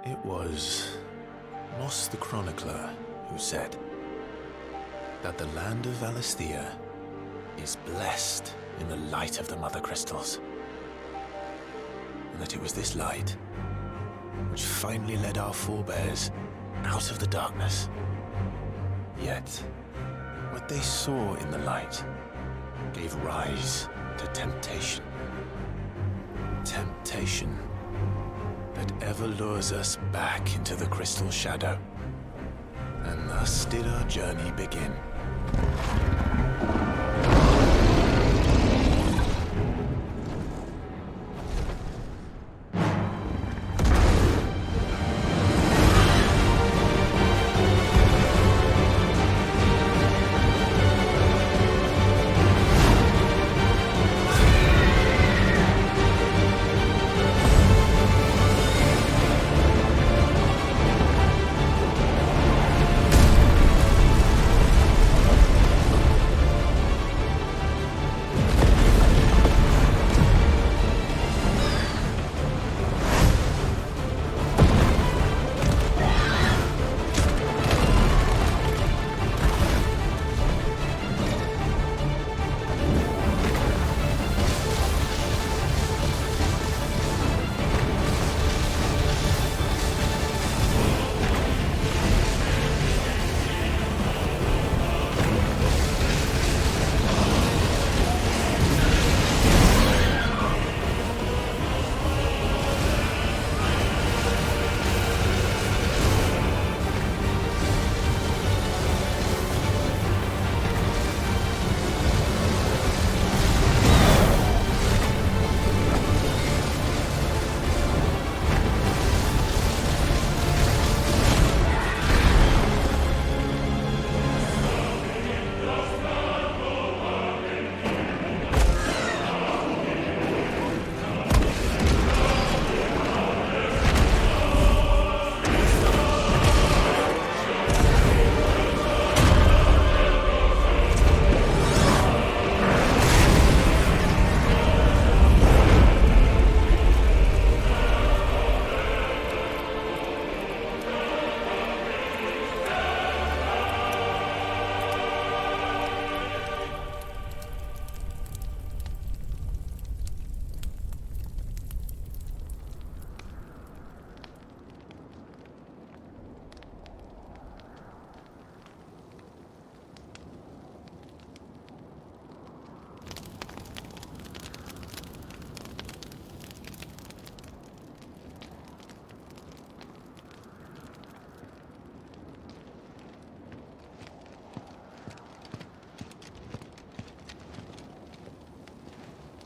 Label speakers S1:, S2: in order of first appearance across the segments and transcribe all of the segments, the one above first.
S1: It was Moss the Chronicler who said that the land of Valisthea is blessed in the light of the Mother Crystals, and that it was this light which finally led our forebears out of the darkness. Yet, what they saw in the light gave rise to temptation. Temptation that ever lures us back into the crystal shadow. And thus did our journey begin.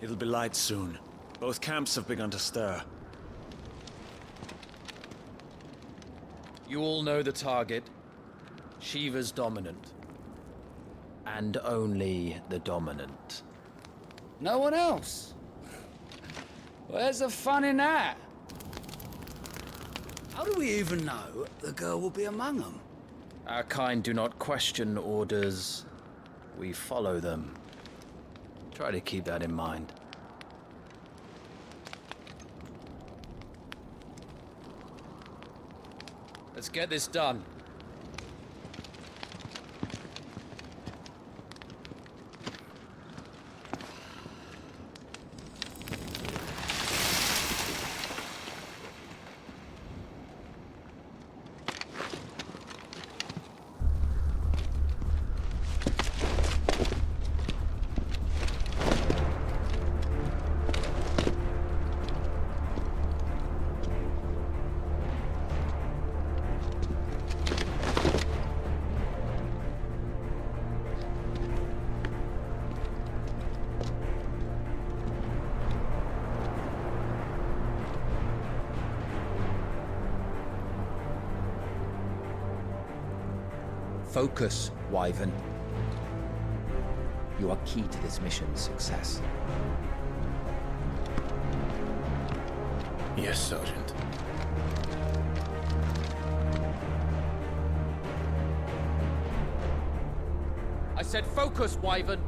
S2: It'll be light soon. Both camps have begun to stir.
S3: You all know the target. Shiva's dominant. And only the dominant.
S4: No one else? Where's the fun in that? How do we even know the girl will be among them?
S3: Our kind do not question orders. We follow them. Try to keep that in mind. Let's get this done.
S5: Focus, Wyvern. You are key to this mission's success.
S1: Yes, Sergeant.
S3: I said focus, Wyvern!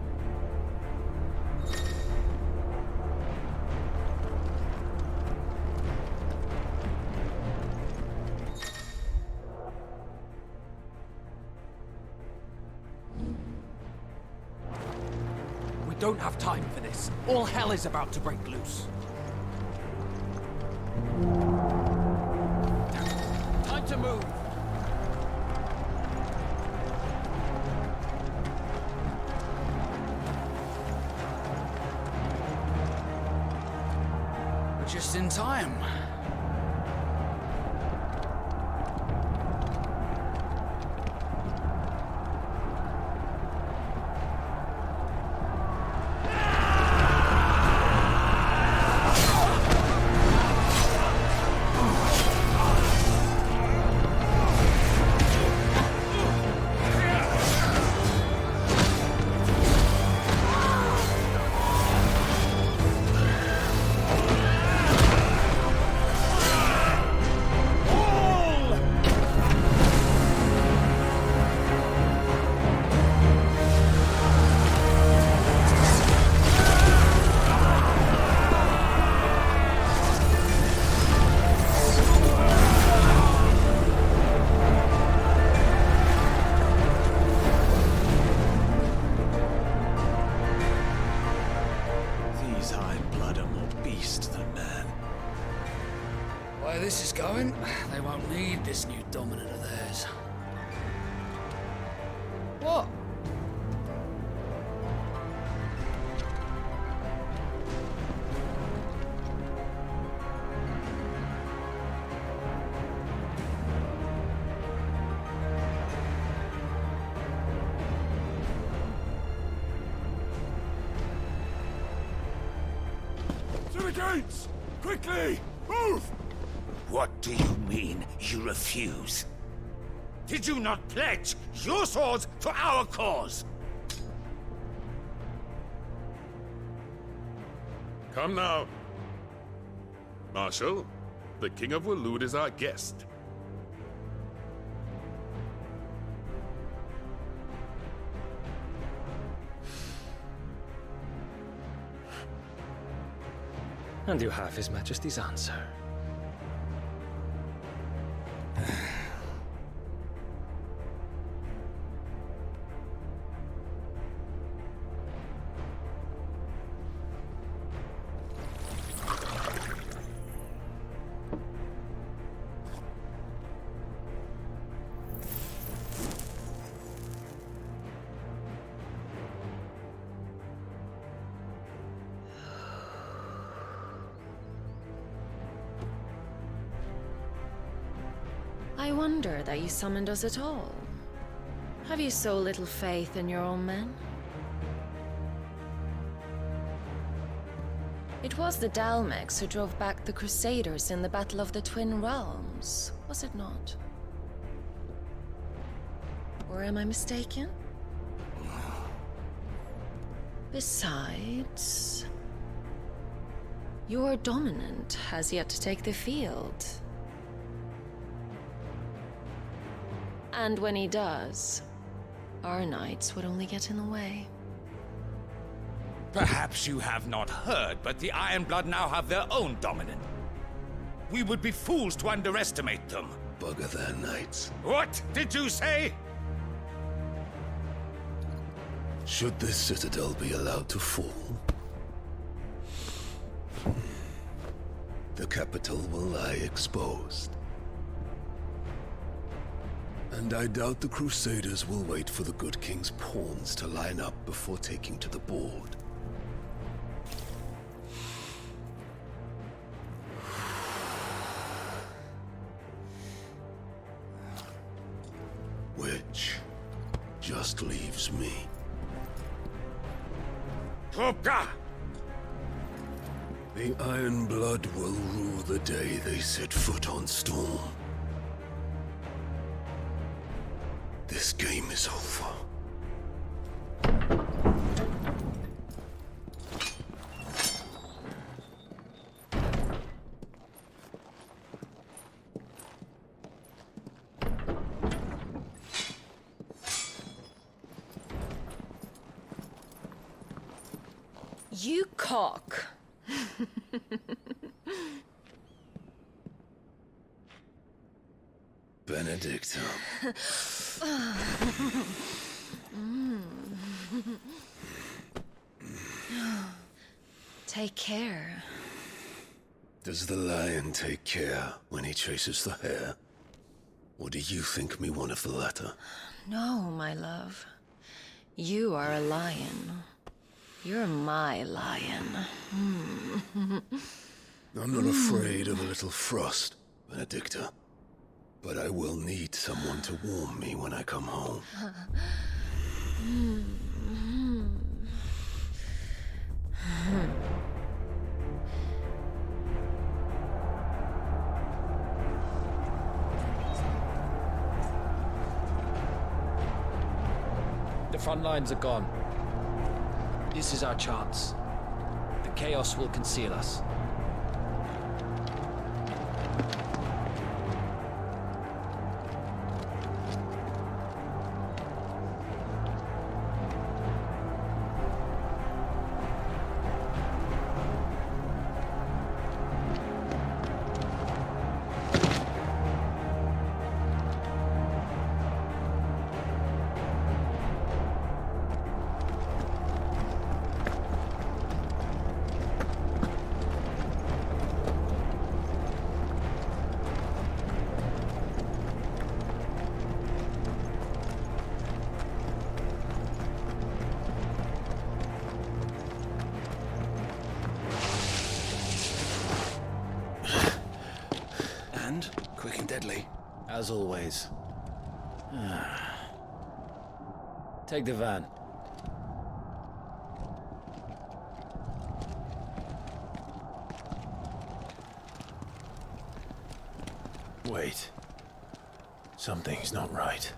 S6: don't have time for this. All hell is about to break loose. Time to move. We're just in time. This is going, they won't need this new dominant of theirs. What?
S7: To the gates! Quickly! Move!
S8: What do you mean, you refuse? Did you not pledge your swords to our cause?
S7: Come now. Marshal, the King of Waloed is our guest.
S9: And you have His Majesty's answer.
S10: I wonder that you summoned us at all. Have you so little faith in your own men? It was the Dalmex who drove back the Crusaders in the Battle of the Twin Realms, was it not? Or am I mistaken? Besides, your dominant has yet to take the field. And when he does, our knights would only get in the way.
S8: Perhaps you have not heard, but the Iron Blood now have their own dominant. We would be fools to underestimate them.
S11: Bugger their knights.
S8: What did you say?
S11: Should this citadel be allowed to fall, the capital will lie exposed. And I doubt the Crusaders will wait for the good king's pawns to line up before taking to the board. Which just leaves me.
S8: Topka!
S11: The Iron Blood will rule the day they set foot on Storm. This game is over.
S10: You cock.
S11: Benedictum.
S10: Take care.
S11: Does the lion take care when he chases the hare? Or do you think me one of the latter?
S10: No, my love. You are a lion. You're my lion.
S11: I'm not afraid of a little frost, Benedicta. But I will need someone to warm me when I come home.
S3: The front lines are gone. This is our chance. The chaos will conceal us.
S2: Quick and deadly.
S3: As always. Take the van.
S1: Wait. Something's not right.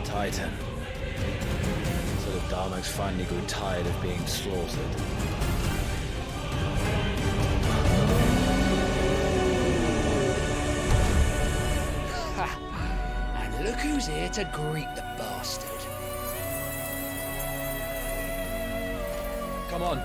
S3: Titan. So the Darmaks finally grew tired of being slaughtered.
S6: And look who's here to greet the bastard.
S3: Come on.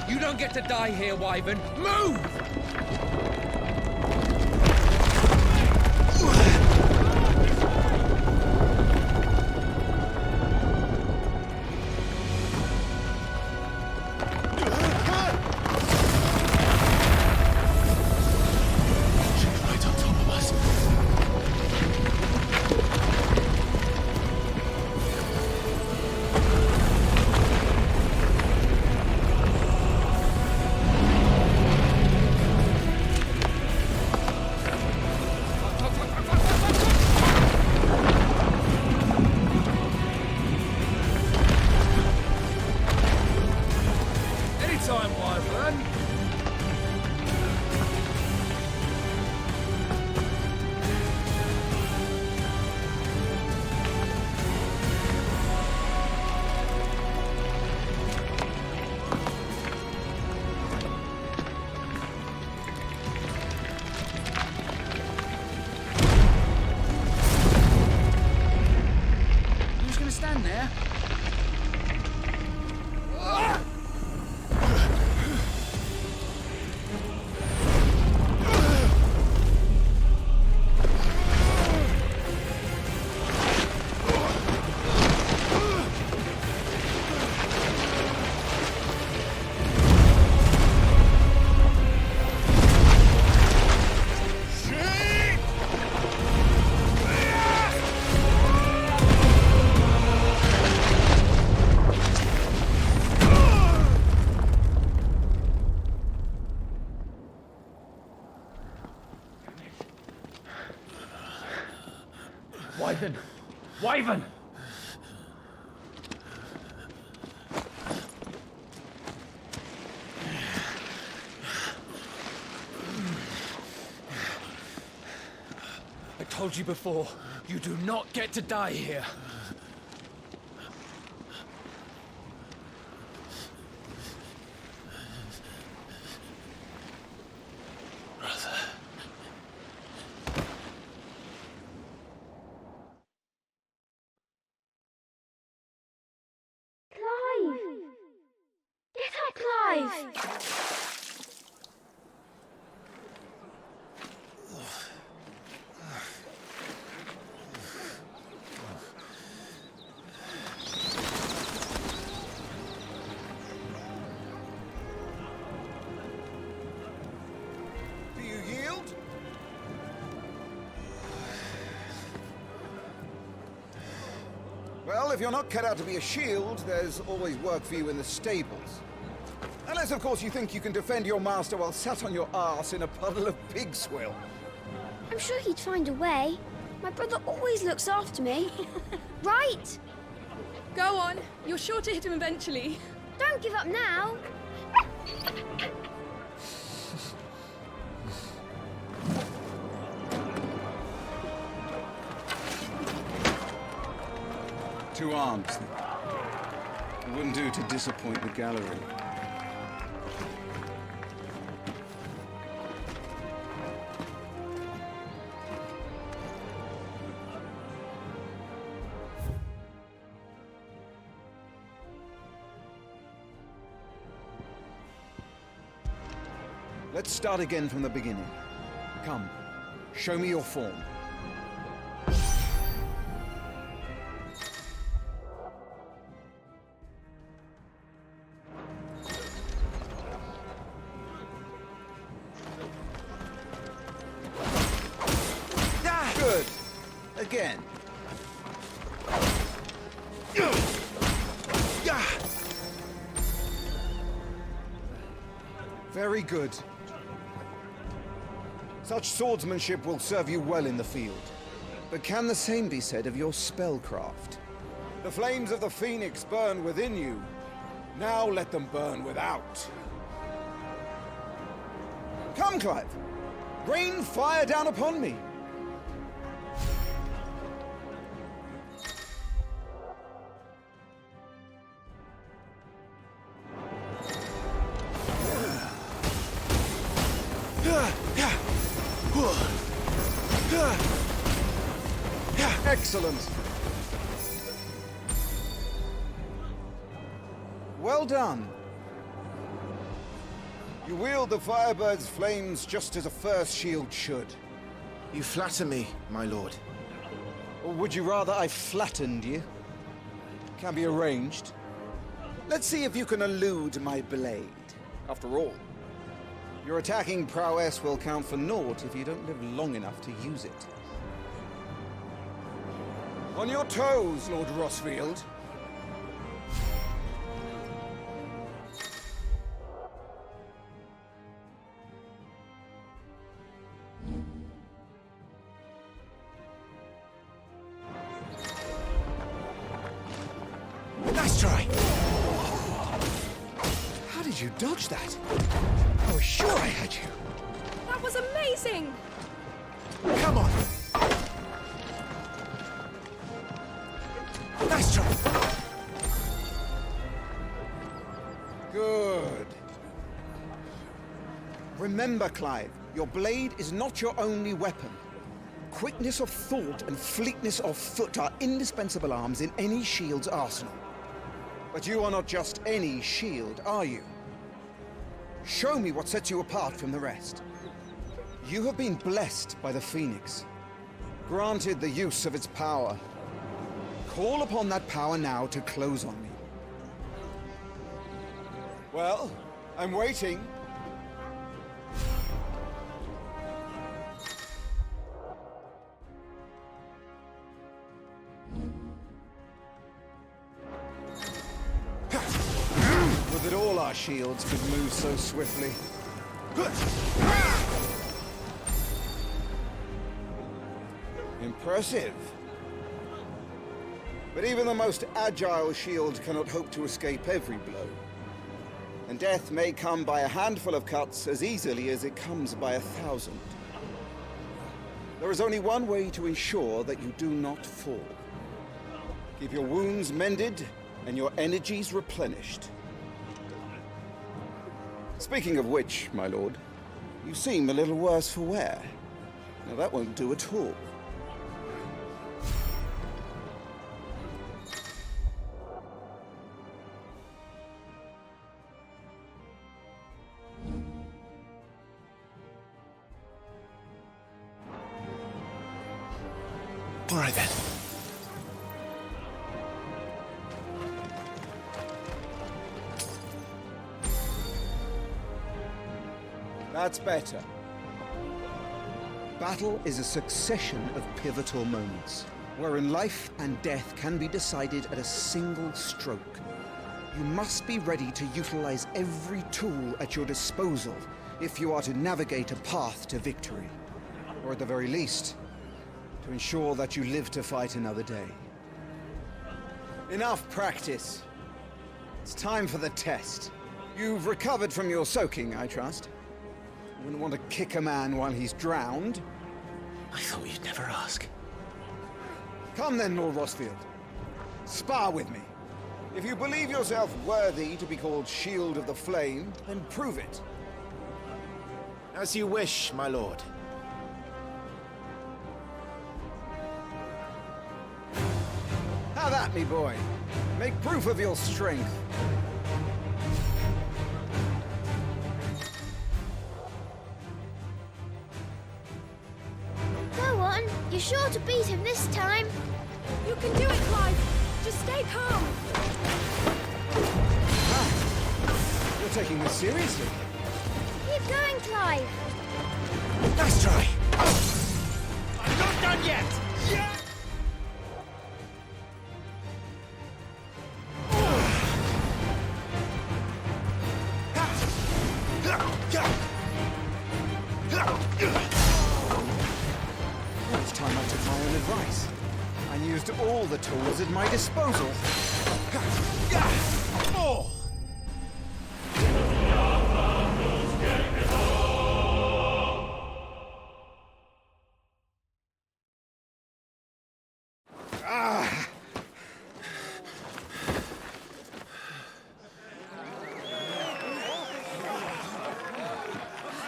S5: You don't get to die here, Wyvern. Move!
S6: stand there.
S3: Wyvern!
S6: I told you before, you do not get to die here.
S12: Well, if you're not cut out to be a shield, there's always work for you in the stables. Unless, of course, you think you can defend your master while sat on your arse in a puddle of pig swill.
S13: I'm sure he'd find a way. My brother always looks after me. Right?
S14: Go on. You're sure to hit him eventually.
S13: Don't give up now.
S12: Two arms. It wouldn't do to disappoint the gallery. Let's start again from the beginning. Come, show me your form. Good. Again. Very good. Such swordsmanship will serve you well in the field. But can the same be said of your spellcraft? The flames of the Phoenix burn within you. Now let them burn without. Come, Clive. Rain fire down upon me. Excellent. Well done. You wield the Firebird's flames just as a first shield should.
S11: You flatter me, my lord.
S12: Or would you rather I flattened you? Can be arranged. Let's see if you can elude my blade. After all, your attacking prowess will count for naught if you don't live long enough to use it. On your toes, Lord Rossfield.
S11: Nice try!
S12: How did you dodge that? I was sure I had you.
S14: That was amazing!
S11: Come on! Nice try!
S12: Good. Remember, Clive, your blade is not your only weapon. quickness of thought and fleetness of foot are indispensable arms in any shield's arsenal. But you are not just any shield, are you? Show me what sets you apart from the rest. You have been blessed by the Phoenix, granted the use of its power. Call upon that power now to close on me. Well, I'm waiting. Would that all our shields could move so swiftly. Impressive. But even the most agile shield cannot hope to escape every blow. And death may come by a handful of cuts as easily as it comes by 1,000. There is only one way to ensure that you do not fall. Keep your wounds mended and your energies replenished. Speaking of which, my lord, you seem a little worse for wear. Now that won't do at all.
S1: All right then.
S12: That's better. Battle is a succession of pivotal moments, wherein life and death can be decided at a single stroke. You must be ready to utilize every tool at your disposal if you are to navigate a path to victory, or at the very least, to ensure that you live to fight another day. Enough practice. It's time for the test. You've recovered from your soaking, I trust. You wouldn't want to kick a man while he's drowned.
S1: I thought you'd never ask.
S12: Come then, Lord Rosfield. Spar with me. If you believe yourself worthy to be called Shield of the Flame, then prove it.
S11: As you wish, my lord.
S12: Have at me, boy. Make proof of your strength.
S13: Go on. You're sure to beat him this time.
S14: You can do it, Clive. Just stay calm.
S12: Ah, you're taking this seriously.
S13: Keep going, Clive.
S11: Nice try.
S8: I'm not done yet! Yeah!
S12: It's time I took my own advice and used all the tools at my disposal.
S11: Oh!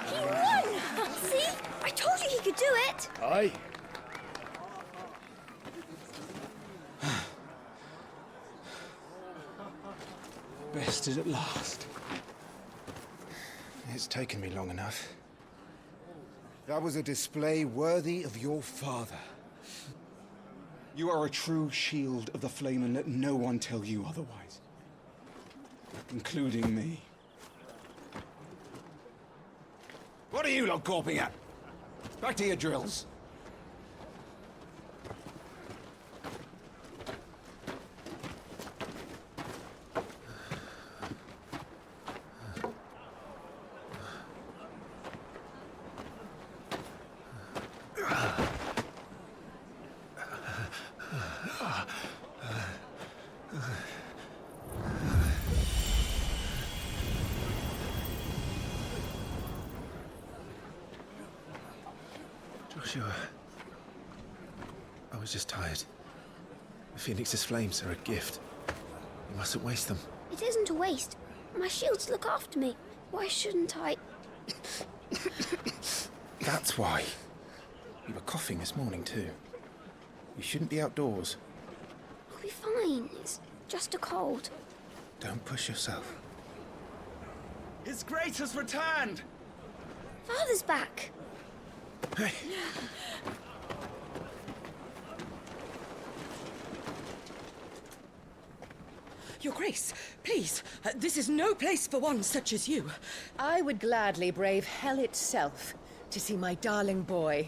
S13: He won! See? I told you he could do it.
S11: Aye.
S12: Bested at last. It's taken me long enough. That was a display worthy of your father. You are a true shield of the flame, and let no one tell you otherwise. Including me. What are you lot gawping at? Back to your drills.
S1: Joshua, I was just tired. The Phoenix's flames are a gift. You mustn't waste them.
S13: It isn't a waste. My shields look after me. Why shouldn't I?
S1: That's why. You were coughing this morning, too. You shouldn't be outdoors.
S13: I'll be fine. It's just a cold.
S1: Don't push yourself.
S12: His Grace has returned!
S13: Father's back.
S1: Hey!
S15: Your Grace, please, this is no place for one such as you.
S16: I would gladly brave hell itself to see my darling boy.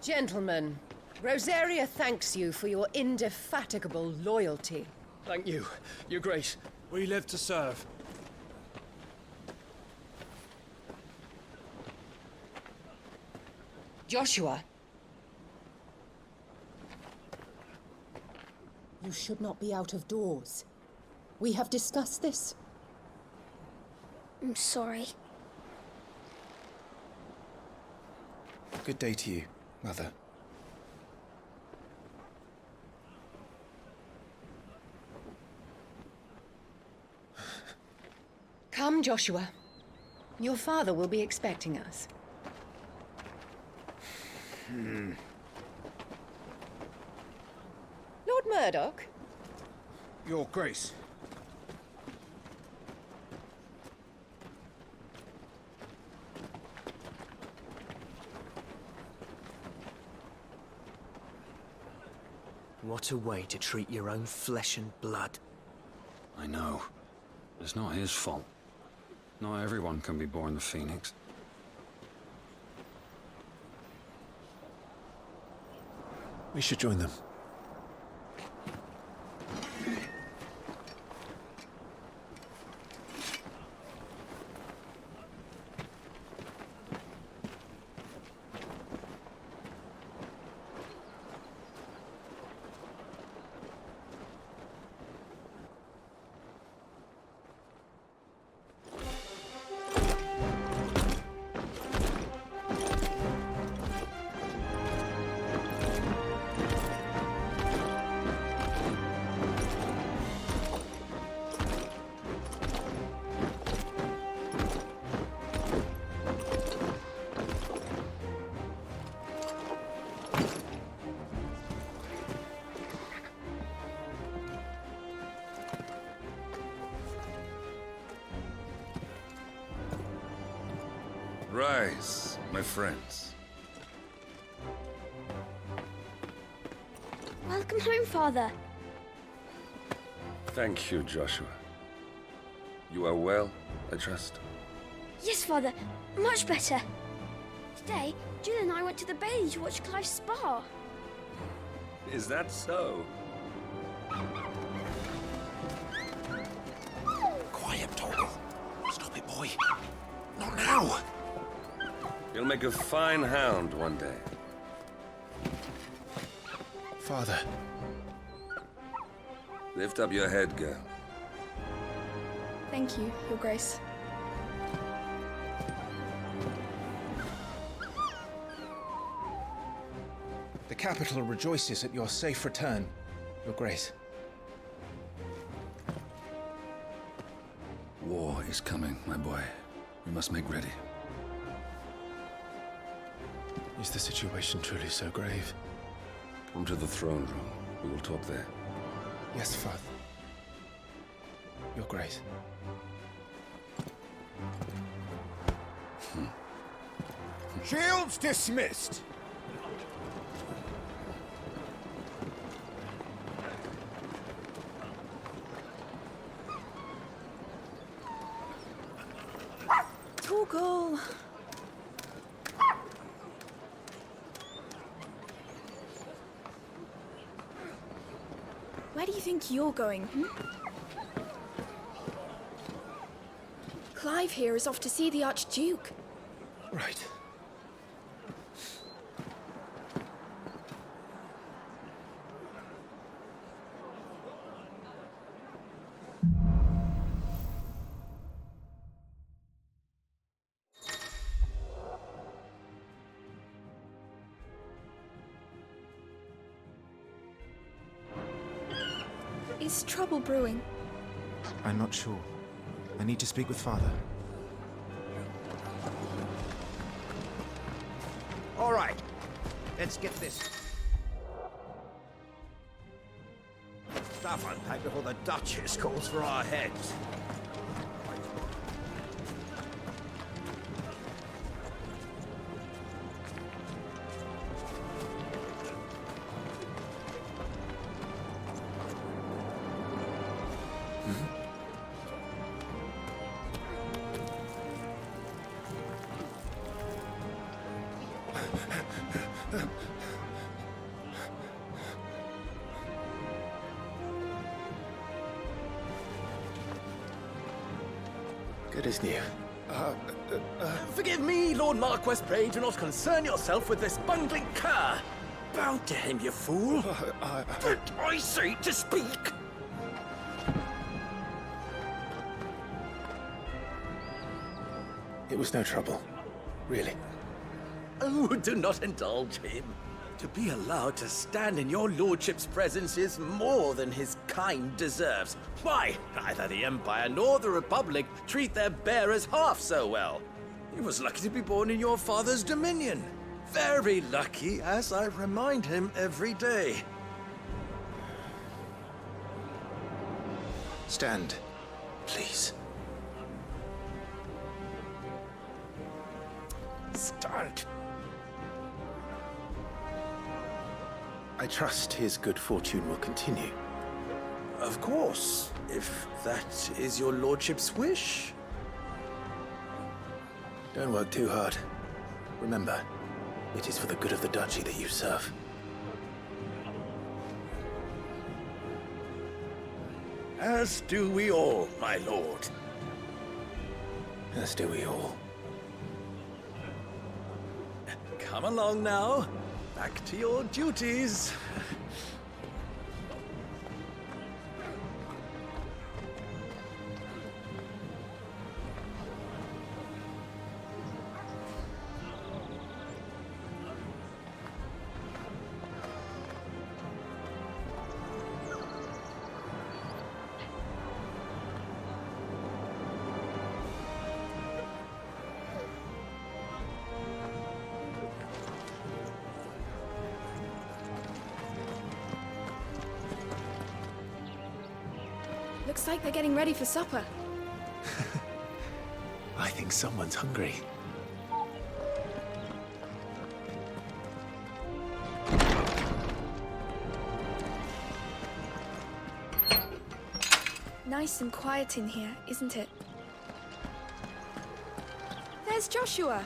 S16: Gentlemen, Rosaria thanks you for your indefatigable loyalty.
S9: Thank you, Your Grace.
S7: We live to serve.
S16: Joshua. You should not be out of doors. We have discussed this.
S13: I'm sorry.
S1: Good day to you, Mother.
S16: Come, Joshua. Your father will be expecting us. Lord Murdoch?
S12: Your Grace.
S17: What a way to treat your own flesh and blood.
S2: I know. It's not his fault. Not everyone can be born the Phoenix.
S1: We should join them.
S18: Rise, my friends.
S13: Welcome home, Father.
S18: Thank you, Joshua. You are well, I trust?
S13: Yes, Father. Much better. Today, Jill and I went to the Bailey to watch Clive's spa.
S18: Is that so?
S1: Quiet, Torgal. Stop it, boy. Not now.
S18: You'll make a fine hound one day.
S1: Father.
S18: Lift up your head, girl.
S14: Thank you, Your Grace.
S1: The capital rejoices at your safe return, Your Grace.
S18: War is coming, my boy. We must make ready.
S1: Is the situation truly so grave?
S18: Come to the throne room. We will talk there.
S1: Yes, Father. Your Grace.
S12: Shields dismissed!
S14: Torgal. Where do you think you're going, Clive here is off to see the Archduke.
S1: Right.
S14: Is trouble brewing?
S19: I'm not sure. I need to speak with Father.
S17: All right, let's get this stuff unpacked before the Duchess calls for our heads.
S1: Good as new.
S9: Forgive me, Lord Marquess, pray do not concern yourself with this bungling cur. Bow to him, you fool. Did I say to speak?
S1: It was no trouble. Really.
S9: Oh, do not indulge him. To be allowed to stand in your lordship's presence is more than his kind deserves. Why, neither the Empire nor the Republic treat their bearers half so well. He was lucky to be born in your father's dominion. Very lucky, as I remind him every day.
S1: Stand, please.
S9: Stand.
S1: I trust his good fortune will continue.
S9: Of course, if that is your lordship's wish.
S1: Don't work too hard. Remember, it is for the good of the duchy that you serve.
S9: As do we all, my lord.
S1: As do we all.
S9: Come along now. Back to your duties.
S14: Looks like they're getting ready for supper.
S1: I think someone's hungry.
S14: Nice and quiet in here, isn't it? There's Joshua.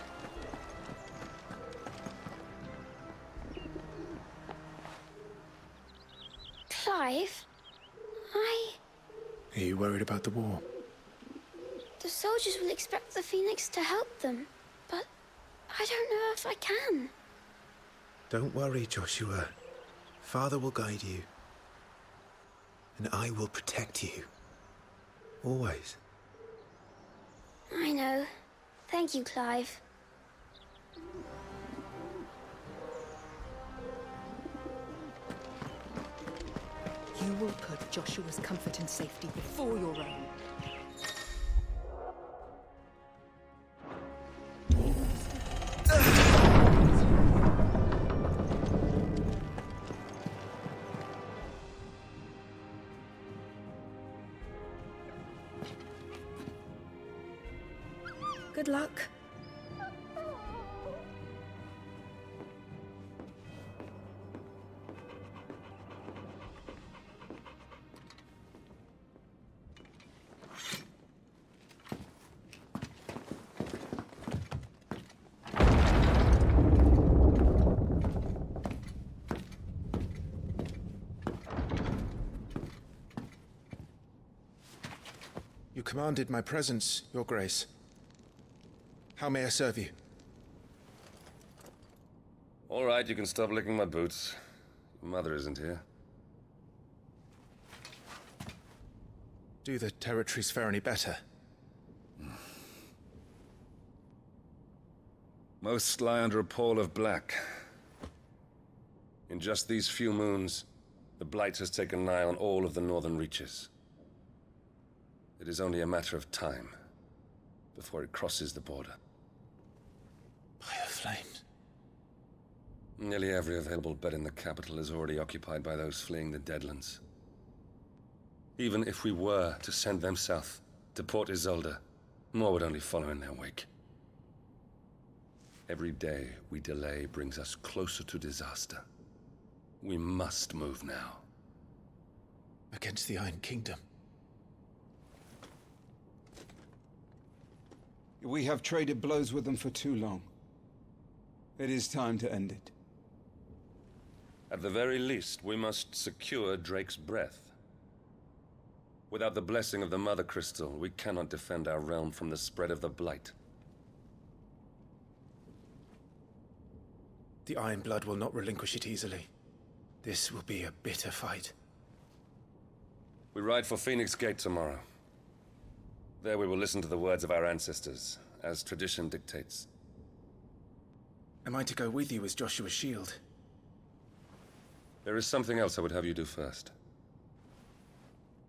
S13: Clive?
S1: Are you worried about the war?
S13: The soldiers will expect the Phoenix to help them, but I don't know if I can.
S1: Don't worry, Joshua. Father will guide you. And I will protect you. Always.
S13: I know. Thank you, Clive.
S16: You will put Joshua's comfort and safety before your own.
S14: Good luck.
S1: You commanded my presence, Your Grace. How may I serve you?
S18: All right, you can stop licking my boots. Your mother isn't here.
S1: Do the territories fare any better?
S18: Most lie under a pall of black. In just these few moons, the Blight has taken nigh on all of the northern reaches. It is only a matter of time before it crosses the border.
S1: By the flames.
S18: Nearly every available bed in the capital is already occupied by those fleeing the Deadlands. Even if we were to send them south, to Port Isolde, more would only follow in their wake. Every day we delay brings us closer to disaster. We must move now.
S1: Against the Iron Kingdom?
S12: We have traded blows with them for too long. It is time to end it.
S18: At the very least, we must secure Drake's breath. Without the blessing of the Mother Crystal, we cannot defend our realm from the spread of the Blight.
S1: The Iron Blood will not relinquish it easily. This will be a bitter fight.
S18: We ride for Phoenix Gate tomorrow. There we will listen to the words of our ancestors, as tradition dictates.
S1: Am I to go with you as Joshua's shield?
S18: There is something else I would have you do first.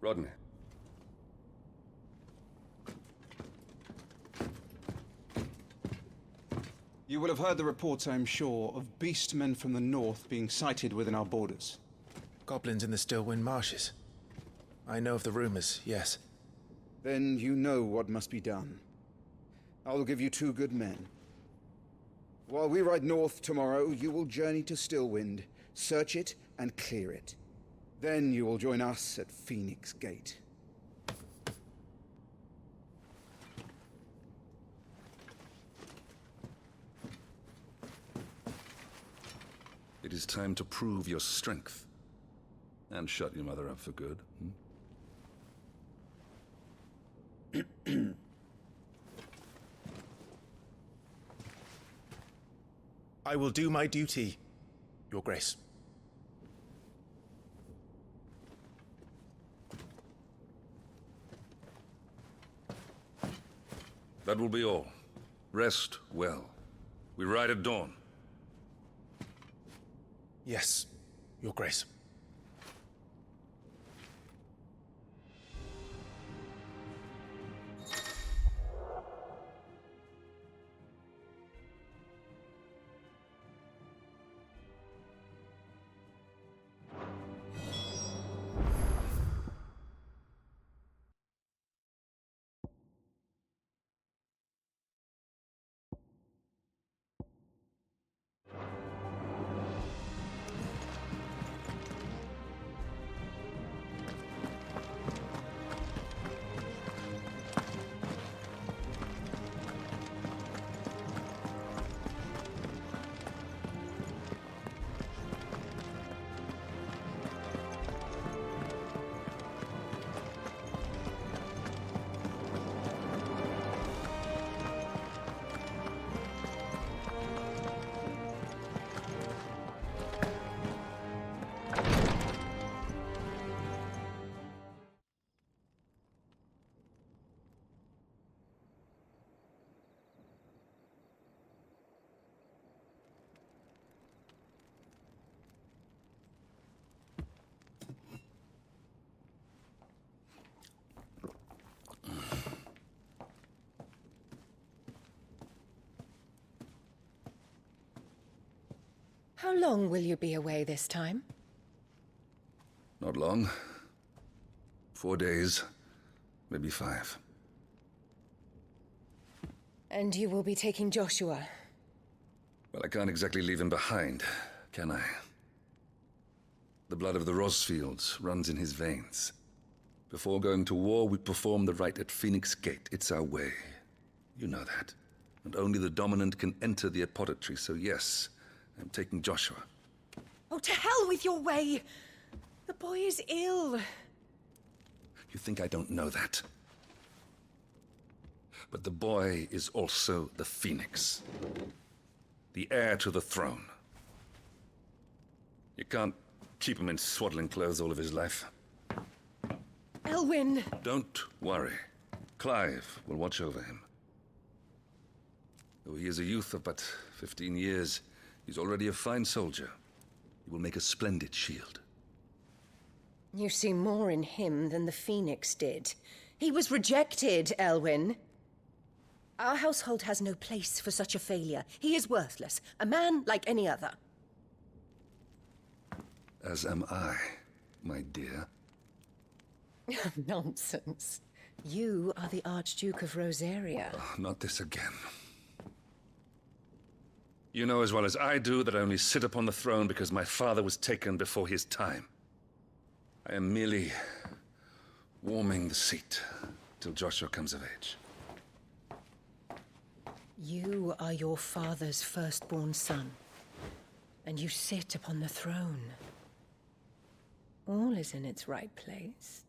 S18: Rodney.
S12: You will have heard the reports, I am sure, of beastmen from the north being sighted within our borders.
S1: Goblins in the Stillwind Marshes. I know of the rumors, yes.
S12: Then you know what must be done. I will give you 2 good men. While we ride north tomorrow, you will journey to Stillwind, search it, and clear it. Then you will join us at Phoenix Gate.
S19: It is time to prove your strength. And shut your mother up for good.
S1: I will do my duty, Your Grace.
S19: That will be all. Rest well. We ride at dawn.
S1: Yes, Your Grace.
S16: How long will you be away this time?
S19: Not long. 4 days, maybe 5.
S16: And you will be taking Joshua?
S19: Well, I can't exactly leave him behind, can I? The blood of the Rosfields runs in his veins. Before going to war, we perform the rite at Phoenix Gate. It's our way. You know that. And only the dominant can enter the apothecary, so yes, I'm taking Joshua.
S16: Oh, to hell with your way! The boy is ill.
S19: You think I don't know that? But the boy is also the Phoenix. The heir to the throne. You can't keep him in swaddling clothes all of his life.
S16: Elwyn!
S19: Don't worry. Clive will watch over him. Though he is a youth of but 15 years, he's already a fine soldier. He will make a splendid shield.
S16: You see more in him than the Phoenix did. He was rejected, Elwyn. Our household has no place for such a failure. He is worthless, a man like any other.
S19: as am I, my dear.
S16: Nonsense. You are the Archduke of Rosaria.
S19: Oh, not this again. You know as well as I do that I only sit upon the throne because my father was taken before his time. I am merely warming the seat till Joshua comes of age.
S16: You are your father's firstborn son, and you sit upon the throne. All is in its right place.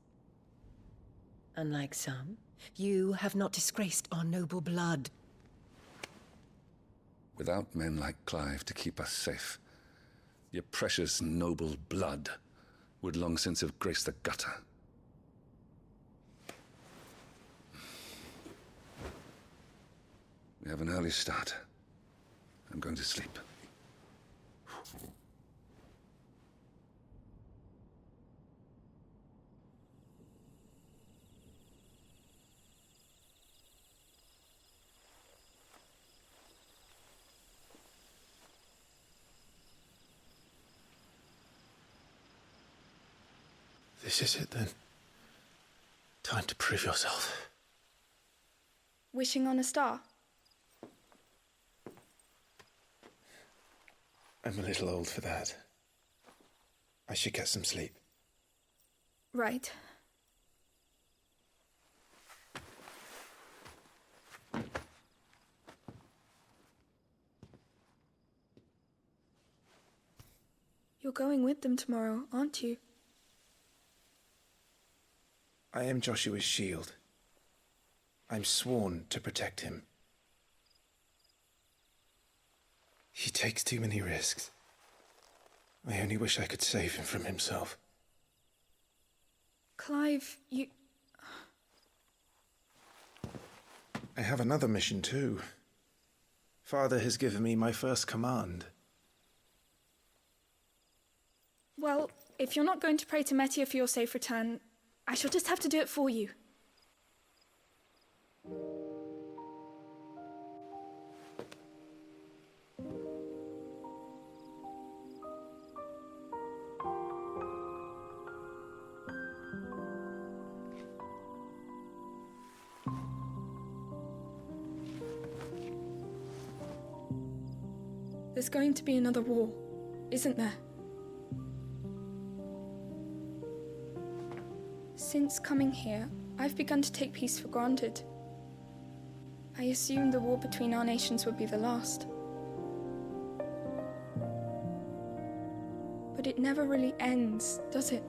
S16: Unlike some, you have not disgraced our noble blood.
S19: Without men like Clive to keep us safe, your precious noble blood would long since have graced the gutter. We have an early start. I'm going to sleep.
S1: This is it then. Time to prove yourself.
S14: Wishing on a star?
S1: I'm a little old for that. I should get some sleep.
S14: Right. You're going with them tomorrow, aren't you?
S1: I am Joshua's shield. I'm sworn to protect him. He takes too many risks. I only wish I could save him from himself.
S14: Clive, you...
S1: I have another mission too. Father has given me my first command.
S14: Well, if you're not going to pray to Metia for your safe return, I shall just have to do it for you. There's going to be another war, isn't there? Since coming here, I've begun to take peace for granted. I assumed the war between our nations would be the last. But it never really ends, does it?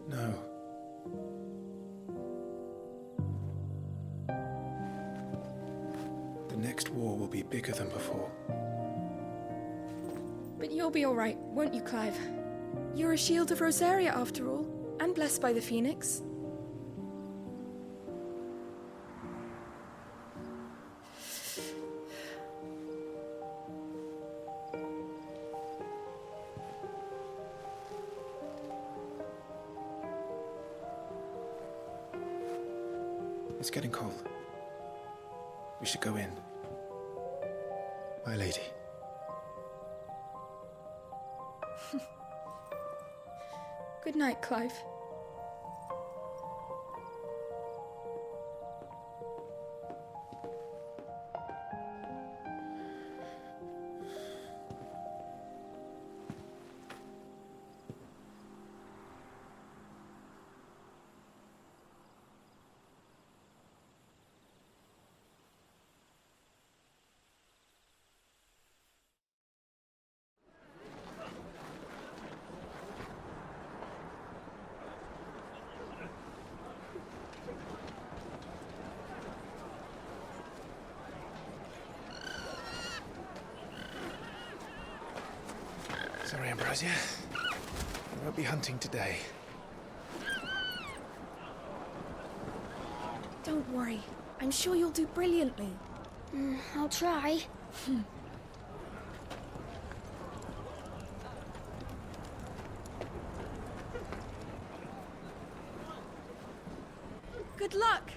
S1: No. The next war will be bigger than before.
S14: But you'll be all right, won't you, Clive? You're a shield of Rosaria, after all, and blessed by the Phoenix.
S1: It's getting cold. We should go in. My lady.
S14: Good night, Clive.
S1: Sorry, Ambrosia. I won't be hunting today.
S14: Don't worry. I'm sure you'll do brilliantly.
S13: I'll try.
S14: Good luck!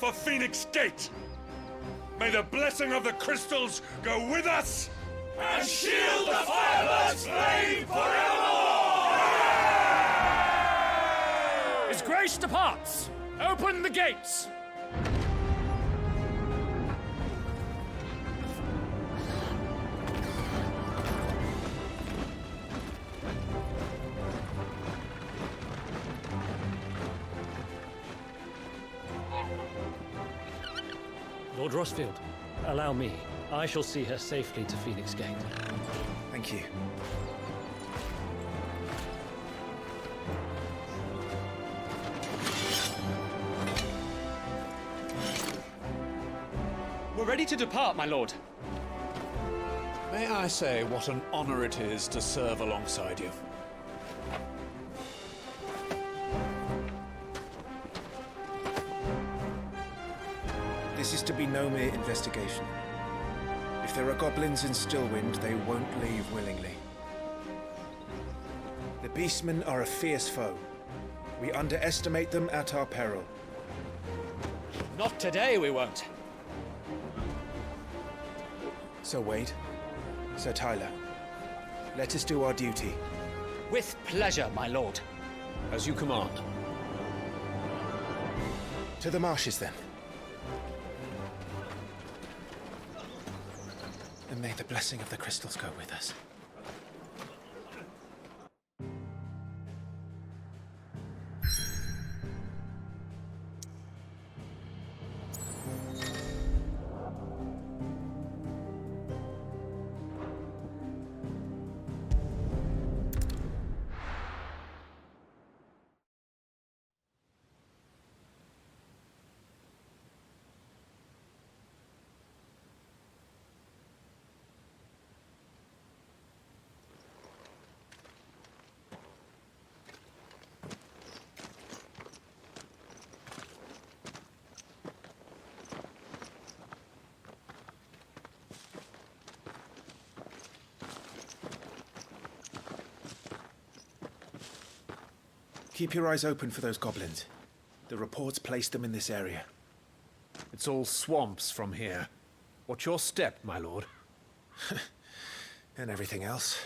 S7: for Phoenix Gate! May the blessing of the crystals go with us! And shield the Firebird's flame forevermore!
S20: His Grace departs! Open the gates!
S21: Lord Rossfield, allow me. I shall see her safely to Phoenix Gate.
S12: Thank you.
S20: We're ready to depart, my lord.
S22: May I say what an honor it is to serve alongside you?
S23: This is to be no mere investigation. If there are goblins in Stillwind, they won't leave willingly. The Beastmen are a fierce foe. We underestimate them at our peril.
S20: Not today, we won't.
S23: Sir Wade, Sir Tyler, let us do our duty.
S20: With pleasure, my lord.
S22: As you command.
S23: To the marshes, then. And may the blessing of the crystals go with us. Keep your eyes open for those goblins. The reports placed them in this area.
S22: It's all swamps from here. Watch your step, my lord.
S23: And everything else.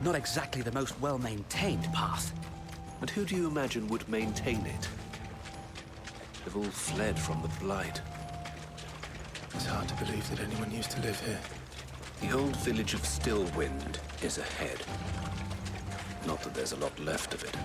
S4: Not exactly the most well-maintained path.
S11: And who do you imagine would maintain it? They've all fled from the Blight.
S1: It's hard to believe that anyone used to live here.
S11: The old village of Stillwind is ahead. Not that there's a lot left of it.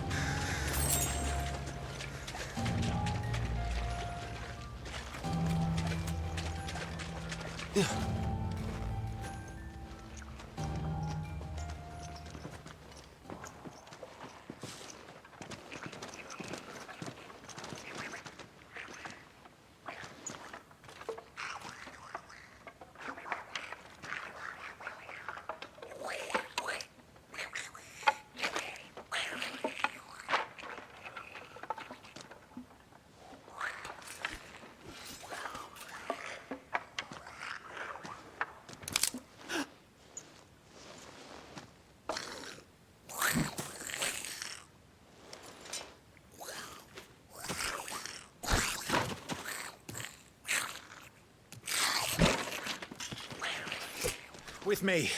S4: With me.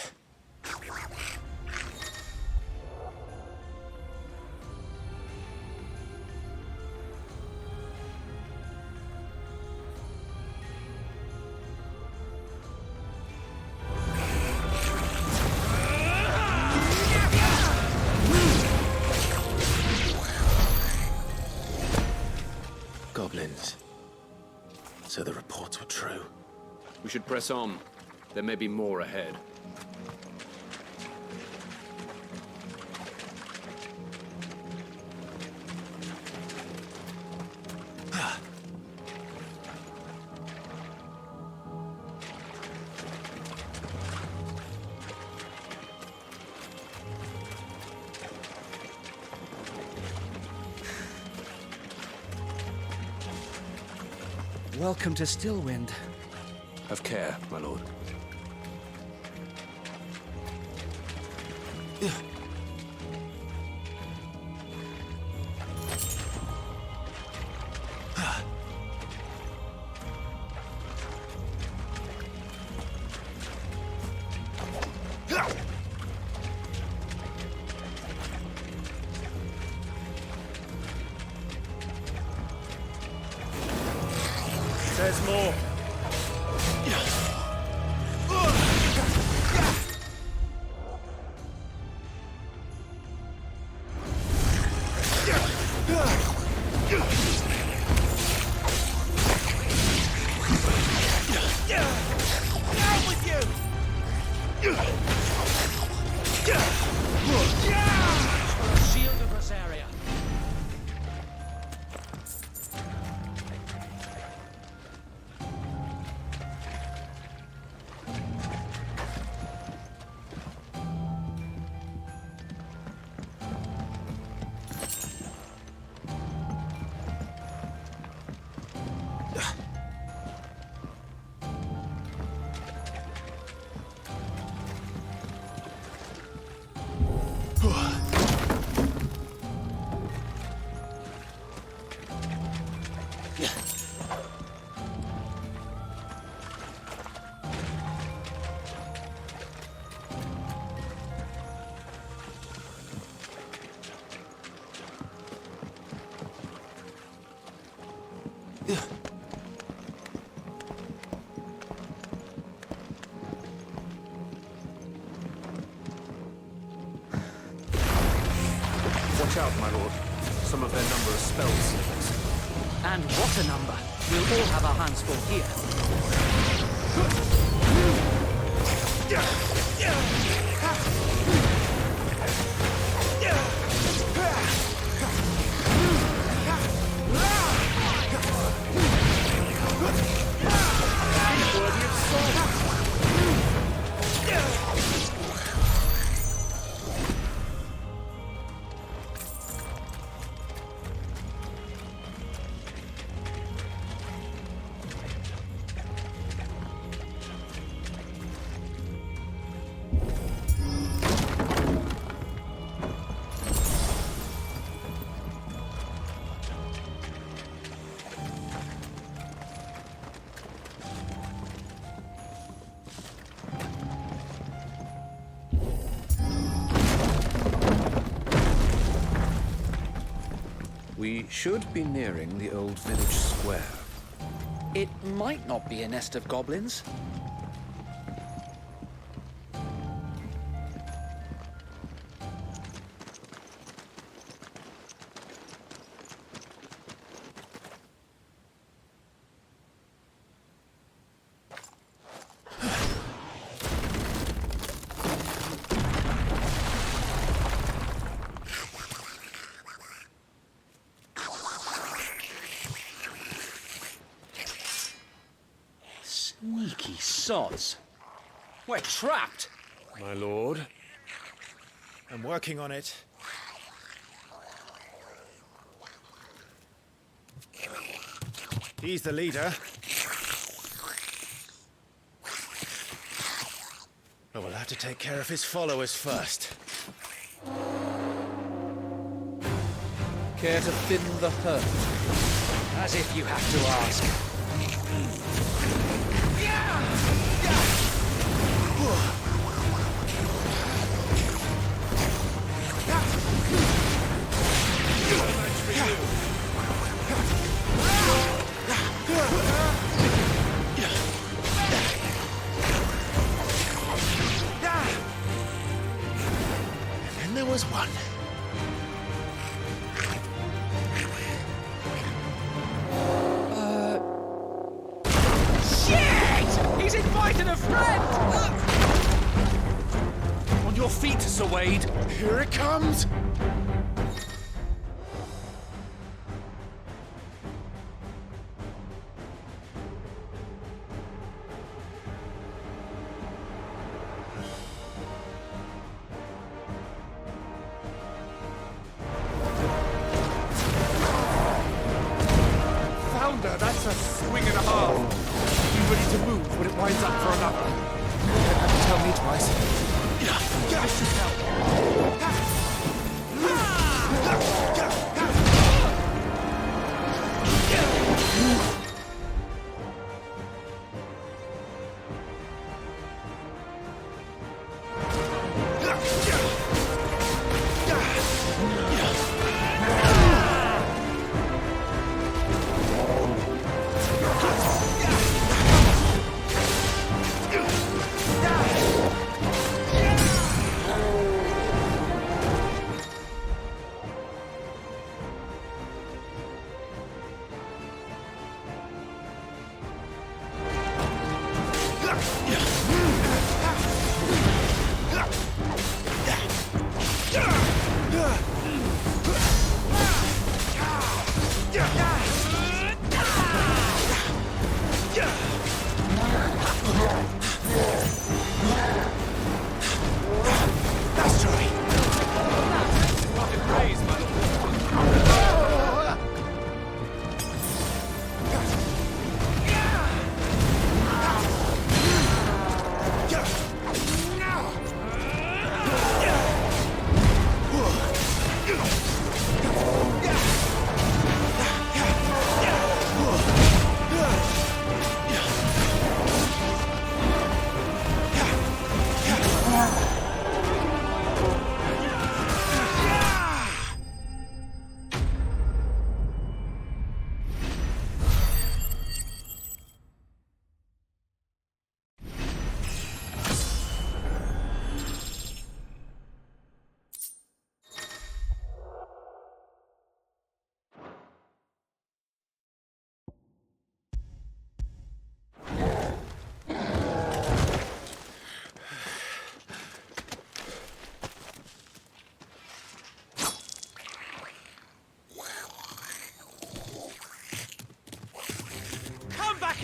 S1: Goblins. So the reports were true.
S11: We should press on. There may be more ahead.
S4: Welcome to Stillwind.
S11: Have care, my lord.
S4: There's more.
S20: Shield of this area.
S11: Watch out, my lord. Some of their number are spell slippers.
S4: And what a number. We'll all have our hands full here.
S23: We should be nearing the old village square.
S6: It might not be a nest of goblins.
S20: Sneaky sods. We're trapped.
S23: My lord, I'm working on it. He's the leader. But we'll have to take care of his followers first.
S6: Care to thin the herd? As if you have to ask.
S9: And there was one.
S20: Shit! He's invited a friend!
S9: On your feet, Sir Wade. Here it comes. Founder, that's a swing and a half. Be ready to move when it winds up for another. You don't have to tell me twice. This should help.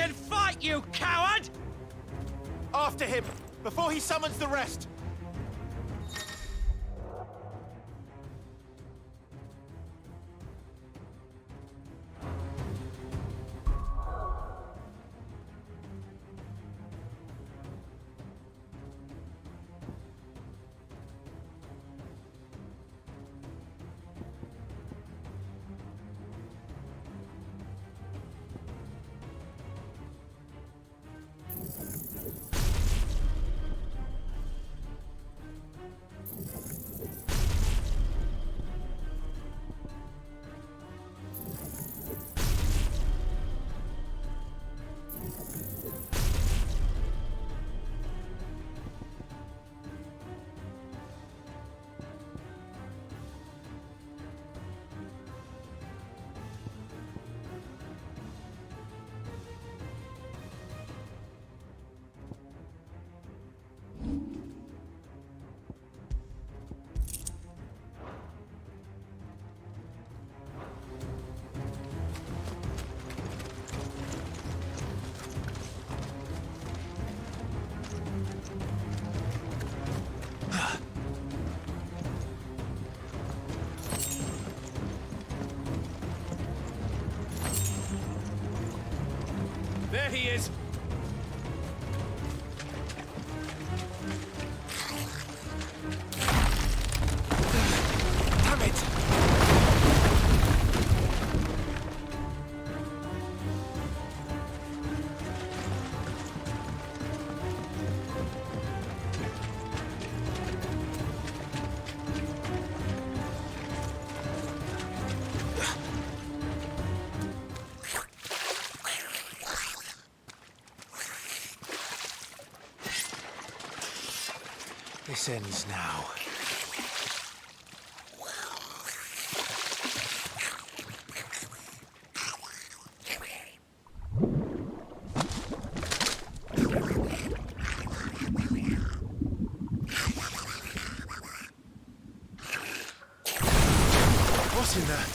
S20: And fight, you coward!
S9: After him, before he summons the rest.
S23: he is!
S9: Damn it!
S22: This ends now.
S9: What's in there?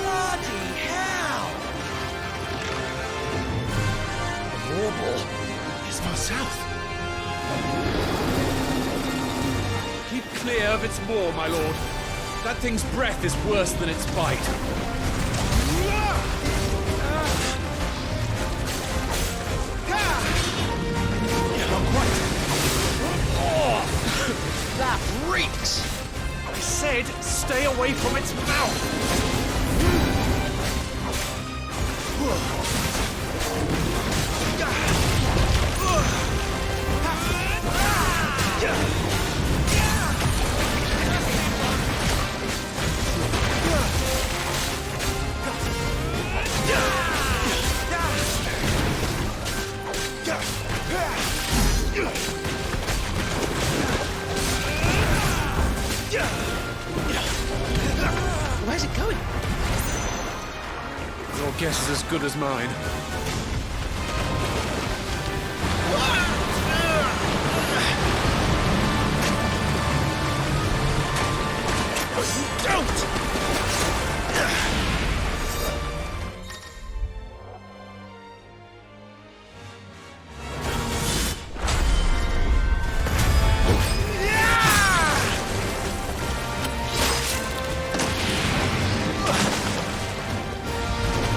S9: Bloody hell! The warble is far south.
S22: Keep clear of its maw, my lord. That thing's breath is worse than its bite.
S9: Not quite.
S22: That reeks! I said stay away from its mouth!
S9: Where's it going?
S22: Your guess is as good as mine.
S9: Don't!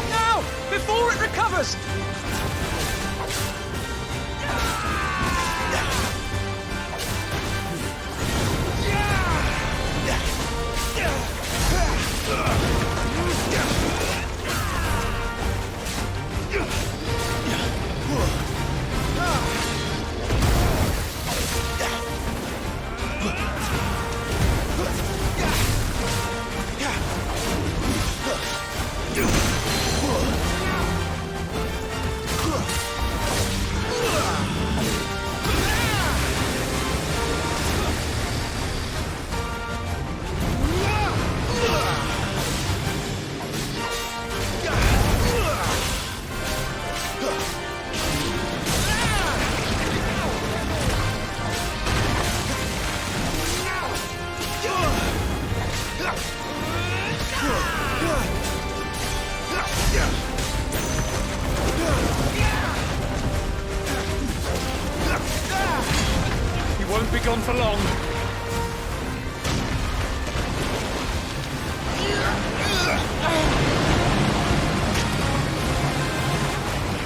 S20: Now! Before it recovers!
S22: He won't be gone for long.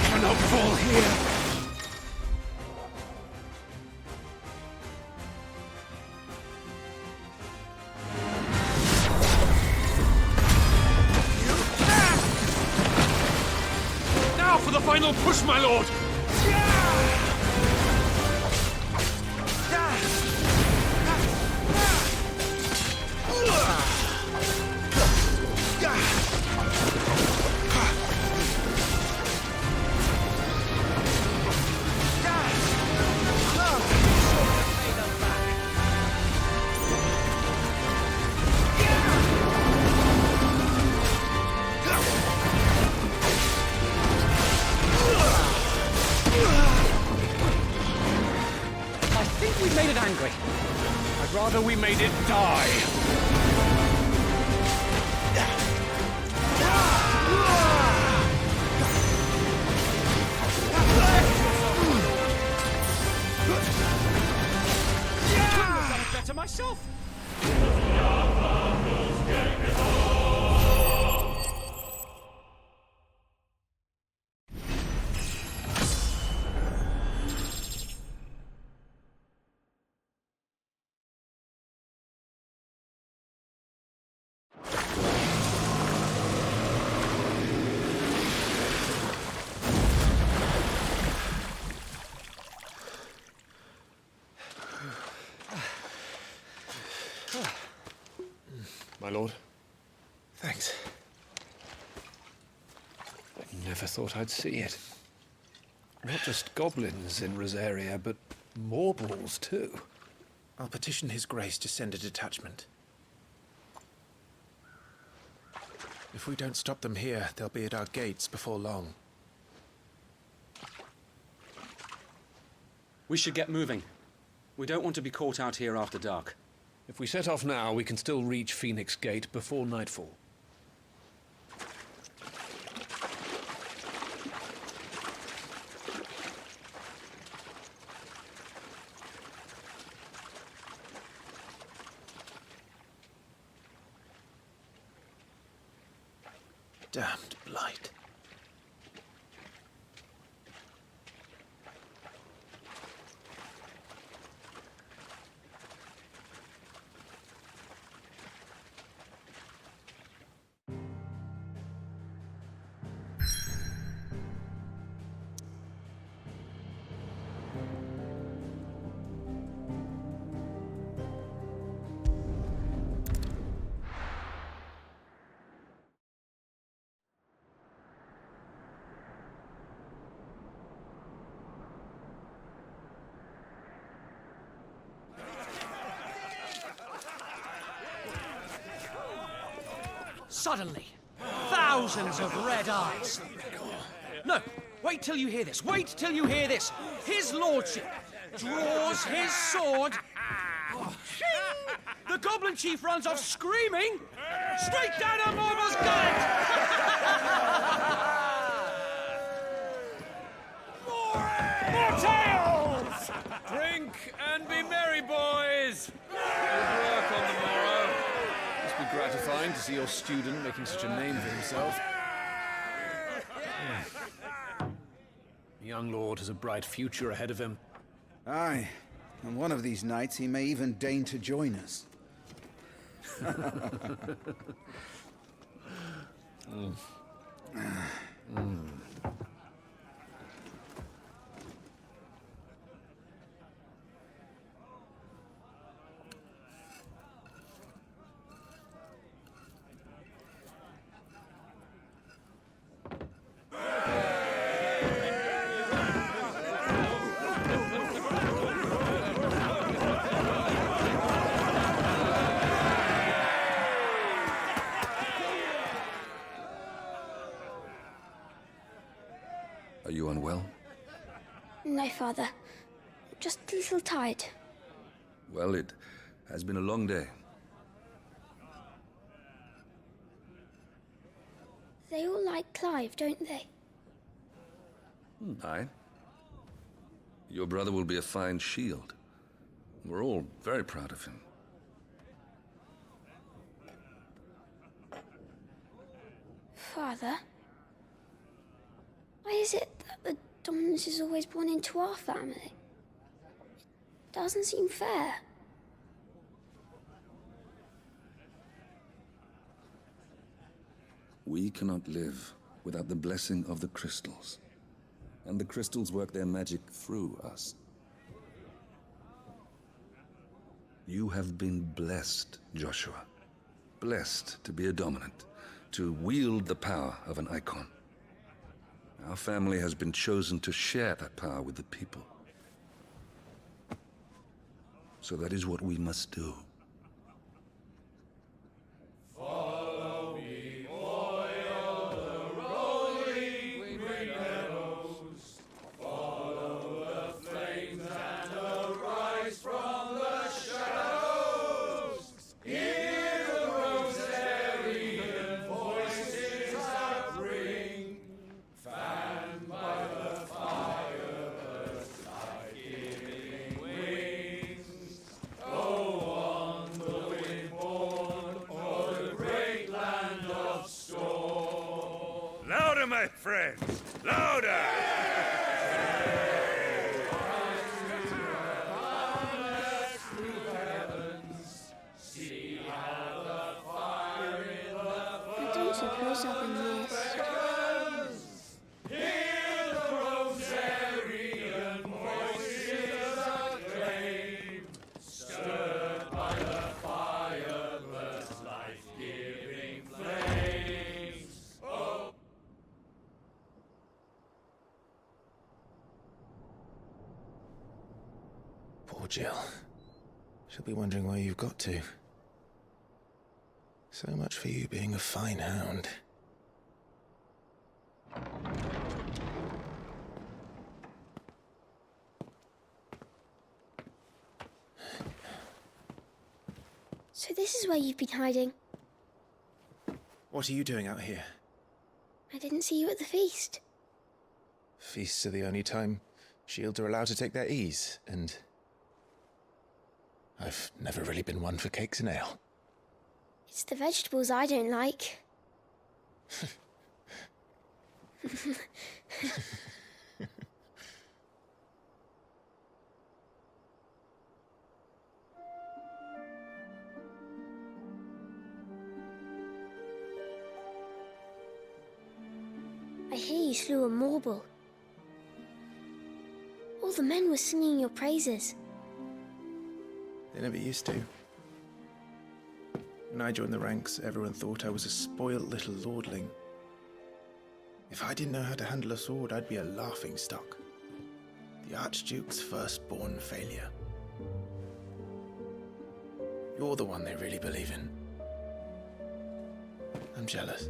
S22: Cannot fall here. Now for the final push, my lord!
S20: I think we made it angry.
S22: I'd rather we made it die.
S20: Better myself.
S22: lord. Thanks. I never thought I'd see it. Not just goblins in Rosaria, but morbles too.
S23: I'll petition His Grace to send a detachment. If we don't stop them here, they'll be at our gates before long.
S2: We should get moving. We don't want to be caught out here after dark.
S22: If we set off now, we can still reach Phoenix Gate before nightfall.
S23: Damned blight.
S4: Suddenly, thousands of red eyes. No, wait till you hear this. Wait till you hear this. His lordship draws his sword. The goblin chief runs off screaming straight down a morble's gullet.
S22: More tales! Drink and be merry, boys! Good work on the morrow. Must be gratifying to see your student making such a name for himself. The young lord has a bright future ahead of him.
S12: Aye, and one of these nights he may even deign to join us.
S19: Are you unwell?
S13: No, Father. Just a little tired.
S19: Well, it has been a long day.
S13: They all like Clive, don't they?
S19: Aye. Your brother will be a fine shield. We're all very proud of him.
S13: Father? Why is it that the dominance is always born into our family? It doesn't seem fair.
S19: We cannot live without the blessing of the crystals. And the crystals work their magic through us. You have been blessed, Joshua. Blessed to be a dominant, to wield the power of an icon. Our family has been chosen to share that power with the people. So that is what we must do.
S7: Follow me, oil the rolling green meadows. Follow the flames and arise from the shadows. Hear the Rosarian voices that ring. Fanned by the fire, birds life-giving wings. Go on, the wind-born, o'er the great land of storm. Louder, my friends! Louder! See how the fire in the
S13: I don't suppose I've been missed.
S7: Hear the Rosarian voices acclaim, stirred by the fire, birds life-giving
S11: Poor Jill. She'll be wondering where you've got to. So much for you being a fine hound.
S13: So this is where you've been hiding.
S23: What are you doing out here?
S13: I didn't see you at the feast.
S11: Feasts are the only time shields are allowed to take their ease, and I've never really been one for cakes and ale.
S13: It's the vegetables I don't like. I hear you slew a Morble. All the men were singing your praises.
S23: They never used to. When I joined the ranks, everyone thought I was a spoilt little lordling. If I didn't know how to handle a sword, I'd be a laughingstock. The Archduke's firstborn failure. You're the one they really believe in. I'm jealous.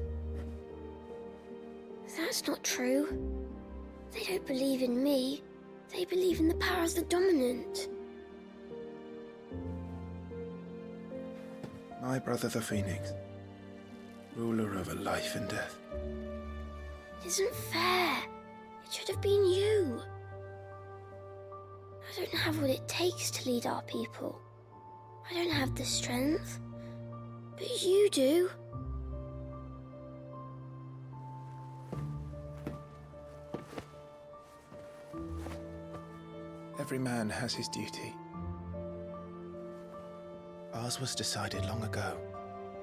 S13: That's not true. They don't believe in me. They believe in the power of the dominant.
S23: My brother the Phoenix, ruler over life and death.
S13: It isn't fair. It should have been you. I don't have what it takes to lead our people. I don't have the strength. But you do.
S23: Every man has his duty. Ours was decided long ago,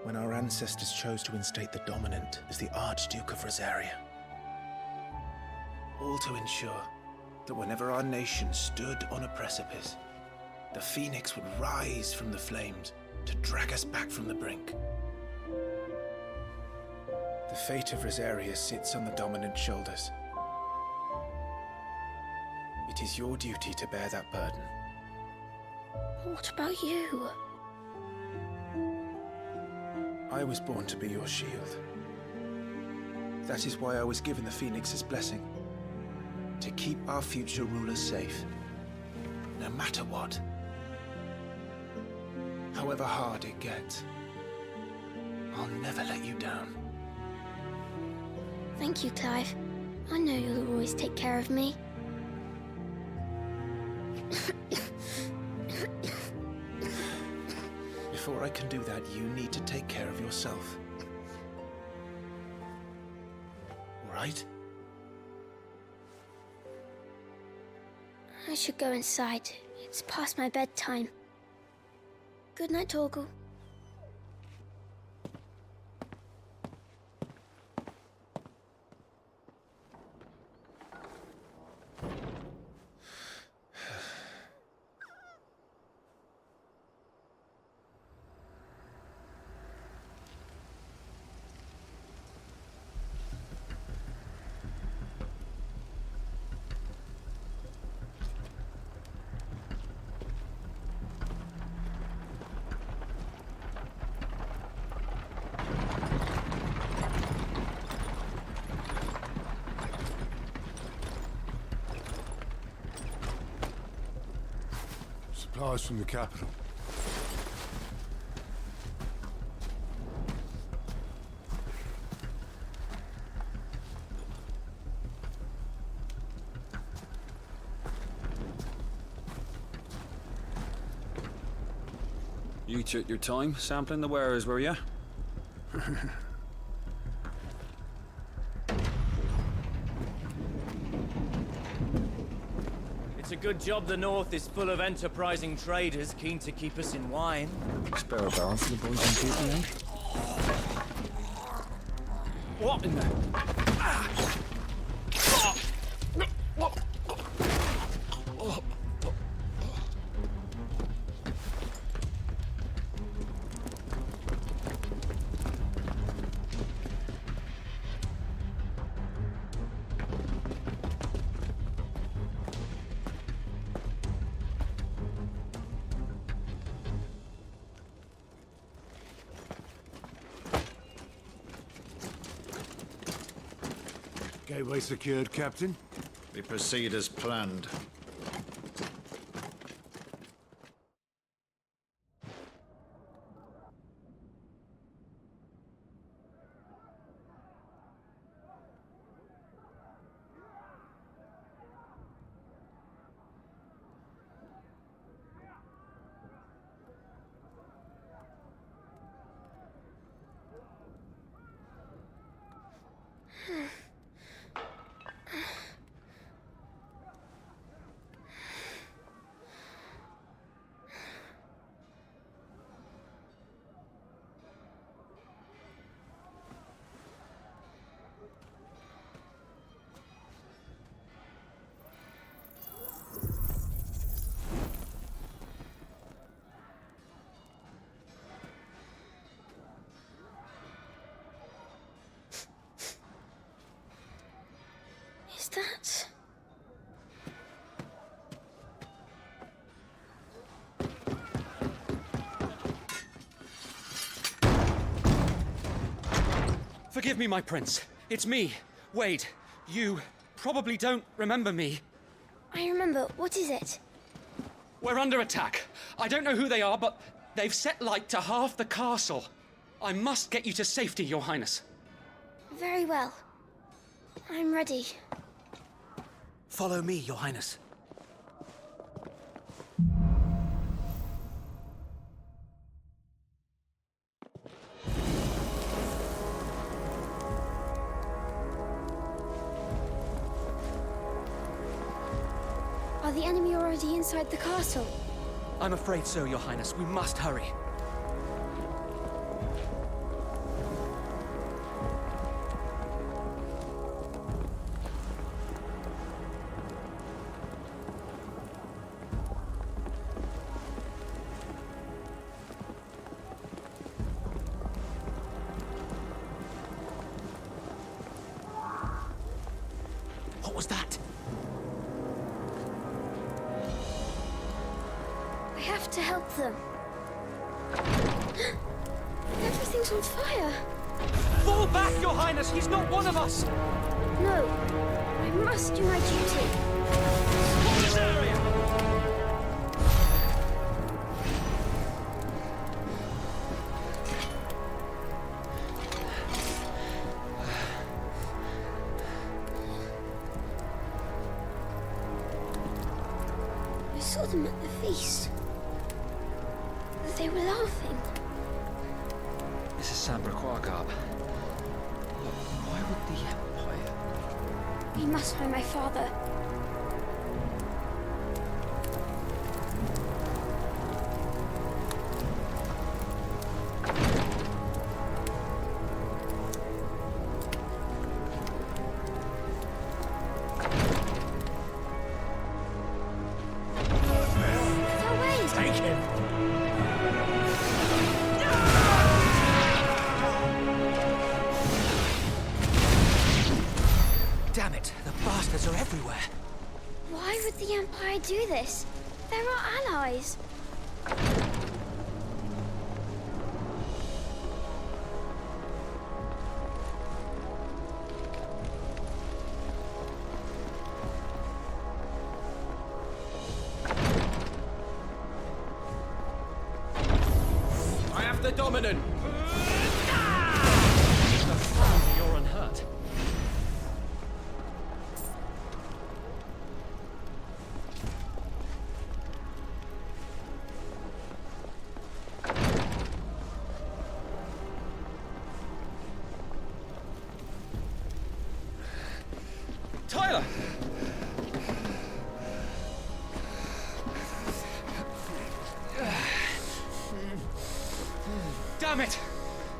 S23: when our ancestors chose to instate the dominant as the Archduke of Rosaria. All to ensure that whenever our nation stood on a precipice, the Phoenix would rise from the flames to drag us back from the brink. The fate of Rosaria sits on the dominant's shoulders. It is your duty to bear that burden.
S13: What about you?
S23: I was born to be your shield. That is why I was given the Phoenix's blessing. To keep our future rulers safe. No matter what. However hard it gets. I'll never let you down.
S13: Thank you, Clive. I know you'll always take care of me.
S23: Before I can do that, you need to take care of yourself. All right?
S13: I should go inside. It's past my bedtime. Good night, Torgal.
S7: Supplies from the capital.
S2: You took your time sampling the wares, were you?
S20: It's a good job the North is full of enterprising traders keen to keep us in wine.
S2: Spare a barrel for the boys and people, eh? What in the...
S3: Gateway secured, Captain.
S5: We proceed as planned.
S13: Is that...
S4: Forgive me, my prince. It's me, Wade. You probably don't remember me.
S13: I remember. What is it?
S4: We're under attack. I don't know who they are, but they've set light to half the castle. I must get you to safety, Your Highness.
S13: Very well. I'm ready.
S4: Follow me, Your Highness.
S13: Are the enemy already inside the castle?
S4: I'm afraid so, Your Highness. We must hurry. What was that?
S13: We have to help them. Everything's on fire.
S4: Fall back, Your Highness! He's not one of us!
S13: No, I must do my duty.
S4: Hold this area!
S13: I saw them at the feast. They were laughing.
S4: This is Sambraquargarb. Why would the Empire...
S13: We must find my father.
S4: Take him! Damn it, the bastards are everywhere.
S13: Why would the Empire do this? They're our allies.
S4: I have the dominant! The founder, you're unhurt. Tyler! Damn it!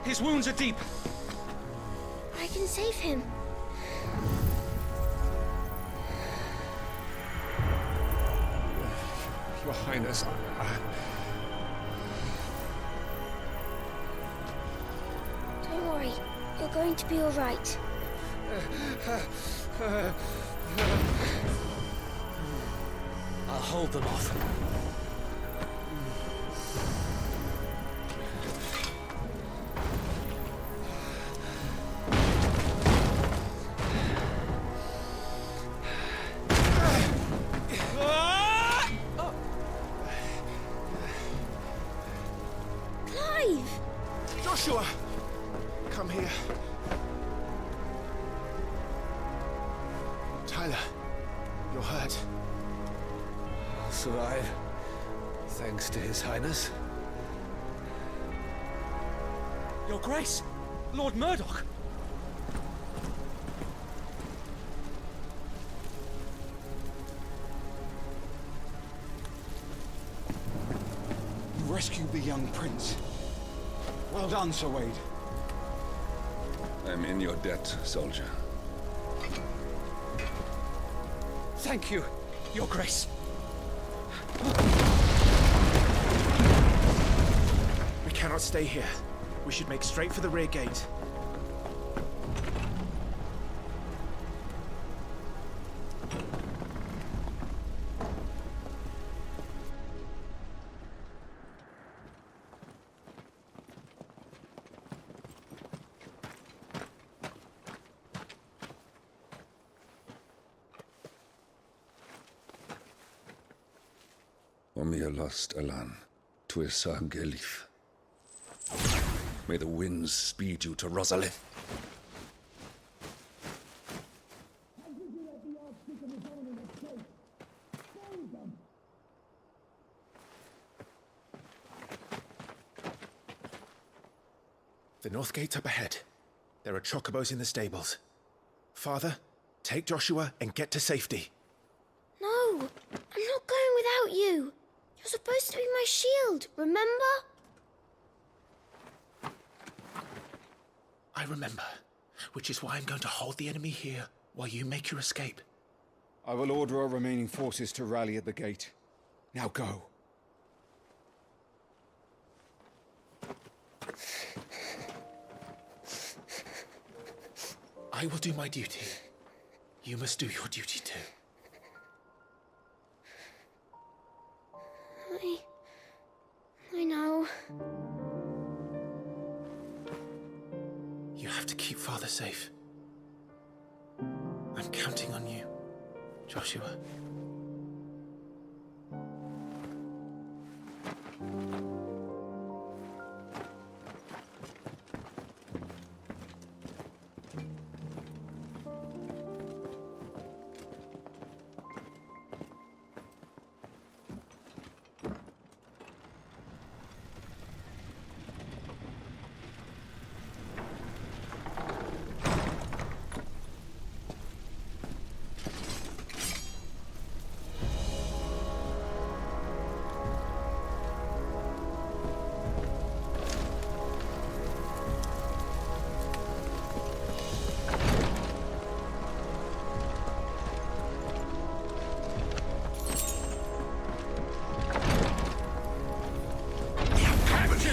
S4: His wounds are deep.
S13: I can save him.
S3: Your Highness,
S13: Don't worry. You're going to be all right.
S4: I'll hold them off.
S23: Tyler, you're hurt.
S11: Survive, thanks to His Highness.
S4: Your Grace, Lord Murdoch.
S12: You rescued the young prince. Well done, Sir Wade.
S19: I'm in your debt, soldier.
S4: Thank you, Your Grace.
S23: We cannot stay here. We should make straight for the rear gate.
S19: Omir lost Alan, Tuisa Gelif. May the winds speed you to Rosalith.
S23: The north gate's up ahead. There are chocobos in the stables. Father, take Joshua and get to safety.
S13: No, I'm not going without you. You're supposed to be my shield, remember?
S23: I remember, which is why I'm going to hold the enemy here while you make your escape.
S12: I will order our remaining forces to rally at the gate. Now go.
S23: I will do my duty. You must do your duty too.
S13: I know.
S23: You have to keep Father safe. I'm counting on you, Joshua.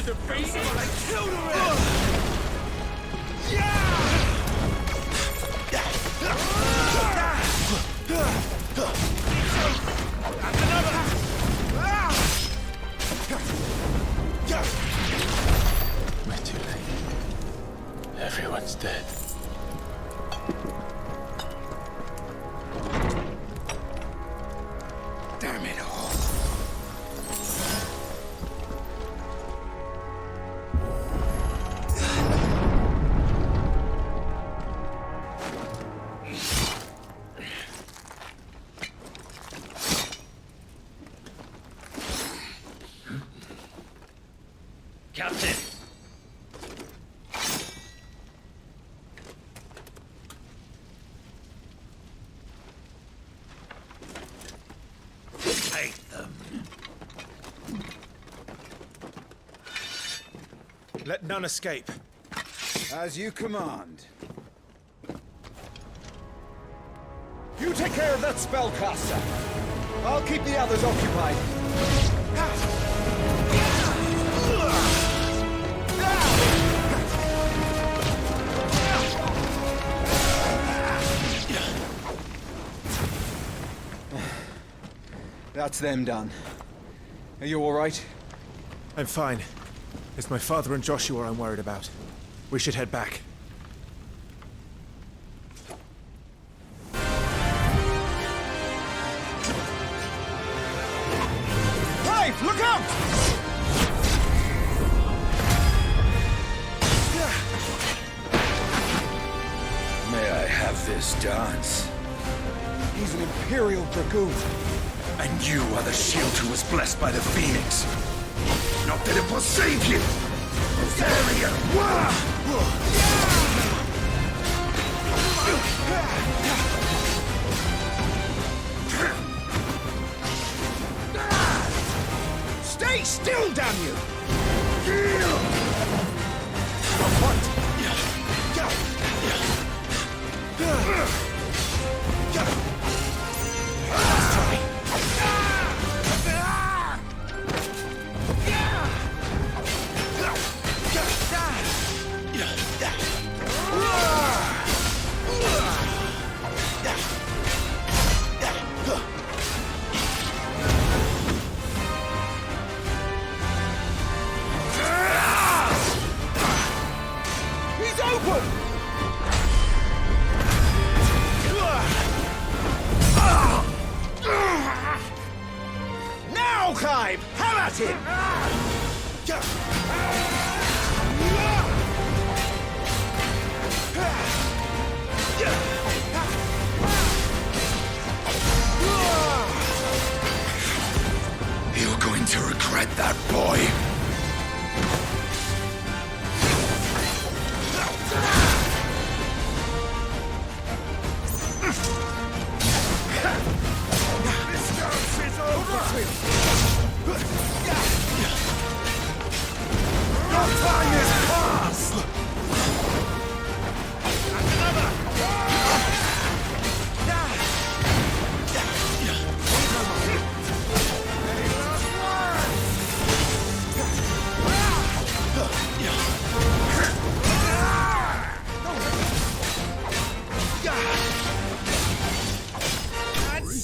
S7: The beast, but I killed her!
S23: We're too late. Everyone's dead.
S11: Damn it all.
S20: Captain!
S23: Take them. Let none escape.
S12: As you command. You take care of that spellcaster. I'll keep the others occupied. That's them done. Are you all right?
S23: I'm fine. It's my father and Joshua I'm worried about. We should head back.
S12: Hey, look out!
S11: May I have this dance?
S12: Imperial Dragoon.
S11: And you are the shield who was blessed by the Phoenix. Not that it will save you! Rosaria!
S12: Stay still, damn you!
S17: He's open!
S12: Now, Clive! Have at him!
S11: You're going to regret that, boy.
S17: Your time is past!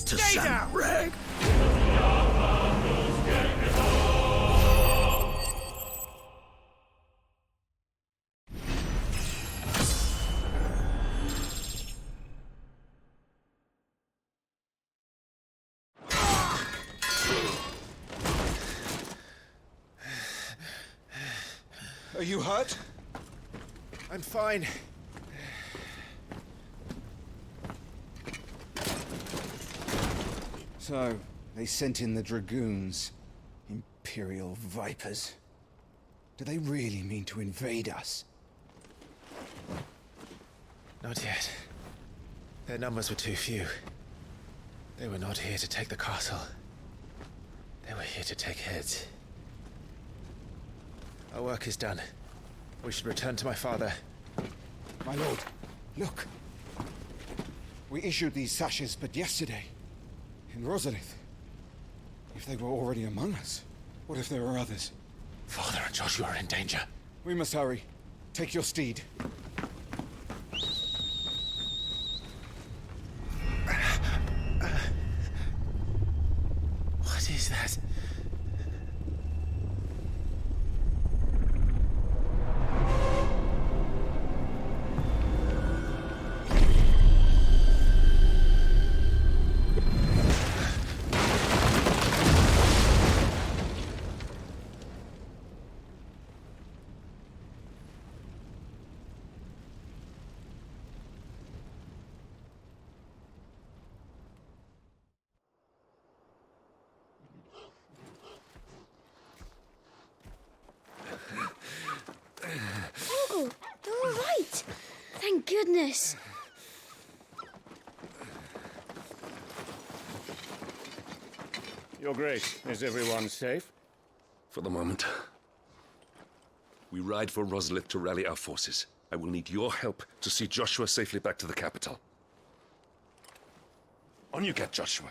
S11: Stay down, Reg.
S12: Are you hurt?
S23: I'm fine.
S12: So, they sent in the Dragoons. Imperial Vipers. Do they really mean to invade us?
S23: Not yet. Their numbers were too few. They were not here to take the castle. They were here to take heads. Our work is done. We should return to my father.
S12: My lord, look. We issued these sashes but yesterday. In Rosalith. If they were already among us, what if there were others?
S23: Father and Joshua are in danger.
S12: We must hurry. Take your steed.
S23: What is that?
S13: Oh, you're all right. Thank goodness.
S7: Your Grace, is everyone safe?
S18: For the moment. We ride for Rosalith to rally our forces. I will need your help to see Joshua safely back to the capital. On you get, Joshua.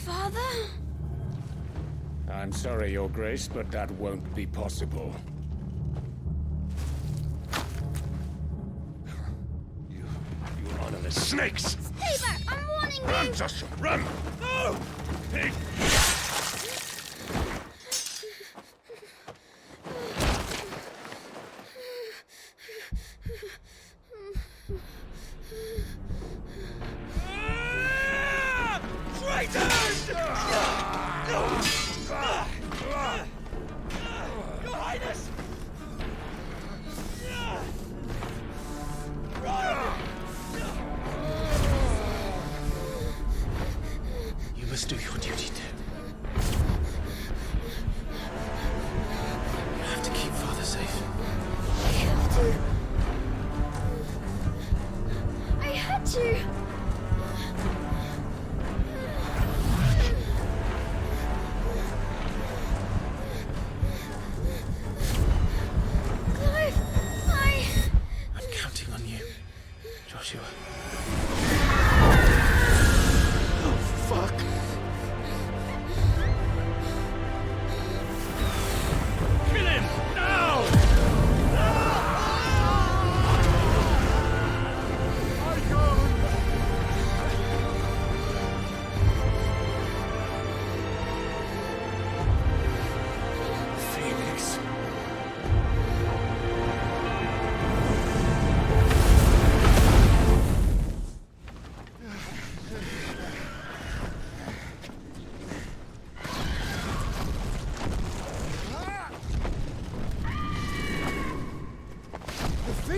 S13: Father?
S7: I'm sorry, Your Grace, but that won't be possible.
S18: You honorless snakes!
S13: Stay back! I'm warning you!
S18: Run, Joshua, run!
S7: No! Hey.
S17: Traitors!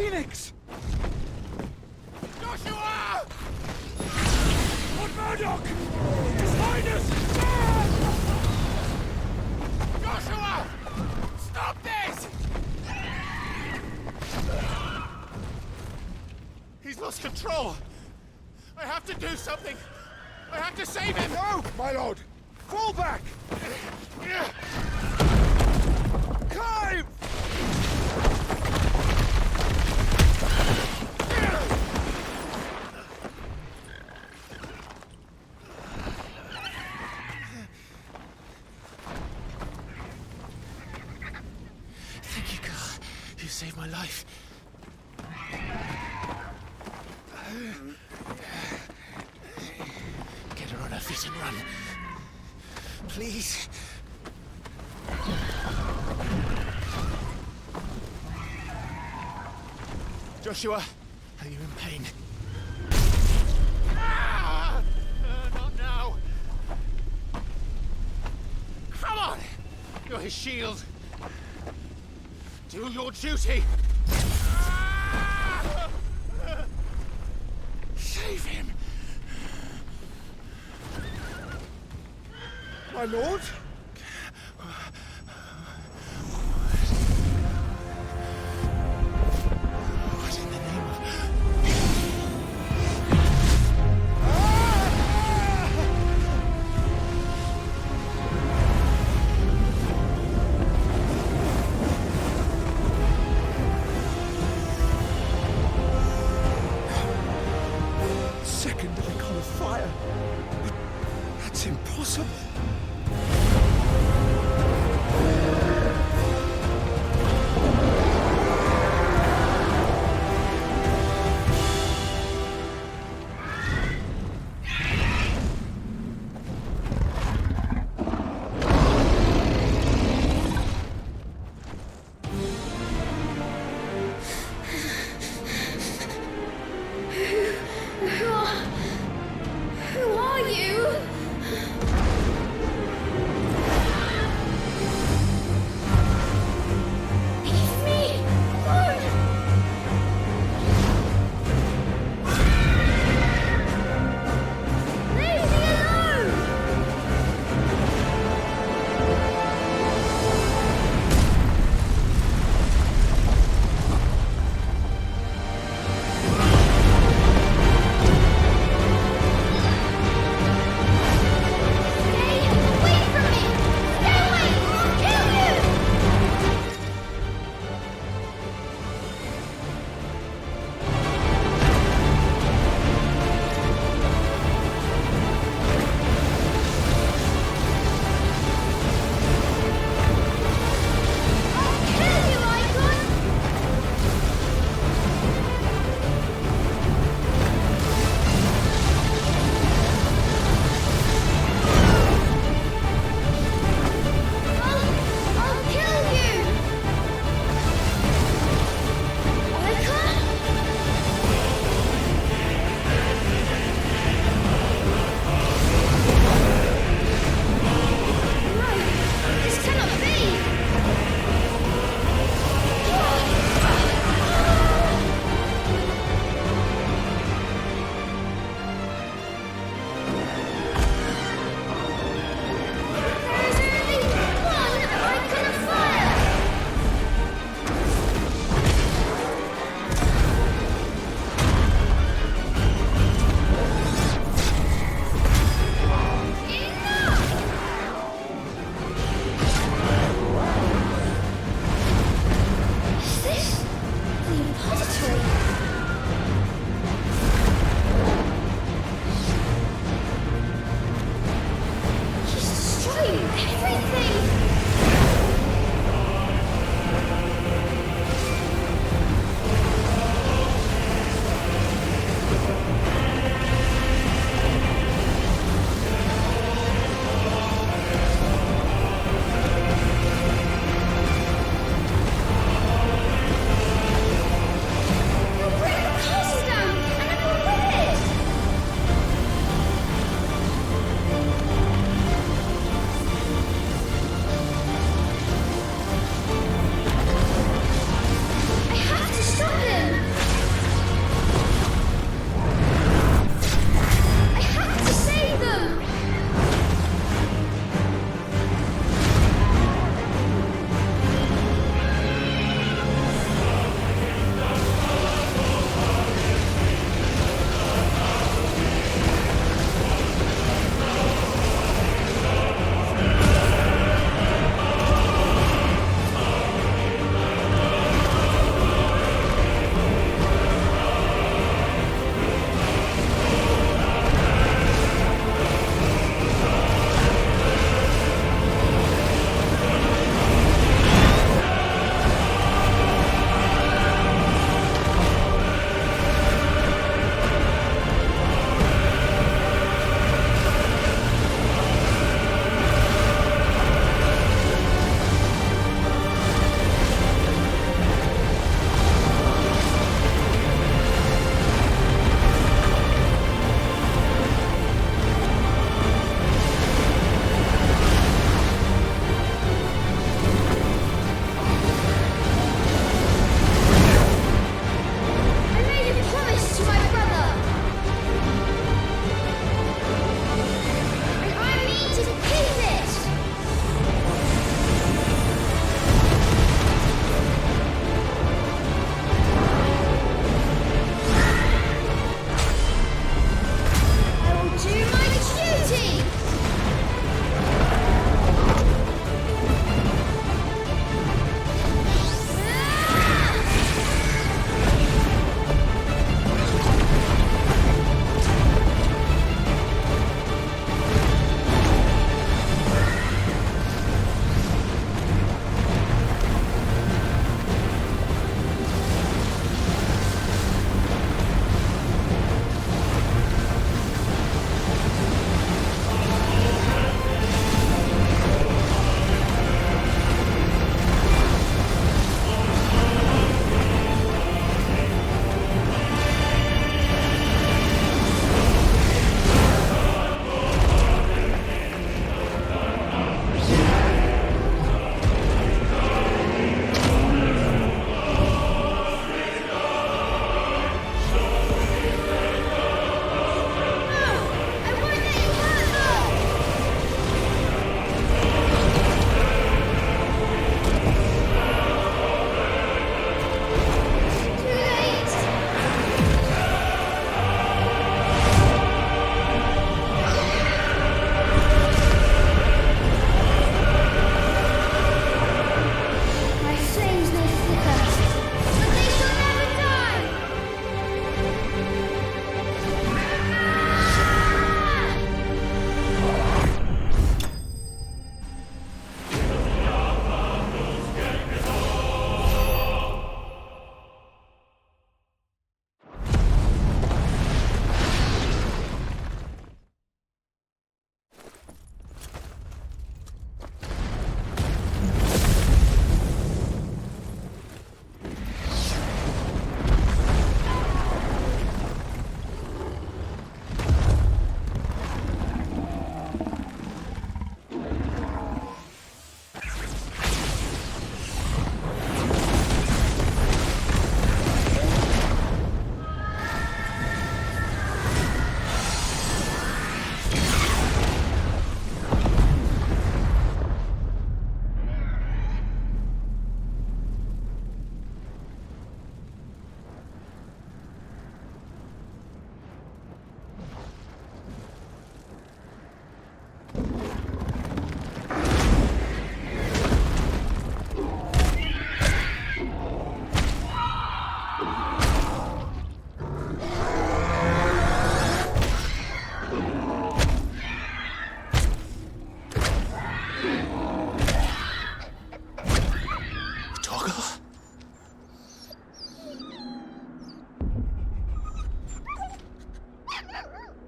S17: Phoenix!
S7: Joshua! Lord Murdoch! His Highness! Joshua! Stop this! He's lost control. I have to do something. I have to save him.
S17: No, my lord! Fall back! Climb!
S4: Thank you, girl. You saved my life. Get her on her feet and run. Please. Joshua, are you in pain?
S7: Not now. Come on! You're his shield. Do your duty. Save him.
S17: My lord?
S4: What in the name of...
S17: Second icon of fire. That's impossible.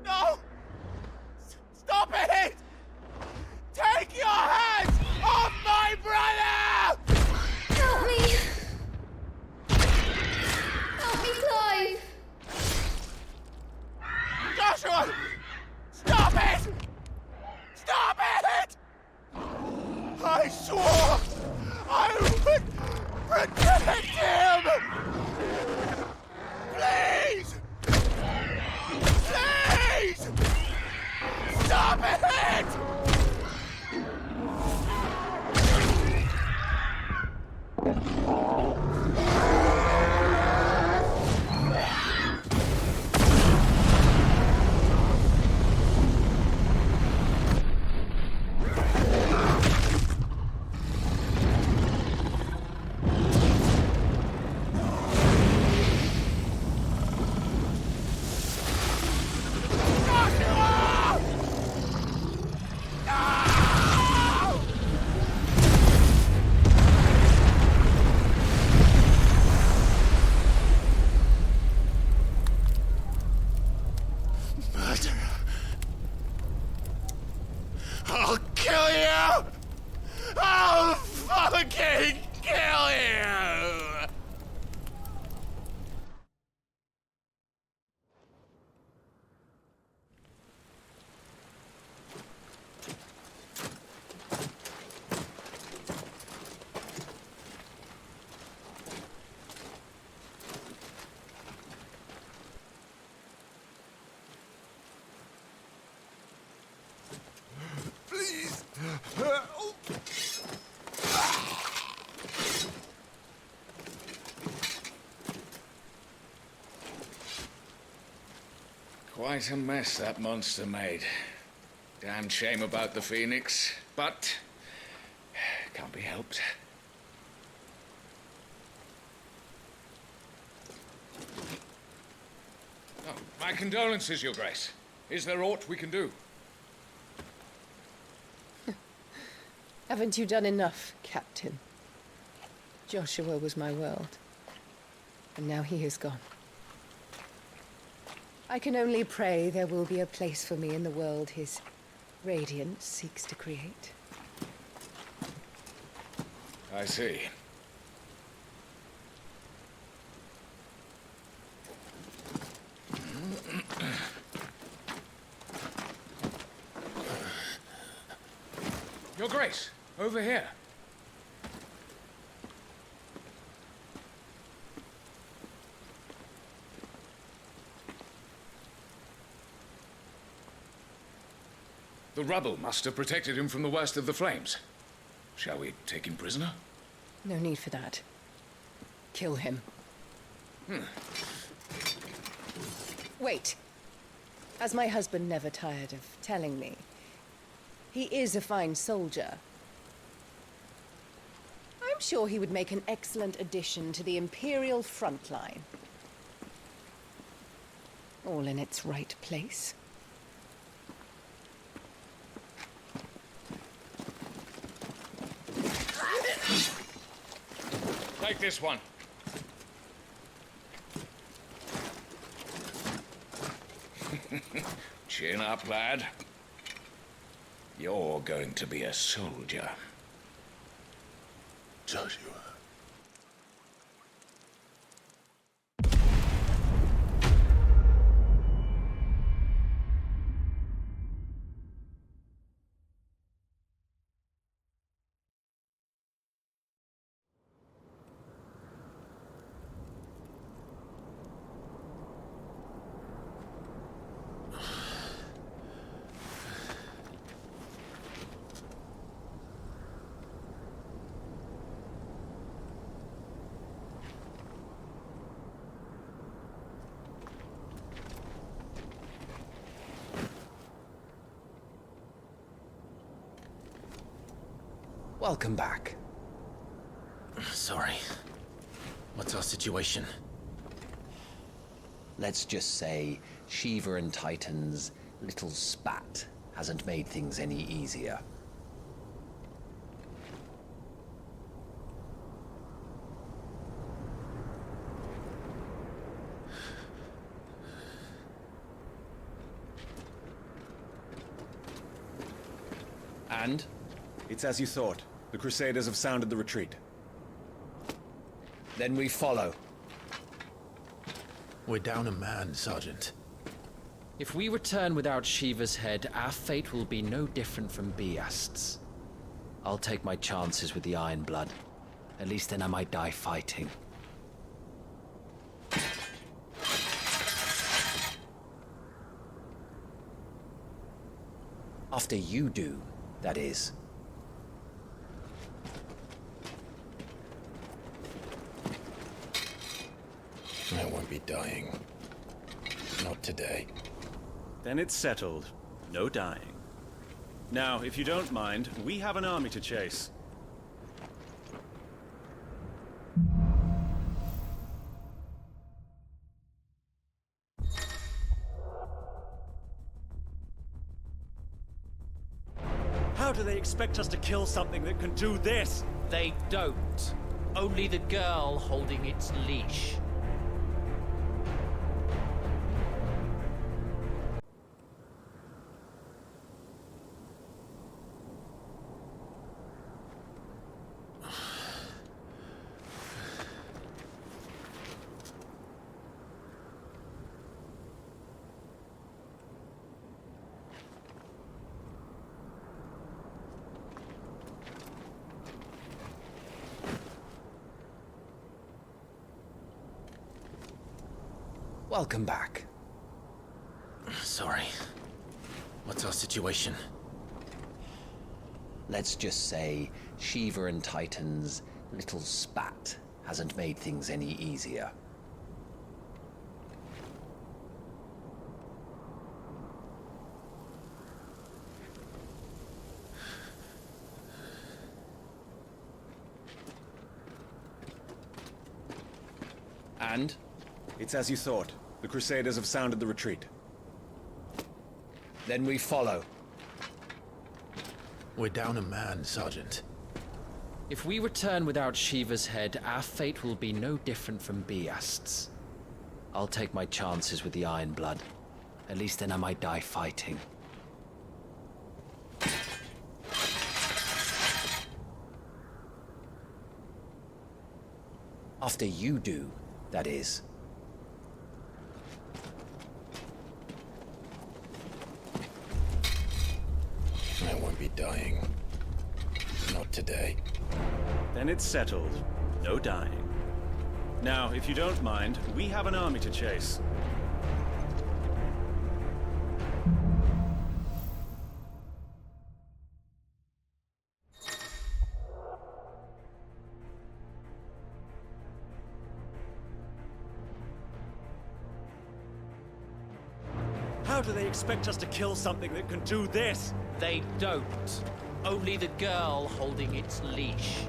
S17: No! Stop it! Take your hands off my brother!
S13: Help me! Help me, Clive!
S17: Joshua! Stop it! Stop it! I swore I would protect him! Please! Please! Stop it! I'll kill you! I'll fucking kill you! Please!
S8: Quite a mess that monster made. Damn shame about the Phoenix, but can't be helped. Oh, my condolences, Your Grace. Is there aught we can do?
S16: Haven't you done enough, Captain? Joshua was my world, and now he is gone. I can only pray there will be a place for me in the world his radiance seeks to create.
S8: I see. Your Grace, over here. The rubble must have protected him from the worst of the flames. Shall we take him prisoner?
S16: No need for that. Kill him. Wait. As my husband never tired of telling me, he is a fine soldier. I'm sure he would make an excellent addition to the Imperial front line. All in its right place.
S8: Take this one. Chin up, lad. You're going to be a soldier.
S11: Joshua.
S9: Welcome back. Sorry. What's our situation? Let's just say Shiva and Titan's little spat hasn't made things any easier.
S22: And? It's as you thought. The Crusaders have sounded the retreat.
S9: Then we follow.
S1: We're down a man, Sergeant.
S4: If we return without Shiva's head, our fate will be no different from Biast's. I'll take my chances with the Iron Blood. At least then I might die fighting. After you do, that is.
S1: I won't be dying. Not today.
S22: Then it's settled. No dying. Now, if you don't mind, we have an army to chase.
S20: How do they expect us to kill something that can do this?
S4: They don't. Only the girl holding its leash. Welcome back.
S1: Sorry. What's our situation?
S4: Let's just say Shiva and Titan's little spat hasn't made things any easier.
S22: And? It's as you thought. The Crusaders have sounded the retreat.
S9: Then we follow.
S1: We're down a man, Sergeant.
S4: If we return without Shiva's head, our fate will be no different from Biast's. I'll take my chances with the Iron Blood. At least then I might die fighting. After you do, that is.
S1: I won't be dying. Not today.
S22: Then it's settled. No dying. Now, if you don't mind, we have an army to chase.
S20: How do they expect us to kill something that can do this?
S4: They don't. Only the girl holding its leash.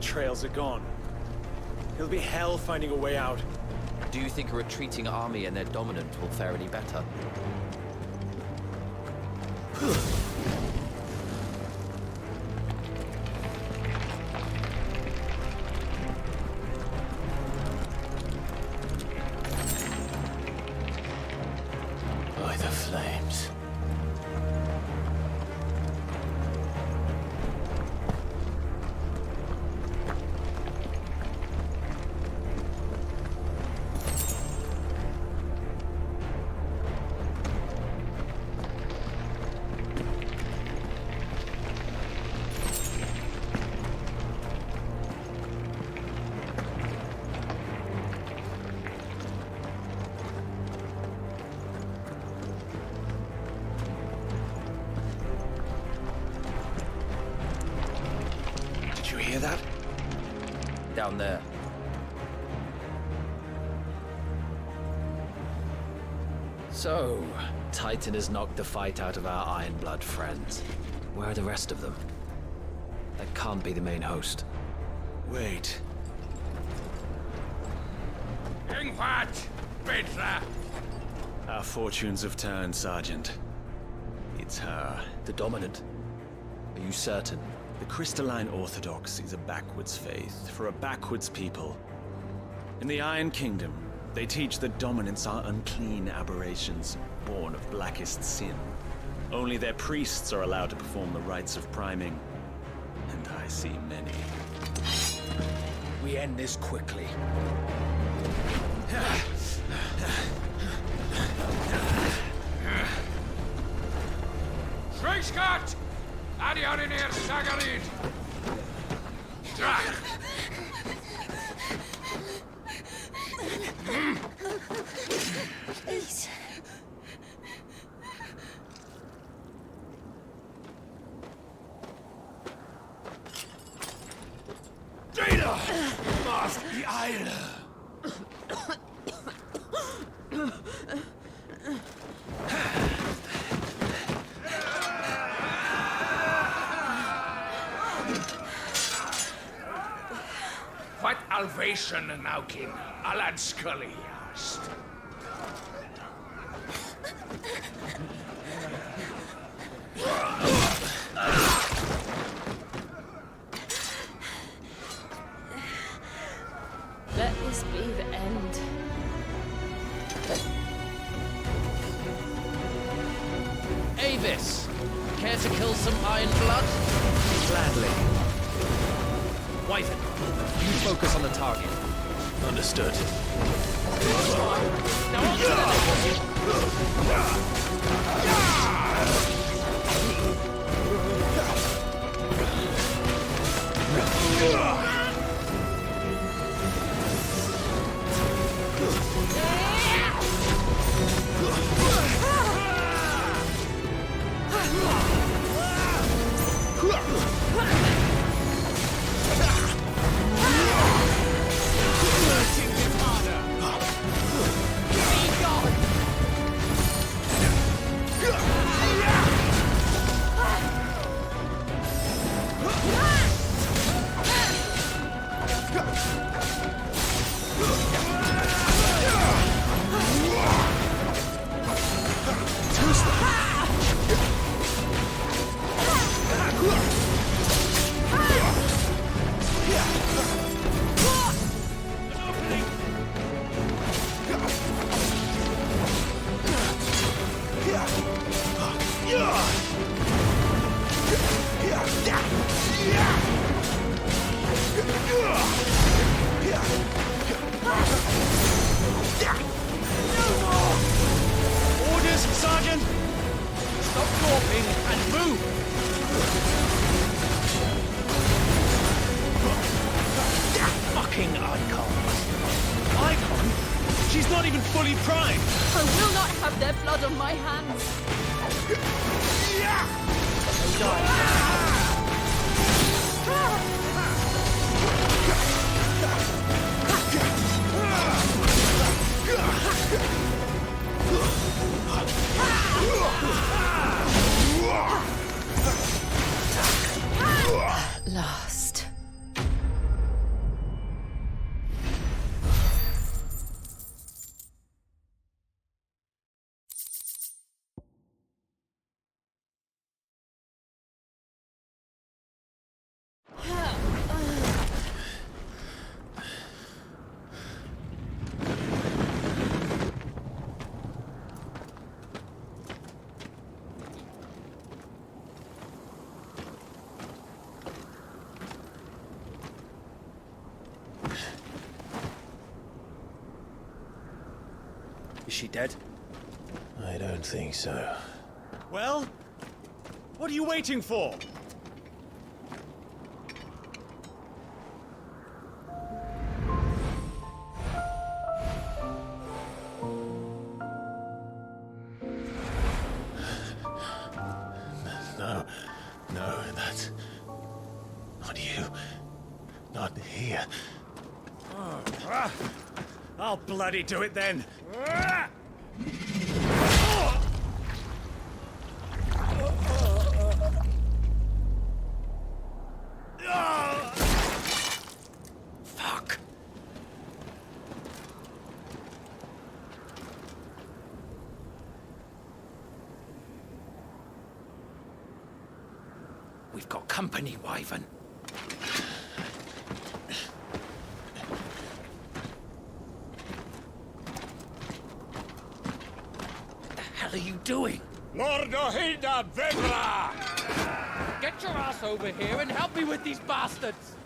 S20: Trails are gone. It'll be hell finding a way out.
S4: Do you think a retreating army and their dominant will fare any better?
S1: By the flames.
S4: Hear that? Down there. So, Titan has knocked the fight out of our Iron Blood friends. Where are the rest of them? That can't be the main host.
S23: Wait.
S7: Ingwat! Petra!
S1: Our fortunes have turned, Sergeant. It's her.
S9: The dominant? Are you certain?
S1: The Crystalline Orthodox is a backwards faith for a backwards people. In the Iron Kingdom, they teach that dominants are unclean aberrations, born of blackest sin. Only their priests are allowed to perform the rites of priming. And I see many.
S4: We end this quickly.
S7: Schweigschgott! Adioninir Sagarid! Drach!
S13: Please.
S7: Data! Must be Eile! What Alvation Naukin, Alad Scully asked.
S16: Let this be the end.
S4: Avis! Care to kill some Iron Blood?
S1: Gladly.
S4: Wyvern, you focus on the target.
S1: Understood.
S4: Now on to the Orders, Sergeant! Stop gawping and move! Fucking icons! Icon? She's not even fully primed!
S10: I will not have their blood on my hands.
S16: Last.
S4: Is she dead?
S1: I don't think so.
S4: Well? What are you waiting for?
S1: No, that's not you. Not here.
S4: I'll bloody do it then. we've got company, Wyvern. What the hell are you doing?
S7: Lord Ohilda Vebra!
S4: Get your ass over here and help me with these bastards!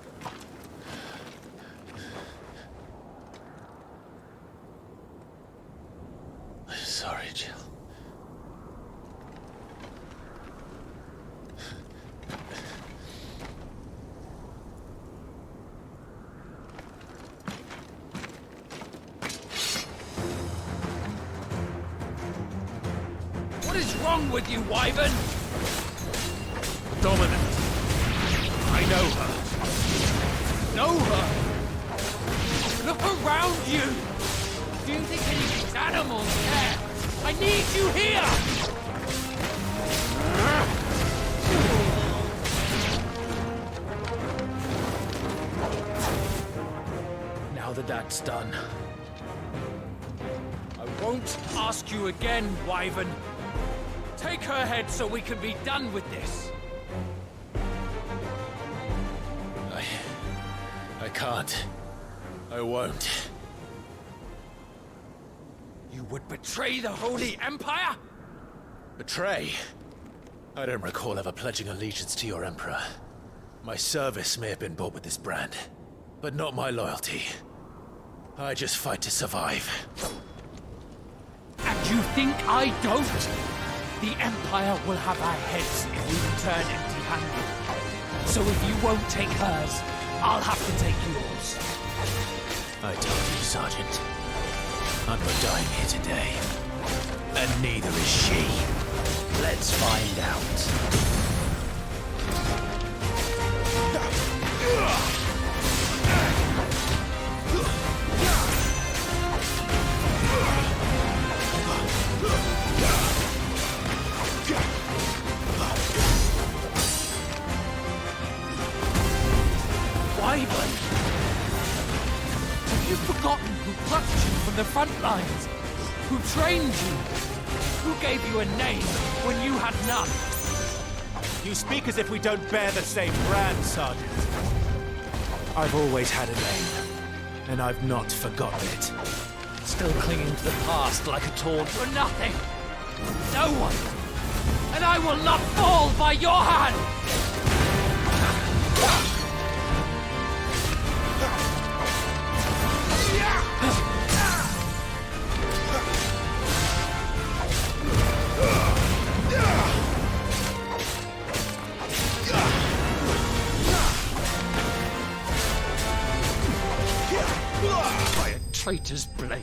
S1: I'm sorry, Jill.
S4: What is wrong with you, Wyvern?
S1: Dominant. I know her.
S4: Know her? Look around you! Do you think any of these animals care? I need you here! Now that that's done, I won't ask you again, Wyvern. Take her head so we can be done with this.
S1: I can't. I won't.
S4: You would betray the Holy Empire?
S1: Betray? I don't recall ever pledging allegiance to your Emperor. My service may have been bought with this brand, but not my loyalty. I just fight to survive.
S4: And you think I don't? The Empire will have our heads if we return empty-handed. So if you won't take hers, I'll have to take yours.
S1: I told you, Sergeant. I'm not dying here today. And neither is she. Let's find out.
S4: Wyvern! Have you forgotten who plucked you from the front lines? Who trained you? Who gave you a name when you had none?
S23: You speak as if we don't bear the same brand, Sergeant. I've always had a name, and I've not forgotten it.
S4: Still clinging to the past like a taunt for nothing. No one. And I will not fall by your hand! By a traitor's blade.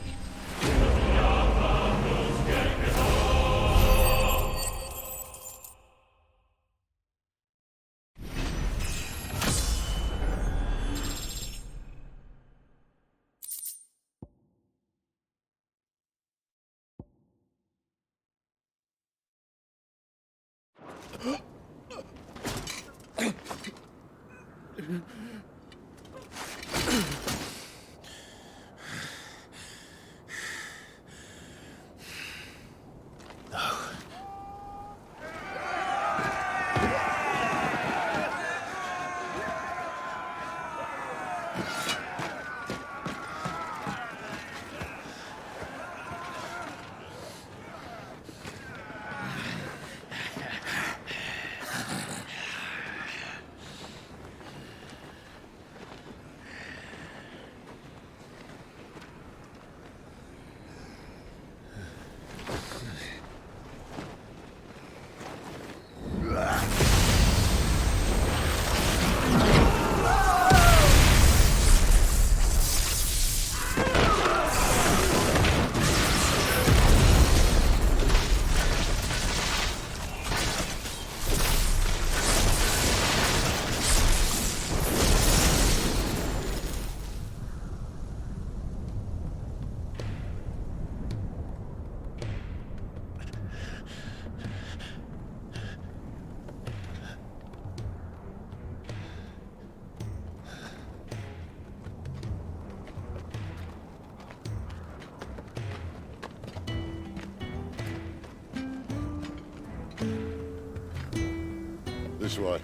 S11: This way.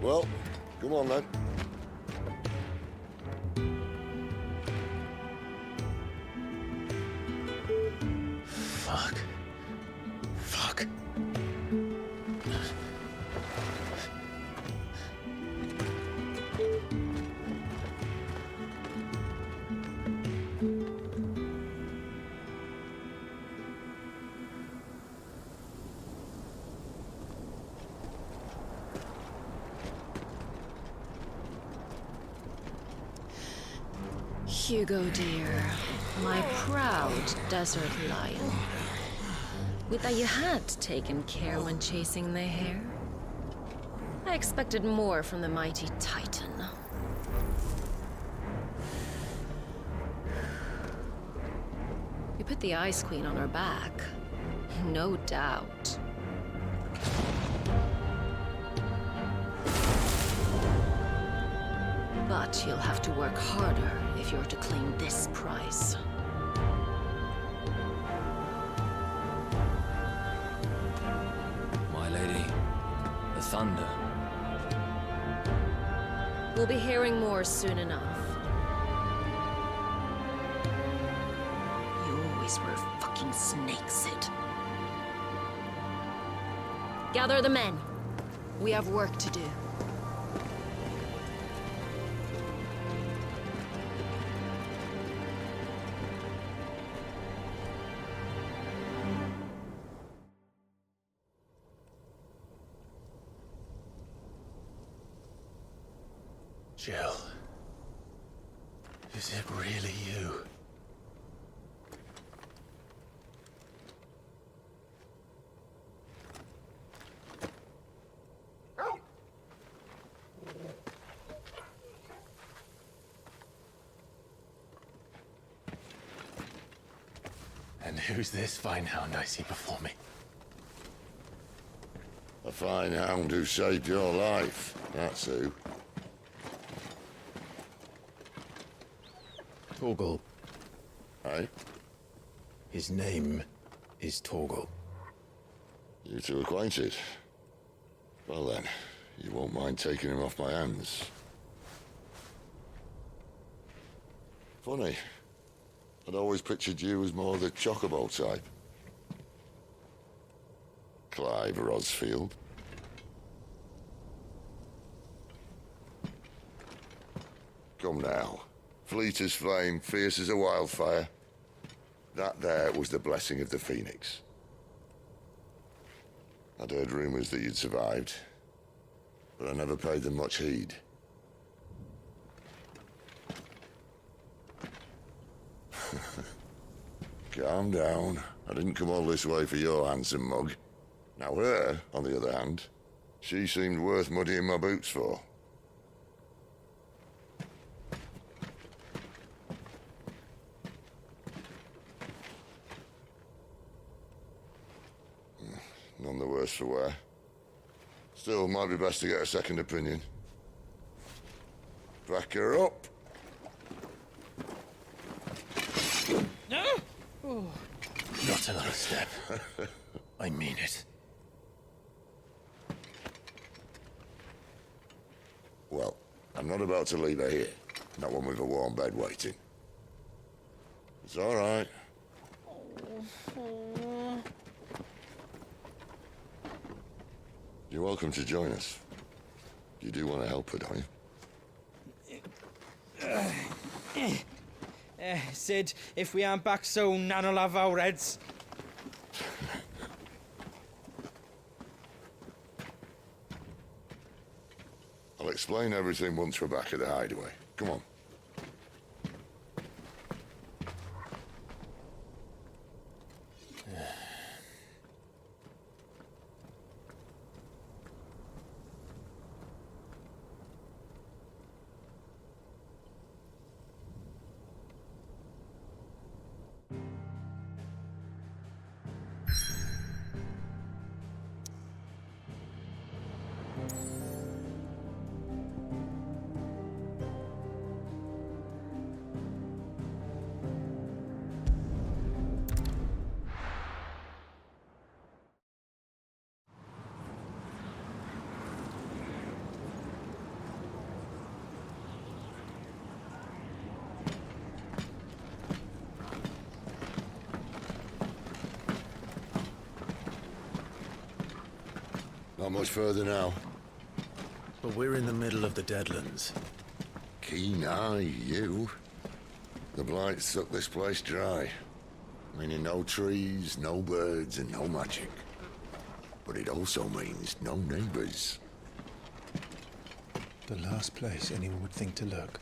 S17: Well, come on then.
S1: Fuck. Fuck.
S10: Hugo, dear, my proud desert lion. Would that you had taken care when chasing the hare. I expected more from the mighty Titan. We put the Ice Queen on her back, no doubt. But you'll have to work harder if you're to claim this prize.
S20: My lady, the thunder.
S10: We'll be hearing more soon enough. You always were a fucking snake, Sid. Gather the men. We have work to do.
S1: Jill. Is it really you? And who's this fine hound I see before me?
S17: A fine hound who saved your life, that's who.
S1: Torgal.
S17: Aye?
S1: His name is Torgal.
S17: You two acquainted? Well then, you won't mind taking him off my hands. Funny. I'd always pictured you as more the chocobo type. Clive Rosfield. Come now. Fleet as flame, fierce as a wildfire. That there was the blessing of the Phoenix. I'd heard rumors that you'd survived, but I never paid them much heed. Calm down. I didn't come all this way for your handsome mug. Now her, on the other hand, she seemed worth muddying my boots for. None the worse for wear. Still, might be best to get a second opinion. Back her up.
S4: No? Oh.
S1: Not another step. I mean it.
S17: Well, I'm not about to leave her here. Not one with a warm bed waiting. It's all right. You're welcome to join us. You do want to help her, don't you?
S4: Sid, if we aren't back soon, Nan'll have our heads.
S17: I'll explain everything once we're back at the hideaway. Come on. Not much further now.
S1: But we're in the middle of the Deadlands.
S17: Keen eye, you. The blight sucked this place dry. Meaning no trees, no birds, and no magic. But it also means no neighbors.
S23: The last place anyone would think to look.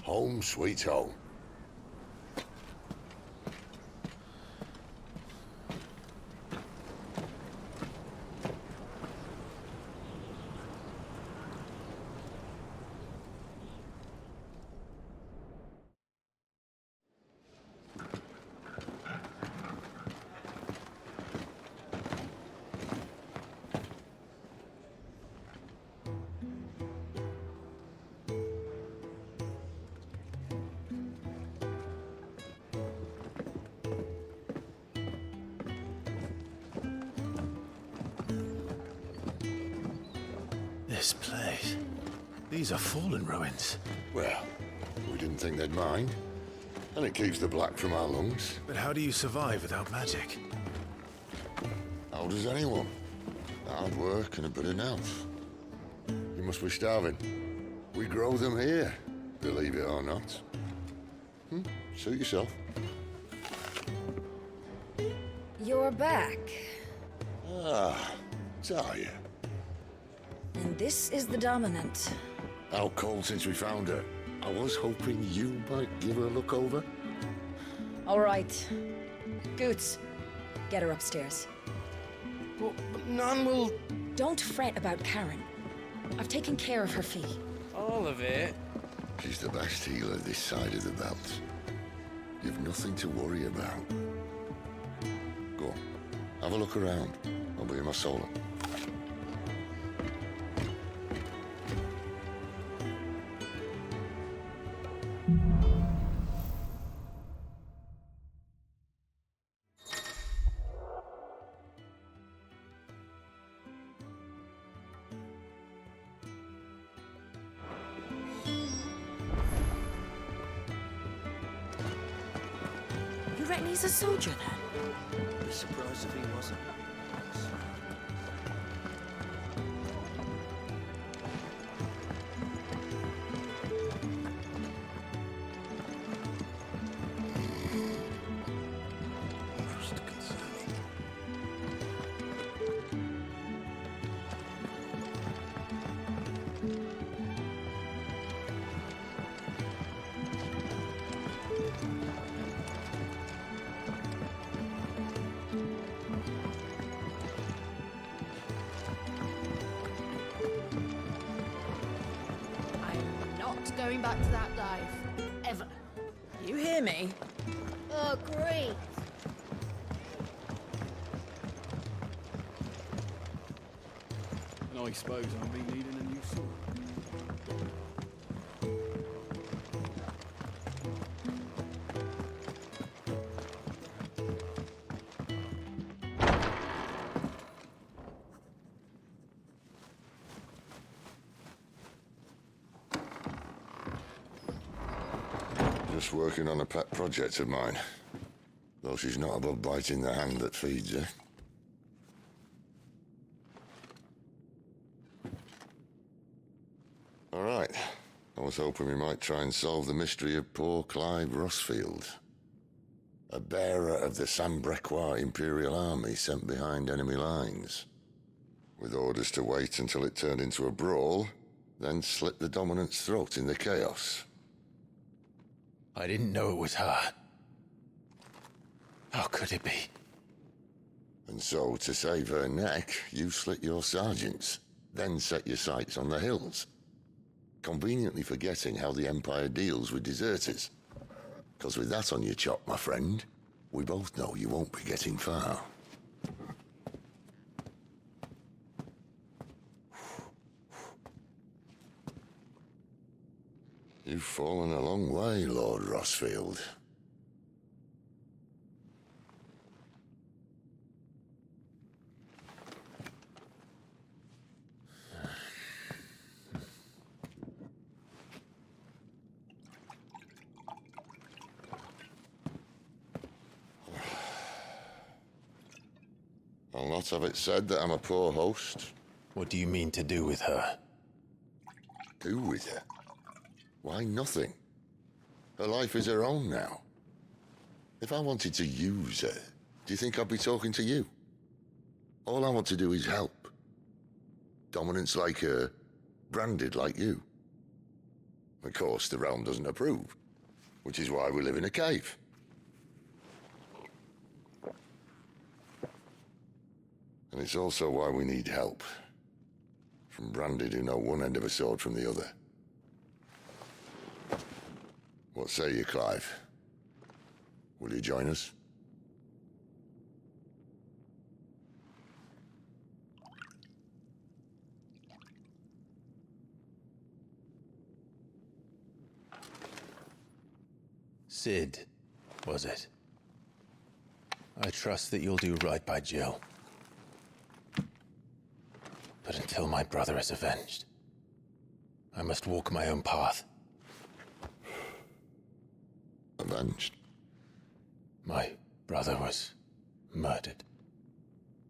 S17: Home sweet home.
S1: This place. These are fallen ruins.
S17: Well, we didn't think they'd mind. And it keeps the black from our lungs.
S1: But how do you survive without magic?
S17: How does anyone? Hard work and a bit of nerve. You must be starving. We grow them here, believe it or not. Suit yourself.
S14: You're back.
S17: Ah, Talia.
S14: And this is the Dominant.
S17: Out cold since we found her. I was hoping you might give her a look over.
S14: All right. Goots, get her upstairs.
S23: But none will...
S14: Don't fret about Karen. I've taken care of her fee.
S22: All of it?
S17: She's the best healer this side of the belt. You've nothing to worry about. Go on, have a look around. I'll be in my solo.
S14: You reckon he's a soldier then?
S23: Be surprised if he wasn't.
S15: Going back to that dive. Ever.
S14: You hear me?
S15: Oh, great.
S22: And I suppose I'll be needing a new sword.
S17: Just working on a pet project of mine. Though she's not above biting the hand that feeds her. All right. I was hoping we might try and solve the mystery of poor Clive Rossfield. A bearer of the Sambrequois Imperial Army sent behind enemy lines. With orders to wait until it turned into a brawl, then slit the Dominant's throat in the chaos.
S1: I didn't know it was her. How could it be?
S17: And so, to save her neck, you slit your sergeants, then set your sights on the hills. Conveniently forgetting how the Empire deals with deserters. Because with that on your chop, my friend, we both know you won't be getting far. You've fallen a long way, Lord Rossfield. not have it said that I'm a poor host.
S1: What do you mean to do with her?
S17: Do with her? Why, nothing. Her life is her own now. If I wanted to use her, do you think I'd be talking to you? All I want to do is help. Dominance like her, branded like you. Of course, the realm doesn't approve, which is why we live in a cave. And it's also why we need help. From branded who know one end of a sword from the other. What say you, Clive? Will you join us?
S1: Sid, was it? I trust that you'll do right by Jill. But until my brother is avenged, I must walk my own path.
S17: Avenged?
S1: My brother was murdered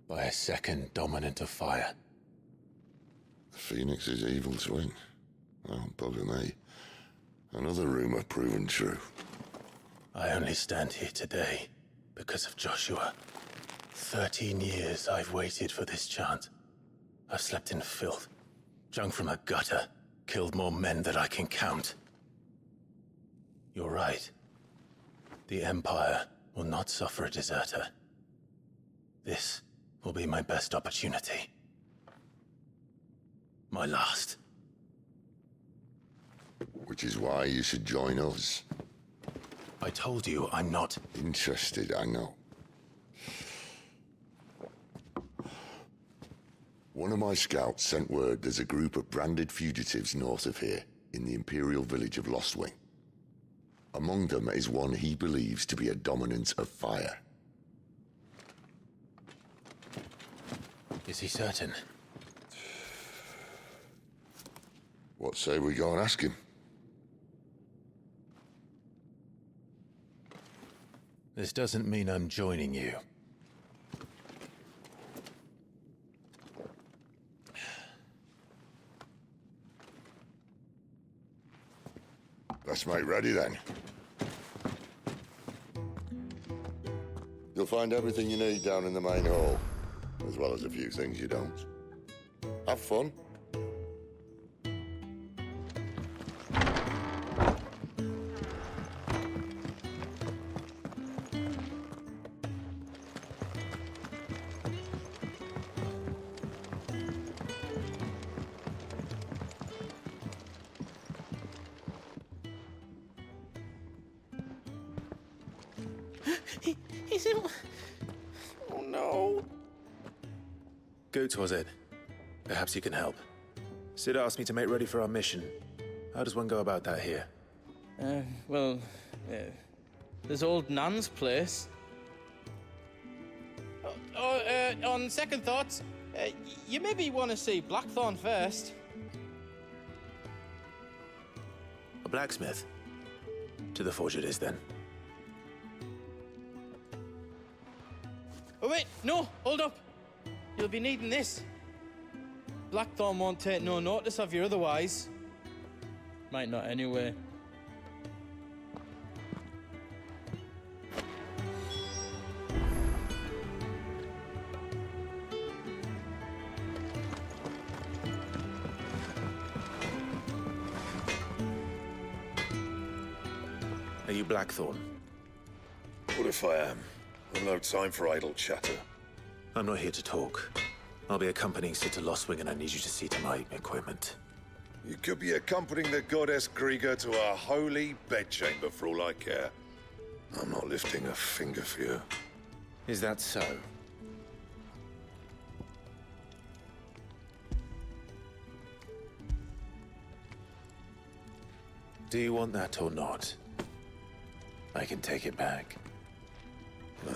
S1: by a second dominant of fire.
S17: The Phoenix's evil twin. Oh, bugger me. Another rumor proven true.
S1: I only stand here today because of Joshua. 13 years I've waited for this chance. I've slept in filth, drunk from a gutter, killed more men than I can count. You're right. The Empire will not suffer a deserter. This will be my best opportunity. My last.
S17: Which is why you should join us.
S1: I told you I'm not
S17: interested, I know. One of my scouts sent word there's a group of branded fugitives north of here, in the Imperial village of Lostwing. Among them is one he believes to be a dominant of fire.
S1: Is he certain?
S17: What say we go and ask him?
S1: This doesn't mean I'm joining you.
S17: Let's make ready then. You'll find everything you need down in the main hall, as well as a few things you don't. Have fun.
S1: Oh no. Goots, was it? Perhaps you can help. Sid asked me to make ready for our mission. How does one go about that here?
S20: There's old Nan's place. On second thoughts, you maybe want to see Blackthorn first.
S1: A blacksmith? To the forge it is, then.
S20: Oh wait, no, hold up. You'll be needing this. Blackthorn won't take no notice of you otherwise. Might not anyway.
S1: Are you Blackthorn?
S11: What if I am? I've no time for idle chatter.
S1: I'm not here to talk. I'll be accompanying Sid to Lostwing, and I need you to see to my equipment.
S11: You could be accompanying the goddess Krieger to our holy bedchamber for all I care. I'm not lifting a finger for you.
S1: Is that so? Do you want that or not? I can take it back.
S11: No.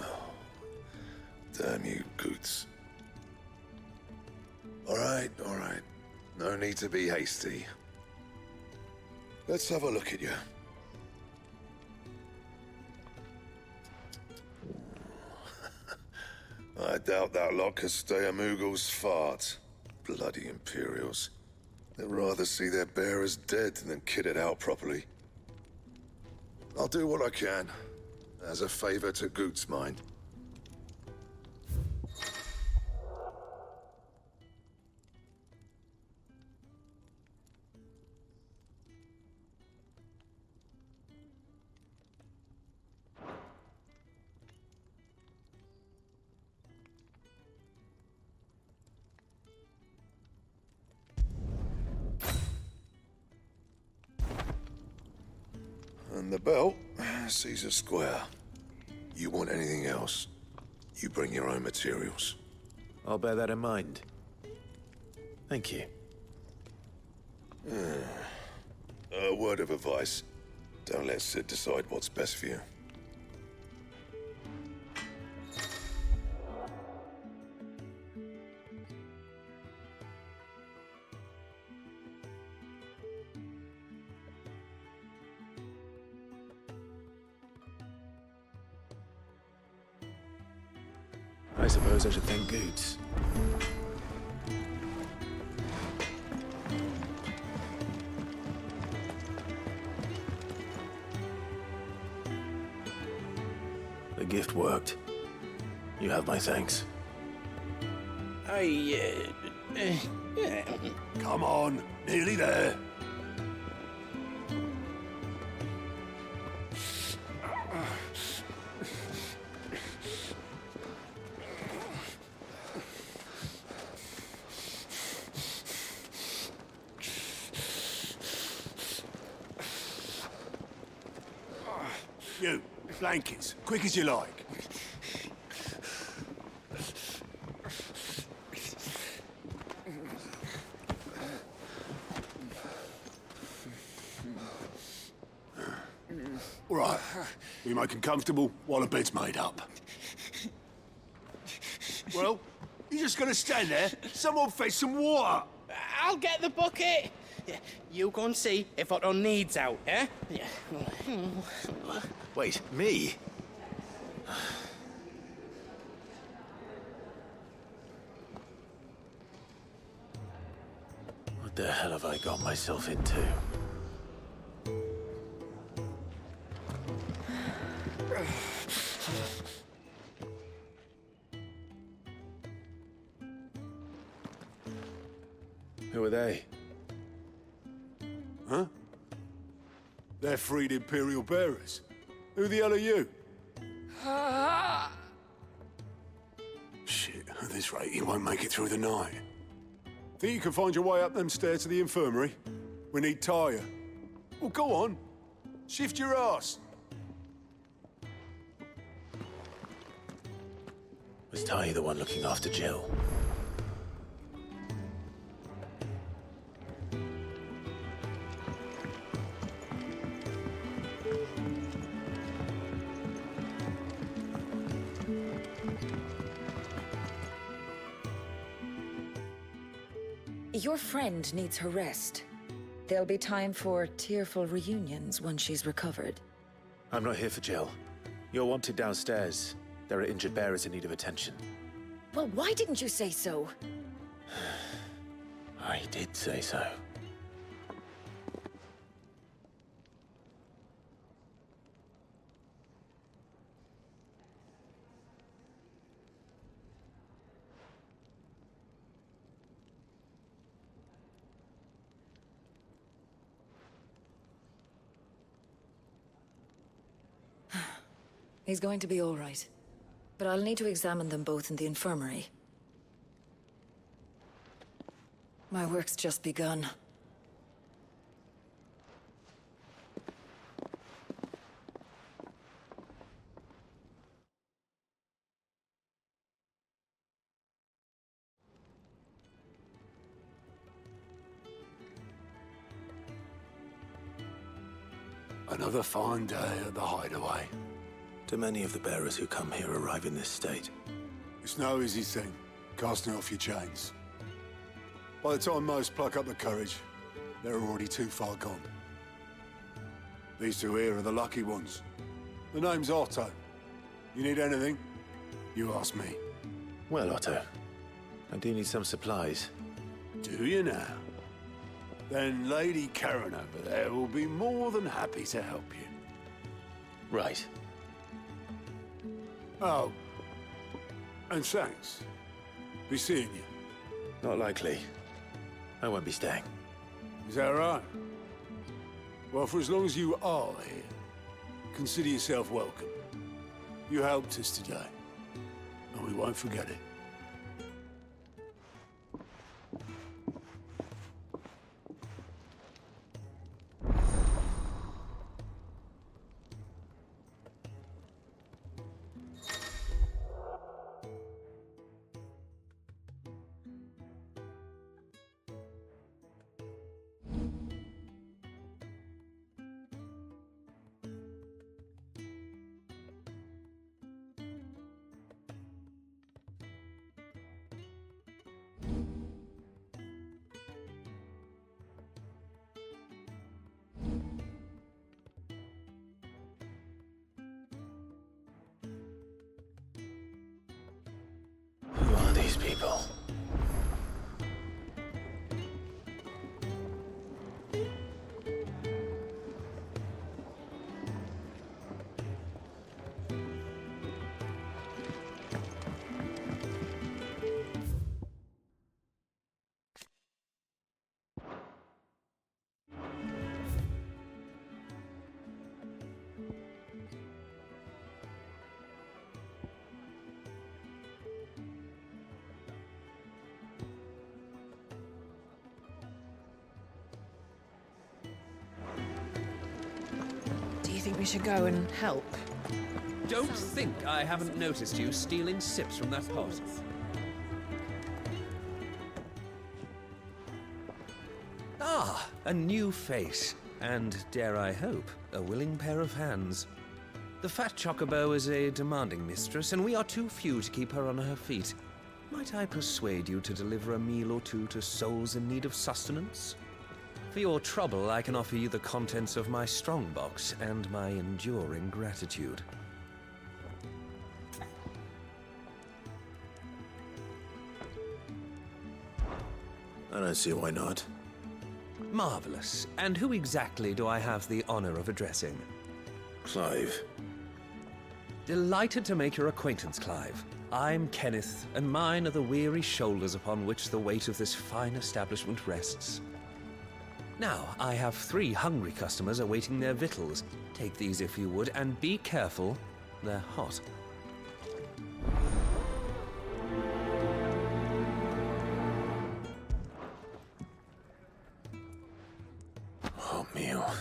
S11: Damn you, Goots. All right. No need to be hasty. Let's have a look at you. I doubt that lot could stay a Moogle's fart. Bloody Imperials. They'd rather see their bearers dead than kitted out properly. I'll do what I can, as a favor to Goot's mind. And the belt, Caesar Square. You want anything else, you bring your own materials.
S1: I'll bear that in mind. Thank you.
S11: A word of advice. Don't let Sid decide what's best for you.
S1: I suppose I should thank Goots. The gift worked. You have my thanks.
S11: Come on, nearly there.
S3: You, blankets, quick as you like. All right, we make them comfortable while the bed's made up. Well, you're just gonna stand there? Someone fetch some water.
S20: I'll get the bucket. You go and see if Otto needs out, eh?
S1: Wait, me? What the hell have I got myself into? Who are they?
S3: Huh? They're freed Imperial bearers. Who the hell are you? Shit, at this rate, you won't make it through the night. Think you can find your way up them stairs to the infirmary? We need Tyre. Well, go on. Shift your ass.
S1: Was Ty the one looking after Jill?
S14: Your friend needs her rest. There'll be time for tearful reunions once she's recovered.
S1: I'm not here for Jill. You're wanted downstairs. There are injured bearers in need of attention.
S14: Well, why didn't you say so?
S1: I did say so.
S14: He's going to be all right. But I'll need to examine them both in the infirmary. My work's just begun.
S3: Another fine day at the hideaway.
S1: Do many of the bearers who come here arrive in this state?
S3: It's no easy thing, casting off your chains. By the time most pluck up the courage, they're already too far gone. These two here are the lucky ones. The name's Otto. You need anything, you ask me.
S1: Well, Otto, I do need some supplies.
S3: Do you now? Then Lady Karen over there will be more than happy to help you.
S1: Right.
S3: Oh, and thanks. Be seeing you.
S1: Not likely. I won't be staying.
S3: Is that right? Well, for as long as you are here, consider yourself welcome. You helped us today, and we won't forget it.
S1: Who are these people?
S16: Do you think we should go and help?
S4: Don't think I haven't noticed you stealing sips from that pot. Ah, a new face. And, dare I hope, a willing pair of hands. The fat chocobo is a demanding mistress, and we are too few to keep her on her feet. Might I persuade you to deliver a meal or two to souls in need of sustenance? For your trouble, I can offer you the contents of my strongbox and my enduring gratitude.
S1: I don't see why not.
S4: Marvelous. And who exactly do I have the honor of addressing?
S1: Clive.
S4: Delighted to make your acquaintance, Clive. I'm Kenneth, and mine are the weary shoulders upon which the weight of this fine establishment rests. Now, I have 3 hungry customers awaiting their victuals. Take these if you would, and be careful, they're hot.
S1: Hot meal.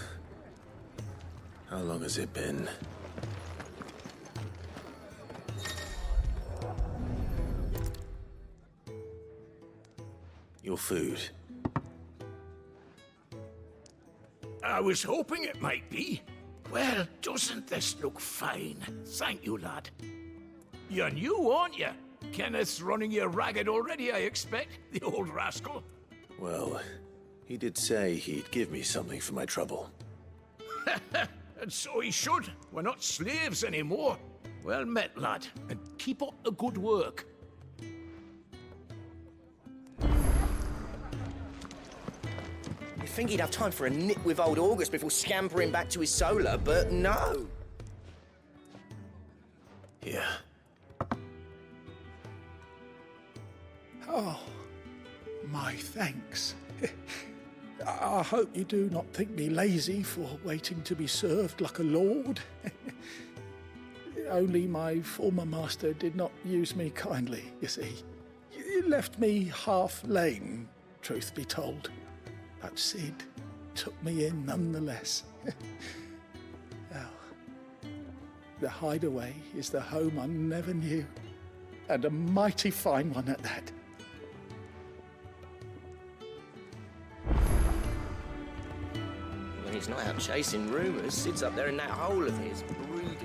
S1: How long has it been? Your food.
S2: I was hoping it might be. Well, doesn't this look fine? Thank you, lad. You're new, aren't you? Kenneth's running you ragged already, I expect, the old rascal.
S1: Well, he did say he'd give me something for my trouble.
S2: And so he should. We're not slaves anymore. Well met, lad, and keep up the good work.
S6: You'd think he'd have time for a nip with old August before scampering back to his solar, but no.
S1: Yeah.
S21: Oh, my thanks. I hope you do not think me lazy for waiting to be served like a lord. Only my former master did not use me kindly, you see. He left me half lame, truth be told. But Sid took me in nonetheless. Well, the hideaway is the home I never knew, and a mighty fine one at that.
S6: When he's not out chasing rumours, Sid's up there in that hole of his, brooding.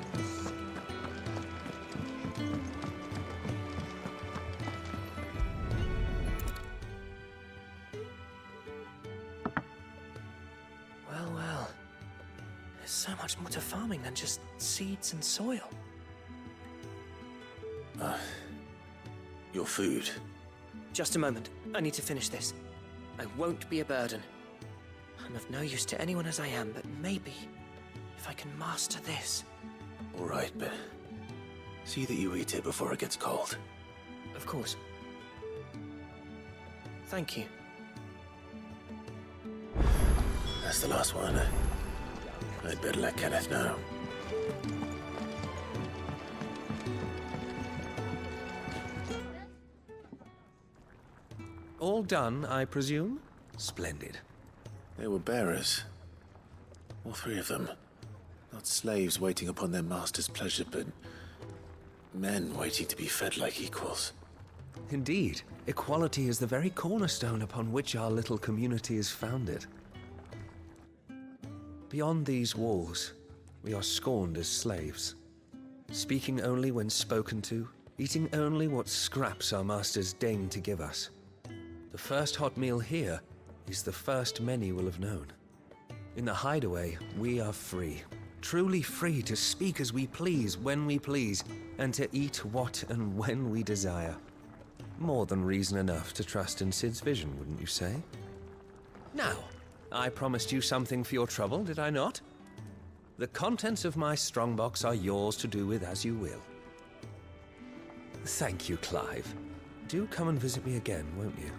S9: Well. There's so much more to farming than just seeds and soil.
S1: Your food.
S6: Just a moment. I need to finish this. I won't be a burden. I'm of no use to anyone as I am, but maybe if I can master this.
S1: All right, but see that you eat it before it gets cold.
S6: Of course. Thank you.
S1: That's the last one. I'd better let Kenneth know.
S4: All done, I presume? Splendid.
S1: They were bearers. All three of them. Not slaves waiting upon their master's pleasure, but men waiting to be fed like equals.
S4: Indeed, equality is the very cornerstone upon which our little community is founded. Beyond these walls, we are scorned as slaves, speaking only when spoken to, eating only what scraps our masters deign to give us. The first hot meal here is the first many will have known. In the hideaway, we are free, truly free to speak as we please, when we please, and to eat what and when we desire. More than reason enough to trust in Sid's vision, wouldn't you say? Now, I promised you something for your trouble, did I not? The contents of my strongbox are yours to do with as you will. Thank you, Clive. Do come and visit me again, won't you?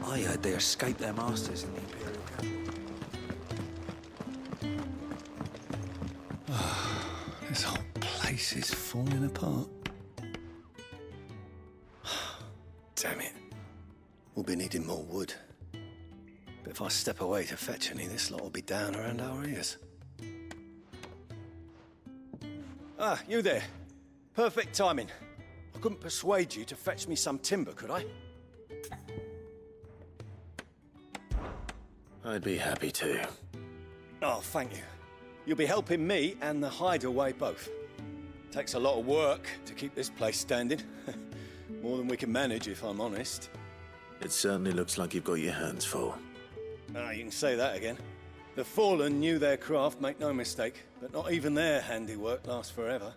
S23: I heard they escaped their masters in the Imperial capital. This whole place is falling apart. Damn it. We'll be needing more wood. But if I step away to fetch any, this lot will be down around our ears. Ah, you there. Perfect timing. I couldn't persuade you to fetch me some timber, could I?
S1: I'd be happy to.
S23: Oh, thank you. You'll be helping me and the hideaway both. Takes a lot of work to keep this place standing. More than we can manage, if I'm honest.
S1: It certainly looks like you've got your hands full.
S23: Ah, you can say that again. The Fallen knew their craft, make no mistake, but not even their handiwork lasts forever.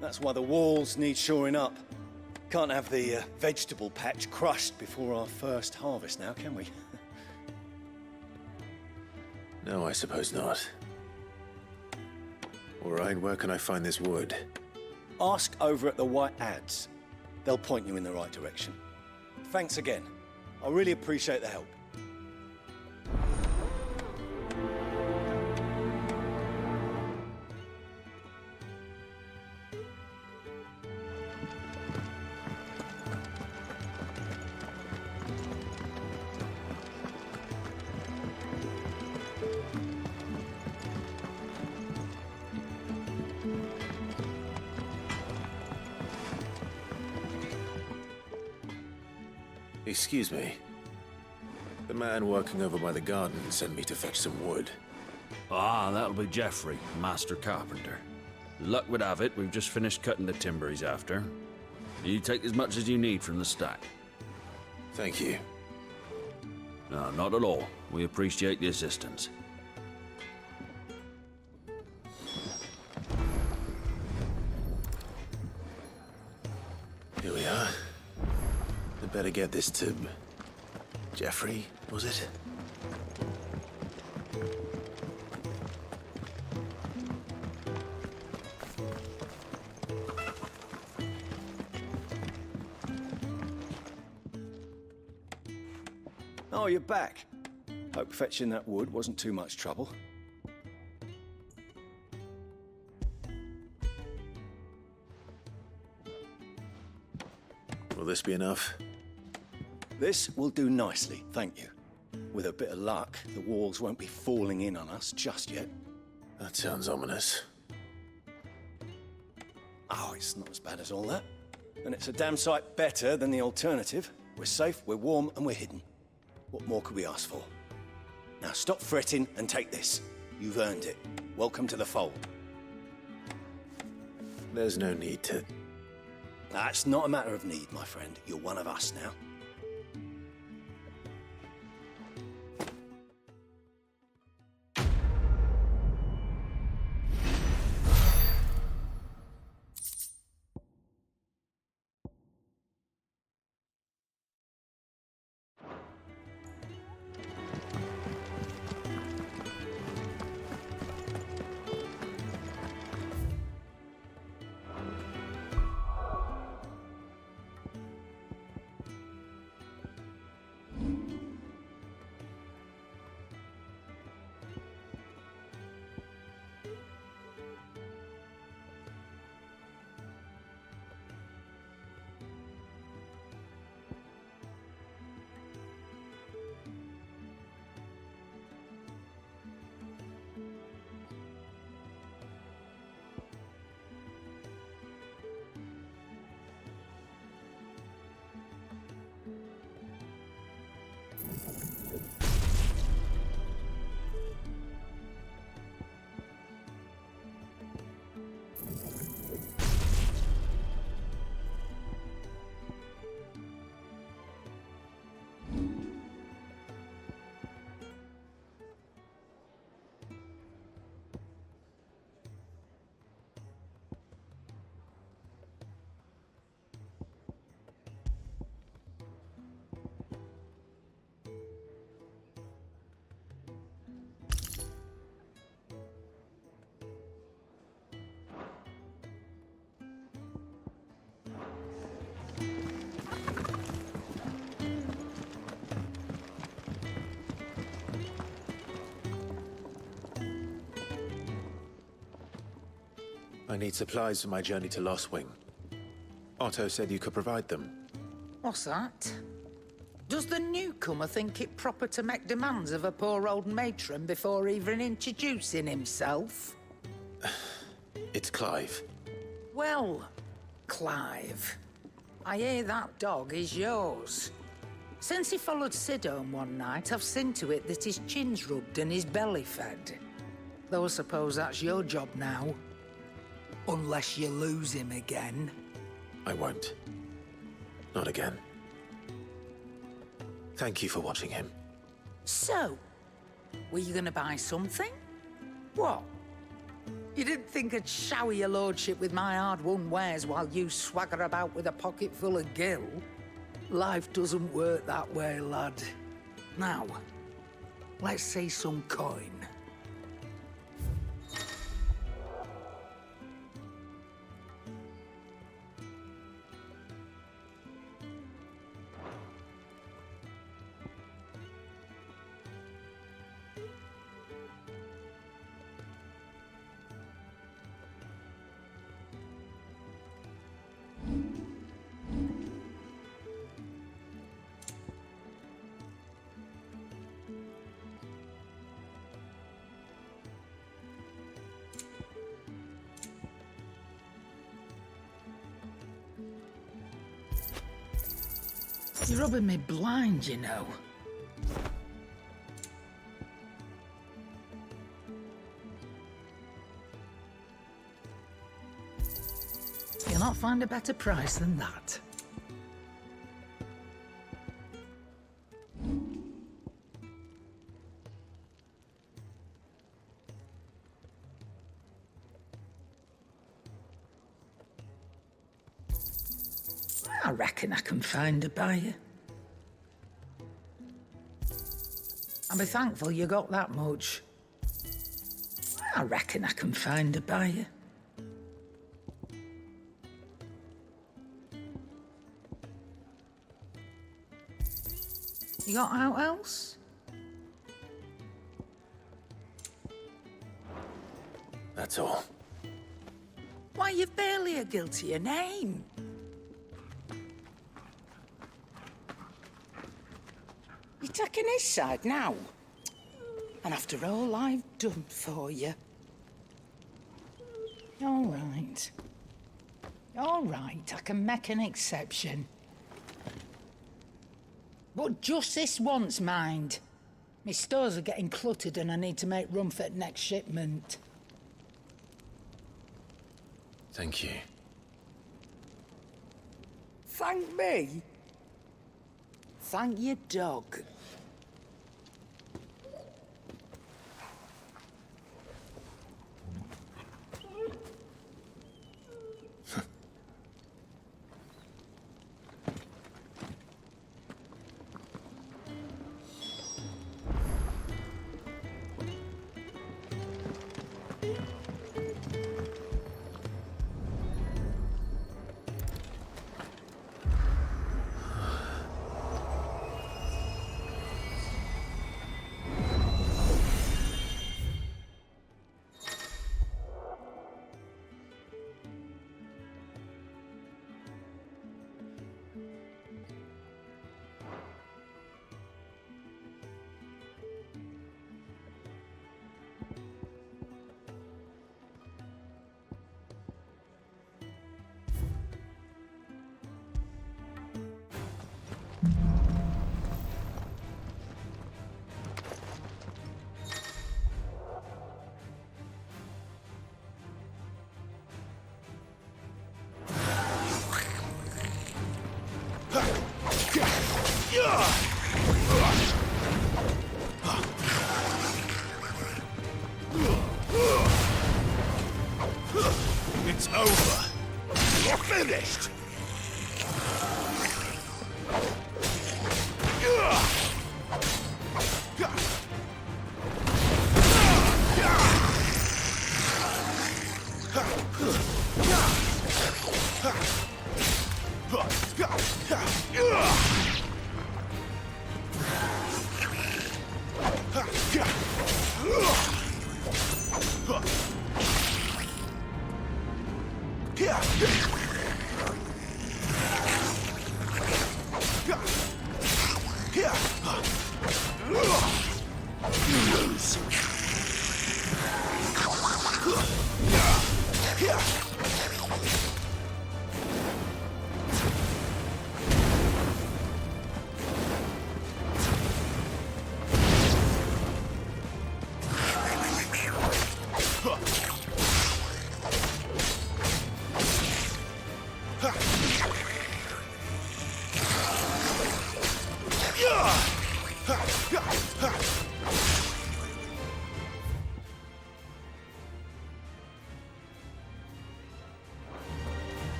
S23: That's why the walls need shoring up. Can't have the vegetable patch crushed before our first harvest now, can we?
S1: No, I suppose not. All right, where can I find this wood?
S23: Ask over at the White Ads. They'll point you in the right direction. Thanks again. I really appreciate the help.
S1: Excuse me. The man working over by the garden sent me to fetch some wood.
S5: Ah, that'll be Geoffrey, master carpenter. Luck would have it, we've just finished cutting the timber he's after. You take as much as you need from the stack.
S1: Thank you.
S5: No, not at all. We appreciate the assistance.
S1: Here we are. I'd better get this to... Geoffrey, was it?
S12: Oh, you're back. Hope fetching that wood wasn't too much trouble.
S1: Will this be enough?
S12: This will do nicely, thank you. With a bit of luck, the walls won't be falling in on us just yet.
S1: That sounds ominous.
S12: Oh, it's not as bad as all that. And it's a damn sight better than the alternative. We're safe, we're warm, and we're hidden. What more could we ask for? Now stop fretting and take this. You've earned it. Welcome to the fold.
S1: There's no need to...
S12: That's not a matter of need, my friend. You're one of us now.
S1: I need supplies for my journey to Lost Wing. Otto said you could provide them.
S19: What's that? Does the newcomer think it proper to make demands of a poor old matron before even introducing himself?
S1: It's Clive.
S19: Well, Clive, I hear that dog is yours. Since he followed Sid home one night, I've seen to it that his chin's rubbed and his belly fed. Though I suppose that's your job now. Unless you lose him again.
S1: I won't. Not again. Thank you for watching him.
S19: So, were you gonna buy something? What? You didn't think I'd shower your lordship with my hard-won wares while you swagger about with a pocket full of gil? Life doesn't work that way, lad. Now, let's see some coin. You're rubbing me blind, you know. You'll not find a better price than that. I reckon I can find a buyer. I'll be thankful you got that much. I reckon I can find a buyer. You got out else?
S1: That's all.
S19: Why, you've barely a guilty a name. You're taking his side now? And after all I've done for you. All right. All right, I can make an exception. But just this once, mind. My stores are getting cluttered and I need to make room for the next shipment.
S1: Thank you.
S19: Thank me? Thank your dog.
S2: It's over. You're finished.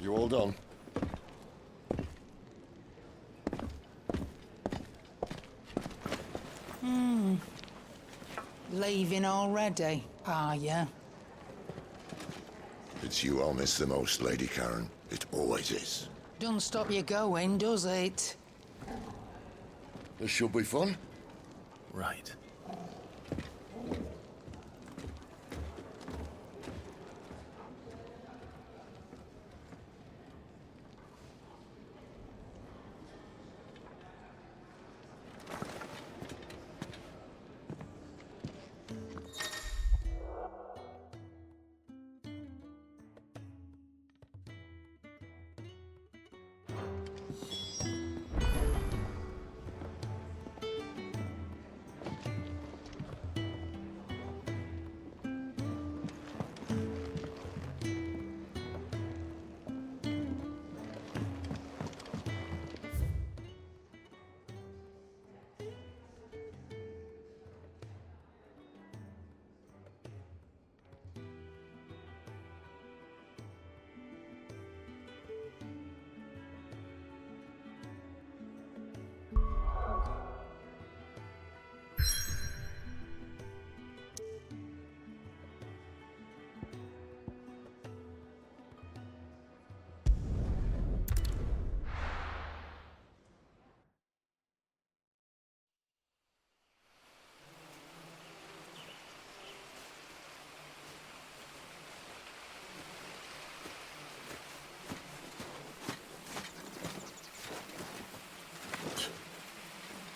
S17: You all done?
S19: Leaving already, are ya?
S17: It's you I'll miss the most, Lady Karen. It always is.
S19: Don't stop you going, does it?
S17: This should be fun.
S1: Right.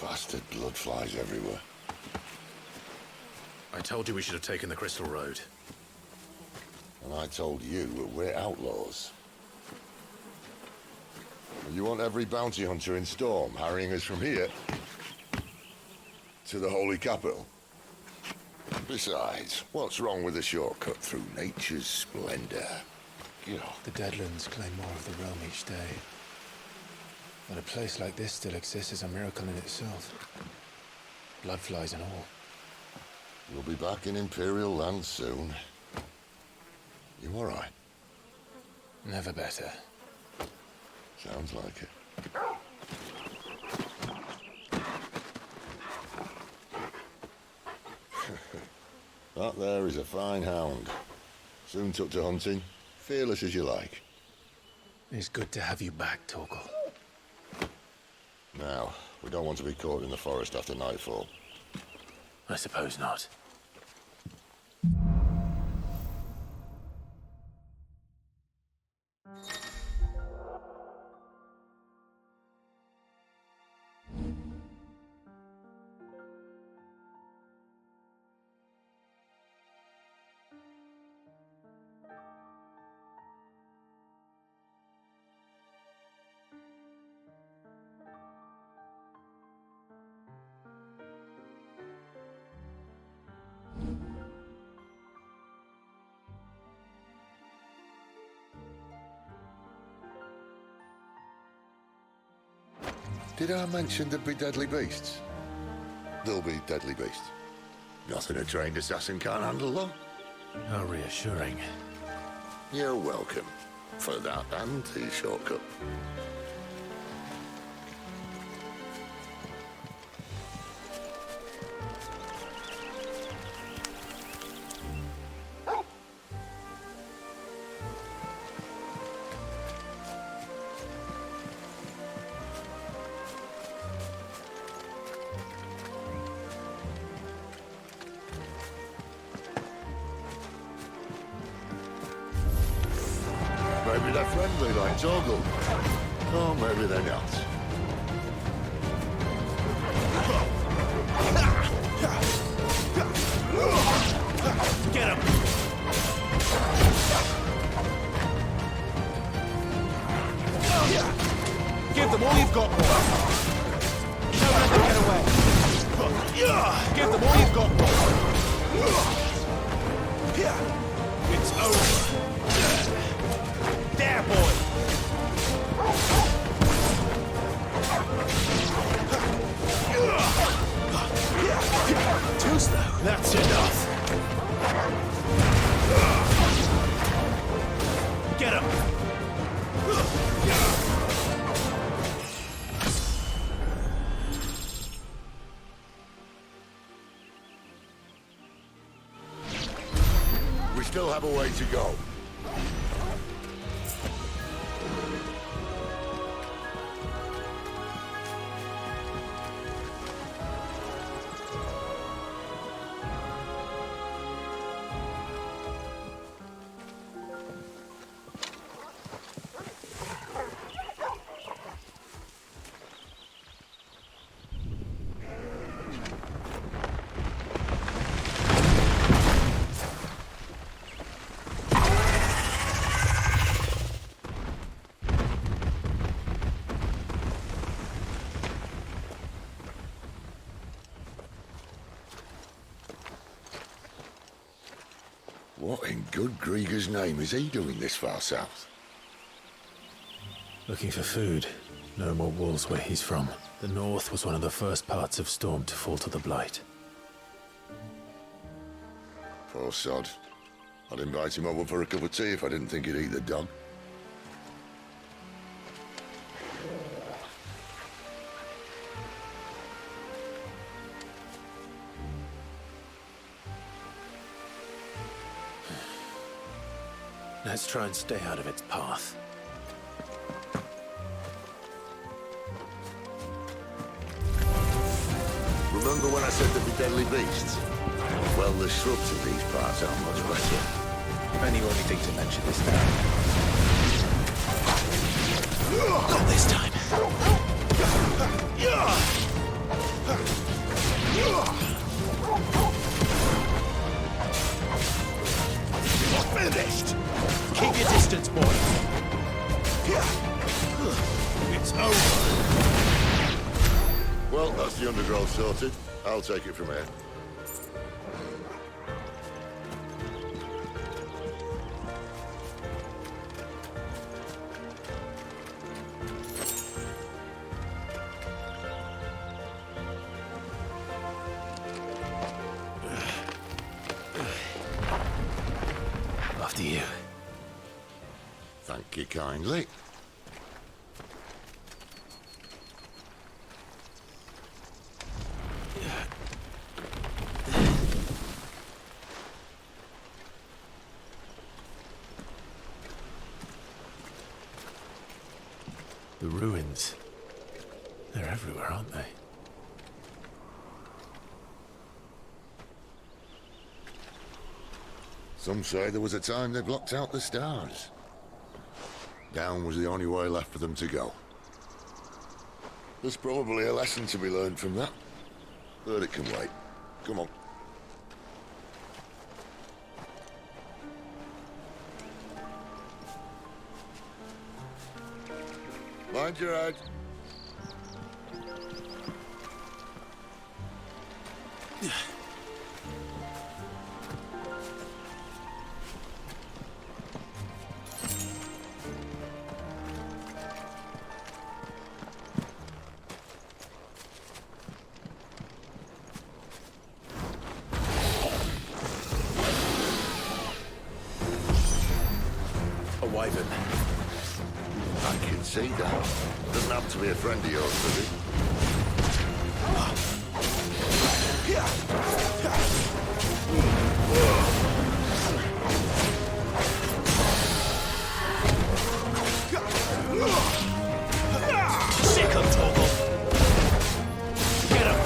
S17: Bastard blood flies everywhere.
S1: I told you we should have taken the Crystal Road.
S17: And I told you that we're outlaws. You want every bounty hunter in Storm harrying us from here to the Holy Capital? Besides, what's wrong with a shortcut through nature's splendor? You know.
S23: The Deadlands claim more of the realm each day. That a place like this still exists is a miracle in itself. Bloodflies and all.
S17: We'll be back in Imperial land soon. You all right?
S23: Never better.
S17: Sounds like it. That there is a fine hound. Soon took to hunting. Fearless as you like.
S23: It's good to have you back, Torgal.
S17: Now, we don't want to be caught in the forest after nightfall.
S1: I suppose not.
S17: Did I mention there'd be deadly beasts? There'll be deadly beasts. Nothing a trained assassin can't handle, though.
S1: How reassuring.
S17: You're welcome. For that and the shortcut. Maybe they're friendly like Torgal. Or maybe they're not.
S2: Get him! Give them all you've got, boy. Don't let them get away. Give them all you've got, boy. It's over. There, boy. Too slow. That's enough. Get him.
S17: still have a way to go. What in good Grieger's name is he doing this far south?
S1: Looking for food. No more wolves where he's from. The north was one of the first parts of Storm to fall to the Blight.
S17: Poor sod. I'd invite him over for a cup of tea if I didn't think he'd eat the dog.
S1: Let's try and stay out of its path.
S17: Remember when I said there'd be deadly beasts? Well, the shrubs in these parts aren't much better.
S23: Then you only think to mention this now.
S1: Not this time.
S2: Finished!
S23: Keep your distance, boy.
S2: It's over.
S17: Well, that's the undergrowth sorted. I'll take it from here.
S1: After you.
S17: Thank you kindly.
S1: The ruins. They're everywhere, aren't they?
S17: Some say there was a time they blocked out the stars. Down was the only way left for them to go. There's probably a lesson to be learned from that. But it can wait. Come on. Mind your head.
S1: A wyvern.
S17: I can see that. Doesn't have to be a friend of yours, does it?
S2: Sick of Toggle. Get him.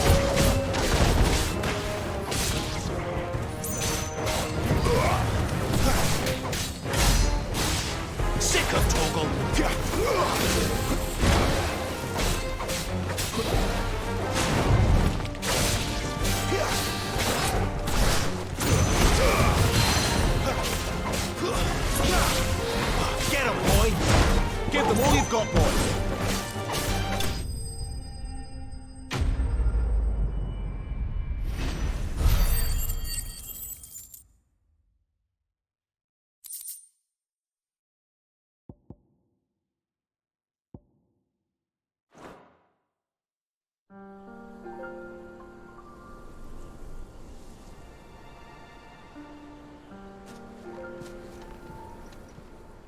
S2: Sick of Toggle. Get him, boy. Give them all you've got, boy.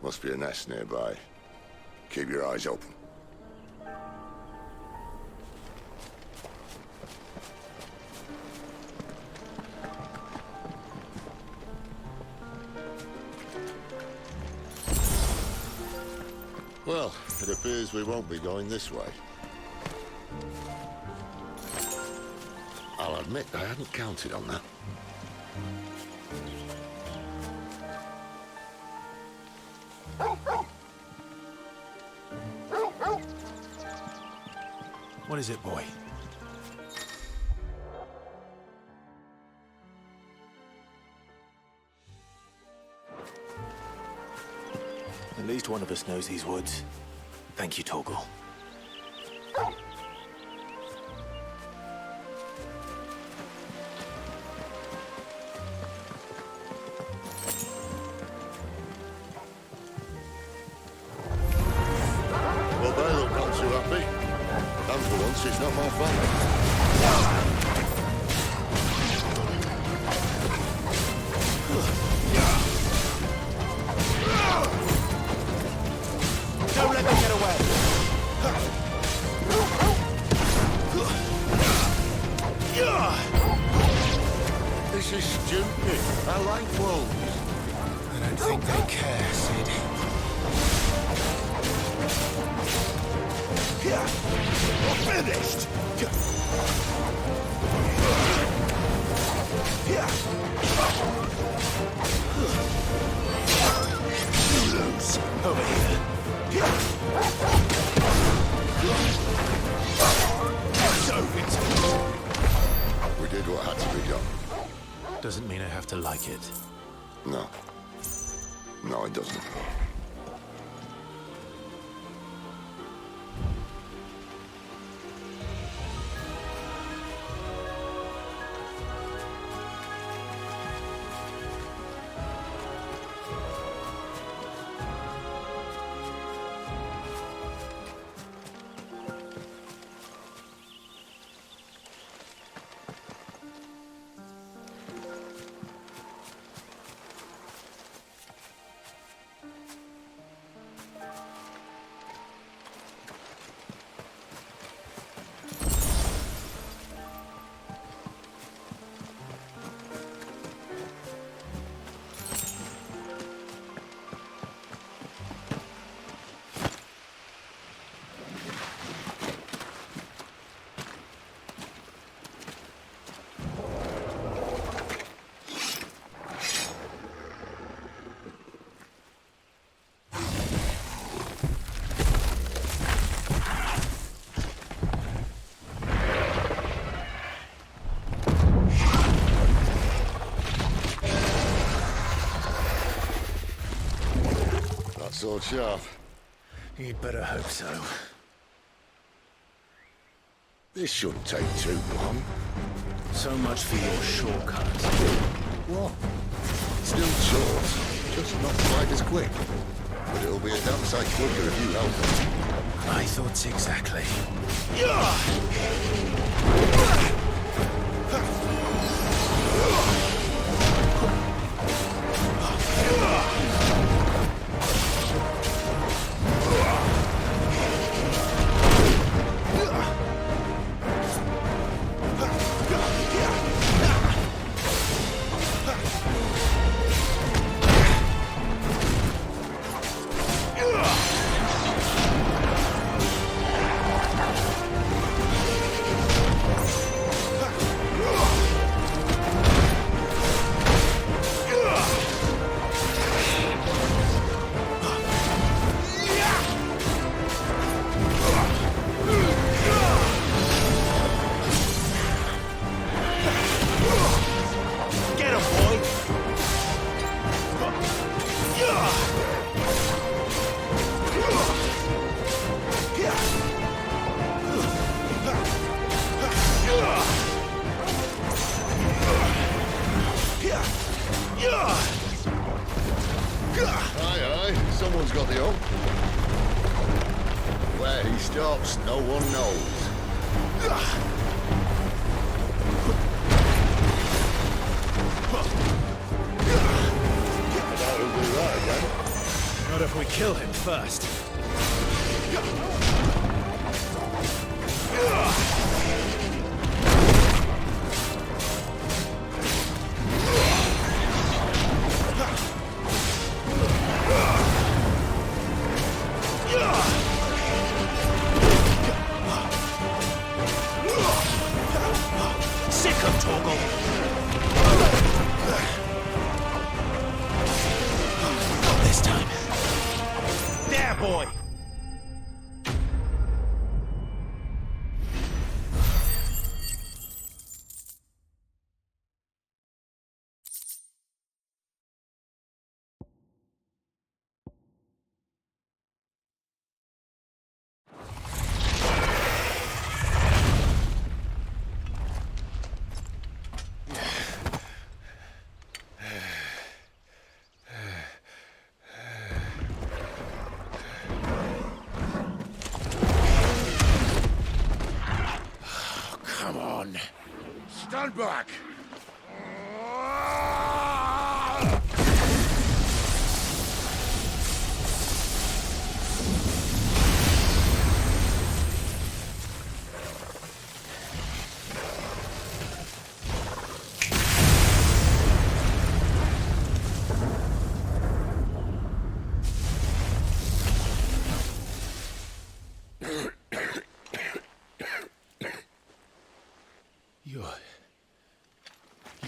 S17: Must be a nest nearby. Keep your eyes open. Well, it appears we won't be going this way. I'll admit I hadn't counted on that.
S1: What is it, boy? At least one of us knows these woods. Thank you, Torgal.
S17: Well, they look not too happy. And for once, it's not my fault.
S9: Don't let them get away.
S17: This is stupid. I like wolves.
S1: I don't think they care, Sid.
S9: We're finished. You lose. Over here.
S17: We did what had to be done.
S1: Doesn't mean I have to like it.
S17: No. No, it doesn't. Sword sharp.
S1: You'd better hope so.
S17: This shouldn't take too long.
S1: So much for your shortcut.
S17: What? Still short, just not quite as quick. But it'll be a damn sight quicker if you help them.
S1: My thoughts exactly.
S17: Aye, someone's got the hook. Where he stops, no one knows. I doubt he'll do that again.
S1: Not if we kill him first.
S17: Yeah!
S2: sick of Torgal! Not this time. There, boy!
S11: Stand back!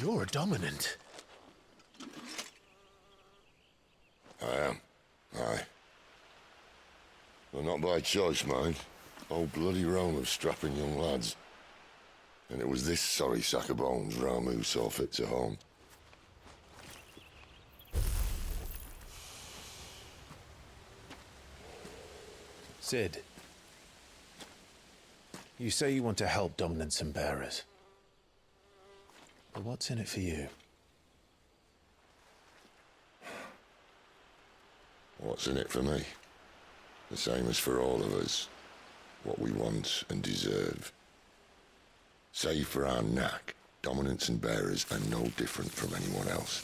S1: You're a dominant.
S17: I am. Aye. Well, not by choice, mind. Whole bloody realm of strapping young lads. And it was this sorry sack of bones Ramu saw fit to home.
S1: Sid, you say you want to help dominants and bearers. But what's in it for you?
S17: What's in it for me? The same as for all of us. What we want and deserve. Save for our knack, dominants and bearers are no different from anyone else.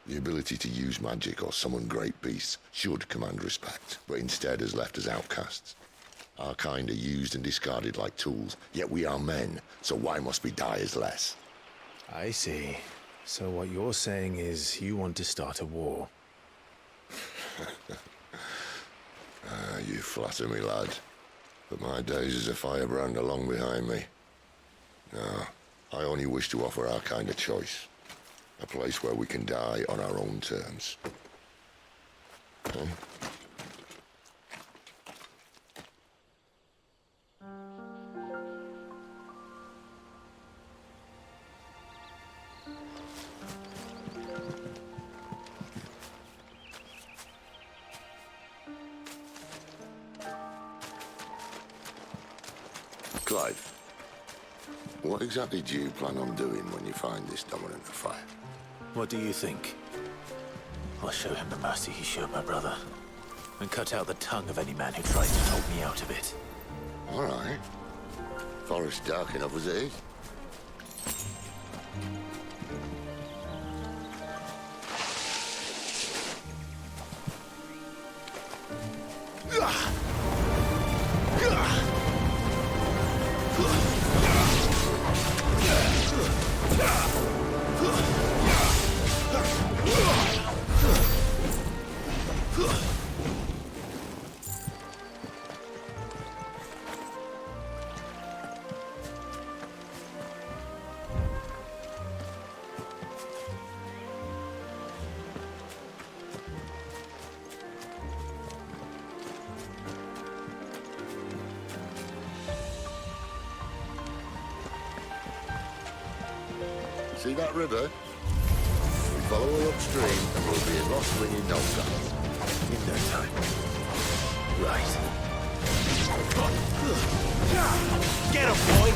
S17: The ability to use magic or summon great beasts should command respect, but instead has left us outcasts. Our kind are used and discarded like tools, yet we are men, so why must we die as less?
S1: I see. So what you're saying is you want to start a war.
S17: You flatter me, lad. But my days as a firebrand are long behind me. No, I only wish to offer our kind a choice. A place where we can die on our own terms. Okay? Clive, what exactly do you plan on doing when you find this dominant of fire?
S1: What do you think? I'll show him the mercy he showed my brother, and cut out the tongue of any man who tries to talk me out of it.
S17: All right. Forest dark enough as it is. See that river? We follow her upstream and we'll be in Lost Wing in no time.
S1: In no time. Right.
S2: Get him, boy!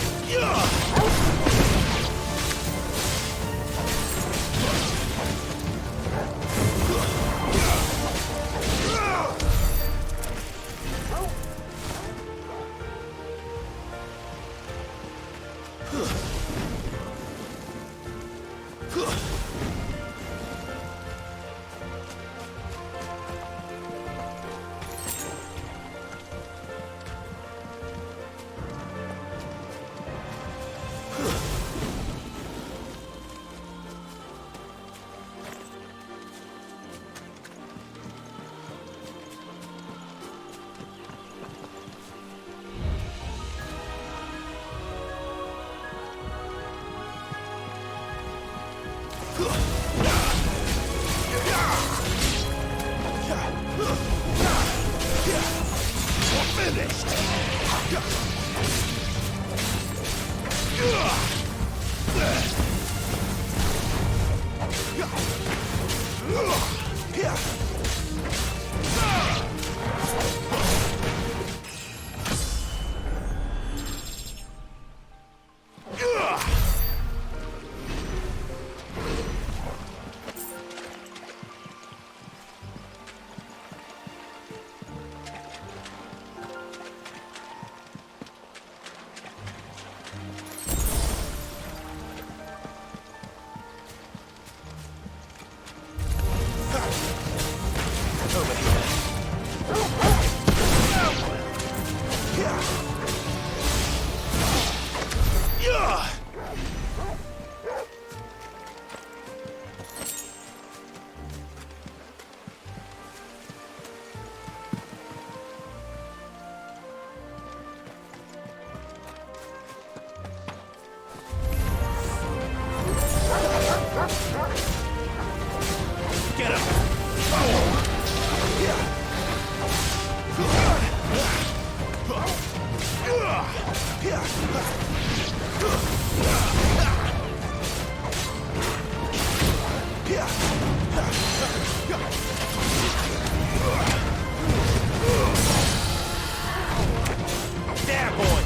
S9: There, boy!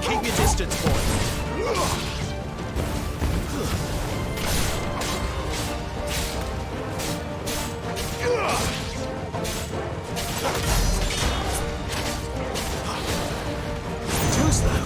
S9: Keep your distance, boy! Too slow!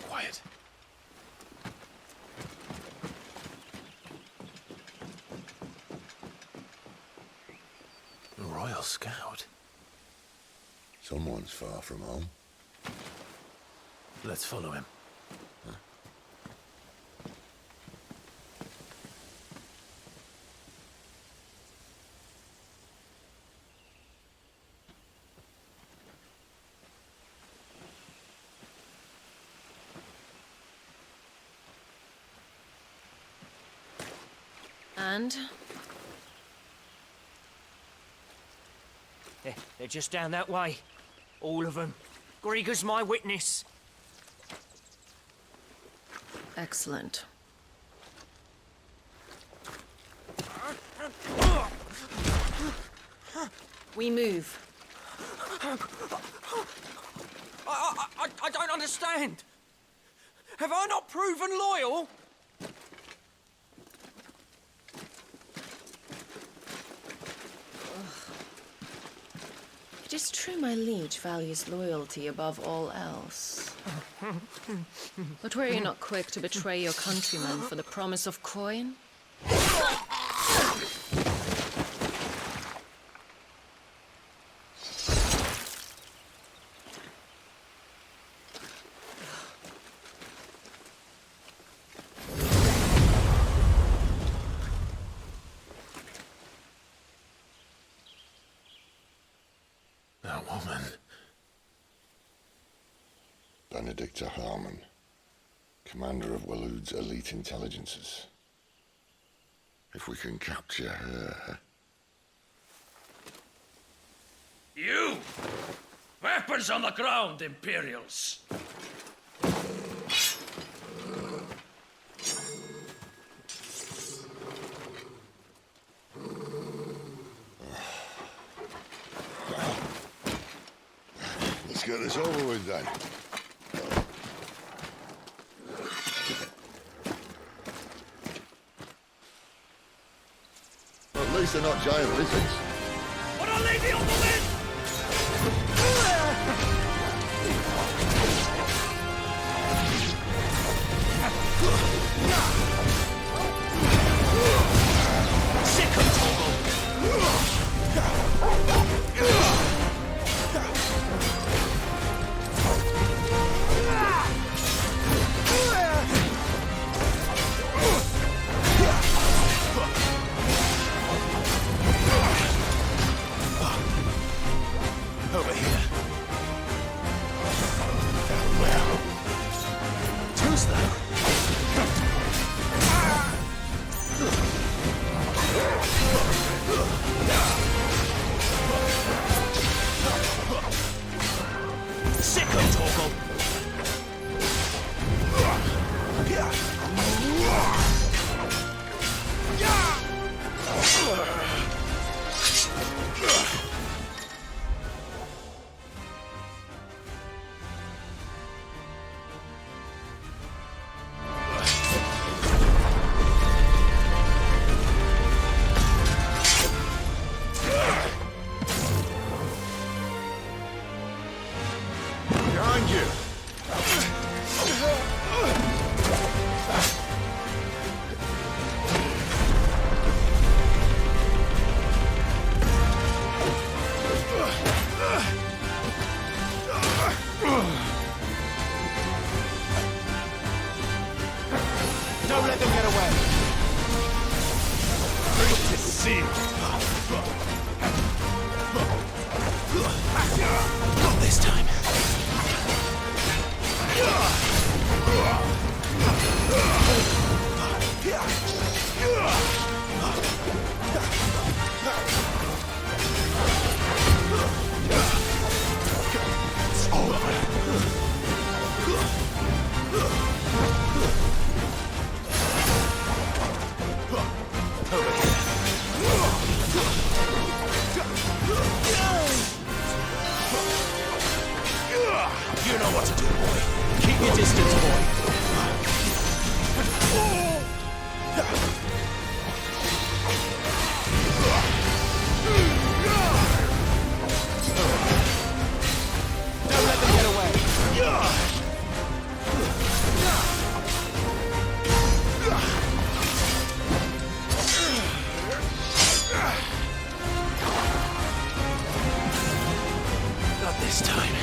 S1: Quiet. A Royal Scout.
S17: Someone's far from home.
S1: Let's follow him.
S10: And?
S6: They're just down that way. All of them. Grieger's my witness.
S10: Excellent. We move.
S6: I don't understand. Have I not proven loyal?
S10: It is true my liege values loyalty above all else. But were you not quick to betray your countrymen for the promise of coin?
S1: That woman.
S17: Benedicta Harmon, commander of Waloed's elite intelligences. If we can capture her...
S5: You! Weapons on the ground, Imperials!
S17: get this over with then. At least they're not giant lizards.
S7: What a lady on the lid!
S2: Sick of Toggle!
S1: Over here. Farewell. Too slow.
S2: Sick of Toggle!
S17: Behind you!
S2: Don't let them get away! Great to see! Not this time! It's over! You know what to do, boy. Keep your distance, boy. Don't let them get away. Not this time.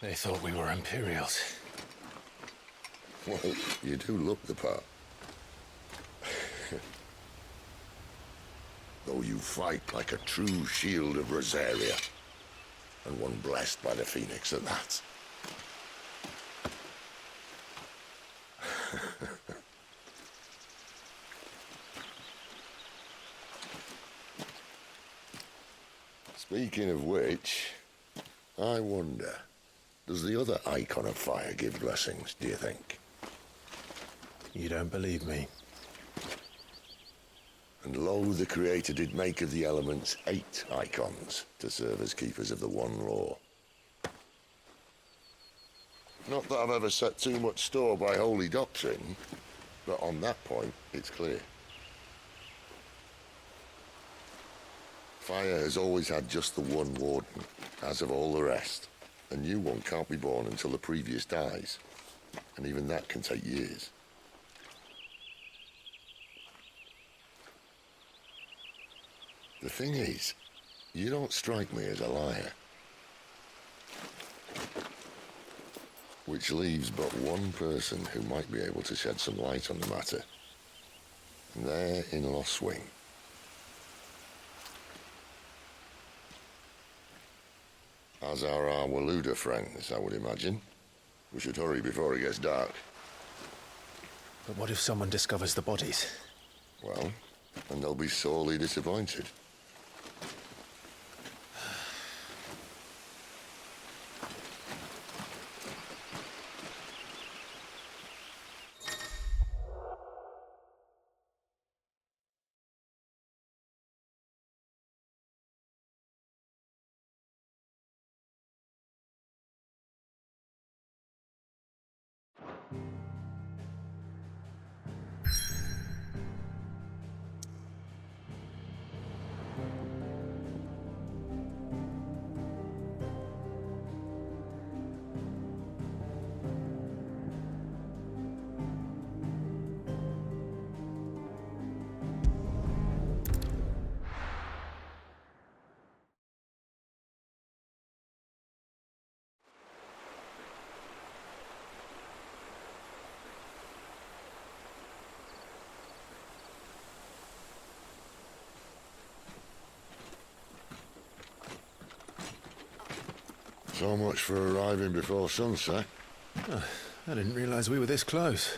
S1: They thought we were Imperials.
S17: Well, you do look the part. Though you fight like a true shield of Rosaria. And one blessed by the Phoenix at that. Speaking of which, I wonder, does the other icon of fire give blessings, do you think?
S1: You don't believe me?
S17: And lo, the Creator did make of the elements 8 icons to serve as keepers of the one law. Not that I've ever set too much store by holy doctrine, but on that point, it's clear. Fire has always had just the one warden, as of all the rest. A new one can't be born until the previous dies, and even that can take years. The thing is, you don't strike me as a liar. Which leaves but one person who might be able to shed some light on the matter. And they're in Lost Wing. As are our Waluda friends, I would imagine. We should hurry before it gets dark.
S1: But what if someone discovers the bodies?
S17: Well, and they'll be sorely disappointed. So much for arriving before sunset.
S1: Oh, I didn't realize we were this close.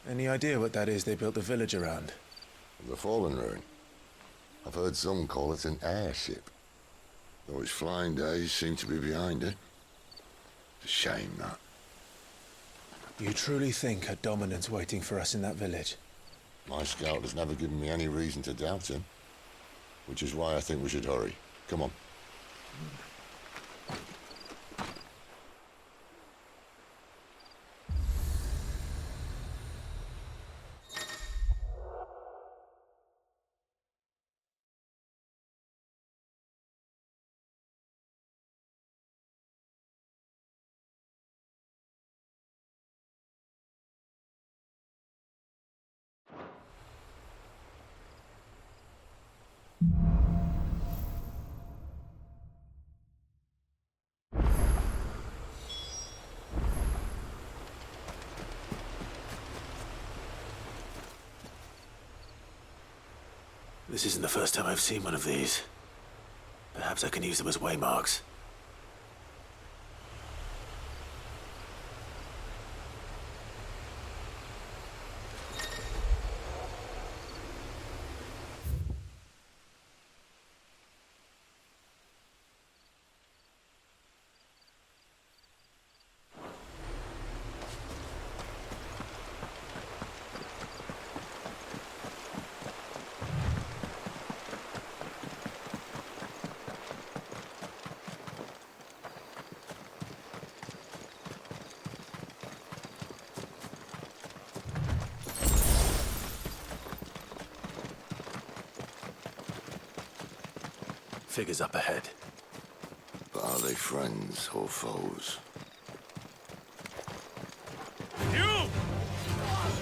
S1: Any idea what that is they built the village around?
S17: The Fallen Ruin. I've heard some call it an airship. Though its flying days seem to be behind it. It's a shame, that.
S1: You truly think a dominant's waiting for us in that village?
S17: My scout has never given me any reason to doubt him. Which is why I think we should hurry. Come on.
S1: This isn't the first time I've seen one of these. Perhaps I can use them as waymarks. Figures up ahead.
S17: But are they friends or foes?
S7: You!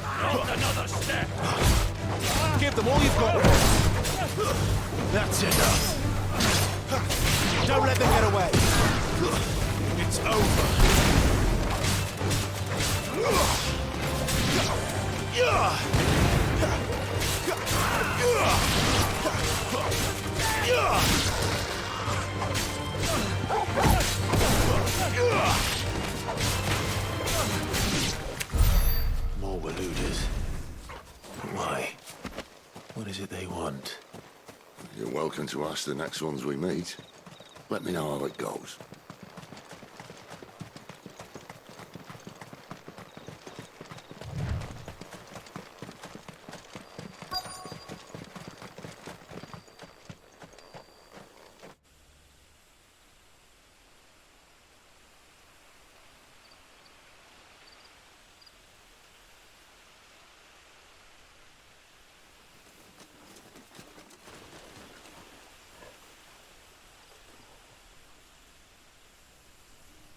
S7: Not another step!
S8: Give them all you've got! That's enough! Don't let them get away! It's over!
S1: More Waludas. Why? What is it they want?
S17: You're welcome to ask the next ones we meet. Let me know how it goes.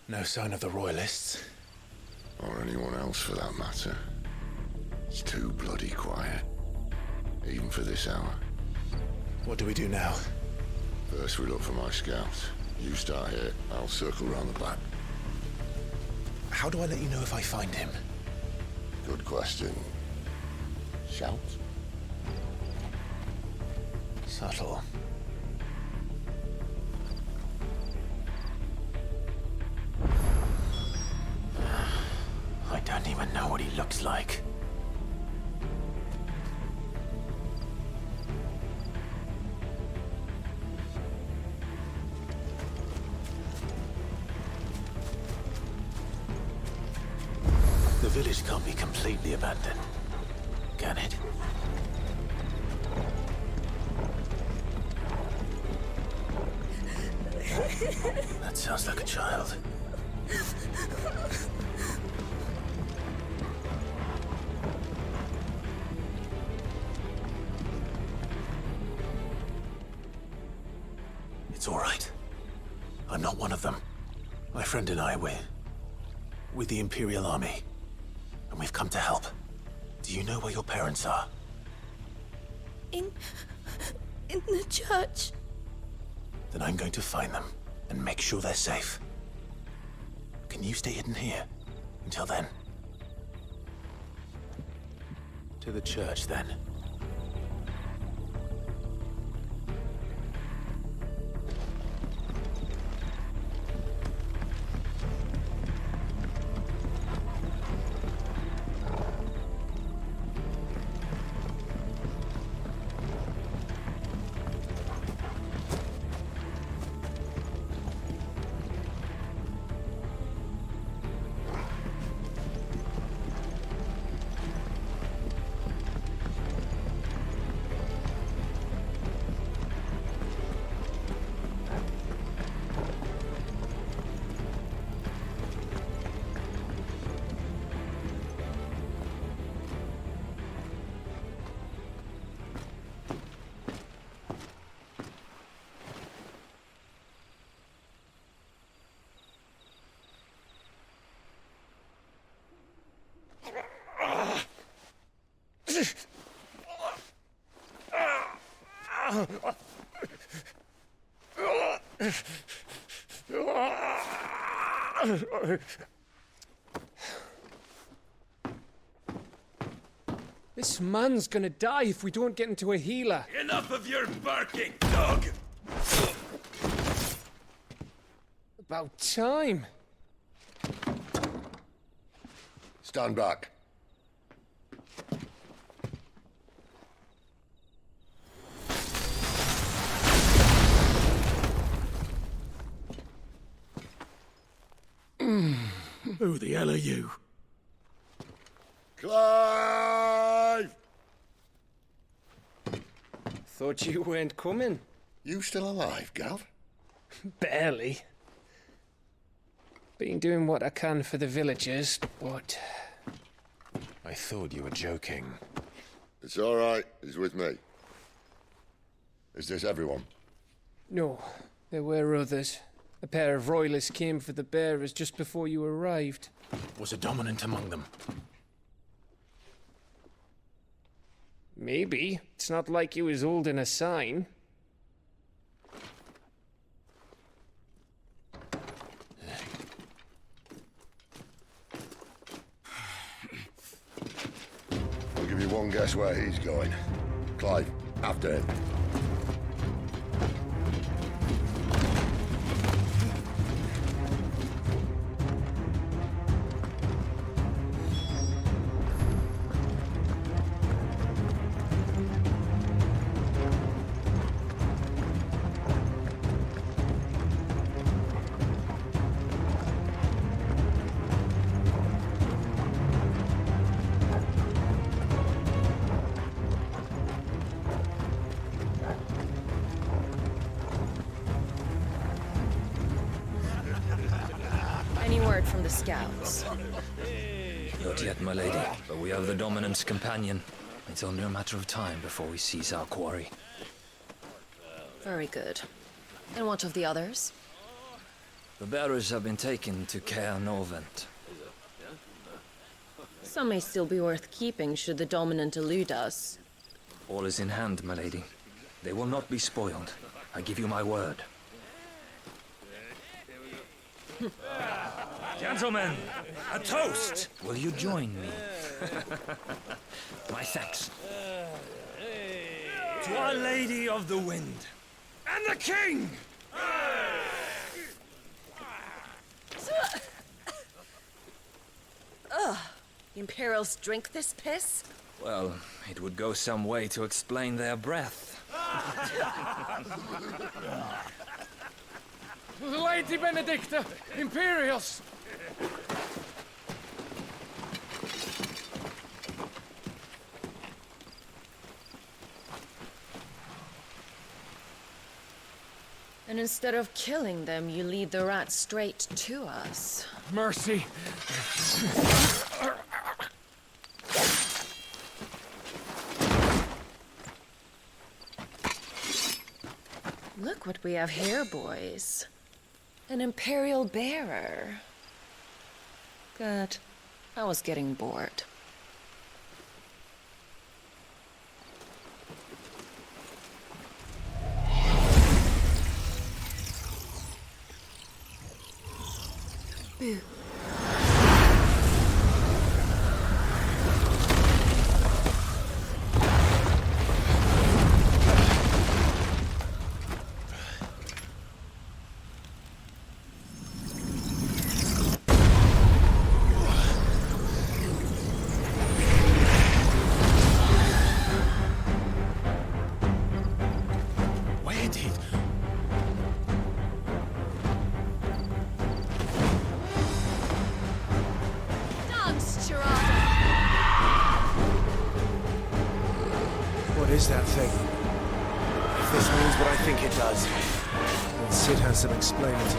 S1: No sign of the Royalists.
S17: Or anyone else for that matter. It's too bloody quiet. Even for this hour.
S1: What do we do now?
S17: First we look for my scouts. You start here, I'll circle round the back.
S1: How do I let you know if I find him?
S17: Good question. Shout?
S1: Subtle. I don't even know what he looks like. The village can't be completely abandoned, can it? That sounds like a child. It's all right. I'm not one of them. My friend and I, we're with the Imperial Army. And we've come to help. Do you know where your parents are?
S10: In the church.
S1: Then I'm going to find them and make sure they're safe. Can you stay hidden here until then? To the church, then.
S13: This man's gonna die if we don't get into a healer.
S7: Enough of your barking, dog!
S13: About time.
S17: Stand back.
S2: Who the hell are you?
S17: Clive!
S13: Thought you weren't coming.
S17: You still alive, Gav?
S13: Barely. Been doing what I can for the villagers, but...
S1: I thought you were joking.
S17: It's all right. He's with me. Is this everyone?
S13: No, there were others. A pair of royalists came for the bearers just before you arrived.
S1: Was a dominant among them?
S13: Maybe. It's not like he was holding a sign.
S17: I'll give you one guess where he's going. Clive, after him.
S10: Any word from the scouts?
S15: Not yet, my lady, but we have the dominant's companion. It's only a matter of time before we seize our quarry.
S10: Very good. And what of the others?
S15: The bearers have been taken to Caer Novent.
S10: Some may still be worth keeping should the dominant elude us.
S15: All is in hand, my lady. They will not be spoiled. I give you my word. Gentlemen, a toast! Will you join me? My thanks. To Our Lady of the Wind. And the King!
S10: Ugh. Imperials drink this piss?
S15: Well, it would go some way to explain their breath.
S13: Lady Benedicta! Imperials!
S10: And instead of killing them, you lead the rats straight to us.
S13: Mercy!
S10: Look what we have here, boys. An Imperial bearer. Good. I was getting bored. Boo.
S8: What is that thing? If this means what I think it does, then Sid has some explaining to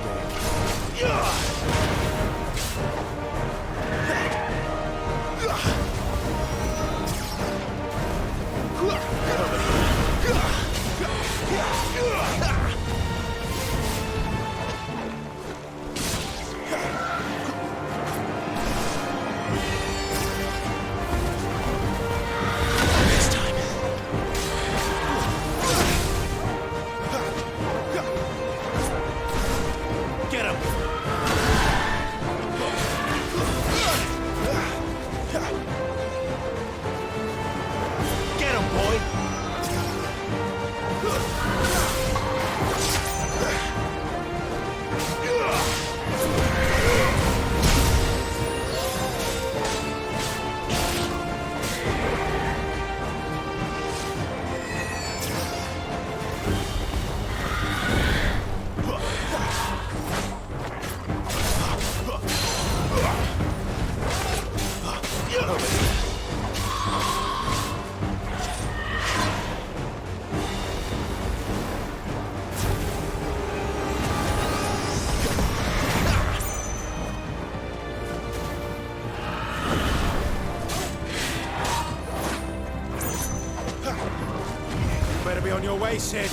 S8: Better be on your way, Sid.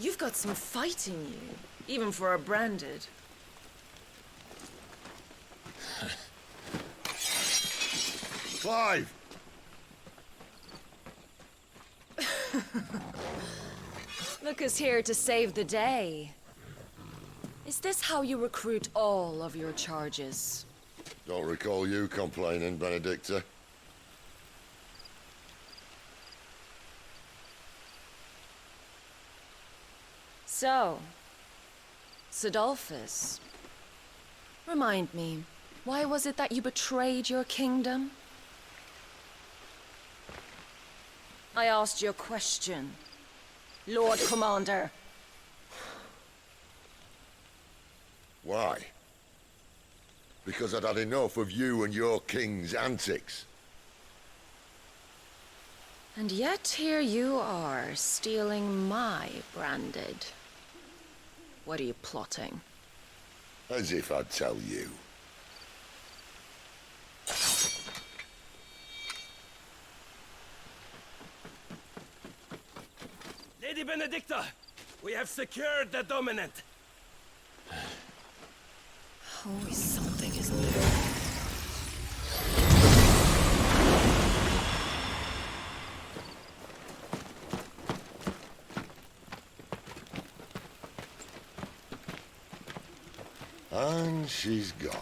S10: You've got some fight in you, even for a branded.
S17: Clive!
S10: Look who's here to save the day. Is this how you recruit all of your charges?
S17: Don't recall you complaining, Benedicta.
S10: So, Sidolphus, remind me, why was it that you betrayed your kingdom? I asked you a question, Lord Commander.
S17: Why? Because I'd had enough of you and your king's antics.
S10: And yet here you are, stealing my branded. What are you plotting?
S17: As if I'd tell you.
S18: Lady Benedicta, we have secured the dominant.
S10: Always something, isn't there?
S17: And she's gone.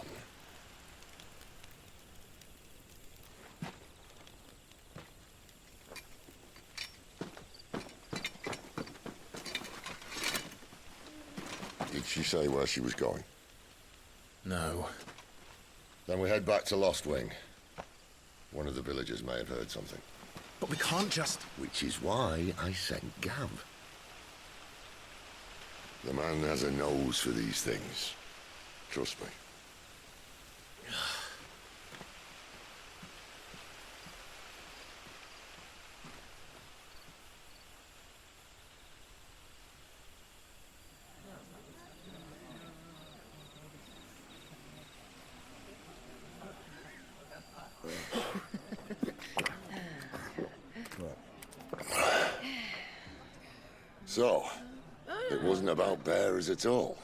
S17: Did she say where she was going?
S1: No.
S17: Then we head back to Lost Wing. One of the villagers may have heard something.
S1: But we can't just...
S17: Which is why I sent Gav. The man has a nose for these things. Trust me. So, it wasn't about bearers at all.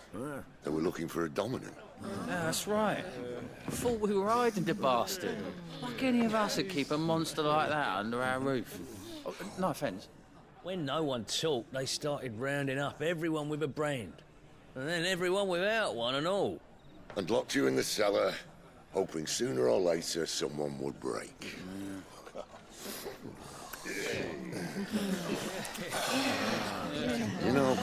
S17: They were looking for a dominant.
S5: Yeah, that's right. I thought we were hiding the bastard. Like any of us would keep a monster like that under our roof. Oh, no offence.
S4: When no one talked, they started rounding up everyone with a brand. And then everyone without one and all.
S17: And locked you in the cellar, hoping sooner or later someone would break. You know,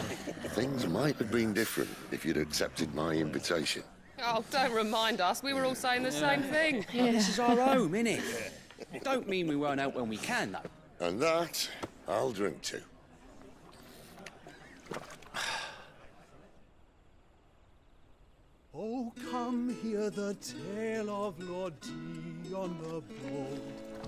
S17: things might have been different if you'd accepted my invitation.
S20: Oh, don't remind us. We were all saying the same thing.
S22: This is our home, innit? Don't mean we won't help when we can, though.
S17: And that, I'll drink to.
S24: Oh, come hear the tale of Lord Dion the Bold,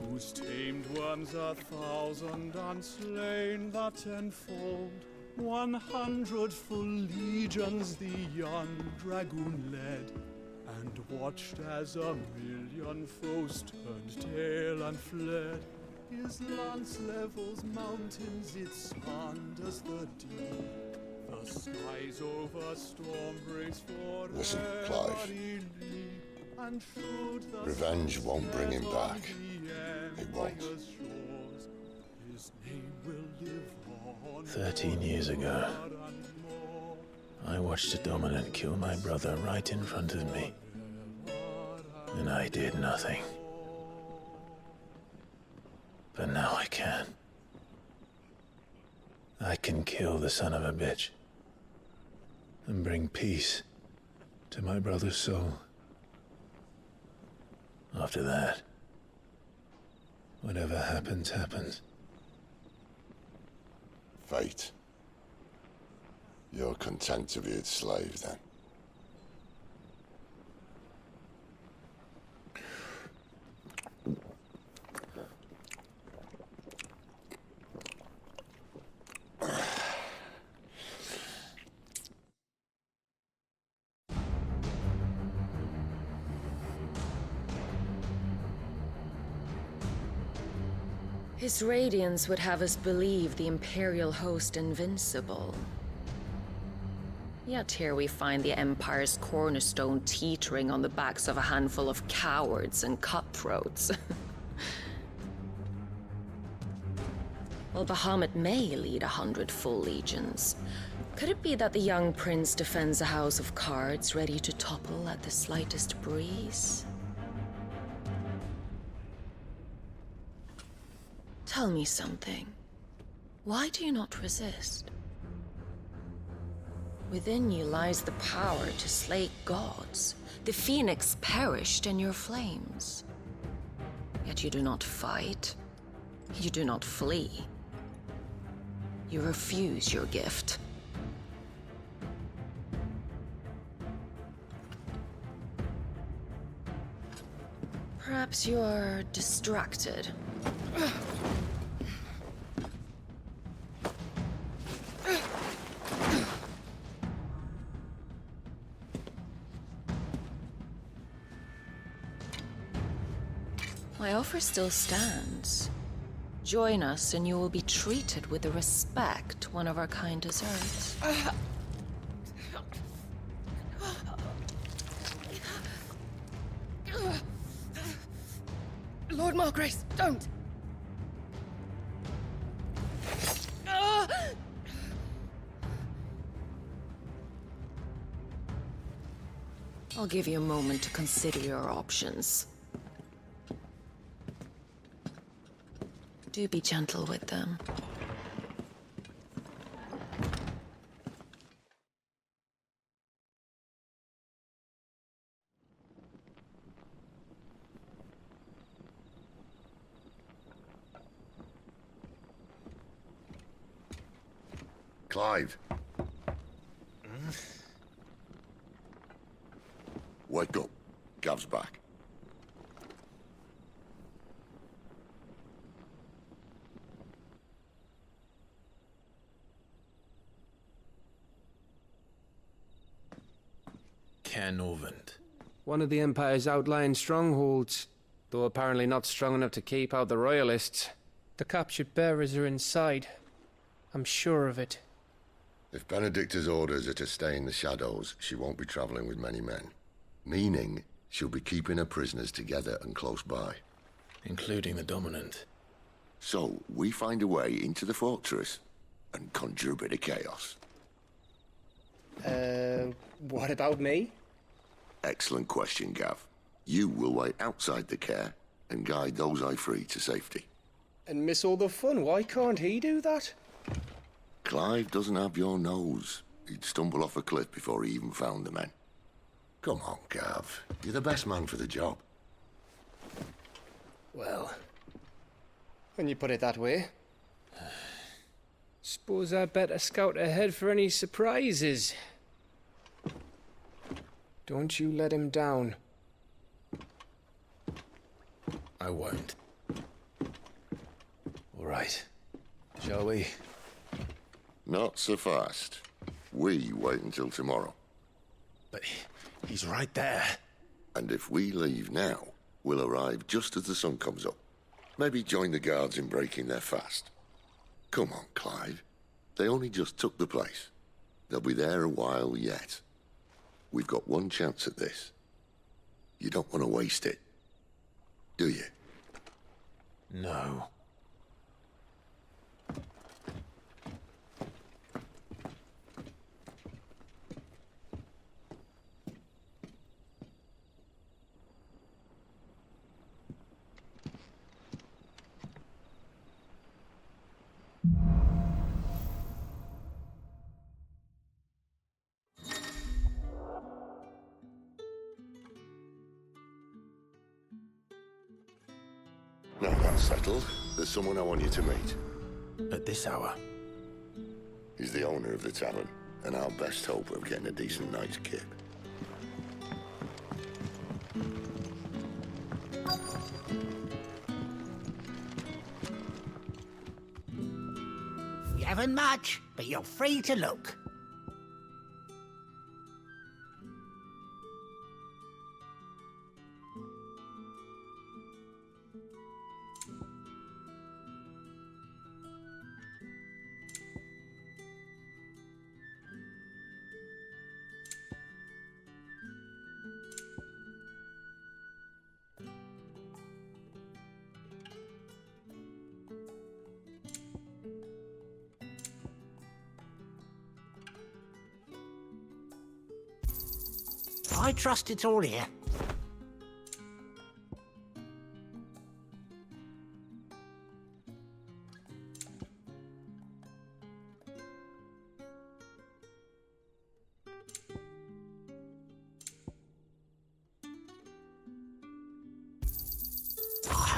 S24: whose tamed worms 1,000 and slain the tenfold. 100 full legions the young dragoon led, and watched as 1,000,000 foes turned tail and fled. His lance levels mountains, it spanned as the deep. The skies over storm breaks for
S17: Listen, Clive.
S24: and
S17: Revenge won't bring him back. It won't.
S24: His name will live on.
S1: 13 years ago, I watched a dominant kill my brother right in front of me. And I did nothing. But now I can. I can kill the son of a bitch. And bring peace to my brother's soul. After that, whatever happens, happens.
S17: Fate. You're content to be its slave, then?
S10: His radiance would have us believe the Imperial host invincible. Yet here we find the Empire's cornerstone teetering on the backs of a handful of cowards and cutthroats. Well, Bahamut may lead 100 full legions. Could it be that the young prince defends a house of cards ready to topple at the slightest breeze? Tell me something. Why do you not resist? Within you lies the power to slay gods. The phoenix perished in your flames. Yet you do not fight. You do not flee. You refuse your gift. Perhaps you are distracted. My offer still stands. Join us and you will be treated with the respect one of our kind deserves.
S20: Lord Margrace, don't!
S10: I'll give you a moment to consider your options. Do be gentle with them.
S17: Clive. Wake up. Gav's back.
S8: Caernarvon.
S13: One of the Empire's outlying strongholds, though apparently not strong enough to keep out the Royalists. The captured bearers are inside. I'm sure of it.
S17: If Benedicta's orders are to stay in the shadows, she won't be traveling with many men. Meaning, she'll be keeping her prisoners together and close by.
S1: Including the Dominant.
S17: So, we find a way into the fortress and conjure a bit of chaos.
S22: What about me?
S17: Excellent question, Gav. You will wait outside the care and guide those I free to safety.
S22: And miss all the fun. Why can't he do that?
S17: Clive doesn't have your nose. He'd stumble off a cliff before he even found the men. Come on, Gav. You're the best man for the job.
S22: Well, when you put it that way.
S13: Suppose I'd better scout ahead for any surprises. Don't you let him down.
S1: I won't. All right. Shall we?
S17: Not so fast. We wait until tomorrow.
S1: But he's right there.
S17: And if we leave now, we'll arrive just as the sun comes up. Maybe join the guards in breaking their fast. Come on, Clive. They only just took the place. They'll be there a while yet. We've got one chance at this. You don't want to waste it, do you?
S1: No.
S17: Now that's settled. There's someone I want you to meet.
S1: At this hour?
S17: He's the owner of the tavern, and our best hope of getting a decent night's kip.
S3: You haven't much, but you're free to look. I trust it's all here.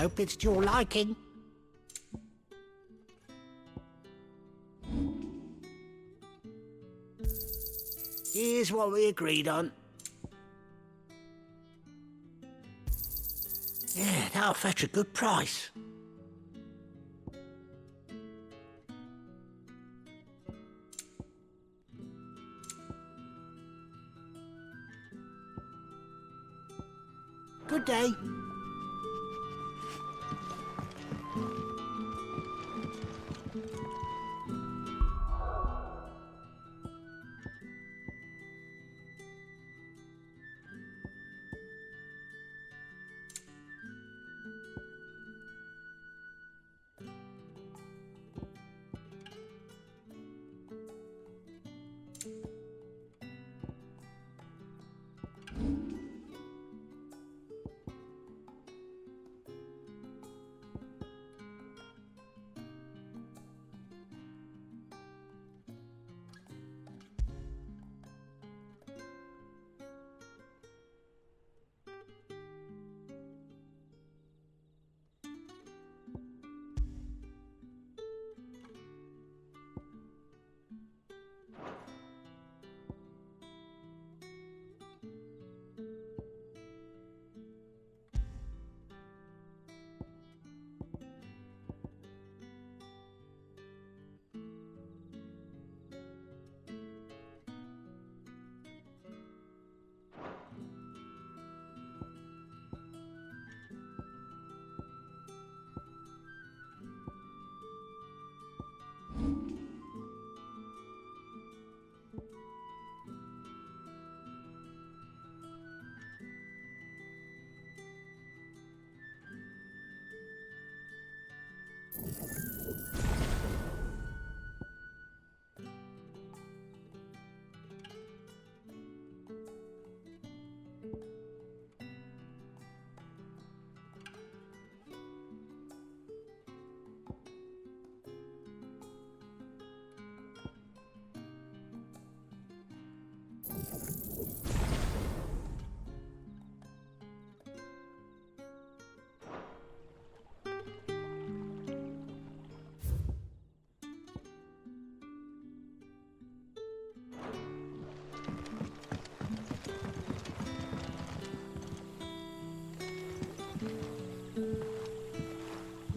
S3: hope it's to your liking. Here's what we agreed on. Yeah, that'll fetch a good price. Good day.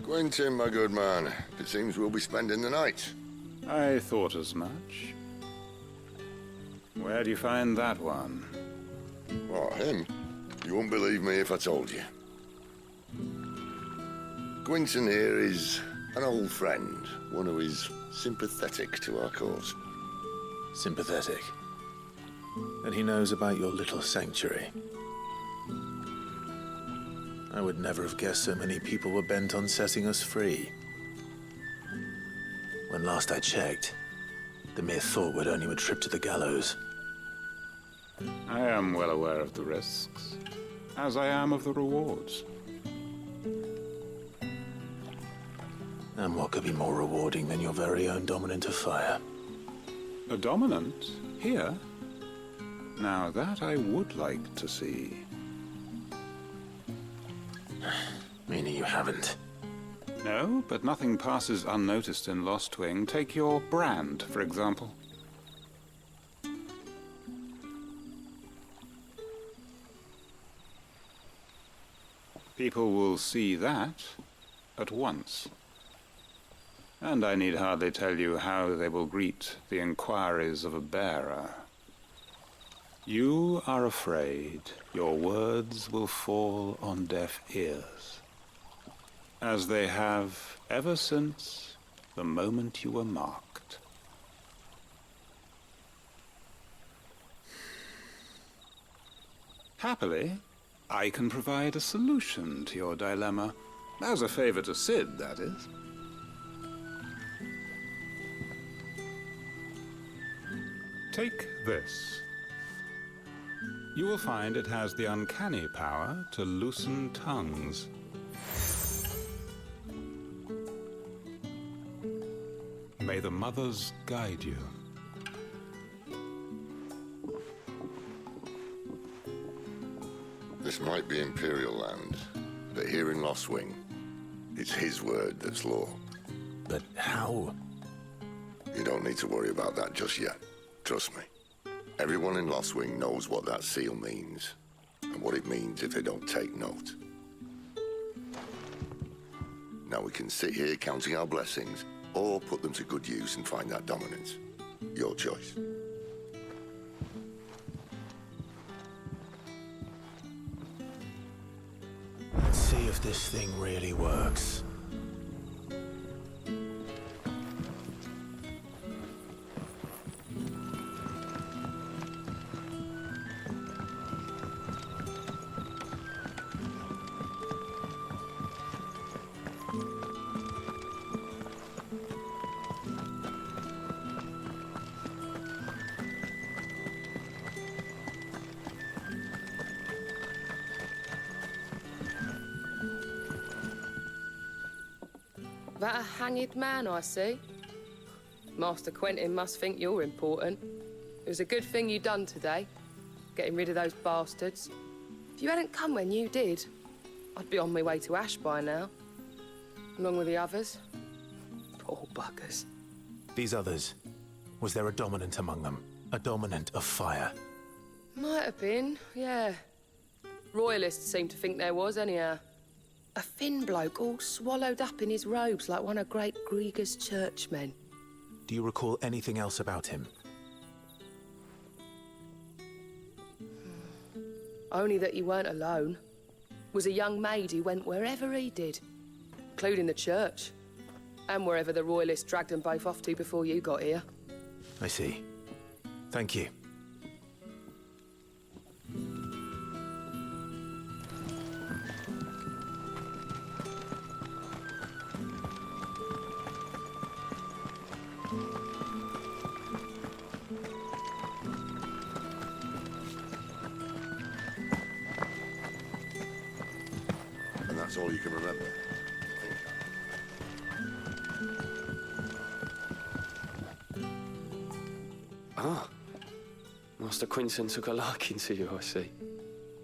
S17: Quentin, my good man. It seems we'll be spending the night.
S24: I thought as much. Where do you find that one?
S17: What, him? You wouldn't believe me if I told you. Quentin here is an old friend, one who is sympathetic to our cause.
S8: Sympathetic? And he knows about your little sanctuary. I would never have guessed so many people were bent on setting us free. When last I checked, the mere thought would earn you a trip to the gallows.
S24: I am well aware of the risks, as I am of the rewards.
S8: And what could be more rewarding than your very own dominant of fire?
S24: A dominant? Here? Now that I would like to see.
S8: Meaning you haven't?
S24: No, but nothing passes unnoticed in Lost Wing. Take your brand, for example. People will see that at once. And I need hardly tell you how they will greet the inquiries of a bearer. You are afraid your words will fall on deaf ears, as they have ever since the moment you were marked. Happily, I can provide a solution to your dilemma, as a favor to Sid, that is. Take this. You will find it has the uncanny power to loosen tongues. May the mothers guide you.
S17: This might be Imperial land, but here in Lost Wing,
S11: It's his word that's law.
S1: But how?
S11: You don't need to worry about that just yet. Trust me. Everyone in Lost Wing knows what that seal means, and what it means if they don't take note. Now we can sit here counting our blessings, or put them to good use and find that dominance. Your choice.
S1: Let's see if this thing really works.
S20: That a hanged man I see? Master Quentin must think you're important. It was a good thing you done today, getting rid of those bastards. If you hadn't come when you did, I'd be on my way to Ash by now, along with the others. Poor buggers.
S1: These others, was there a dominant among them? A dominant of fire?
S20: Might have been, yeah. Royalists seem to think there was, anyhow. A thin bloke all swallowed up in his robes like one of Great Grieger's churchmen.
S1: Do you recall anything else about him?
S20: Only that he weren't alone. Was a young maid who went wherever he did, including the church, and wherever the Royalists dragged them both off to before you got here.
S1: I see. Thank you.
S11: And that's all you can remember.
S12: Ah, Master Quinton took a liking to you, I see.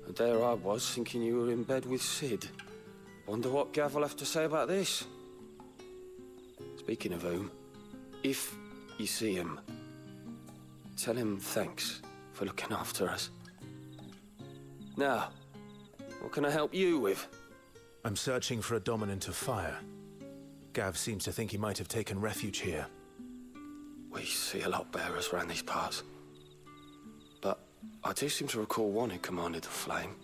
S12: And there I was, thinking you were in bed with Sid. Wonder what Gav will have to say about this. Speaking of whom, if you see him, tell him thanks for looking after us. Now, what can I help you with?
S1: I'm searching for a dominant of fire. Gav seems to think he might have taken refuge here.
S12: We see a lot bearers around these parts. But I do seem to recall one who commanded the flame.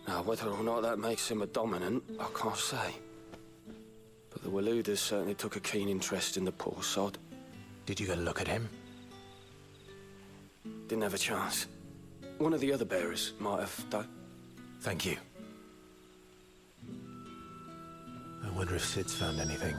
S12: Now, whether or not that makes him a dominant, I can't say. But the Waluders certainly took a keen interest in the poor sod.
S1: Did you get a look at him?
S12: Didn't have a chance. One of the other bearers might have, though.
S1: Thank you. I wonder if Sid's found anything.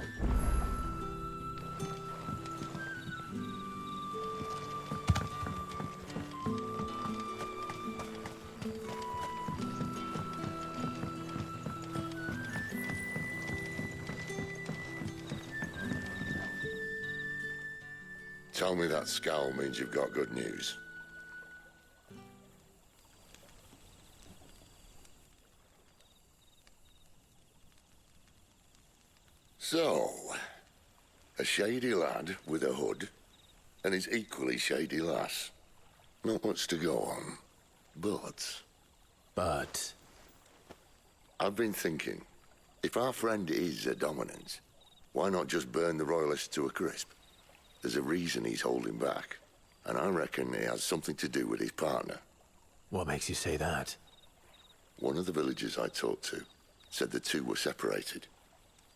S11: Tell me that scowl means you've got good news. So, a shady lad with a hood, and his equally shady lass. Not much to go on, but...
S1: But?
S11: I've been thinking, if our friend is a dominant, why not just burn the Royalists to a crisp? There's a reason he's holding back, and I reckon it has something to do with his partner.
S1: What makes you say that?
S11: One of the villagers I talked to said the two were separated.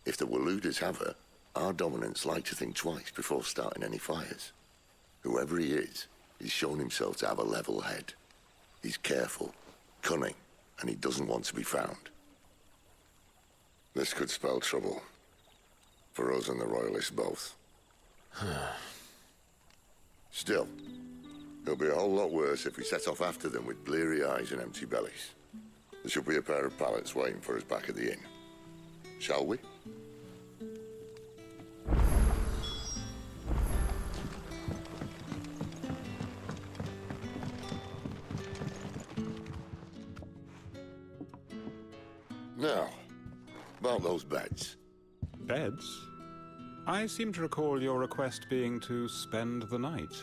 S11: If the Waluders have her, our dominants like to think twice before starting any fires. Whoever he is, he's shown himself to have a level head. He's careful, cunning, and he doesn't want to be found. This could spell trouble. For us and the Royalists both. Still, it'll be a whole lot worse if we set off after them with bleary eyes and empty bellies. There should be a pair of pallets waiting for us back at the inn. Shall we? Now, about those beds.
S14: Beds? I seem to recall your request being to spend the night.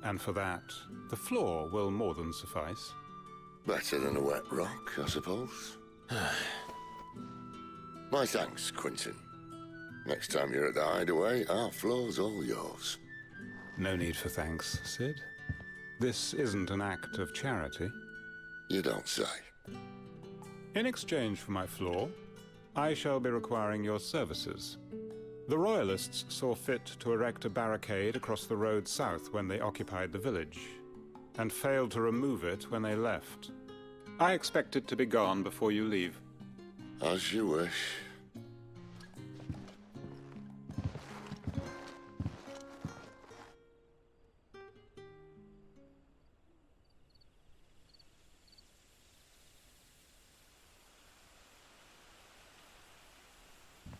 S14: And for that, the floor will more than suffice.
S17: Better than a wet rock, I suppose. My thanks, Quentin. Next time you're at the Hideaway, our floor's all yours.
S14: No need for thanks, Sid. This isn't an act of charity.
S17: You don't say.
S14: In exchange for my floor, I shall be requiring your services. The Royalists saw fit to erect a barricade across the road south when they occupied the village, and failed to remove it when they left. I expect it to be gone before you leave.
S17: As you wish.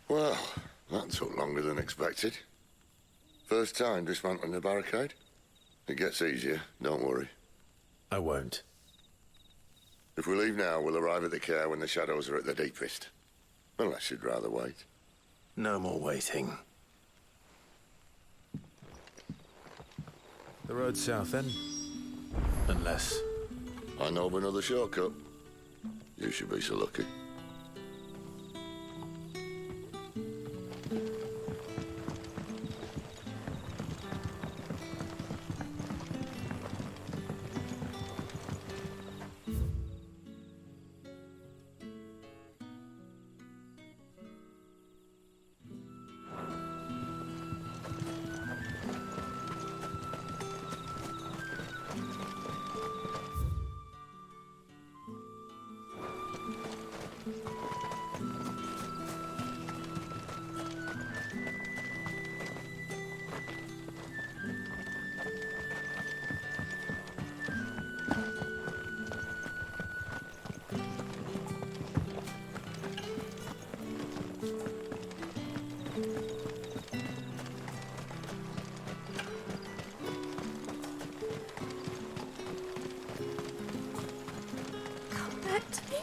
S17: Well, that took longer than expected. First time dismantling a barricade? It gets easier, don't worry.
S1: I won't.
S17: If we leave now, we'll arrive at the care when the shadows are at their deepest. Unless you'd rather wait.
S1: No more waiting. The road south, then? Unless...
S17: I know of another shortcut. You should be so lucky.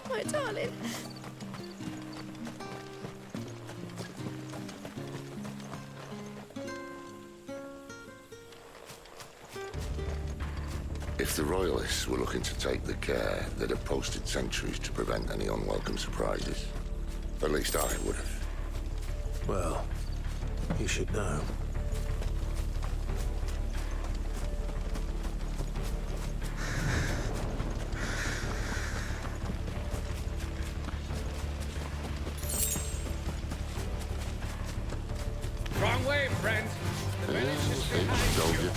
S10: My darling.
S17: If the Royalists were looking to take the care, they'd have posted sentries to prevent any unwelcome surprises. At least I would have.
S1: Well, you should know.
S18: Wrong way, friend. The village is behind you.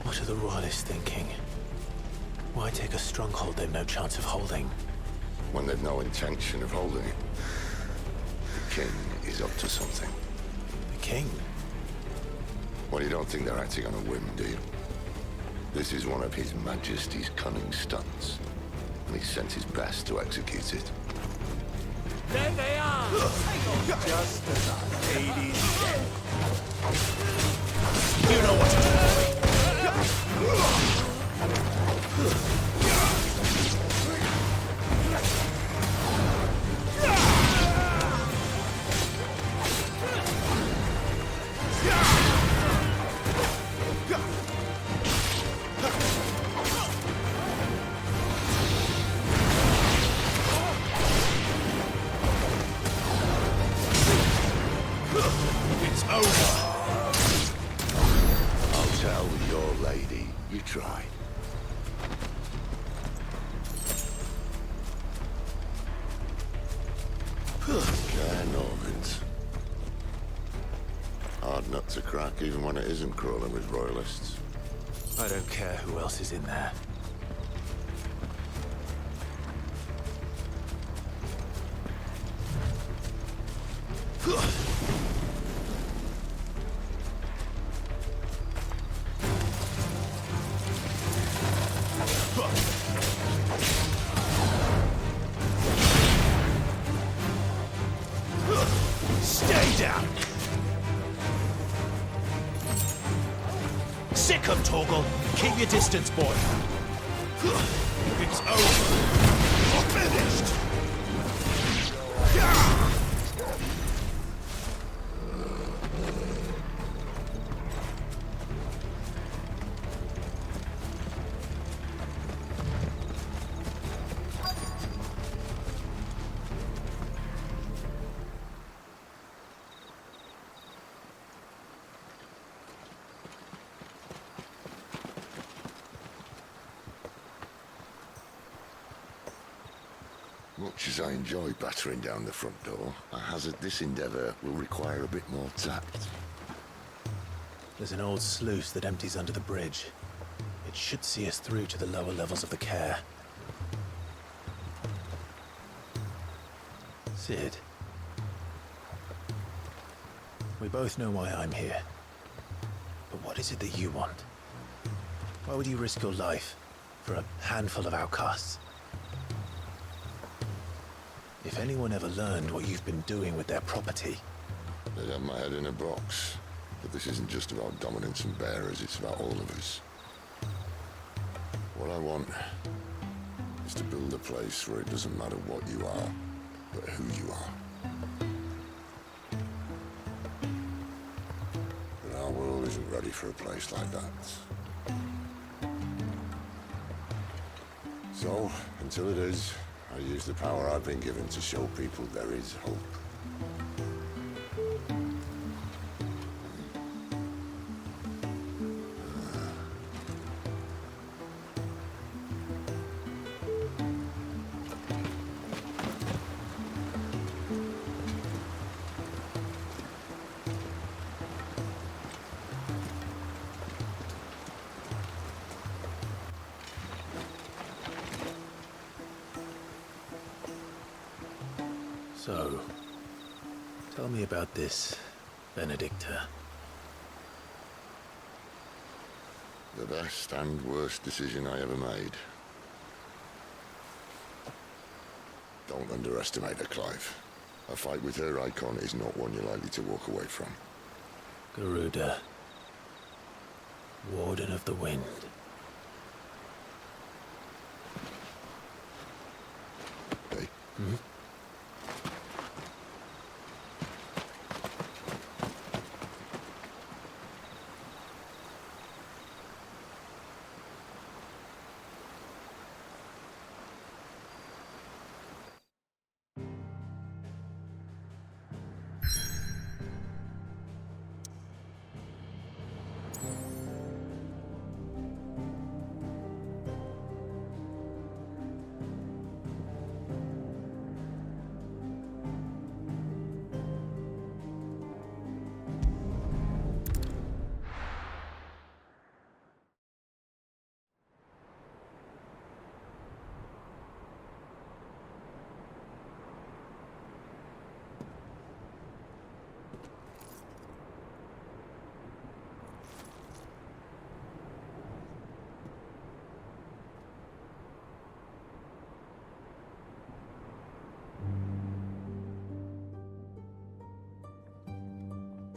S1: What are the Royalists thinking? Why take a stronghold they've no chance of holding?
S17: When they've no intention of holding it. The king is up to something.
S1: The king?
S17: Well, you don't think they're acting on a whim, do you? This is one of His Majesty's cunning stunts, and he's sent his best to execute it.
S18: There they are!
S8: Just as our lady said.
S18: You know what to do.
S17: It's over. I'll tell your lady you tried. Norvins. Hard nut to crack even when it isn't crawling with royalists.
S1: I don't care who else is in there. Stay down! Sick of Torgal! Keep your distance, boy! It's over! You're finished!
S17: Much as I enjoy battering down the front door, I hazard this endeavour will require a bit more tact.
S1: There's an old sluice that empties under the bridge. It should see us through to the lower levels of the care. Sid. We both know why I'm here. But what is it that you want? Why would you risk your life for a handful of outcasts? If anyone ever learned what you've been doing with their property...
S17: They'd have my head in a box. But this isn't just about dominance and bearers, it's about all of us. What I want is to build a place where it doesn't matter what you are, but who you are. But our world isn't ready for a place like that. So, until it is, I use the power I've been given to show people there is hope.
S1: So, tell me about this, Benedicta.
S17: The best and worst decision I ever made. Don't underestimate her, Clive. A fight with her icon is not one you're likely to walk away from.
S1: Garuda. Warden of the Wind.
S17: Hey?
S1: Hmm?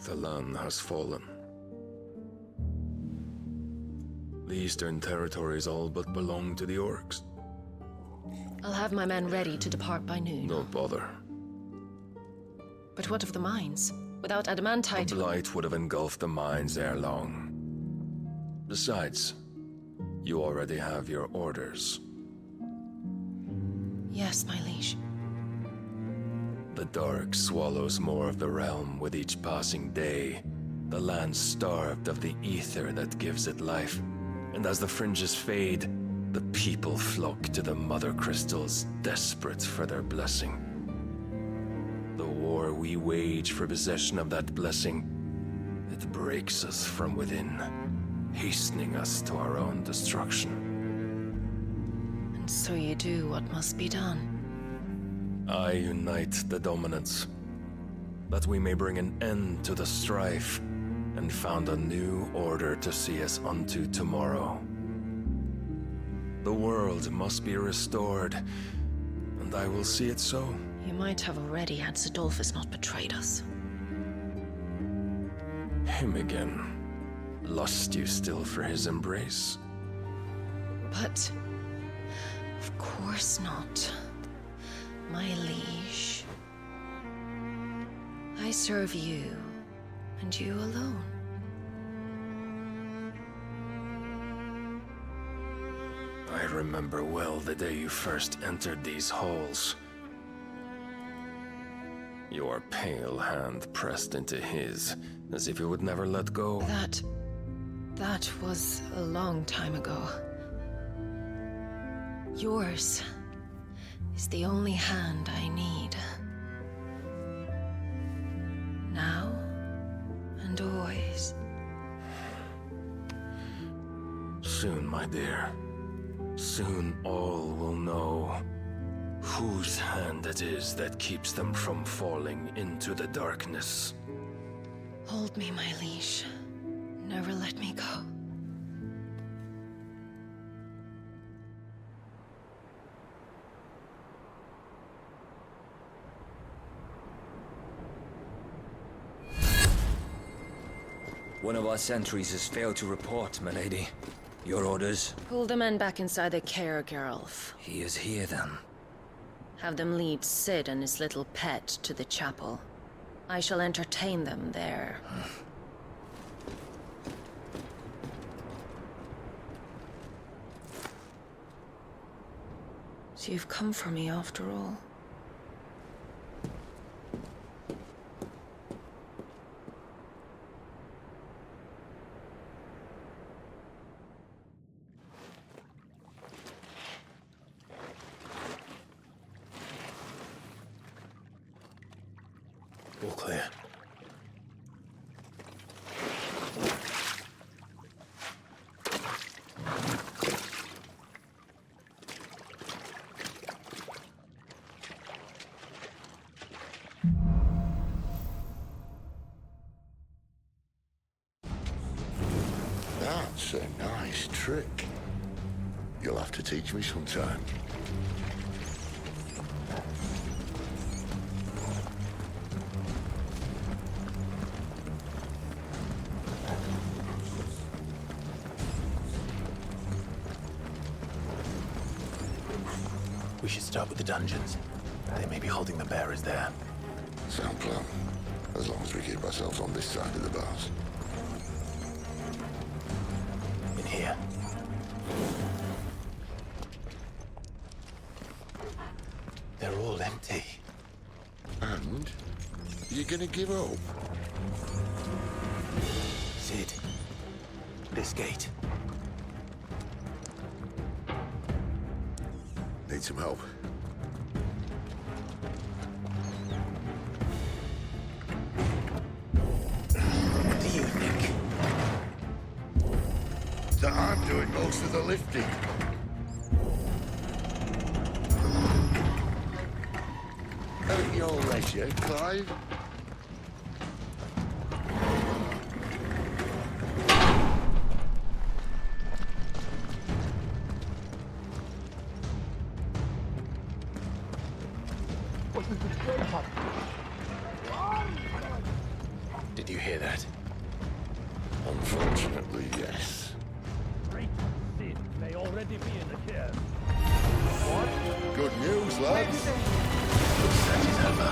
S12: The land has fallen. The Eastern Territories all but belong to the Orcs.
S10: I'll have my men ready to depart by noon.
S12: Don't bother.
S10: But what of the mines? Without adamantite...
S12: The blight would have engulfed the mines ere long. Besides, you already have your orders.
S10: Yes, my liege.
S12: The dark swallows more of the realm with each passing day. The land starved of the ether that gives it life. And as the fringes fade, the people flock to the mother crystals, desperate for their blessing. The war we wage for possession of that blessing, it breaks us from within, hastening us to our own destruction.
S10: And so you do what must be done.
S12: I unite the dominants. that we may bring an end to the strife, and found a new order to see us unto tomorrow. The world must be restored, and I will see it so.
S10: You might have already had Sidolphus not betrayed us.
S12: Him again. Lust you still for his embrace?
S10: But... of course not. My liege. I serve you, and you alone.
S12: I remember well the day you first entered these halls. Your pale hand pressed into his, as if you would never let go.
S10: That was a long time ago. Yours is the only hand I need. Now and always.
S12: Soon, my dear. Soon all will know whose hand it is that keeps them from falling into the darkness.
S10: Hold me, my liege. Never let me go.
S15: One of our sentries has failed to report, milady. Your orders?
S10: Pull the men back inside the care, Geralf.
S15: He is here, then.
S10: Have them lead Sid and his little pet to the chapel. I shall entertain them there. So you've come for me after all.
S1: All clear.
S17: That's a nice trick. You'll have to teach me sometime.
S1: We should start with the dungeons. They may be holding the bearers there.
S17: Sound plan. As long as we keep ourselves on this side of the bars.
S1: In here. They're all empty.
S17: And? You're gonna give up?
S1: Sid. This gate.
S17: Need some help.
S1: What do you think?
S17: That I'm doing most of the lifting. At your leisure, Clive.
S1: Did you hear that?
S17: Unfortunately, yes.
S18: Great Sid may already be in the care.
S17: Good news, lads.
S1: The search is over.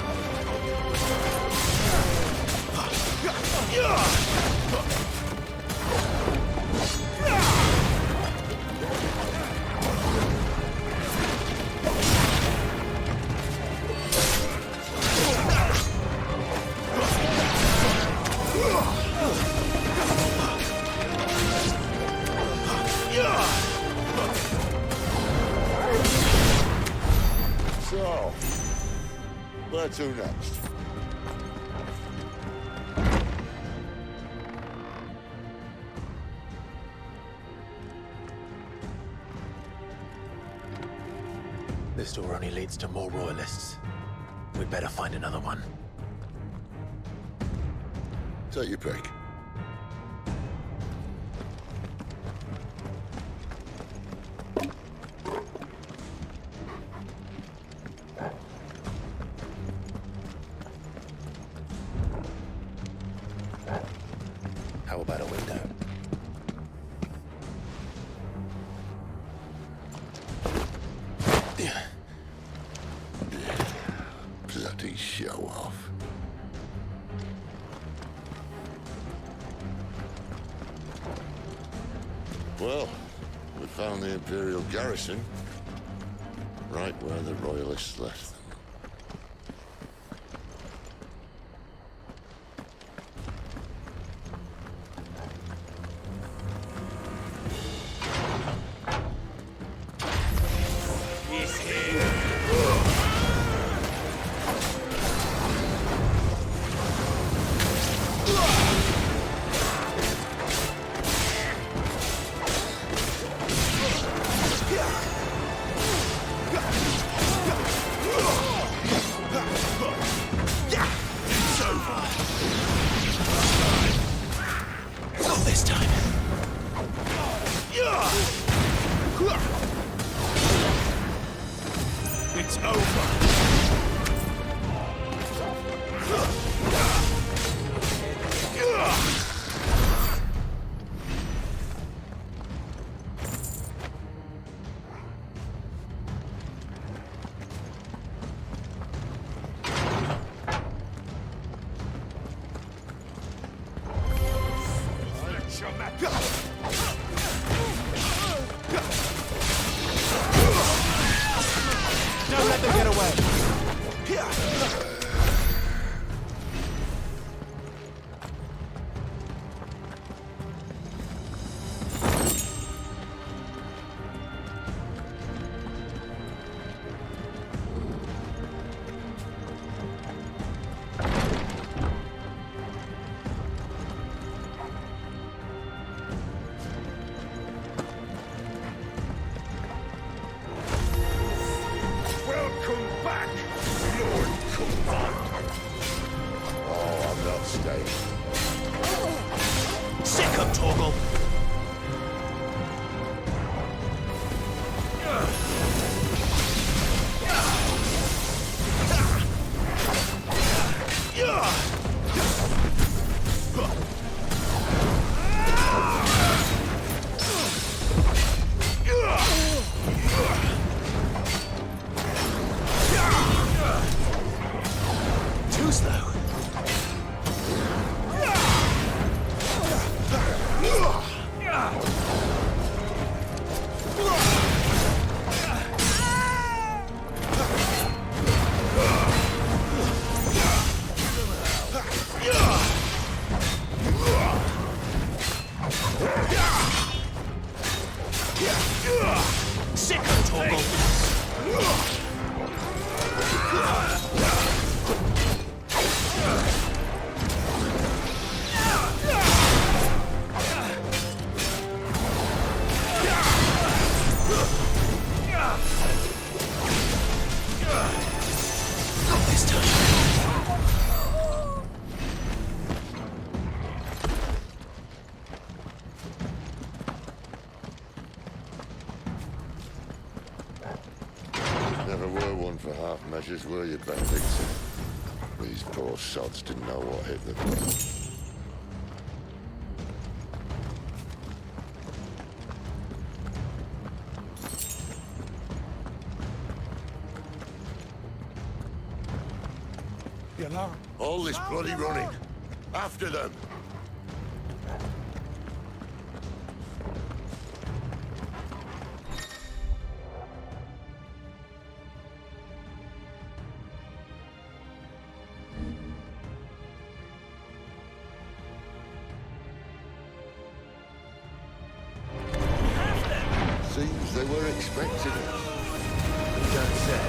S17: So, where to next?
S1: This door only leads to more royalists. We'd better find another one.
S17: Take your pick.
S1: How about a window?
S17: Bloody show off. Well, we found the Imperial garrison, right where the Royalists left them.
S2: It's over.
S8: Don't let them get away.
S7: Welcome back, Lord Commander.
S17: Oh, I'm not staying.
S8: Sick of Torgal.
S1: Too slow.
S8: Sick of Torgal.
S1: Not this time.
S17: Never were one for half measures, were you, Benedict? These poor sods didn't know what hit them.
S8: The alarm.
S17: All this bloody running. After them. Seems they were expecting us.
S1: You don't say.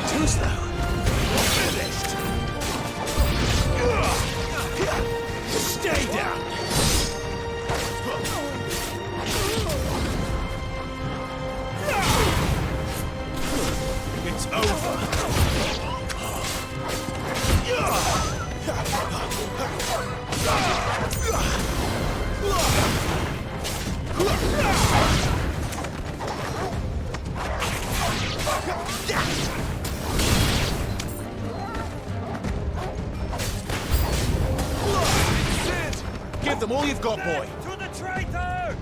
S1: Too slow. Finished. Stay down.
S8: Give them all you've got, boy!
S18: To the traitor!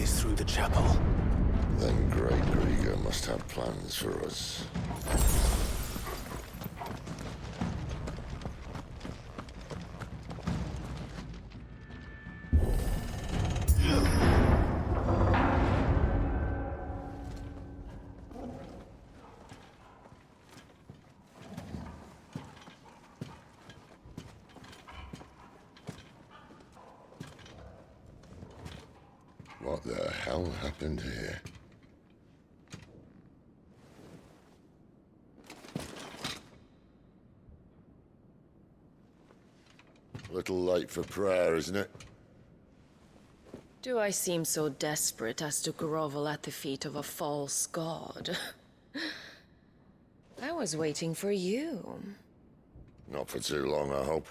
S1: Through the chapel.
S17: Then Great Grieger must have plans for us. What the hell happened here? A little late for prayer, isn't it?
S10: Do I seem so desperate as to grovel at the feet of a false god? I was waiting for you.
S17: Not for too long, I hope.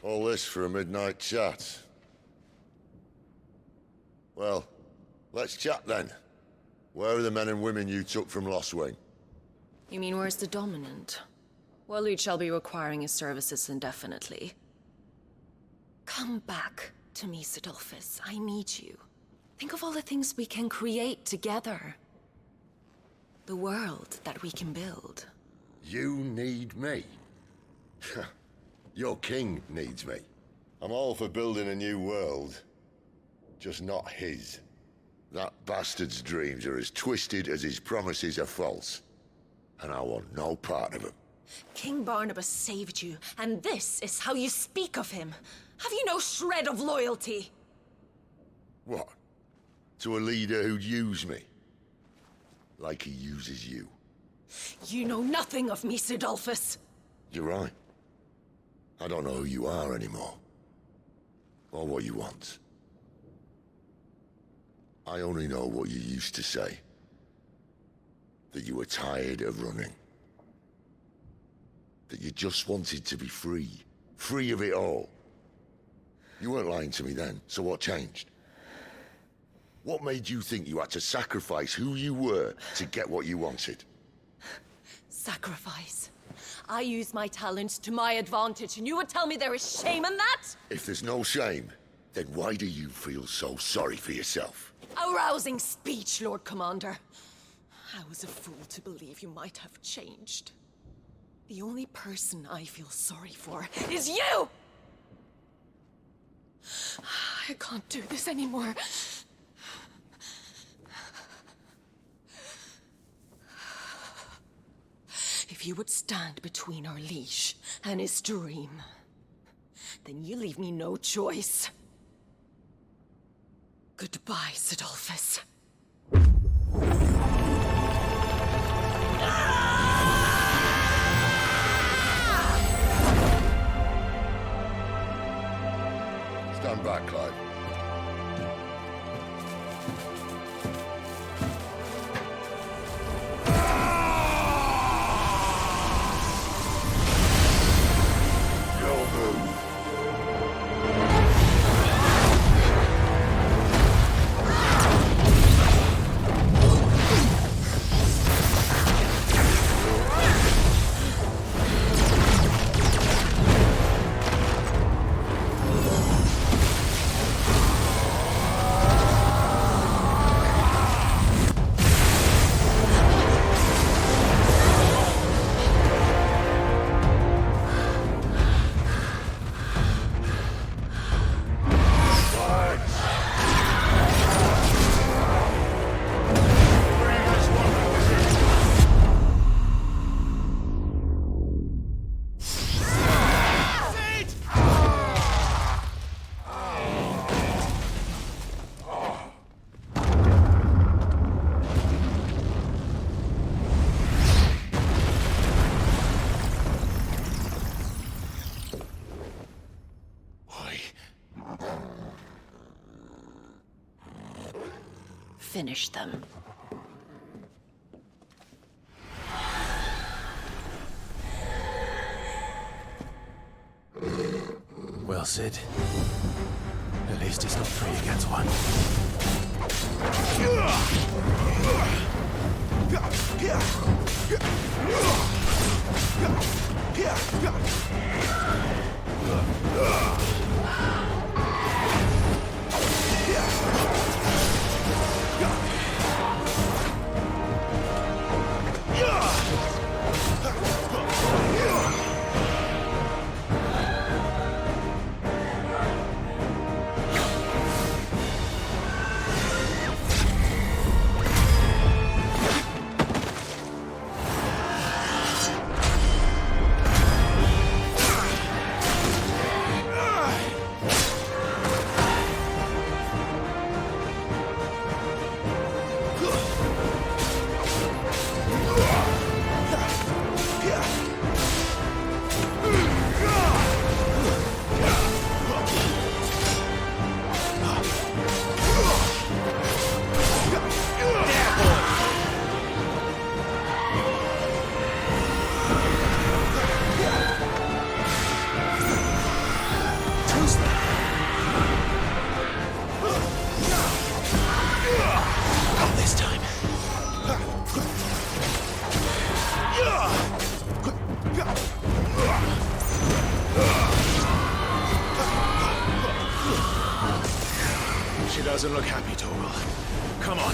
S17: All this for a midnight chat. Well, let's chat then. Where are the men and women you took from Lost Wing?
S10: You mean where's the dominant? Well, you shall be requiring his services indefinitely. Come back to me, Sidolphus. I need you. Think of all the things we can create together. The world that we can build.
S17: You need me? Your king needs me. I'm all for building a new world. Just not his. That bastard's dreams are as twisted as his promises are false. And I want no part of them.
S10: King Barnabas saved you, and this is how you speak of him. Have you no shred of loyalty?
S17: What? To a leader who'd use me? Like he uses you?
S10: You know nothing of me, Sidolphus.
S17: You're right. I don't know who you are anymore. Or what you want. I only know what you used to say. That you were tired of running. That you just wanted to be free. Free of it all. You weren't lying to me then, so what changed? What made you think you had to sacrifice who you were to get what you wanted?
S10: Sacrifice. I use my talents to my advantage, and you would tell me there is shame in that?
S17: If there's no shame, then why do you feel so sorry for yourself?
S10: A rousing speech, Lord Commander. I was a fool to believe you might have changed. The only person I feel sorry for is you! I can't do this anymore. If you would stand between our liege and his dream, then you leave me no choice. Goodbye, Sidolphus.
S17: Stand back, Clive.
S10: finish them.
S1: Well, Sid. At least it's not 3 against 1. Doesn't look happy, Torgal. Come on.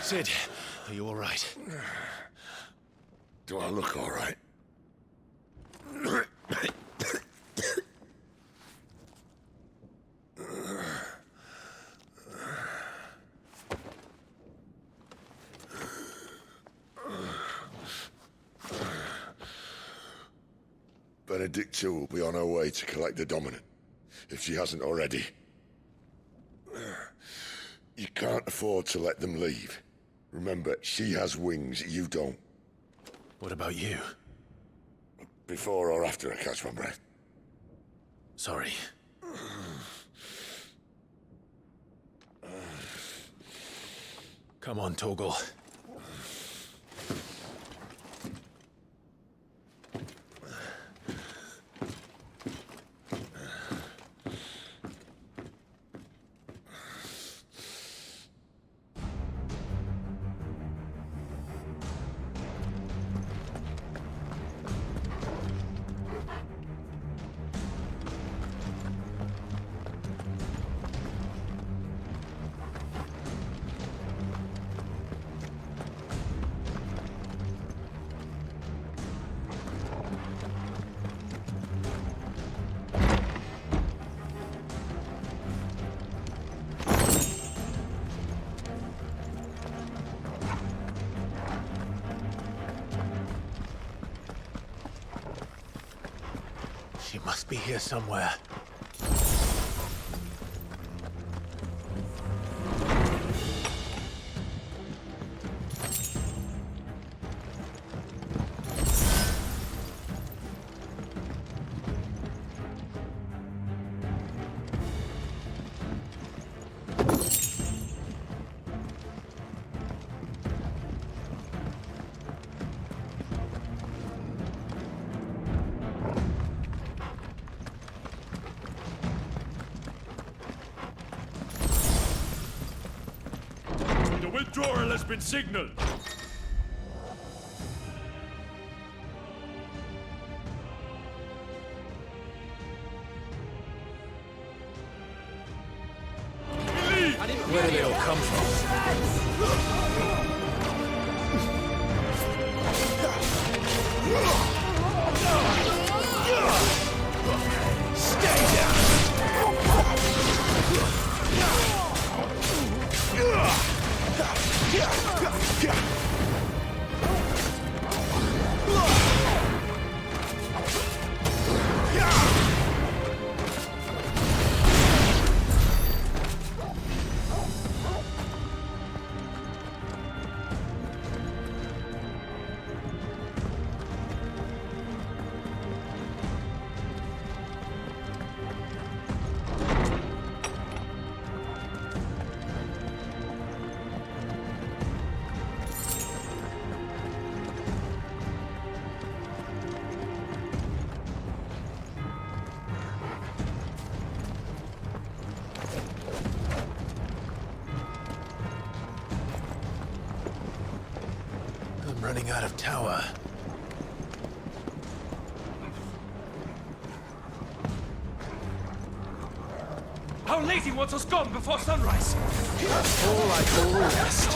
S1: Sid, are you all right?
S17: Do I look all right? Benedicta will be on her way to collect the Dominant, if she hasn't already. You can't afford to let them leave. Remember, she has wings, you don't.
S1: What about you?
S17: Before or after I catch my breath?
S1: Sorry. Come on, Torgal. She must be here somewhere.
S7: The withdrawal has been signaled.
S1: Where did they all come from? Stay down! Running out of tower.
S18: Our lady wants us gone before sunrise.
S1: That's all I call rest.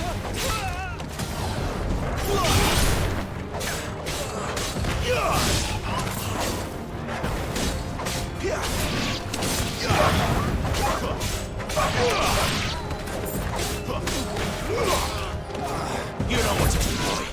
S1: You know what to do, boy.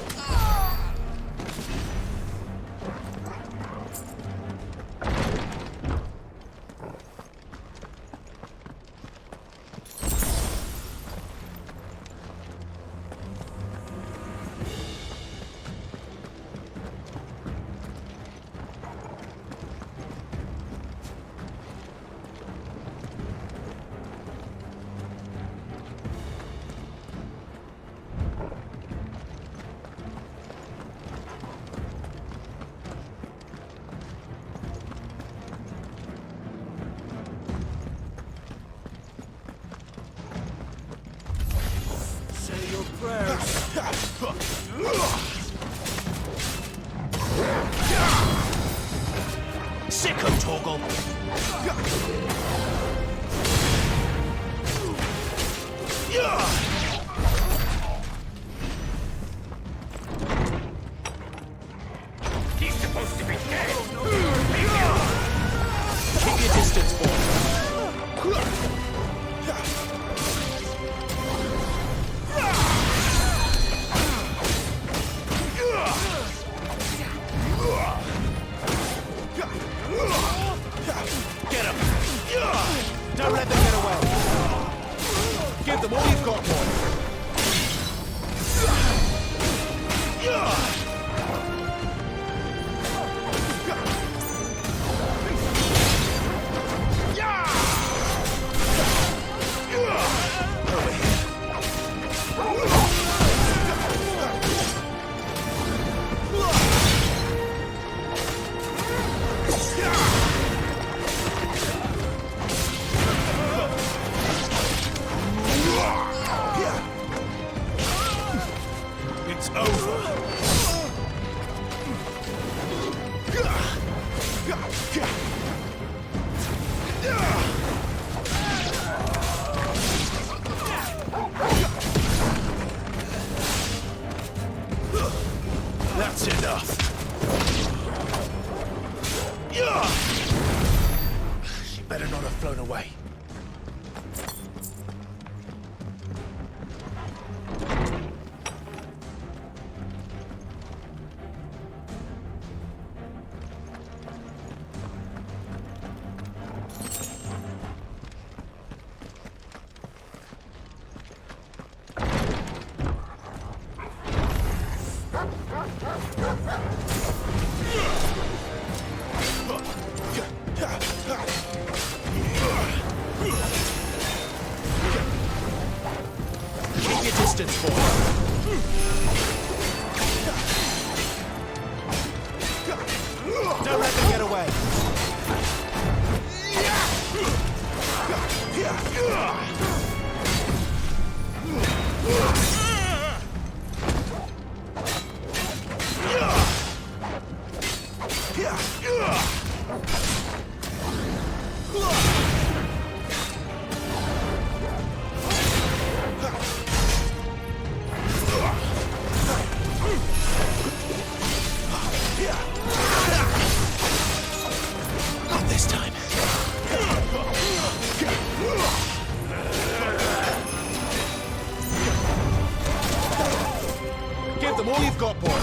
S1: Sick of Torgal.
S18: He's supposed to be dead.
S1: Keep your distance, boy. Get him! Don't let them get away! Give them all you've got, boy! It's over. That's enough. She better not have flown away.
S8: way!
S1: Not this time.
S8: Give them all you've got, boy!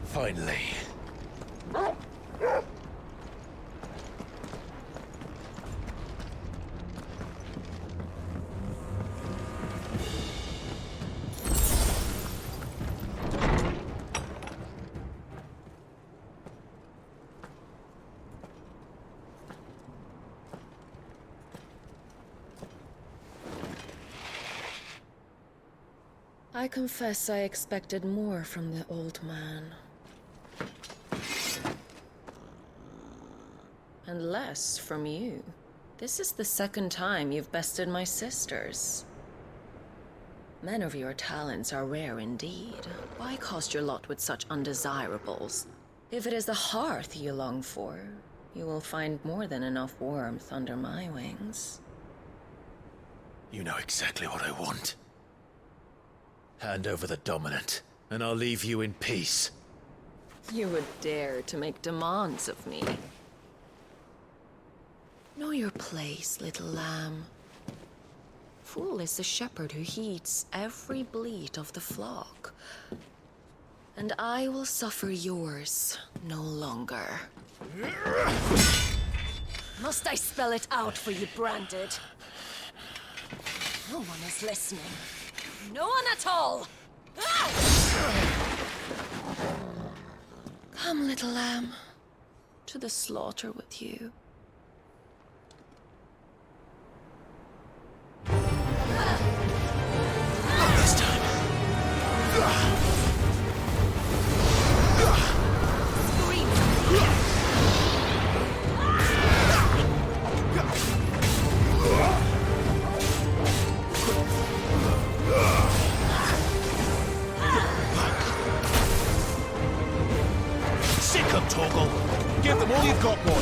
S1: Finally.
S10: I confess I expected more from the old man. And less from you. This is the second time you've bested my sisters. Men of your talents are rare indeed. Why cast your lot with such undesirables? If it is the hearth you long for, you will find more than enough warmth under my wings.
S1: You know exactly what I want. Hand over the dominant, and I'll leave you in peace.
S10: You would dare to make demands of me. Know your place, little lamb. Fool is the shepherd who heeds every bleat of the flock. And I will suffer yours no longer. Must I spell it out for you, Branded? No one is listening. No one at all! Come, little lamb, to the slaughter with you.
S1: Not this time.
S10: Scream!
S1: Sick of Torgal.
S8: Give them all you've got, boy!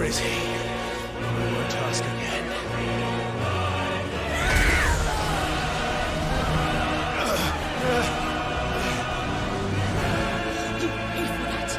S1: is he? What task again?
S10: You pay for that.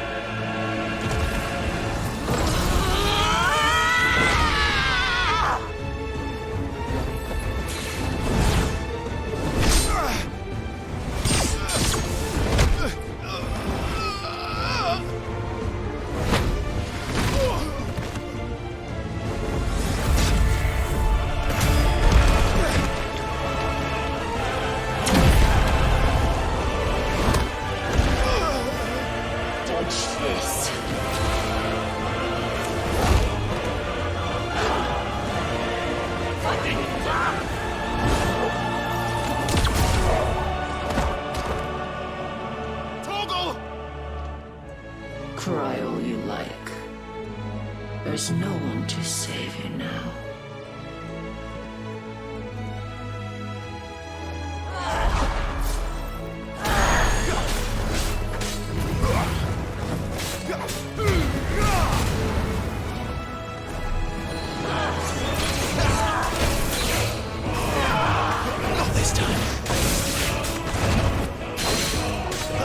S10: Cry all you like. There's no one to save you now.
S1: Not this time. Not this time.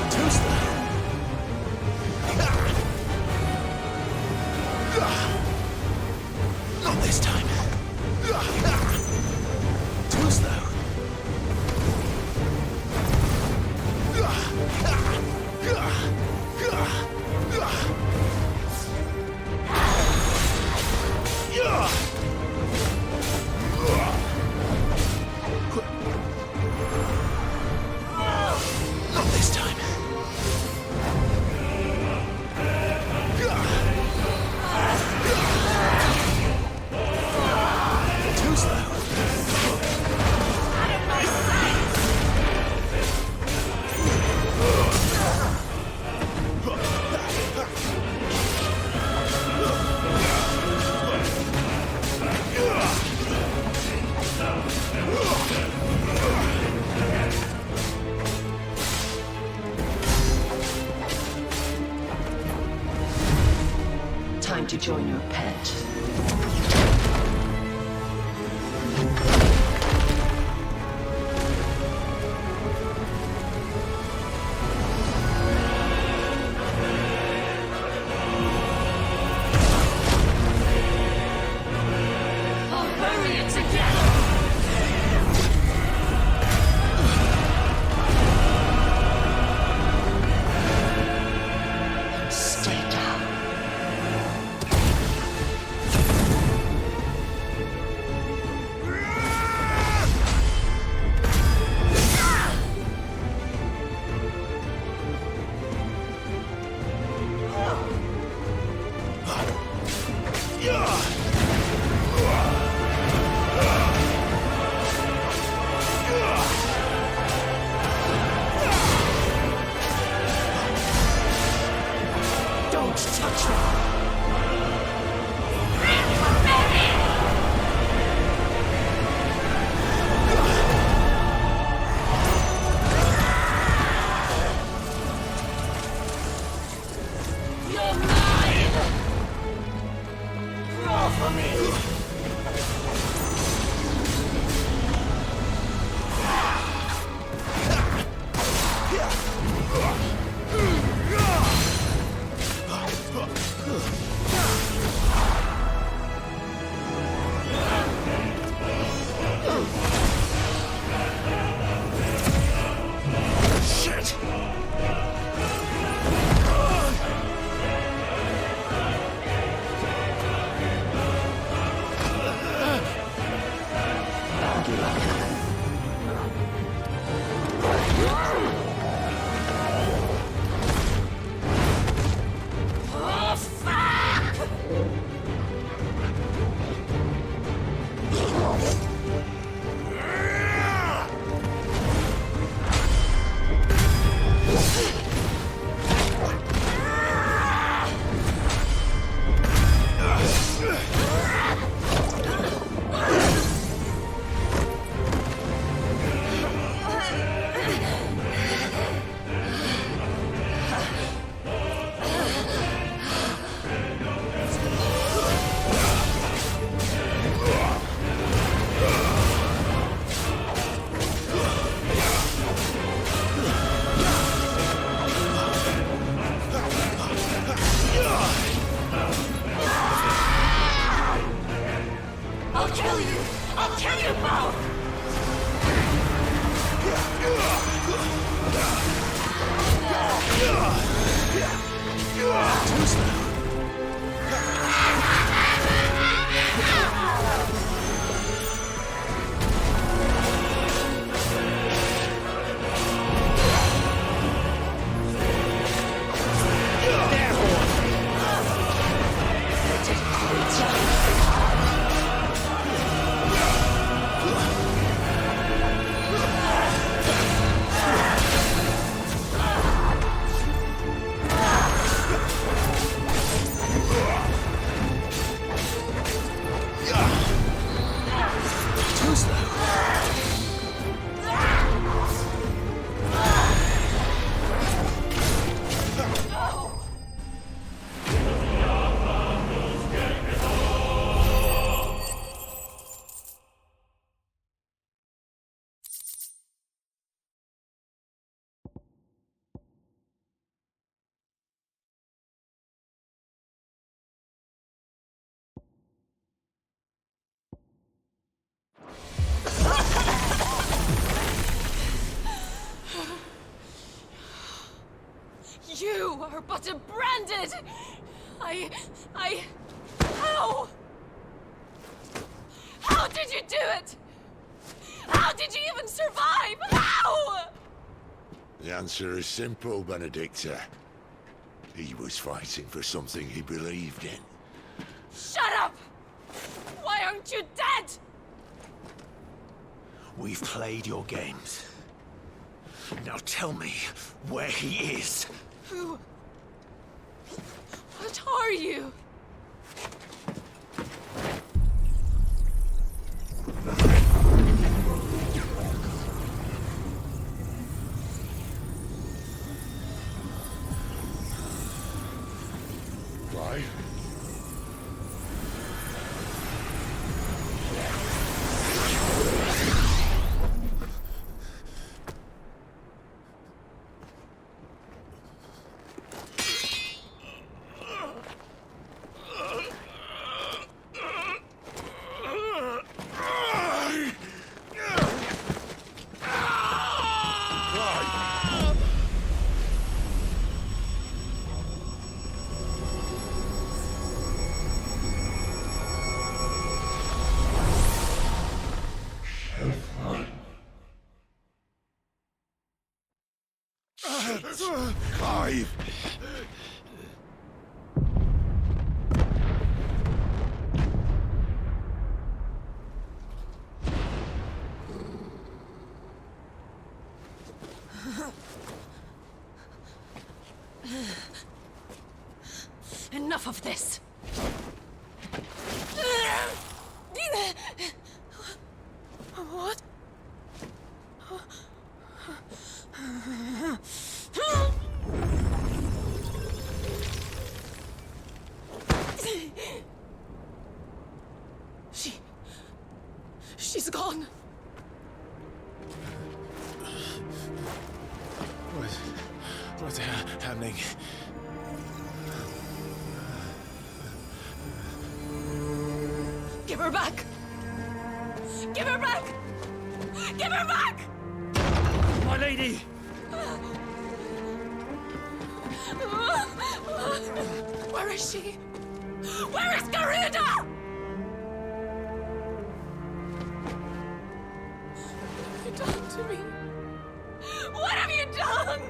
S1: Too slow. Not this time. Too slow.
S10: Time to join your pet.
S16: I'll bury it together!
S10: Stay down.
S16: Don't touch me! You're mine! Roll for me!
S1: Shit!
S16: kill you! I'll kill you both!
S1: Too slow.
S16: You are but a branded! How? How did you do it? How did you even survive? How?
S11: The answer is simple, Benedicta. He was fighting for something he believed in.
S16: Shut up! Why aren't you dead?
S1: We've played your games. Now tell me where he is.
S16: Who? What are you?
S11: Why? Clive!
S16: Enough of this! What? She's gone.
S1: What's happening?
S16: Give her back! Give her back! Give her back!
S18: My lady!
S16: Where is she? Where is Garuda? What have you done to me? What have you done?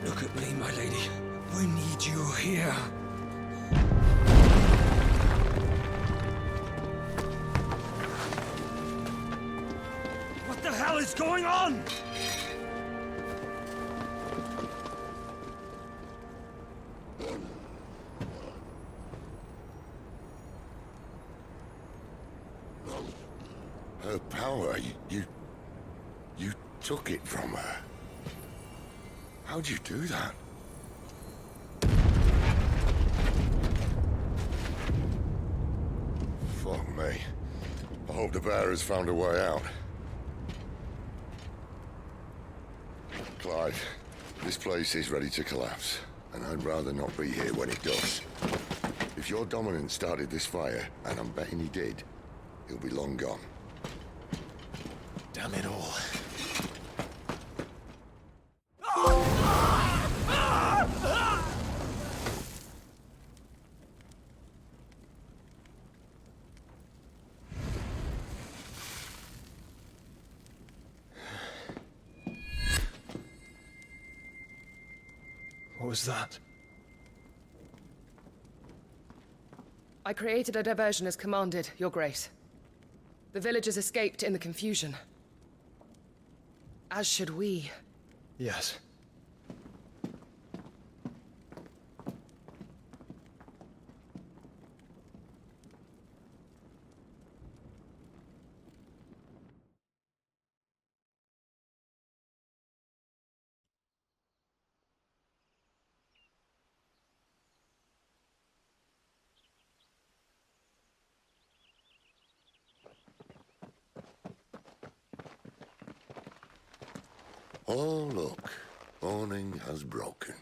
S15: Look at me, my lady. We need you here.
S18: What the hell is going on?
S11: Her power, you took it from her. How'd you do that? Fuck me. I hope the bearer's found a way out. Clive, this place is ready to collapse, and I'd rather not be here when it does. If you're
S17: your dominant started this fire, and I'm betting he did, he'll be long gone.
S1: Damn it all.
S8: What was that?
S20: I created a diversion as commanded, Your Grace. The villagers escaped in the confusion. As should we.
S8: Yes.
S17: Oh, look. Morning has broken.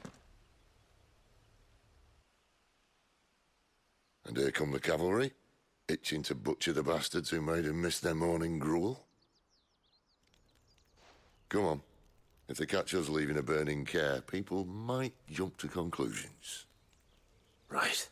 S17: And here come the cavalry, itching to butcher the bastards who made them miss their morning gruel. Come on. If they catch us leaving a burning care, people might jump to conclusions.
S1: Right.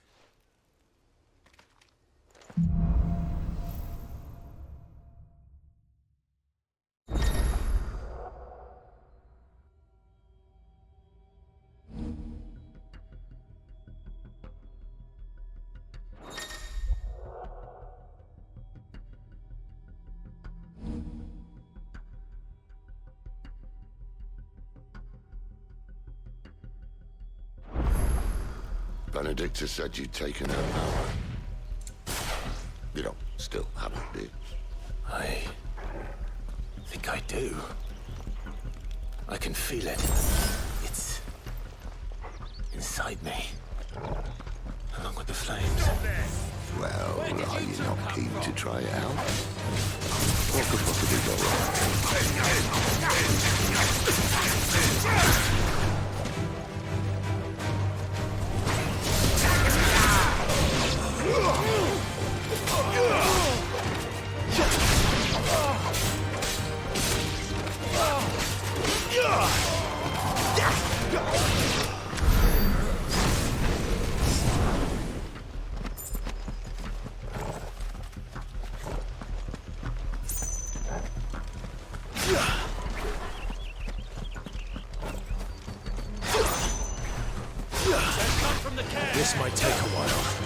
S17: Benedicta said you'd taken her power. You don't still have it, do you?
S1: I think I do. I can feel it. It's inside me, along with the flames.
S17: Well, are you not keen to try it out? What could possibly go wrong?
S1: This might take a while.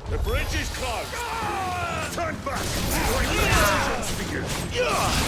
S7: The bridge is closed! Turn back! Wait for decisions for you!
S2: Yeah!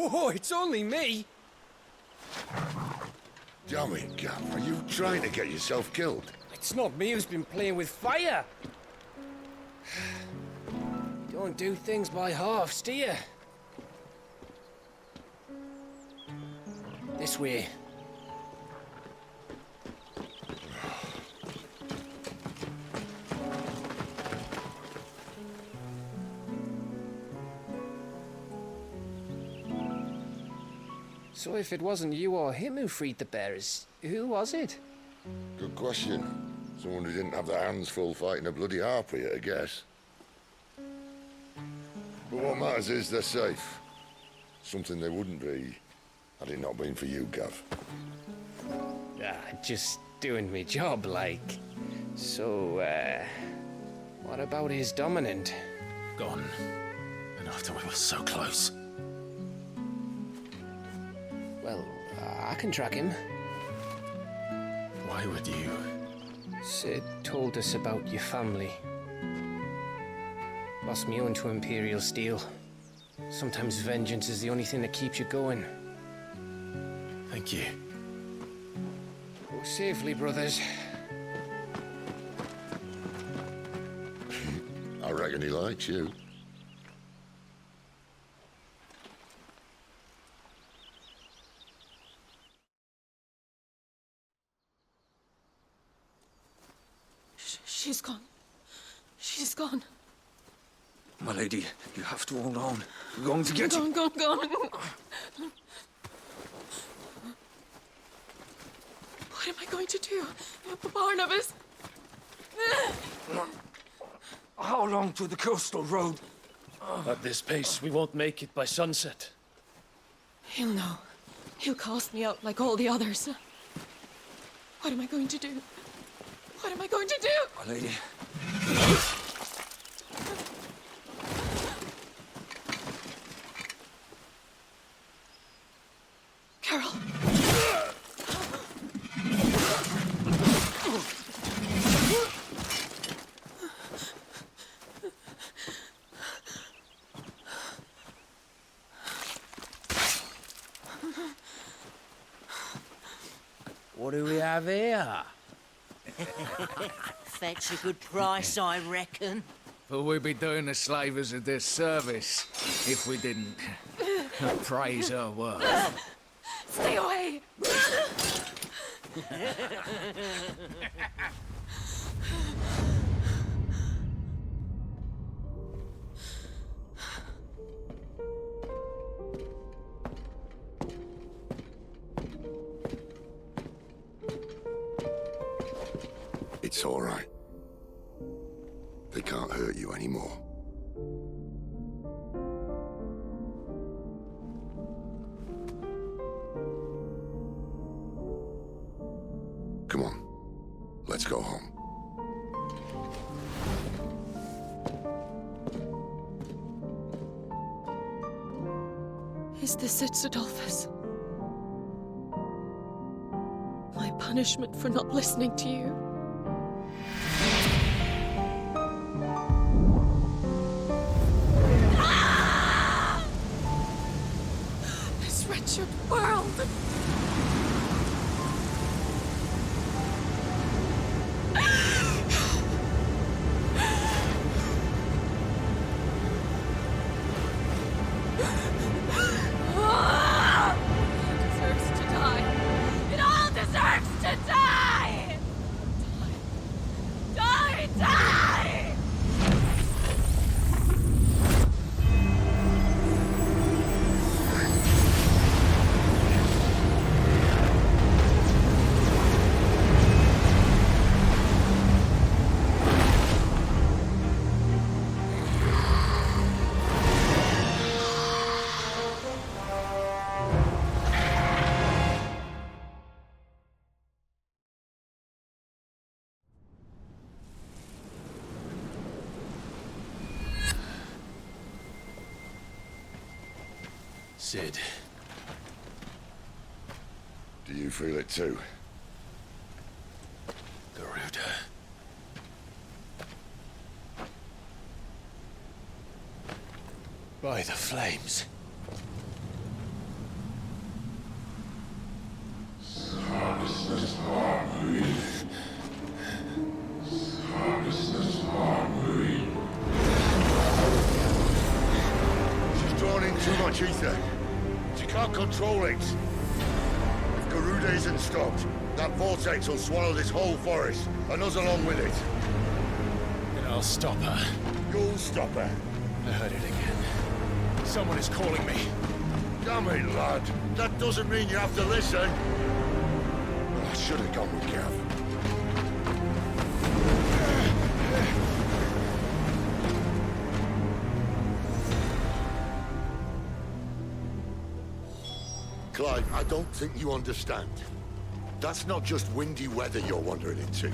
S13: Oh, it's only me!
S17: Damn it, Gav. Are you trying to get yourself killed?
S13: It's not me who's been playing with fire! Don't do things by halves, do you? This way. So if it wasn't you or him who freed the bearers, who was it?
S17: Good question. Someone who didn't have their hands full fighting a bloody harpy, I guess. But what matters is they're safe. Something they wouldn't be, had it not been for you, Gav.
S13: Just doing me job, like. So, what about his dominant?
S1: Gone. And after we were so close.
S13: Well, I can track him.
S1: Why would you?
S13: Sid told us about your family. Lost me own to Imperial Steel. Sometimes vengeance is the only thing that keeps you going.
S1: Thank you.
S13: Go safely, brothers.
S17: I reckon he likes you.
S16: She's gone. She's gone.
S15: My lady, you have to hold on. We're going to get you.
S16: Gone. What am I going to do? Barnabas?
S15: How long to the coastal road?
S18: At this pace, we won't make it by sunset.
S16: He'll know. He'll cast me out like all the others. What am I going to do? What am I going to do?
S15: My lady.
S16: Carol.
S9: What do we have here?
S3: Fetch a good price, I reckon.
S2: But we'd be doing the slavers a disservice if we didn't praise her work.
S16: Stay away!
S17: It's all right. They can't hurt you anymore. Come on. Let's go home.
S16: Is this it, Adolphus? My punishment for not listening to you? This wretched world!
S1: Sid.
S17: Do you feel it too?
S1: Garuda. By the flames.
S17: much ether. She can't control it. If Garuda isn't stopped, that vortex will swallow this whole forest, and us along with it.
S1: Then I'll stop her.
S17: You'll stop her.
S1: I heard it again. Someone is calling me.
S17: Damn it, lad. That doesn't mean you have to listen. I should have gone with Gav. Clive, I don't think you understand. That's not just windy weather you're wandering into.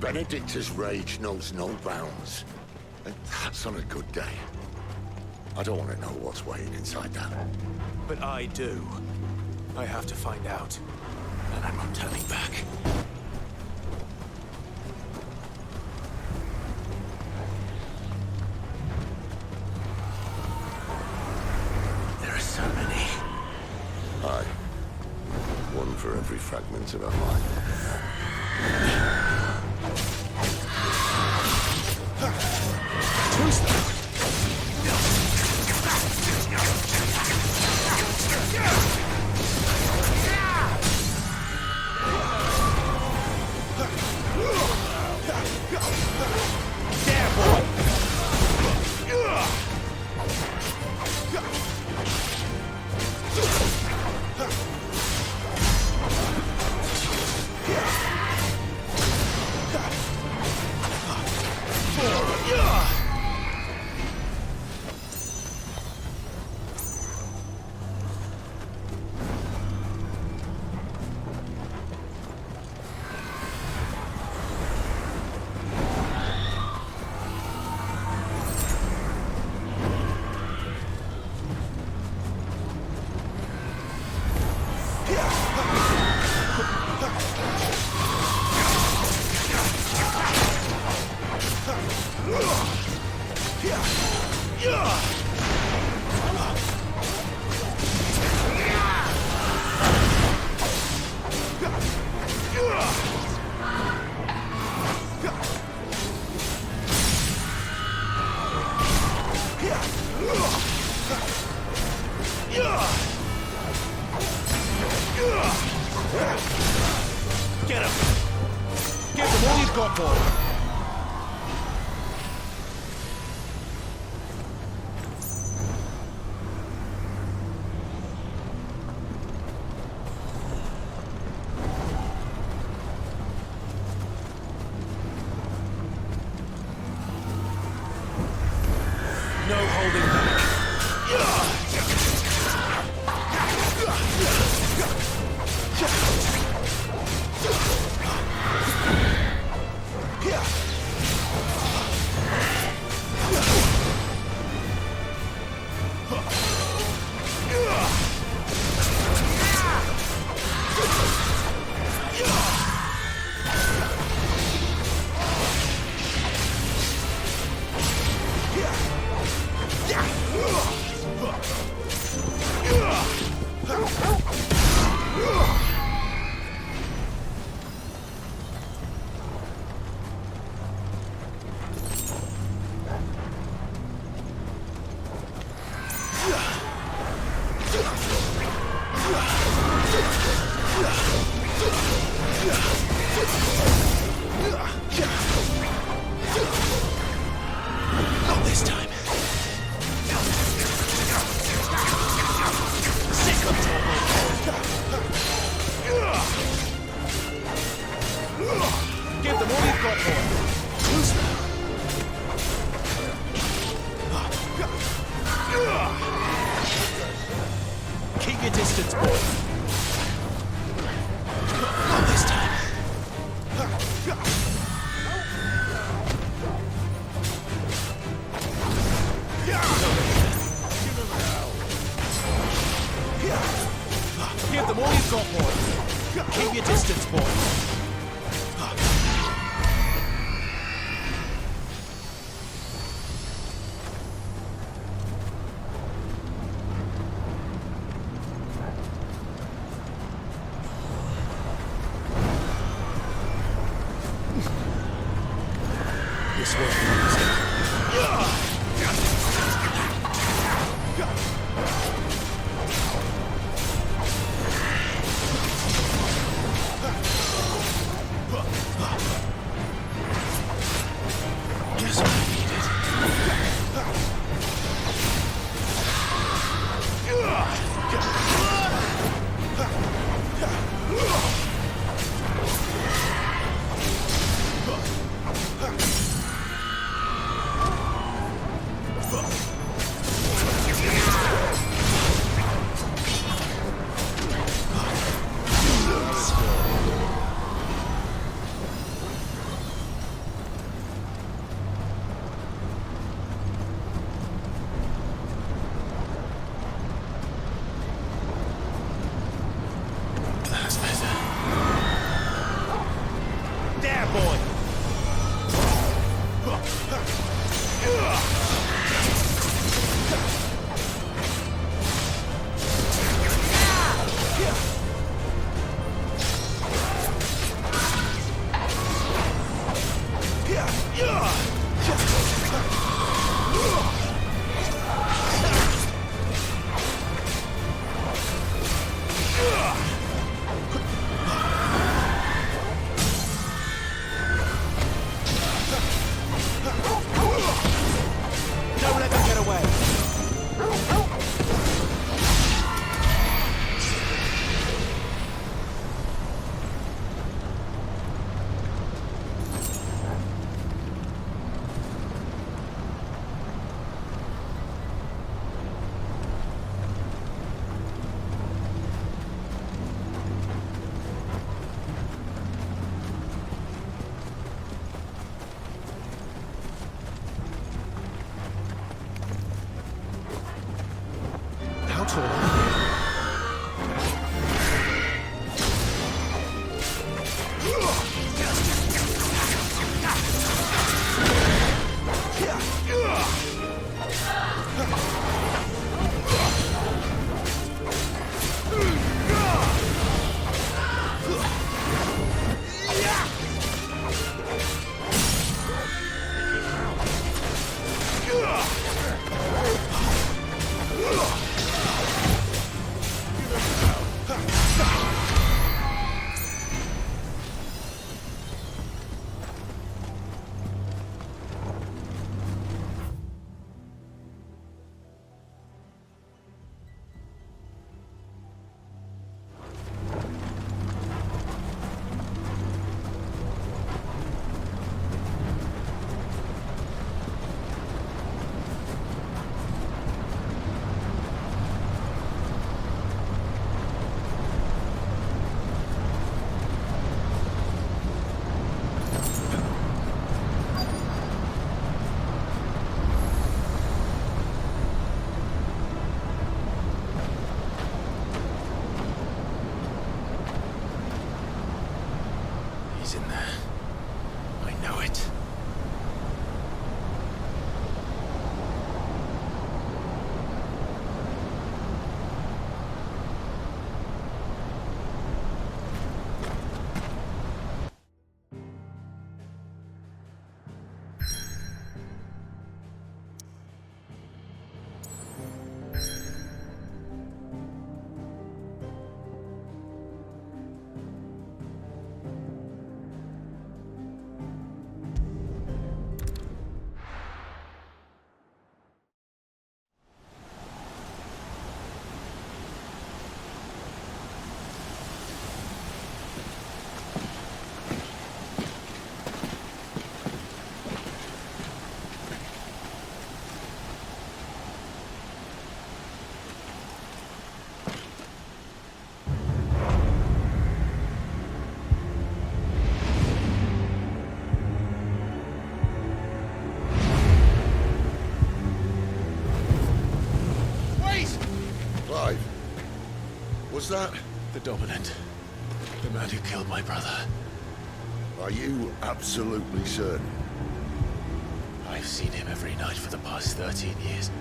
S17: Benedicta's rage knows no bounds. And that's on a good day. I don't want to know what's waiting inside that.
S1: But I do. I have to find out. And I'm not turning back. There are so many.
S17: Aye. One for every fragment of our mind.
S1: Who's that? Get him! Give him all you've got, boy! No holding back. Not this time. Sick of Give them all you've got, boy. Who's that? Keep your distance, boy. Not this time. Give them all you've got, boy. Keep your distance, boy. This way.
S8: that boy! Don't let them get away! How tall are He's in there. I know it.
S11: Clive, was that?
S1: The Dominant. The man who killed my brother.
S11: Are you absolutely certain?
S1: I've seen him every night for the past 13 years.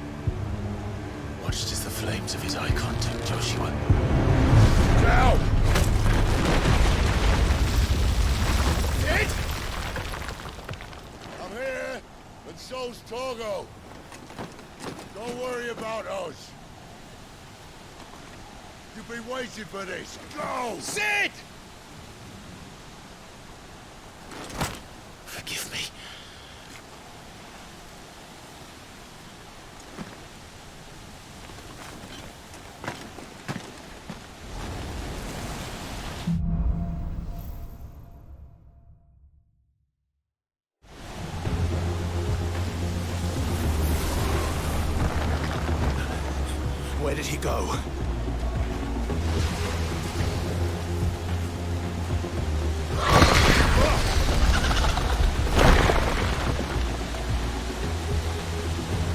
S1: Watched as the flames of his icon took Joshua.
S11: Down!
S1: Sid!
S11: I'm here, and so's Torgo. Don't worry about us. You've been waiting for this. Go!
S1: Sid! Forgive me. Where did he go?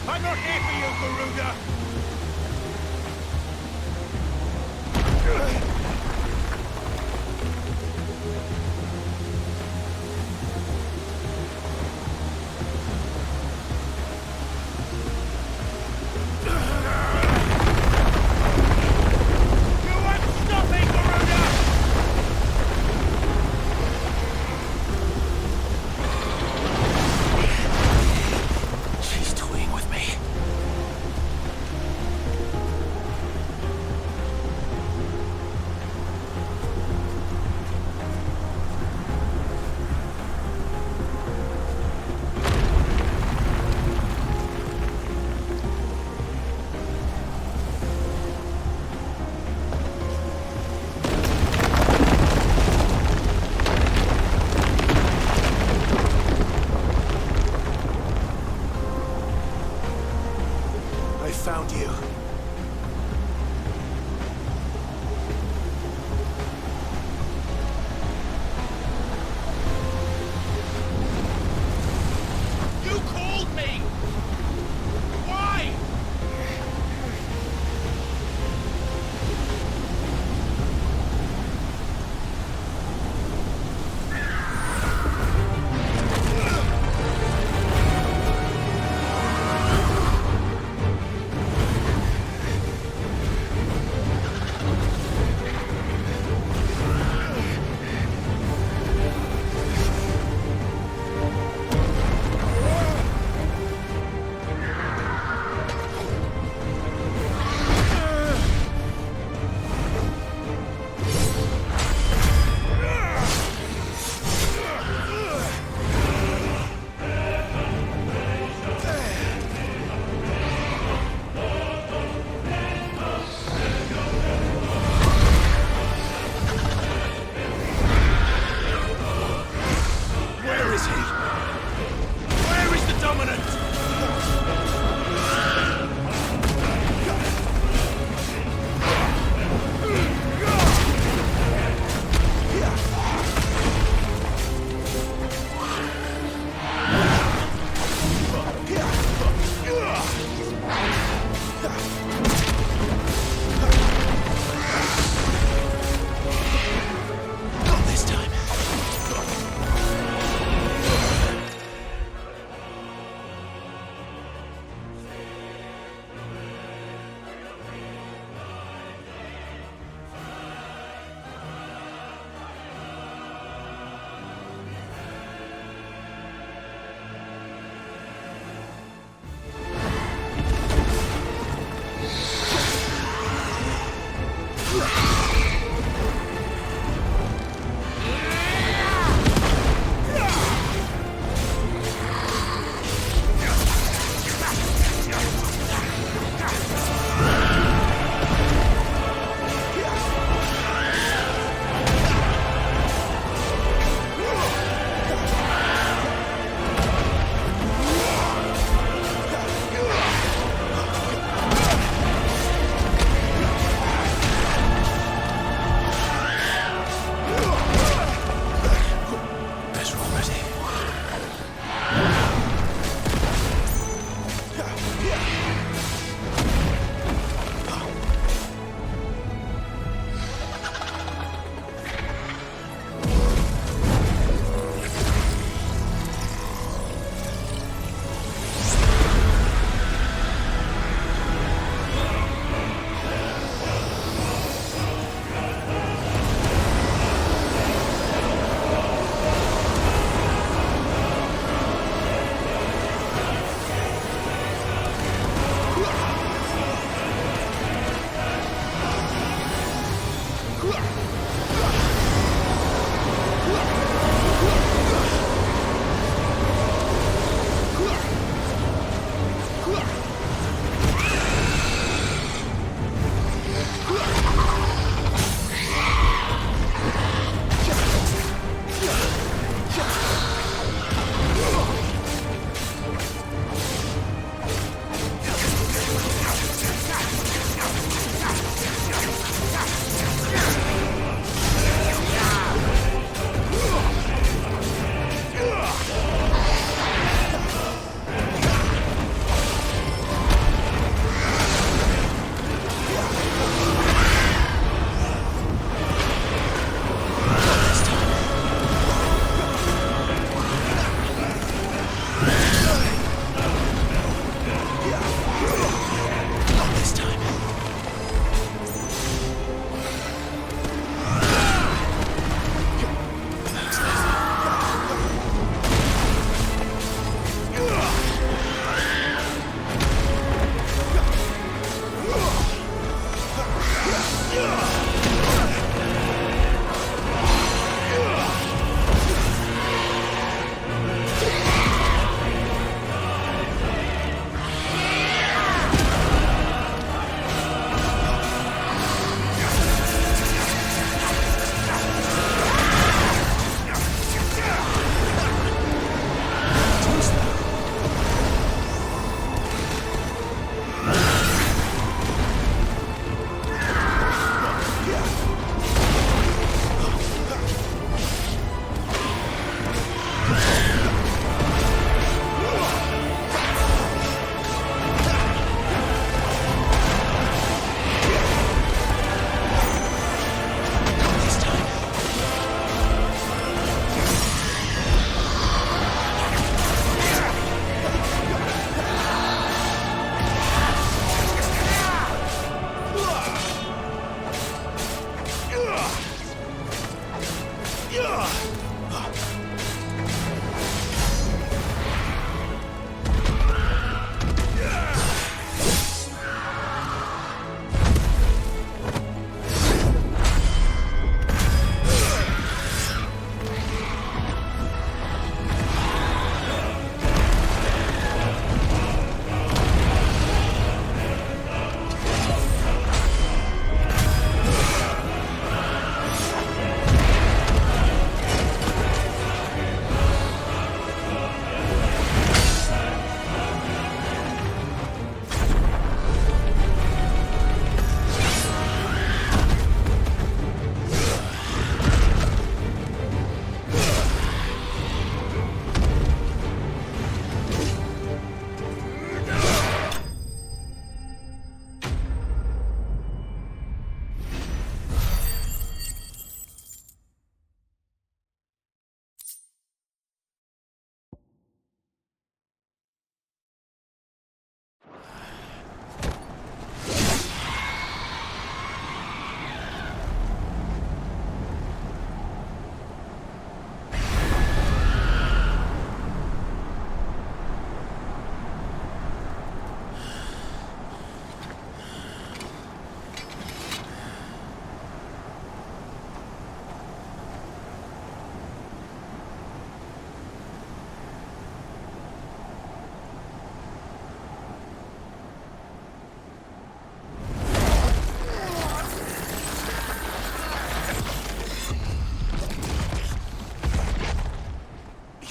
S2: I'm not here for you, Garuda!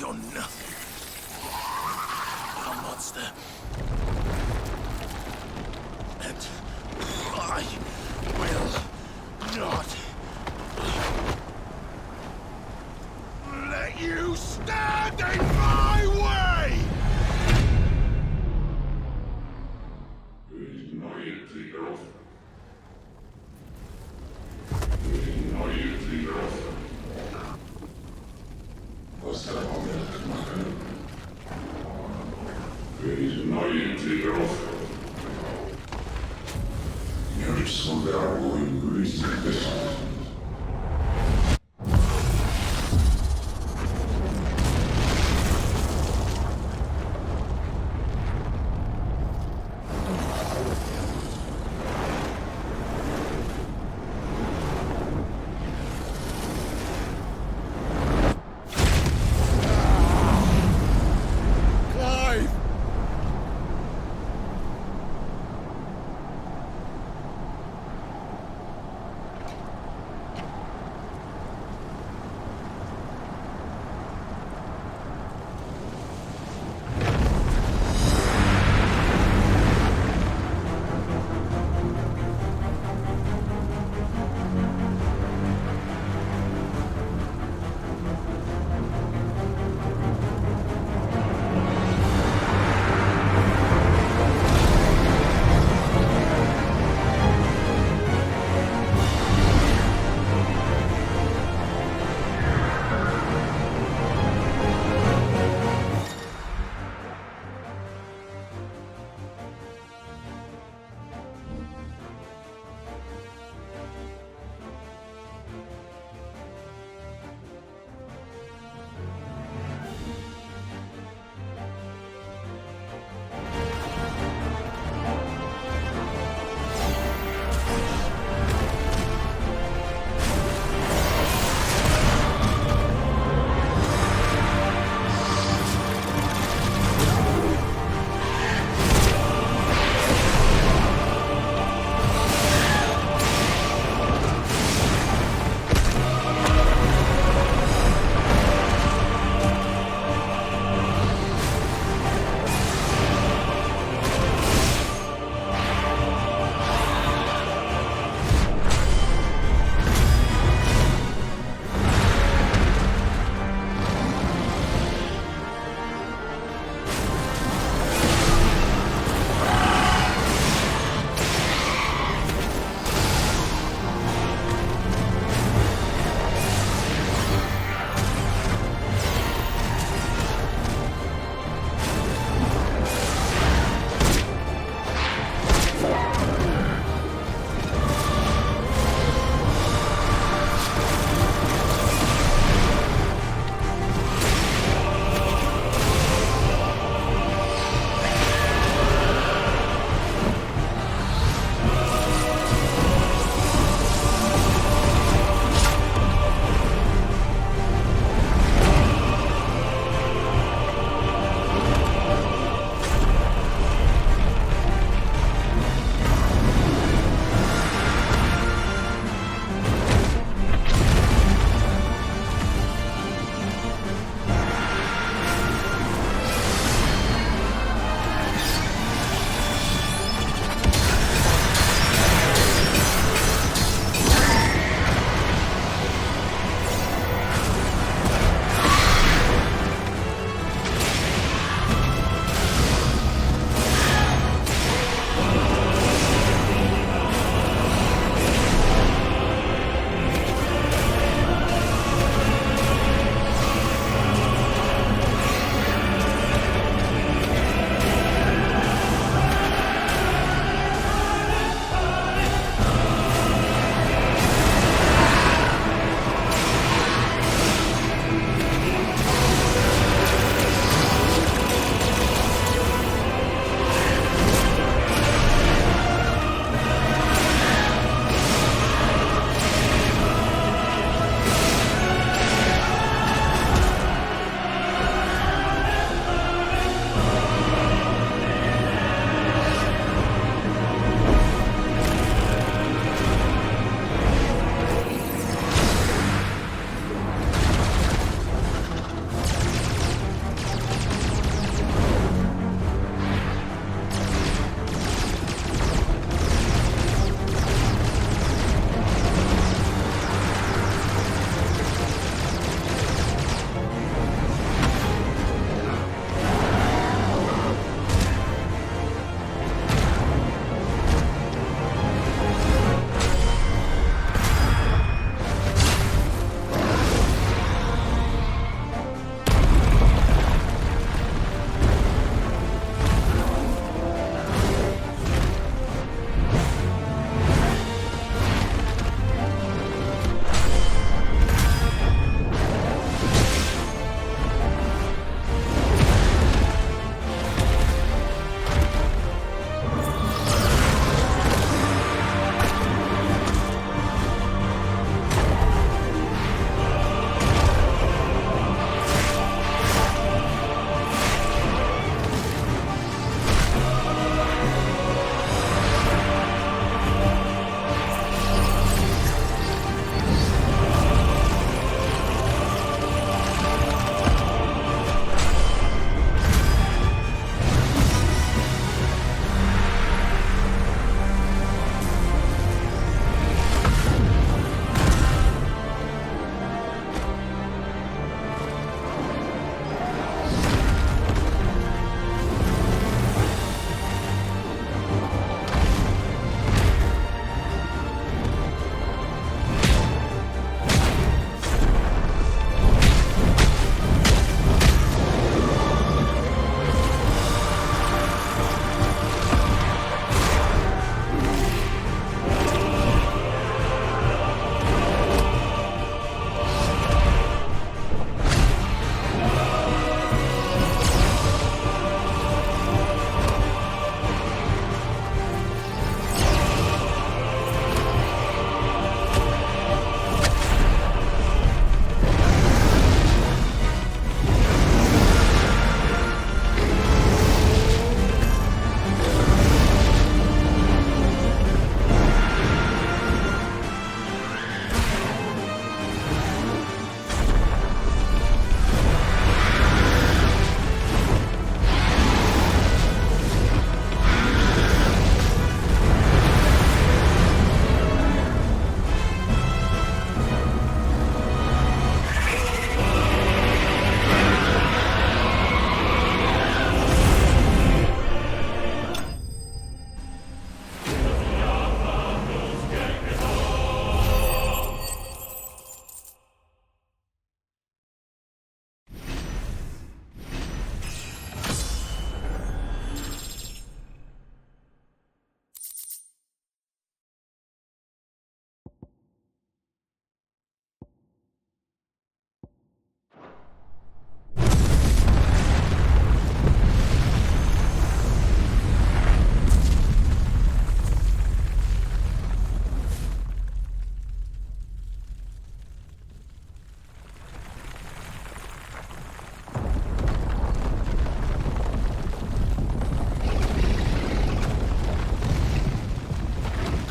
S2: You're nothing. You're a monster. And I will not let you stand in my way!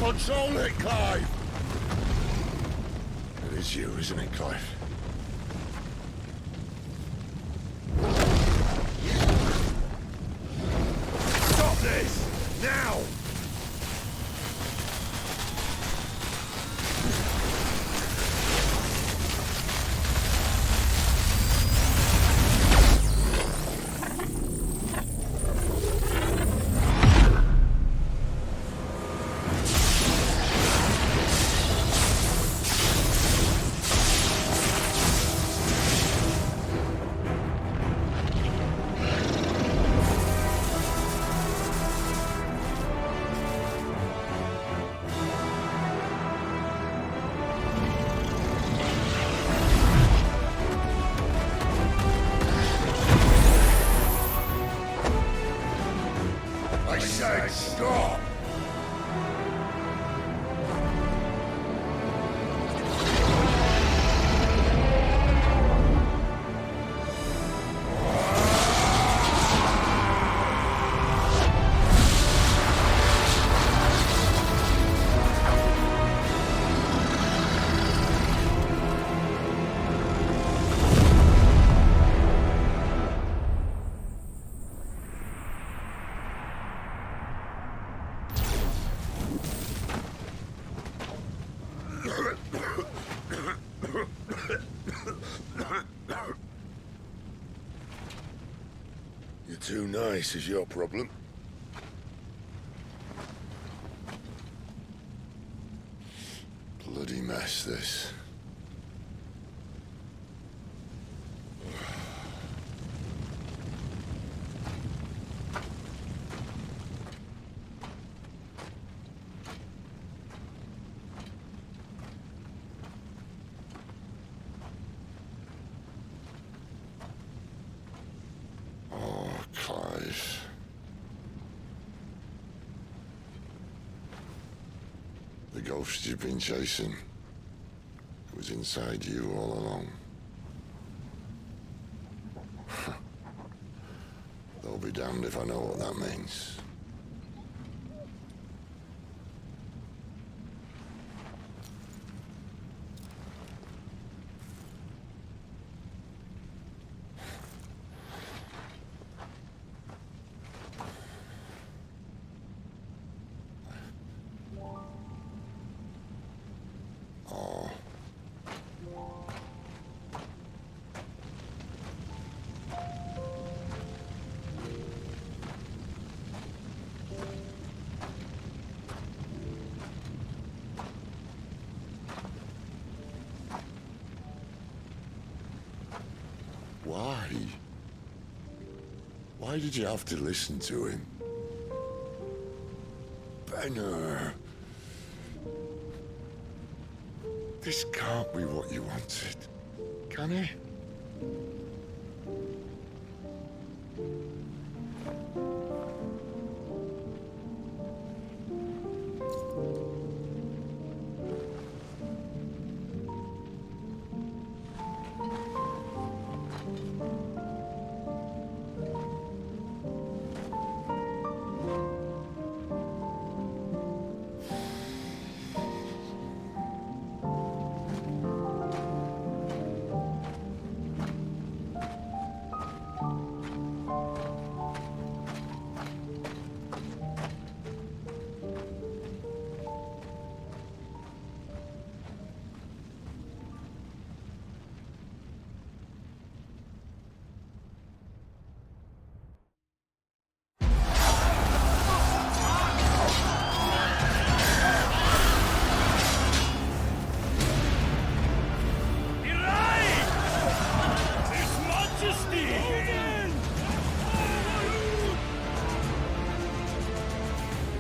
S17: Control it, Clive! It is you, isn't it, Clive?
S2: Stop this! Now!
S17: I said stop! You're too nice is your problem. Bloody mess, this. Clive. The ghost you've been chasing was inside you all along. They'll be damned if I know what that means. Why? Why did you have to listen to him? Benner. This can't be what you wanted, can it?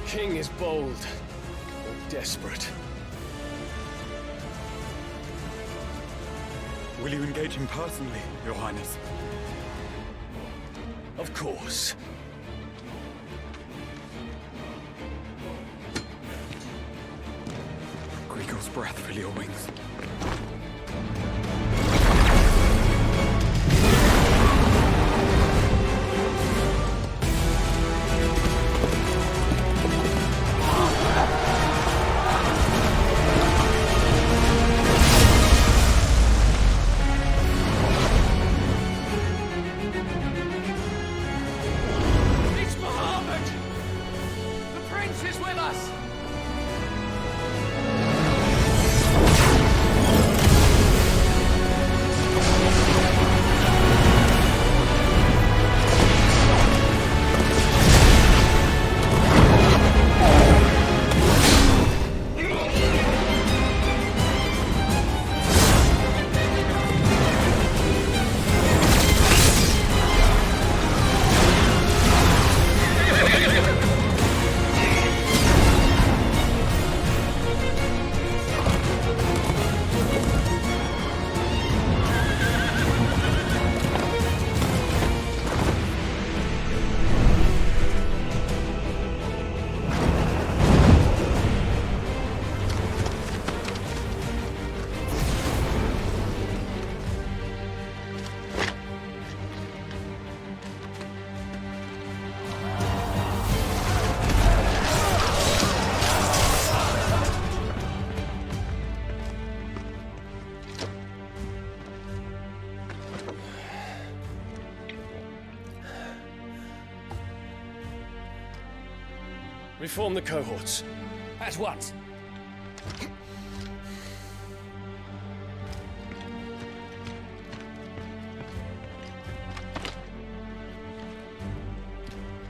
S24: King is bold, or desperate.
S6: Will you engage him personally, Your Highness?
S24: Of course.
S6: Griegel's breath fill your wings.
S18: Reform the cohorts. At once.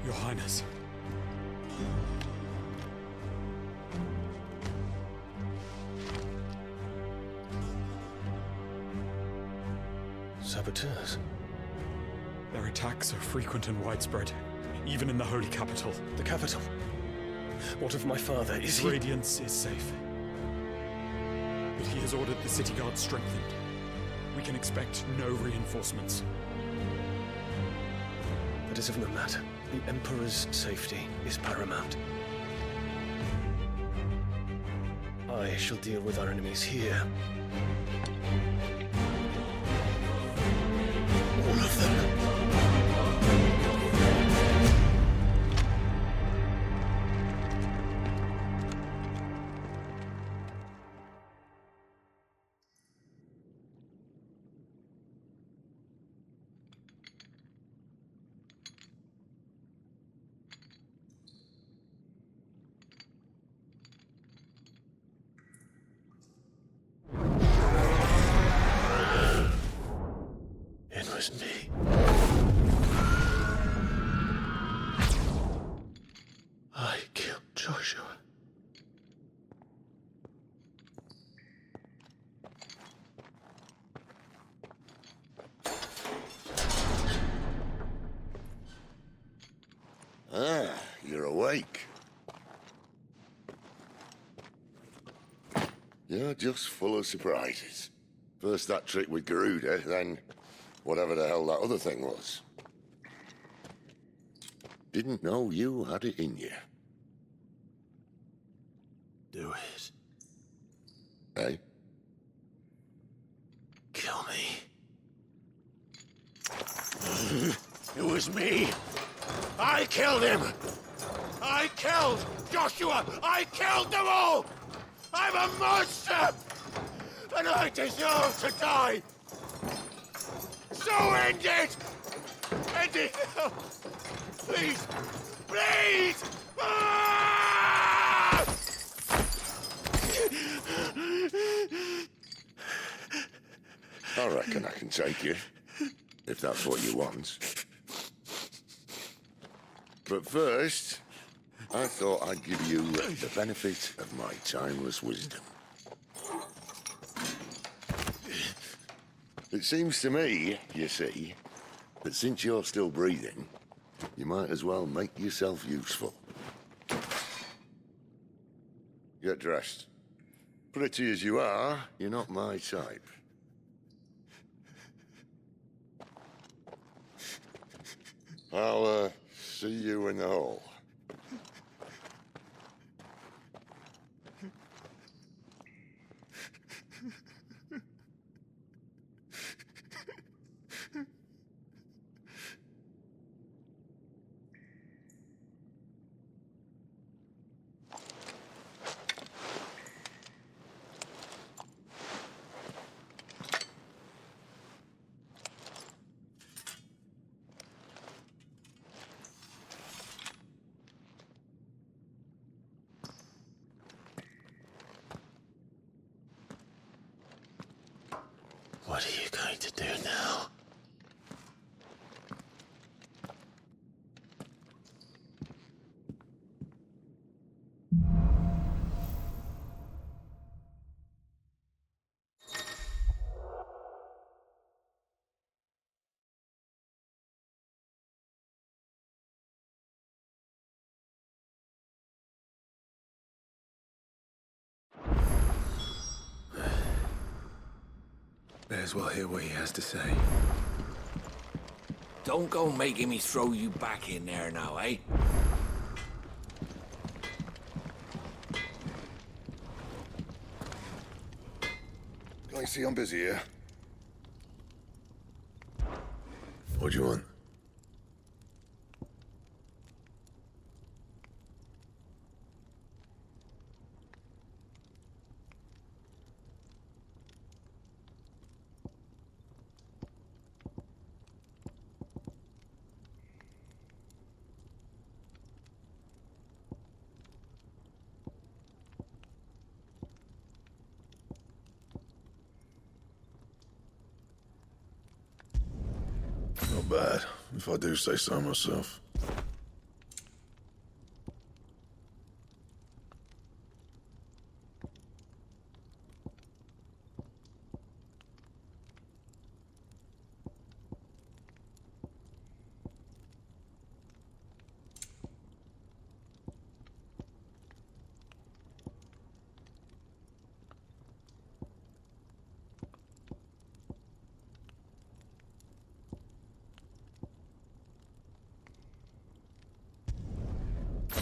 S6: Your Highness.
S18: Saboteurs.
S6: Their attacks are frequent and widespread, even in the Holy Capital.
S18: The capital? What of my father? Is he...
S6: Radiance is safe. But he has ordered the city guard strengthened. We can expect no reinforcements.
S18: That is of no matter. The Emperor's safety is paramount. I shall deal with our enemies here. All of them. It was me. I killed Joshua.
S17: Ah, you're awake. You're just full of surprises. First that trick with Garuda, then whatever the hell that other thing was. Didn't know you had it in you.
S2: Do it.
S17: Hey?
S2: Kill me. It was me. I killed him. I killed Joshua. I killed them all. I'm a monster. And I deserve to die. So end it. End it now. Please. Please. Ah!
S17: I reckon I can take you, if that's what you want. But first, I thought I'd give you the benefit of my timeless wisdom. It seems to me, you see, that since you're still breathing, you might as well make yourself useful. Get dressed. Pretty as you are, you're not my type. I'll, see you in the hall.
S2: What are you going to do now?
S1: May as well hear what he has to say.
S2: Don't go making me throw you back in there now, eh?
S11: Can I see I'm busy here? What do you want? Not bad, if I do say so myself.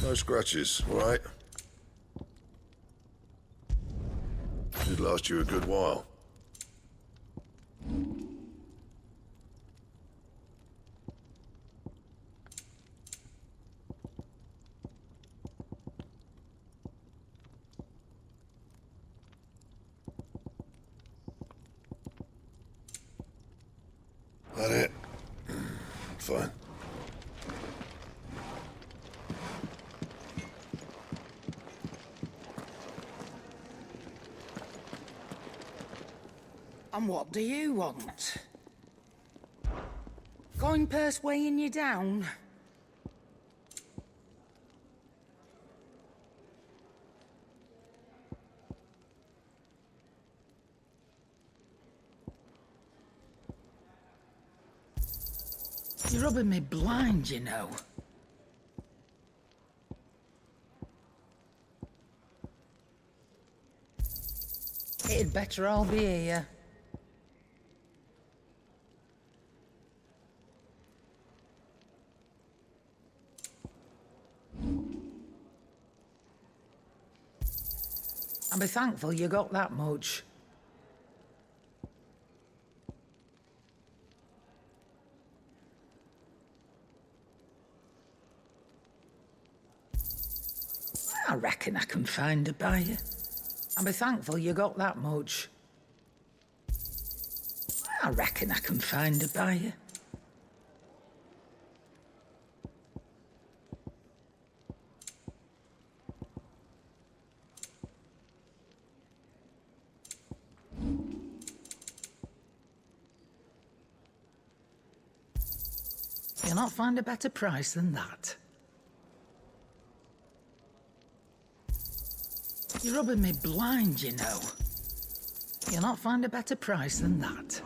S11: No scratches, all right? Should last you a good while. That it? Fine.
S5: And what do you want? Coin purse weighing you down? You're rubbing me blind, you know. It'd better all be here. And be thankful you got that much. I reckon I can find a buyer. And be thankful you got that much. I reckon I can find a buyer. You'll not find a better price than that. You're rubbing me blind, you know. You'll not find a better price than that.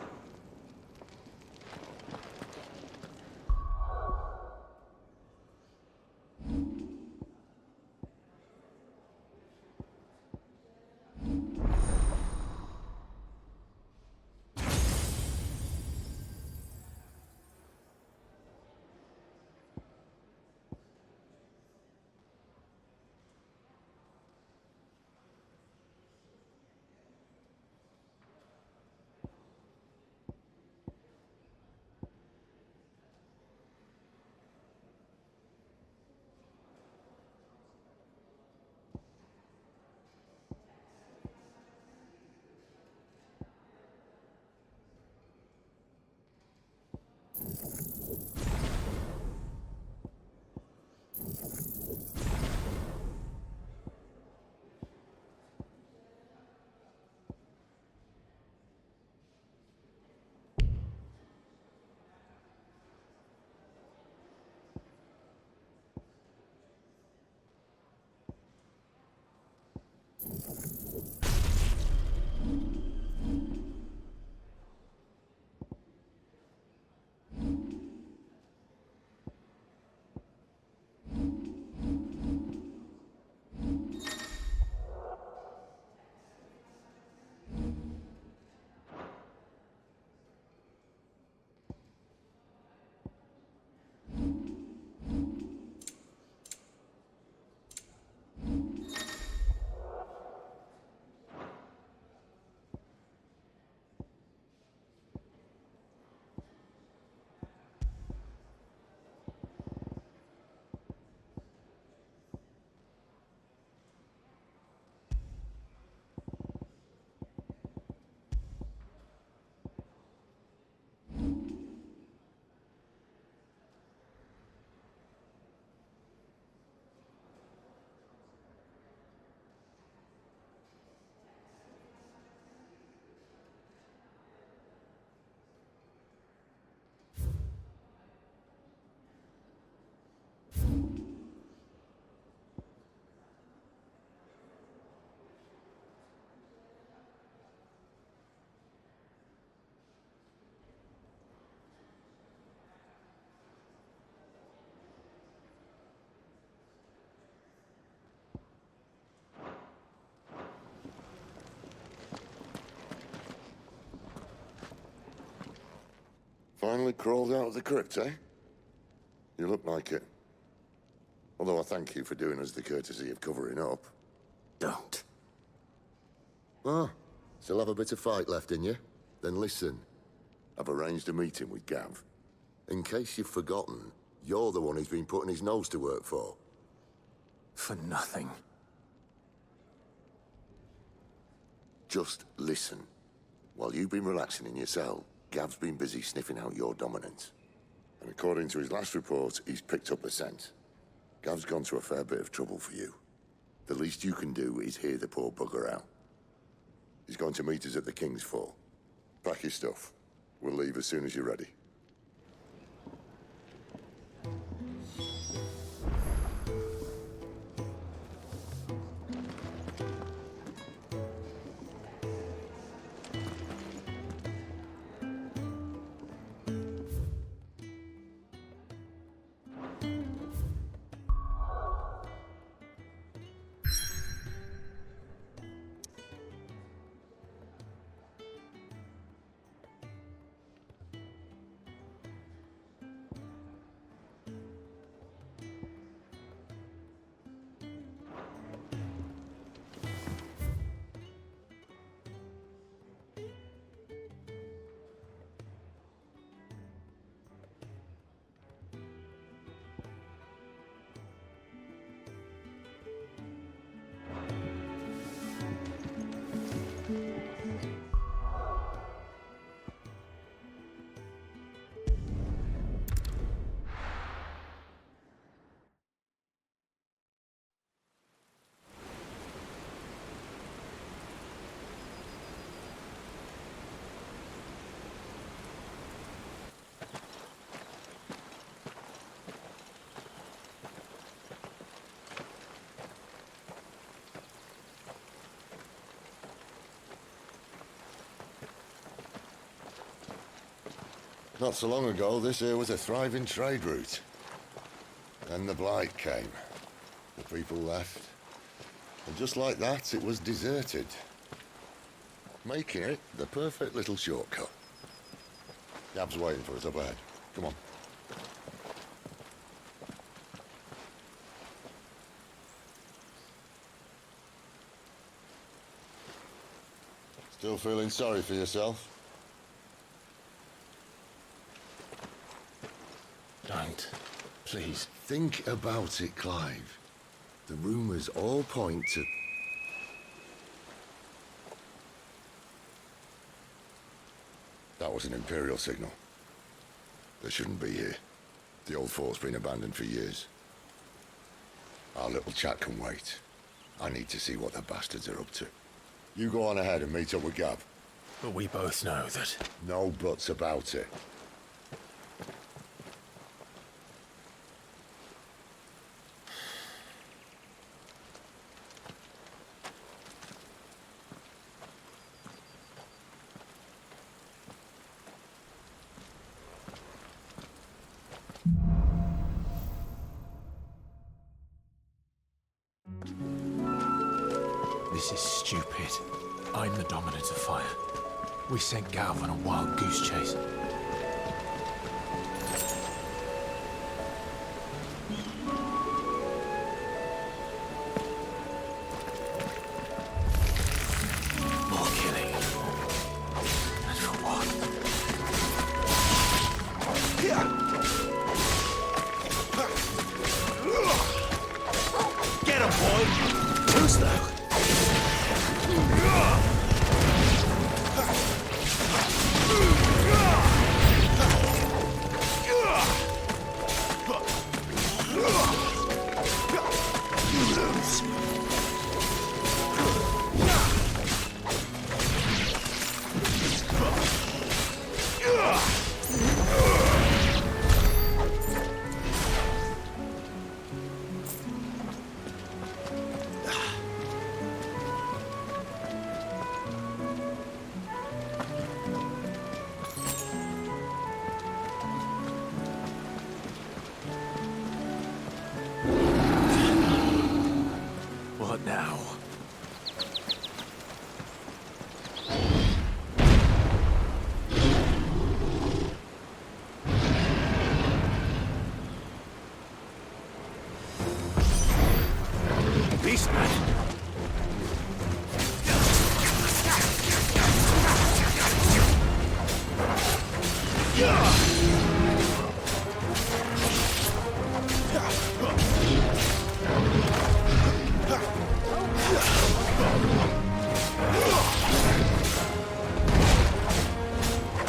S17: Finally crawled out of the crypt, eh? You look like it. Although I thank you for doing us the courtesy of covering up.
S1: Don't.
S17: Ah, still have a bit of fight left in you? Then listen. I've arranged a meeting with Gav. In case you've forgotten, you're the one he's been putting his nose to work for.
S1: For nothing.
S17: Just listen. While you've been relaxing in your cell, Gav's been busy sniffing out your dominance. And according to his last report, he's picked up the scent. Gav's gone to a fair bit of trouble for you. The least you can do is hear the poor bugger out. He's going to meet us at the King's Fall. Pack your stuff. We'll leave as soon as you're ready. Not so long ago, this here was a thriving trade route. Then the Blight came. The people left. And just like that, it was deserted. Making it the perfect little shortcut. Gab's waiting for us up ahead. Come on. Still feeling sorry for yourself?
S1: Don't. Please.
S17: Think about it, Clive. The rumours all point to... That was an Imperial signal. They shouldn't be here. The old fort's been abandoned for years. Our little chat can wait. I need to see what the bastards are up to. You go on ahead and meet up with Gav.
S1: But we both know that...
S17: No buts about it.
S1: This is stupid. I'm the dominant of fire. We sent Gav on a wild goose chase. More killing. And for what?
S2: Get him, boy! Too slow. beast, man.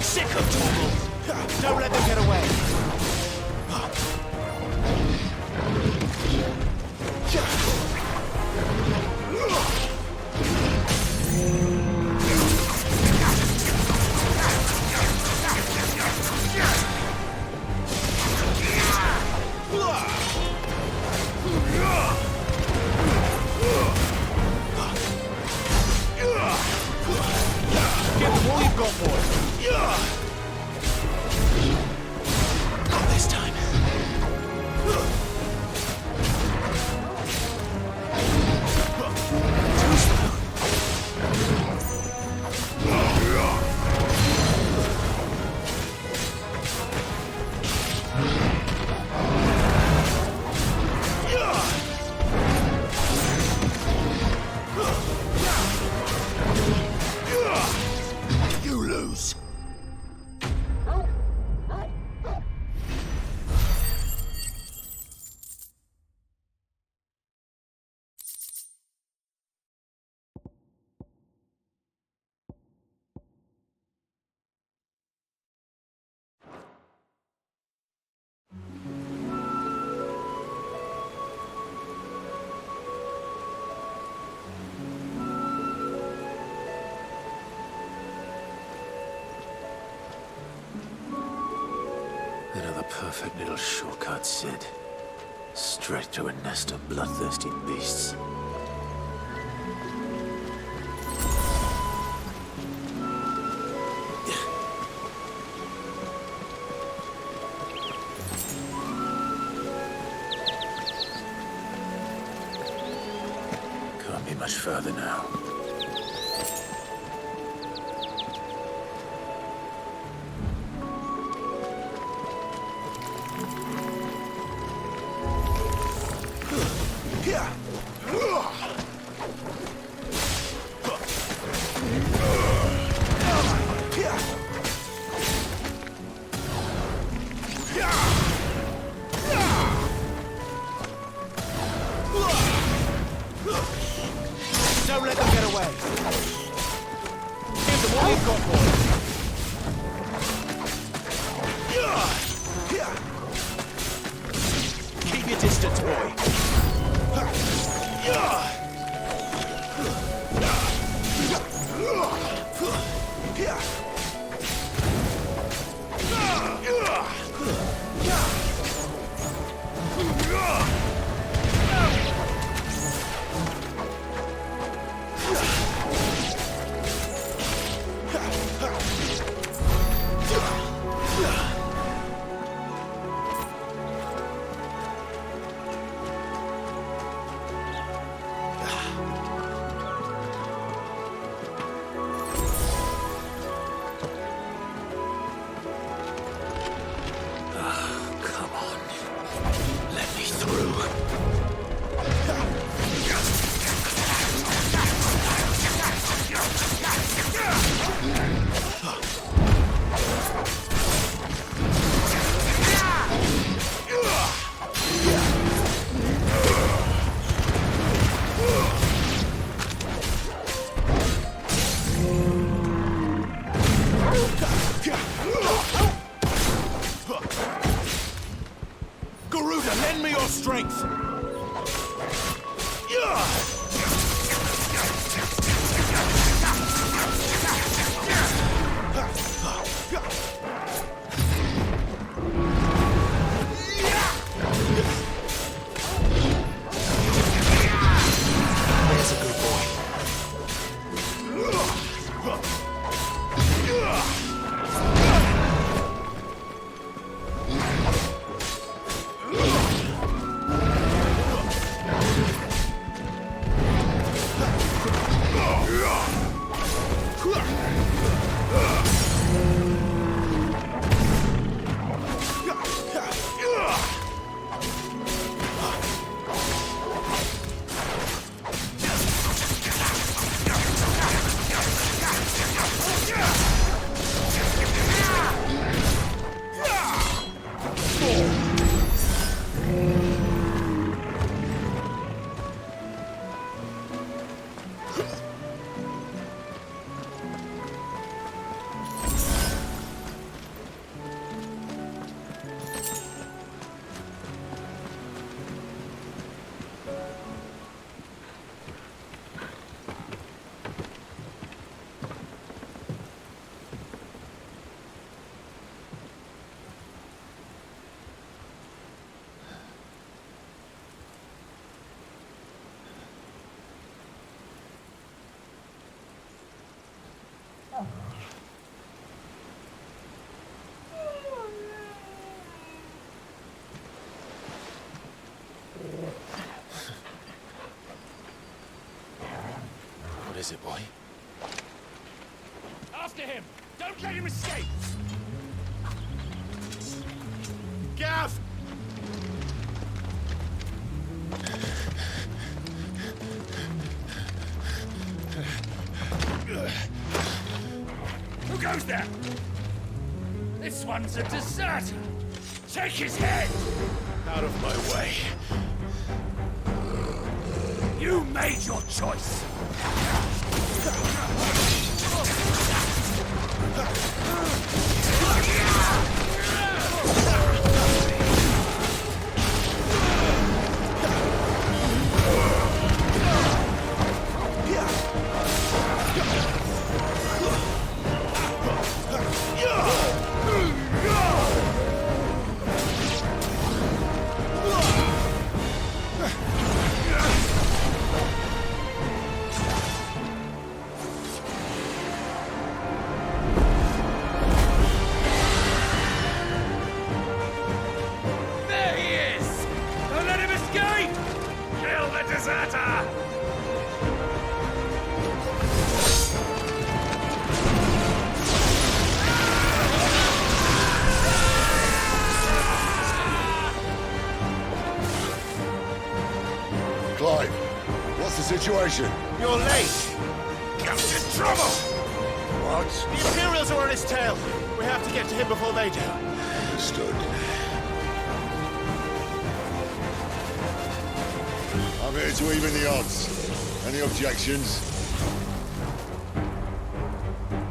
S8: Sick of Torgal! Don't let them get away! Get them all you've got, boy! Not this time. Too slow. You lose.
S1: Another perfect little shortcut, Sid. Straight to a nest of bloodthirsty beasts. Can't be much further now.
S8: Don't let them get away. Give them all you've got, boy. Keep your distance, boy. Garuda, lend me your strength! There's a good boy.
S1: is it, boy?
S7: After him! Don't let him escape!
S2: Gav!
S7: Who goes there? This one's a deserter! Take his head!
S2: Out of my way.
S7: You made your choice! There he is! Don't let him escape! Kill the deserter!
S17: Clive, what's the situation?
S2: You're late! Captain Trouble!
S17: What?
S2: The Imperials are on his tail. We have to get to him before they do.
S17: Understood. I'm here to even the odds. Any objections?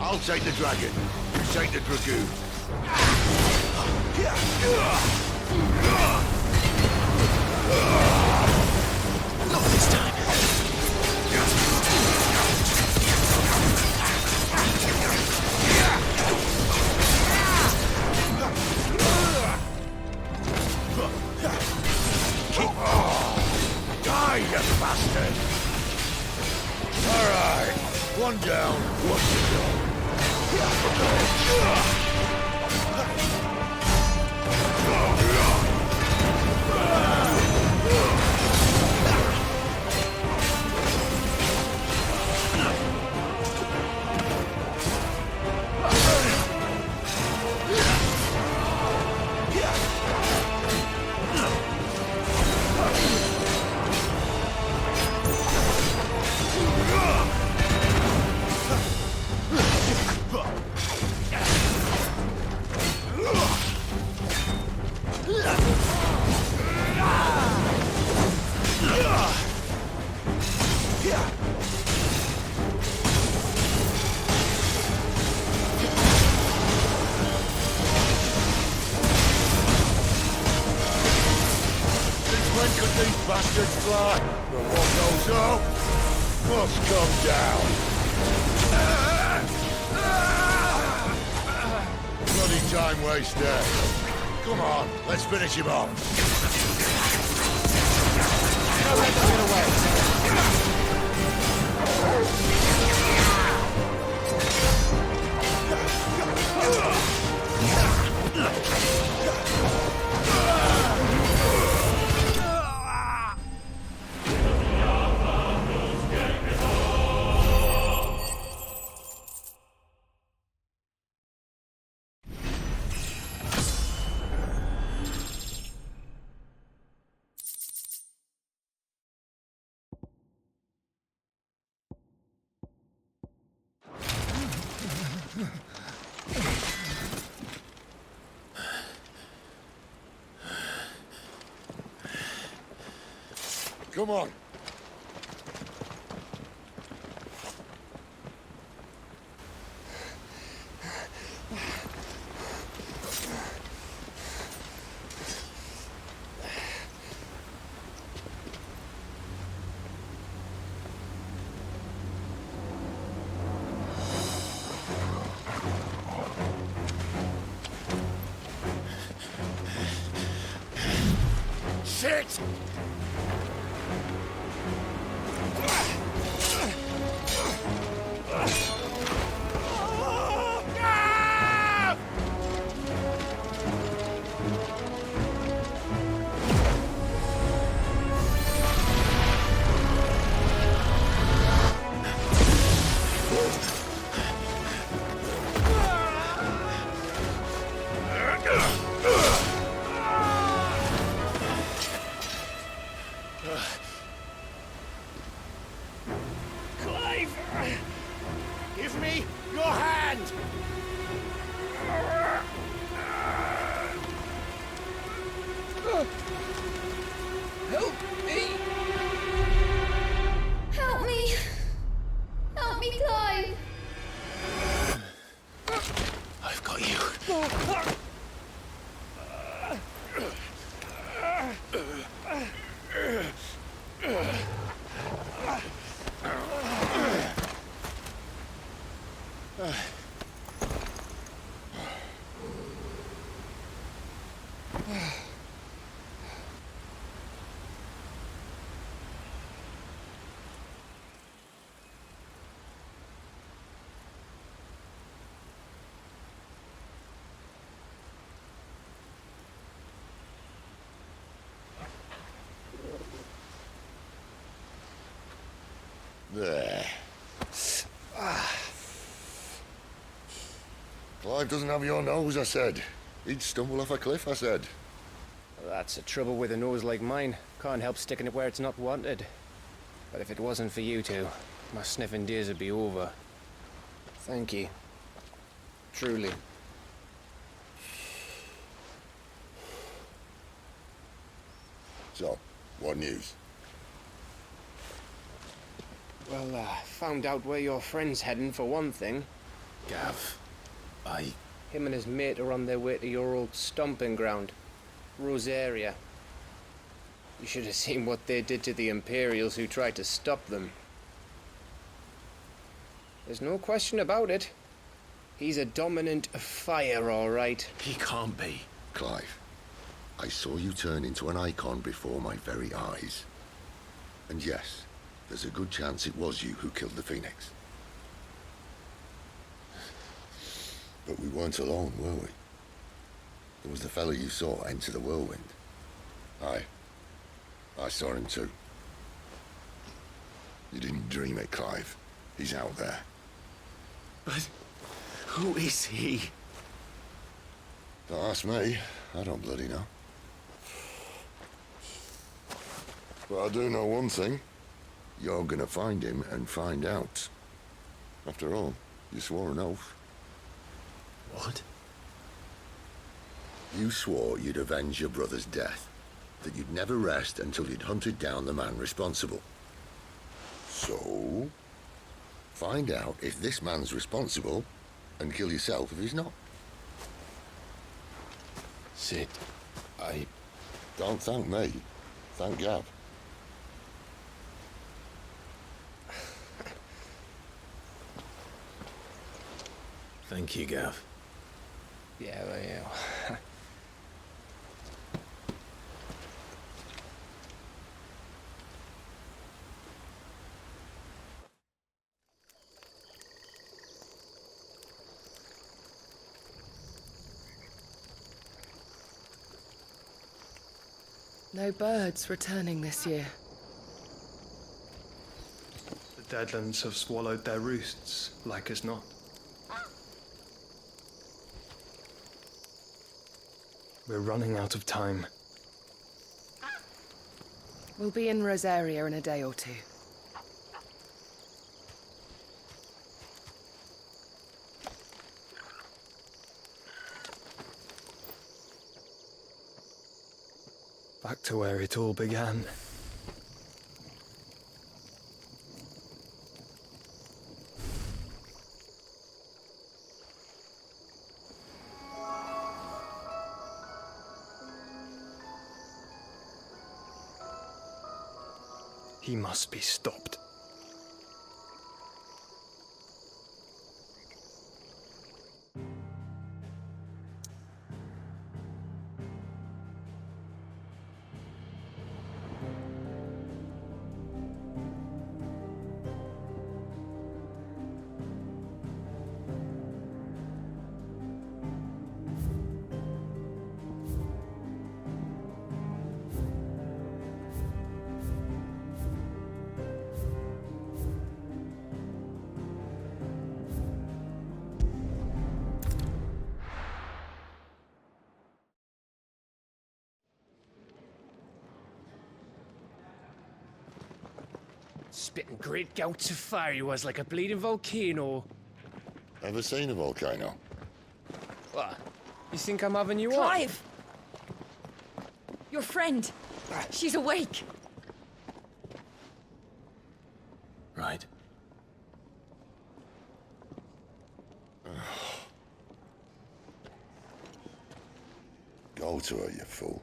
S17: I'll take the dragon. You take the dragoon.
S2: Not this time.
S17: Die, you bastard! All right, one down, one to go. When could these bastards fly? But what goes up must come down. Bloody time waster. Come on, let's finish him off.
S2: Don't let them get away.
S17: Come on.
S2: Shit!
S5: Help me!
S4: Help me! Help me, Clive!
S1: I've got you.
S17: There. Clive doesn't have your nose, I said. He'd stumble off a cliff, I said.
S13: That's the trouble with a nose like mine. Can't help sticking it where it's not wanted. But if it wasn't for you two, my sniffing days would be over. Thank you. Truly.
S17: So, what news?
S13: Well, found out where your friend's heading, for one thing.
S1: Gav,
S13: Him and his mate are on their way to your old stomping ground, Rosaria. You should have seen what they did to the Imperials who tried to stop them. There's no question about it. He's a dominant fire, all right.
S1: He can't be.
S17: Clive, I saw you turn into an icon before my very eyes. And yes, there's a good chance it was you who killed the Phoenix. But we weren't alone, were we? There was the fellow you saw enter the whirlwind. I saw him too. You didn't dream it, Clive. He's out there.
S1: But who is he?
S17: Don't ask me. I don't bloody know. But I do know one thing. You're gonna find him and find out. After all, you swore an oath.
S1: What?
S17: You swore you'd avenge your brother's death, that you'd never rest until you'd hunted down the man responsible. So, find out if this man's responsible, and kill yourself if he's not.
S1: Sid,
S17: Don't thank me. Thank Gav.
S1: Thank you, Gav.
S13: Yeah, well, yeah.
S20: No birds returning this year.
S19: The Deadlands have swallowed their roosts, like as not. We're running out of time.
S20: We'll be in Rosaria in a day or two.
S19: Back to where it all began. He must be stopped.
S13: Spitting great gouts of fire he was, like a bleeding volcano.
S17: Ever seen a volcano?
S13: What? You think I'm having you
S5: Clive!
S16: Your friend. She's awake.
S1: Right.
S17: Go to her, you fool.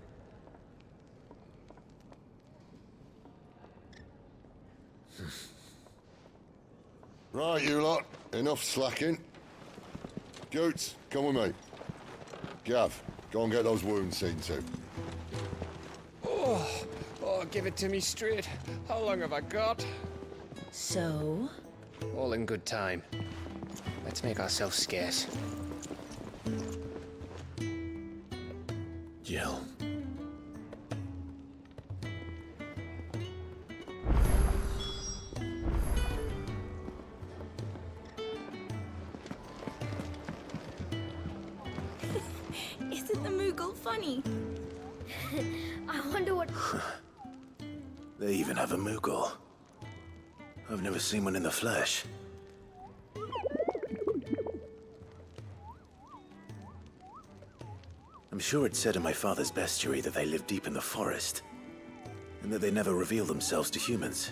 S17: Right, you lot. Enough slacking. Goots, come with me. Gav, go and get those wounds seen to.
S13: Oh, give it to me straight. How long have I got?
S10: So?
S13: All in good time. Let's make ourselves scarce.
S1: Jill.
S4: Isn't the Moogle funny? I wonder what...
S1: They even have a Moogle. I've never seen one in the flesh. I'm sure it said in my father's bestiary that they live deep in the forest, and that they never reveal themselves to humans.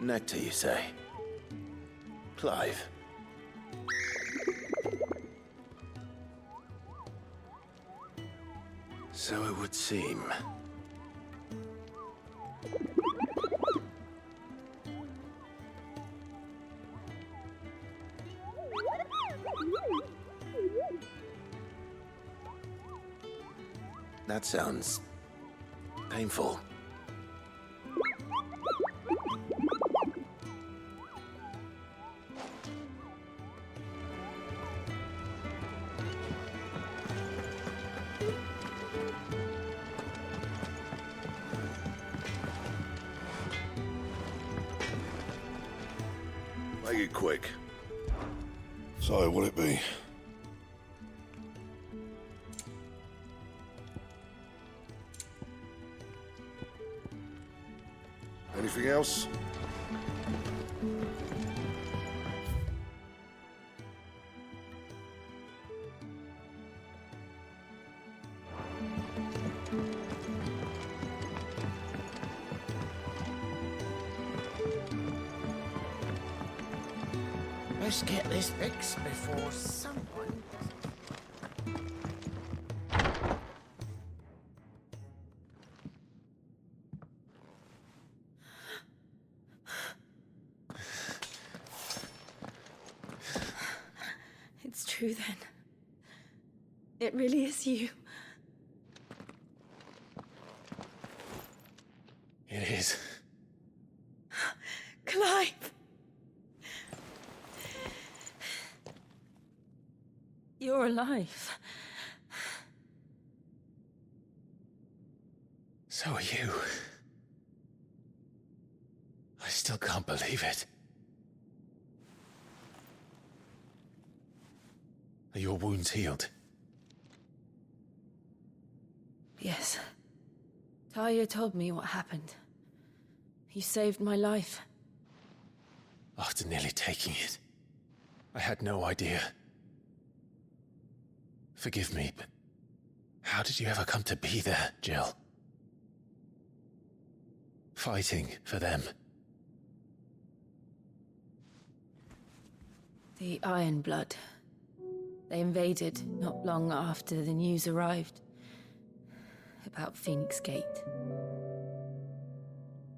S1: Nectar, you say? Clive. So it would seem. That sounds painful.
S11: Make it quick. So, what'll it be? Anything else?
S5: Let's get this fixed before someone...
S16: It's true then. It really is you.
S1: It is.
S16: Clive! You're alive.
S1: So are you. I still can't believe it. Are your wounds healed?
S16: Yes. Talia told me what happened. You saved my life.
S1: After nearly taking it, I had no idea. Forgive me, but how did you ever come to be there, Jill? Fighting for them.
S16: The Iron Blood. They invaded not long after the news arrived about Phoenix Gate.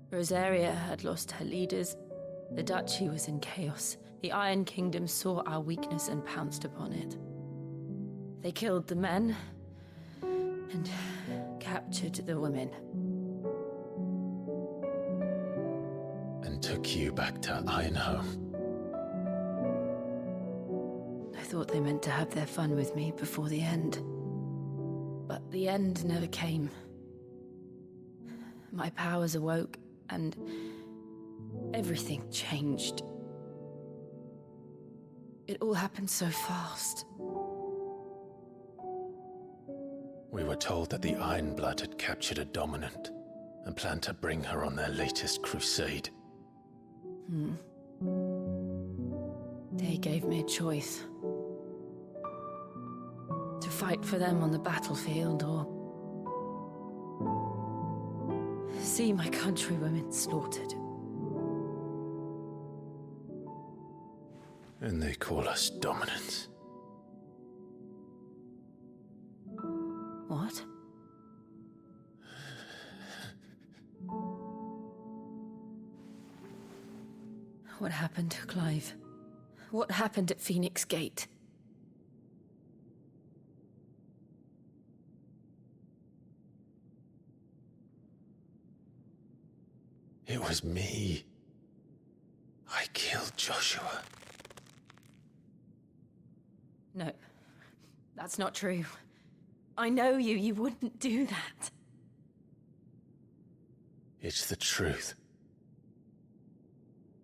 S16: Rosaria had lost her leaders. The Duchy was in chaos. The Iron Kingdom saw our weakness and pounced upon it. They killed the men and captured the women.
S1: And took you back to Ironhome.
S16: I thought they meant to have their fun with me before the end. But the end never came. My powers awoke, and everything changed. It all happened so fast.
S1: We were told that the Iron Blood had captured a dominant and planned to bring her on their latest crusade.
S16: They gave me a choice. fight for them on the battlefield or see my countrywomen slaughtered.
S1: And they call us dominants.
S16: What? What happened, Clive? What happened at Phoenix Gate?
S1: It was me. I killed Joshua.
S16: No, that's not true. I know you. You wouldn't do that.
S1: It's the truth.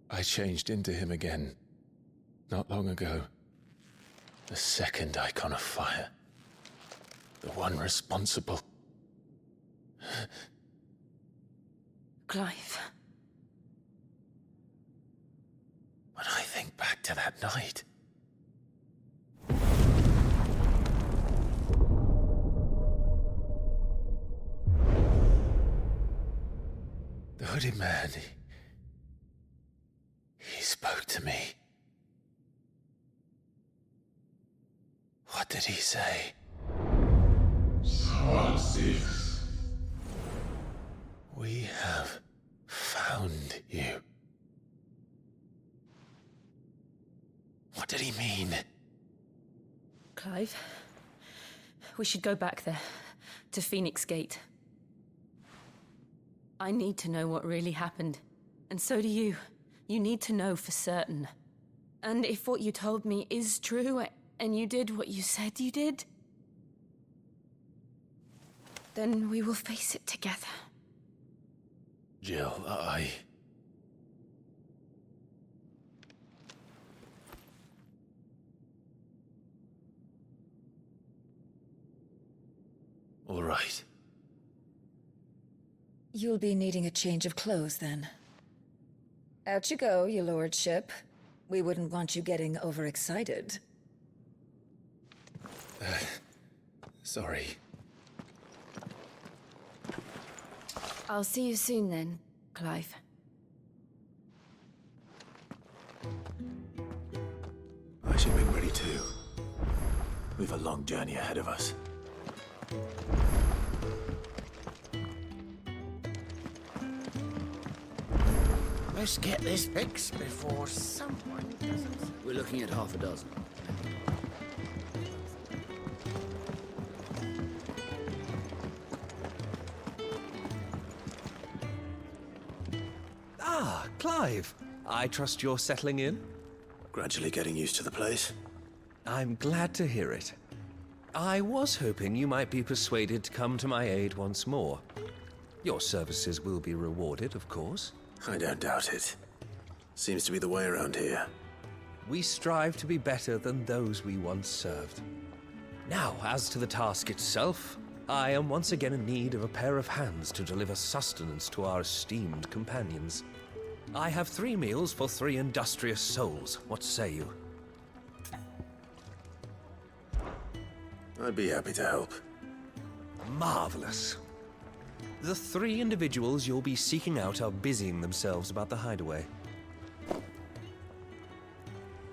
S1: I changed into him again, not long ago. The second icon of fire. The one responsible.
S16: Clive.
S1: When I think back to that night... The hooded man, he spoke to me. What did he say?
S11: XVI.
S1: We have found you. What did he mean?
S16: Clive, we should go back there, to Phoenix Gate. I need to know what really happened. And so do you. You need to know for certain. And if what you told me is true, and you did what you said you did, then we will face it together.
S1: Jill, All right.
S14: You'll be needing a change of clothes, then. Out you go, your lordship. We wouldn't want you getting overexcited.
S1: Sorry.
S16: I'll see you soon, then, Clive.
S1: I should be ready too. We've a long journey ahead of us.
S9: Let's get this fixed before someone doesn't. We're looking at half a dozen.
S21: Ah, Clive. I trust you're settling in?
S1: Gradually getting used to the place.
S21: I'm glad to hear it. I was hoping you might be persuaded to come to my aid once more. Your services will be rewarded, of course.
S1: I don't doubt it. Seems to be the way around here.
S21: We strive to be better than those we once served. Now, as to the task itself, I am once again in need of a pair of hands to deliver sustenance to our esteemed companions. I have 3 meals for 3 industrious souls. What say you?
S1: I'd be happy to help.
S21: Marvelous. The 3 individuals you'll be seeking out are busying themselves about the hideaway.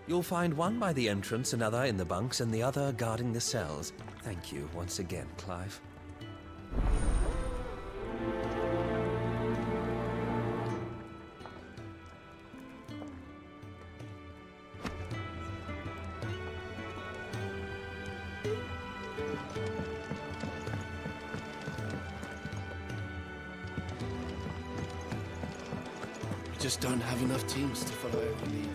S21: You'll find one by the entrance, another in the bunks, and the other guarding the cells. Thank you once again, Clive.
S9: We just don't have enough teams to follow every lead.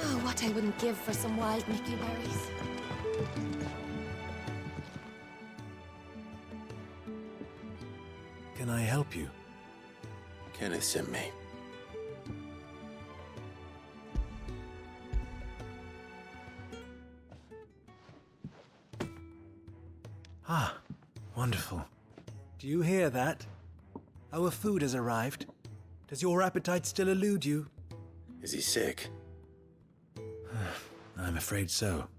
S10: Oh, what I wouldn't give for some wild Mickey berries.
S1: Can I help you? Kenneth sent me.
S8: Wonderful. Do you hear that? Our food has arrived. Does your appetite still elude you?
S1: Is he sick?
S8: I'm afraid so.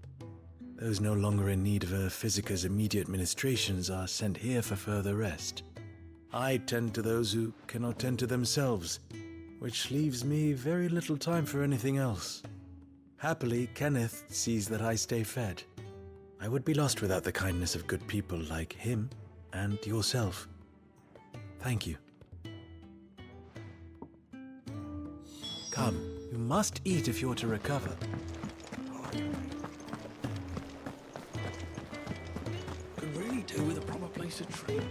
S8: Those no longer in need of a Physica's immediate ministrations are sent here for further rest. I tend to those who cannot tend to themselves, which leaves me very little time for anything else. Happily, Kenneth sees that I stay fed. I would be lost without the kindness of good people like him and yourself. Thank you. Come, you must eat if you're to recover.
S2: Could really do with a proper place to train.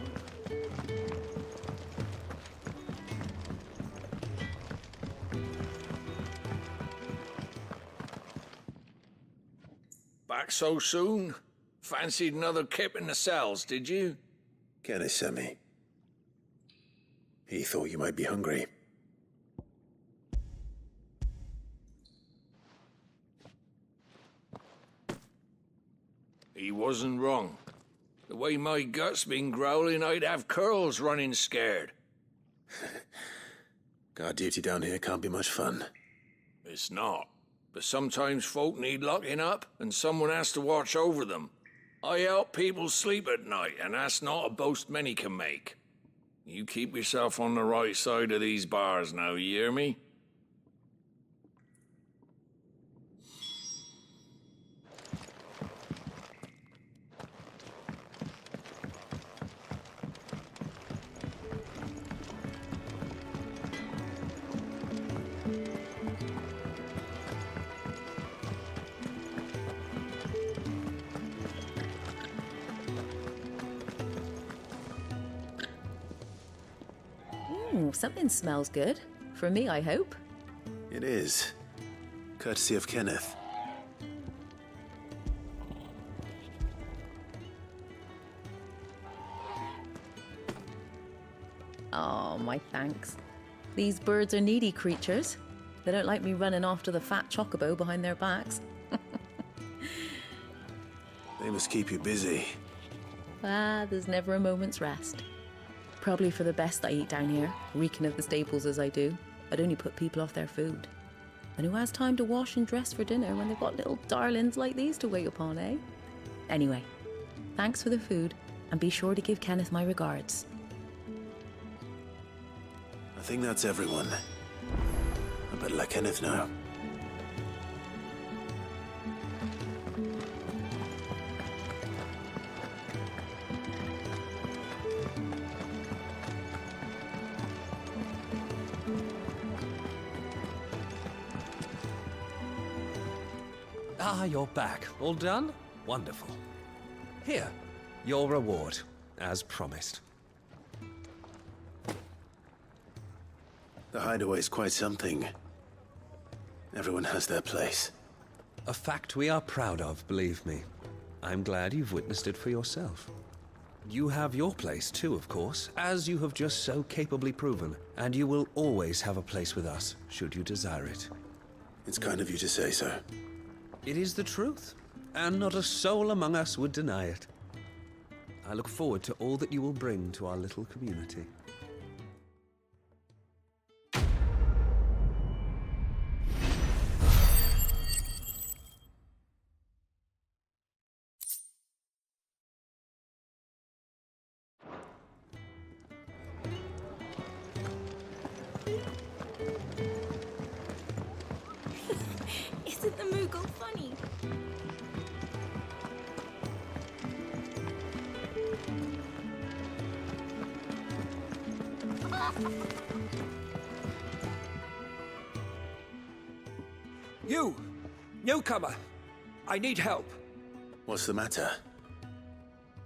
S9: Back so soon? Fancied another kip in the cells, did you?
S1: Kenneth sent me. He thought you might be hungry.
S9: He wasn't wrong. The way my gut's been growling, I'd have curls running scared.
S1: Guard duty down here can't be much fun.
S9: It's not. But sometimes folk need locking up, and someone has to watch over them. I help people sleep at night, and that's not a boast many can make. You keep yourself on the right side of these bars now, you hear me?
S12: Something smells good. For me, I hope.
S1: It is. Courtesy of Kenneth.
S12: Oh, my thanks. These birds are needy creatures. They don't like me running after the fat chocobo behind their backs.
S1: They must keep you busy.
S12: There's never a moment's rest. Probably for the best I eat down here, reeking of the staples as I do. I'd only put people off their food. And who has time to wash and dress for dinner when they've got little darlings like these to wait upon, eh? Anyway, thanks for the food, and be sure to give Kenneth my regards.
S1: I think that's everyone. I better let Kenneth know.
S21: Ah, you're back. All done? Wonderful. Here, your reward, as promised.
S1: The hideaway's quite something. Everyone has their place.
S21: A fact we are proud of, believe me. I'm glad you've witnessed it for yourself. You have your place too, of course, as you have just so capably proven, and you will always have a place with us, should you desire it.
S1: It's kind of you to say so.
S21: It is the truth, and not a soul among us would deny it. I look forward to all that you will bring to our little community.
S10: Isn't the Moogle funny?
S18: You! Newcomer! I need help.
S1: What's the matter?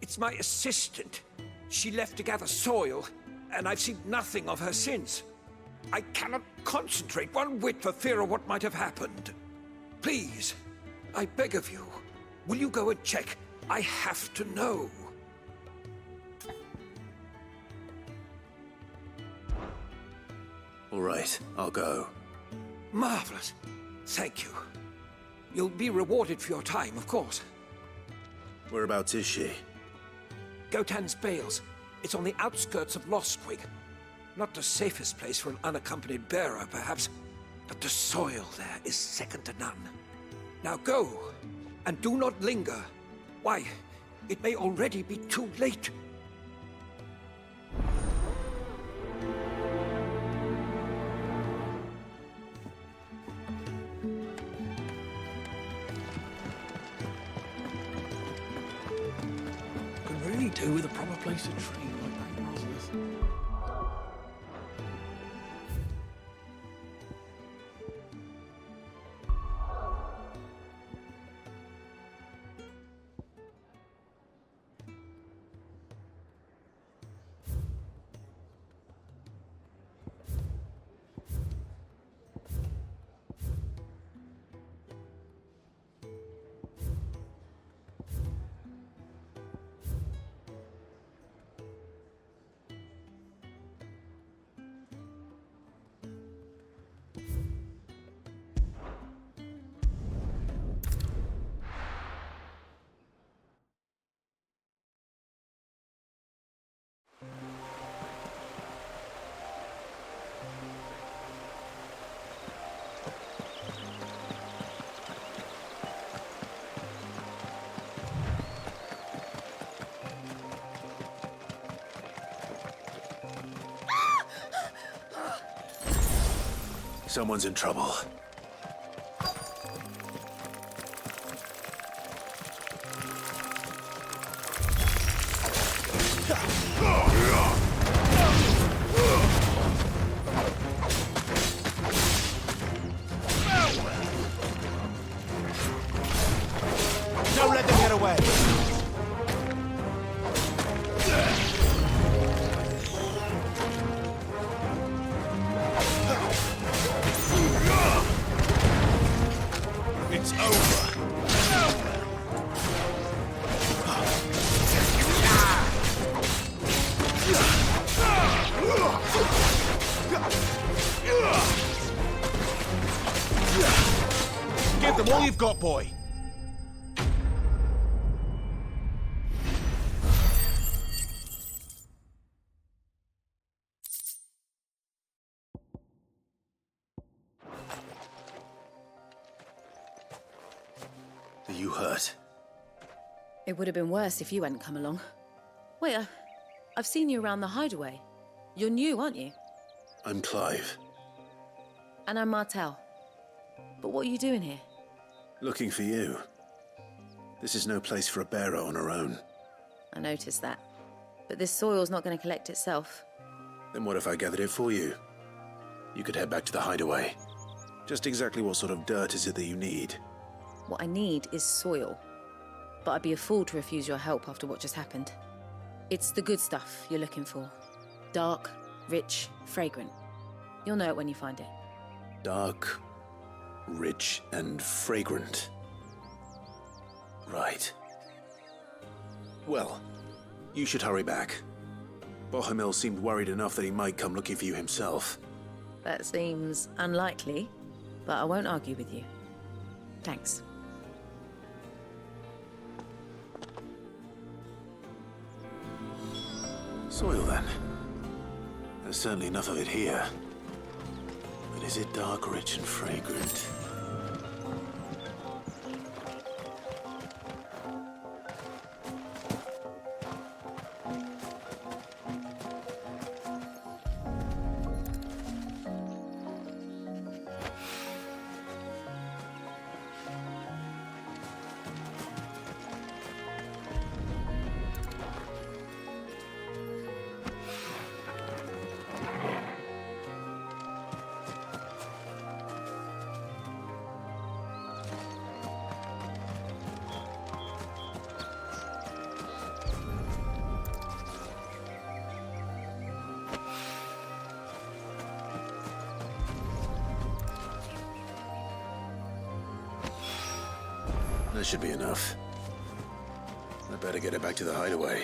S18: It's my assistant. She left to gather soil, and I've seen nothing of her since. I cannot concentrate one whit for fear of what might have happened. Please, I beg of you, will you go and check? I have to know.
S1: All right, I'll go.
S18: Marvelous. Thank you. You'll be rewarded for your time, of course.
S1: Whereabouts is she?
S18: Gotan's bales. It's on the outskirts of Lostwig. Not the safest place for an unaccompanied bearer, perhaps, but the soil there is second to none. Now go, and do not linger. Why, it may already be too late.
S1: Could really do with a proper place to treat like that, Rosalind. Someone's in trouble.
S3: Don't let them get away.
S1: It's over.
S3: Give them all you've got, boy.
S1: Are you hurt?
S12: It would have been worse if you hadn't come along. Wait, I've seen you around the hideaway. You're new, aren't you?
S1: I'm Clive.
S12: And I'm Martel. But what are you doing here?
S1: Looking for you. This is no place for a bearer on her own.
S12: I noticed that. But this soil's not going to collect itself.
S1: Then what if I gathered it for you? You could head back to the hideaway. Just exactly what sort of dirt is it that you need?
S12: What I need is soil. But I'd be a fool to refuse your help after what just happened. It's the good stuff you're looking for. Dark, rich, fragrant. You'll know it when you find it.
S1: Dark, rich, and fragrant. Right. Well, you should hurry back. Bohemil seemed worried enough that he might come looking for you himself.
S12: That seems unlikely, but I won't argue with you. Thanks.
S1: Soil, then. There's certainly enough of it here. But is it dark, rich, and fragrant? That should be enough. I better get it back to the hideaway.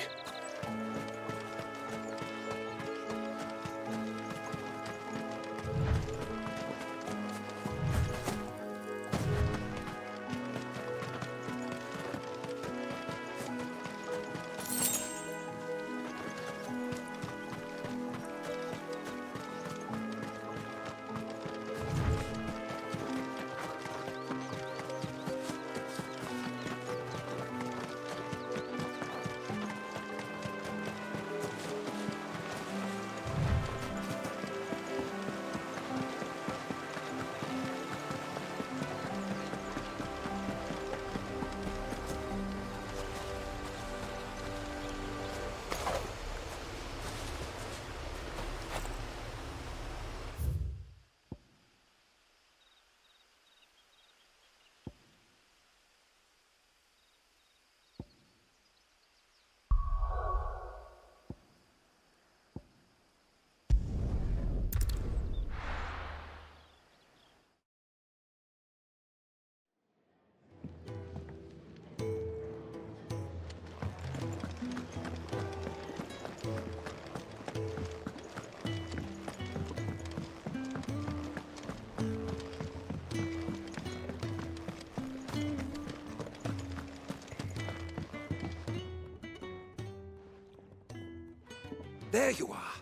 S18: There you are.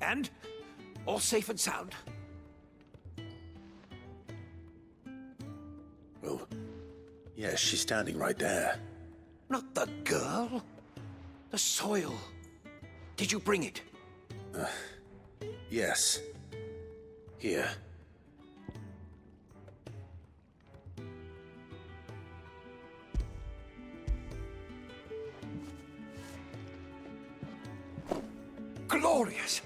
S18: And all safe and sound.
S1: Well, yes, she's standing right there.
S18: Not the girl. The soil. Did you bring it?
S1: Yes. Here.
S18: Glorious!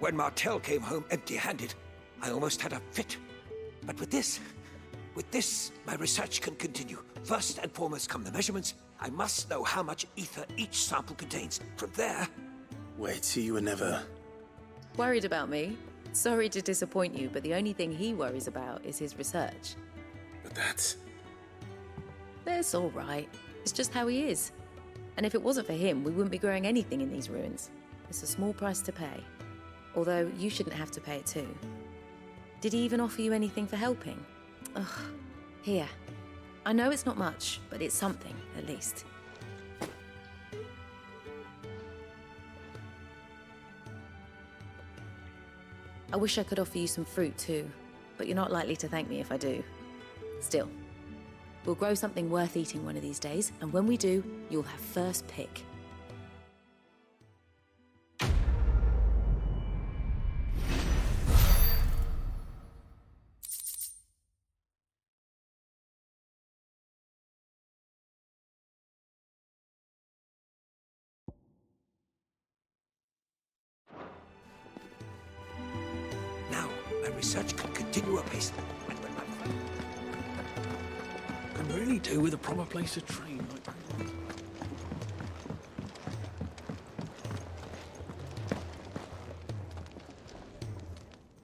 S18: When Martel came home empty-handed, I almost had a fit. But with this, my research can continue. First and foremost come the measurements. I must know how much ether each sample contains. From there...
S1: Wait, so you were never...
S12: Worried about me? Sorry to disappoint you, but the only thing he worries about is his research.
S1: But that's...
S12: That's all right. It's just how he is. And if it wasn't for him, we wouldn't be growing anything in these ruins. It's a small price to pay. Although, you shouldn't have to pay it too. Did he even offer you anything for helping? Ugh. Here. I know it's not much, but it's something, at least. I wish I could offer you some fruit too, but you're not likely to thank me if I do. Still, we'll grow something worth eating one of these days, and when we do, you'll have first pick.
S18: Research can continue apace.
S1: Can really do with a proper place to train.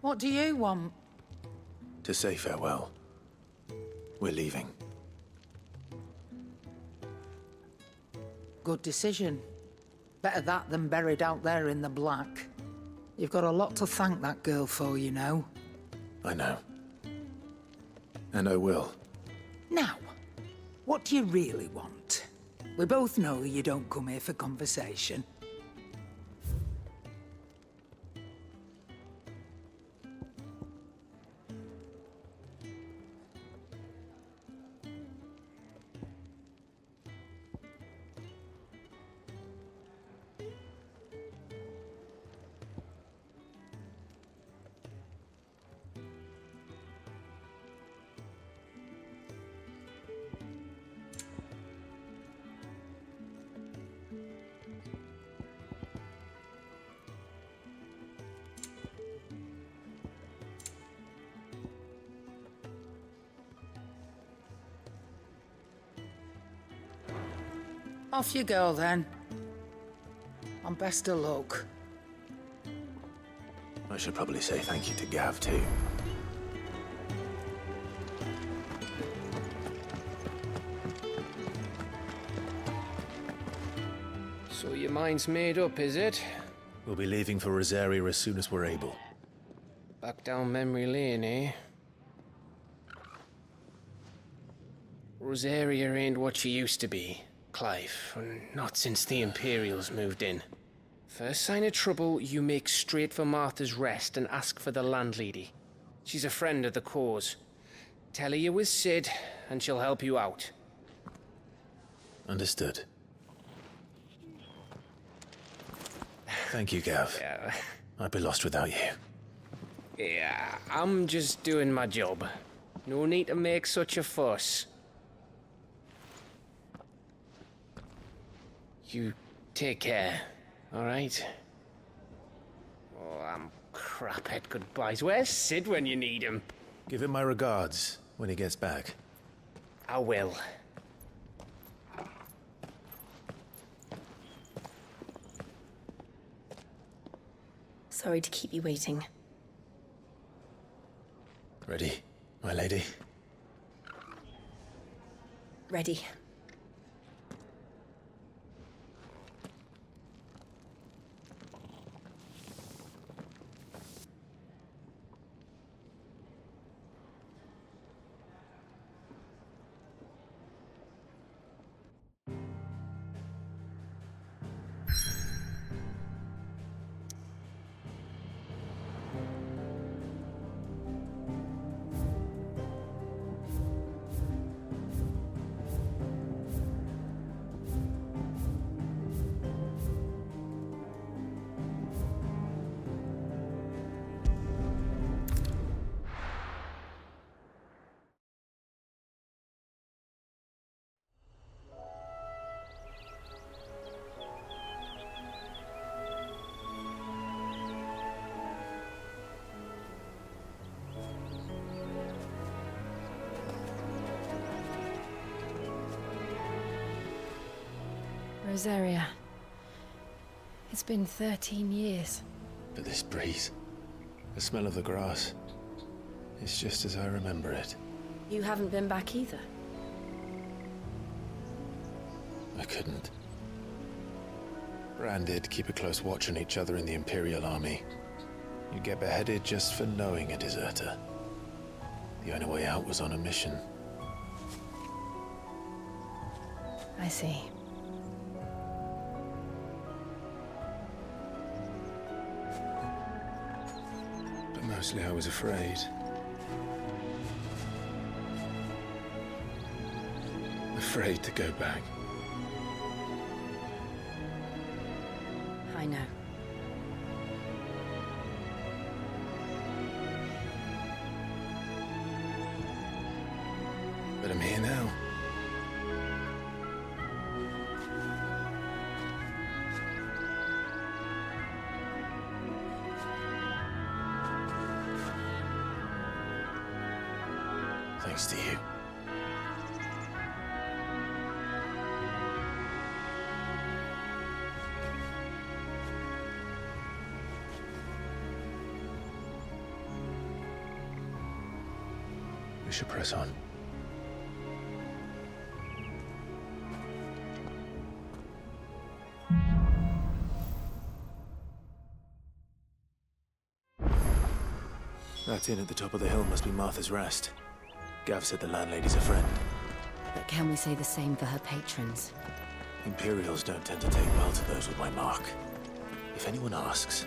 S5: What do you want?
S1: To say farewell. We're leaving.
S5: Good decision. Better that than buried out there in the black. You've got a lot to thank that girl for, you know.
S1: I know. And I will.
S5: Now, what do you really want? We both know you don't come here for conversation. Off you go, then. And best of luck.
S1: I should probably say thank you to Gav, too.
S13: So your mind's made up, is it?
S8: We'll be leaving for Rosaria as soon as we're able.
S13: Back down memory lane, eh? Rosaria ain't what she used to be, Clive. Not since the Imperials moved in. First sign of trouble, you make straight for Martha's Rest and ask for the landlady. She's a friend of the cause. Tell her you're with Sid, and she'll help you out.
S1: Understood. Thank you, Gav.
S13: Yeah.
S1: I'd be lost without you.
S13: Yeah, I'm just doing my job. No need to make such a fuss. You take care, all right? Oh, I'm crap at goodbyes. Where's Sid when you need him?
S1: Give him my regards when he gets back.
S13: I will.
S10: Sorry to keep you waiting.
S1: Ready, my lady?
S10: Ready.
S16: Rosaria. It's been 13 years.
S1: But this breeze, the smell of the grass, it's just as I remember it.
S16: You haven't been back either.
S1: I couldn't. Rand did keep a close watch on each other in the Imperial Army. You'd get beheaded just for knowing a deserter. The only way out was on a mission.
S16: I see.
S1: But mostly I was afraid. Afraid to go back.
S16: I know.
S1: But I'm here now. Thanks to you. We should press on. That inn at the top of the hill must be Martha's Rest. Gav said the landlady's a friend.
S10: But can we say the same for her patrons?
S1: Imperials don't tend to take well to those with my mark. If anyone asks,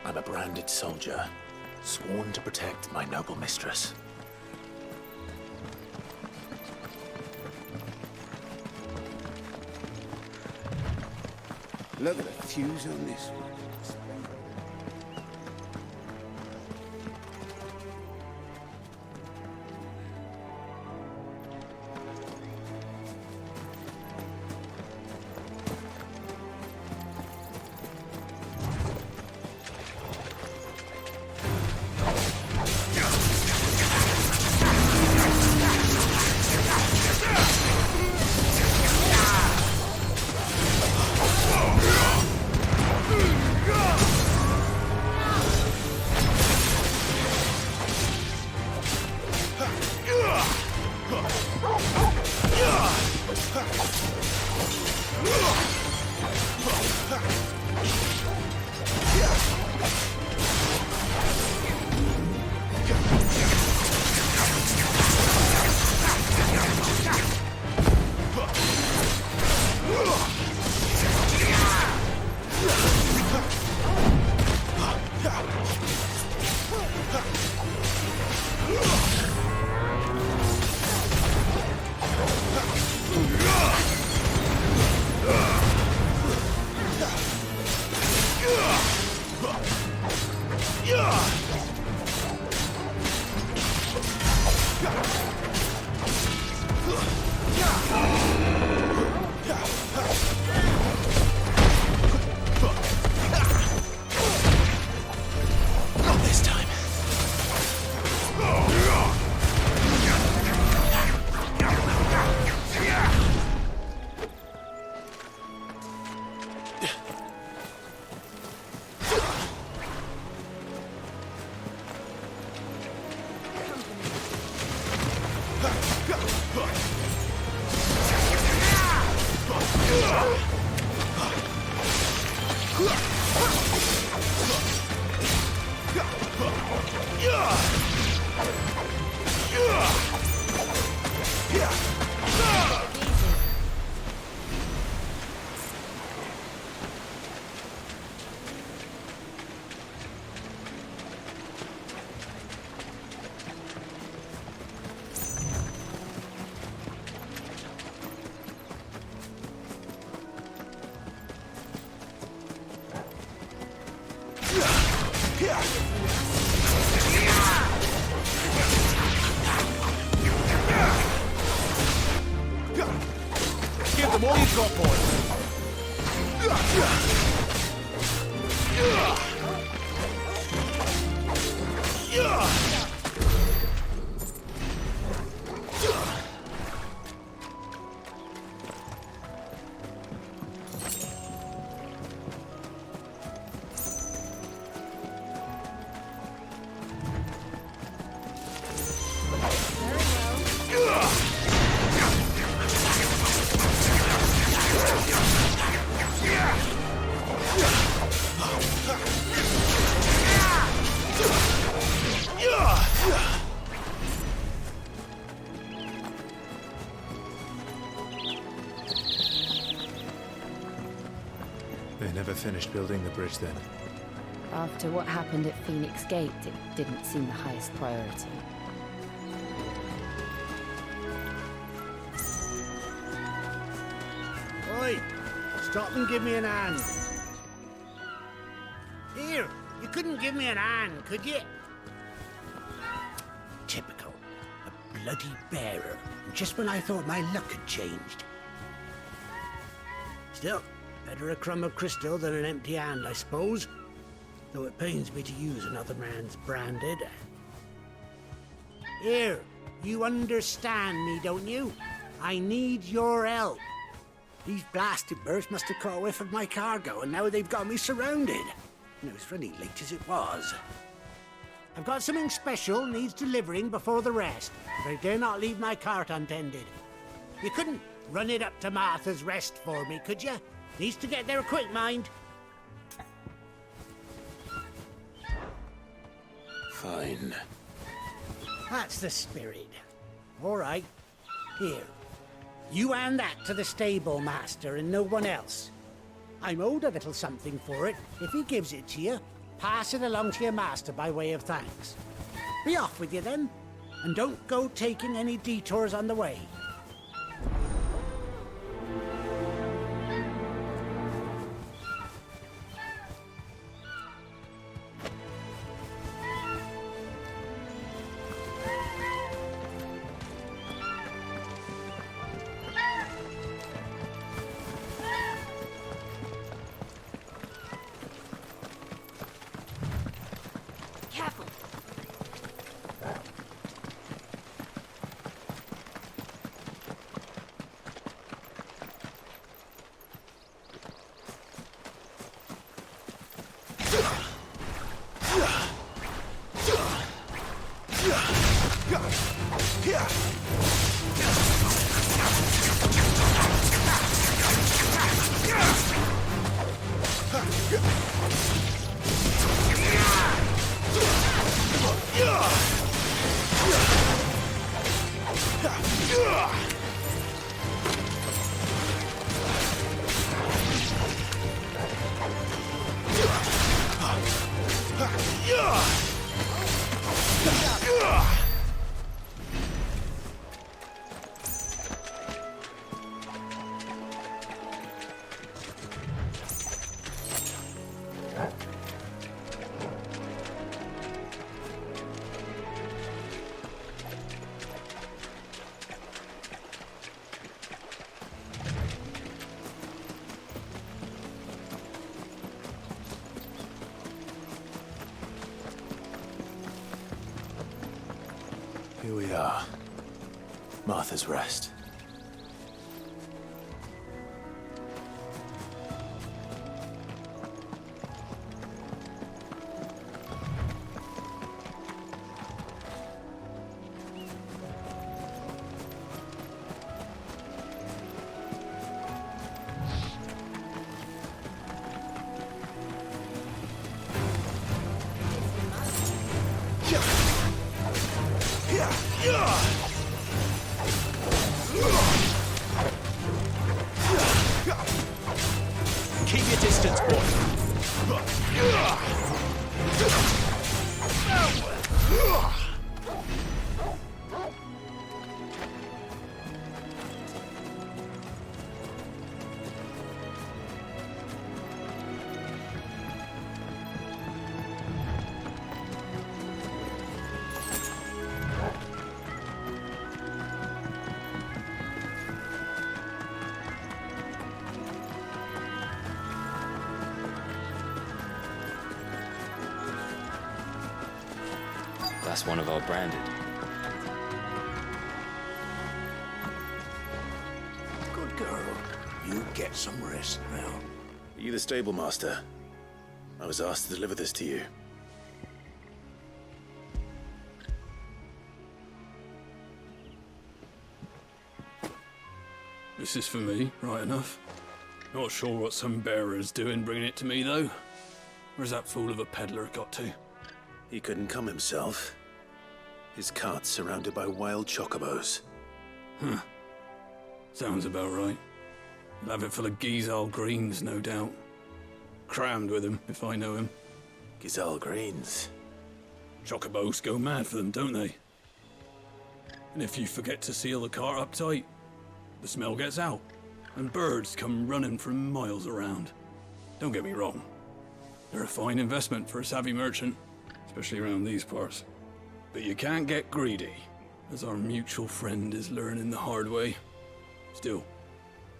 S1: I'm a branded soldier, sworn to protect my noble mistress.
S15: Look at the fuse on this one.
S3: Give them all you got, boys.
S1: They never finished building the bridge then.
S16: After what happened at Phoenix Gate, it didn't seem the highest priority.
S15: Oi! Stop and give me an hand. Here, you couldn't give me an hand, could you? Typical. A bloody bearer. Just when I thought my luck had changed. Still, better a crumb of crystal than an empty hand, I suppose. Though it pains me to use another man's branded. Here, you understand me, don't you? I need your help. These blasted birds must have caught a whiff of my cargo, and now they've got me surrounded. And it was running late as it was. I've got something special needs delivering before the rest, but I dare not leave my cart untended. You couldn't run it up to Martha's Rest for me, could you? Needs to get there quick, mind.
S1: Fine.
S15: That's the spirit. All right. Here. You hand that to the stable master and no one else. I'm owed a little something for it. If he gives it to you, pass it along to your master by way of thanks. Be off with you then, and don't go taking any detours on the way.
S1: Here we are. Martha's Rest.
S3: Keep your distance, boy.
S6: That's one of our branded.
S2: Good girl. You get some rest now.
S1: Are you the stable master? I was asked to deliver this to you.
S22: This is for me, right enough. Not sure what some bearer's doing bringing it to me, though. Where's that fool of a peddler got to?
S1: He couldn't come himself. His cart's surrounded by wild chocobos.
S22: Huh. Sounds about right. He'll have it full of Gizal greens, no doubt. Crammed with him, if I know him.
S1: Gazelle greens.
S22: Chocobos go mad for them, don't they? And if you forget to seal the car up tight, the smell gets out, and birds come running from miles around. Don't get me wrong. They're a fine investment for a savvy merchant, especially around these parts. But you can't get greedy, as our mutual friend is learning the hard way. Still,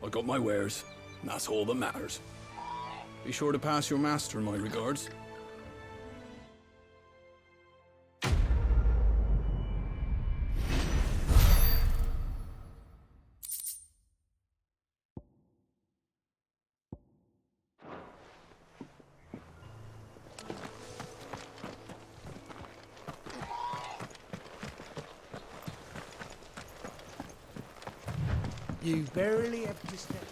S22: I got my wares, and that's all that matters. Be sure to pass your master my regards.
S15: You barely have to step.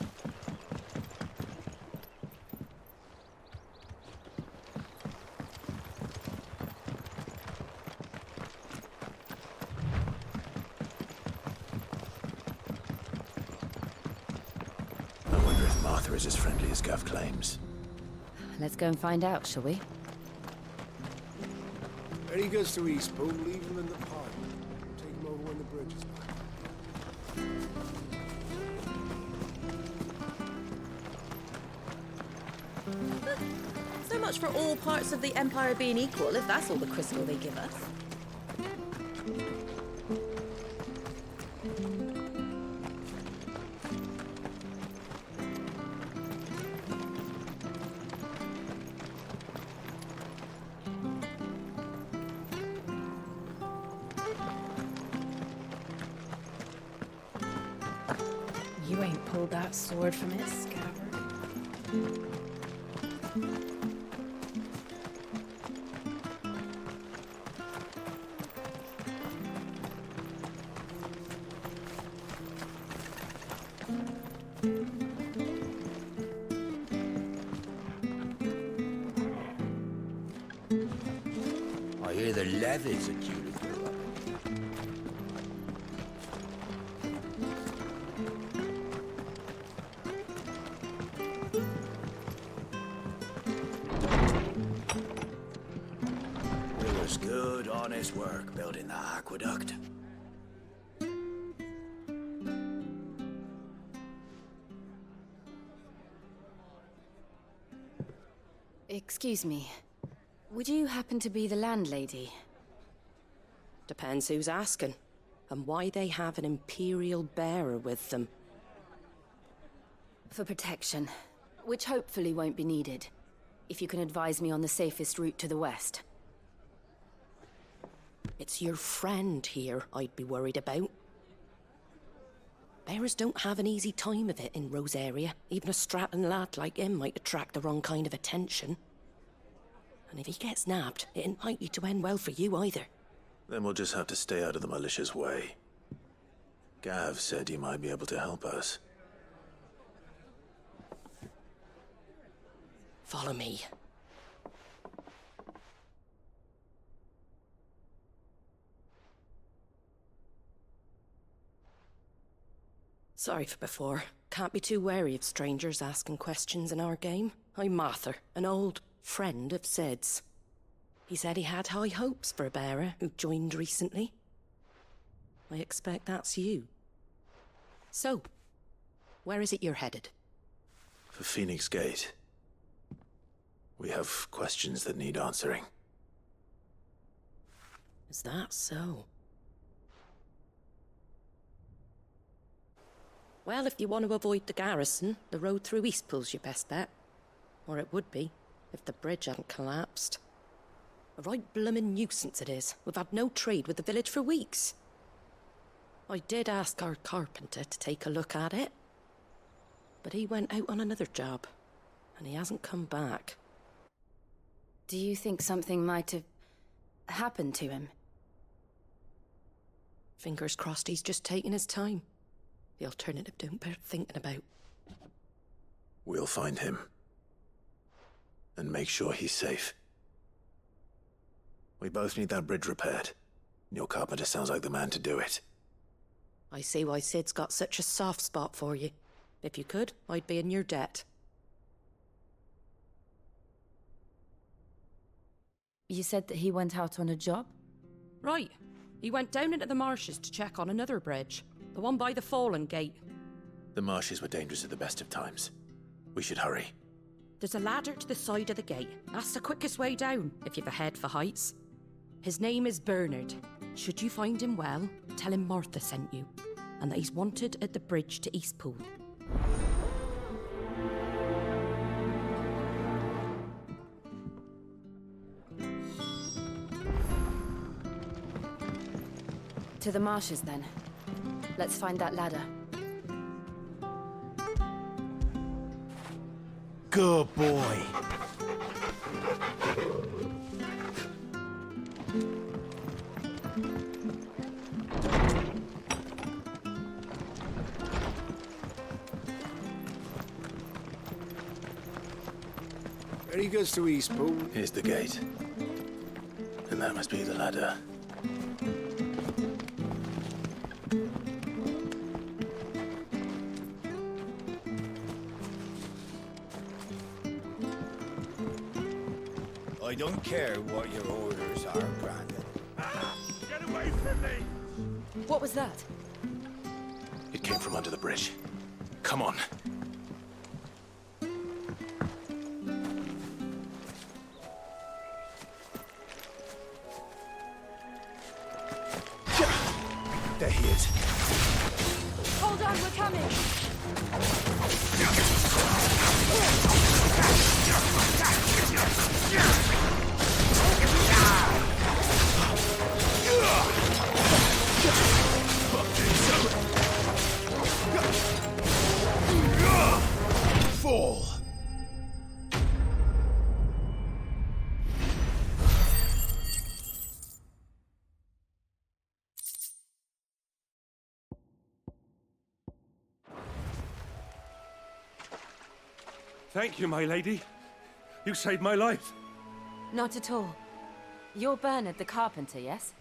S1: I wonder if Martha is as friendly as Gav claims.
S12: Let's go and find out, shall we?
S15: Ready goes to Eastbourne, leave him in the pod. Take him over when the bridge is back.
S12: So much for all parts of the Empire being equal, if that's all the crystal they give us.
S16: You ain't pulled that sword from its scabbard.
S2: I hear the levies are due to grow up. It was good, honest work building that aqueduct.
S10: Excuse me. Would you happen to be the landlady?
S7: Depends who's asking, and why they have an Imperial bearer with them.
S10: For protection, which hopefully won't be needed. If you can advise me on the safest route to the west.
S7: It's your friend here I'd be worried about. Bearers don't have an easy time of it in Rosaria. Even a Stratton lad like him might attract the wrong kind of attention. And if he gets nabbed, it ain't likely to end well for you either.
S1: Then we'll just have to stay out of the malicious way. Gav said he might be able to help us.
S7: Follow me. Sorry for before. Can't be too wary of strangers asking questions in our game. I'm Martha, an old friend of Sid's. He said he had high hopes for a bearer who joined recently. I expect that's you. So, where is it you're headed?
S1: For Phoenix Gate. We have questions that need answering.
S7: Is that so? Well, if you want to avoid the garrison, the road through Eastpool's your best bet. Or it would be, if the bridge hadn't collapsed. A right bloomin' nuisance it is. We've had no trade with the village for weeks. I did ask our carpenter to take a look at it. But he went out on another job, and he hasn't come back.
S10: Do you think something might have happened to him?
S7: Fingers crossed he's just taking his time. The alternative don't bear thinking about.
S1: We'll find him. And make sure he's safe. We both need that bridge repaired. Your carpenter sounds like the man to do it.
S7: I see why Sid's got such a soft spot for you. If you could, I'd be in your debt.
S16: You said that he went out on a job?
S7: Right. He went down into the marshes to check on another bridge. The one by the Fallen Gate.
S1: The marshes were dangerous at the best of times. We should hurry.
S7: There's a ladder to the side of the gate. That's the quickest way down, if you've a head for heights. His name is Bernard. Should you find him well, tell him Martha sent you, and that he's wanted at the bridge to Eastpool.
S16: To the marshes, then. Let's find that ladder.
S8: Good boy.
S15: Very good to Eastpool.
S1: Here's the gate. And that must be the ladder.
S19: I don't care what your orders are, Brandon.
S2: Get away from me!
S16: What was that?
S1: It came from under the bridge. Come on.
S19: There he is.
S16: Hold on, we're coming!
S19: Fall!
S22: Thank you, my lady. You saved my life.
S16: Not at all. You're Bernard the carpenter, yes?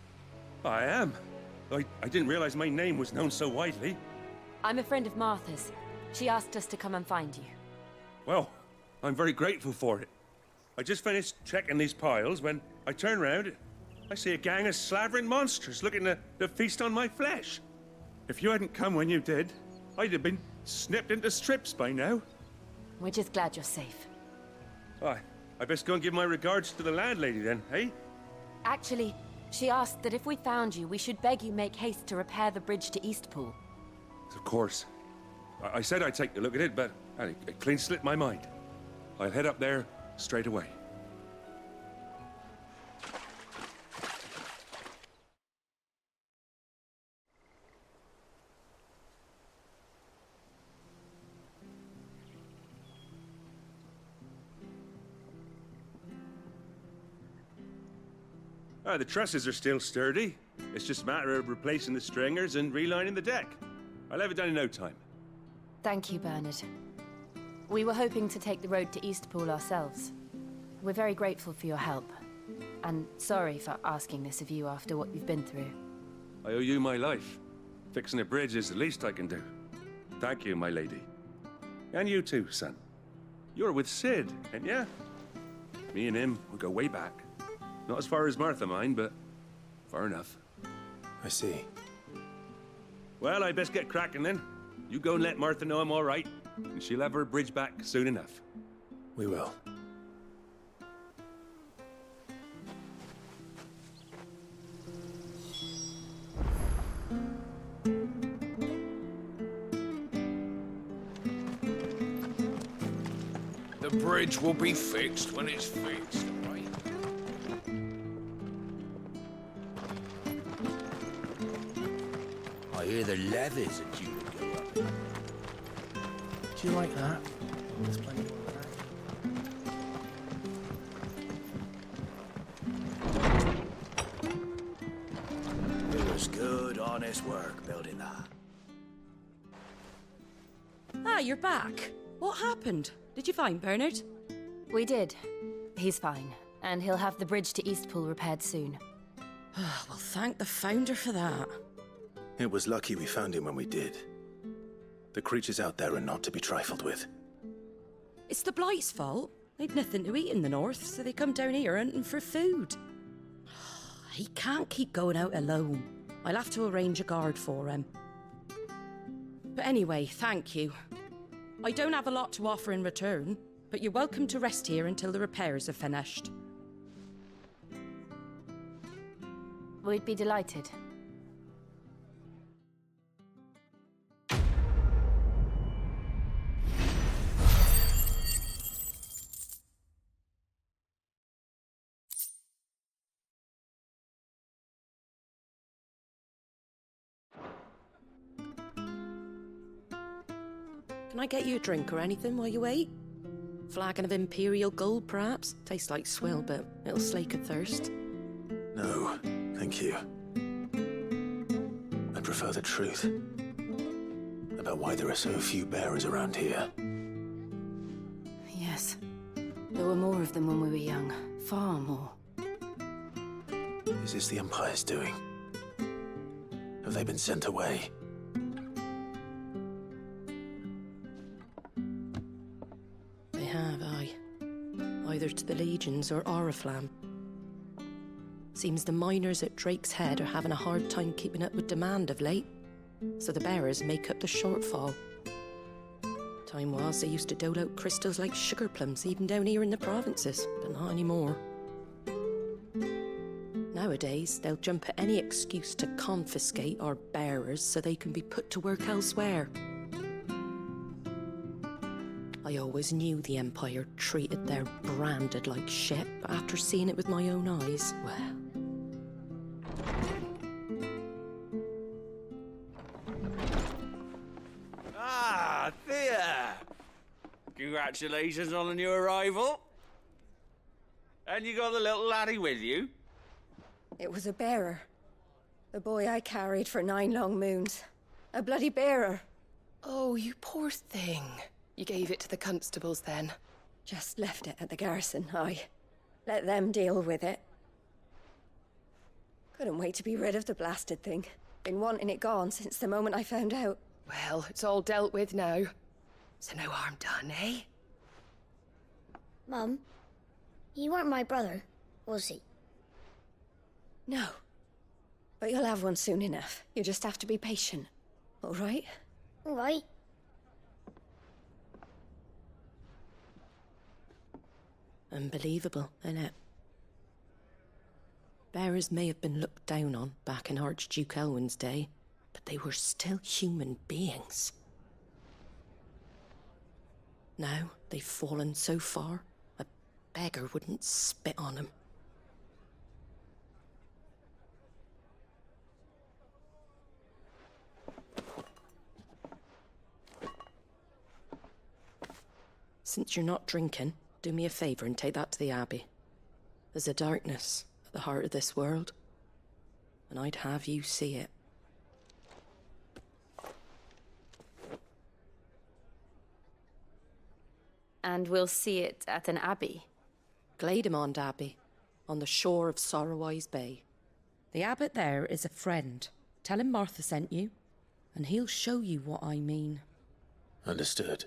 S22: I am. I didn't realize my name was known so widely.
S16: I'm a friend of Martha's. She asked us to come and find you.
S22: Well, I'm very grateful for it. I just finished checking these piles when I turn round. I see a gang of slavering monsters looking to feast on my flesh. If you hadn't come when you did, I'd have been snipped into strips by now.
S16: We're just glad you're safe.
S22: I best go and give my regards to the landlady then, eh?
S16: Actually, she asked that if we found you, we should beg you make haste to repair the bridge to Eastpool.
S22: Of course. I said I'd take a look at it, but it clean slipped my mind. I'll head up there straight away. The trusses are still sturdy. It's just a matter of replacing the stringers and relining the deck. I'll have it done in no time.
S16: Thank you, Bernard. We were hoping to take the road to Eastpool ourselves. We're very grateful for your help. And sorry for asking this of you after what you've been through.
S22: I owe you my life. Fixing a bridge is the least I can do. Thank you, my lady. And you too, son. You're with Sid, ain't ya? Me and him, we go way back. Not as far as Martha, mind, but far enough.
S1: I see.
S22: Well, I best get cracking then. You go and let Martha know I'm all right, and she'll have her bridge back soon enough.
S1: We will.
S9: The bridge will be fixed when it's fixed, right?
S19: I hear the levees are due to go up.
S8: Do you like that? There's plenty more of that.
S19: It was good, honest work building that.
S7: Ah, you're back. What happened? Did you find Bernard?
S16: We did. He's fine, and he'll have the bridge to Eastpool repaired soon.
S7: Well, thank the Founder for that.
S1: It was lucky we found him when we did. The creatures out there are not to be trifled with.
S7: It's the Blight's fault. They've nothing to eat in the north, so they come down here hunting for food. He can't keep going out alone. I'll have to arrange a guard for him. But anyway, thank you. I don't have a lot to offer in return, but you're welcome to rest here until the repairs are finished.
S16: We'd be delighted.
S7: Can I get you a drink or anything while you wait? Flagon of Imperial Gold, perhaps? Tastes like swill, but it'll slake a thirst.
S1: No, thank you. I prefer the truth about why there are so few bearers around here.
S16: Yes. There were more of them when we were young. Far more.
S1: Is this the Empire's doing? Have they been sent away?
S7: They have, aye. Either to the Legions or Oriflamme. Seems the miners at Drake's Head are having a hard time keeping up with demand of late, so the bearers make up the shortfall. Time was they used to dole out crystals like sugar plums even down here in the provinces, but not anymore. Nowadays, they'll jump at any excuse to confiscate our bearers so they can be put to work elsewhere. I always knew the Empire treated their branded like shit, but after seeing it with my own eyes, well...
S19: Ah, there! Congratulations on the new arrival. And you got the little laddie with you?
S17: It was a bearer. The boy I carried for 9 long moons. A bloody bearer.
S20: Oh, you poor thing. You gave it to the constables then?
S17: Just left it at the garrison, aye. Let them deal with it. Couldn't wait to be rid of the blasted thing. Been wanting it gone since the moment I found out.
S20: Well, it's all dealt with now. So no harm done, eh?
S23: Mum, you weren't my brother, was he?
S17: No. But you'll have one soon enough. You just have to be patient. All right?
S23: All right.
S7: Unbelievable, innit? Bearers may have been looked down on back in Archduke Elwin's day, but they were still human beings. Now they've fallen so far, a beggar wouldn't spit on them. Since you're not drinking, do me a favour and take that to the Abbey. There's a darkness at the heart of this world, and I'd have you see it.
S16: And we'll see it at an abbey?
S7: Glademond Abbey, on the shore of Sorrowwise Bay. The abbot there is a friend. Tell him Martha sent you, and he'll show you what I mean.
S1: Understood.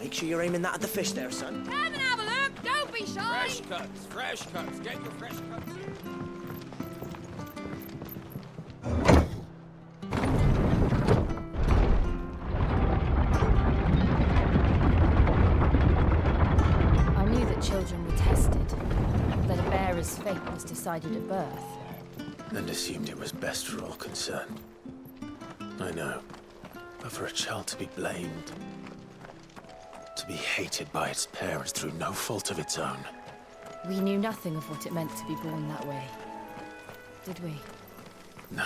S19: Make sure you're aiming that at the fish there, son.
S20: Come and have a look! Don't be shy!
S19: Fresh cuts. Get your fresh cuts here.
S16: I knew that children were tested, that a bearer's fate was decided at birth.
S1: And assumed it was best for all concerned. I know. But for a child to be blamed, to be hated by its parents through no fault of its own.
S16: We knew nothing of what it meant to be born that way. Did we?
S1: No.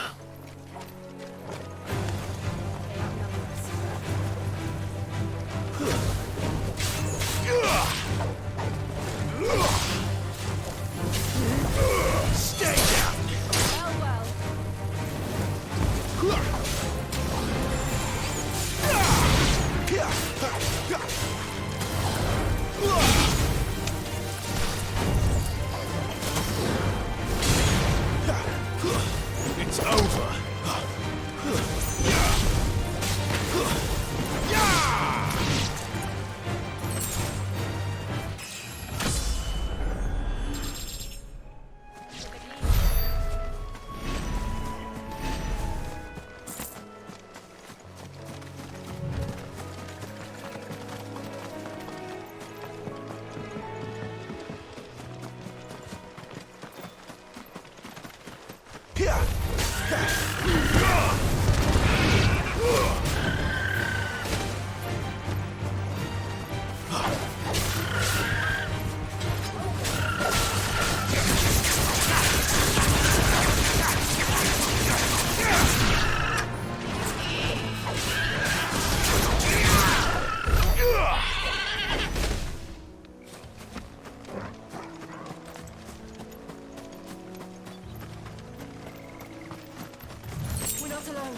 S17: We're not alone.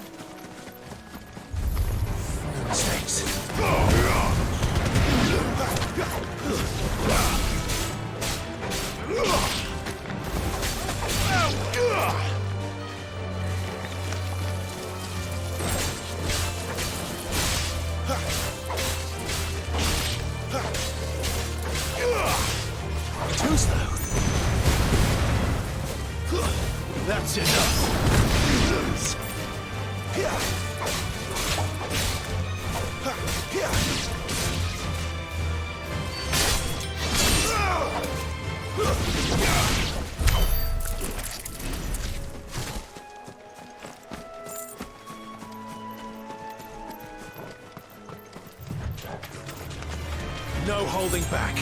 S1: Mistakes. Too slow. That's enough. You lose. No holding back.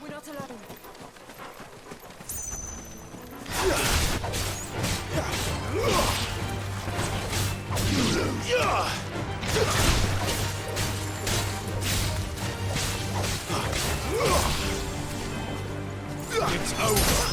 S17: We're not alone.
S1: It's over.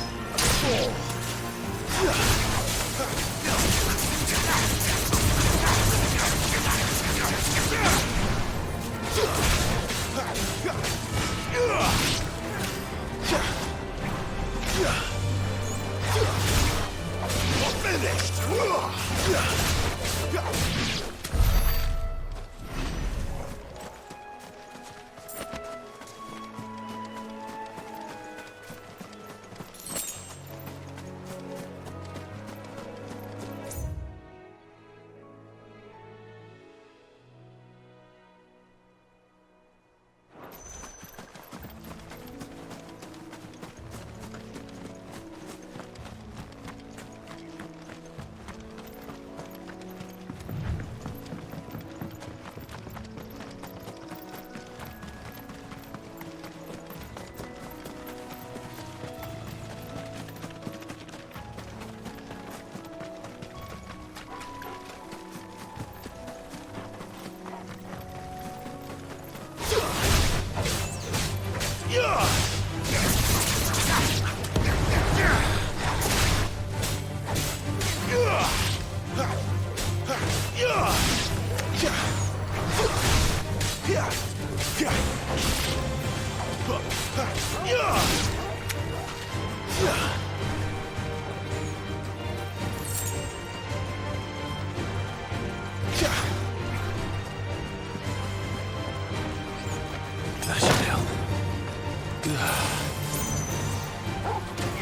S1: That should help.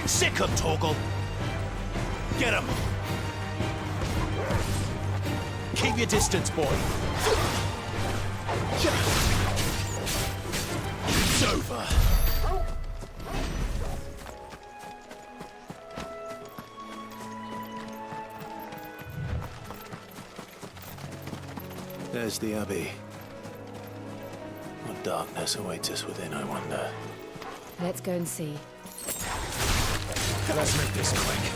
S3: Sick 'em, Torgal! Get him! Keep your distance, boy! It's over!
S1: There's the Abbey. What darkness awaits us within, I wonder.
S10: Let's go and see.
S3: Let's make this quick.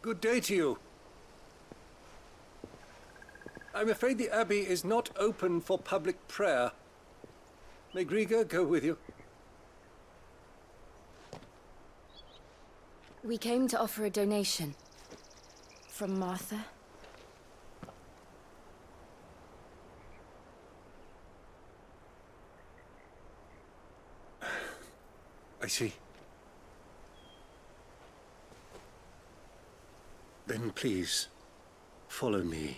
S4: Good day to you. I'm afraid the Abbey is not open for public prayer. May Grieger go with you?
S10: We came to offer a donation. From Martha.
S4: I see. Then please, follow me.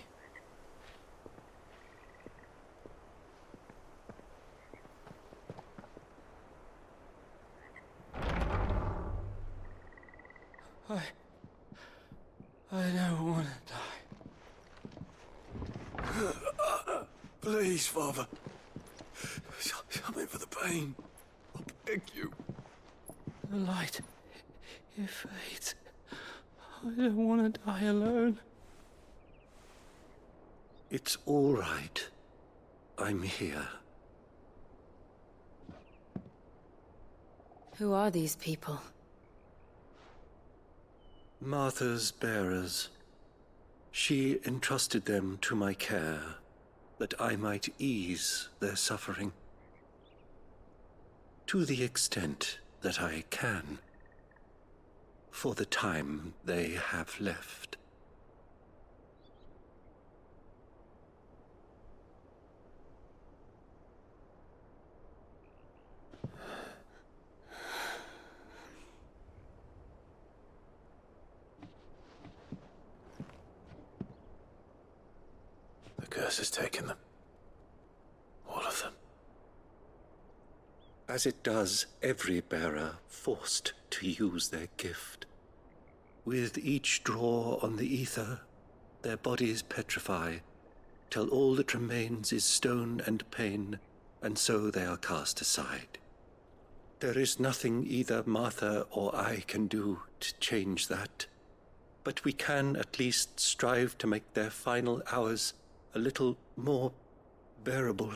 S22: I don't want to die. Please, Father. Something for the pain. I beg you. The light, it fades. I don't want to die alone.
S4: It's all right. I'm here.
S10: Who are these people?
S4: Martha's bearers. She entrusted them to my care, that I might ease their suffering. To the extent that I can. For the time they have left.
S1: The curse has taken them. All of them.
S4: As it does every bearer forced to use their gift. With each draw on the ether, their bodies petrify, till all that remains is stone and pain, and so they are cast aside. There is nothing either Martha or I can do to change that, but we can at least strive to make their final hours a little more bearable.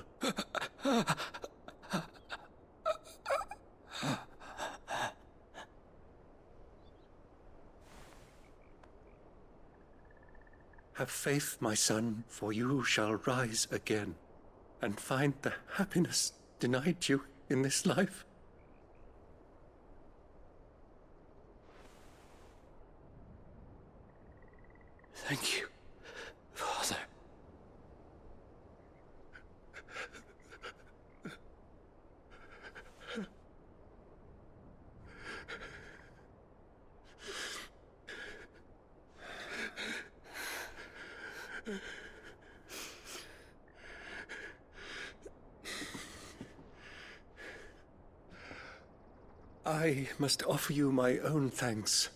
S4: Have faith, my son, for you shall rise again, and find the happiness denied you in this life.
S22: Thank you, Father.
S4: I must offer you my own thanks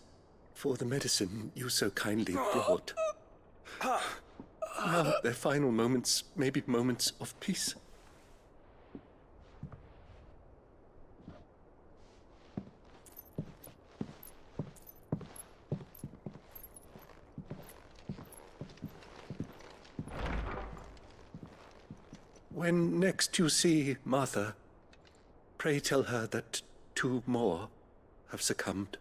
S4: for the medicine you so kindly brought. Now their final moments may be moments of peace. When next you see Martha, pray tell her that 2 more have succumbed.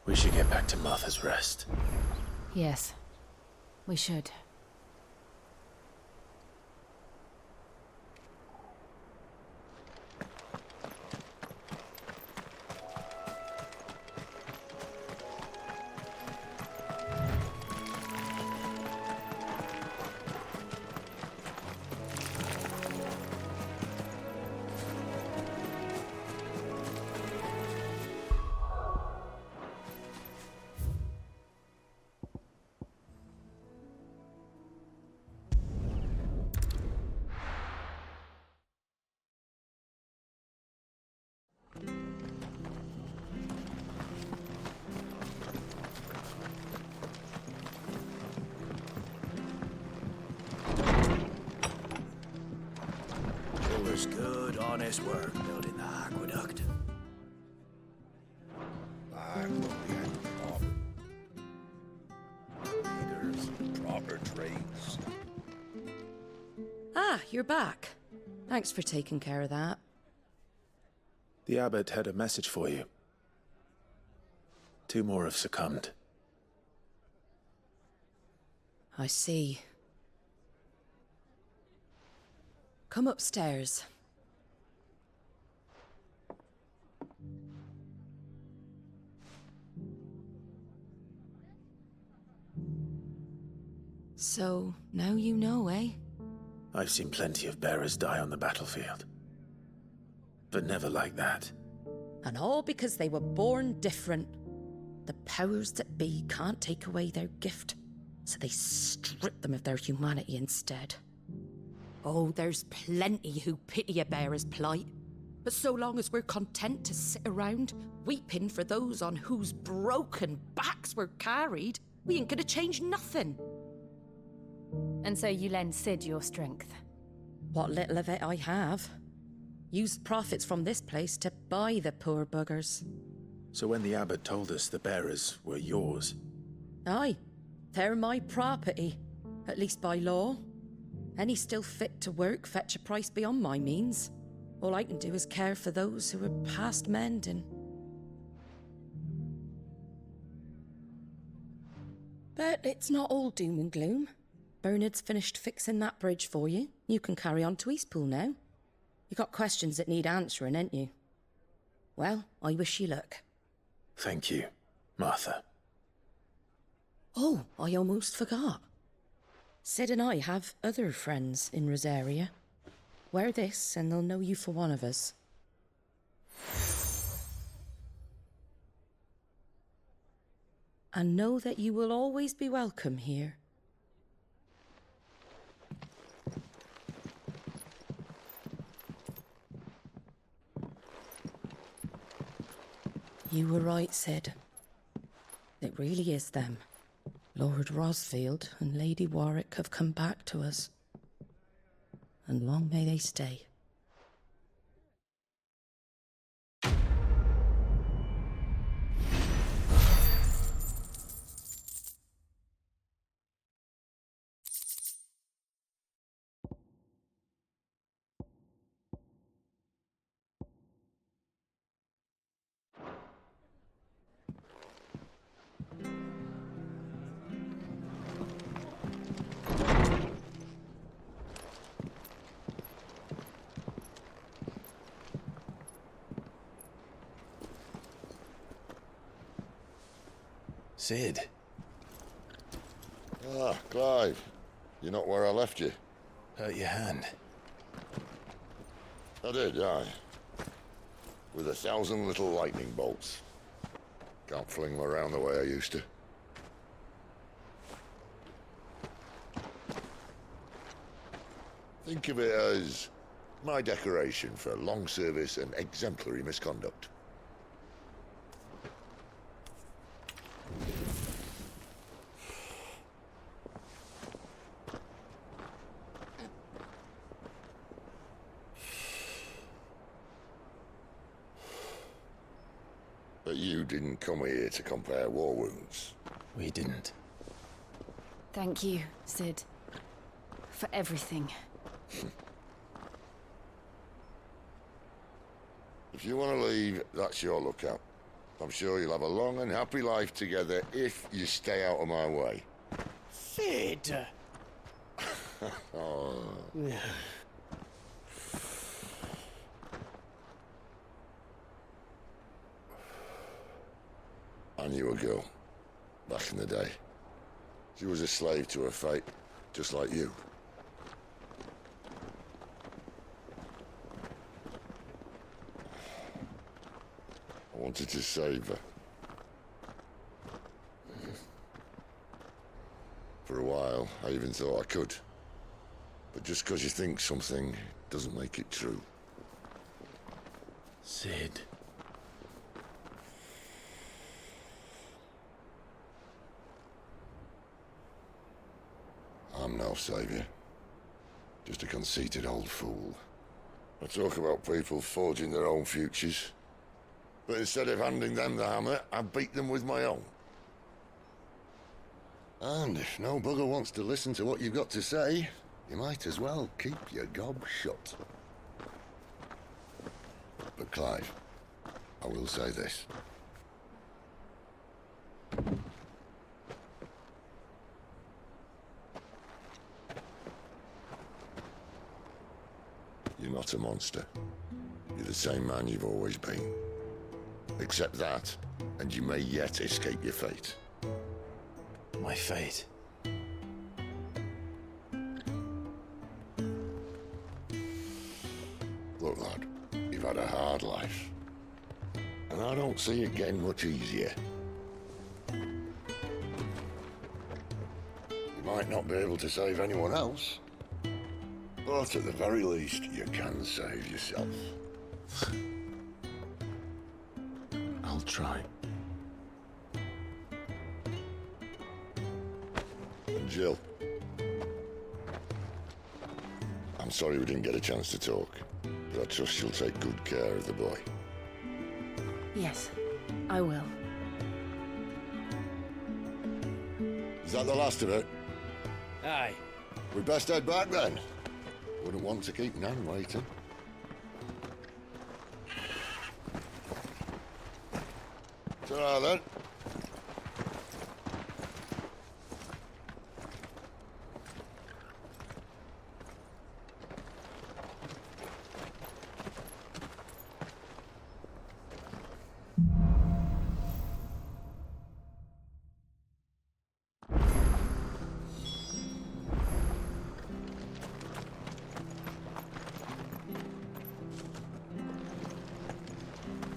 S1: We should get back to Martha's Rest.
S16: Yes, we should.
S3: It was good, honest work building the aqueduct. Back when we had proper leaders and proper trades.
S7: Ah, you're back. Thanks for taking care of that.
S1: The abbot had a message for you. 2 more have succumbed.
S7: I see. Come upstairs. So, now you know, eh?
S1: I've seen plenty of bearers die on the battlefield. But never like that.
S7: And all because they were born different. The powers that be can't take away their gift, so they strip them of their humanity instead. Oh, there's plenty who pity a bearer's plight. But so long as we're content to sit around, weeping for those on whose broken backs we're carried, we ain't gonna change nothing.
S16: And so you lend Sid your strength?
S7: What little of it I have. Used profits from this place to buy the poor buggers.
S1: So when the abbot told us the bearers were yours...
S7: Aye, they're my property, at least by law. Any still fit to work fetch a price beyond my means. All I can do is care for those who are past mending. But it's not all doom and gloom. Bernard's finished fixing that bridge for you. You can carry on to Eastpool now. You got questions that need answering, ain't you? Well, I wish you luck.
S1: Thank you, Martha.
S7: Oh, I almost forgot. Sid and I have other friends in Rosaria. Wear this and they'll know you for one of us. And know that you will always be welcome here. You were right, Sid. It really is them. Lord Rosfield and Lady Warwick have come back to us. And long may they stay.
S1: Sid.
S11: Ah, Clive. You're not where I left you.
S1: Hurt your hand.
S11: I did, aye. With 1,000 little lightning bolts. Can't fling them around the way I used to. Think of it as my decoration for long service and exemplary misconduct. that you didn't come here to compare war wounds.
S1: We didn't.
S16: Thank you, Sid. For everything.
S11: If you want to leave, that's your lookout. I'm sure you'll have a long and happy life together if you stay out of my way.
S15: Sid!
S11: Oh. I knew a girl, back in the day. She was a slave to her fate, just like you. I wanted to save her. For a while, I even thought I could. But just because you think something doesn't make it true.
S1: Sid.
S11: I'm no savior. Just a conceited old fool. I talk about people forging their own futures. But instead of handing them the hammer, I beat them with my own. And if no bugger wants to listen to what you've got to say, you might as well keep your gob shut. But Clive, I will say this. You're not a monster. You're the same man you've always been. Accept that, and you may yet escape your fate.
S1: My fate?
S11: Look, lad, you've had a hard life. And I don't see it getting much easier. You might not be able to save anyone else, but at the very least, you can save yourself.
S1: I'll try.
S11: And Jill, I'm sorry we didn't get a chance to talk, but I trust she'll take good care of the boy.
S16: Yes, I will.
S11: Is that the last of it?
S15: Aye.
S11: We'd best head back then. Wouldn't want to keep Nan waiting. Ta-ra then.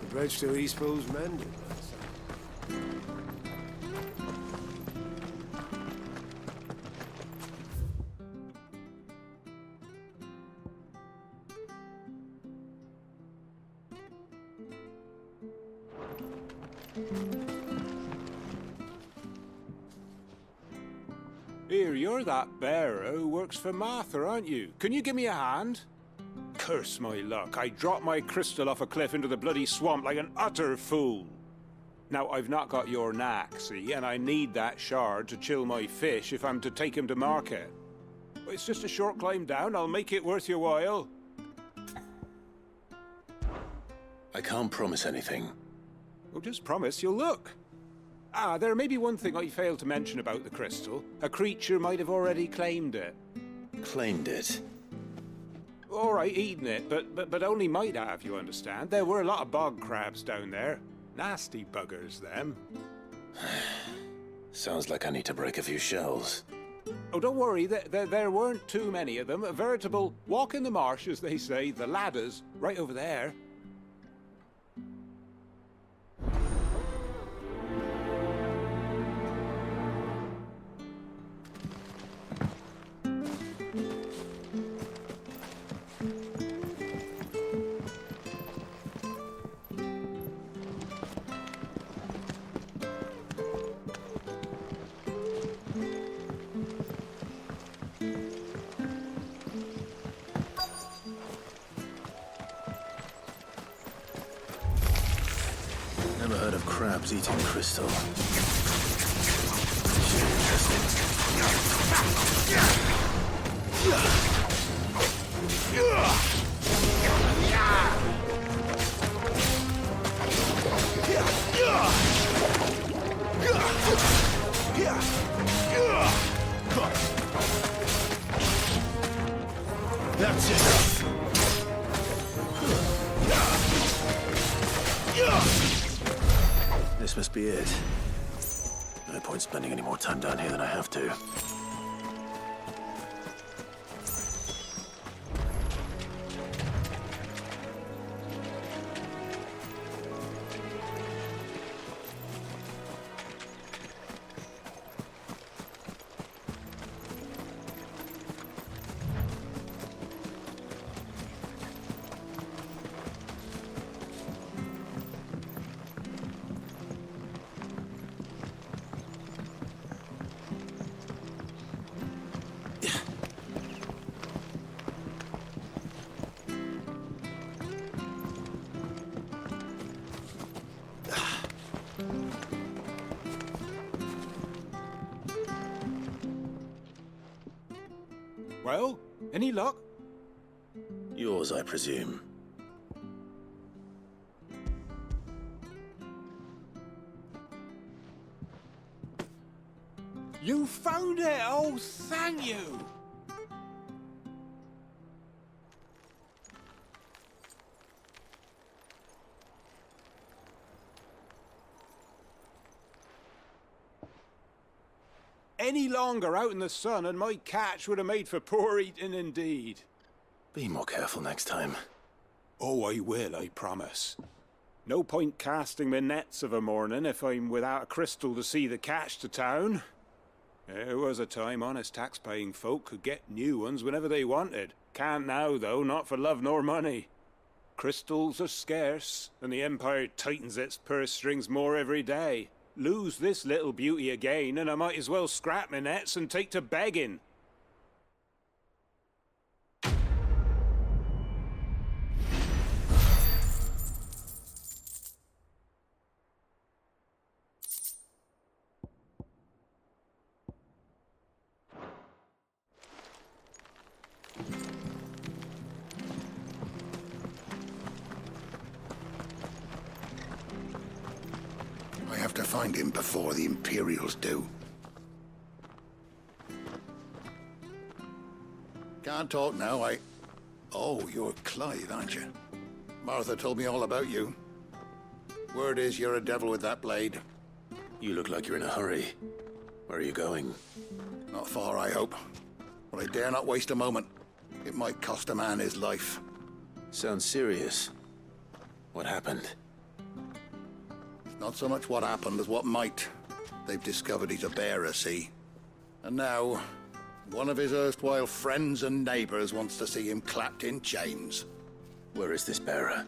S14: The bridge to East Pool's mended.
S18: Here, you're that bearer who works for Martha, aren't you? Can you give me a hand? Curse my luck, I dropped my crystal off a cliff into the bloody swamp like an utter fool. Now, I've not got your knack, see, and I need that shard to chill my fish if I'm to take him to market. It's just a short climb down, I'll make it worth your while.
S1: I can't promise anything.
S18: Well, just promise you'll look. Ah, there may be one thing I failed to mention about the crystal. A creature might have already claimed it.
S1: Claimed it?
S18: All right, eaten it, but only might have, you understand. There were a lot of bog crabs down there. Nasty buggers, them.
S1: Sounds like I need to break a few shells.
S18: Oh, don't worry, there weren't too many of them. A veritable walk in the marsh, as they say, the ladders, right over there.
S1: crabs eating crystal. Should be interesting.
S2: That's it.
S1: This must be it. No point spending any more time down here than I have to.
S18: Well, any luck?
S1: Yours, I presume.
S18: You found it! Oh, thank you! Any longer out in the sun and my catch would have made for poor eating indeed.
S1: Be more careful next time.
S18: Oh, I will, I promise. No point casting my nets of a morning if I'm without a crystal to see the catch to town. There was a time honest tax-paying folk could get new ones whenever they wanted. Can't now, though, not for love nor money. Crystals are scarce, and the Empire tightens its purse strings more every day. Lose this little beauty again, and I might as well scrap my nets and take to begging.
S2: I have to find him before the Imperials do. Can't talk now, Oh, you're Clive, aren't you? Martha told me all about you. Word is you're a devil with that blade.
S1: You look like you're in a hurry. Where are you going?
S2: Not far, I hope. But I dare not waste a moment. It might cost a man his life.
S1: Sounds serious. What happened?
S2: Not so much what happened as what might. They've discovered he's a bearer, see? And now, one of his erstwhile friends and neighbors wants to see him clapped in chains.
S1: Where is this bearer?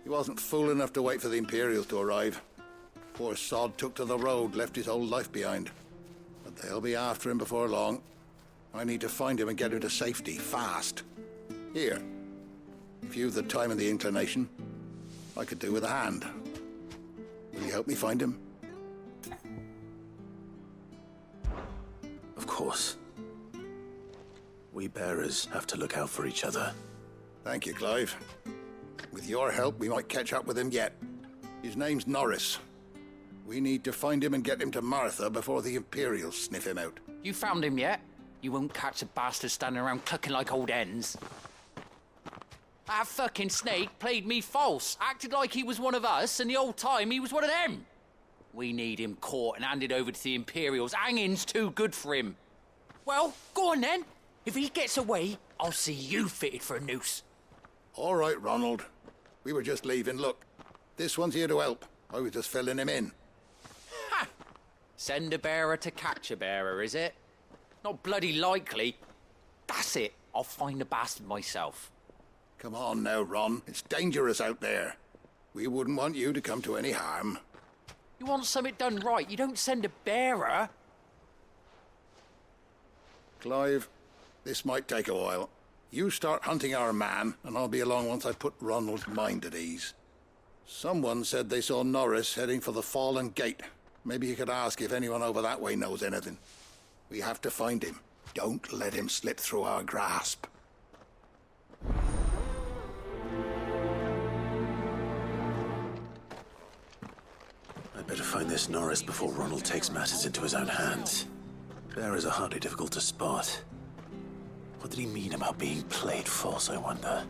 S2: He wasn't fool enough to wait for the Imperials to arrive. Poor sod took to the road, left his whole life behind. But they'll be after him before long. I need to find him and get him to safety, fast. Here, if you've the time and the inclination, I could do with a hand. Will you help me find him?
S1: Of course. We bearers have to look out for each other.
S2: Thank you, Clive. With your help, we might catch up with him yet. His name's Norris. We need to find him and get him to Martha before the Imperials sniff him out.
S5: You found him yet? You won't catch a bastard standing around clucking like old hens. That fucking snake played me false, acted like he was one of us, and the whole time he was one of them. We need him caught and handed over to the Imperials. Hanging's too good for him. Well, go on then. If he gets away, I'll see you fitted for a noose.
S2: All right, Ronald. We were just leaving. Look, this one's here to help. I was just filling him in.
S5: Ha! Send a bearer to catch a bearer, is it? Not bloody likely. That's it. I'll find the bastard myself.
S2: Come on now, Ron. It's dangerous out there. We wouldn't want you to come to any harm.
S5: You want something done right, you don't send a bearer.
S2: Clive, this might take a while. You start hunting our man, and I'll be along once I put Ronald's mind at ease.
S6: Someone said they saw Norris heading for the Fallen Gate. Maybe you could ask if anyone over that way knows anything. We have to find him. Don't let him slip through our grasp.
S1: I'd better find this Norris before Ronald takes matters into his own hands. Bearers are hardly difficult to spot. What did he mean about being played false, I wonder?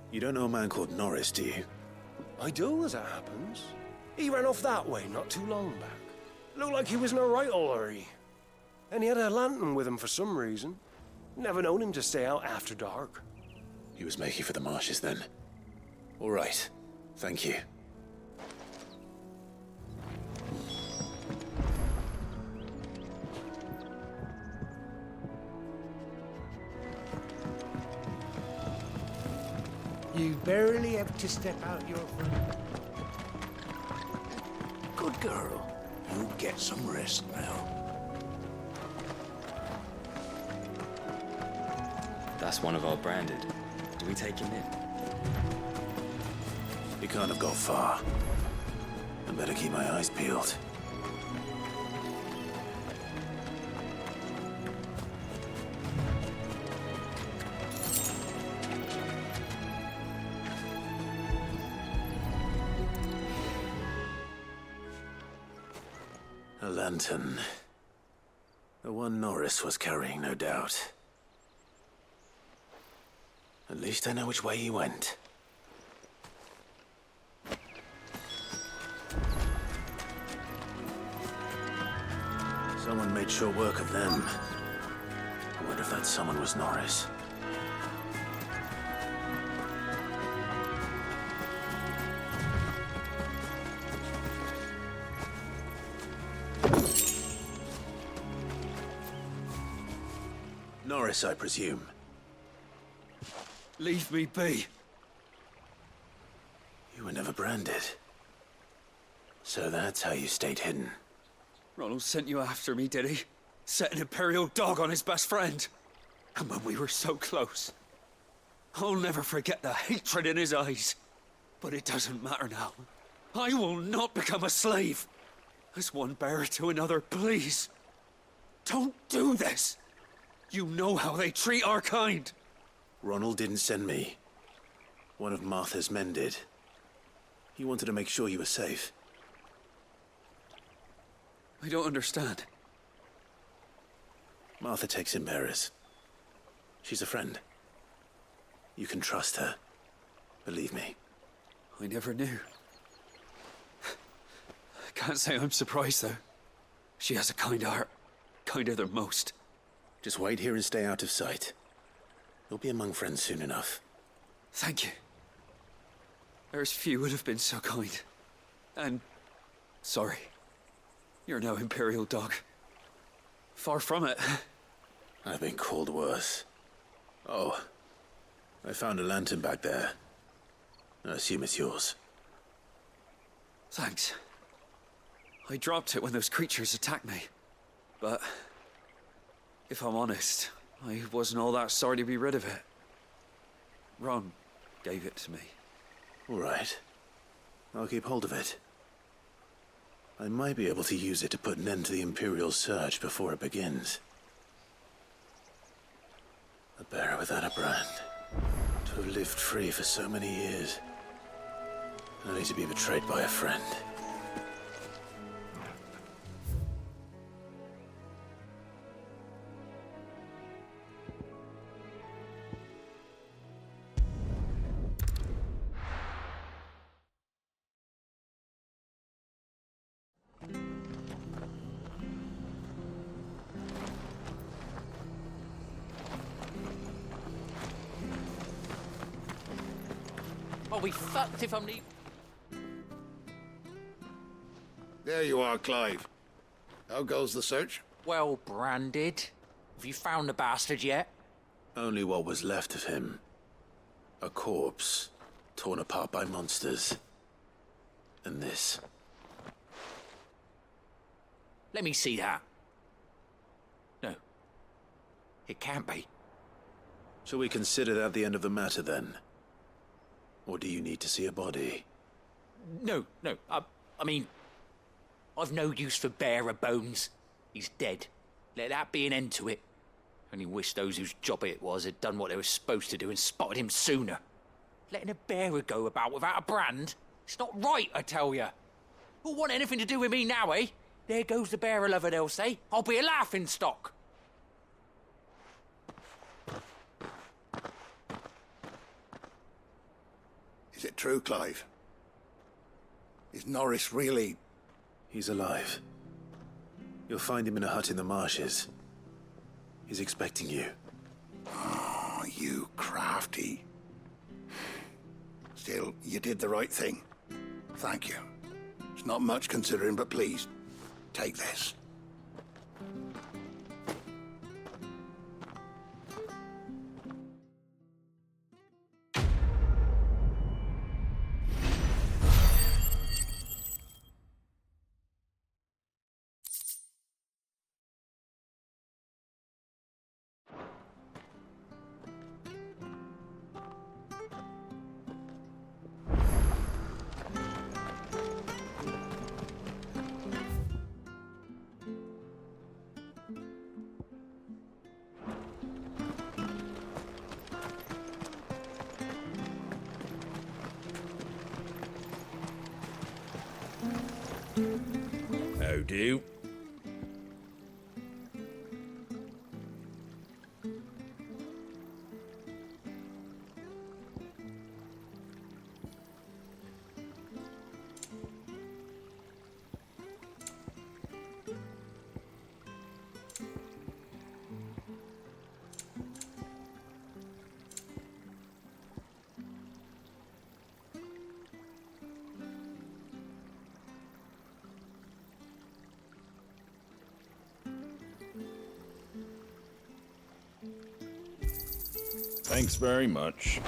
S1: You don't know a man called Norris, do you?
S14: I do, as it happens. He ran off that way not too long back. Looked like he was in a right old hurry. And he had a lantern with him for some reason. Never known him to stay out after dark.
S1: He was making for the marshes then. All right. Thank you.
S15: You barely have to step out your front.
S2: Good girl. You get some rest now.
S13: That's one of our branded. Do we take him in?
S1: He can't have got far. I better keep my eyes peeled. A lantern. The one Norris was carrying, no doubt. At least I know which way he went. Someone made short work of them. I wonder if that someone was Norris. Norris, I presume.
S19: Leave me be.
S1: You were never branded. So that's how you stayed hidden.
S19: Ronald sent you after me, did he? Set an Imperial dog on his best friend. And when we were so close. I'll never forget the hatred in his eyes. But it doesn't matter now. I will not become a slave. As one bearer to another, please. Don't do this. You know how they treat our kind.
S1: Ronald didn't send me. One of Martha's men did. He wanted to make sure you were safe.
S19: I don't understand.
S1: Martha takes in bearers. She's a friend. You can trust her. Believe me.
S19: I never knew. I can't say I'm surprised, though. She has a kind heart. Kinder than most.
S1: Just wait here and stay out of sight. You'll be among friends soon enough.
S19: Thank you. There's few would have been so kind. And sorry. You're no Imperial dog. Far from it.
S1: I've been called worse. Oh, I found a lantern back there. I assume it's yours.
S19: Thanks. I dropped it when those creatures attacked me. But if I'm honest, I wasn't all that sorry to be rid of it. Ron gave it to me.
S1: All right. I'll keep hold of it. I might be able to use it to put an end to the Imperial Surge before it begins. A bearer without a brand. To have lived free for so many years. Only to be betrayed by a friend.
S5: I'll be fucked if I'm leaving.
S6: There you are, Clive. How goes the search?
S5: Well branded. Have you found the bastard yet?
S1: Only what was left of him. A corpse, torn apart by monsters. And this.
S5: Let me see that. No. It can't be.
S1: Shall we consider that the end of the matter, then? Or do you need to see a body?
S5: No. I mean, I've no use for bearer bones. He's dead. Let that be an end to it. Only wish those whose job it was had done what they were supposed to do and spotted him sooner. Letting a bearer go about without a brand? It's not right, I tell you. Who'll want anything to do with me now, eh? There goes the bearer lover, they'll say. I'll be a laughingstock.
S6: Is it true, Clive? Is Norris really...
S1: He's alive. You'll find him in a hut in the marshes. He's expecting you.
S6: Oh, you crafty. Still, you did the right thing. Thank you. It's not much considering, but please, take this.
S2: How do? Thanks very much.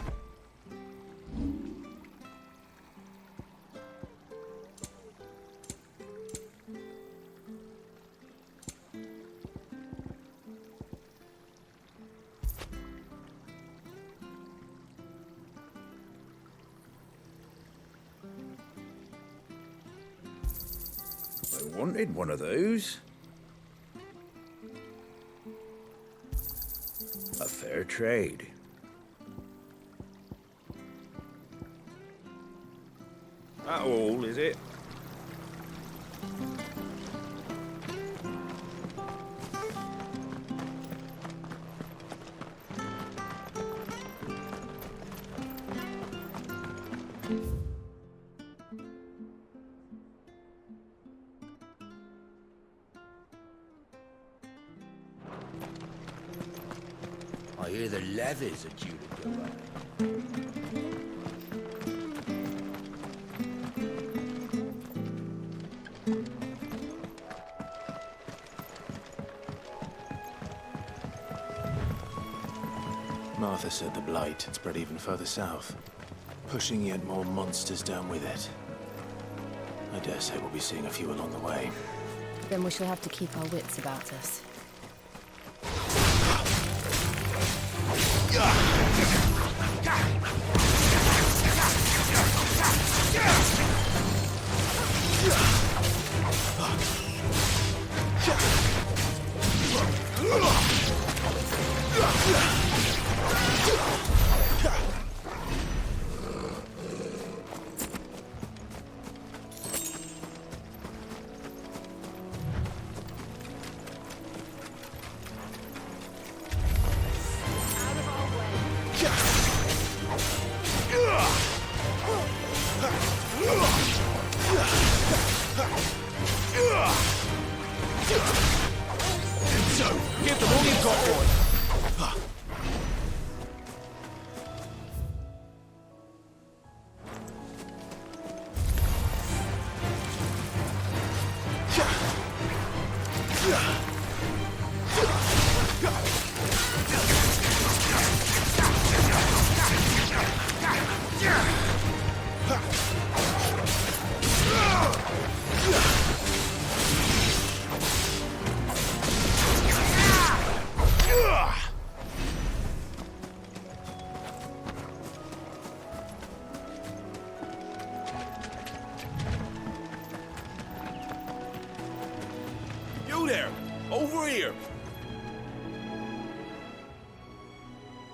S2: I wanted one of those. A fair trade. That all, is it? I hear the leathers are due to go up.
S1: Martha said the blight had spread even further south, pushing yet more monsters down with it. I dare say we'll be seeing a few along the way.
S16: Then we shall have to keep our wits about us.
S2: Give them all you've got, boy!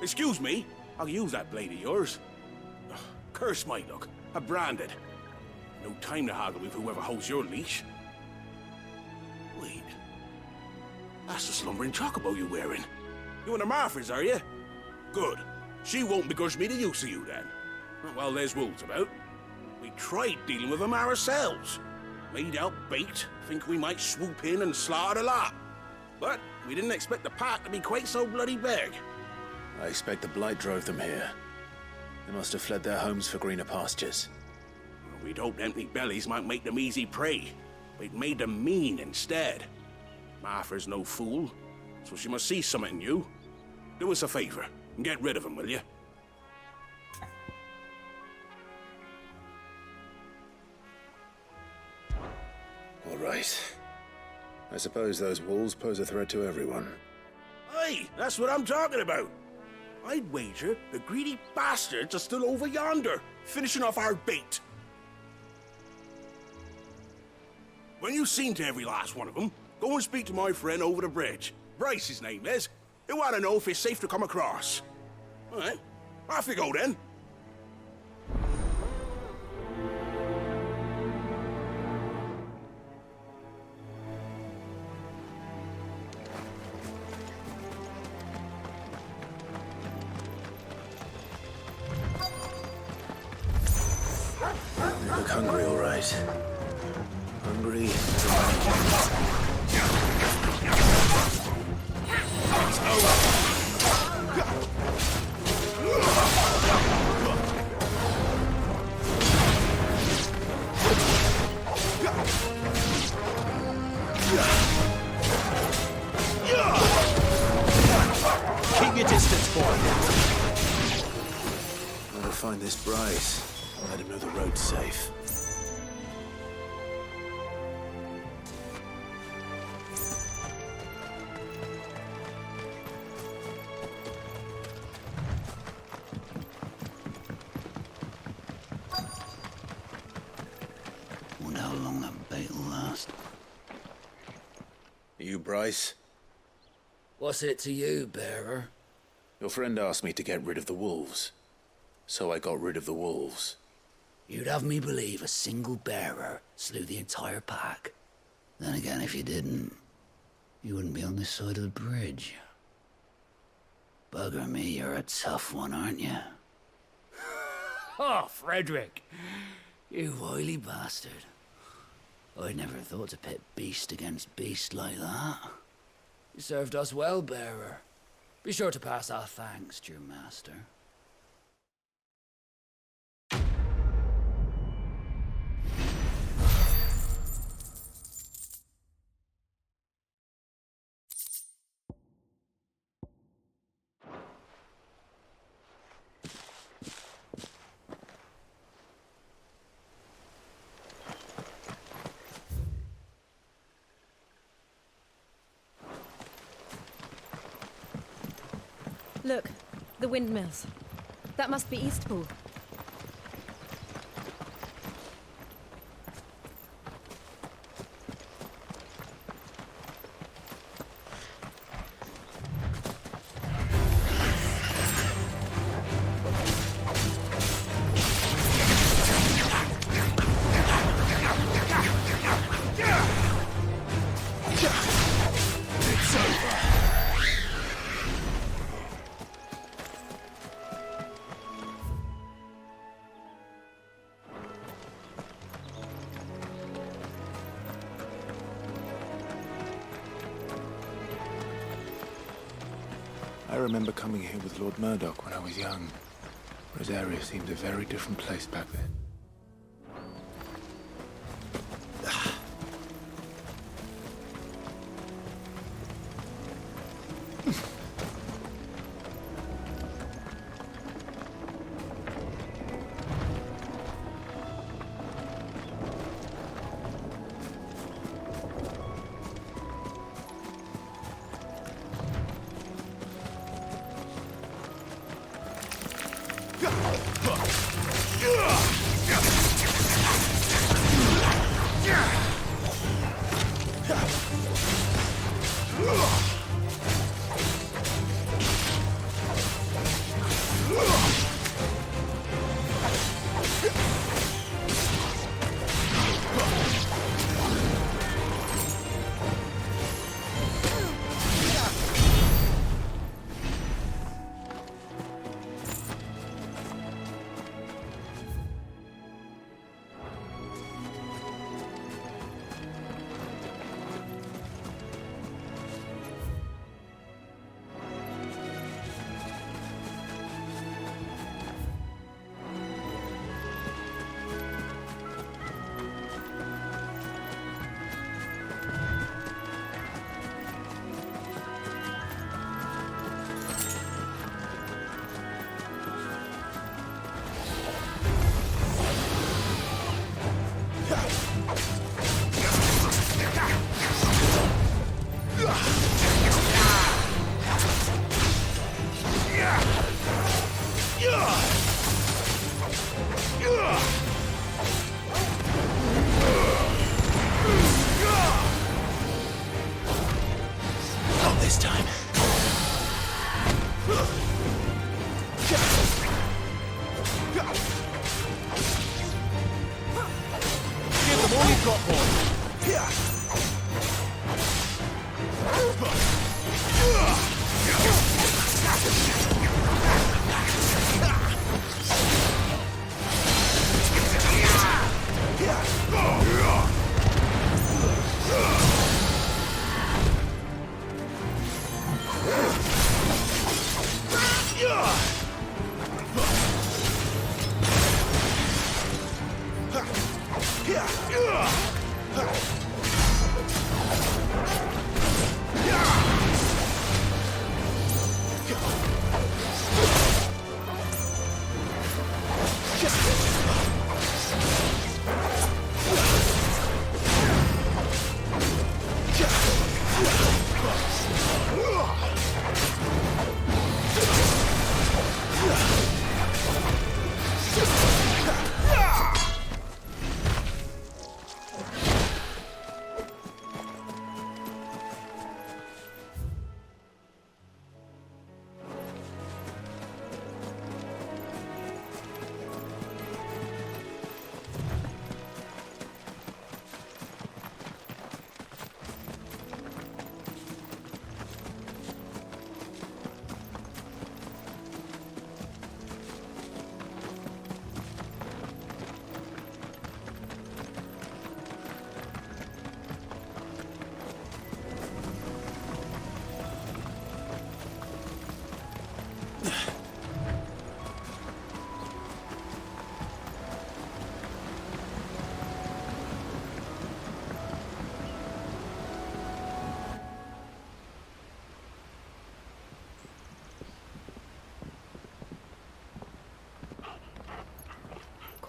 S9: Excuse me, I'll use that blade of yours. Ugh, curse my luck. I'm branded. No time to haggle with whoever holds your leash. Wait. That's the slumbering chocobo you're wearing. You and the Marthas, are you? Good. She won't begrudge me the use of you, then. Well, there's wolves about. We tried dealing with them ourselves. Made out bait, think we might swoop in and slaughter the lot. But we didn't expect the pack to be quite so bloody big.
S1: I expect the blight drove them here. They must have fled their homes for greener pastures.
S9: We'd hoped empty bellies might make them easy prey, but it made them mean instead. Martha's no fool, so she must see something in you. Do us a favor and get rid of them, will you?
S1: All right. I suppose those wolves pose a threat to everyone.
S9: Aye, that's what I'm talking about. I'd wager the greedy bastards are still over yonder, finishing off our bait. When you've seen to every last one of them, go and speak to my friend over the bridge. Bryce, his name is. He'll want to know if it's safe to come across. All right, off you go then.
S1: You look hungry, all right. Hungry.
S3: Keep your distance, boy.
S1: Gotta find this Bryce. Let him know the road's safe.
S3: Wonder how long that bait will last.
S1: You, Bryce?
S3: What's it to you, bearer?
S1: Your friend asked me to get rid of the wolves. So I got rid of the wolves.
S3: You'd have me believe a single bearer slew the entire pack. Then again, if you didn't, you wouldn't be on this side of the bridge. Bugger me, you're a tough one, aren't you?
S15: Oh, Frederick.
S3: You wily bastard. I'd never thought to pit beast against beast like that. You served us well, bearer. Be sure to pass our thanks to your master.
S16: Look, the windmills. That must be Eastpool.
S1: I remember coming here with Lord Murdoch when I was young. Rosaria seemed a very different place back then.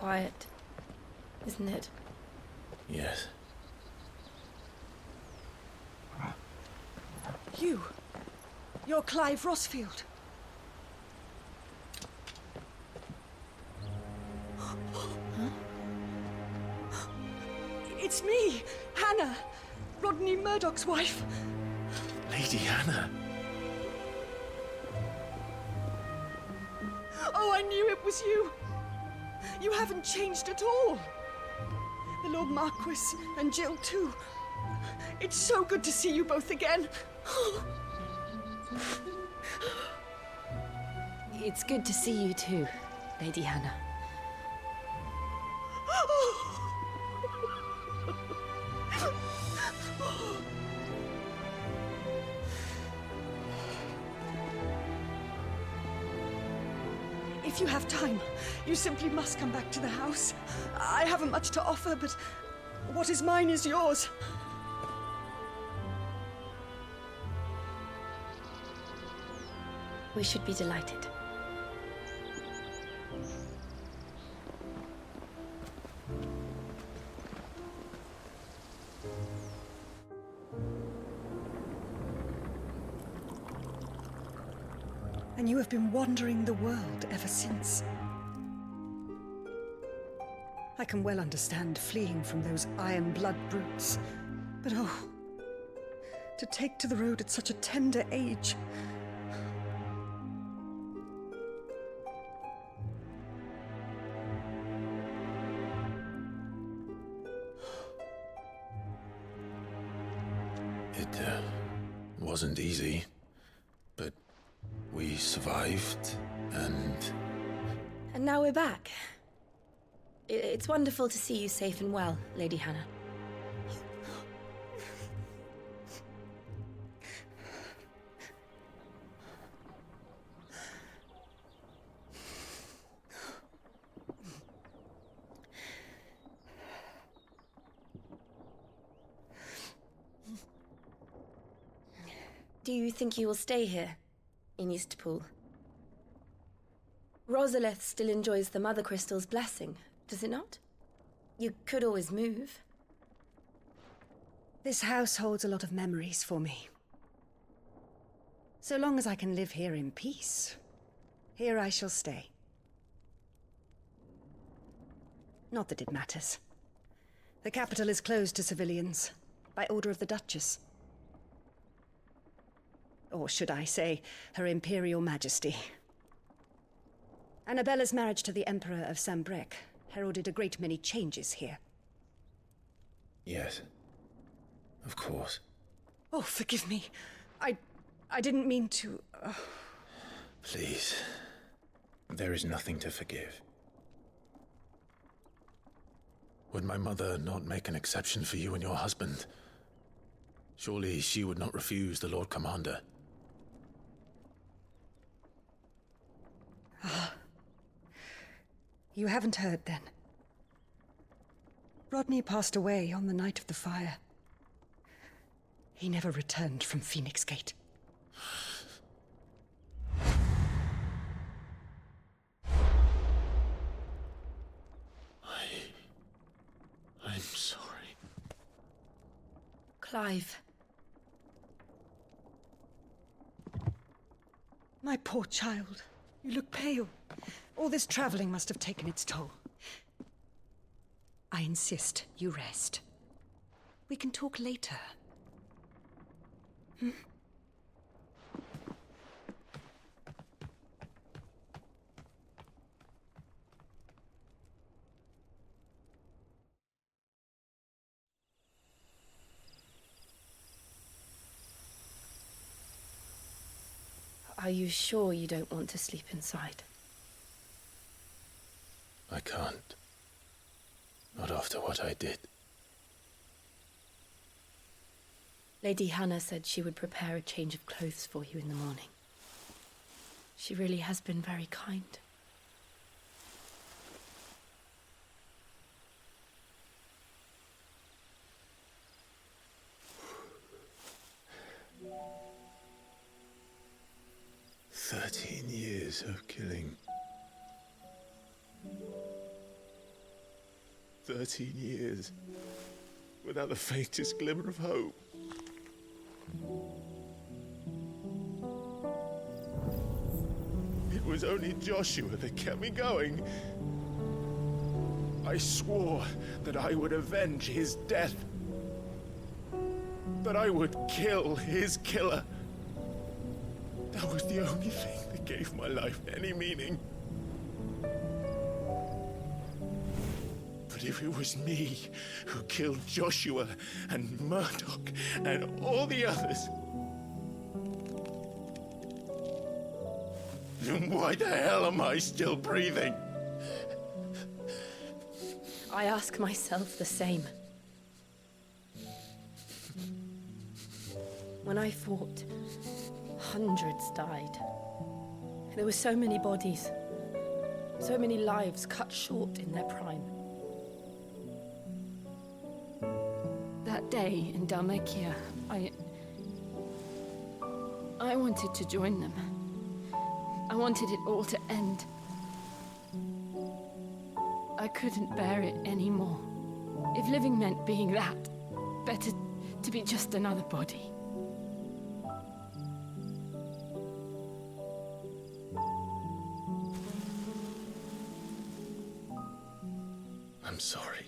S16: quiet, isn't it?
S1: Yes.
S8: You're Clive Rossfield. It's me, Hannah, Rodney Murdoch's wife.
S1: Lady Hannah.
S8: Oh, I knew it was you. You haven't changed at all. The Lord Marquis and Jill too. It's so good to see you both again.
S16: It's good to see you too, Lady Hannah.
S8: If you have time, you simply must come back to the house. I haven't much to offer, but what is mine is yours.
S16: We should be delighted.
S8: And you have been wandering the world ever since. I can well understand fleeing from those iron blood brutes, but oh, to take to the road at such a tender age.
S1: It wasn't easy, but we survived, and
S16: now we're back. It's wonderful to see you safe and well, Lady Hannah. Do you think you will stay here, in Eastpool? Rosalith still enjoys the Mother Crystal's blessing, does it not? You could always move.
S8: This house holds a lot of memories for me. So long as I can live here in peace, here I shall stay. Not that it matters. The capital is closed to civilians, by order of the Duchess. Or should I say, Her Imperial Majesty. Annabella's marriage to the Emperor of Sambrec heralded a great many changes here.
S1: yes, of course.
S8: Oh, forgive me. I didn't mean to...
S1: Please, there is nothing to forgive. Would my mother not make an exception for you and your husband? Surely she would not refuse the Lord Commander.
S8: You haven't heard, then. Rodney passed away on the night of the fire. He never returned from Phoenix Gate.
S1: I'm sorry.
S16: Clive.
S8: My poor child. You look pale. All this traveling must have taken its toll. I insist you rest. We can talk later. Hmm?
S16: Are you sure you don't want to sleep inside?
S1: I can't. Not after what I did.
S16: Lady Hannah said she would prepare a change of clothes for you in the morning. She really has been very kind.
S1: "13 years of killing. 13 years, without the faintest glimmer of hope. It was only Joshua that kept me going. I swore that I would avenge his death. That I would kill his killer. That was the only thing that gave my life any meaning. But if it was me who killed Joshua and Murdoch and all the others, then why the hell am I still breathing?
S16: I ask myself the same. When I fought, hundreds died. There were so many bodies, so many lives cut short in their prime. That day in Dalmacia, I wanted to join them. I wanted it all to end. I couldn't bear it anymore. If living meant being that, better to be just another body.
S1: I'm sorry.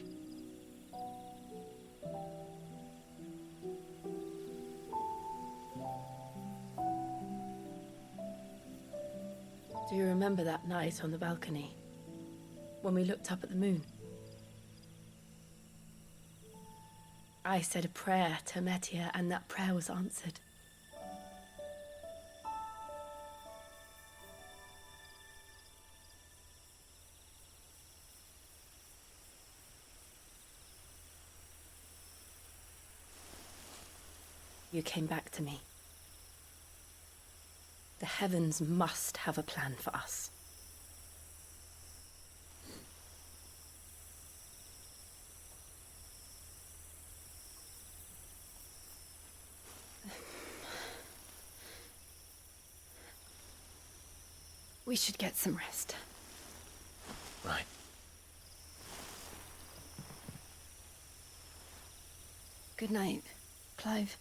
S16: Do you remember that night on the balcony? When we looked up at the moon? I said a prayer to Metia, and that prayer was answered. You came back to me. The heavens must have a plan for us. We should get some rest.
S1: Right.
S16: Good night, Clive.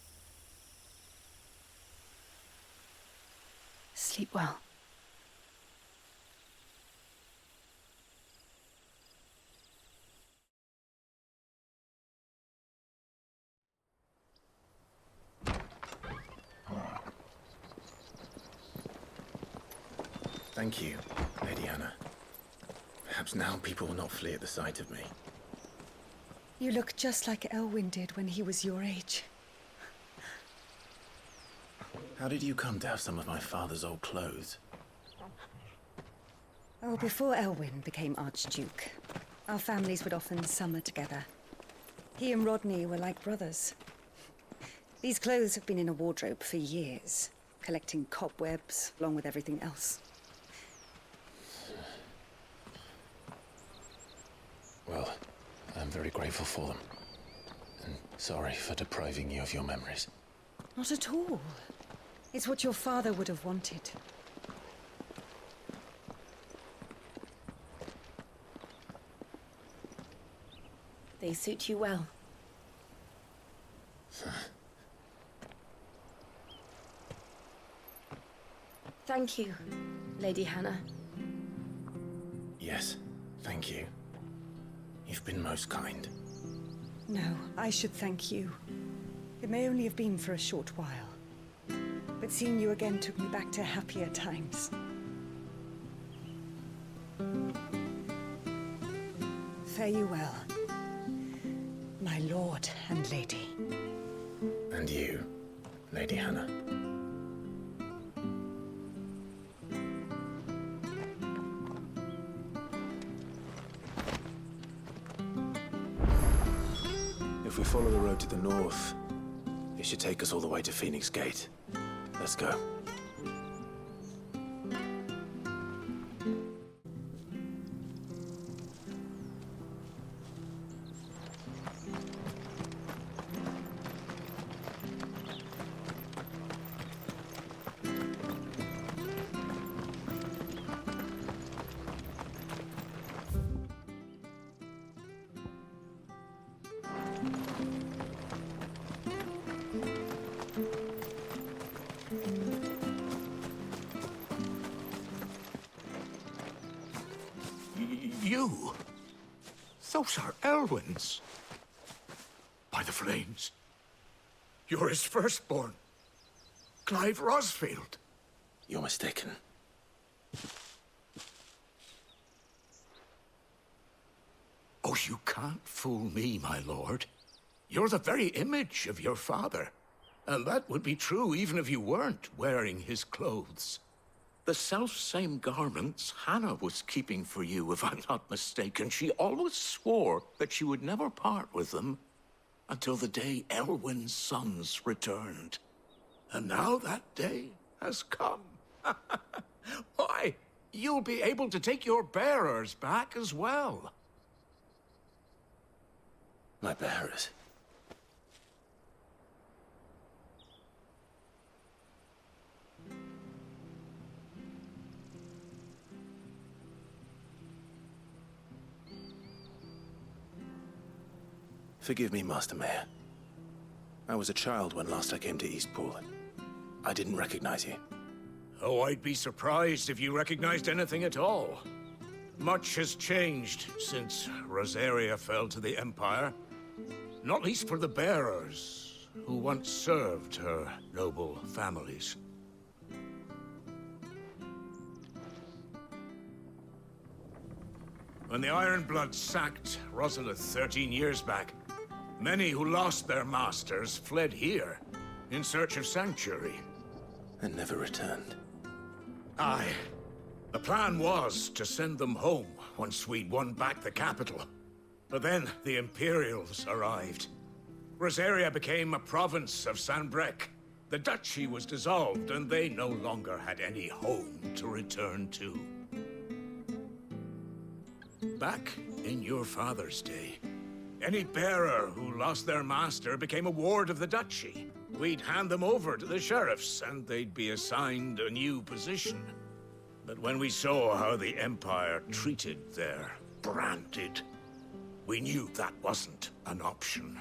S16: Sleep well.
S1: Thank you, Lady Hannah. Perhaps now people will not flee at the sight of me.
S8: You look just like Elwyn did when he was your age.
S1: How did you come to have some of my father's old clothes?
S8: Oh, before Elwyn became Archduke, our families would often summer together. He and Rodney were like brothers. These clothes have been in a wardrobe for years, collecting cobwebs along with everything else.
S1: Well, I'm very grateful for them. And sorry for depriving you of your memories.
S8: Not at all. It's what your father would have wanted.
S16: They suit you well. Thank you, Lady Hannah.
S1: Yes, thank you. You've been most kind.
S8: No, I should thank you. It may only have been for a short while, but seeing you again took me back to happier times. Fare you well, my lord and lady.
S1: And you, Lady Hannah. If we follow the road to the north, it should take us all the way to Phoenix Gate. Let's go.
S2: You? Those are Elwyn's. By the flames. You're his firstborn. Clive Rosfield.
S1: You're mistaken.
S2: Oh, you can't fool me, my lord. You're the very image of your father. And that would be true even if you weren't wearing his clothes. The self-same garments Hannah was keeping for you, if I'm not mistaken. She always swore that she would never part with them until the day Elwyn's sons returned. And now that day has come. Why, you'll be able to take your bearers back as well.
S1: My bearers? Forgive me, Master Mayor. I was a child when last I came to Eastpool. I didn't recognize you.
S2: Oh, I'd be surprised if you recognized anything at all. Much has changed since Rosaria fell to the Empire. Not least for the bearers, who once served her noble families. When the Ironbloods sacked Rosalith 13 years back, many who lost their masters fled here in search of sanctuary.
S1: And never returned.
S2: Aye. The plan was to send them home once we'd won back the capital. But then the Imperials arrived. Rosaria became a province of Sanbreque. The duchy was dissolved, and they no longer had any home to return to. Back in your father's day, any bearer who lost their master became a ward of the duchy. We'd hand them over to the sheriffs, and they'd be assigned a new position. But when we saw how the Empire treated their branded, we knew that wasn't an option.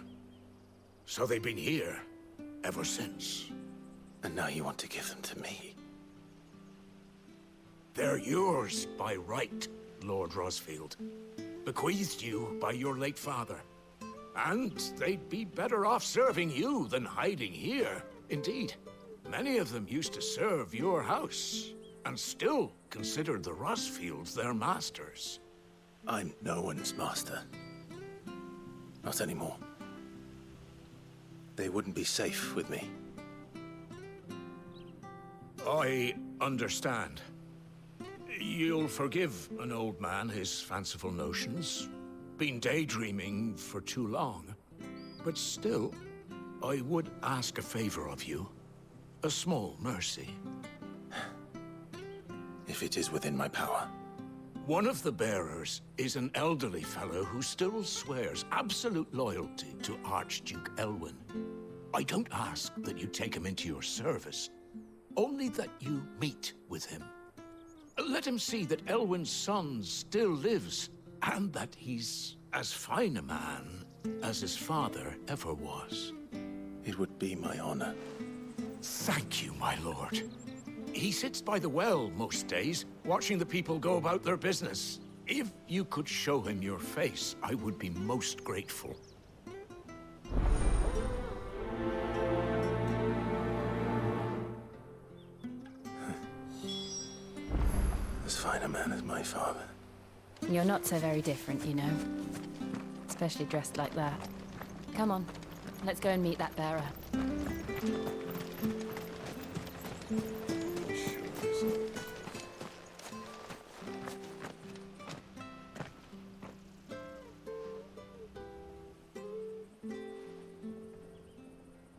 S2: So they've been here ever since.
S1: And now you want to give them to me?
S2: They're yours by right, Lord Rosfield. Bequeathed you by your late father. And they'd be better off serving you than hiding here. Indeed, many of them used to serve your house, and still considered the Rosfields their masters.
S1: I'm no one's master. Not anymore. They wouldn't be safe with me.
S2: I understand. You'll forgive an old man his fanciful notions. Been daydreaming for too long. But still, I would ask a favor of you. A small mercy.
S1: If it is within my power.
S2: One of the bearers is an elderly fellow who still swears absolute loyalty to Archduke Elwyn. I don't ask that you take him into your service, only that you meet with him. Let him see that Elwyn's son still lives, and that he's as fine a man as his father ever was.
S1: It would be my honor.
S2: Thank you, my lord. He sits by the well most days, watching the people go about their business. If you could show him your face, I would be most grateful.
S1: As fine a man as my father.
S16: You're not so very different, you know. Especially dressed like that. Come on, let's go and meet that bearer.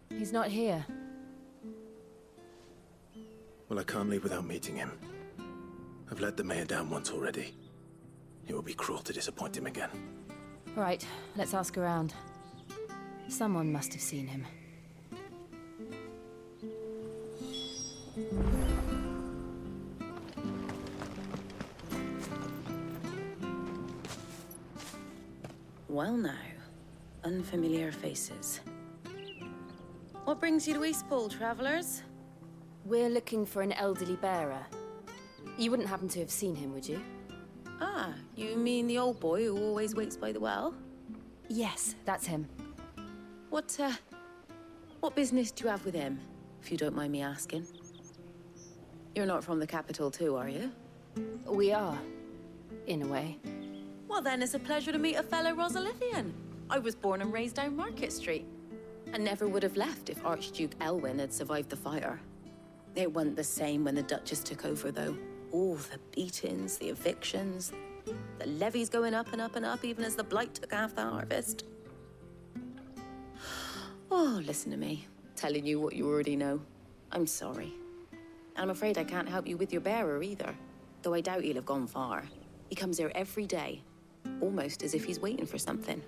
S16: He's not here.
S1: Well, I can't leave without meeting him. I've let the mayor down once already. It would be cruel to disappoint him again.
S16: All right, let's ask around. Someone must have seen him.
S12: Well now, unfamiliar faces. What brings you to Eastpool, travelers?
S16: We're looking for an elderly bearer. You wouldn't happen to have seen him, would you?
S12: Ah, you mean the old boy who always waits by the well?
S16: Yes, that's him.
S12: What business do you have with him, if you don't mind me asking? You're not from the capital too, are you?
S16: We are, in a way.
S12: Well then, it's a pleasure to meet a fellow Rosalithian. I was born and raised down Market Street, and never would have left if Archduke Elwyn had survived the fire. It wasn't the same when the Duchess took over, though. All the beatings, the evictions, the levies going up and up and up, even as the blight took half the harvest. Oh, listen to me, telling you what you already know. I'm sorry. And I'm afraid I can't help you with your bearer either, though I doubt he'll have gone far. He comes here every day, almost as if he's waiting for something.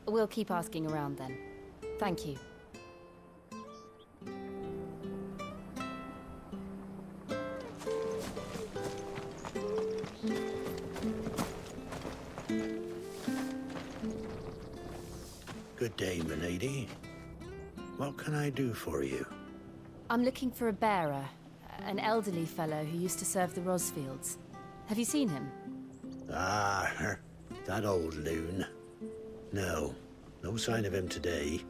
S16: We'll keep asking around then. Thank you.
S20: Good day, milady. What can I do for you?
S16: I'm looking for a bearer, an elderly fellow who used to serve the Rosfields. Have you seen him?
S20: Ah, that old loon. No sign of him today.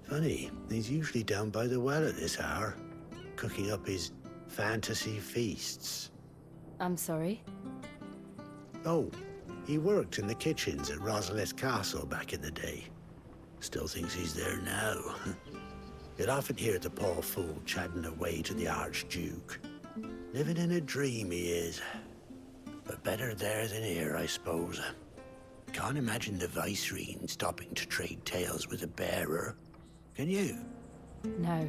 S20: Funny, he's usually down by the well at this hour, cooking up his fantasy feasts.
S16: I'm sorry?
S20: Oh, he worked in the kitchens at Rosalith Castle back in the day. Still thinks he's there now. You'd often hear the poor fool chatting away to the Archduke. Living in a dream he is. But better there than here, I suppose. Can't imagine the Vicereine stopping to trade tales with a bearer. Can you?
S16: No.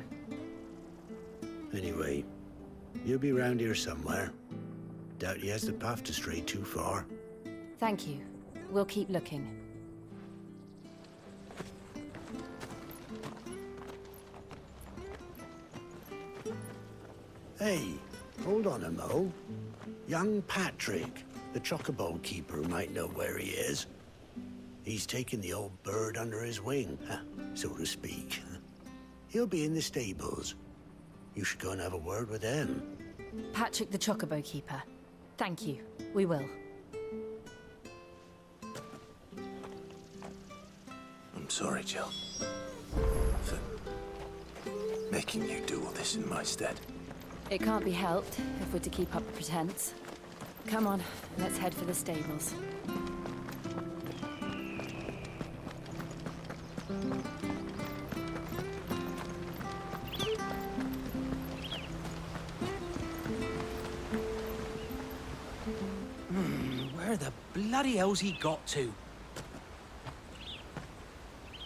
S20: Anyway, you'll be round here somewhere. Doubt he has the path to stray too far.
S16: Thank you. We'll keep looking.
S20: Hey, hold on a mo. Young Patrick, the chocobo keeper, might know where he is. He's taken the old bird under his wing, so to speak. He'll be in the stables. You should go and have a word with him.
S16: Patrick the chocobo keeper. Thank you. We will.
S1: I'm sorry, Jill, for making you do all this in my stead.
S16: It can't be helped if we're to keep up the pretense. Come on, let's head for the stables.
S21: Where the bloody hell's he got to?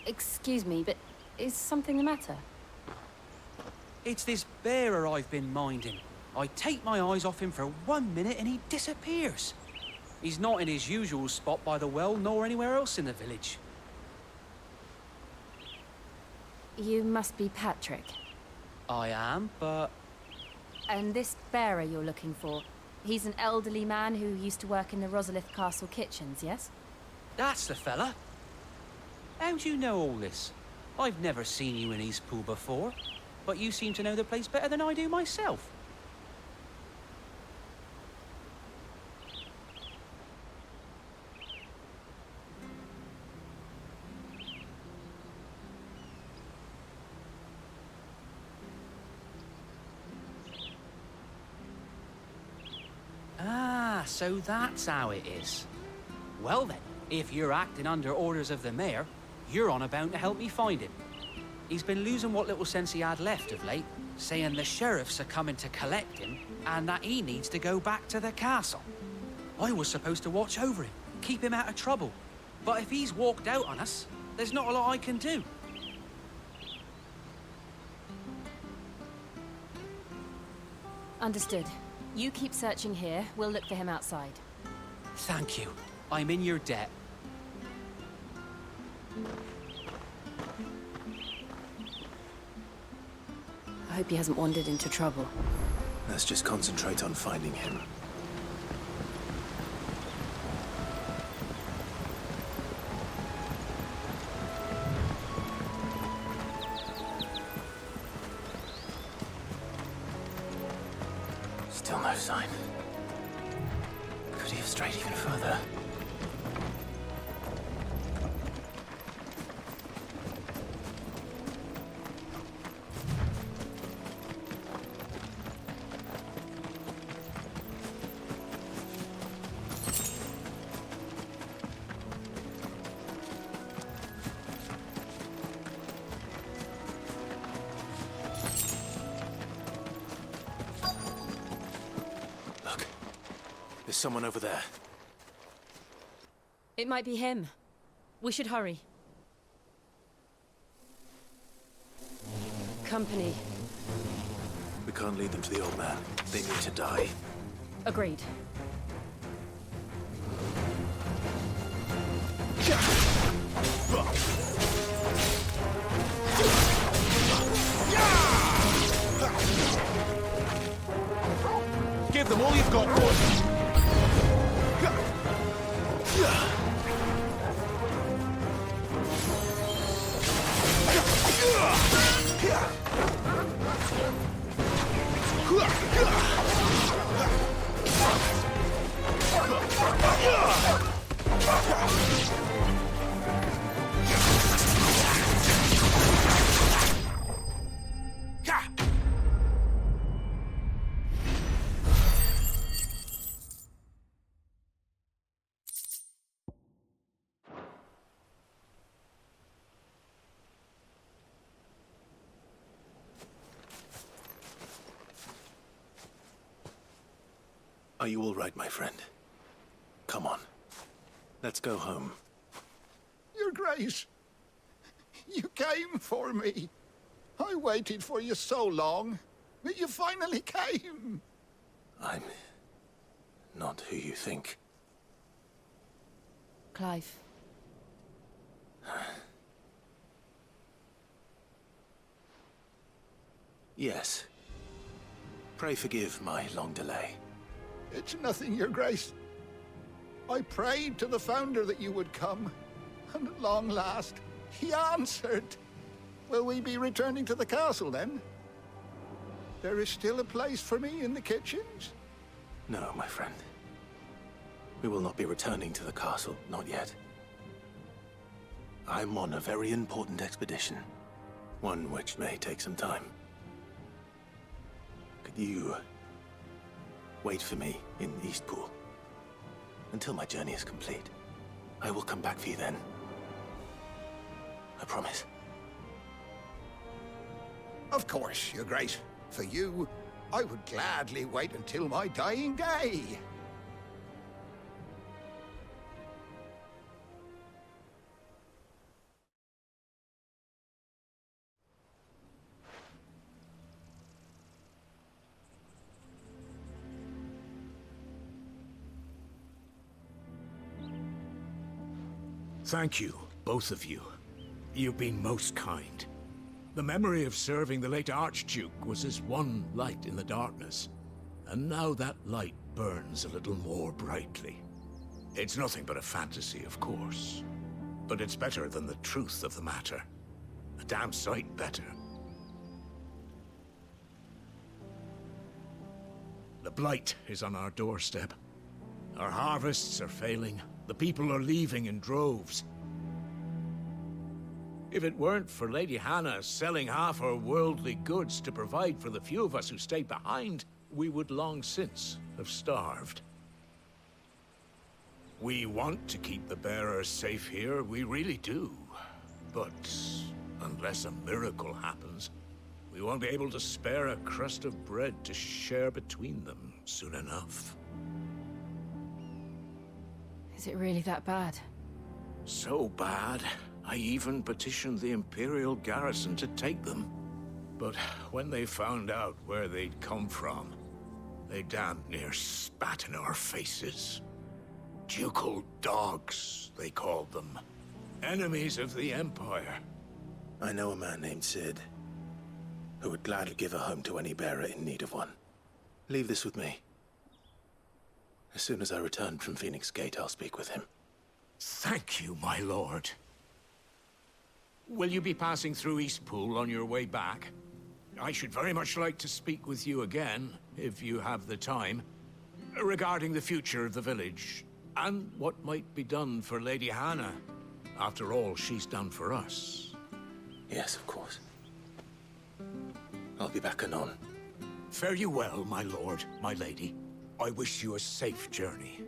S16: Excuse me, but is something the matter?
S21: It's this bearer I've been minding. I take my eyes off him for 1 minute and he disappears. He's not in his usual spot by the well, nor anywhere else in the village.
S16: You must be Patrick.
S21: I am, but...
S16: And this bearer you're looking for, he's an elderly man who used to work in the Rosalith Castle kitchens, yes?
S21: That's the fella. How do you know all this? I've never seen you in Eastpool before, but you seem to know the place better than I do myself. Ah, so that's how it is. Well then, if you're acting under orders of the mayor, you're on about to help me find him. He's been losing what little sense he had left of late, saying the sheriffs are coming to collect him and that he needs to go back to the castle. I was supposed to watch over him, keep him out of trouble. But if he's walked out on us, there's not a lot I can do.
S16: Understood. You keep searching here, we'll look for him outside.
S21: Thank you. I'm in your debt.
S16: I hope he hasn't wandered into trouble.
S1: Let's just concentrate on finding him. Still no sign. Could he have strayed even further? There's someone over there.
S16: It might be him. We should hurry. Company.
S1: We can't lead them to the old man. They need to die.
S16: Agreed.
S1: Give them all you've got, boys! Are you all right, my friend? Come on. Let's go home.
S6: Your Grace, you came for me. I waited for you so long, but you finally came.
S1: I'm not who you think.
S16: Clive.
S1: Yes. Pray forgive my long delay.
S6: It's nothing, Your Grace. I prayed to the Founder that you would come, and at long last, he answered. Will we be returning to the castle, then? There is still a place for me in the kitchens?
S1: No, my friend. We will not be returning to the castle, not yet. I'm on a very important expedition, one which may take some time. Could you wait for me in Eastpool until my journey is complete? I will come back for you then. I promise.
S6: Of course, Your Grace. For you, I would gladly wait until my dying day.
S2: Thank you, both of you. You've been most kind. The memory of serving the late Archduke was as one light in the darkness, and now that light burns a little more brightly. It's nothing but a fantasy, of course, but it's better than the truth of the matter. A damn sight better. The blight is on our doorstep. Our harvests are failing. The people are leaving in droves. If it weren't for Lady Hannah selling half her worldly goods to provide for the few of us who stayed behind, we would long since have starved. We want to keep the bearers safe here, we really do. But unless a miracle happens, we won't be able to spare a crust of bread to share between them soon enough.
S16: Is it really that bad?
S2: So bad, I even petitioned the Imperial garrison to take them. But when they found out where they'd come from, they damn near spat in our faces. Ducal dogs, they called them. Enemies of the Empire.
S1: I know a man named Sid, who would gladly give a home to any bearer in need of one. Leave this with me. As soon as I return from Phoenix Gate, I'll speak with him.
S2: Thank you, my lord. Will you be passing through Eastpool on your way back? I should very much like to speak with you again, if you have the time. regarding the future of the village, and what might be done for Lady Hannah. After all she's done for us.
S1: Yes, of course. I'll be back anon.
S2: Fare you well, my lord, my lady. I wish you a safe journey.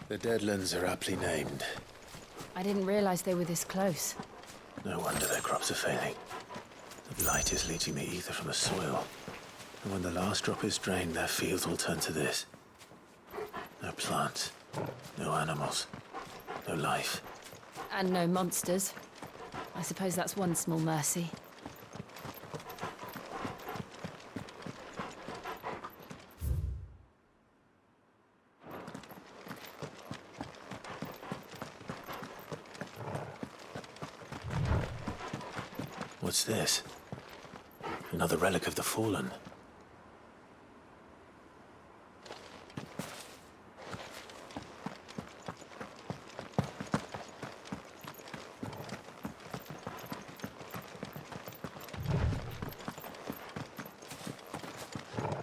S1: The Deadlands are aptly named.
S16: I didn't realize they were this close.
S1: No wonder their crops are failing. The blight is leaching the ether from the soil. And when the last drop is drained, their fields will turn to this. No plants, no animals, no life.
S16: And no monsters. I suppose that's one small mercy.
S1: What's this? Another relic of the Fallen.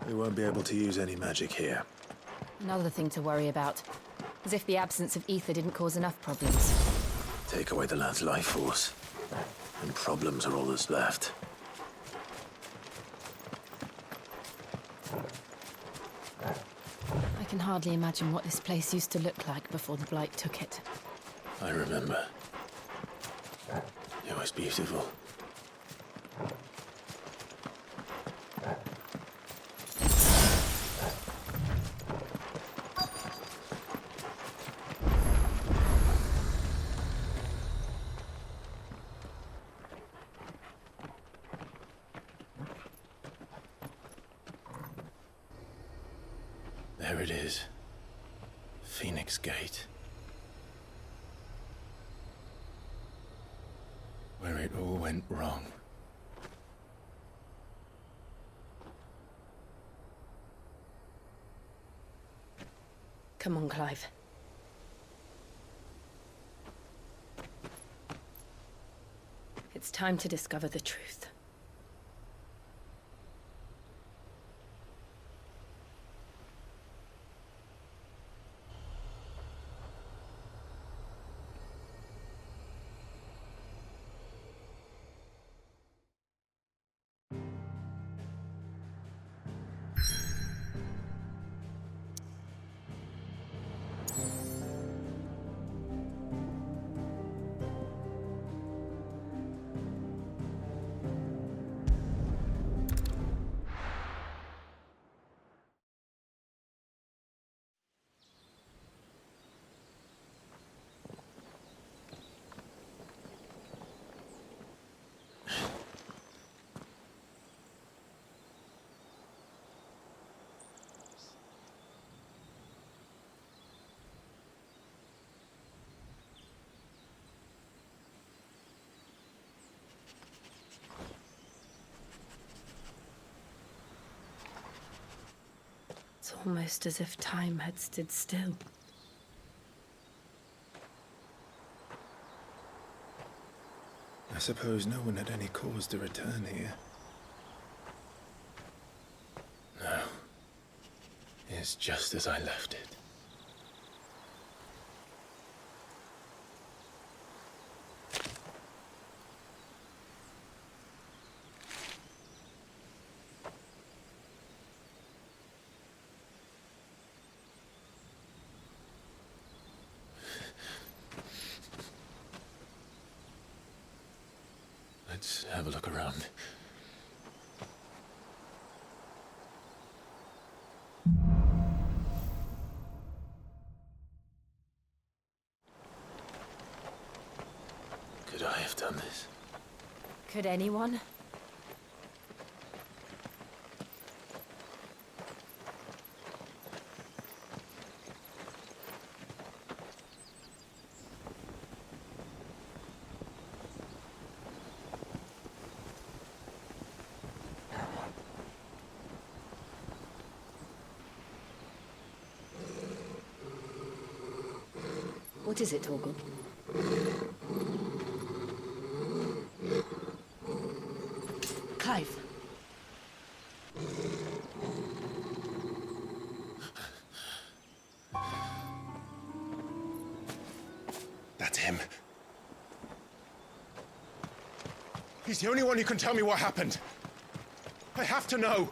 S1: We won't be able to use any magic here.
S16: Another thing to worry about. As if the absence of ether didn't cause enough problems.
S1: Take away the lad's life force, and problems are all that's left.
S16: I can hardly imagine what this place used to look like before the blight took it.
S1: I remember. It was beautiful. There it is. Phoenix Gate. Where it all went wrong.
S16: Come on, Clive. It's time to discover the truth. It's almost as if time had stood still.
S1: I suppose no one had any cause to return here. No. It's just as I left it. Let's have a look around. Could I have done this?
S16: Could anyone? What is it, Torgal? Clive.
S10: That's him. He's the only one who can tell me what happened. I have to know.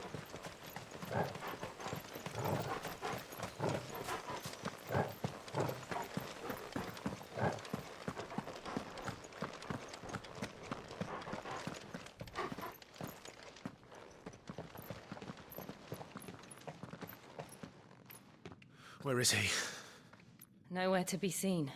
S1: Where is he?
S16: Nowhere to be seen.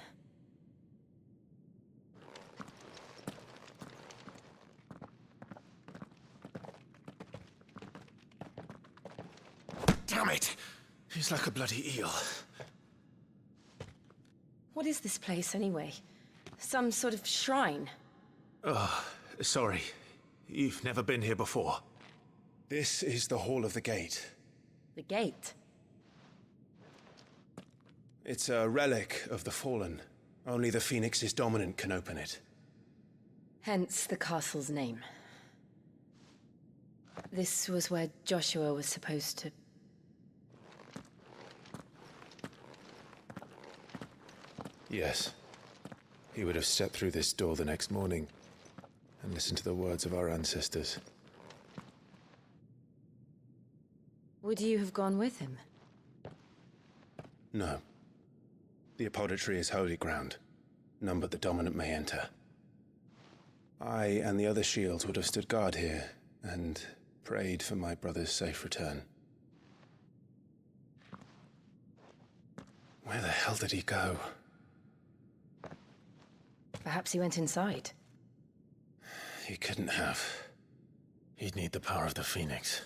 S1: Damn it! He's like a bloody eel.
S16: What is this place, anyway? Some sort of shrine?
S1: Oh, sorry. You've never been here before.
S10: This is the Hall of the Gate.
S16: The gate?
S10: It's a relic of the Fallen. Only the Phoenix's dominant can open it.
S16: Hence the castle's name. This was where Joshua was supposed to...
S10: Yes. He would have stepped through this door the next morning and listened to the words of our ancestors.
S16: Would you have gone with him?
S10: No. The apodatory is holy ground. None but the dominant may enter. I and the other shields would have stood guard here and prayed for my brother's safe return. Where the hell did he go?
S16: Perhaps he went inside.
S10: He couldn't have.
S1: He'd need the power of the Phoenix.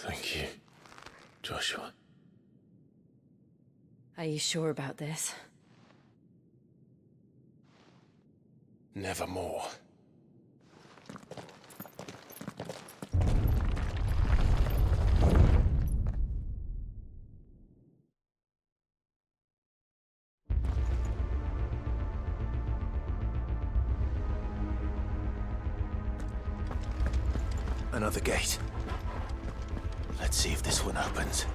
S1: Thank you, Joshua.
S16: Are you sure about this?
S10: Nevermore.
S1: Another gate. Let's see if this one opens.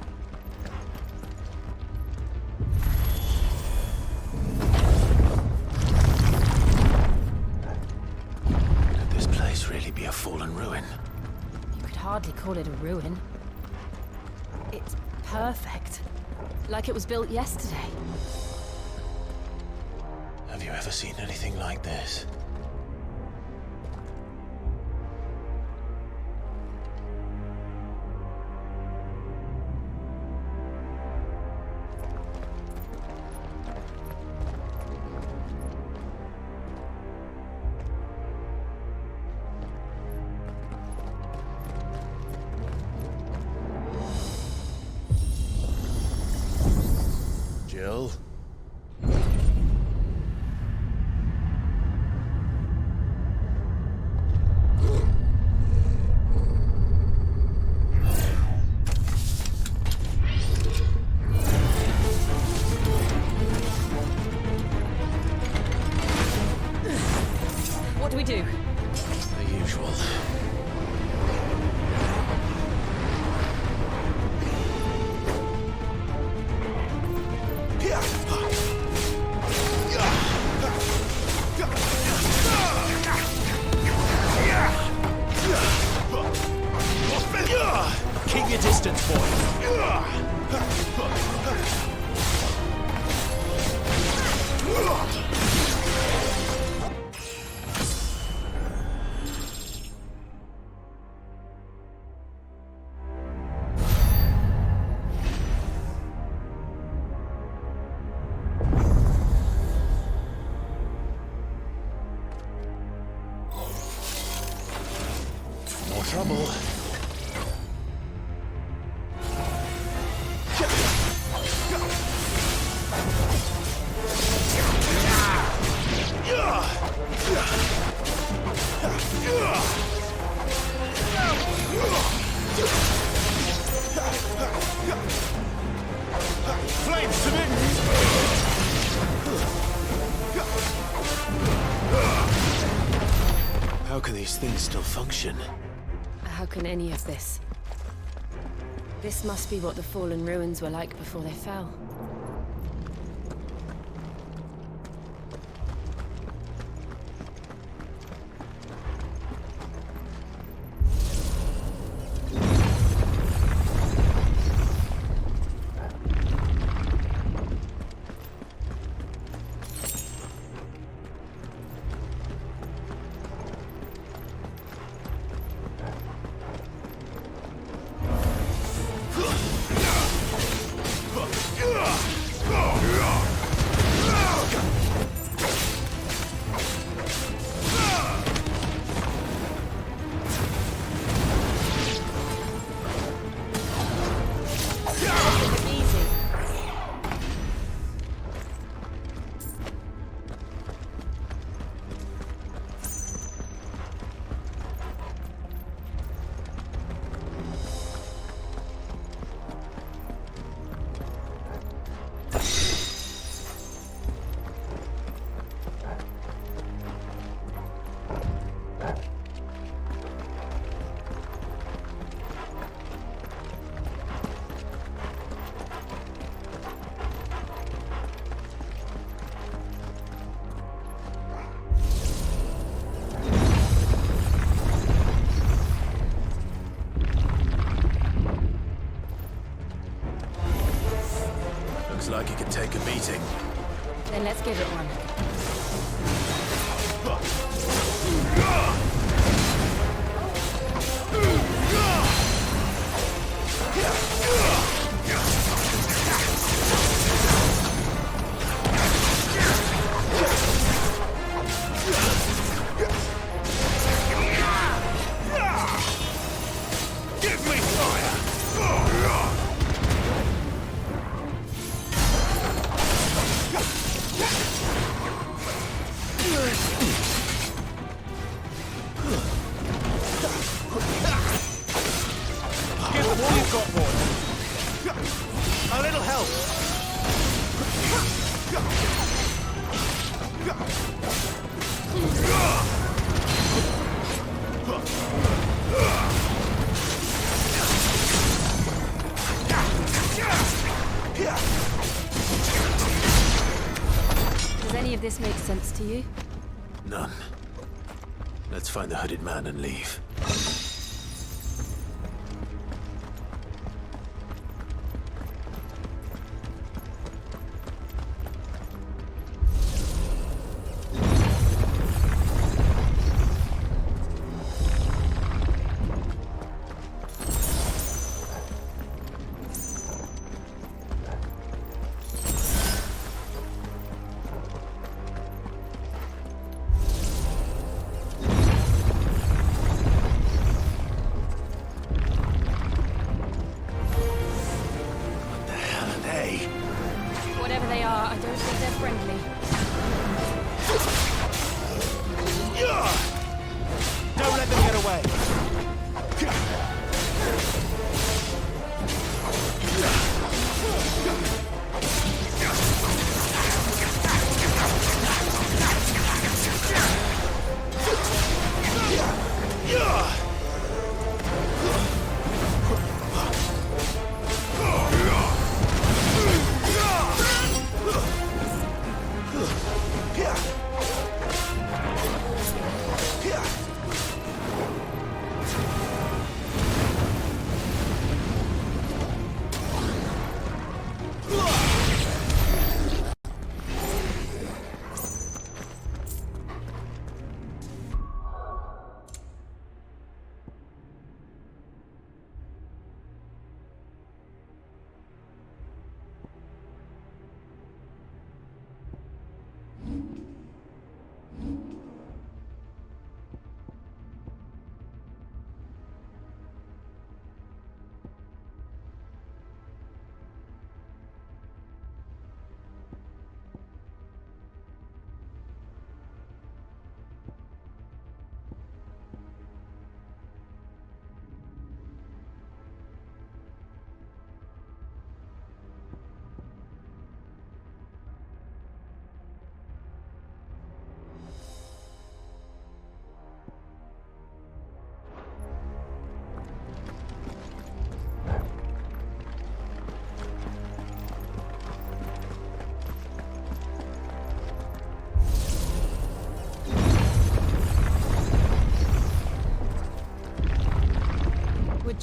S1: Could this place really be a fallen ruin?
S16: You could hardly call it a ruin. It's perfect. Like it was built yesterday.
S1: Have you ever seen anything like this? Jill?
S16: What do we do?
S1: The usual. Keep your distance, boy. trouble.
S2: Flames to me!
S1: How can these things still function?
S16: How can any of this? This must be what the fallen ruins were like before they fell.
S1: Looks like it could take a beating.
S16: Then let's give it one.
S2: Give me fire!
S1: Give them all you've got, boy. A little help.
S16: Does any of this make sense to you?
S1: None. Let's find the hooded man and leave.
S16: Whatever they are, I don't think they're friendly.
S1: Don't let them get away.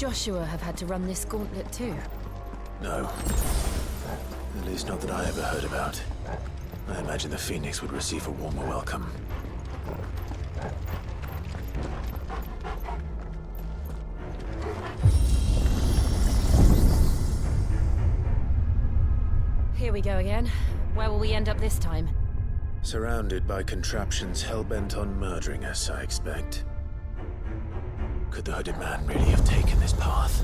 S16: Joshua have had to run this gauntlet too?
S1: No. At least not that I ever heard about. I imagine the Phoenix would receive a warmer welcome.
S16: Here we go again. Where will we end up this time?
S1: Surrounded by contraptions hell-bent on murdering us, I expect. Could the hooded man really have taken this path?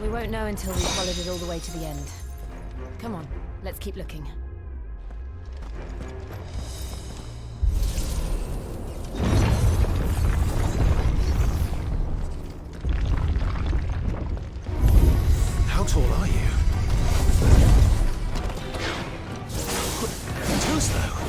S16: We won't know until we've followed it all the way to the end. Come on, let's keep looking.
S1: How tall are you? Too slow.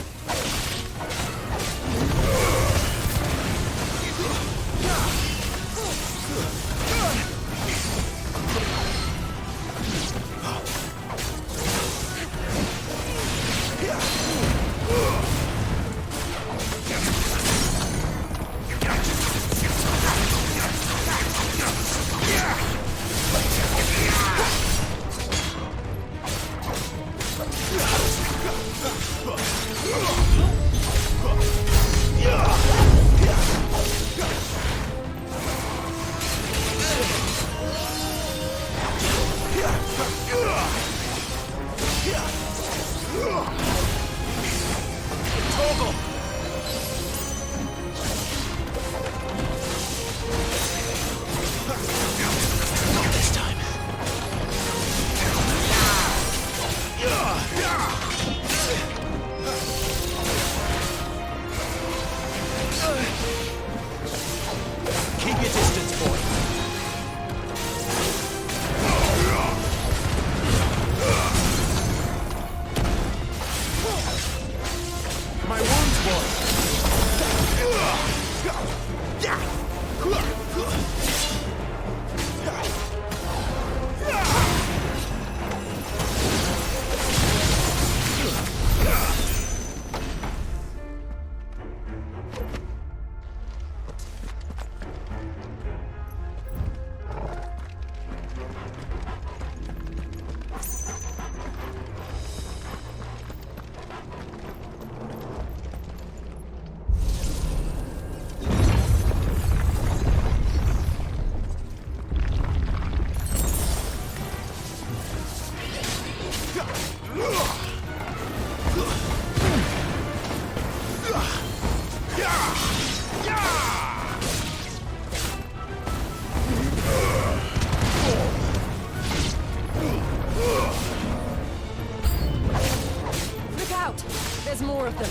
S16: There's more of them.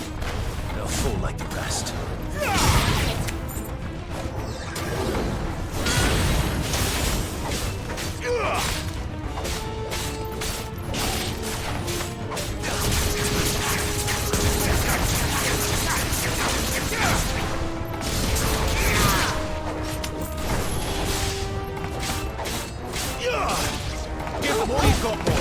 S1: They'll fall like the rest.
S2: Give them all you've got, boy.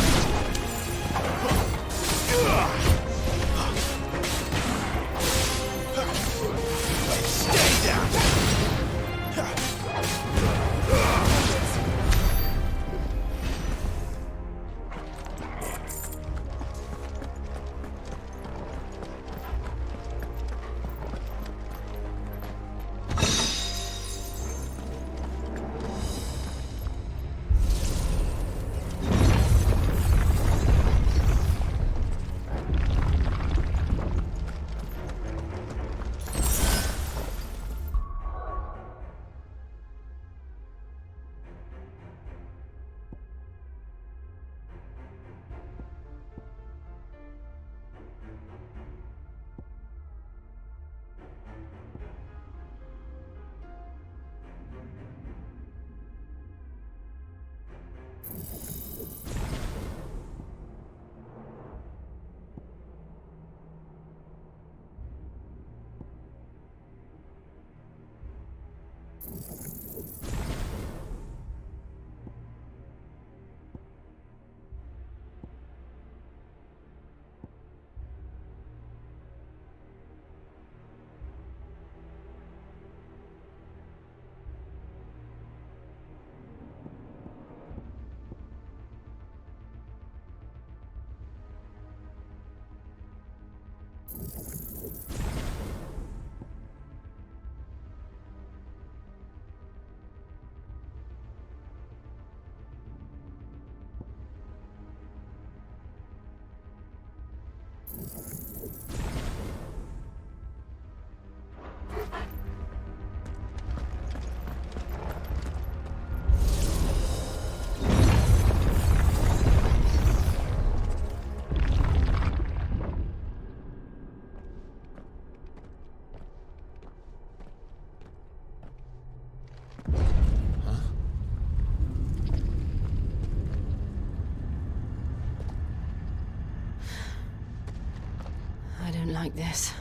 S16: I don't like this.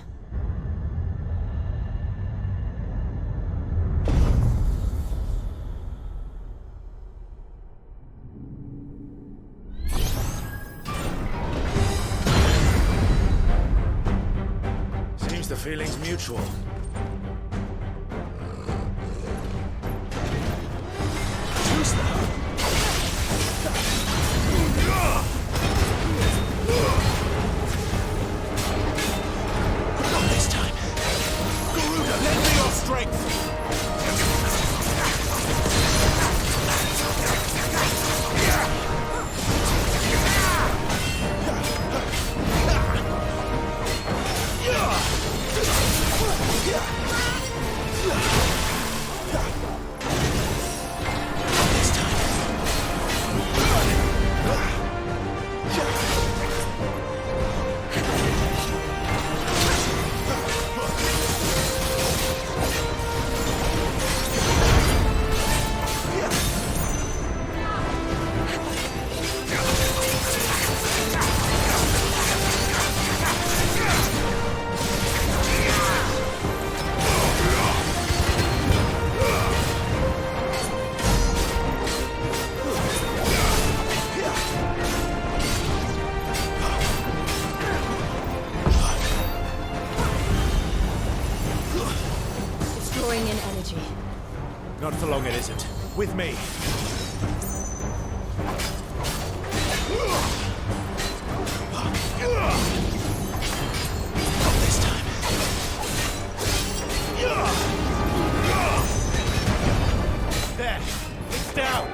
S1: Seems the feeling's mutual. Who's that? Not this time. Garuda, lend me your strength! Not for long, it isn't. With me. Not this time. There. It's down.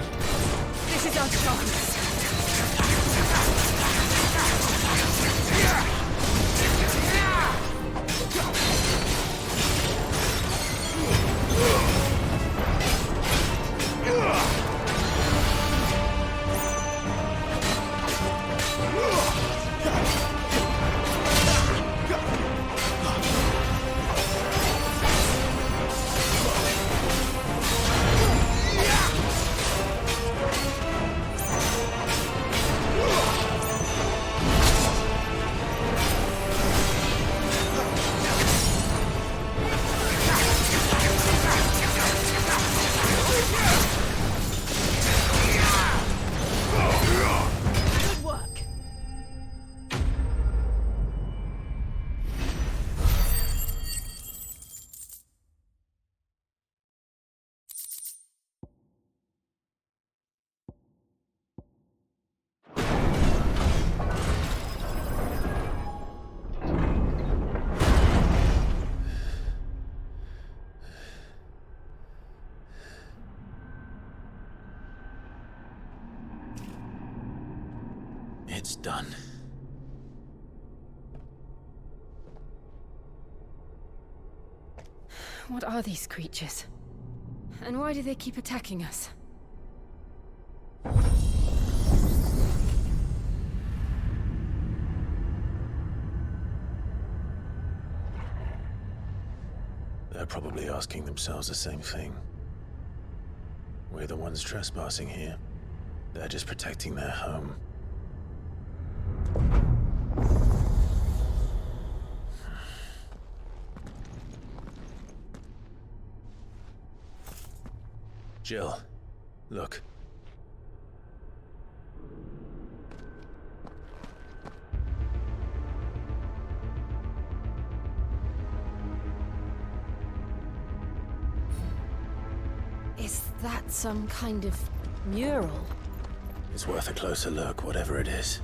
S16: This is our chance.
S1: It's done.
S16: What are these creatures? And why do they keep attacking us?
S1: They're probably asking themselves the same thing. We're the ones trespassing here. They're just protecting their home. Jill, look.
S16: Is that some kind of mural?
S1: It's worth a closer look, whatever it is.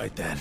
S1: right then.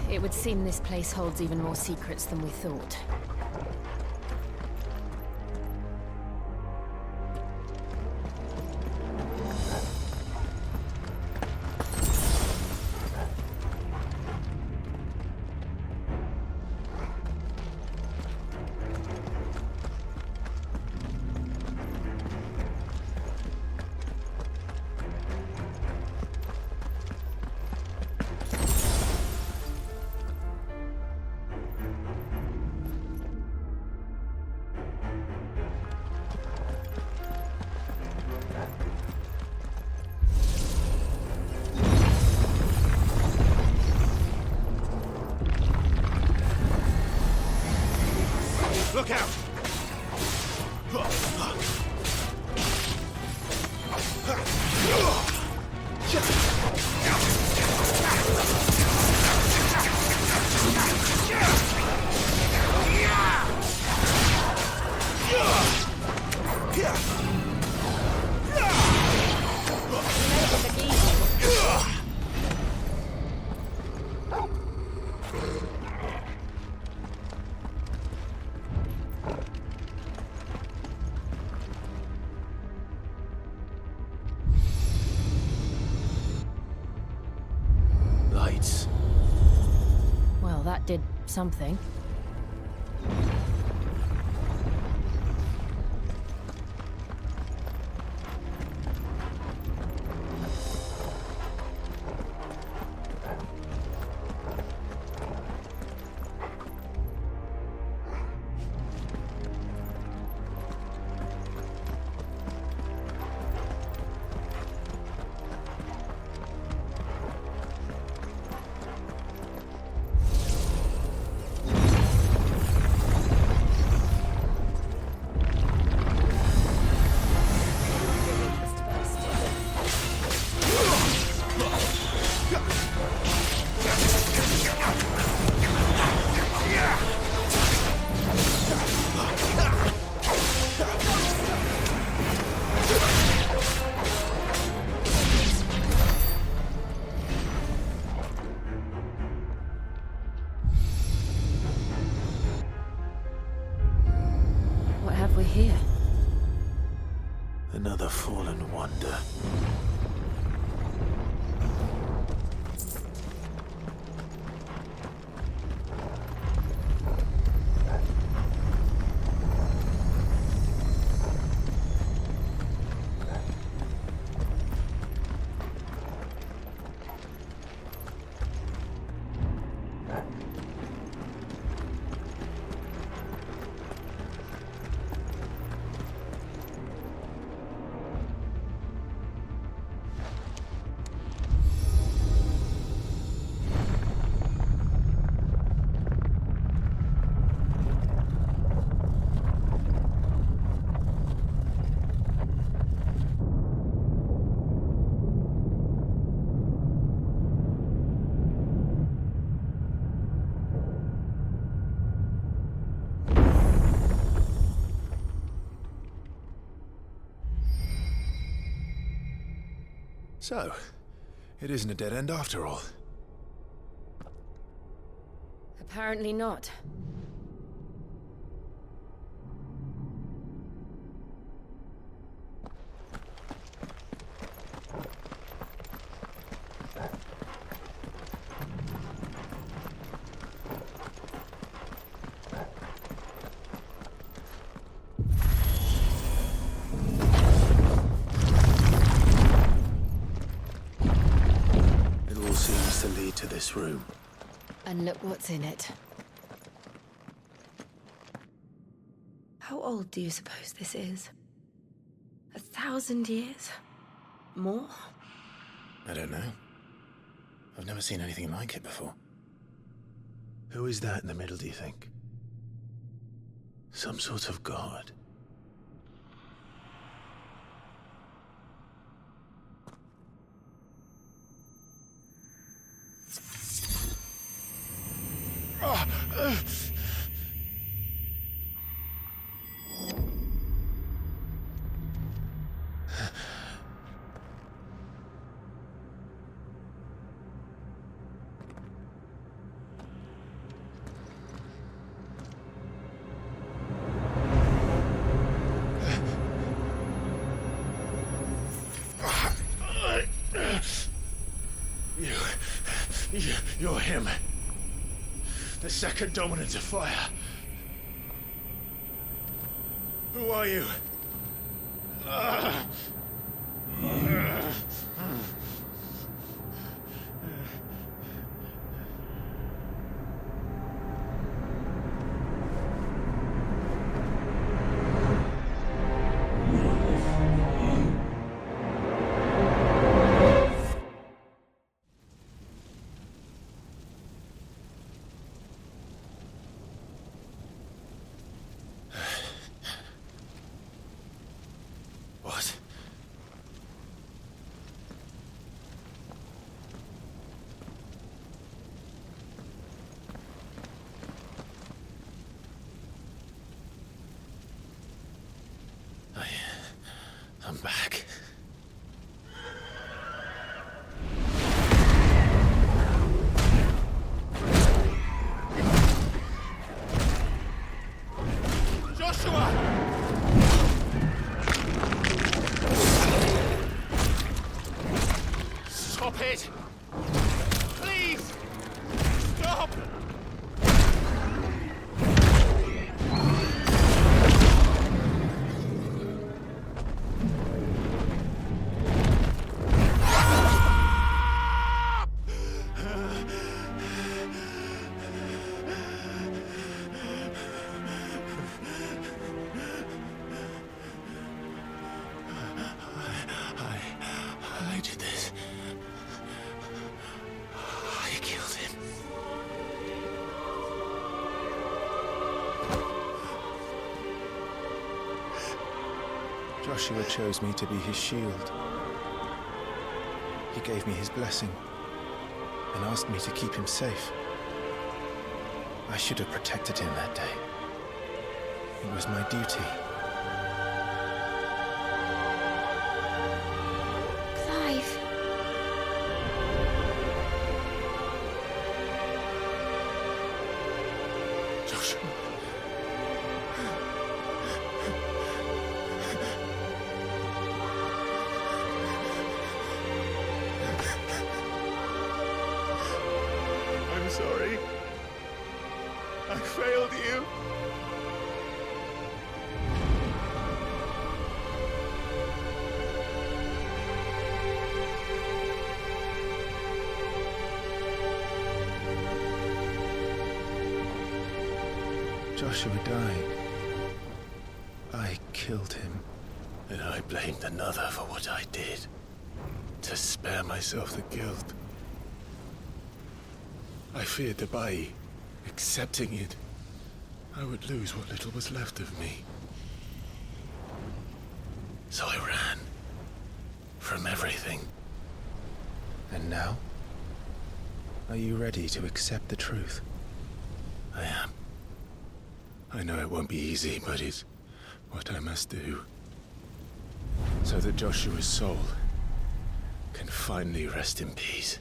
S16: It would seem this place holds even more secrets than we thought.
S2: Look out!
S1: Lights.
S16: Well, that did something. We're here.
S1: Another fallen wonder. So, it isn't a dead end after all.
S16: Apparently not.
S1: It all seems to lead to this room.
S16: And look what's in it. How old do you suppose this is? 1,000 years? More?
S1: I don't know. I've never seen anything like it before. Who is that in the middle, do you think? Some sort of god? You're him. The second dominant of fire. Who are you? What? I'm back. Joshua! Stop it! Please! Stop! I did this. I killed him.
S10: Joshua chose me to be his shield. He gave me his blessing and asked me to keep him safe. I should have protected him that day. It was my duty.
S16: Clive.
S1: Joshua. I'm sorry. I failed you.
S10: Joshua died. I killed him.
S1: And I blamed another for what I did. To spare myself the guilt. I feared that by accepting it, I would lose what little was left of me. So I ran. From everything.
S10: And now? Are you ready to accept the truth?
S1: I am. I know it won't be easy, but it's what I must do. So that Joshua's soul can finally rest in peace.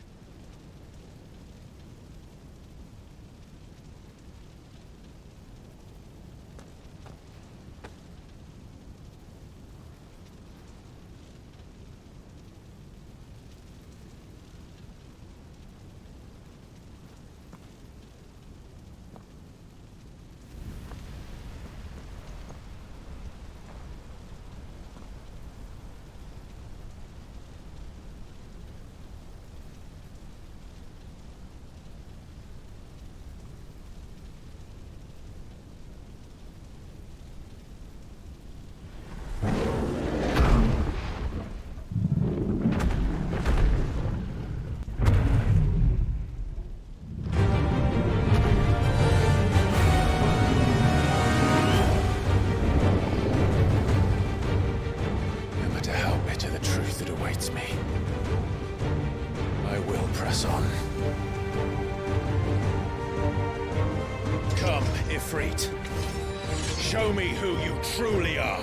S2: Show me who you truly are.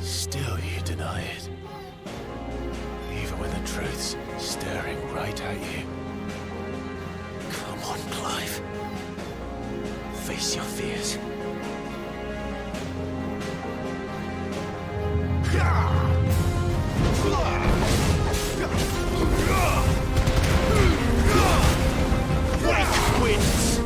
S1: Still you deny it. Even when the truth's staring right at you. Come on, Clive. Face your fears. White wins!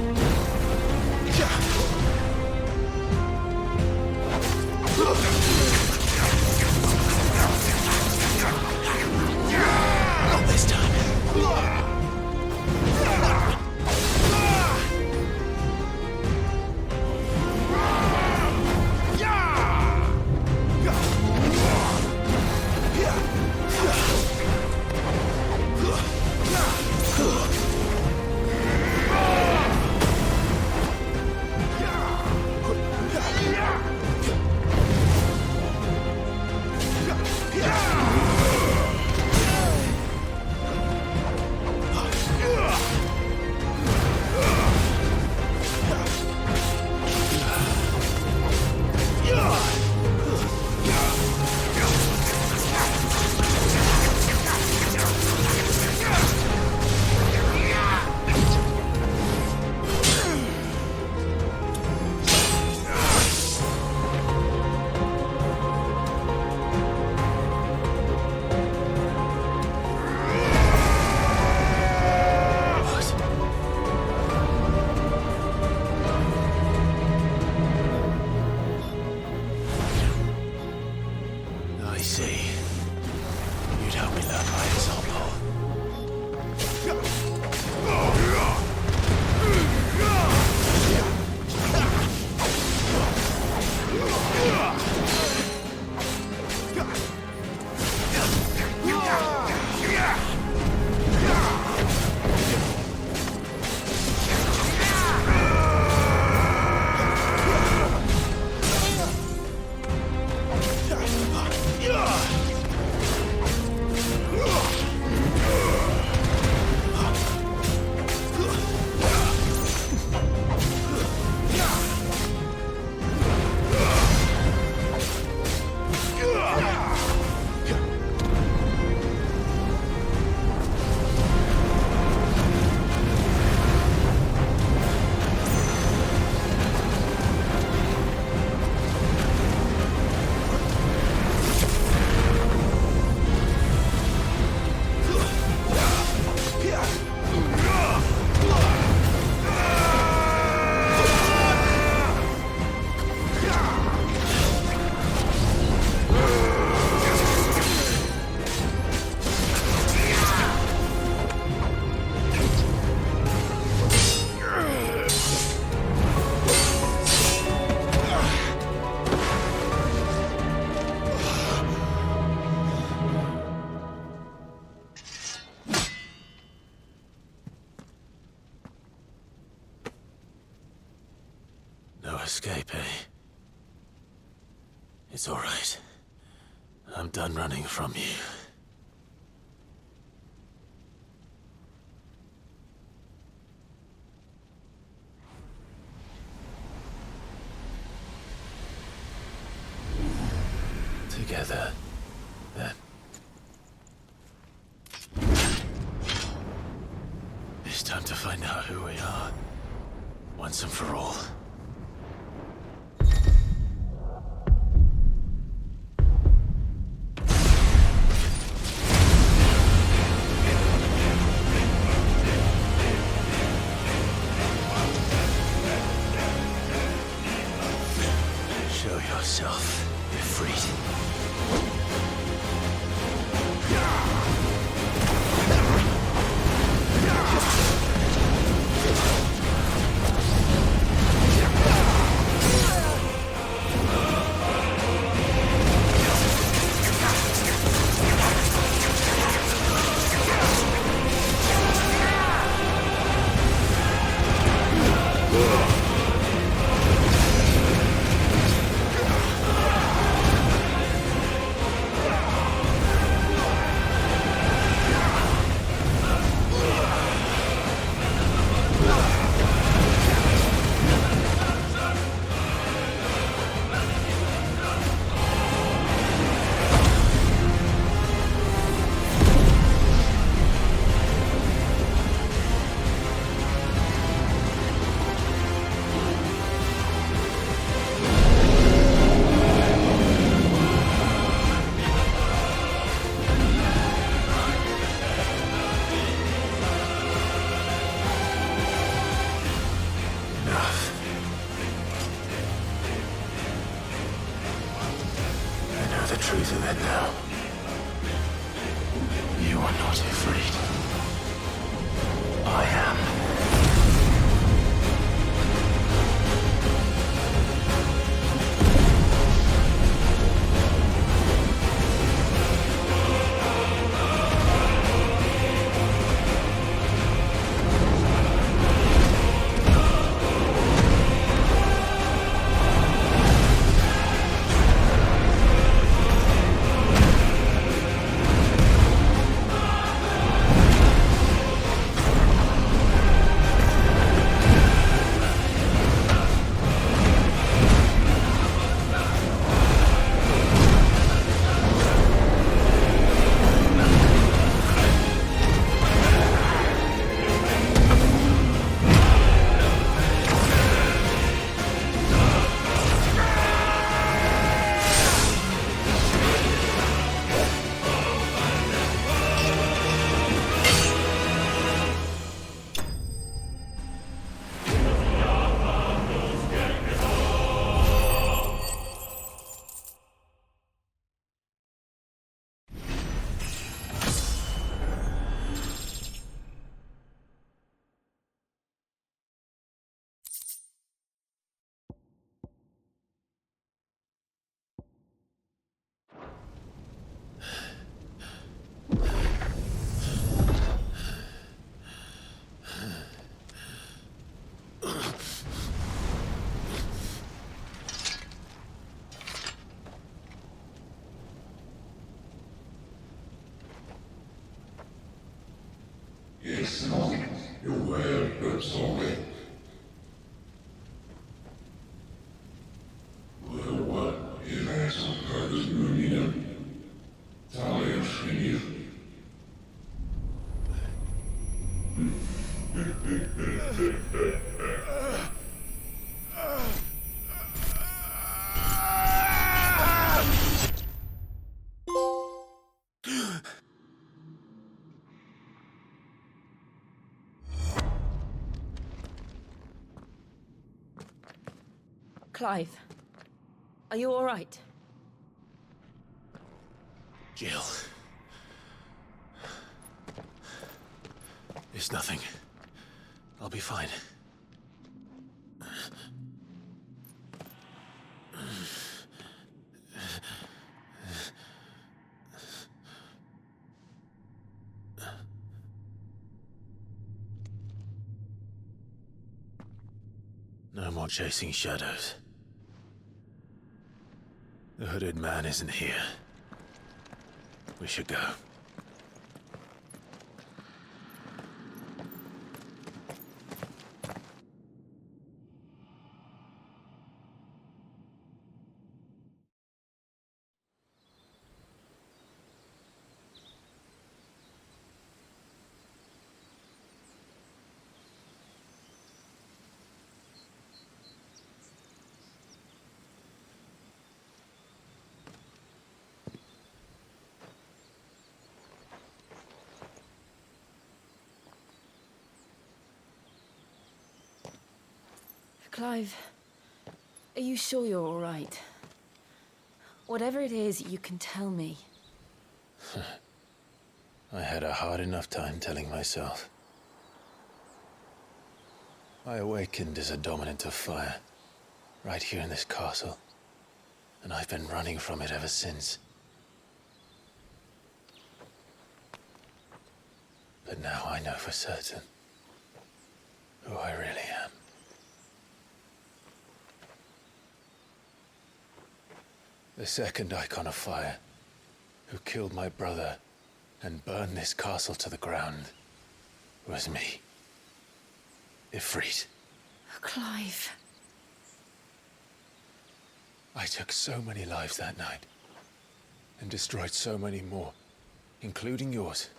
S1: escape, eh? It's all right. I'm done running from you. Together, then. It's time to find out who we are, once and for all. Show yourself. You're freed. The truth of it now. You are not afraid. I am.
S11: Yes, no, you're well, but sorry. Well, what is asshole Curtis Munia? Talia Shinny.
S16: Clive, are you all right?
S1: Jill. It's nothing. I'll be fine. No more chasing shadows. The hooded man isn't here. We should go.
S16: Clive, are you sure you're all right? Whatever it is, you can tell me.
S1: I had a hard enough time telling myself. I awakened as a dominant of fire, right here in this castle, and I've been running from it ever since. But now I know for certain who I really am. The second icon of fire, who killed my brother and burned this castle to the ground, was me. Ifrit.
S16: Clive.
S1: I took so many lives that night, and destroyed so many more, including yours.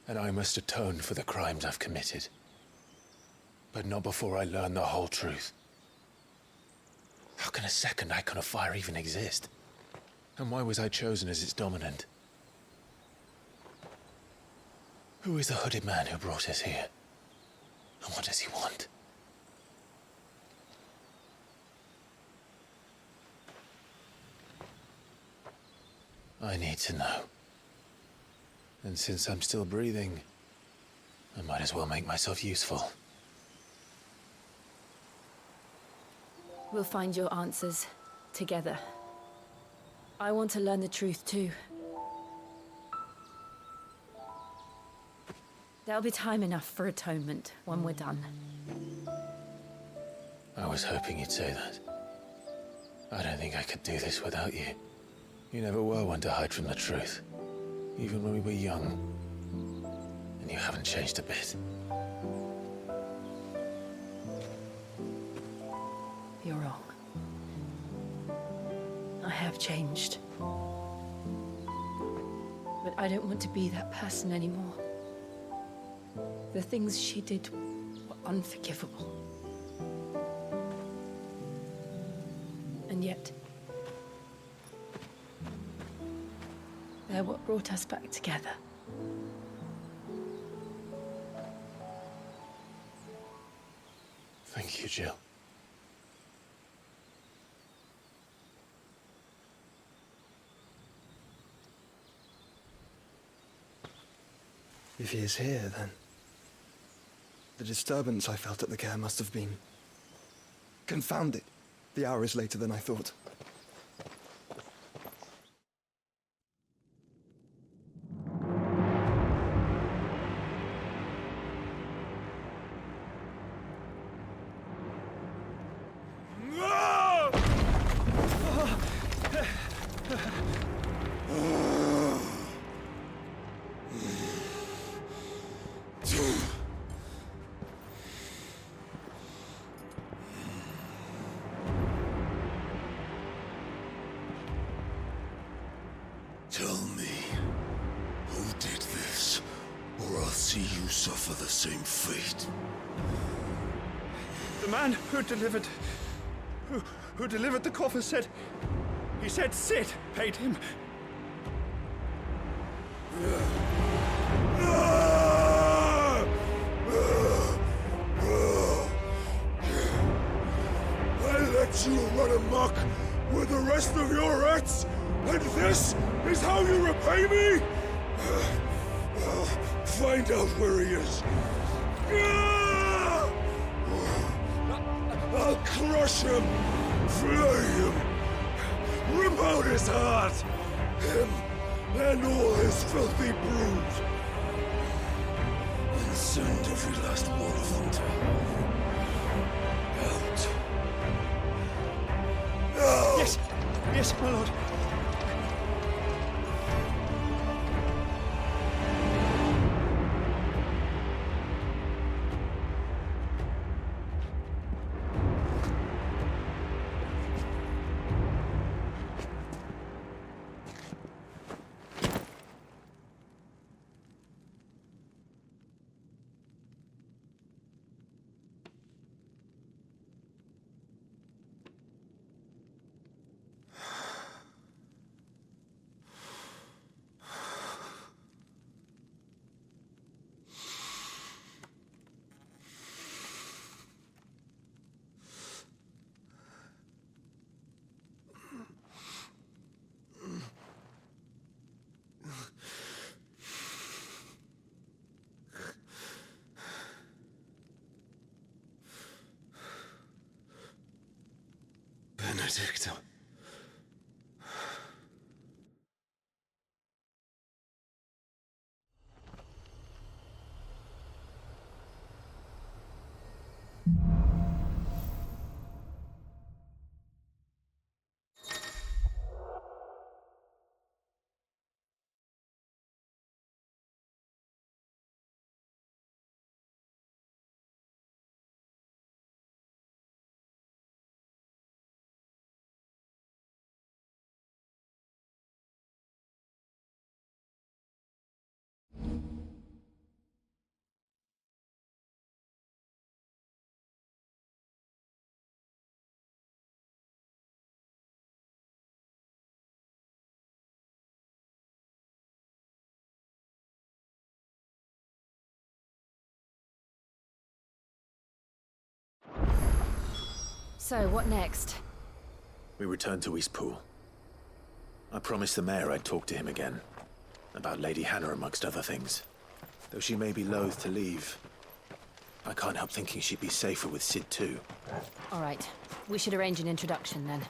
S1: And I must atone for the crimes I've committed. But not before I learn the whole truth. How can a second icon of fire even exist? And why was I chosen as its dominant? Who is the hooded man who brought us here? And what does he want? I need to know. And since I'm still breathing, I might as well make myself useful.
S16: We'll find your answers together. I want to learn the truth too. There'll be time enough for atonement when we're done.
S1: I was hoping you'd say that. I don't think I could do this without you. You never were one to hide from the truth, even when we were young. And you haven't changed a bit.
S16: You're wrong. I have changed. But I don't want to be that person anymore. The things she did were unforgivable. And yet, they're what brought us back together.
S1: Thank you, Jill.
S17: If he is here, then the disturbance I felt at the care must have been confounded. The hour is later than I thought.
S11: Tell me, who did this, or I'll see you suffer the same fate.
S17: The man who delivered the coffer said... He said Sid paid him.
S11: I let you run amok with the rest of your rats, and this is how you repay me? Find out where he is. I'll crush him, flay him, rip out his heart, him and all his filthy brood, and
S4: send every last one of them to out. No!
S17: Yes! Yes, my lord.
S4: Benedicta.
S16: So, what next?
S1: We return to Eastpool. I promised the mayor I'd talk to him again. About Lady Hannah, amongst other things. Though she may be loath to leave, I can't help thinking she'd be safer with Sid too.
S16: All right. We should arrange an introduction then.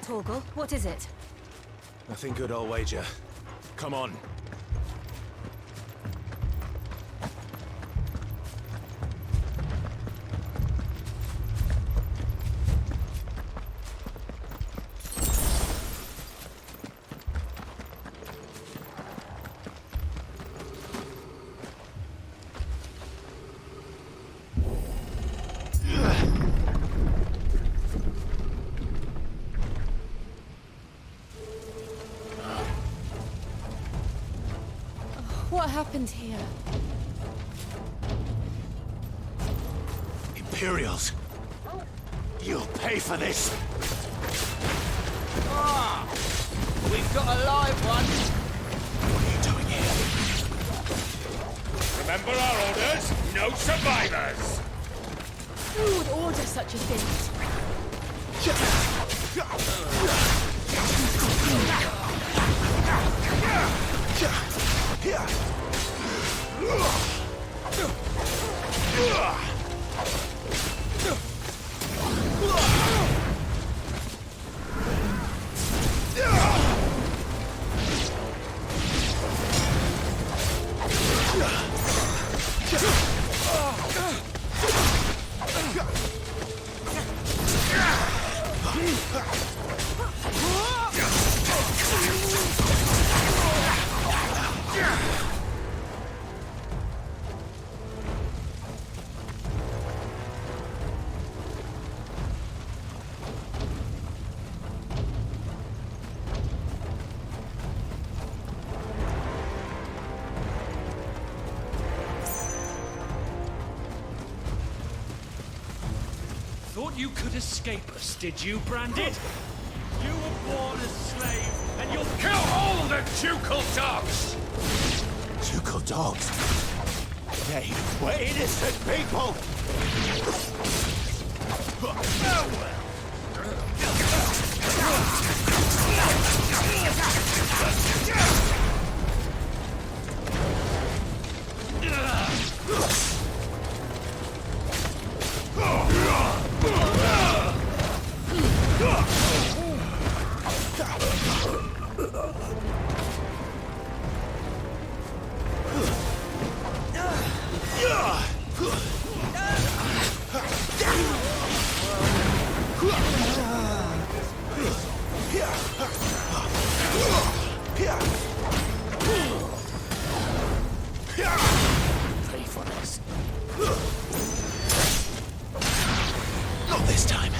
S16: Torgal, what is it?
S1: Nothing good, I'll wager. Come on.
S16: happened here?
S2: Imperials! You'll pay for this!
S5: Ah! We've got a live one!
S2: What are you doing here?
S9: Remember our orders? No survivors!
S16: Who would order such a thing?
S7: Thought you could escape us, did you, Branded? You were born a slave, and you'll kill all the ducal dogs!
S2: Ducal dogs? They were innocent people! Ready for this? Not this time.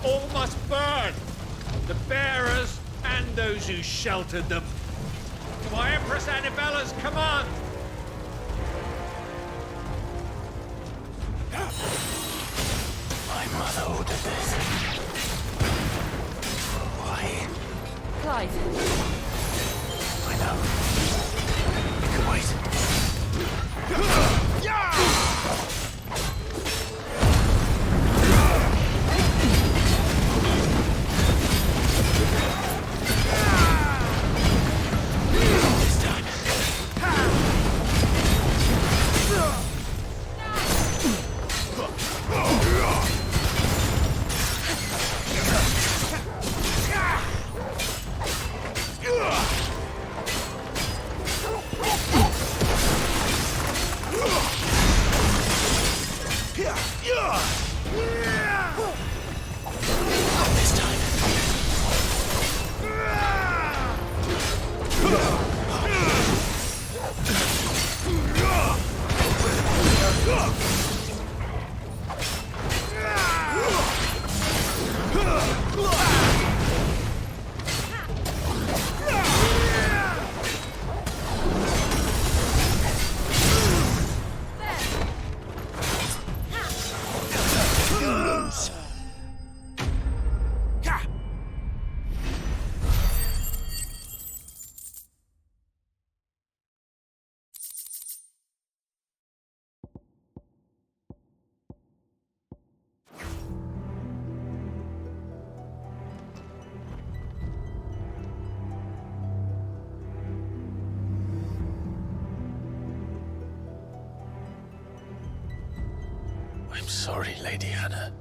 S7: All must burn! The bearers and those who sheltered them. By Empress Annabella's command!
S2: My mother ordered this. Why?
S16: Clive.
S2: I know. You can wait. This time.
S1: sorry, Lady Hannah.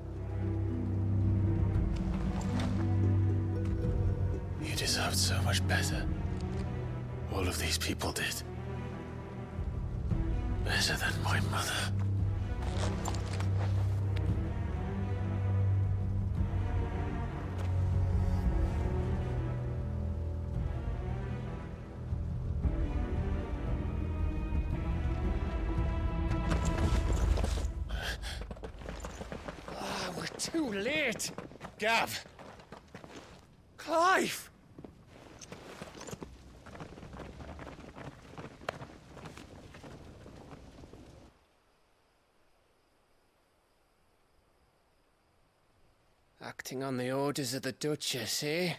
S1: You deserved so much better. All of these people did. Better than my mother.
S14: We're too late. Gav. Clive.
S18: Acting on the orders of the Duchess, eh?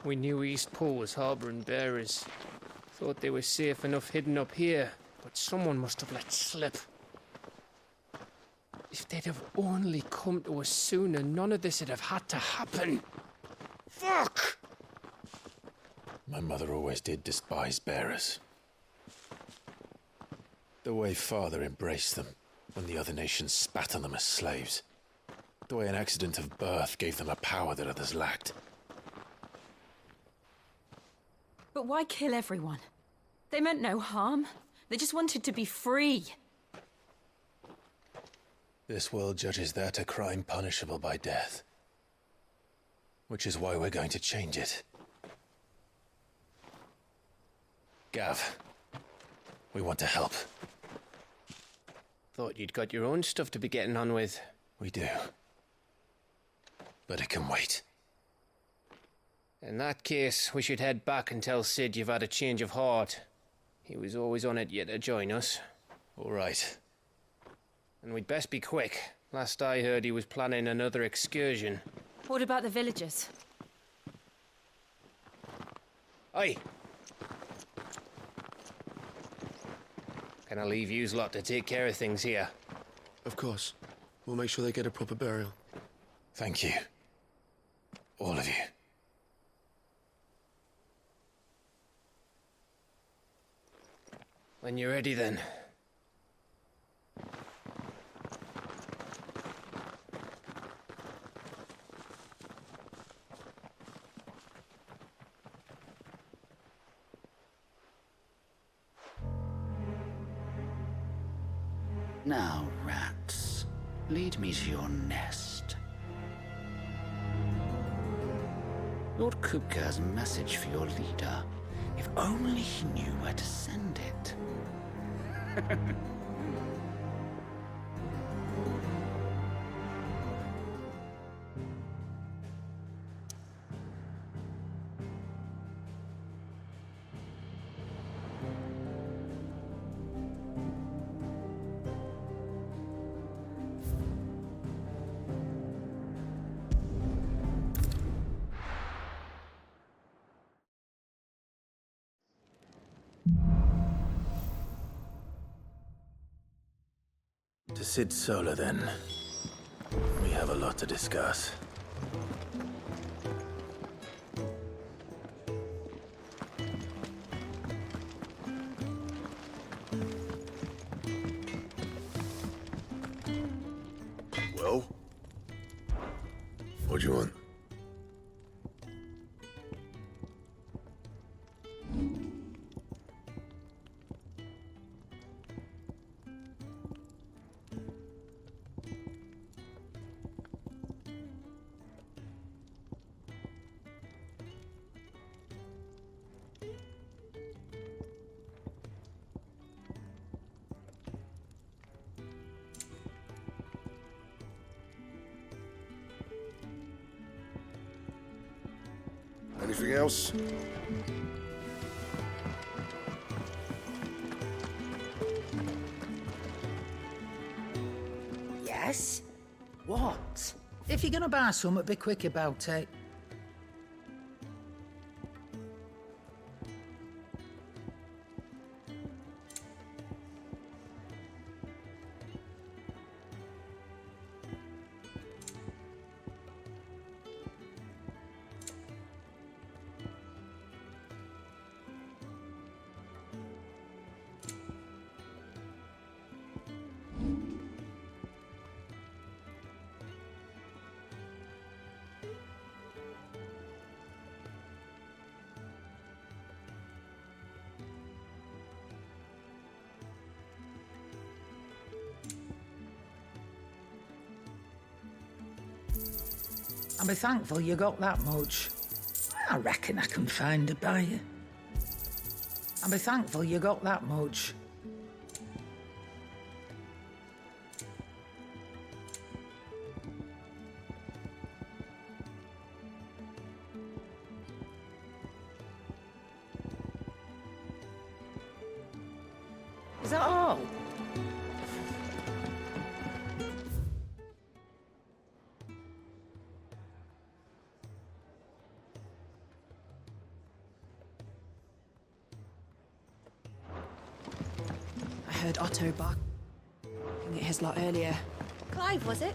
S18: We knew East Pole was harbouring bearers. Thought they were safe enough hidden up here, but someone must have let slip. If they'd have only come to us sooner, none of this would have had to happen. Fuck!
S1: My mother always did despise bearers. The way Father embraced them when the other nations spat on them as slaves. The way an accident of birth gave them a power that others lacked.
S16: But why kill everyone? They meant no harm. They just wanted to be free.
S1: This world judges that a crime punishable by death. Which is why we're going to change it. Gav, we want to help.
S18: Thought you'd got your own stuff to be getting on with.
S1: We do. But it can wait.
S18: In that case, we should head back and tell Sid you've had a change of heart. He was always on it yet to join us.
S1: All right.
S18: And we'd best be quick. Last I heard, he was planning another excursion.
S16: What about the villagers?
S18: Aye. Can I leave yous lot to take care of things here?
S17: Of course. We'll make sure they get a proper burial.
S1: Thank you. All of you.
S18: When you're ready, then.
S3: Now, rats, lead me to your nest. Lord Kupka has a message for your leader. If only he knew where to send it.
S1: To Sid Solar, then. We have a lot to discuss.
S11: Well? What do you want? Anything else?
S15: Yes? What? If you're gonna buy something, be quick about it.
S13: I'm thankful you got that much. I reckon I can find a buyer. I'm thankful you got that much. Is that all?
S22: I heard Otto barking at his lot earlier.
S8: Clive, was it?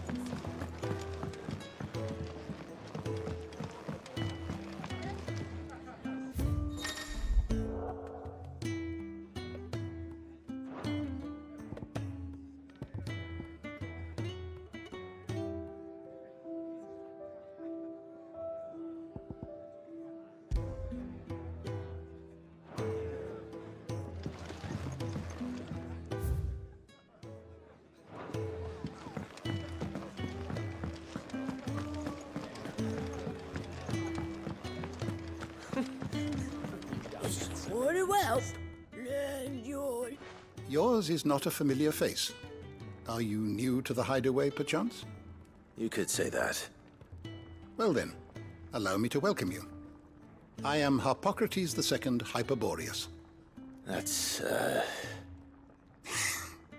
S13: Very well. Enjoy.
S6: Yours is not a familiar face. Are you new to the hideaway, perchance?
S1: You could say that.
S6: Well then, allow me to welcome you. I am Harpocrates II Hyperboreus.
S1: That's,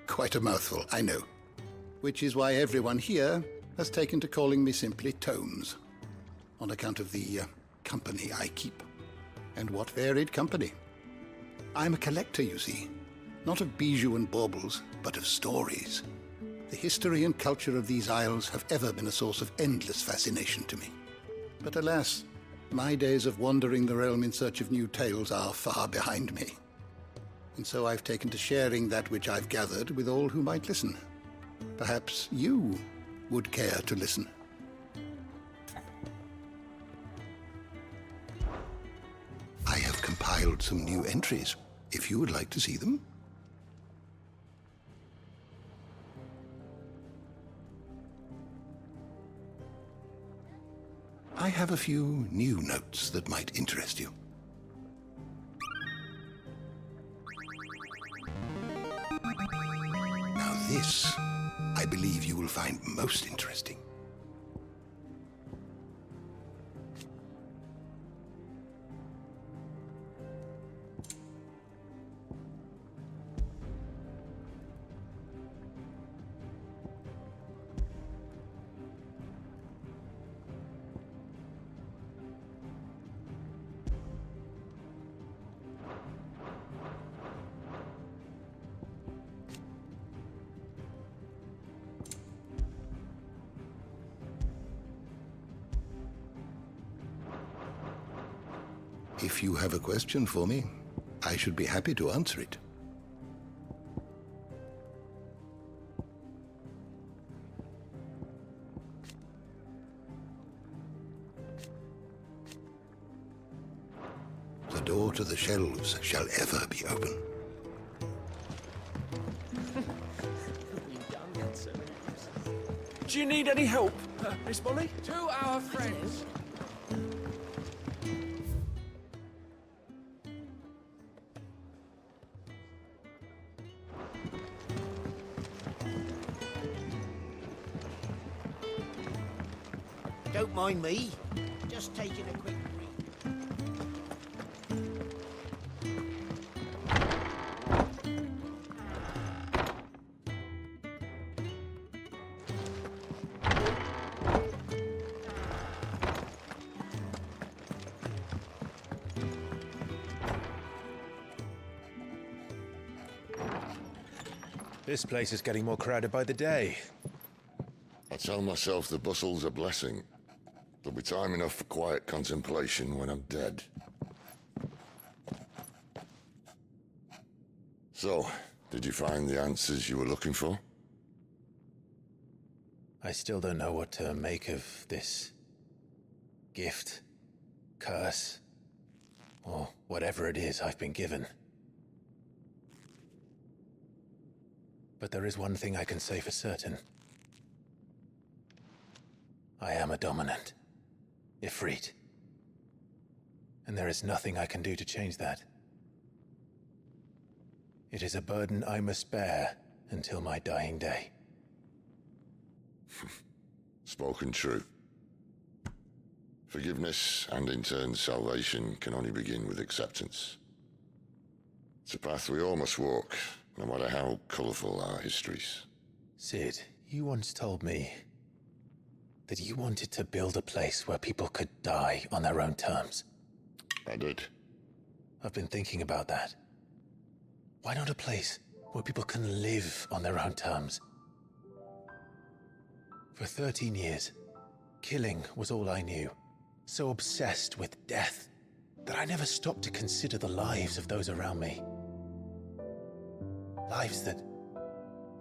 S6: Quite a mouthful, I know. Which is why everyone here has taken to calling me simply Tomes, on account of the company I keep. And what varied company. I'm a collector, you see. Not of bijou and baubles, but of stories. The history and culture of these isles have ever been a source of endless fascination to me. But alas, my days of wandering the realm in search of new tales are far behind me. And so I've taken to sharing that which I've gathered with all who might listen. Perhaps you would care to listen. I have compiled some new entries, if you would like to see them. I have a few new notes that might interest you. Now this, I believe you will find most interesting. If you have a question for me, I should be happy to answer it. The door to the shelves shall ever be open.
S14: Do you need any help, Miss Molly?
S5: To our friends.
S15: Don't mind me. Just taking a quick break.
S10: This place is getting more crowded by the day.
S11: I tell myself the bustle's a blessing. There'll be time enough for quiet contemplation when I'm dead. So, did you find the answers you were looking for?
S1: I still don't know what to make of this gift, curse, or whatever it is I've been given. But there is one thing I can say for certain. I am a dominant. Ifrit. And there is nothing I can do to change that. It is a burden I must bear until my dying day.
S11: Spoken true. Forgiveness and in turn salvation can only begin with acceptance. It's a path we all must walk, no matter how colourful our histories.
S1: Sid, you once told me that you wanted to build a place where people could die on their own terms.
S11: I did.
S1: I've been thinking about that. Why not a place where people can live on their own terms? For 13 years, killing was all I knew. So obsessed with death that I never stopped to consider the lives of those around me. Lives that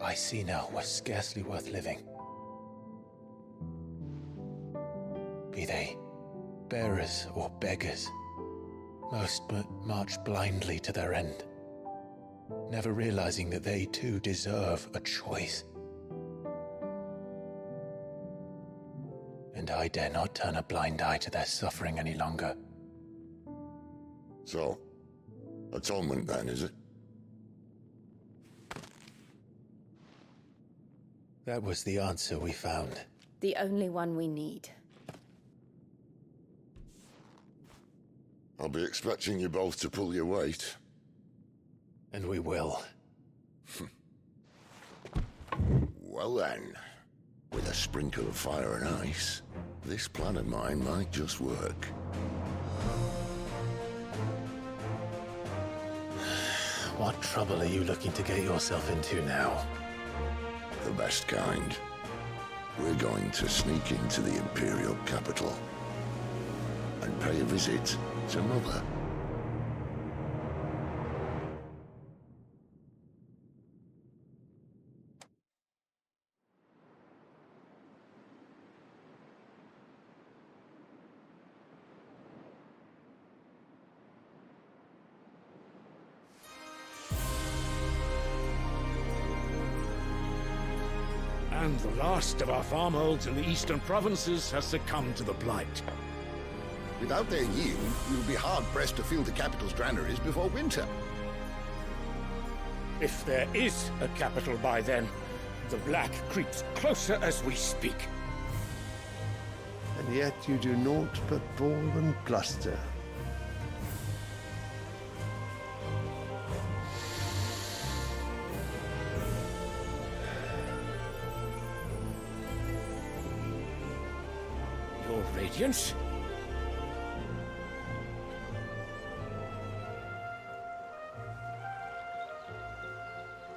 S1: I see now were scarcely worth living. Be they bearers or beggars, most march blindly to their end, never realizing that they too deserve a choice. And I dare not turn a blind eye to their suffering any longer.
S11: So, atonement then, is it?
S1: That was the answer we found.
S16: The only one we need.
S11: I'll be expecting you both to pull your weight.
S1: And we will.
S11: Well then, with a sprinkle of fire and ice, this plan of mine might just work.
S1: What trouble are you looking to get yourself into now?
S11: The best kind. We're going to sneak into the Imperial capital and pay a visit to Mother.
S2: And the last of our farmholds in the eastern provinces has succumbed to the blight.
S6: Without their yield, we'll be hard-pressed to fill the capital's granaries before winter.
S2: If there is a capital by then, the black creeps closer as we speak.
S12: And yet you do naught but bawl and bluster.
S2: Your Radiance?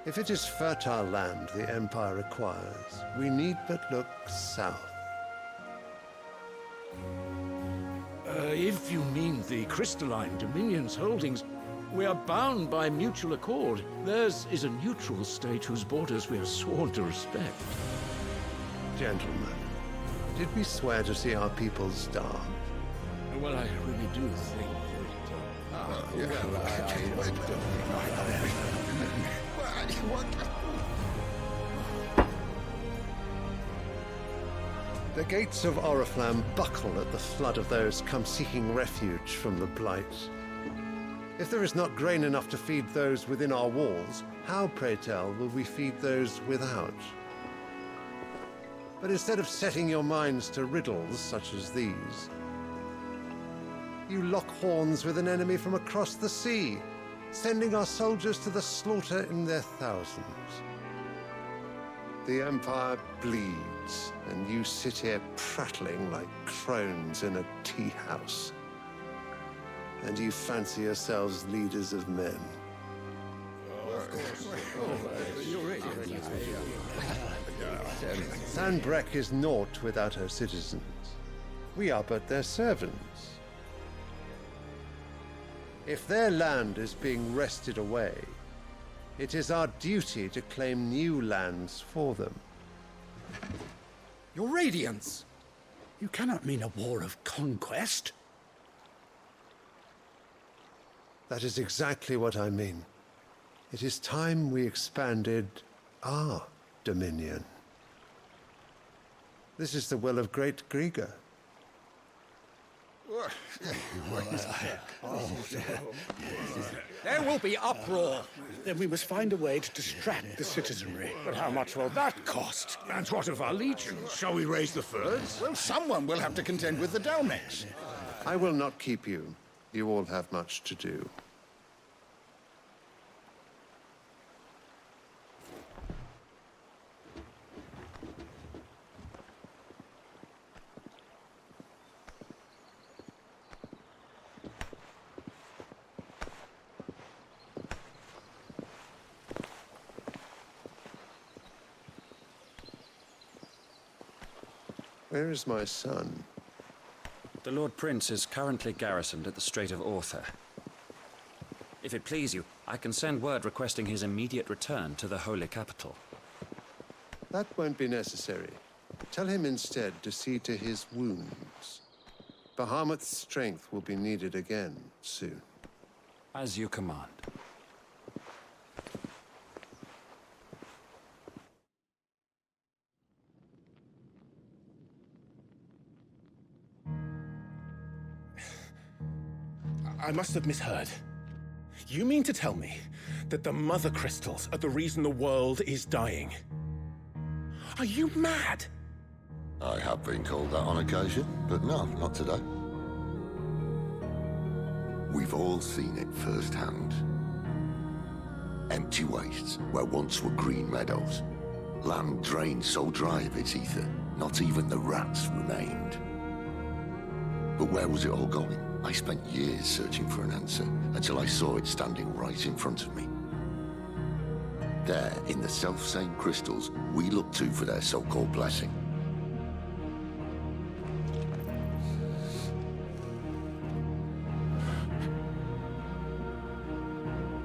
S12: If it is fertile land the Empire requires, we need but look south.
S2: If you mean the crystalline Dominion's holdings, we are bound by mutual accord. Theirs is a neutral state whose borders we are sworn to respect.
S12: Gentlemen, did we swear to see our people starve?
S2: Well, I really do think
S12: The gates of Oriflamme buckle at the flood of those come seeking refuge from the blight. If there is not grain enough to feed those within our walls, how, pray tell, will we feed those without? But instead of setting your minds to riddles such as these, you lock horns with an enemy from across the sea, sending our soldiers to the slaughter in their thousands. The Empire bleeds, and you sit here prattling like crones in a tea house. And you fancy yourselves leaders of men. Sanbreque is naught without her citizens. We are but their servants. If their land is being wrested away, it is our duty to claim new lands for them.
S15: Your Radiance! You cannot mean a war of conquest.
S12: That is exactly what I mean. It is time we expanded our dominion. This is the will of great Grieger.
S2: There will be uproar. Then we must find a way to distract the citizenry.
S6: But how much will that cost?
S2: And what of our legions? Shall we raise the furs?
S6: Well, someone will have to contend with the Daleks.
S12: I will not keep you. You all have much to do. Where is my son?
S19: The Lord Prince is currently garrisoned at the Strait of Arthur. If it please you, I can send word requesting his immediate return to the Holy Capital.
S12: That won't be necessary. Tell him instead to see to his wounds. Bahamut's strength will be needed again soon.
S19: As you command.
S1: I must have misheard. You mean to tell me that the Mother Crystals are the reason the world is dying? Are you mad?
S11: I have been called that on occasion, but no, not today. We've all seen it firsthand. Empty wastes where once were green meadows. Land drained so dry of its ether, not even the rats remained. But where was it all going? I spent years searching for an answer, until I saw it standing right in front of me. There, in the self-same crystals we look to for their so-called blessing.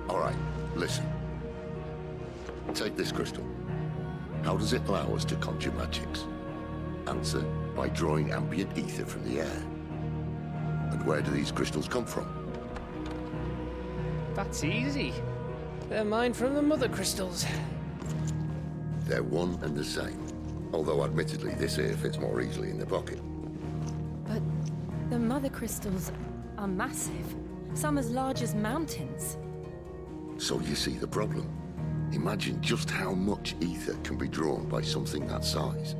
S11: All right, listen. Take this crystal. How does it allow us to conjure magics? Answer, by drawing ambient ether from the air. And where do these crystals come from?
S18: That's easy. They're mine from the Mother Crystals.
S11: They're one and the same. Although admittedly this here fits more easily in the pocket.
S16: But the Mother Crystals are massive. Some as large as mountains.
S11: So you see the problem. Imagine just how much ether can be drawn by something that size.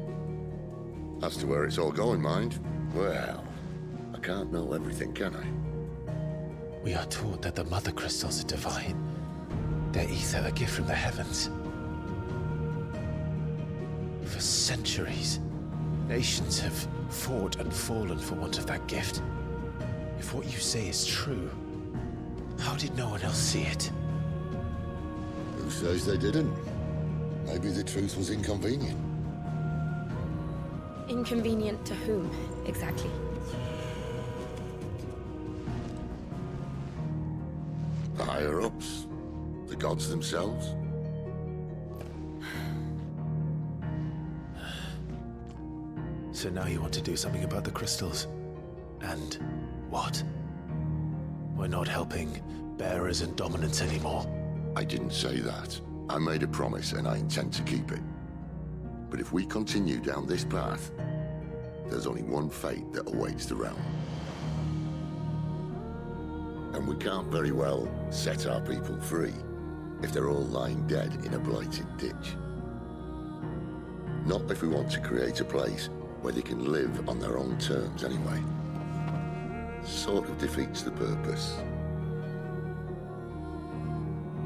S11: As to where it's all going, mind, well, I can't know everything, can I?
S1: We are taught that the Mother Crystals are divine. Their ether a gift from the heavens. For centuries, nations have fought and fallen for want of that gift. If what you say is true, how did no one else see it?
S11: Who says they didn't? Maybe the truth was inconvenient.
S16: Inconvenient to whom, exactly?
S11: The higher-ups? The gods themselves?
S1: So now you want to do something about the crystals? And what? We're not helping bearers and dominants anymore.
S11: I didn't say that. I made a promise and I intend to keep it. But if we continue down this path, there's only one fate that awaits the realm. And we can't very well set our people free if they're all lying dead in a blighted ditch. Not if we want to create a place where they can live on their own terms anyway. Sort of defeats the purpose.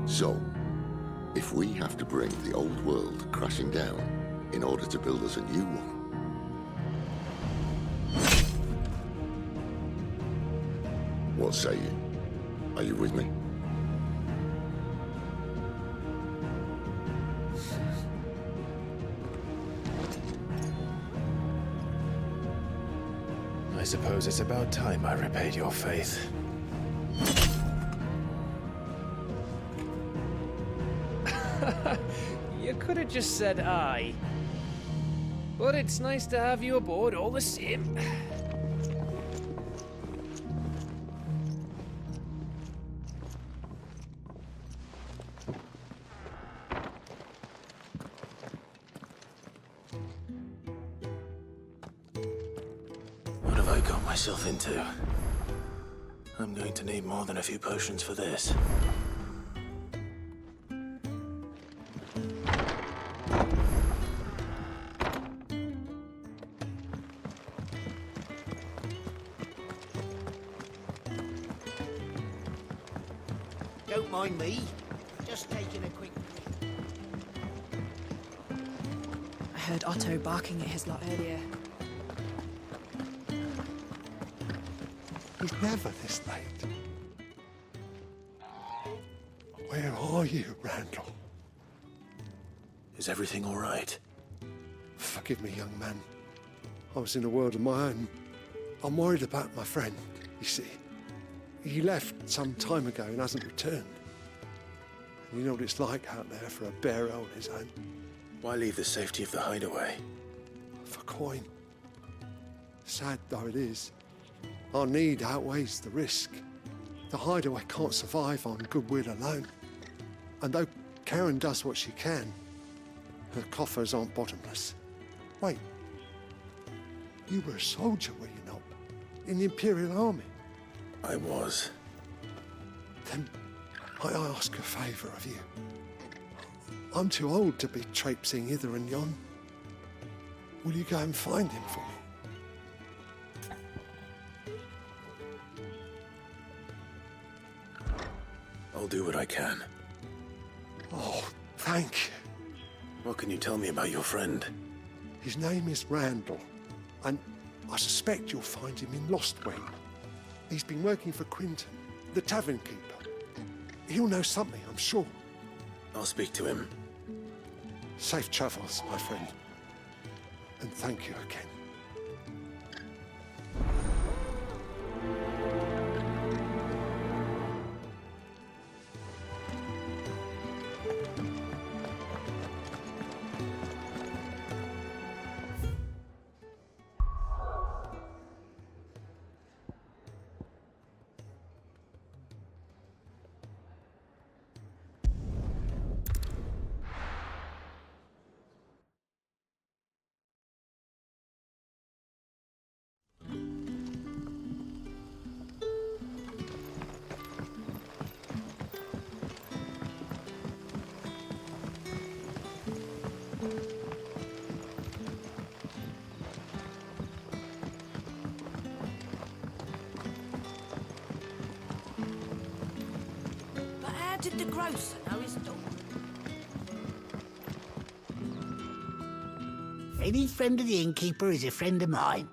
S11: So, if we have to bring the old world crashing down in order to build us a new one, what say you? Are you with me?
S1: I suppose it's about time I repaid your faith.
S18: You could have just said aye. But it's nice to have you aboard all the same.
S1: What have I got myself into? I'm going to need more than a few potions for this.
S15: Don't mind me. Just taking a quick...
S22: I heard Otto barking at his lot earlier.
S12: He's never this late. Where are you, Randall?
S1: Is everything all right?
S12: Forgive me, young man. I was in a world of my own. I'm worried about my friend, you see. He left some time ago and hasn't returned. And you know what it's like out there for a bearer on his own.
S1: Why leave the safety of the hideaway?
S12: For coin. Sad though it is, our need outweighs the risk. The hideaway can't survive on goodwill alone. And though Karen does what she can, her coffers aren't bottomless. Wait, you were a soldier, were you not? In the Imperial Army?
S1: I was.
S12: Then might I ask a favour of you? I'm too old to be traipsing hither and yon. Will you go and find him for me?
S1: I'll do what I can.
S12: Oh, thank you.
S1: What can you tell me about your friend?
S12: His name is Randall, and I suspect you'll find him in Lost Wing. He's been working for Quinton, the tavern keeper. He'll know something, I'm sure.
S1: I'll speak to him.
S12: Safe travels, my friend. And thank you again.
S20: Did the grocer know his dog?
S15: Any friend of the innkeeper is a friend of mine.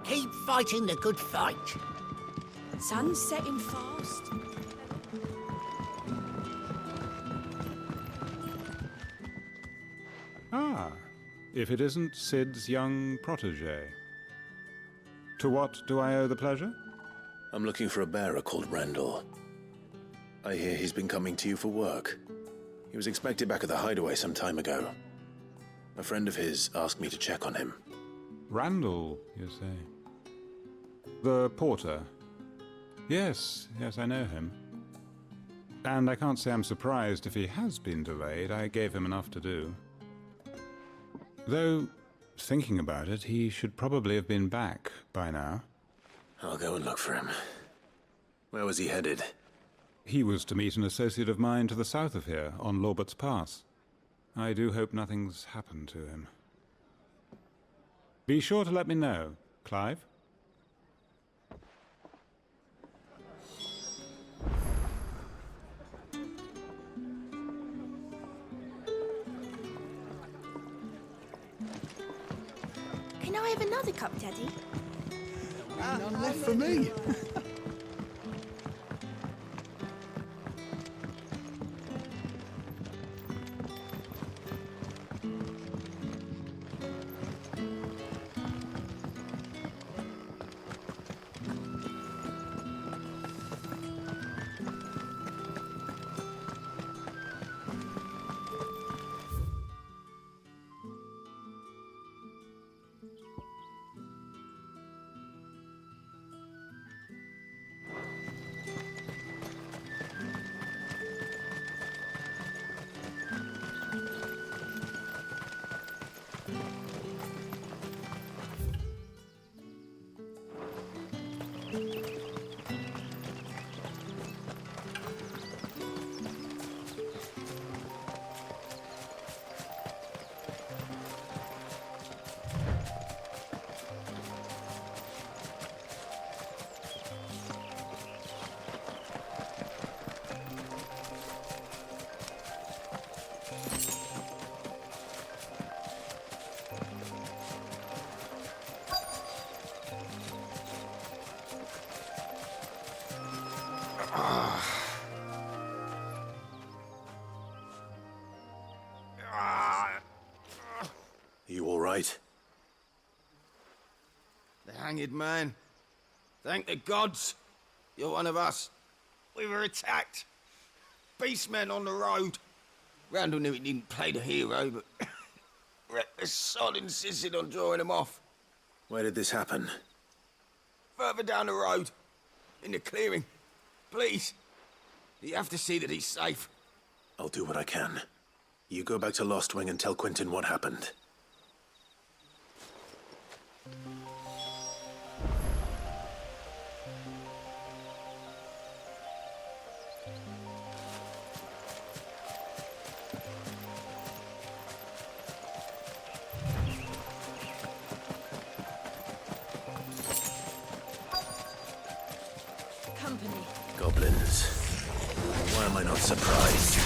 S15: Keep fighting the good fight.
S20: Sun's setting fast.
S21: Ah, if it isn't Sid's young protege. To what do I owe the pleasure?
S1: I'm looking for a bearer called Randall. I hear he's been coming to you for work. He was expected back at the hideaway some time ago. A friend of his asked me to check on him.
S21: Randall, you say? The porter? Yes, I know him. And I can't say I'm surprised if he has been delayed. I gave him enough to do. Though, thinking about it, he should probably have been back by now.
S1: I'll go and look for him. Where was he headed?
S21: He was to meet an associate of mine to the south of here, on Lorbert's Pass. I do hope nothing's happened to him. Be sure to let me know, Clive.
S20: Can I have another cup, Daddy?
S6: None left for me.
S1: Are you all right?
S4: The hanged man. Thank the gods. You're one of us. We were attacked. Beastmen on the road. Randall knew he didn't play the hero, but the sod insisted on drawing him off.
S1: Where did this happen?
S4: Further down the road. In the clearing. Please. You have to see that he's safe.
S1: I'll do what I can. You go back to Lost Wing and tell Quentin what happened. Goblins. Why am I not surprised?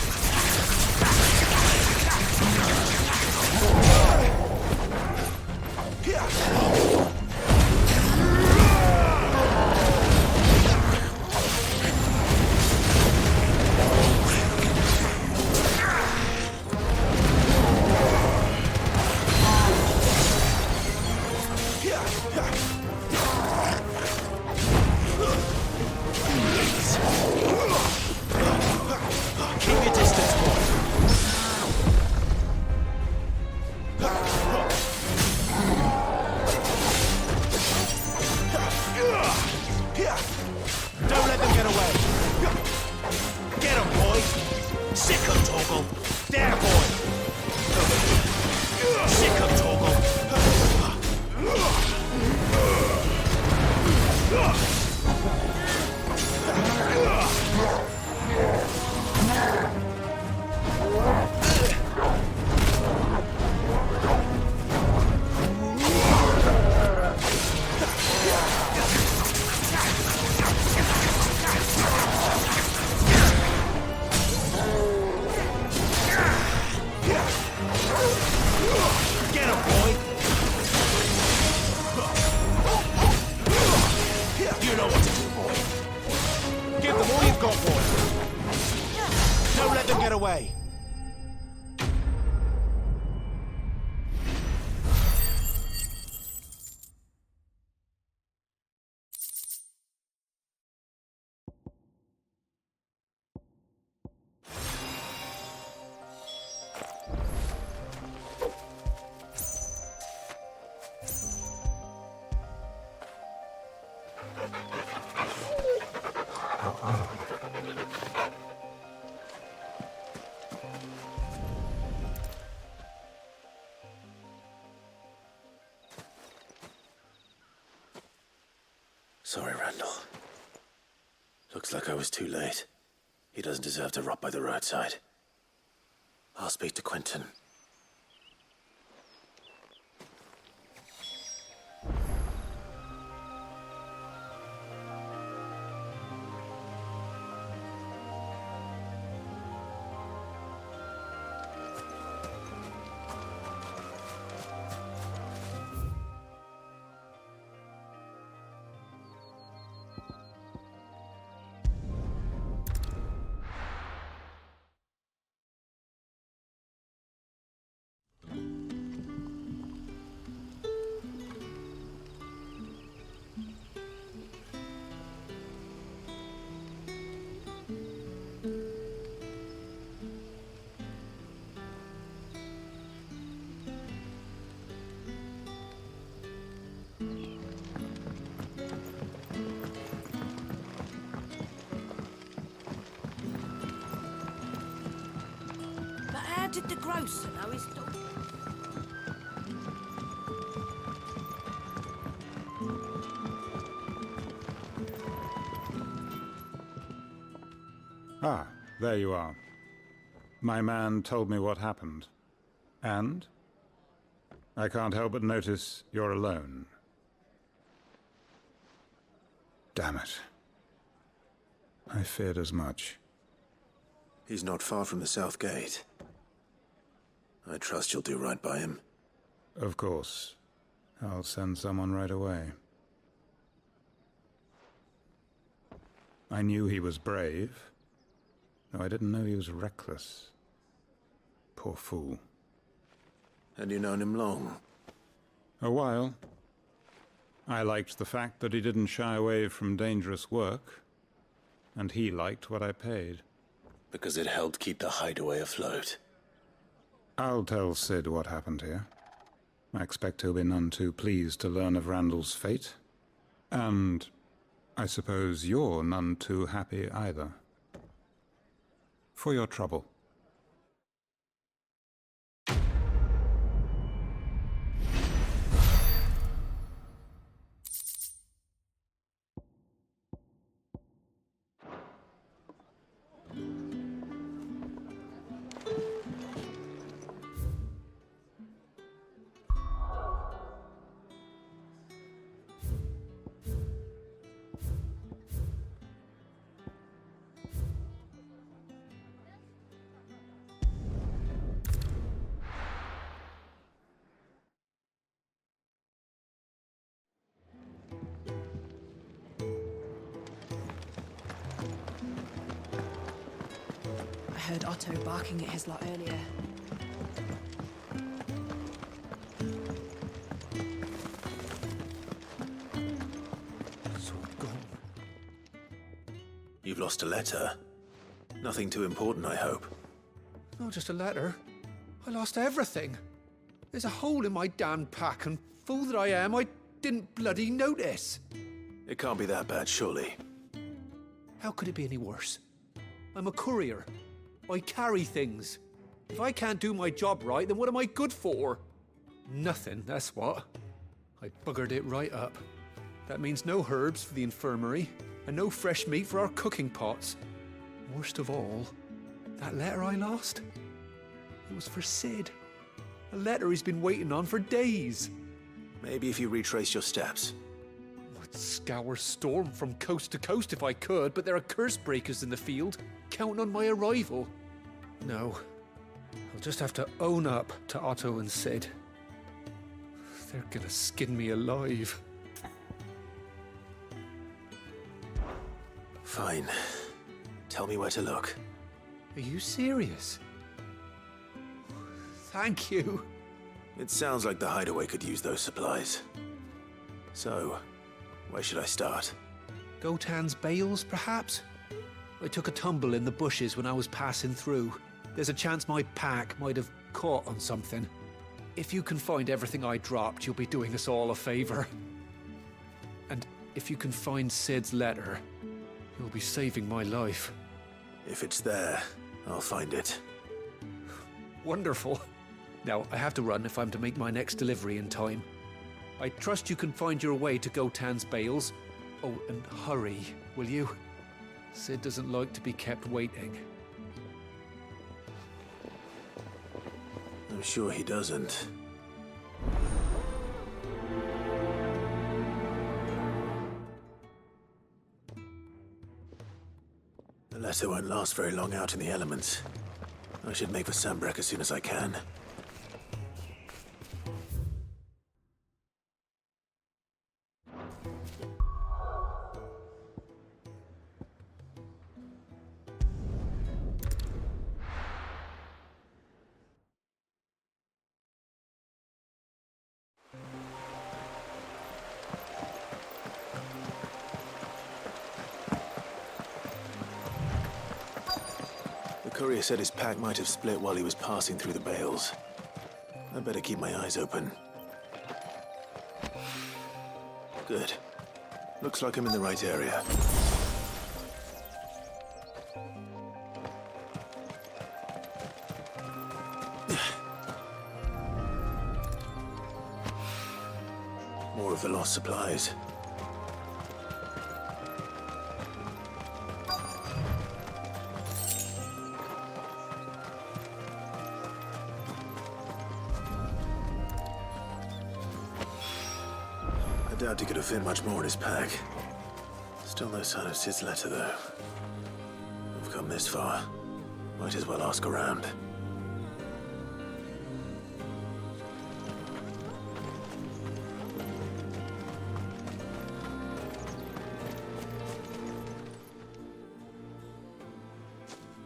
S1: Sorry, Randall. Looks like I was too late. He doesn't deserve to rot by the roadside. I'll speak to Quentin.
S20: Did the grocer know his dog?
S21: Ah, there you are. My man told me what happened. And? I can't help but notice you're alone. Damn it. I feared as much.
S1: He's not far from the South Gate. I trust you'll do right by him.
S21: Of course. I'll send someone right away. I knew he was brave, though I didn't know he was reckless. Poor fool.
S1: And you known him long?
S21: A while. I liked the fact that he didn't shy away from dangerous work, and he liked what I paid.
S1: Because it helped keep the hideaway afloat.
S21: I'll tell Sid what happened here. I expect he'll be none too pleased to learn of Randall's fate. And I suppose you're none too happy either. For your trouble.
S22: I heard Otto barking at his lot earlier.
S1: So gone. You've lost a letter. Nothing too important, I hope.
S7: Not just a letter. I lost everything. There's a hole in my damn pack, and fool that I am, I didn't bloody notice.
S1: It can't be that bad, surely.
S7: How could it be any worse? I'm a courier. I carry things. If I can't do my job right, then what am I good for? Nothing, that's what. I buggered it right up. That means no herbs for the infirmary, and no fresh meat for our cooking pots. Worst of all, that letter I lost? It was for Sid. A letter he's been waiting on for days.
S1: Maybe if you retrace your steps.
S7: I'd scour Storm from coast to coast if I could, but there are curse breakers in the field, counting on my arrival. No, I'll just have to own up to Otto and Sid. They're gonna skin me alive.
S1: Fine. Tell me where to look.
S7: Are you serious? Thank you.
S1: It sounds like the hideaway could use those supplies. So, where should I start?
S7: Gotan's bales, perhaps? I took a tumble in the bushes when I was passing through. There's a chance my pack might have caught on something. If you can find everything I dropped, you'll be doing us all a favor. And if you can find Sid's letter, you'll be saving my life.
S1: If it's there, I'll find it.
S7: Wonderful. Now, I have to run if I'm to make my next delivery in time. I trust you can find your way to Gotan's bales. Oh, and hurry, will you? Sid doesn't like to be kept waiting.
S1: I'm sure he doesn't. The letter won't last very long out in the elements. I should make for Sambrek as soon as I can. The courier said his pack might have split while he was passing through the bales. I better keep my eyes open. Good. Looks like I'm in the right area. More of the lost supplies. I doubt he could have fit much more in his pack. Still no sign of Sid's letter, though. We've come this far. Might as well ask around.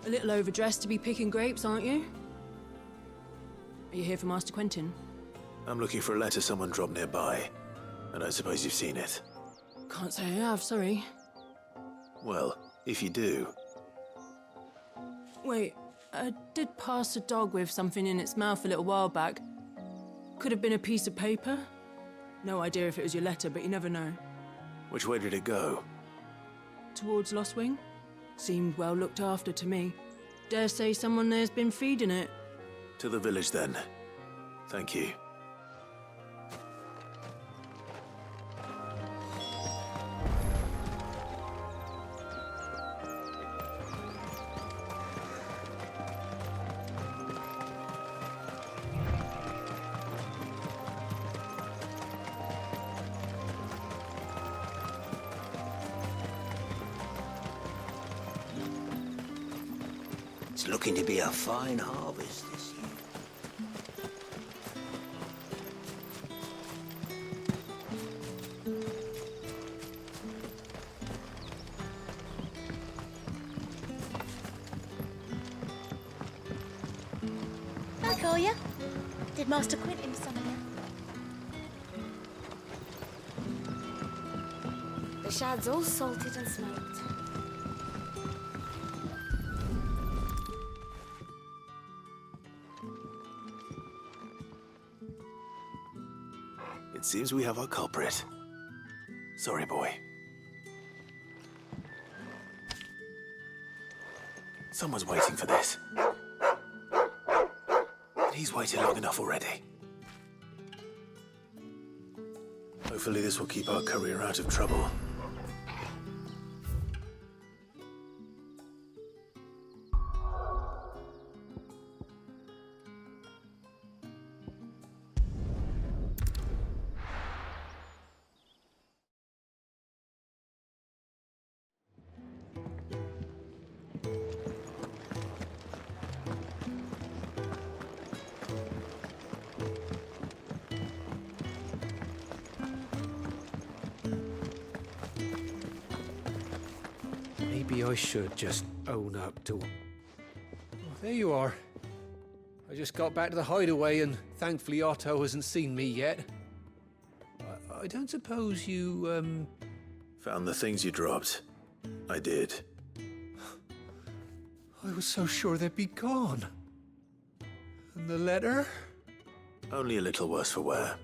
S22: A little overdressed to be picking grapes, aren't you?
S9: Are you here for Master Quentin?
S1: I'm looking for a letter someone dropped nearby, and I suppose you've seen it.
S9: Can't say I have, sorry.
S1: Well, if you do...
S9: Wait, I did pass a dog with something in its mouth a little while back. Could have been a piece of paper. No idea if it was your letter, but you never know.
S1: Which way did it go?
S9: Towards Lost Wing? Seemed well looked after to me. Dare say someone there's been feeding it.
S1: To the village, then. Thank you.
S15: It's looking to be a fine harvest this year.
S17: I call you. Did Master Quentin summon you? The shad's all salted and smoked.
S1: It seems we have our culprit. Sorry, boy. Someone's waiting for this. He's waited long enough already. Hopefully this will keep our courier out of trouble.
S7: Maybe I should just own up to... Oh, there you are. I just got back to the hideaway and thankfully Otto hasn't seen me yet. I don't suppose you,
S1: Found the things you dropped. I did.
S7: I was so sure they'd be gone. And the letter?
S1: Only a little worse for wear.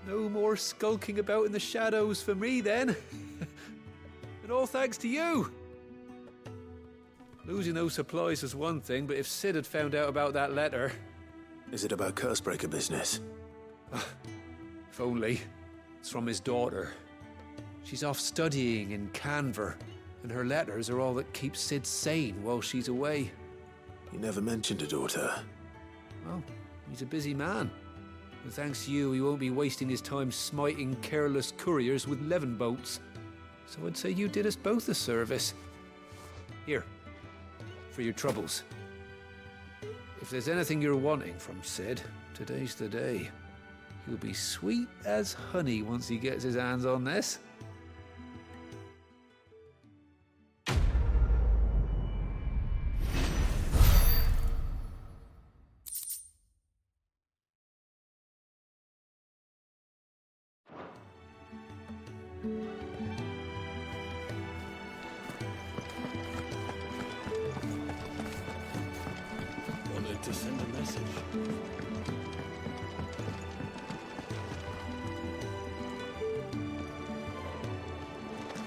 S7: No more skulking about in the shadows for me, then. And all thanks to you. Losing those supplies was one thing, but if Sid had found out about that letter...
S1: Is it about Cursebreaker business?
S7: If only. It's from his daughter. She's off studying in Canver, and her letters are all that keeps Sid sane while she's away.
S1: You never mentioned a daughter.
S7: Well, he's a busy man. And thanks to you, he won't be wasting his time smiting careless couriers with levin bolts. So I'd say you did us both a service. Here, for your troubles. If there's anything you're wanting from Sid, today's the day. He'll be sweet as honey once he gets his hands on this.
S2: Wanted to send a message.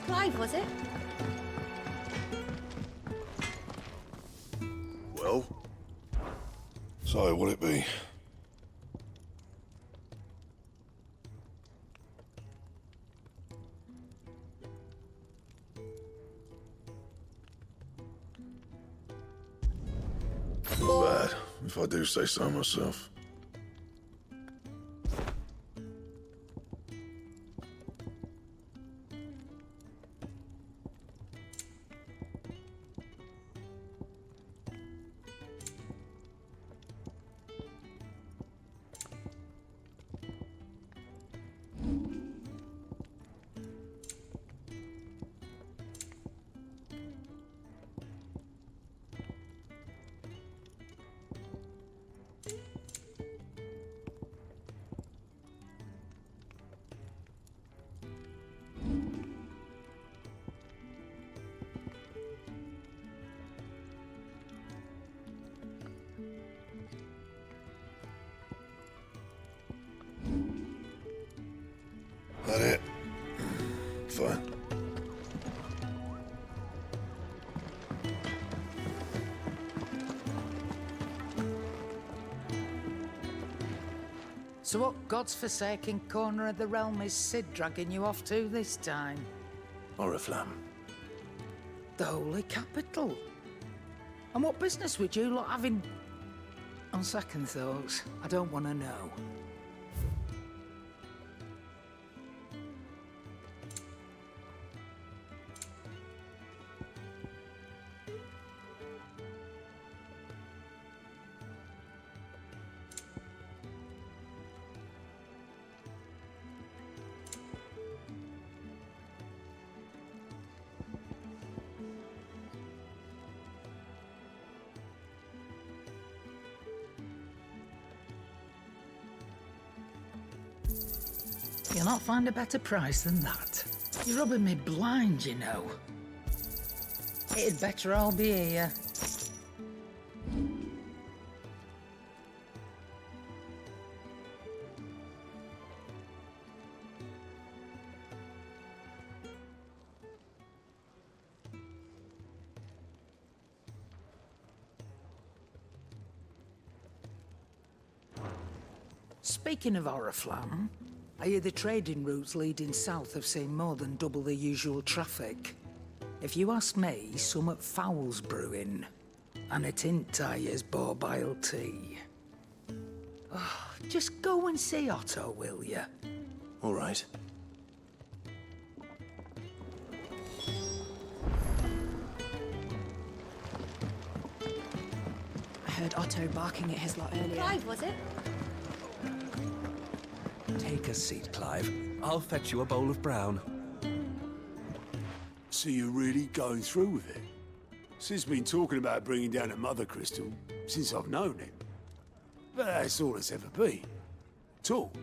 S17: Clive, was it?
S11: Well? So, what'll it be? Not bad, if I do say so myself.
S13: So what god's-forsaken corner of the realm is Sid dragging you off to this time?
S1: Oriflamme.
S13: The holy capital. And what business would you lot have in... On second thoughts, I don't want to know. You'll not find a better price than that. You're rubbing me blind, you know. It'd better all be here. Speaking of Oriflamme, I hear the trading routes leading south have seen more than double the usual traffic. If you ask me, summat foul's brewing. And it ain't Tyre's borbile tea. Oh, just go and see Otto, will you?
S1: All right.
S22: I heard Otto barking at his lot earlier.
S17: Clive, was it?
S3: Take a seat, Clive. I'll fetch you a bowl of brown.
S2: So you're really going through with it? Sid's been talking about bringing down a mother crystal since I've known him. But that's all it's ever been. Talk.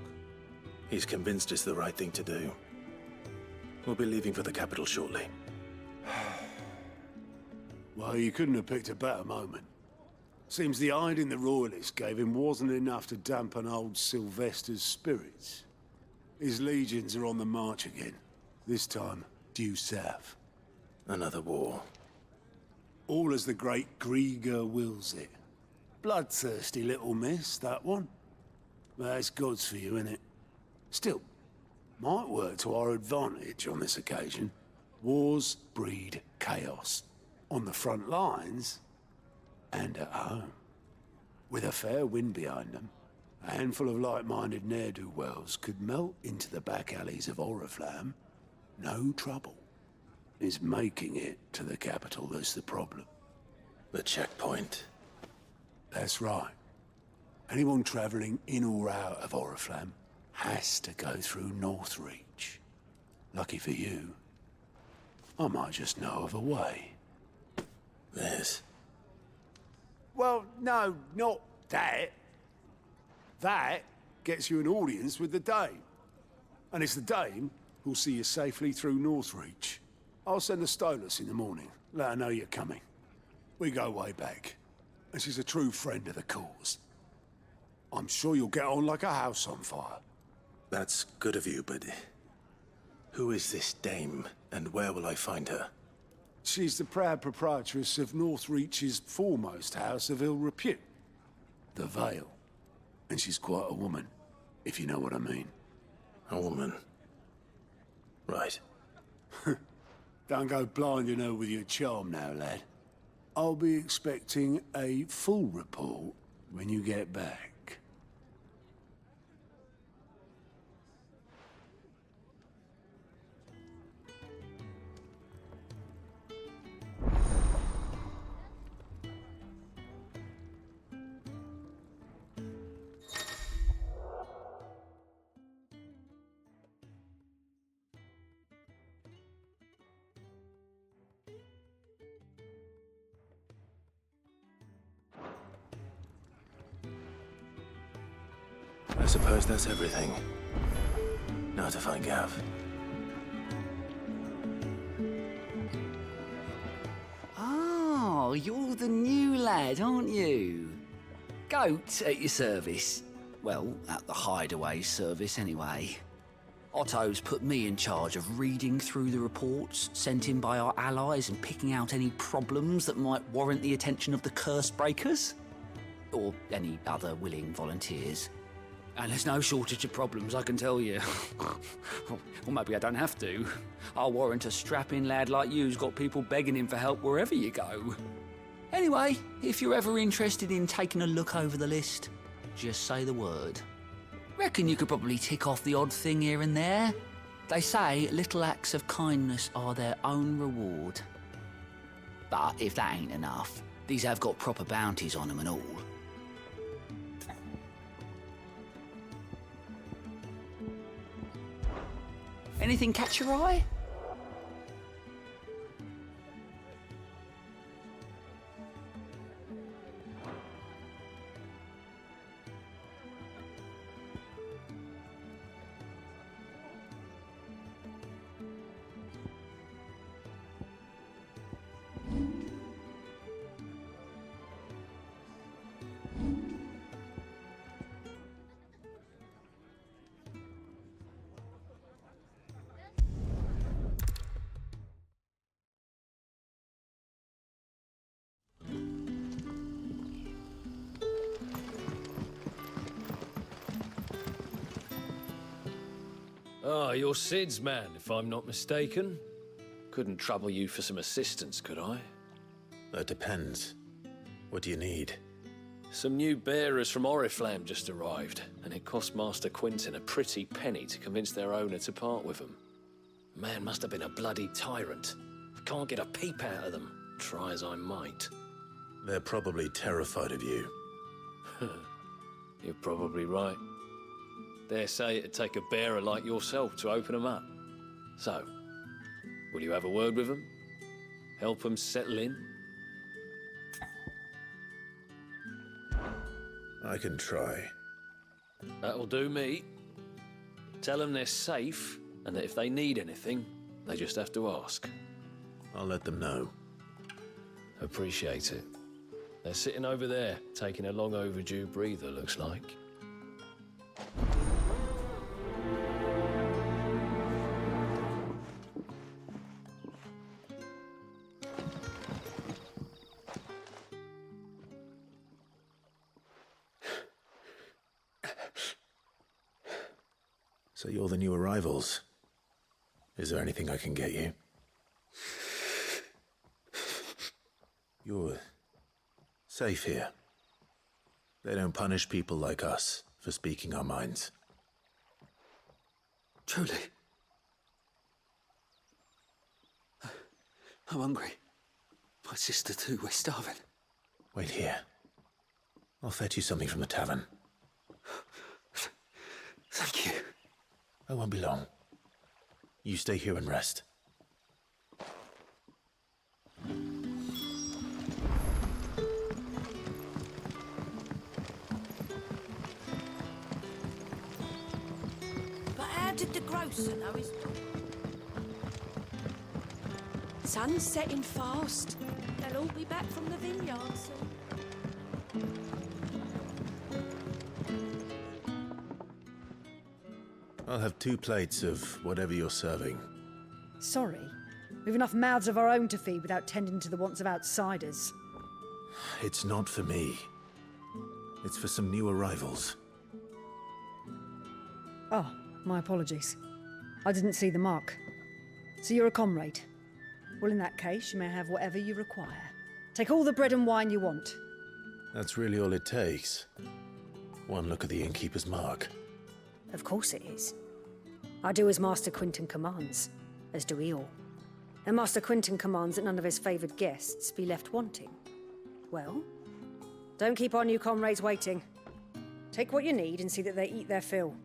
S1: He's convinced it's the right thing to do. We'll be leaving for the capital shortly.
S2: Well, you couldn't have picked a better moment. Seems the hiding the Royalists gave him wasn't enough to dampen old Sylvester's spirits. His legions are on the march again. This time, due south.
S1: Another war.
S2: All as the great Grieger wills it. Bloodthirsty little miss, that one. That's God's for you, innit? Still, might work to our advantage on this occasion. Wars breed chaos. On the front lines, and at home. With a fair wind behind them, a handful of like-minded ne'er-do-wells could melt into the back alleys of Oriflamme. No trouble. It's making it to the capital that's the problem.
S1: The checkpoint.
S2: That's right. Anyone travelling in or out of Oriflamme has to go through Northreach. Lucky for you, I might just know of a way.
S1: This?
S2: Well, no, not that. That gets you an audience with the Dame. And it's the Dame who'll see you safely through Northreach. I'll send the Stolas in the morning, let her know you're coming. We go way back, and she's a true friend of the cause. I'm sure you'll get on like a house on fire.
S1: That's good of you, but who is this Dame, and where will I find her?
S2: She's the proud proprietress of Northreach's foremost house of ill repute, the Vale. And she's quite a woman, if you know what I mean.
S1: A woman? Right.
S2: Don't go blinding her with your charm now, lad. I'll be expecting a full report when you get back.
S1: I suppose that's everything. Now to find Gav.
S8: Oh, you're the new lad, aren't you? Goat at your service. Well, at the hideaway service, anyway. Otto's put me in charge of reading through the reports sent in by our allies and picking out any problems that might warrant the attention of the curse breakers. Or any other willing volunteers. And there's no shortage of problems, I can tell you. Or maybe I don't have to. I'll warrant a strapping lad like you's got people begging him for help wherever you go. Anyway, if you're ever interested in taking a look over the list, just say the word. Reckon you could probably tick off the odd thing here and there. They say little acts of kindness are their own reward. But if that ain't enough, these have got proper bounties on them and all. Anything catch your eye?
S5: Ah, you're Sid's man, if I'm not mistaken. Couldn't trouble you for some assistance, could I?
S1: That depends. What do you need?
S5: Some new bearers from Oriflamme just arrived, and it cost Master Quinton a pretty penny to convince their owner to part with them. Man must have been a bloody tyrant. I can't get a peep out of them, try as I might.
S1: They're probably terrified of you.
S5: You're probably right. Dare say it'd take a bearer like yourself to open them up. So, will you have a word with them? Help them settle in?
S1: I can try.
S5: That'll do me. Tell them they're safe, and that if they need anything, they just have to ask.
S1: I'll let them know.
S5: Appreciate it. They're sitting over there, taking a long overdue breather, looks like.
S1: So you're the new arrivals. Is there anything I can get you? You're safe here. They don't punish people like us for speaking our minds.
S8: Truly. I'm hungry. My sister too, we're starving.
S1: Wait here. I'll fetch you something from the tavern.
S8: Thank you.
S1: I won't be long. You stay here and rest.
S20: But how did the grocer know his... Sun's setting fast. They'll all be back from the vineyard soon.
S1: I'll have 2 plates of whatever you're serving.
S14: Sorry. We've enough mouths of our own to feed without tending to the wants of outsiders.
S1: It's not for me. It's for some new arrivals.
S14: Oh, my apologies. I didn't see the mark. So you're a comrade? Well, in that case, you may have whatever you require. Take all the bread and wine you want.
S1: That's really all it takes. One look at the innkeeper's mark.
S14: Of course it is. I do as Master Quinton commands, as do we all. And Master Quinton commands that none of his favoured guests be left wanting. Well, don't keep our new comrades waiting. Take what you need and see that they eat their fill.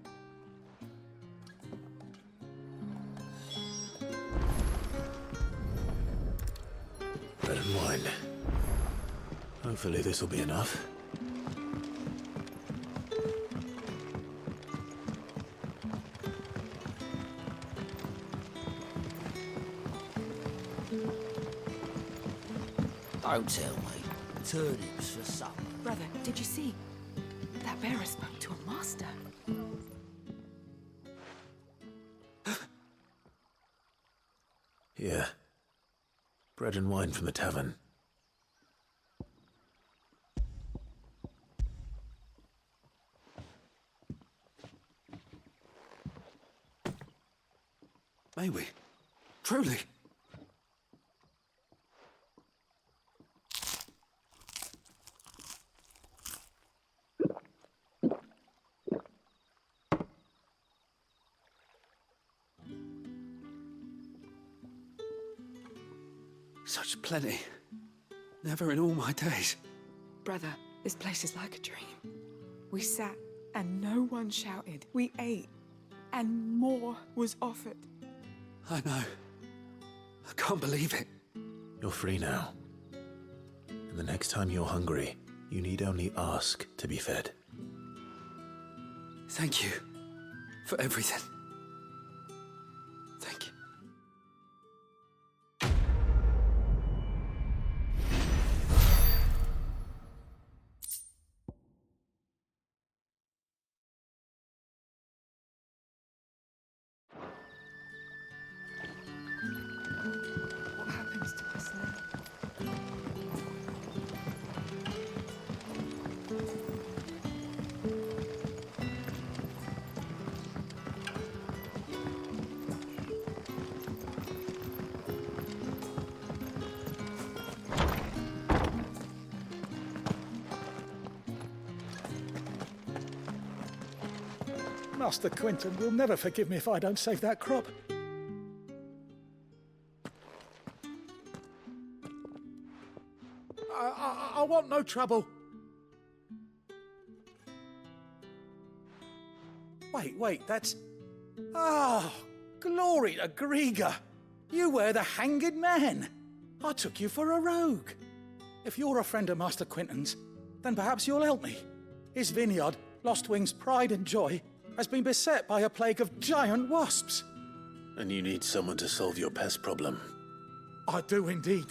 S1: Bread and wine. Hopefully this will be enough.
S8: Don't tell me. Turnips for supper.
S22: Brother, did you see? That bearer spoke to a master.
S1: Here. Bread and wine from the tavern.
S3: May we? Truly? Such plenty. Never in all my days.
S10: Brother, this place is like a dream. We sat and no one shouted. We ate and more was offered.
S3: I know. I can't believe it.
S1: You're free now. And the next time you're hungry, you need only ask to be fed.
S3: Thank you for everything. Thank you.
S10: What happens to us now?
S6: Master Quinton will never forgive me if I don't save that crop. I want no trouble. Wait, that's... Ah, glory to Grieger. You were the hanged man. I took you for a rogue. If you're a friend of Master Quinton's, then perhaps you'll help me. His vineyard, Lostwing's pride and joy, has been beset by a plague of giant wasps.
S1: And you need someone to solve your pest problem.
S6: I do indeed.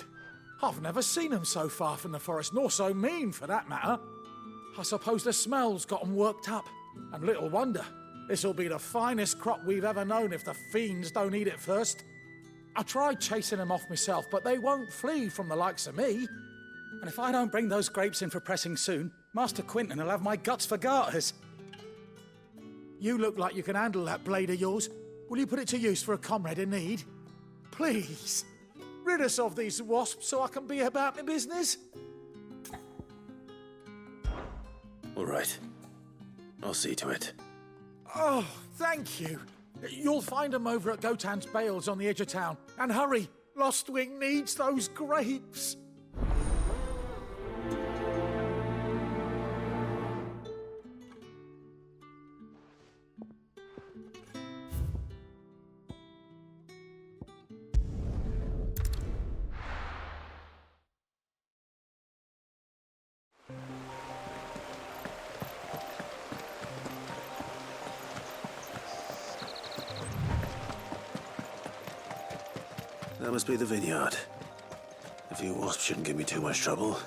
S6: I've never seen them so far from the forest, nor so mean, for that matter. I suppose the smell's got them worked up. And little wonder. This'll be the finest crop we've ever known if the fiends don't eat it first. I tried chasing them off myself, but they won't flee from the likes of me. And if I don't bring those grapes in for pressing soon, Master Quinton will have my guts for garters. You look like you can handle that blade of yours. Will you put it to use for a comrade in need? Please, rid us of these wasps so I can be about my business.
S1: All right. I'll see to it.
S6: Oh, thank you. You'll find them over at Gotan's Bales on the edge of town. And hurry, Lostwing needs those grapes.
S1: That must be the vineyard. A few wasps shouldn't give me too much trouble.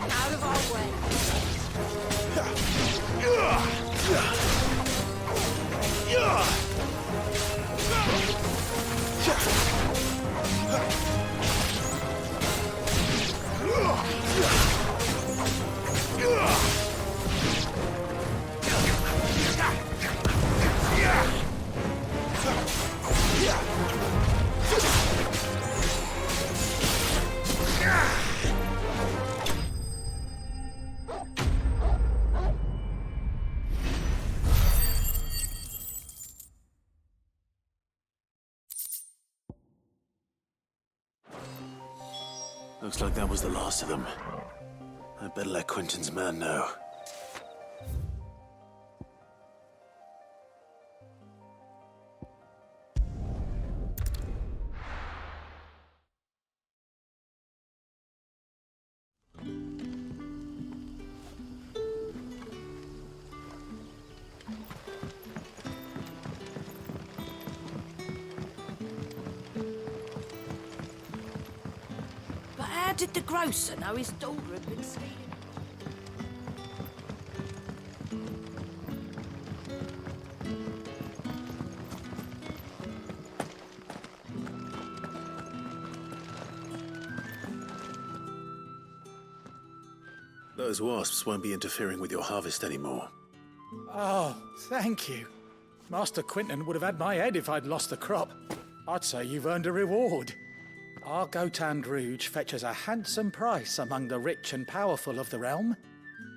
S20: Out of our way.
S1: Looks like that was the last of them. I'd better let Quinton's man know.
S20: did the grocer know his daughter had been stealing?
S1: Those wasps won't be interfering with your harvest anymore.
S16: Oh, thank you. Master Quinton would have had my head if I'd lost the crop. I'd say you've earned a reward. Our Gotand Rouge fetches a handsome price among the rich and powerful of the realm.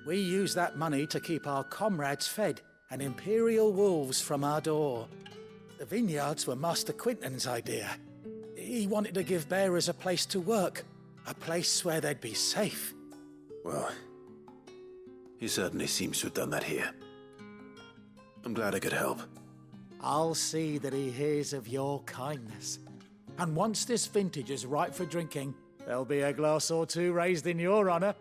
S16: We use that money to keep our comrades fed and imperial wolves from our door. The vineyards were Master Quinton's idea. He wanted to give bearers a place to work, a place where they'd be safe.
S1: Well, he certainly seems to have done that here. I'm glad I could help.
S16: I'll see that he hears of your kindness. And once this vintage is ripe for drinking, there'll be a glass or two raised in your honor.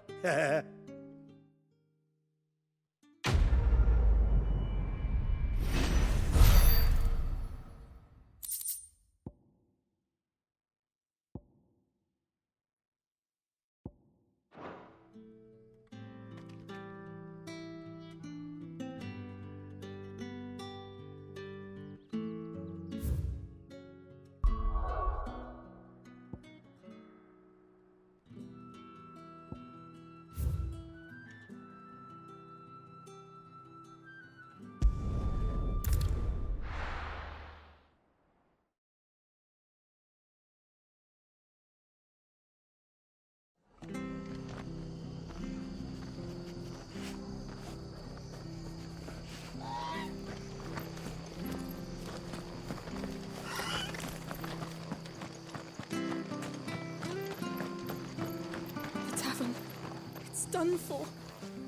S10: Done for.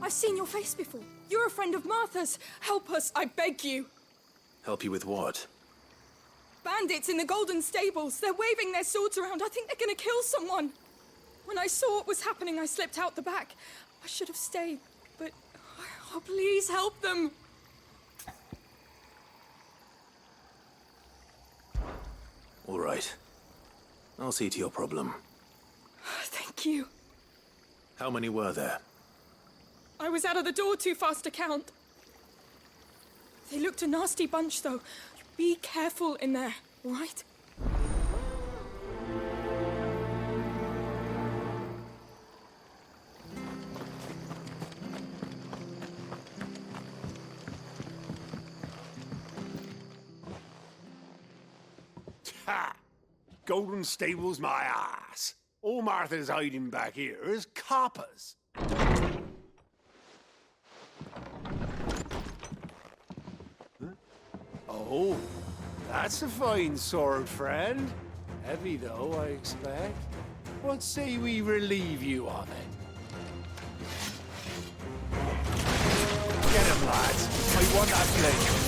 S10: I've seen your face before. You're a friend of Martha's. Help us, I beg you.
S1: Help you with what?
S10: Bandits in the Golden Stables. They're waving their swords around. I think they're gonna kill someone. When I saw what was happening, I slipped out the back. I should have stayed, but... Oh, please help them.
S1: All right. I'll see to your problem.
S10: Thank you.
S1: How many were there?
S10: I was out of the door too fast to count. They looked a nasty bunch, though. Be careful in there, all right?
S19: Ha! Golden Stables, my ass. All Martha's hiding back here is coppers. Huh? Oh, that's a fine sword, friend. Heavy, though, I expect. What say we relieve you of it? Get him, lads. I want that blade.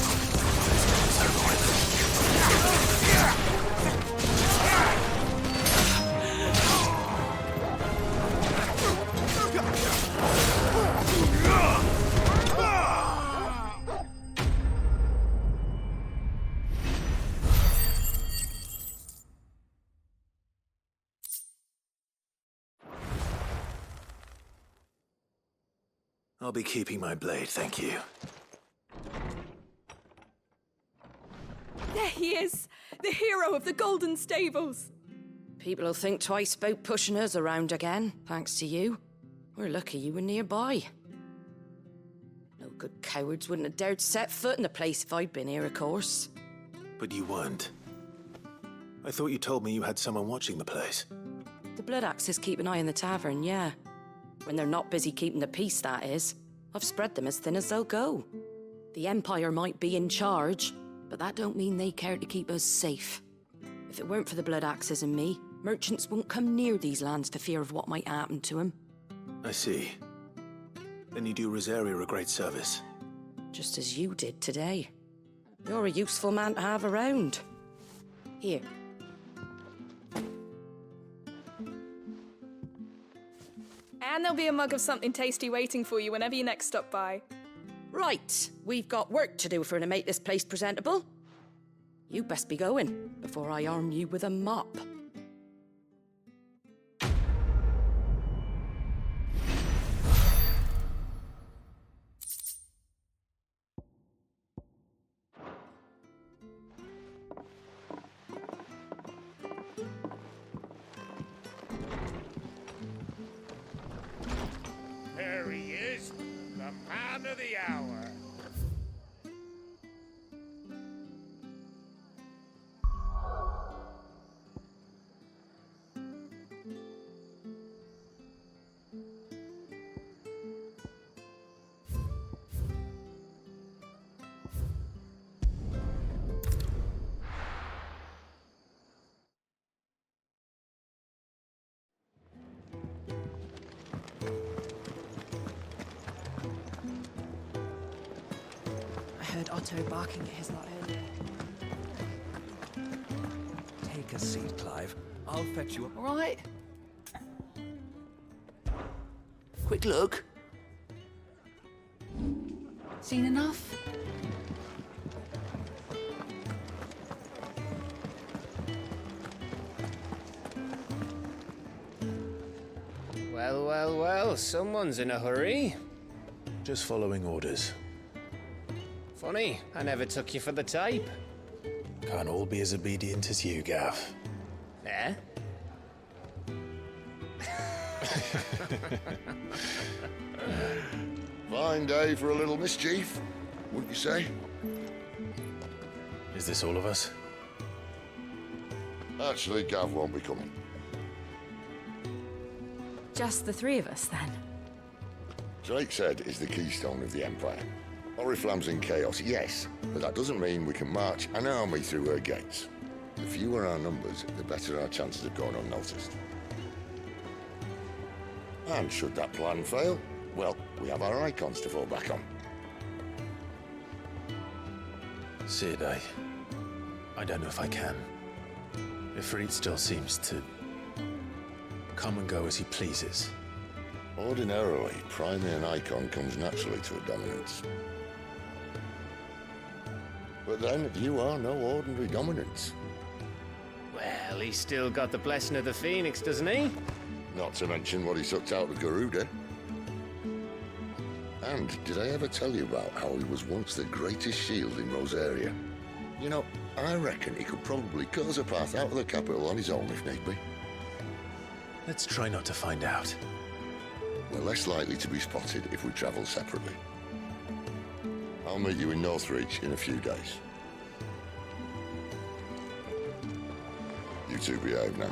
S1: I'll be keeping my blade, thank you.
S10: There he is! The hero of the Golden Stables!
S20: People will think twice about pushing us around again, thanks to you. We're lucky you were nearby. No good cowards wouldn't have dared set foot in the place if I'd been here, of course.
S1: But you weren't. I thought you told me you had someone watching the place.
S20: The Blood Axes keep an eye on the tavern, yeah. When they're not busy keeping the peace, that is. I've spread them as thin as they'll go. The Empire might be in charge, but that don't mean they care to keep us safe. If it weren't for the Blood Axes and me, merchants won't come near these lands for fear of what might happen to them.
S1: I see. Then you do Rosaria a great service.
S20: Just as you did today. You're a useful man to have around. Here.
S10: And there'll be a mug of something tasty waiting for you whenever you next stop by.
S20: Right, we've got work to do for to make this place presentable. You best be going before I arm you with a mop.
S19: man of the hour.
S22: I heard Otto barking at his lot earlier.
S3: Take a seat, Clive. I'll fetch you a...
S8: All right. Quick look. Seen enough?
S12: Well, well, well, someone's in a hurry.
S1: Just following orders.
S12: Funny, I never took you for the type.
S1: Can't all be as obedient as you, Gav.
S12: Eh?
S11: Fine day for a little mischief, wouldn't you say?
S1: Is this all of us?
S11: Actually, Gav won't be coming.
S17: Just the three of us, then?
S11: Drake's Head is the keystone of the Empire. Oriflamme's in chaos, yes, but that doesn't mean we can march an army through her gates. The fewer our numbers, the better our chances of going unnoticed. And should that plan fail, well, we have our icons to fall back on.
S1: Sid, I don't know if I can. Ifrit still seems to come and go as he pleases.
S11: Ordinarily, priming an icon comes naturally to a dominance. But then, you are no ordinary dominance.
S12: Well, he's still got the blessing of the Phoenix, doesn't he?
S11: Not to mention what he sucked out of Garuda. And did I ever tell you about how he was once the greatest shield in Rosaria? You know, I reckon he could probably cut us a path out of the capital on his own if need be.
S1: Let's try not to find out.
S11: We're less likely to be spotted if we travel separately. I'll meet you in Northreach in a few days. You two behave now.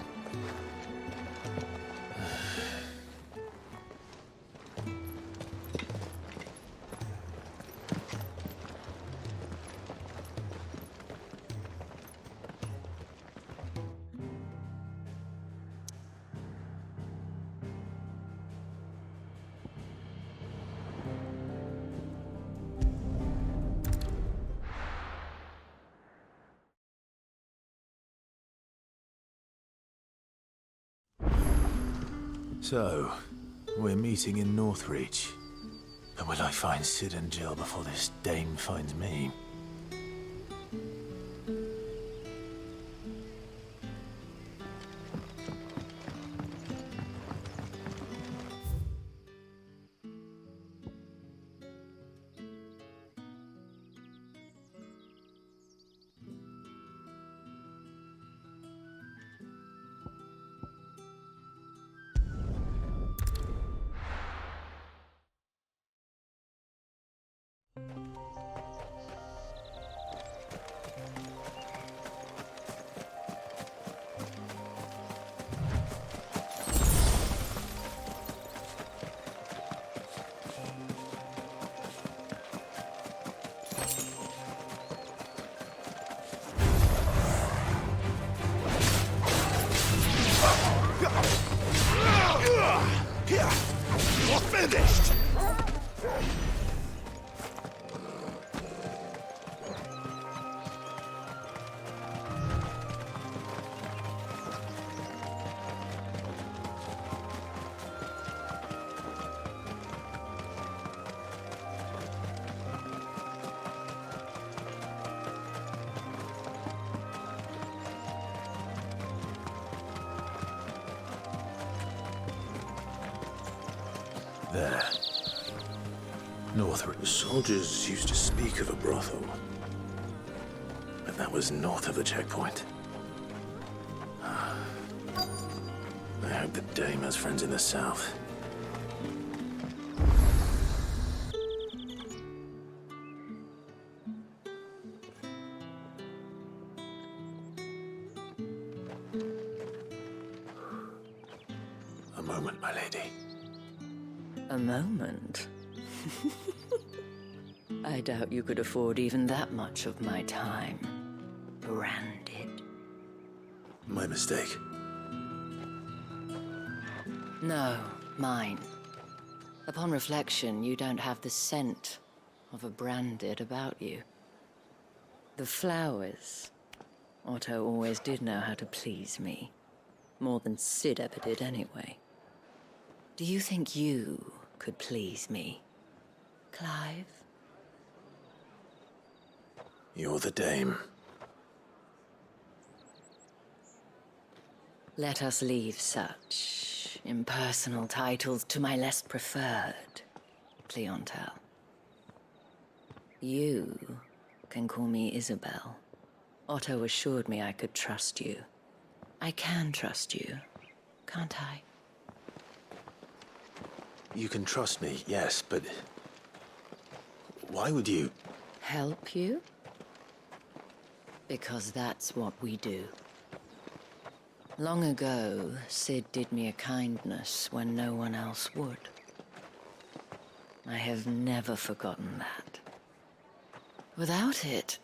S1: So, we're meeting in Northreach. But will I find Sid and Jill before this dame finds me?
S2: You're finished!
S1: There. Northward.
S2: The soldiers used to speak of a brothel.
S1: But that was north of the checkpoint. I hope the dame has friends in the south. moment, my lady.
S17: A moment? I doubt you could afford even that much of my time. Branded.
S1: My mistake.
S17: No, mine. Upon reflection, you don't have the scent of a branded about you. The flowers. Otto always did know how to please me. More than Sid ever did anyway. Do you think you could please me, Clive?
S1: You're the dame.
S17: Let us leave such impersonal titles to my less preferred clientele. You can call me Isabel. Otto assured me I could trust you. I can trust you, can't I?
S1: You can trust me, yes, but... why would you...
S17: Help you? Because that's what we do. Long ago, Sid did me a kindness when no one else would. I have never forgotten that. Without it,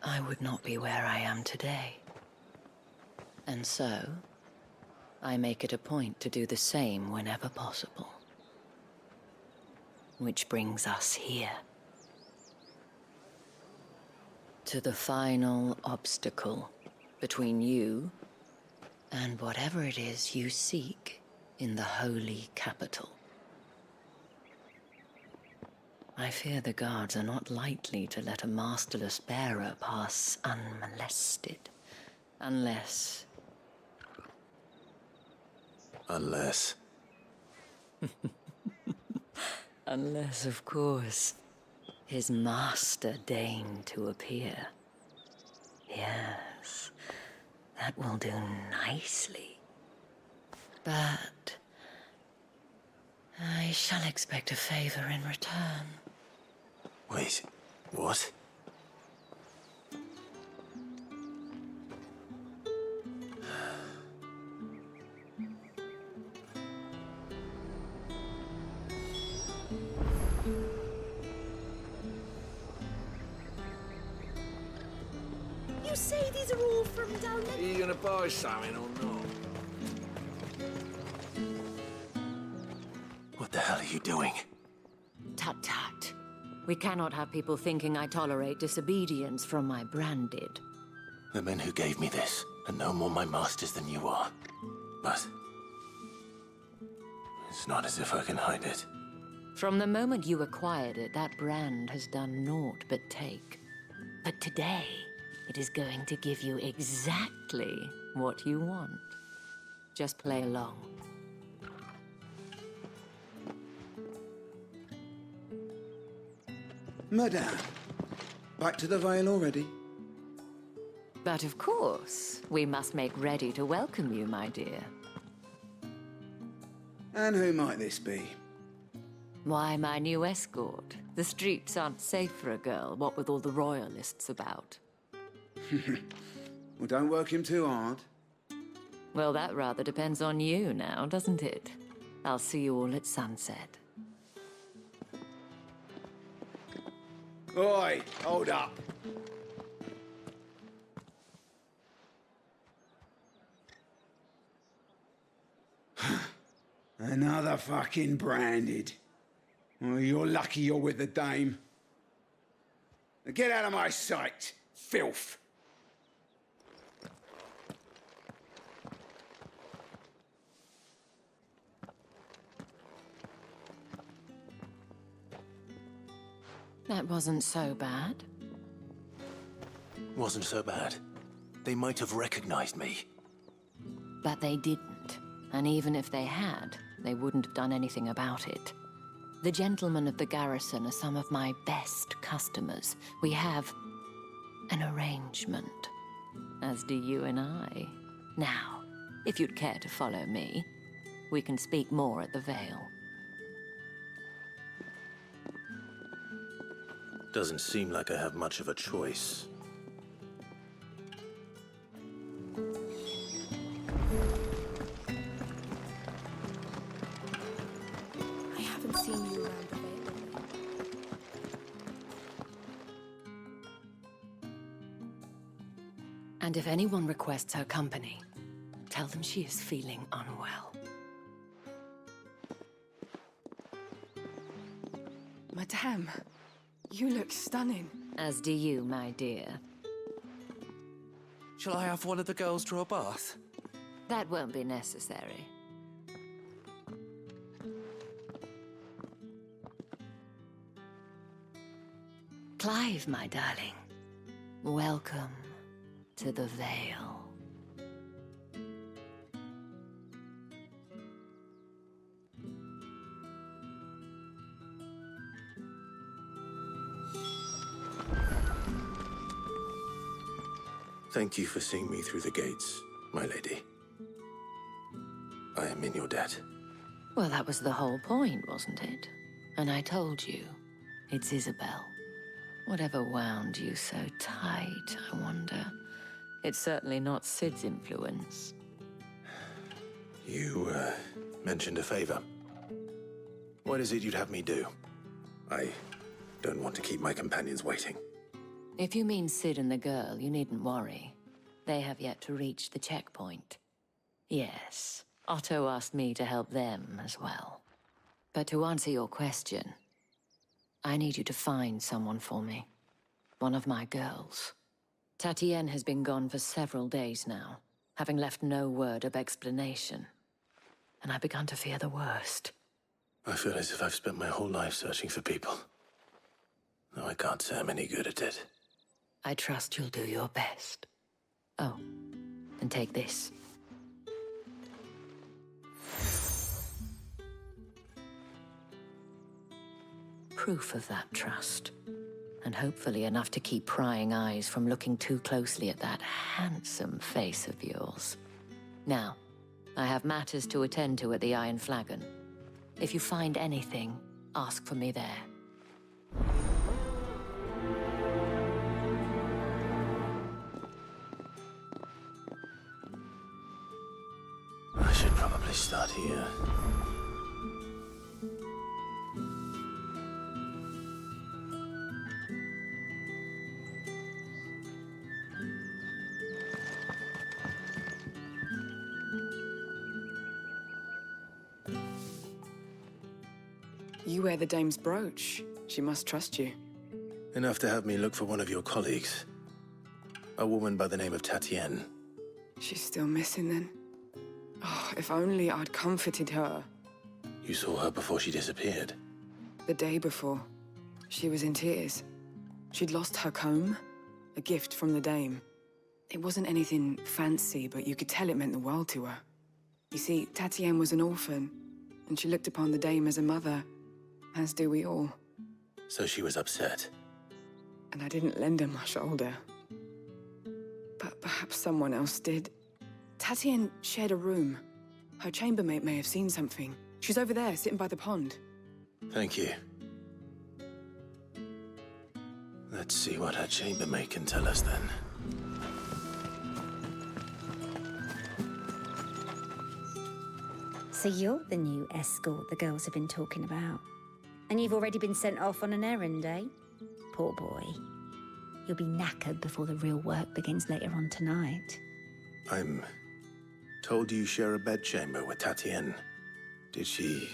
S17: I would not be where I am today. And so, I make it a point to do the same whenever possible. Which brings us here. To the final obstacle between you and whatever it is you seek in the holy capital. I fear the guards are not likely to let a masterless bearer pass unmolested, unless...
S1: Unless...
S17: Unless, of course, his master deigned to appear. Yes, that will do nicely. But I shall expect a favor in return.
S1: Wait, what?
S4: You say these are all from down there?
S2: Are you gonna buy something or not?
S1: What the hell are you doing?
S17: Tut-tut. We cannot have people thinking I tolerate disobedience from my branded.
S1: The men who gave me this are no more my masters than you are. But... it's not as if I can hide it.
S17: From the moment you acquired it, that brand has done naught but take. But today, it is going to give you exactly what you want. Just play along.
S18: Madame, back to the Vale already?
S17: But of course, we must make ready to welcome you, my dear.
S18: And who might this be?
S17: Why, my new escort. The streets aren't safe for a girl, what with all the royalists about.
S18: Well, don't work him too hard.
S17: Well, that rather depends on you now, doesn't it? I'll see you all at sunset.
S18: Oi, hold up. Another fucking branded. Well, you're lucky you're with the dame. Now get out of my sight, filth.
S17: That wasn't so bad.
S1: Wasn't so bad. They might have recognized me.
S17: But they didn't. And even if they had, they wouldn't have done anything about it. The gentlemen of the garrison are some of my best customers. We have an arrangement, as do you and I. Now, if you'd care to follow me, we can speak more at the Vale.
S1: Doesn't seem like I have much of a choice.
S17: And if anyone requests her company, tell them she is feeling unwell.
S10: Madame, you look stunning.
S17: As do you, my dear.
S3: Shall I have one of the girls draw a bath?
S17: That won't be necessary. Clive, my darling. Welcome to the Vale.
S1: Thank you for seeing me through the gates, my lady. I am in your debt.
S17: Well, that was the whole point, wasn't it? And I told you, it's Isabel. Whatever wound you so tight, I wonder. It's certainly not Sid's influence.
S1: You, mentioned a favor. What is it you'd have me do? I don't want to keep my companions waiting.
S17: If you mean Sid and the girl, you needn't worry. They have yet to reach the checkpoint. Yes, Otto asked me to help them as well. But to answer your question, I need you to find someone for me. One of my girls. Tatienne has been gone for several days now, having left no word of explanation. And I've begun to fear the worst.
S1: I feel as if I've spent my whole life searching for people. No, I can't say I'm any good at it.
S17: I trust you'll do your best. Oh, and take this. Proof of that trust. And hopefully enough to keep prying eyes from looking too closely at that handsome face of yours. Now, I have matters to attend to at the Iron Flagon. If you find anything, ask for me there.
S1: I should probably start here.
S10: You wear the dame's brooch. She must trust you.
S1: Enough to have me look for one of your colleagues. A woman by the name of Tatienne.
S10: She's still missing then. Oh, if only I'd comforted her.
S1: You saw her before she disappeared.
S10: The day before, she was in tears. She'd lost her comb, a gift from the dame. It wasn't anything fancy, but you could tell it meant the world to her. You see, Tatienne was an orphan, and she looked upon the dame as a mother, as do we all.
S1: So she was upset.
S10: And I didn't lend her my shoulder. But perhaps someone else did. Tatienne shared a room. Her chambermaid may have seen something. She's over there, sitting by the pond.
S1: Thank you. Let's see what her chambermaid can tell us then.
S14: So you're the new escort the girls have been talking about. And you've already been sent off on an errand, eh? Poor boy. You'll be knackered before the real work begins later on tonight.
S1: I'm told you share a bedchamber with Tatienne. Did she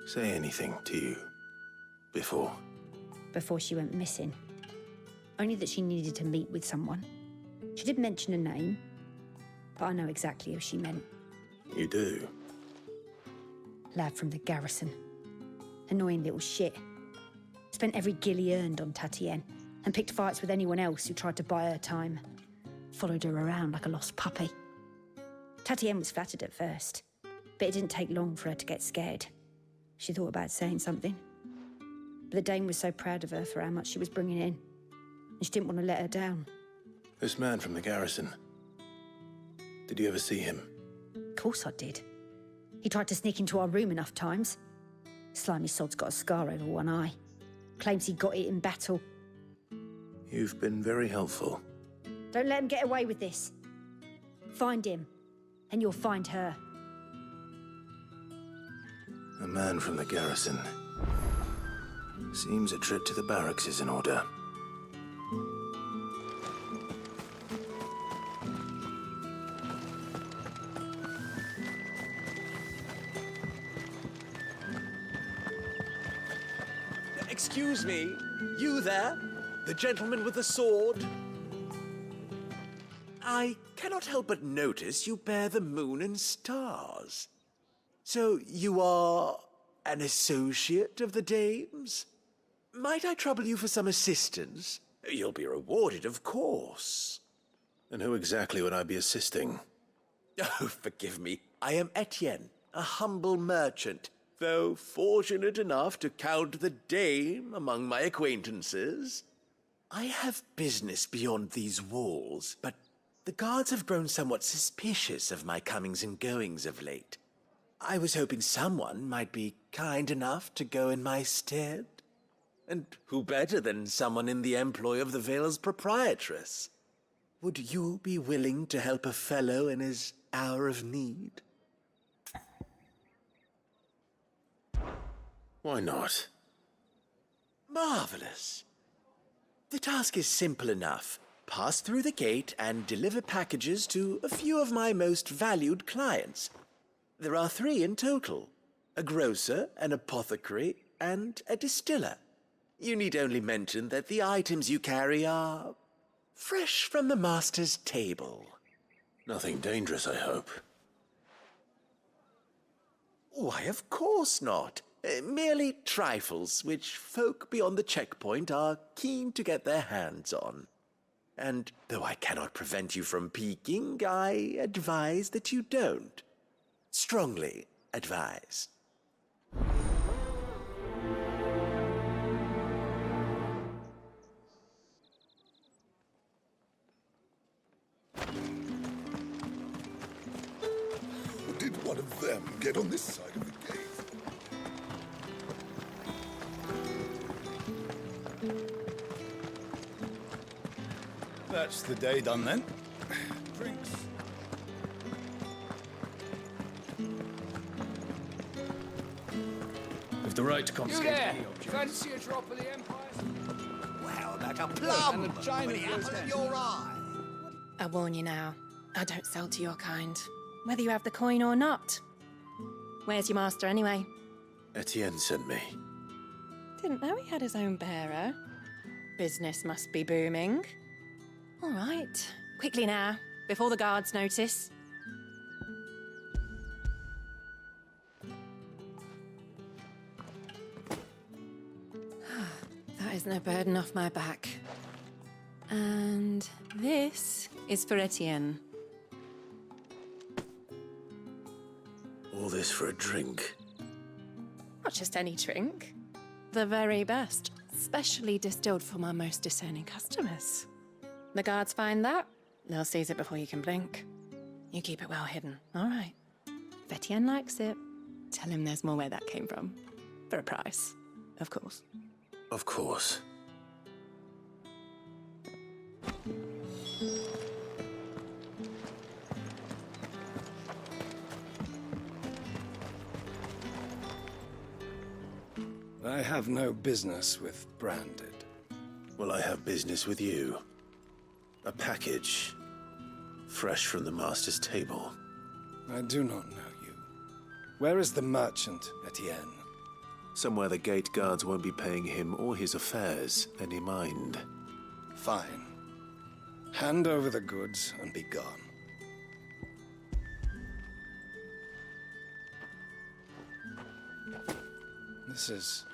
S1: say anything to you before?
S14: Before she went missing. Only that she needed to meet with someone. She did mention a name, but I know exactly who she meant.
S1: You do?
S14: Lad from the garrison. Annoying little shit. Spent every guil he earned on Tatienne and picked fights with anyone else who tried to buy her time. Followed her around like a lost puppy. Tatienne was flattered at first, but it didn't take long for her to get scared. She thought about saying something. But the dame was so proud of her for how much she was bringing in, and she didn't want to let her down.
S1: This man from the garrison. Did you ever see him?
S14: Of course I did. He tried to sneak into our room enough times. Slimy sod's got a scar over one eye. Claims he got it in battle.
S1: You've been very helpful.
S14: Don't let him get away with this. Find him, and you'll find her.
S1: A man from the garrison. Seems a trip to the barracks is in order.
S9: Excuse me, you there? The gentleman with the sword? I cannot help but notice you bear the moon and stars. So you are an associate of the dame's? Might I trouble you for some assistance? You'll be rewarded, of course.
S1: And who exactly would I be assisting?
S9: Oh, forgive me. I am Etienne, a humble merchant, though fortunate enough to count the dame among my acquaintances. I have business beyond these walls, but the guards have grown somewhat suspicious of my comings and goings of late. I was hoping someone might be kind enough to go in my stead. And who better than someone in the employ of the Vale's proprietress? Would you be willing to help a fellow in his hour of need?
S1: Why not?
S9: Marvelous. The task is simple enough. Pass through the gate and deliver packages to a few of my most valued clients. There are 3 in total: a grocer, an apothecary, and a distiller. You need only mention that the items you carry are fresh from the master's table.
S1: Nothing dangerous, I hope.
S9: Why, of course not. Merely trifles which folk beyond the checkpoint are keen to get their hands on. And though I cannot prevent you from peeking, I advise that you don't. Strongly advise.
S11: Did one of them get on this side of the gate?
S21: That's the day done then. Drinks.
S5: With the right to
S2: You
S5: confiscate
S2: there?
S5: any object.
S2: Fancy a drop of the Empire?
S18: How about a plum?
S2: And a China
S18: for the apple of your eye?
S10: I warn you now, I don't sell to your kind, whether you have the coin or not. Where's your master anyway?
S1: Etienne sent me.
S10: Didn't know he had his own bearer. Business must be booming. All right, quickly now, before the guards notice. That is no burden off my back. And this is for Etienne.
S1: All this for a drink.
S10: Not just any drink. The very best, specially distilled for my most discerning customers. The guards find that, they'll seize it before you can blink. You keep it well hidden, all right? If Etienne likes it, tell him there's more where that came from. For a price, of course.
S1: Of course.
S21: I have no business with Branded.
S1: Well, I have business with you. A package. Fresh from the master's table.
S21: I do not know you. Where is the merchant, Etienne?
S1: Somewhere the gate guards won't be paying him or his affairs any mind.
S21: Fine. Hand over the goods and be gone. This is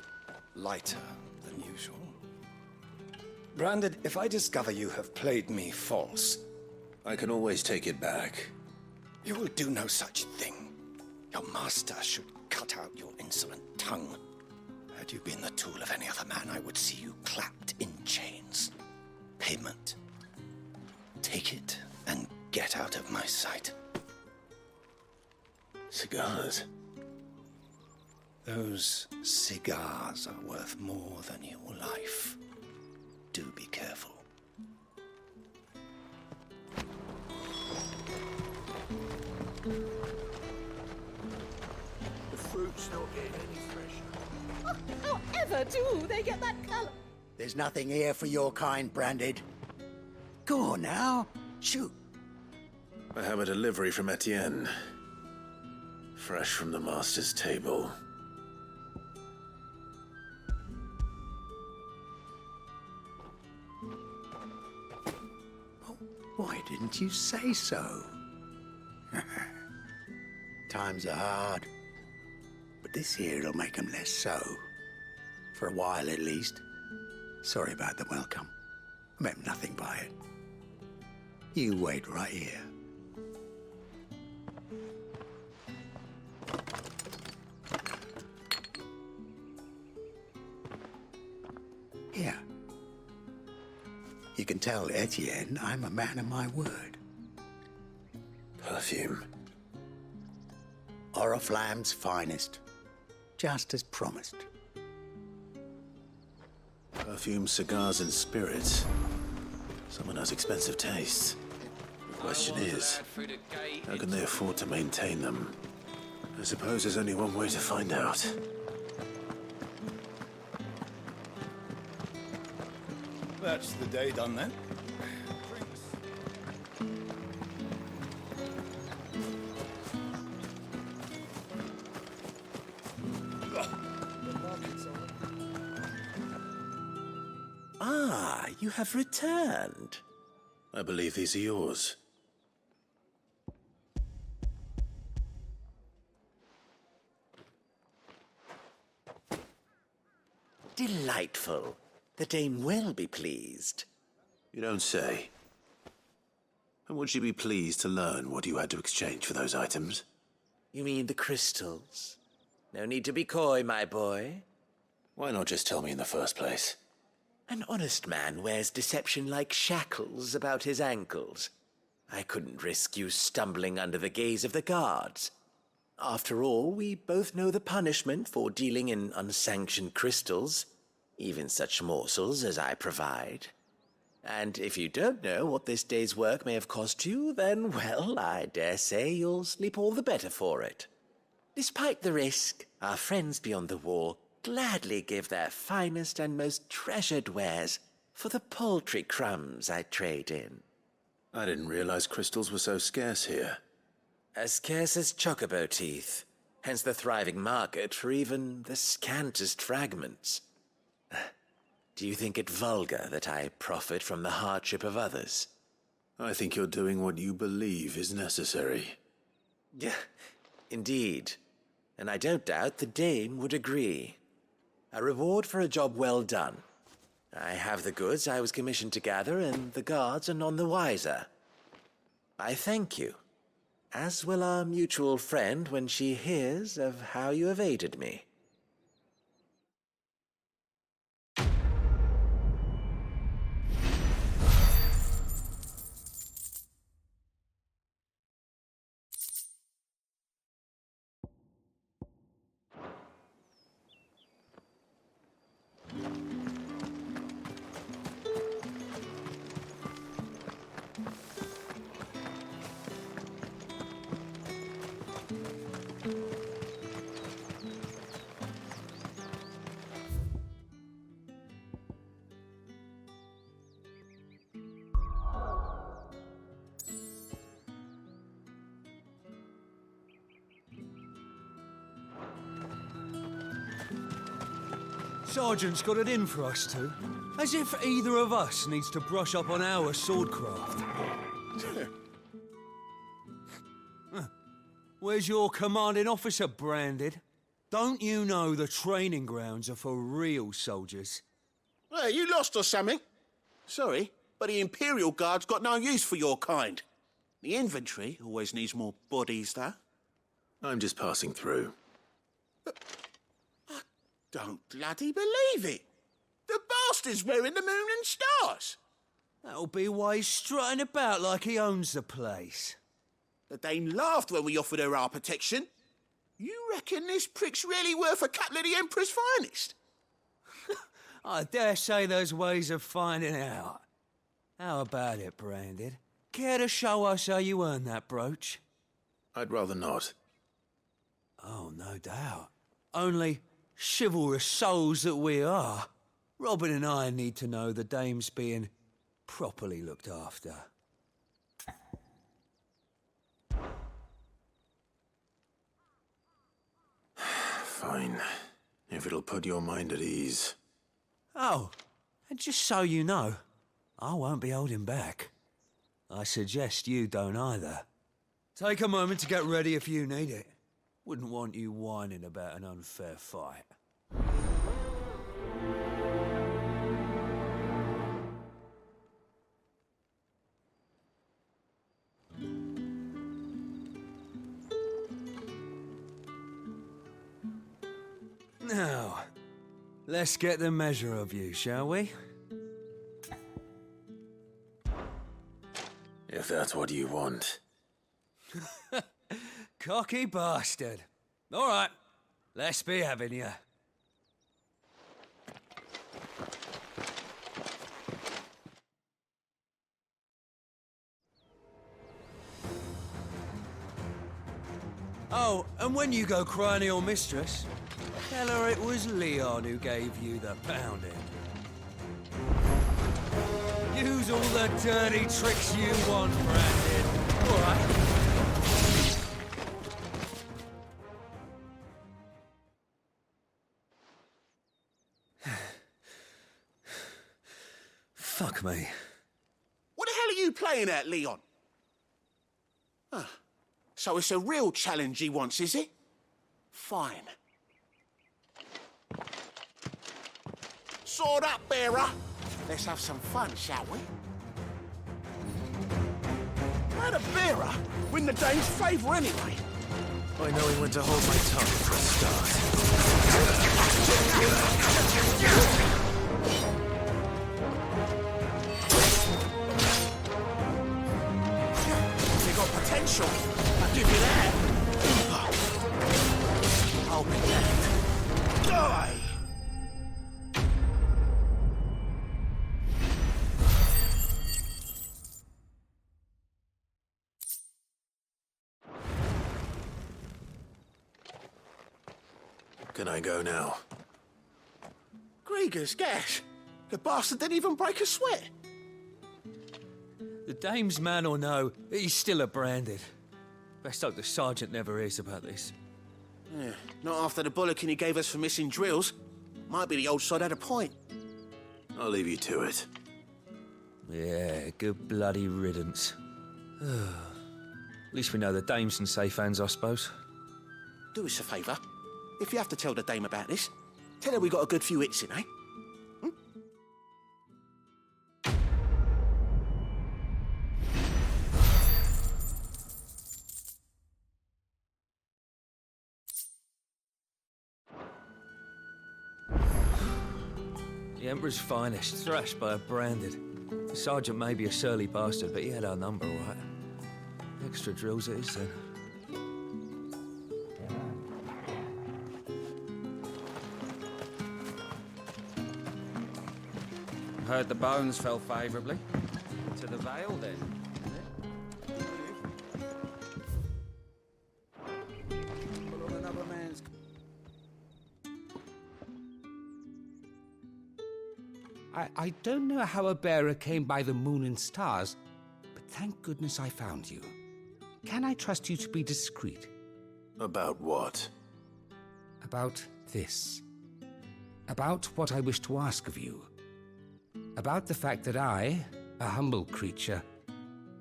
S21: lighter than usual. Branded, if I discover you have played me false...
S1: I can always take it back.
S21: You will do no such thing. Your master should cut out your insolent tongue. Had you been the tool of any other man, I would see you clapped in chains. Payment. Take it and get out of my sight.
S1: Cigars?
S21: Those cigars are worth more than your life. Do be careful.
S2: The fruit's not getting any fresher.
S4: However do they get that colour?
S18: There's nothing here for your kind, Branded. Go on now. Shoot.
S1: I have a delivery from Etienne. Fresh from the master's table.
S7: Why didn't you say so? Times are hard, but this here'll make 'em less so. For a while, at least. Sorry about the welcome. I meant nothing by it. You wait right here. Here. You can tell Etienne I'm a man of my word.
S1: Perfume.
S7: Oriflamme's finest. Just as promised.
S1: Perfume, cigars, and spirits. Someone has expensive tastes. The question is, how can they afford to maintain them? I suppose there's only one way to find out.
S15: That's the day done then.
S9: Ah, you have returned.
S1: I believe these are yours.
S9: Delightful. The dame will be pleased.
S1: You don't say. And would she be pleased to learn what you had to exchange for those items?
S9: You mean the crystals? No need to be coy, my boy.
S1: Why not just tell me in the first place?
S9: An honest man wears deception like shackles about his ankles. I couldn't risk you stumbling under the gaze of the guards. After all, we both know the punishment for dealing in unsanctioned crystals, even such morsels as I provide. And if you don't know what this day's work may have cost you, then, well, I dare say you'll sleep all the better for it. Despite the risk, our friends beyond the wall gladly give their finest and most treasured wares for the paltry crumbs I trade in.
S1: I didn't realize crystals were so scarce here.
S9: As scarce as chocobo teeth, hence the thriving market for even the scantest fragments. Do you think it vulgar that I profit from the hardship of others?
S1: I think you're doing what you believe is necessary.
S9: Yeah, indeed. And I don't doubt the dame would agree. A reward for a job well done. I have the goods I was commissioned to gather, and the guards are none the wiser. I thank you, as will our mutual friend when she hears of how you have aided me.
S23: Sergeant's got it in for us two. As if either of us needs to brush up on our swordcraft. Where's your commanding officer, Branded? Don't you know the training grounds are for real soldiers?
S24: Hey, you lost or something? Sorry, but the Imperial Guard's got no use for your kind. The infantry always needs more bodies, though.
S1: I'm just passing through.
S24: Don't bloody believe it. The bastard's wearing the moon and stars.
S23: That'll be why he's strutting about like he owns the place.
S24: The Dane laughed when we offered her our protection. You reckon this prick's really worth a couple of the Emperor's finest?
S23: I dare say there's ways of finding out. How about it, Branded? Care to show us how you earned that brooch?
S1: I'd rather not.
S23: Oh, no doubt. Only, chivalrous souls that we are, Robin and I need to know the dame's being properly looked after.
S1: Fine. If it'll put your mind at ease.
S23: Oh, and just so you know, I won't be holding back. I suggest you don't either. Take a moment to get ready if you need it. Wouldn't want you whining about an unfair fight. Now, let's get the measure of you, shall we?
S1: If that's what you want.
S23: Cocky bastard. All right, let's be having you. Oh, and when you go crying to your mistress, tell her it was Leon who gave you the pounding. Use all the dirty tricks you want, Brandon. All right. Fuck me.
S24: What the hell are you playing at, Leon? Ah, so it's a real challenge he wants, is it? Fine. Sword up, bearer. Let's have some fun, shall we? How'd a bearer win the dame's favour anyway?
S1: I know he went to hold my tongue for a start.
S24: You got potential. I'll give you that. Hold me down. Die!
S1: Can I go now?
S24: Grieger's gas. The bastard didn't even break a sweat.
S23: The dame's man or no, he's still a branded. Best hope the sergeant never hears about this.
S24: Yeah, not after the bollocking he gave us for missing drills. Might be the old sod had a point.
S1: I'll leave you to it.
S23: Yeah, good bloody riddance. At least we know the dame's in safe hands, I suppose.
S24: Do us a favour. If you have to tell the dame about this, tell her we got a good few hits in, eh?
S23: The Emperor's finest, thrashed by a branded. The sergeant may be a surly bastard, but he had our number, all right. Extra drills it is, then.
S6: Heard the bones fell favourably. To the Vale, then,
S13: I don't know how a bearer came by the moon and stars, but thank goodness I found you. Can I trust you to be discreet?
S1: About what?
S13: About this. About what I wish to ask of you. About the fact that I, a humble creature,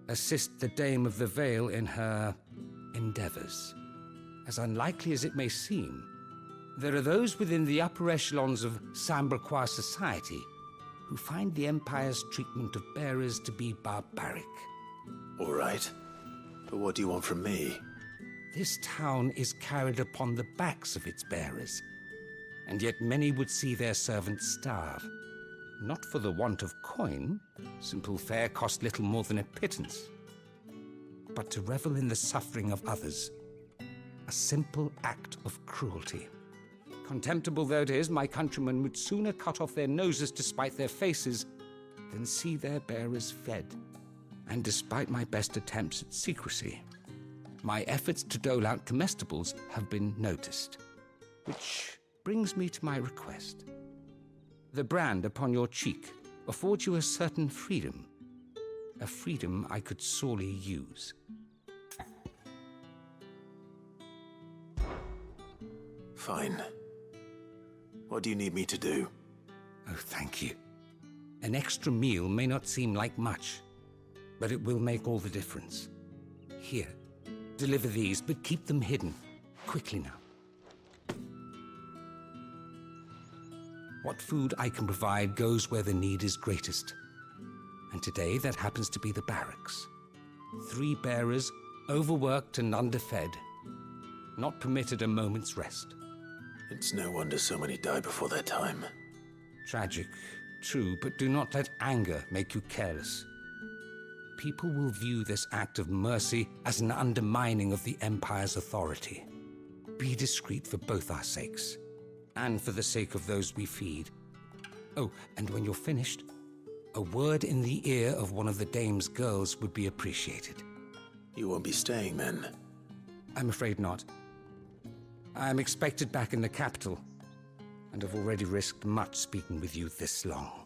S13: assist the Dame of the Vale in her endeavors. As unlikely as it may seem, there are those within the upper echelons of Samberquois society who find the Empire's treatment of bearers to be barbaric.
S1: All right. But what do you want from me?
S13: This town is carried upon the backs of its bearers, and yet many would see their servants starve. Not for the want of coin, simple fare cost little more than a pittance, but to revel in the suffering of others, a simple act of cruelty. Contemptible though it is, my countrymen would sooner cut off their noses to spite their faces than see their bearers fed. And despite my best attempts at secrecy, my efforts to dole out comestibles have been noticed. Which brings me to my request. The brand upon your cheek affords you a certain freedom, a freedom I could sorely use.
S1: Fine. What do you need me to do?
S13: Oh, thank you. An extra meal may not seem like much, but it will make all the difference. Here, deliver these, but keep them hidden. Quickly now. What food I can provide goes where the need is greatest. And today, that happens to be the barracks. 3 bearers, overworked and underfed, not permitted a moment's rest.
S1: It's no wonder so many die before their time.
S13: Tragic, true, but do not let anger make you careless. People will view this act of mercy as an undermining of the Empire's authority. Be discreet for both our sakes, and for the sake of those we feed. Oh, and when you're finished, a word in the ear of one of the dame's girls would be appreciated.
S1: You won't be staying, then?
S13: I'm afraid not. I'm expected back in the capital, and have already risked much speaking with you this long.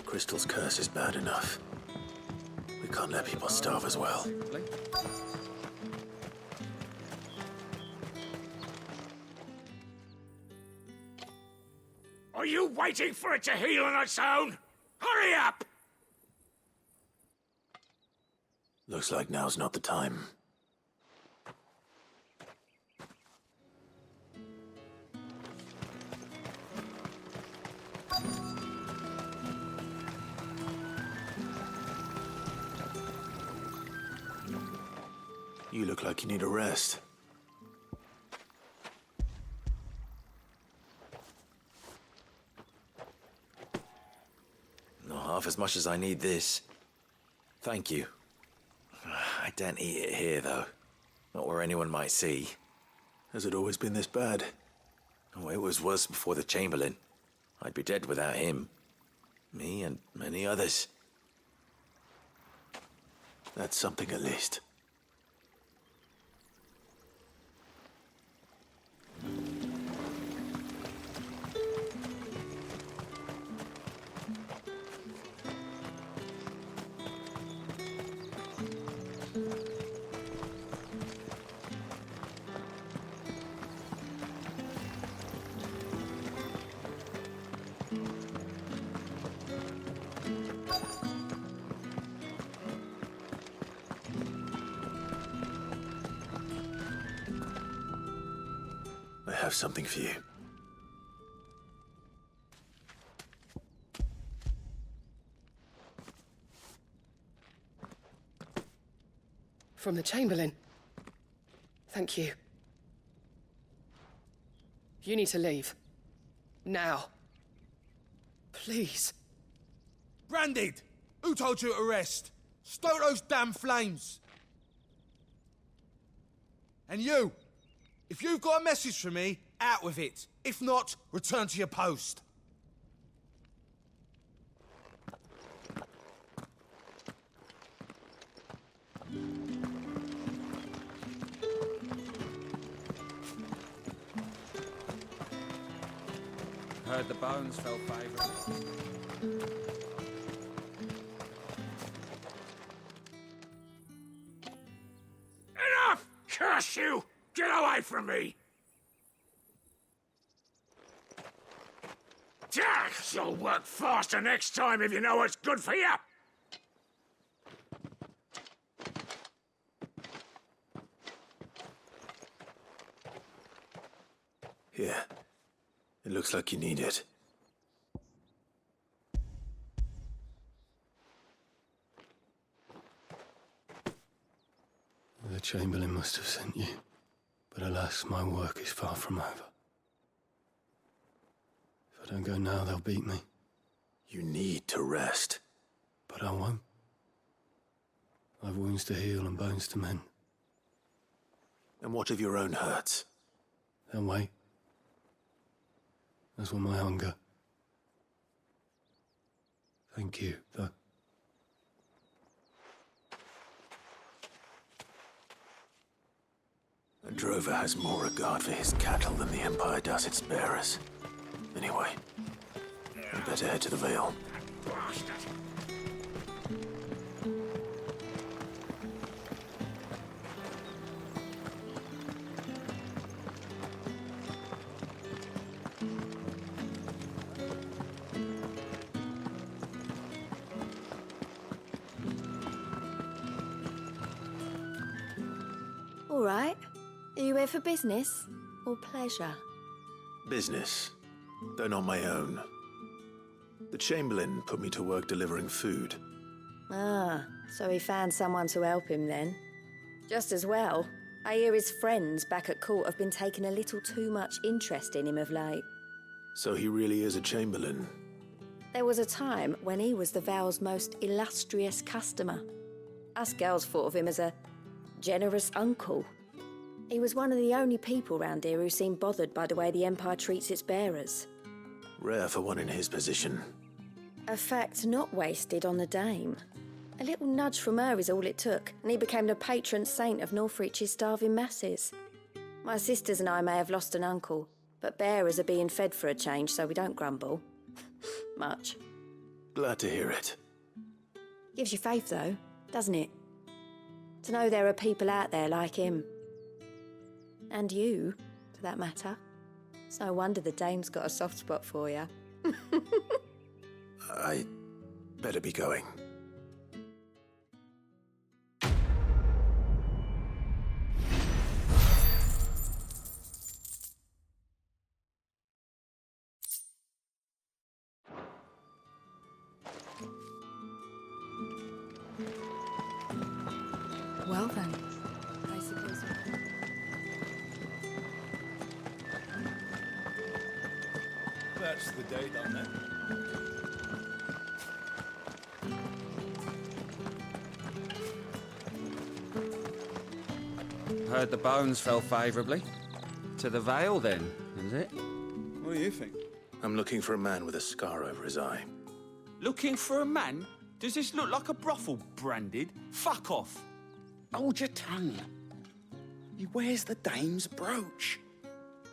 S1: Crystal's curse is bad enough. We can't let people starve as well.
S2: Are you waiting for it to heal on its own? Hurry up!
S1: Looks like now's not the time. You look like you need a rest.
S16: Not half as much as I need this. Thank you. I don't eat it here, though. Not where anyone might see.
S1: Has it always been this bad?
S16: Oh, it was worse before the Chamberlain. I'd be dead without him. Me and many others.
S1: That's something at least. I have something for you.
S19: From the Chamberlain. Thank you. You need to leave. Now. Please.
S20: Branded! Who told you to rest? Stoke those damn flames! And you! If you've got a message for me, out with it. If not, return to your post.
S6: Heard the bones fell favourable.
S2: Enough! Curse you! Get away from me! You'll work faster next time if you know what's good for you!
S1: Here. It looks like you need it.
S22: The Chamberlain must have sent you, but alas, my work is far from over. If I don't go now, they'll beat me.
S1: You need to rest.
S22: But I won't. I've wounds to heal and bones to mend.
S1: And what of your own hurts?
S22: They'll wait. As will my hunger. Thank you, though.
S1: A drover has more regard for his cattle than the Empire does its bearers. Anyway, I'd better head to the Vale.
S3: All right. Are you here for business or pleasure?
S1: Business, though not my own. The Chamberlain put me to work delivering food.
S3: Ah, so he found someone to help him then. Just as well. I hear his friends back at court have been taking a little too much interest in him of late.
S1: So he really is a Chamberlain?
S3: There was a time when he was the Val's most illustrious customer. Us girls thought of him as a generous uncle. He was one of the only people round here who seemed bothered by the way the Empire treats its bearers.
S1: Rare for one in his position.
S3: A fact not wasted on the Dame. A little nudge from her is all it took, and he became the patron saint of Northreach's starving masses. My sisters and I may have lost an uncle, but bearers are being fed for a change, so we don't grumble. Much.
S1: Glad to hear it.
S3: Gives you faith, though, doesn't it? To know there are people out there like him. And you, for that matter. It's no wonder the Dame's got a soft spot for you.
S1: I better be going.
S10: Well then, I suppose.
S15: That's the day done then.
S6: Heard the bones fell favourably. To the Vale, then, is it?
S15: What do you think?
S1: I'm looking for a man with a scar over his eye.
S6: Looking for a man? Does this look like a brothel, Branded? Fuck off!
S18: Hold your tongue. He wears the Dame's brooch.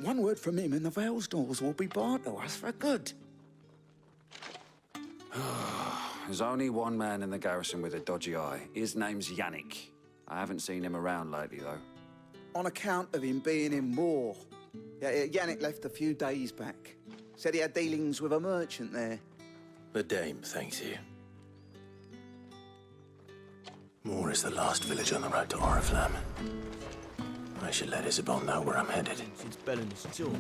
S18: One word from him and the Vale's doors will be barred to us for good.
S6: There's only one man in the garrison with a dodgy eye. His name's Yannick. I haven't seen him around lately, though.
S18: On account of him being in Moor. Yeah, Yannick left a few days back. Said he had dealings with a merchant there.
S1: The Dame thanks you. Moor is the last village on the road to Oriflamme. I should let Isabel know where I'm headed.
S2: Since Bellin is still.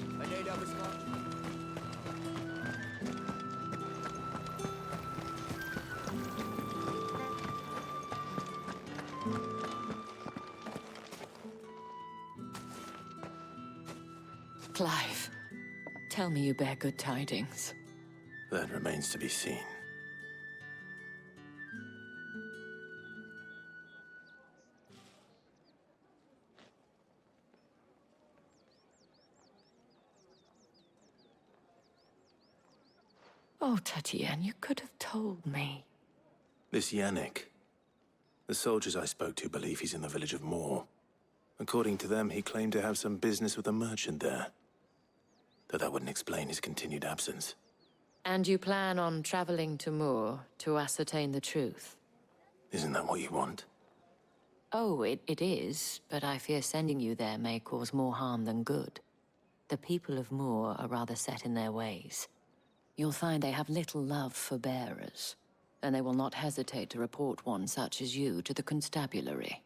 S8: Clive, tell me you bear good tidings.
S1: That remains to be seen.
S8: Oh, Tatienne, you could have told me.
S1: This Yannick. The soldiers I spoke to believe he's in the village of Moor. According to them, he claimed to have some business with a merchant there. Though that wouldn't explain his continued absence.
S8: And you plan on traveling to Moor to ascertain the truth?
S1: Isn't that what you want?
S8: Oh, it is, but I fear sending you there may cause more harm than good. The people of Moor are rather set in their ways. You'll find they have little love for bearers, and they will not hesitate to report one such as you to the constabulary.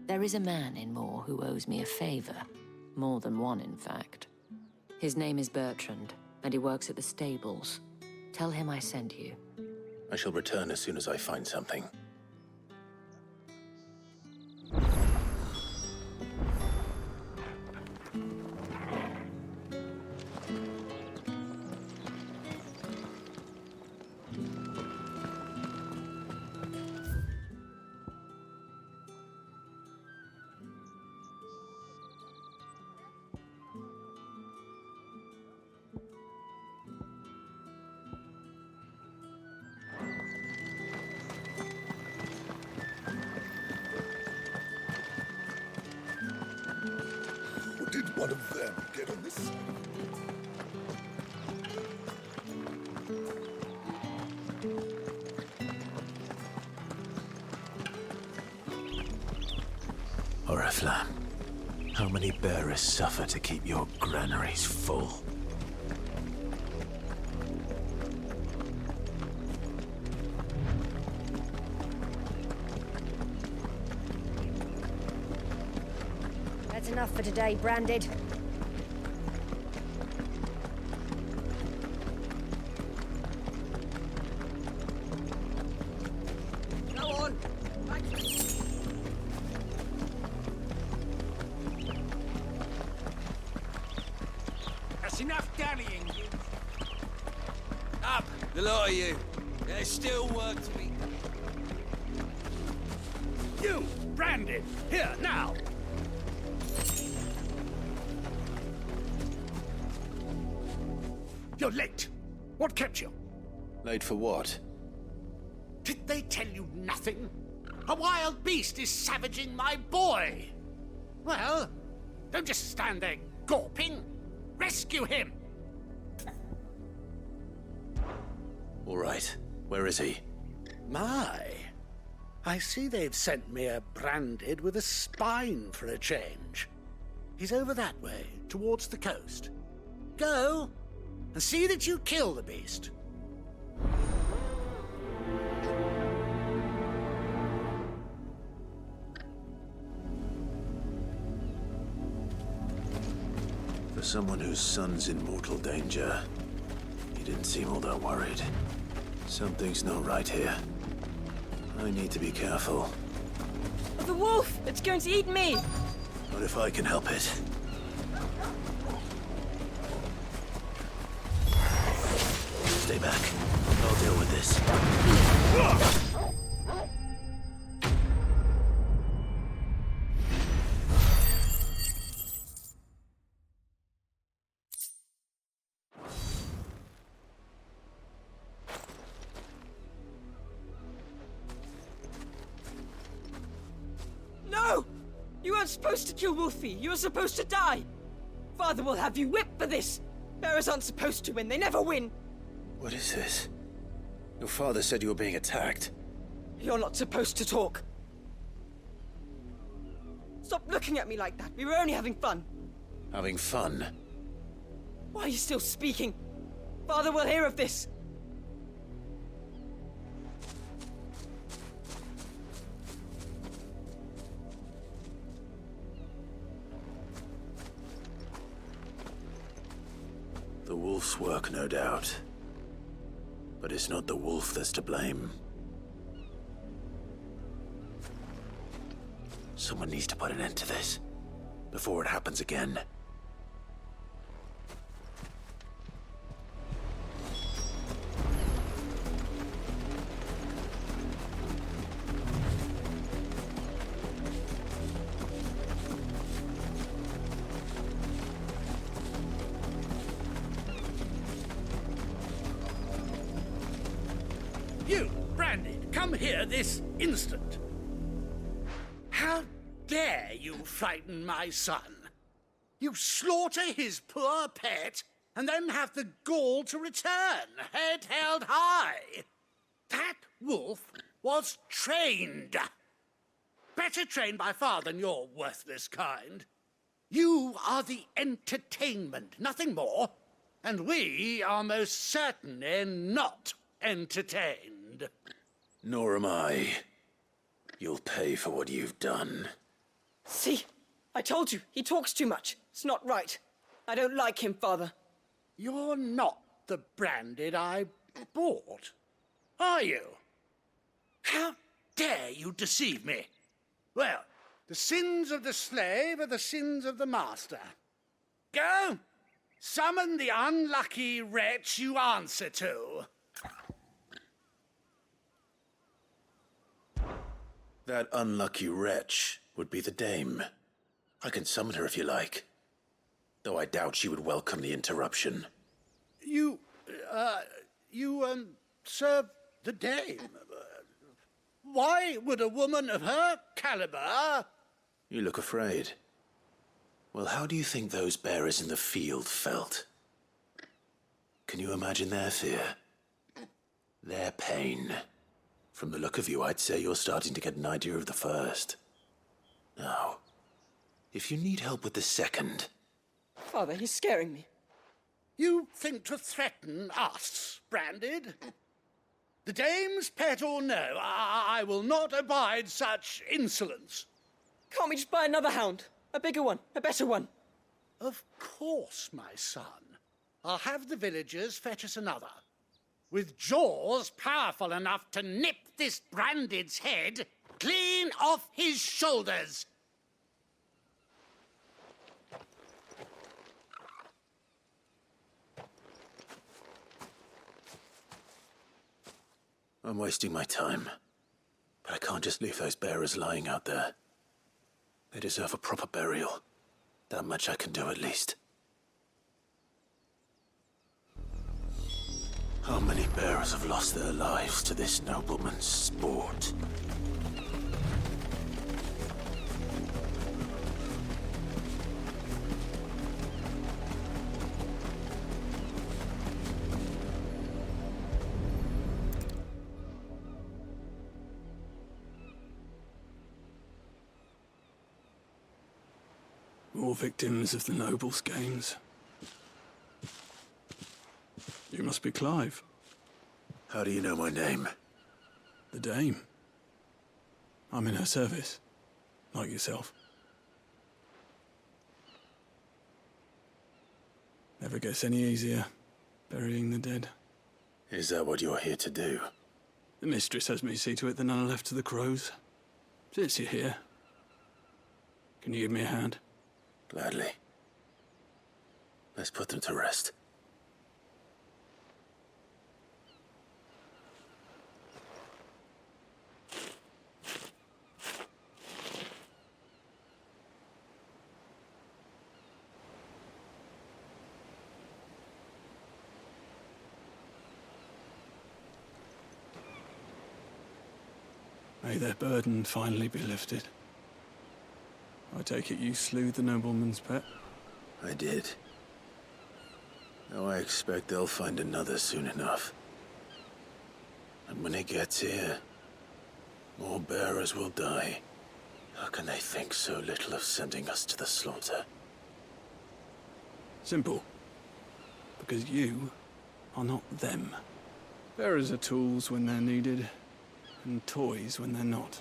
S8: There is a man in Moor who owes me a favor. More than one, in fact. His name is Bertrand, and he works at the stables. Tell him I sent you.
S1: I shall return as soon as I find something.
S11: Did one of them get on this side?
S1: Oriflamme, how many bearers suffer to keep your granaries full?
S3: enough for today, Branded.
S19: Go on!
S18: That's enough dallying, you.
S23: Up, the lot of you. There's still work to be done.
S2: You, Branded, here, now! You're late. What kept you?
S1: Late for what?
S2: Did they tell you nothing? A wild beast is savaging my boy! Well, don't just stand there gawping. Rescue him!
S1: All right. Where is he?
S2: My. I see they've sent me a Branded with a spine for a change. He's over that way, towards the coast. Go, and see that you kill the beast.
S1: For someone whose son's in mortal danger, he didn't seem all that worried. Something's not right here. I need to be careful.
S10: Oh, the wolf! It's going to eat me!
S1: Not if I can help it. Stay back. I'll deal with this.
S10: No! You weren't supposed to kill Wolfie. You were supposed to die. Father will have you whipped for this. Bearers aren't supposed to win. They never win.
S1: What is this? Your father said you were being attacked.
S10: You're not supposed to talk. Stop looking at me like that. We were only having fun.
S1: Having fun?
S10: Why are you still speaking? Father will hear of this.
S1: The wolf's work, no doubt. But it's not the wolf that's to blame. Someone needs to put an end to this, before it happens again.
S2: You, Branded, come here this instant. How dare you frighten my son? You slaughter his poor pet, and then have the gall to return, head held high. That wolf was trained. Better trained by far than your worthless kind. You are the entertainment, nothing more. And we are most certainly not entertained.
S1: Nor am I. You'll pay for what you've done.
S10: See? I told you, he talks too much. It's not right. I don't like him, Father.
S2: You're not the Branded I bought, are you? How dare you deceive me? Well, the sins of the slave are the sins of the master. Go! Summon the unlucky wretch you answer to.
S1: That unlucky wretch would be the dame. I can summon her if you like. Though I doubt she would welcome the interruption.
S2: You serve the dame. Why would a woman of her caliber...
S1: You look afraid. Well, how do you think those bearers in the field felt? Can you imagine their fear? Their pain? From the look of you, I'd say you're starting to get an idea of the first. Now, if you need help with the second...
S10: Father, he's scaring me.
S2: You think to threaten us, Branded? The dame's pet or no, I will not abide such insolence.
S10: Can't we just buy another hound?
S5: A bigger one, a better one.
S12: Of course, my son. I'll have the villagers fetch us another. With jaws powerful enough to nip this Branded's head clean off his shoulders.
S1: I'm wasting my time. But I can't just leave those bearers lying out there. They deserve a proper burial. That much I can do at least. How many bearers have lost their lives to this nobleman's sport?
S22: More victims of the nobles' games. You must be Clive.
S1: How do you know my name?
S22: The Dame. I'm in her service, like yourself. Never gets any easier, burying the dead.
S1: Is that what you're here to do?
S22: The mistress has me see to it that none are left to the crows. Since you're here, can you give me a hand?
S1: Gladly. Let's put them to rest.
S22: May their burden finally be lifted. I take it you slew the nobleman's pet?
S1: I did. Now I expect they'll find another soon enough. And when it gets here, more bearers will die. How can they think so little of sending us to the slaughter?
S22: Simple. Because you are not them. Bearers are tools when they're needed, and toys when they're not.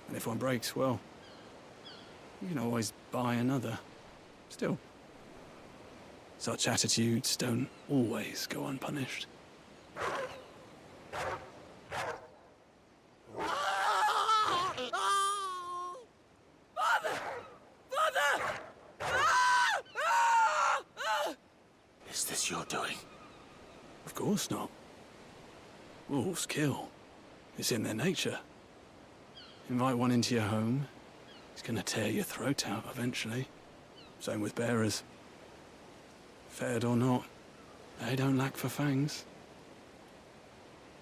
S22: And if one breaks, well, you can always buy another. Still, such attitudes don't always go unpunished.
S1: Is this your doing?
S22: Of course not. Wolves kill. It's in their nature. Invite one into your home, he's gonna tear your throat out eventually. Same with bearers. Fed or not, they don't lack for fangs.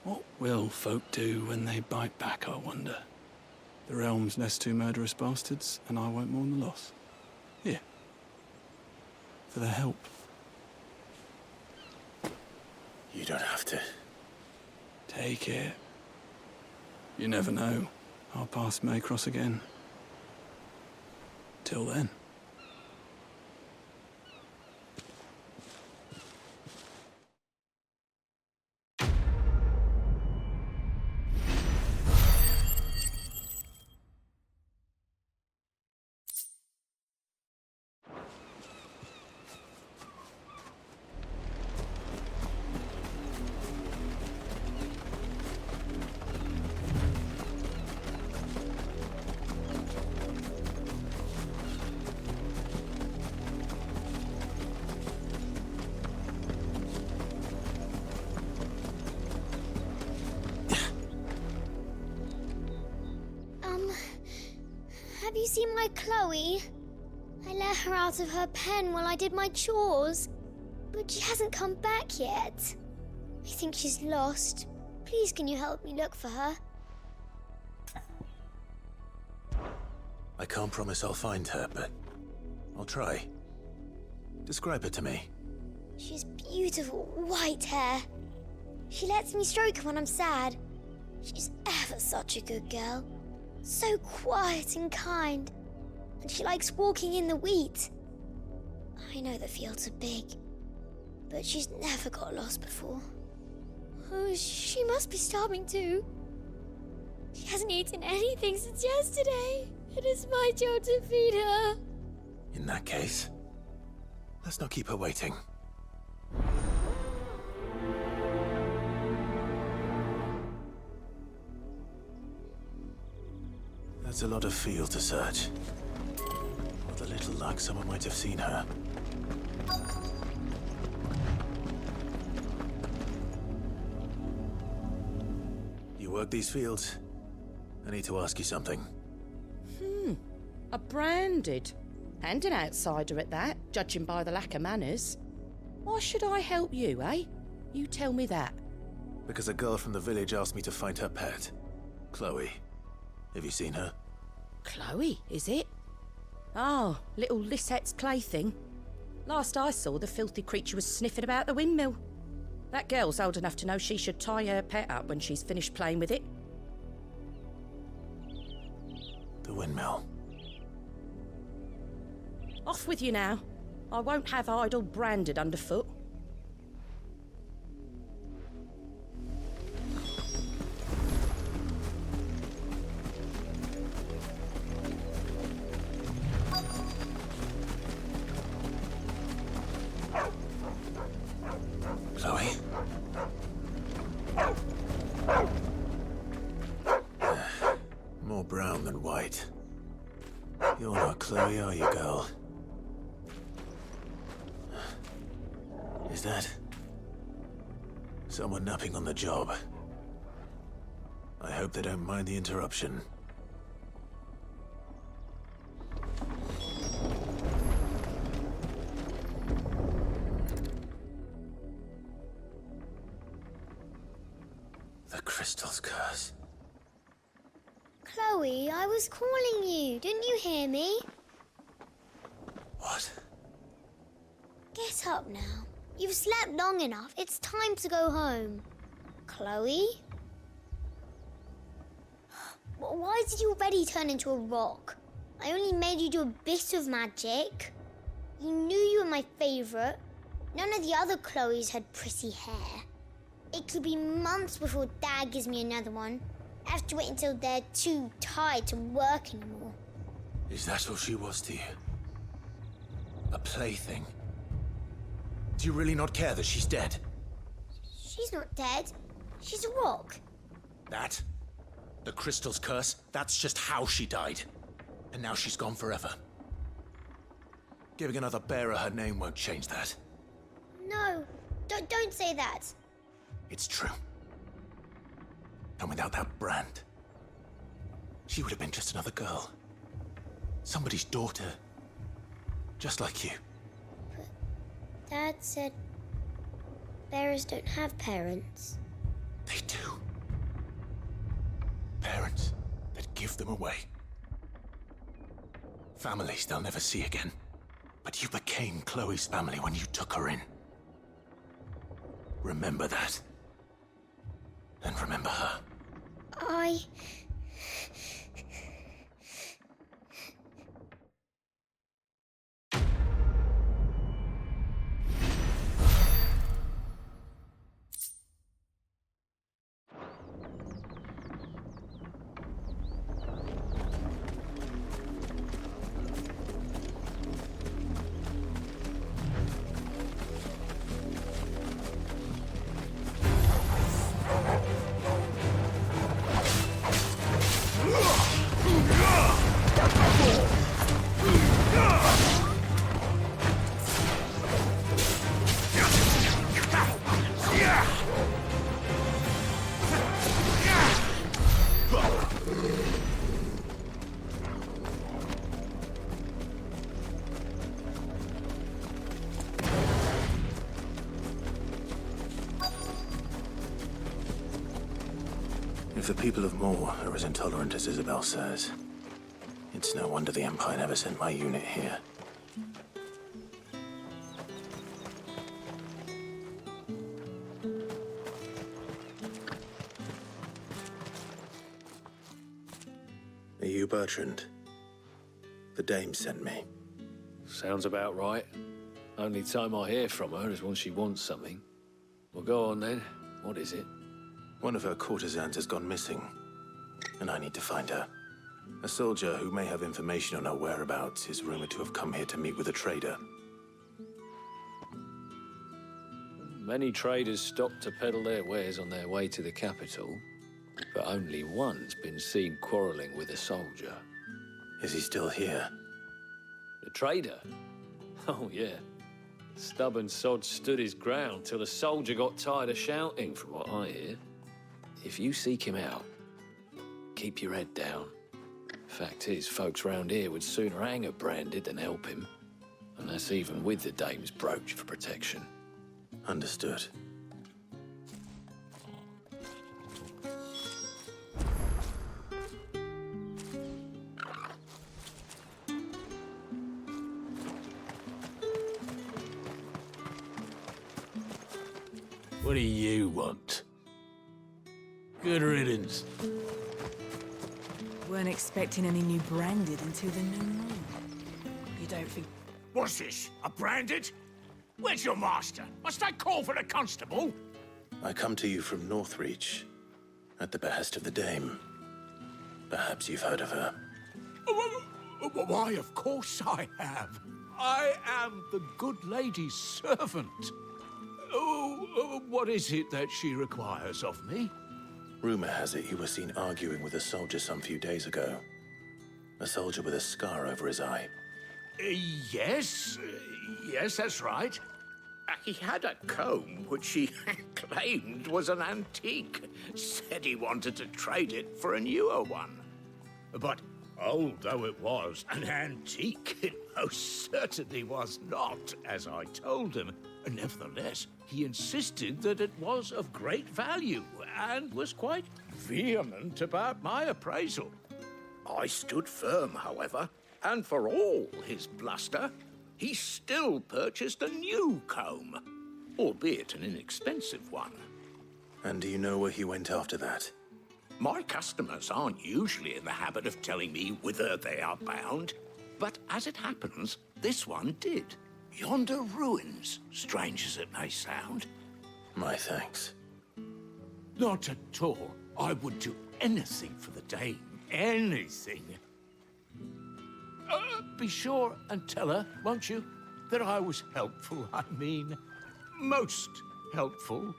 S22: What will folk do when they bite back, I wonder? The realm's nest two murderous bastards, and I won't mourn the loss. Here. For their help.
S1: You don't have to.
S22: Take it. You never know. Our paths may cross again. Till then.
S14: Have you seen my Chloe? I let her out of her pen while I did my chores, but she hasn't come back yet. I think she's lost. Please, can you help me look for her?
S1: I can't promise I'll find her, but I'll try. Describe her to me.
S14: She has beautiful white hair. She lets me stroke her when I'm sad. She's ever such a good girl. So quiet and kind. And she likes walking in the wheat. I know the fields are big, but she's never got lost before. Oh, she must be starving too. She hasn't eaten anything since yesterday. It is my job to feed her.
S1: In that case, let's not keep her waiting. That's a lot of field to search. With a little luck, someone might have seen her. You work these fields? I need to ask you something.
S4: A branded. And an outsider at that, judging by the lack of manners. Why should I help you, eh? You tell me that.
S1: Because a girl from the village asked me to find her pet. Chloe. Have you seen her?
S4: Chloe, is it? Oh, little Lisette's plaything. Last I saw, the filthy creature was sniffing about the windmill. That girl's old enough to know she should tie her pet up when she's finished playing with it.
S1: The windmill.
S4: Off with you now. I won't have idle branded underfoot.
S1: Chloe? More brown than white. You're not Chloe, are you, girl? Is that someone napping on the job? I hope they don't mind the interruption. The crystal's curse.
S14: Chloe, I was calling you. Didn't you hear me?
S1: What?
S14: Get up now. You've slept long enough. It's time to go home. Chloe? Why did you already turn into a rock? I only made you do a bit of magic. You knew you were my favourite. None of the other Chloes had pretty hair. It could be months before Dad gives me another one. I have to wait until they're too tired to work anymore.
S1: Is that all she was to you? A plaything? Do you really not care that she's dead?
S14: She's not dead. She's a rock.
S1: That? The crystal's curse? That's just how she died. And now she's gone forever. Giving another bearer her name won't change that.
S14: No, don't say that.
S1: It's true. And without that brand, she would have been just another girl. Somebody's daughter. Just like you.
S14: Dad said bearers don't have parents.
S1: They do. Parents that give them away. Families they'll never see again. But you became Chloe's family when you took her in. Remember that. And remember her. If the people of Moor are as intolerant as Isabel says, it's no wonder the Empire never sent my unit here. Are you Bertrand? The dame sent me.
S5: Sounds about right. Only time I hear from her is when she wants something. Well, go on then. What is it?
S1: One of her courtesans has gone missing, and I need to find her. A soldier who may have information on our whereabouts is rumored to have come here to meet with a trader.
S5: Many traders stopped to peddle their wares on their way to the capital, but only one's been seen quarreling with a soldier.
S1: Is he still here?
S5: The trader? Oh, yeah. Stubborn sod stood his ground till the soldier got tired of shouting, from what I hear. If you seek him out, keep your head down. Fact is, folks round here would sooner hang a branded than help him. And that's even with the dame's brooch for protection.
S1: Understood.
S2: What do you want? Good riddance.
S7: Weren't expecting any new branded until the new moon. You don't think...
S2: What's this? A branded? Where's your master? Must I call for the constable?
S1: I come to you from Northreach, at the behest of the Dame. Perhaps you've heard of her.
S2: Why, of course I have. I am the good lady's servant. What is it that she requires of me?
S1: Rumor has it you were seen arguing with a soldier some few days ago. A soldier with a scar over his eye.
S2: Yes, that's right. He had a comb which he claimed was an antique. Said he wanted to trade it for a newer one. But old though it was, an antique it most certainly was not, as I told him. Nevertheless, he insisted that it was of great value and was quite vehement about my appraisal. I stood firm, however, and for all his bluster, he still purchased a new comb, albeit an inexpensive one.
S1: And do you know where he went after that?
S2: My customers aren't usually in the habit of telling me whither they are bound, but as it happens, this one did. Yonder ruins, strange as it may sound.
S1: My thanks.
S2: Not at all. I would do anything for the Dame. Anything. Be sure and tell her, won't you, that I was helpful. I mean, most helpful.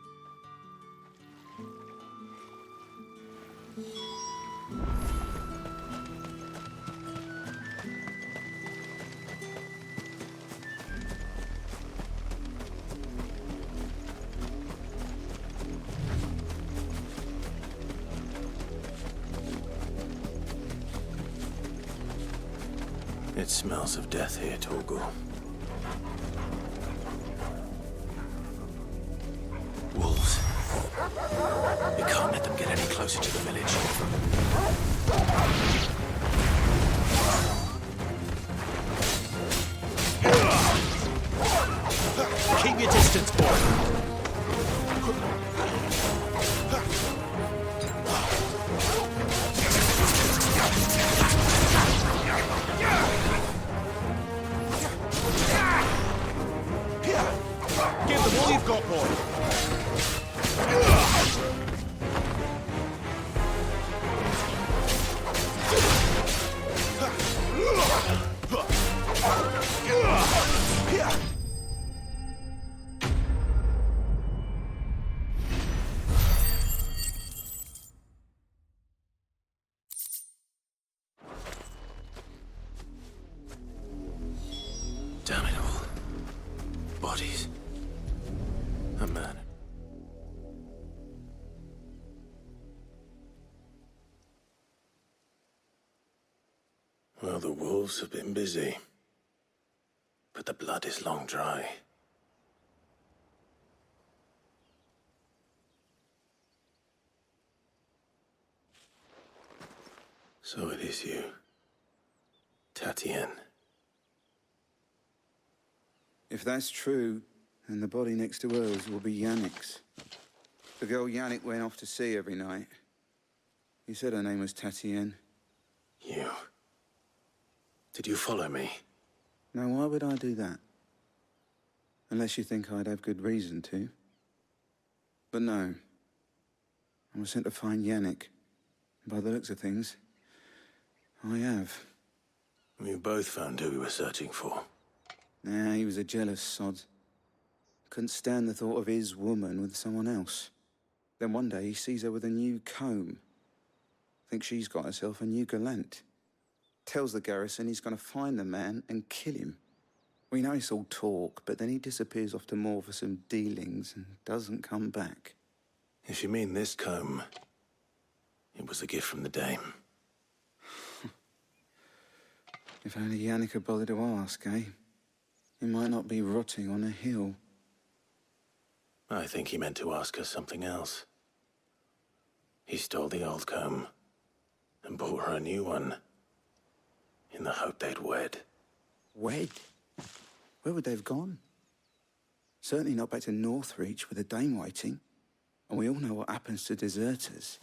S1: It smells of death here, Torgal. Wolves. We can't let them get any closer to the village.
S2: Keep your distance, boy.
S20: Give them all you've got, boy.
S1: Damn it all. Bodies. A man. Well, the wolves have been busy. But the blood is long dry. So it is you, Tatienne.
S18: If that's true, then the body next to hers will be Yannick's. The girl Yannick went off to see every night. He said her name was Tatienne.
S1: You? Did you follow me?
S18: Now, why would I do that? Unless you think I'd have good reason to. But no. I was sent to find Yannick. By the looks of things, I have.
S1: We both found who we were searching for.
S18: Nah, he was a jealous sod. Couldn't stand the thought of his woman with someone else. Then one day he sees her with a new comb. Thinks she's got herself a new gallant. Tells the garrison he's going to find the man and kill him. We know it's all talk, but then he disappears off to Moor for some dealings and doesn't come back.
S1: If you mean this comb, it was a gift from the Dame.
S18: If only Yannick had bothered to ask, eh? He might not be rotting on a hill.
S1: I think he meant to ask her something else. He stole the old comb and bought her a new one in the hope they'd wed.
S18: Wed? Where would they have gone? Certainly not back to Northreach with the Dame waiting. And we all know what happens to deserters.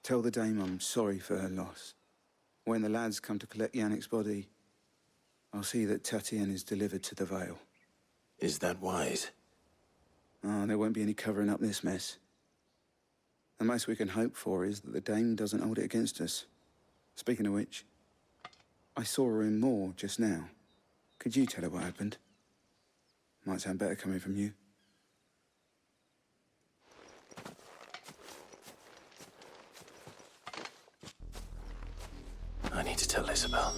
S18: Tell the Dame I'm sorry for her loss. When the lads come to collect Yannick's body, I'll see that Tatienne is delivered to the Vale.
S1: Is that wise?
S18: Oh, there won't be any covering up this mess. The most we can hope for is that the Dame doesn't hold it against us. Speaking of which, I saw her in Moor just now. Could you tell her what happened? Might sound better coming from you.
S1: I need to tell Isabel.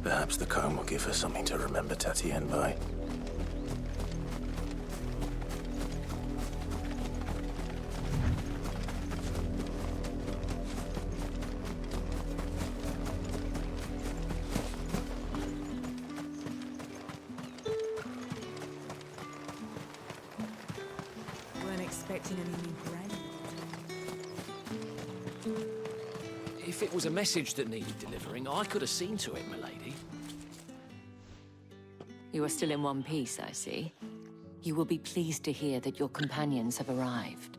S1: Perhaps the comb will give her something to remember Tatienne by.
S7: Weren't expecting any new brand.
S5: If it was a message that needed delivering, I could have seen to it, milady.
S8: You are still in one piece, I see. You will be pleased to hear that your companions have arrived.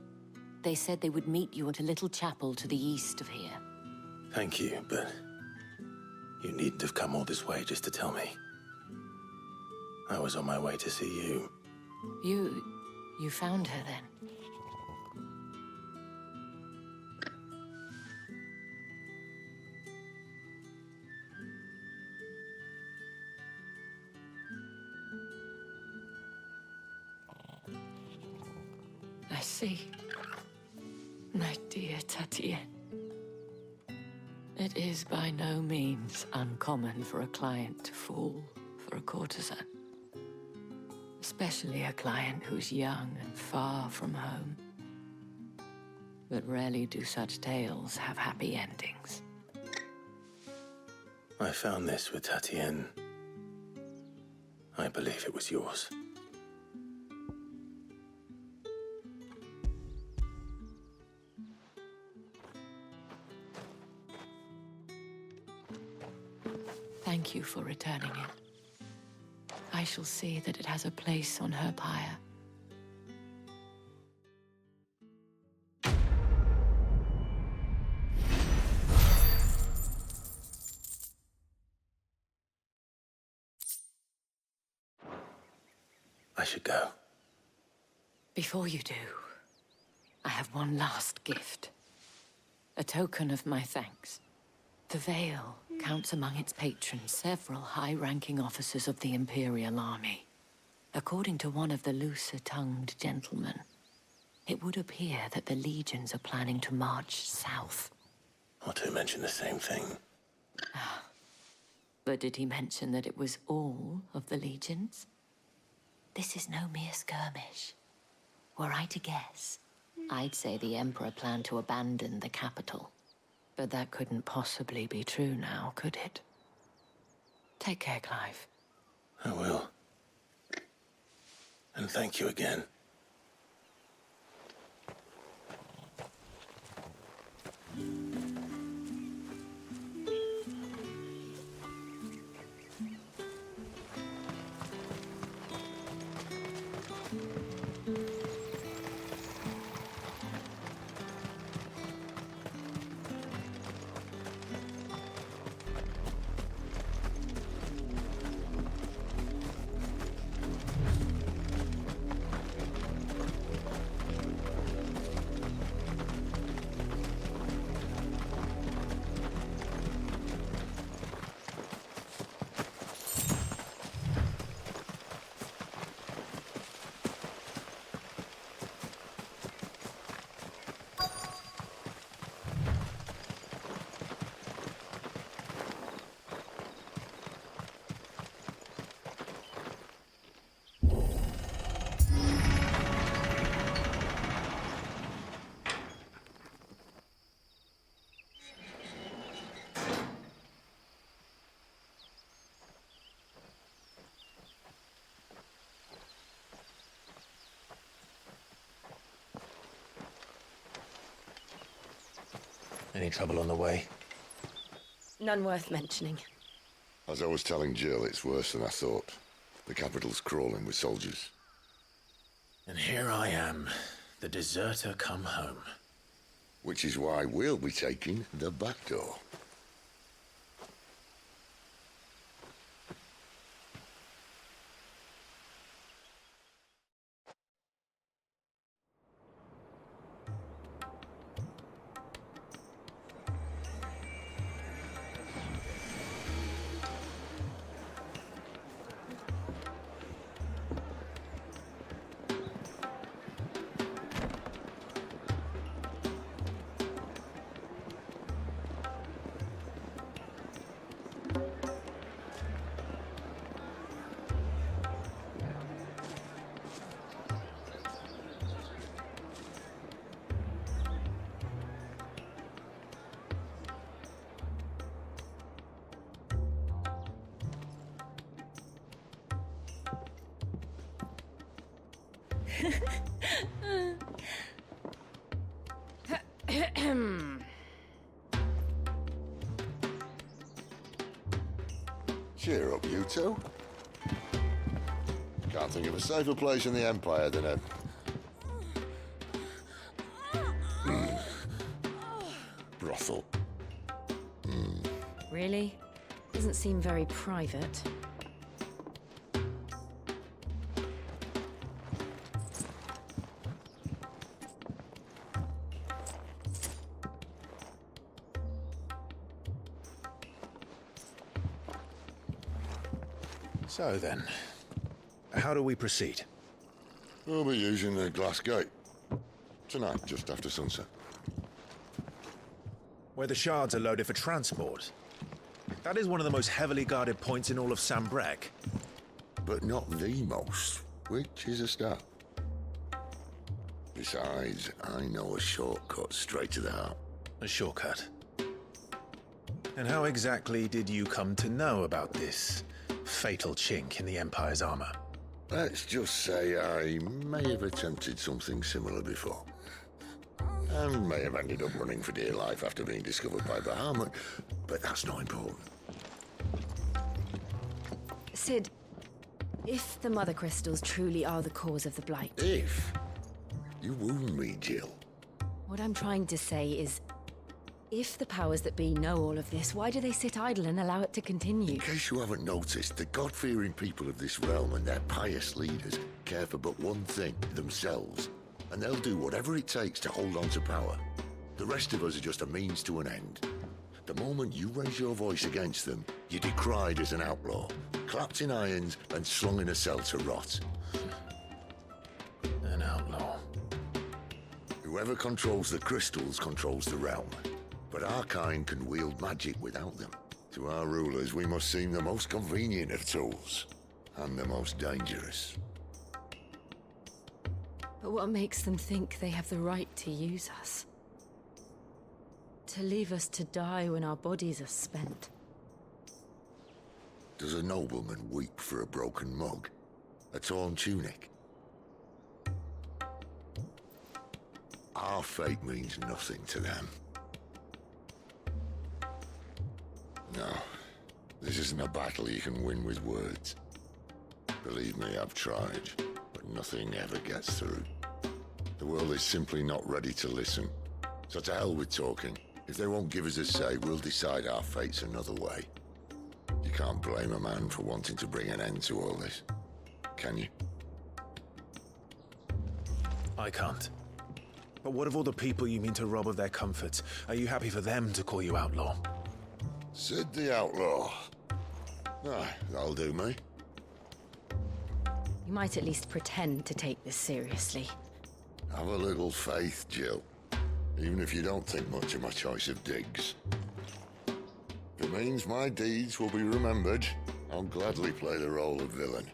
S8: They said they would meet you at a little chapel to the east of here.
S1: Thank you, but you needn't have come all this way just to tell me. I was on my way to see you.
S8: You found her then? I see. My dear Tatienne. It is by no means uncommon for a client to fall for a courtesan. Especially a client who's young and far from home. But rarely do such tales have happy endings.
S1: I found this with Tatienne. I believe it was yours.
S8: Thank you for returning it. I shall see that it has a place on her pyre.
S1: I should go.
S8: Before you do, I have one last gift. A token of my thanks. The Vale counts among its patrons several high-ranking officers of the Imperial Army. According to one of the looser-tongued gentlemen, it would appear that the legions are planning to march south.
S1: Or to mention the same thing.
S8: But did he mention that it was all of the legions? This is no mere skirmish. Were I to guess, I'd say the Emperor planned to abandon the capital. But that couldn't possibly be true now, could it? Take care, Clive.
S1: I will. And thank you again. Any trouble on the way?
S3: None worth mentioning.
S11: As I was telling Jill, it's worse than I thought. The capital's crawling with soldiers.
S1: And here I am, the deserter come home.
S11: Which is why we'll be taking the back door. Cheer up, you two. Can't think of a safer place in the Empire than a... brothel.
S3: Really? Doesn't seem very private.
S1: So then, how do we proceed?
S11: We'll be using the glass gate. Tonight, just after sunset.
S1: Where the shards are loaded for transport. That is one of the most heavily guarded points in all of Sambrec.
S11: But not the most, which is a start. Besides, I know a shortcut straight to the heart.
S1: A shortcut? And how exactly did you come to know about this fatal chink in the Empire's armor?
S11: Let's just say I may have attempted something similar before. And may have ended up running for dear life after being discovered by Bahamut, but that's not important.
S3: Sid, if the Mother Crystals truly are the cause of the Blight...
S11: If? You wound me, Jill.
S3: What I'm trying to say is, if the powers that be know all of this, why do they sit idle and allow it to continue?
S11: In case you haven't noticed, the God-fearing people of this realm and their pious leaders care for but one thing, themselves. And they'll do whatever it takes to hold on to power. The rest of us are just a means to an end. The moment you raise your voice against them, you're decried as an outlaw, clapped in irons and slung in a cell to rot.
S1: An outlaw.
S11: Whoever controls the crystals controls the realm. But our kind can wield magic without them. To our rulers, we must seem the most convenient of tools, and the most dangerous.
S3: But what makes them think they have the right to use us? To leave us to die when our bodies are spent?
S11: Does a nobleman weep for a broken mug? A torn tunic? Our fate means nothing to them. No, this isn't a battle you can win with words. Believe me, I've tried, but nothing ever gets through. The world is simply not ready to listen. So to hell with talking. If they won't give us a say, we'll decide our fates another way. You can't blame a man for wanting to bring an end to all this, can you?
S1: I can't. But what of all the people you mean to rob of their comforts? Are you happy for them to call you outlaw?
S11: Sid the Outlaw. Ah, that'll do me.
S3: You might at least pretend to take this seriously.
S11: Have a little faith, Jill. Even if you don't think much of my choice of digs. If it means my deeds will be remembered, I'll gladly play the role of villain.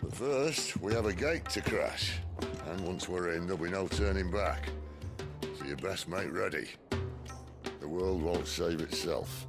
S11: But first, we have a gate to crash. And once we're in, there'll be no turning back. So you best make ready. The world won't save itself.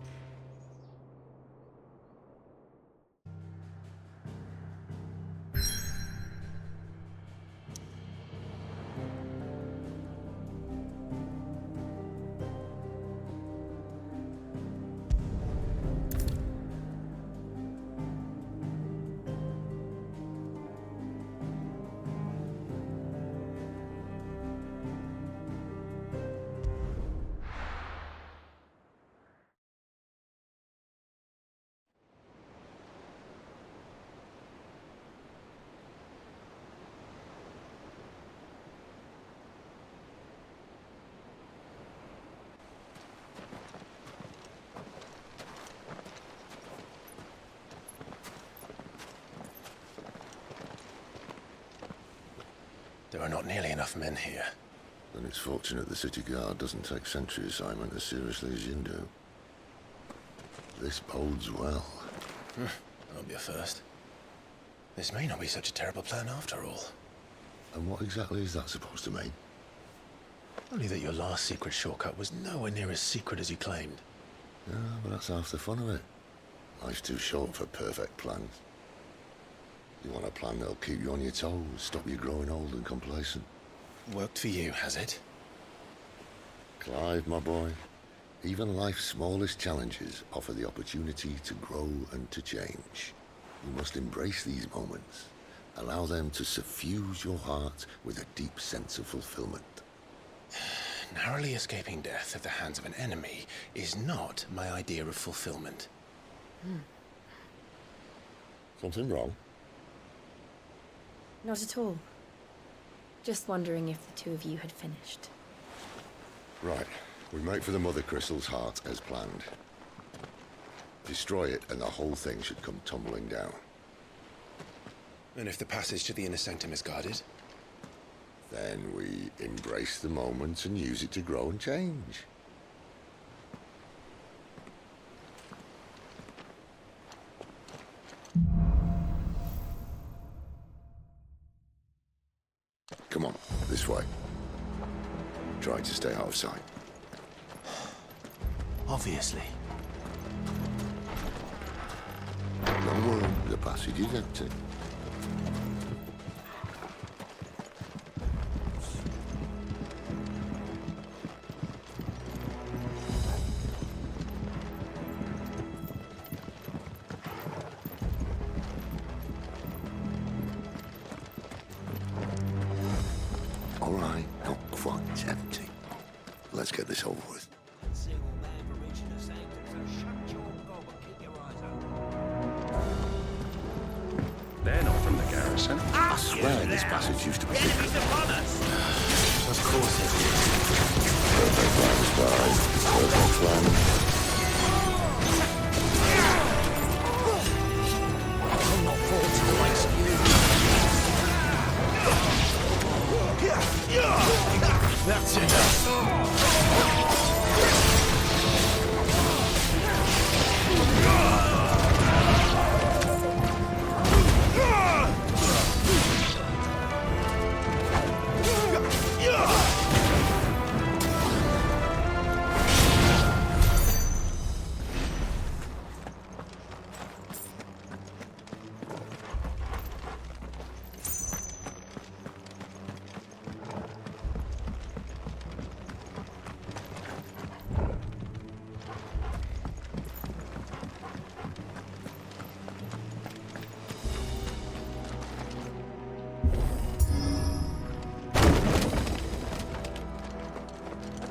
S1: There are not nearly enough men here.
S11: Then it's fortunate the city guard doesn't take sentry assignment as seriously as you do. This bodes well.
S1: That'll be a first. This may not be such a terrible plan after all.
S11: And what exactly is that supposed to mean?
S1: Only that your last secret shortcut was nowhere near as secret as you claimed.
S11: Yeah, but that's half the fun of it. Life's too short for perfect plans. You want a plan that'll keep you on your toes, stop you growing old and complacent.
S1: Worked for you, has it?
S11: Clive, my boy, even life's smallest challenges offer the opportunity to grow and to change. You must embrace these moments. Allow them to suffuse your heart with a deep sense of fulfillment.
S1: Narrowly escaping death at the hands of an enemy is not my idea of fulfillment.
S11: Something wrong?
S3: Not at all. Just wondering if the two of you had finished.
S11: Right. We make for the Mother Crystal's heart as planned. Destroy it and the whole thing should come tumbling down.
S1: And if the passage to the inner sanctum is guarded?
S11: Then we embrace the moment and use it to grow and change. Come on, this way. Try to stay out of sight.
S1: Obviously.
S11: Don't worry, the passage is empty. All right, not quite empty. Let's get this over with.
S9: They're not from the garrison.
S11: I swear this passage used to be...
S9: Enemies upon us!
S1: Of course it is.
S11: Perfect plan, spy. Perfect plan.
S1: I'm not forward to the That's enough.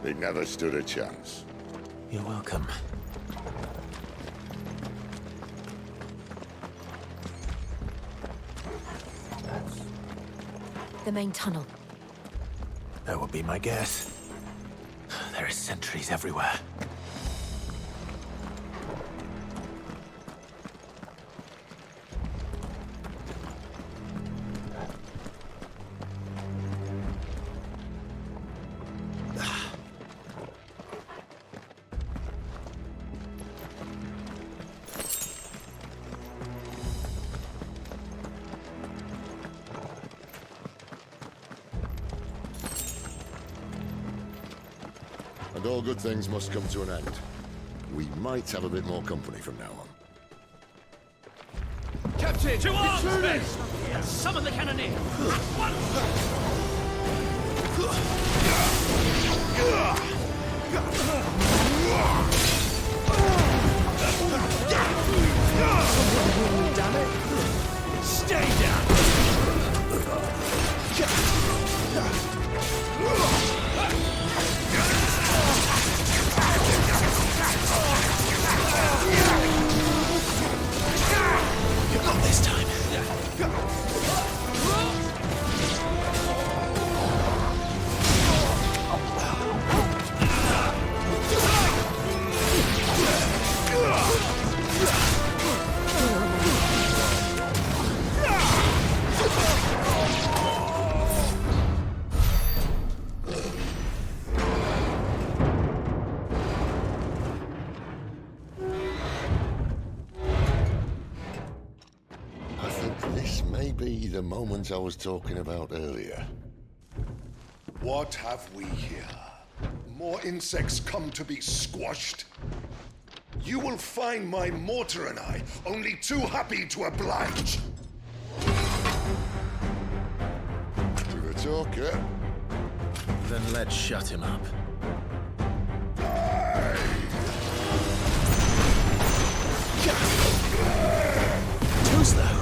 S11: They never stood a chance.
S1: You're welcome.
S3: The main tunnel.
S1: That would be my guess. There are sentries everywhere.
S11: And all good things must come to an end. We might have a bit more company from now on.
S2: Captain! To arms, men! Summon the cannoneer! One!
S1: Damn it!
S2: Stay down!
S1: Not this time.
S11: This may be the moment I was talking about earlier.
S13: What have we here? More insects come to be squashed? You will find my mortar and I only too happy to oblige.
S11: To the talker.
S1: Then let's shut him up.
S22: Who's that?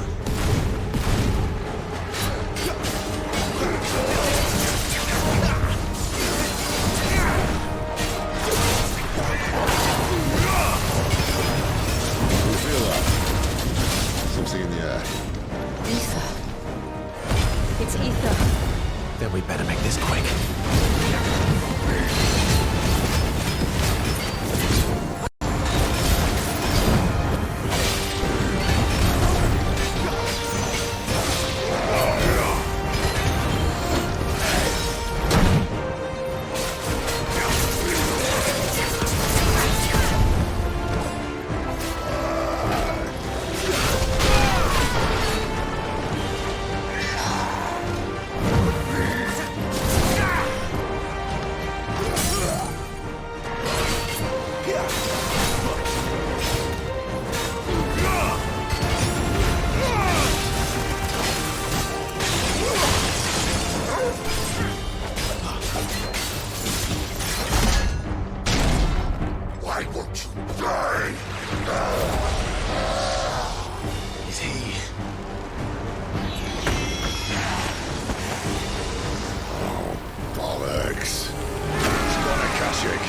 S11: Feel that? Something in the air.
S3: Ether. It's ether.
S1: Then we better make this quick.
S11: Why won't you die?
S1: Is he?
S11: Oh, bollocks. He's got a Kashyyyk.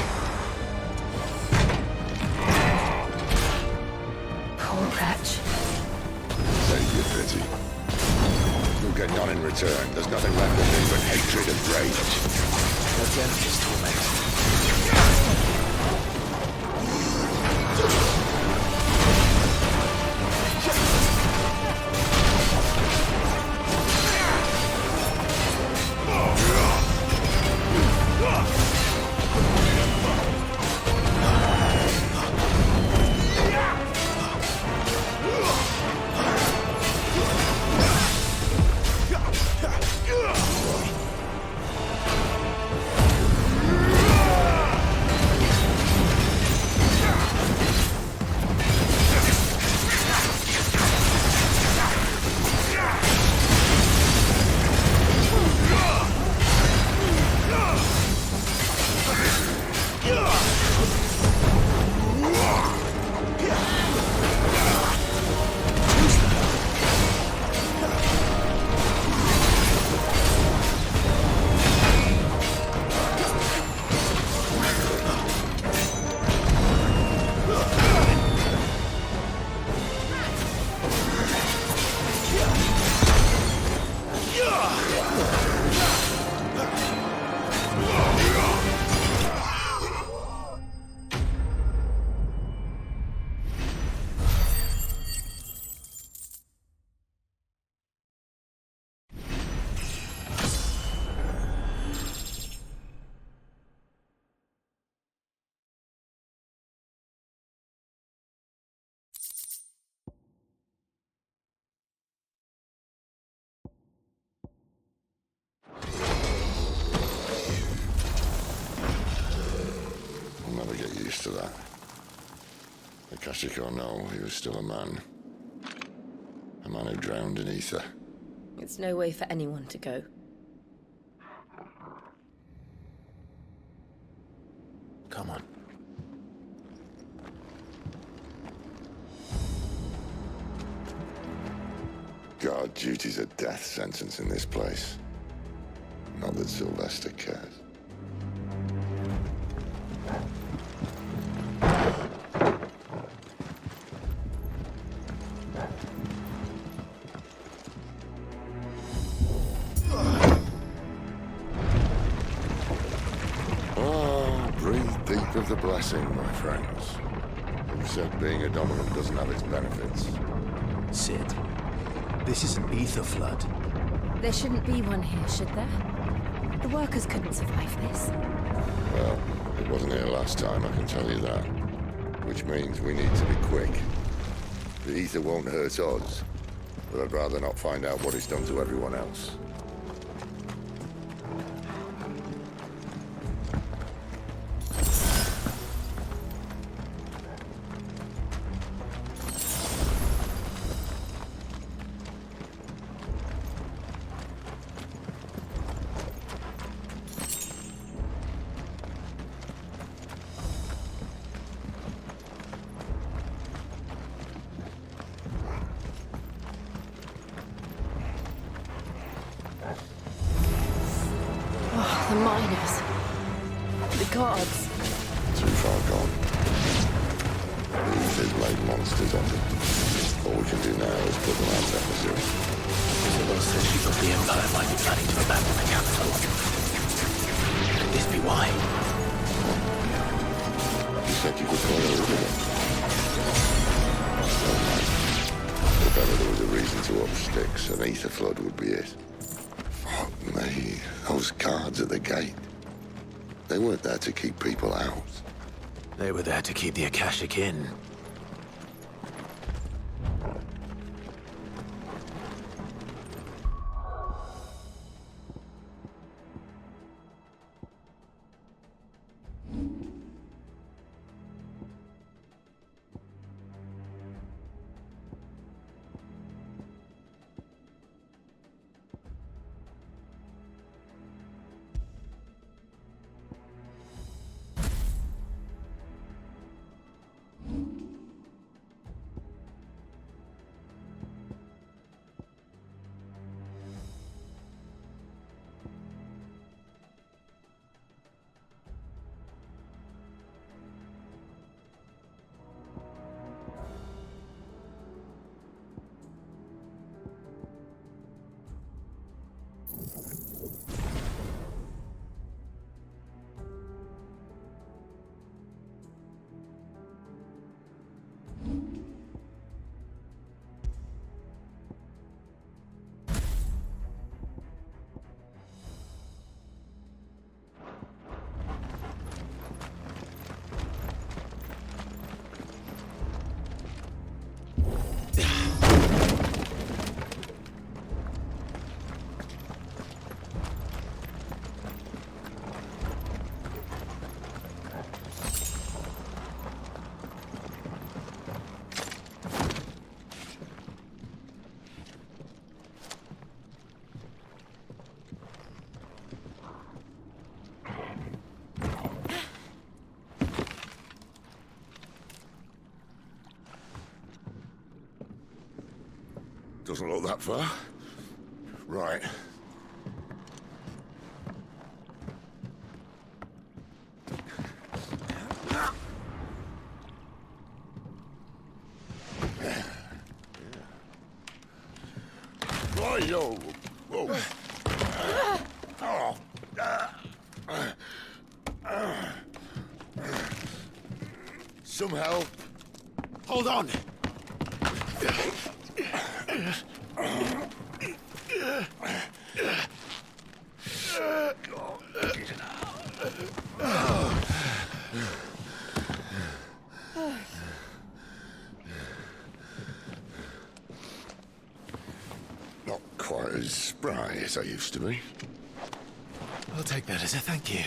S3: Poor wretch.
S11: Save your pity. You'll get none in return. There's nothing left of me but hatred and rage.
S1: Let's end his torment.
S11: I'll never get used to that. The Kashyyyk or no, he was still a man. A man who drowned in ether.
S3: It's no way for anyone to go.
S1: Come on.
S11: Guard duty's a death sentence in this place. Not that Sylvester cares. Oh, breathe deep of the blessing, my friends. Who said being a dominant doesn't have its benefits?
S1: Sid, this is an ether flood.
S3: There shouldn't be one here, should there? The workers couldn't survive this.
S11: Well, it wasn't here last time, I can tell you that. Which means we need to be quick. The ether won't hurt us, But I'd rather not find out what he's done to everyone else.
S3: The miners. The gods.
S11: Too far gone. The Aether's laid monsters on them. All we can do now is put them out of their misery.
S1: Isabel said she thought the Empire might be planning to abandon the capital. Could this be why?
S11: You said you could follow it, didn't it? If ever there was a reason to up sticks, an Aether flood would be it. Fuck me. Those guards at the gate. They weren't there to keep people out.
S1: They were there to keep the Akashic in.
S11: Doesn't look that far. Right. Right-yo. Whoa. Some help.
S1: Hold on!
S11: Not quite as spry as I used to be.
S1: I'll take that as a thank you.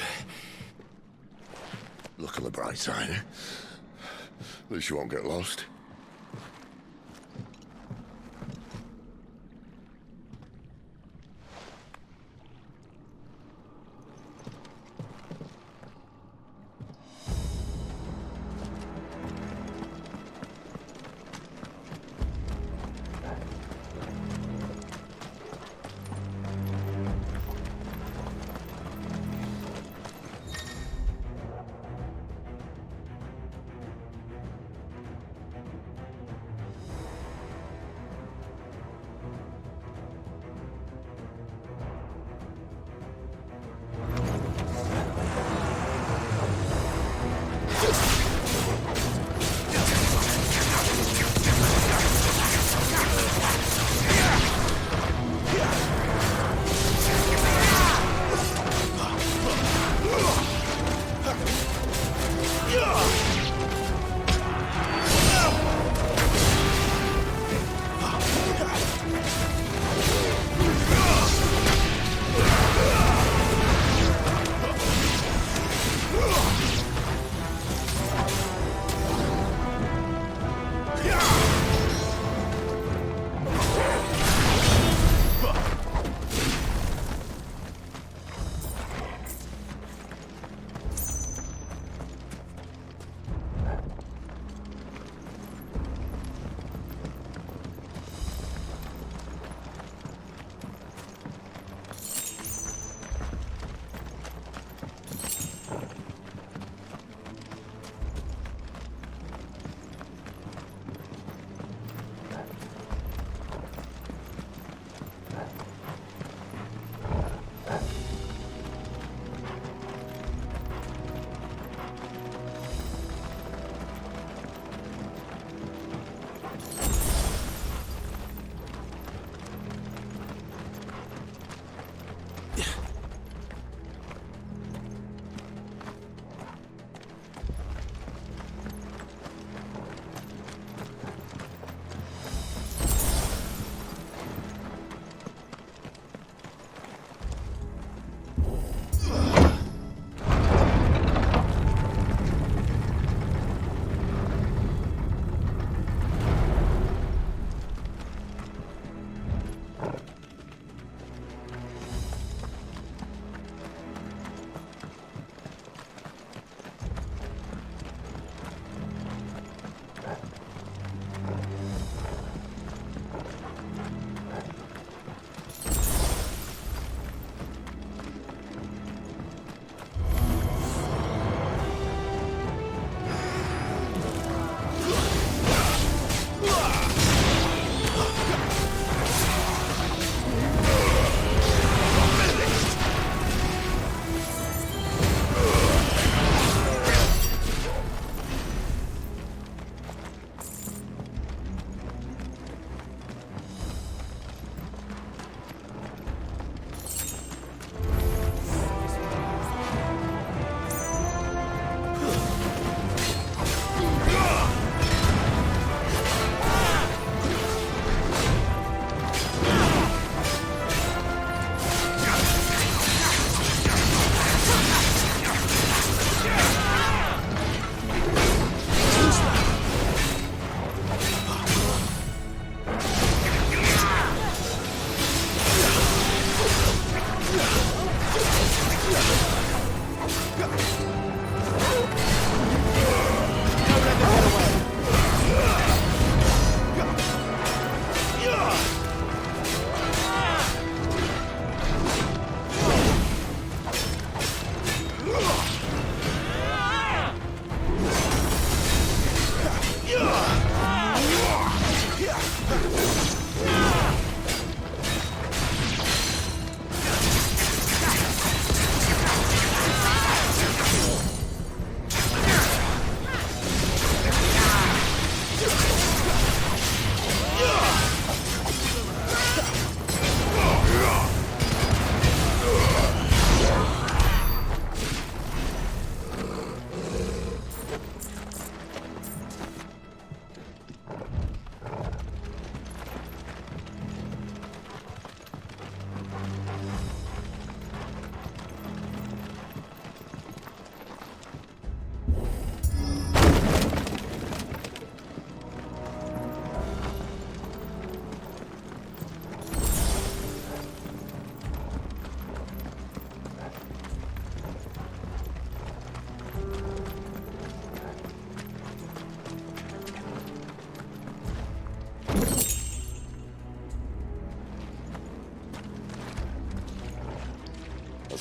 S11: Look on the bright side, eh? At least you won't get lost.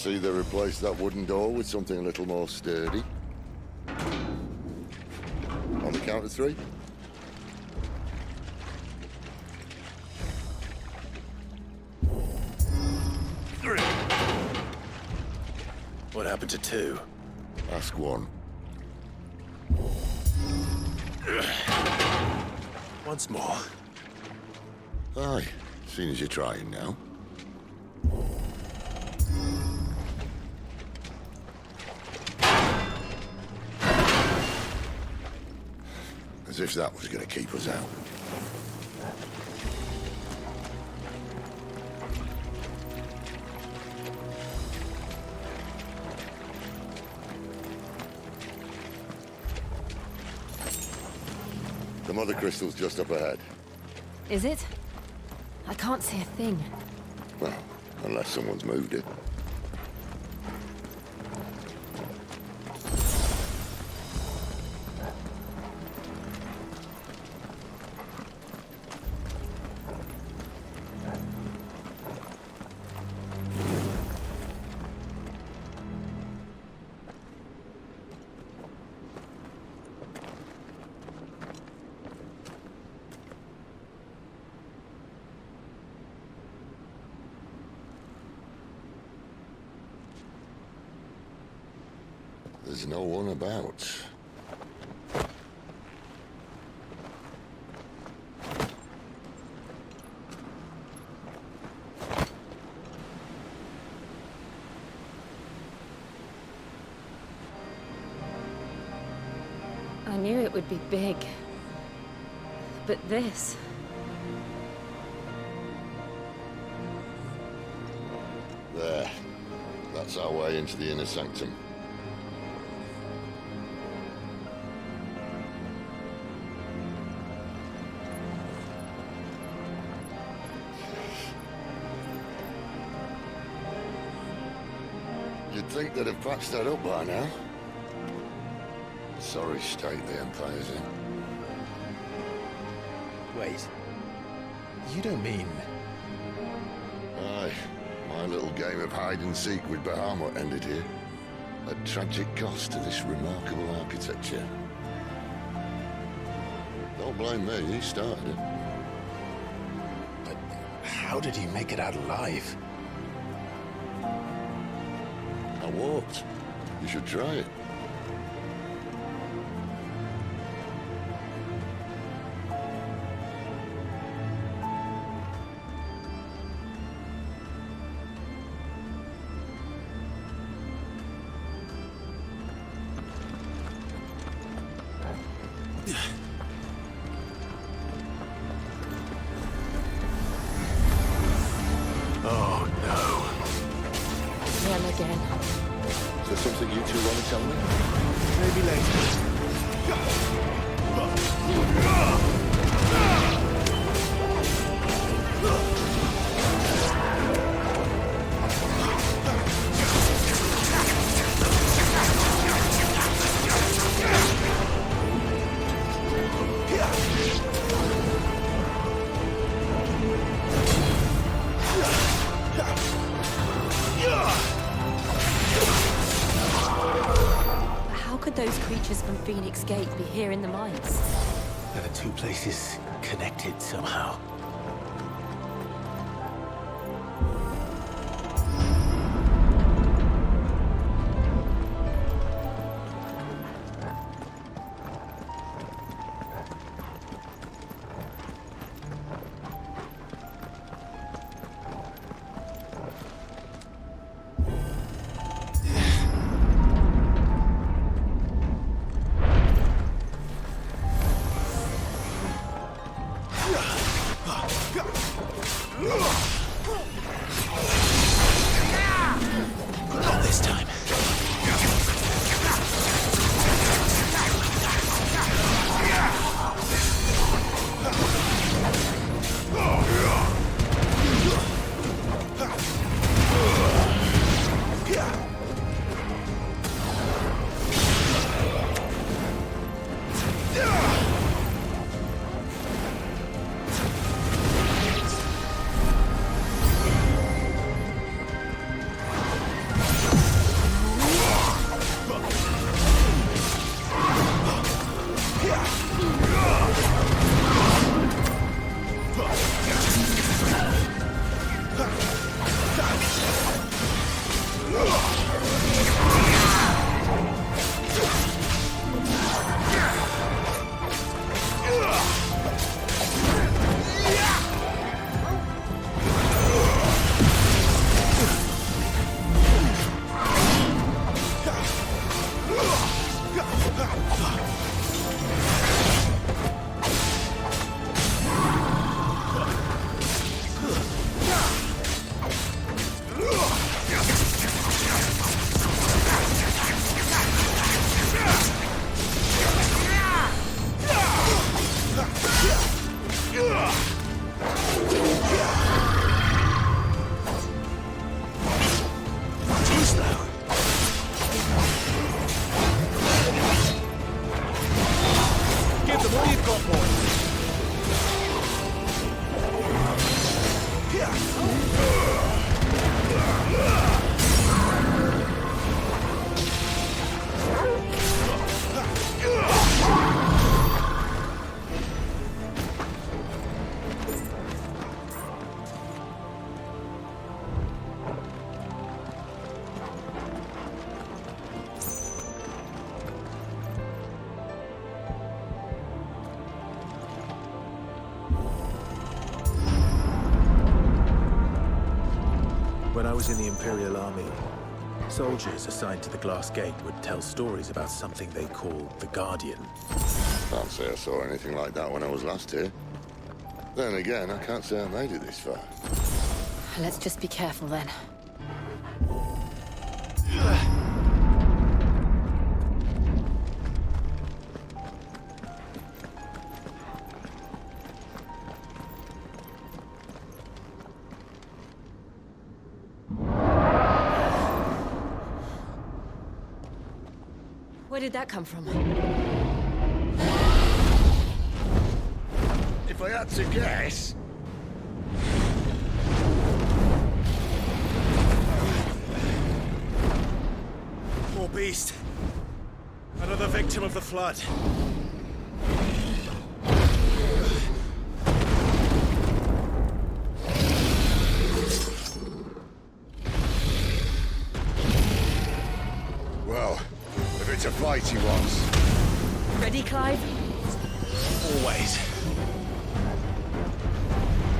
S11: see they replaced that wooden door with something a little more sturdy. On the count of 3.
S1: What happened to 2?
S11: Ask 1.
S1: Once more.
S11: Aye, seeing as you're trying now. As if that was gonna keep us out. The mother crystal's just up ahead.
S3: Is it? I can't see a thing.
S11: Well, unless someone's moved it. There's no one about.
S3: I knew it would be big. But this...
S11: There. That's our way into the inner sanctum. You'd think they'd have patched that up by now. Sorry state the Empire's in.
S1: Wait. You don't mean...
S11: Aye. My little game of hide-and-seek with Bahamut ended here. At tragic cost to this remarkable architecture. Don't blame me, he started it.
S1: But how did he make it out alive?
S11: I walked. You should try it.
S1: Oh, no.
S3: Him again.
S11: Is there something you two want to tell me?
S20: Maybe later.
S3: How could those creatures from Phoenix Gate be here in the mines?
S1: Are the two places connected somehow? When I was in the Imperial Army, soldiers assigned to the Glass Gate would tell stories about something they called the Guardian.
S11: Can't say I saw anything like that when I was last here. Then again, I can't say I made it this far.
S8: Let's just be careful then.
S3: Where did that come from?
S11: If I had to guess...
S1: Poor beast. Another victim of the flood.
S11: Well, if it's a fight he wants...
S3: Ready, Clive?
S1: Always.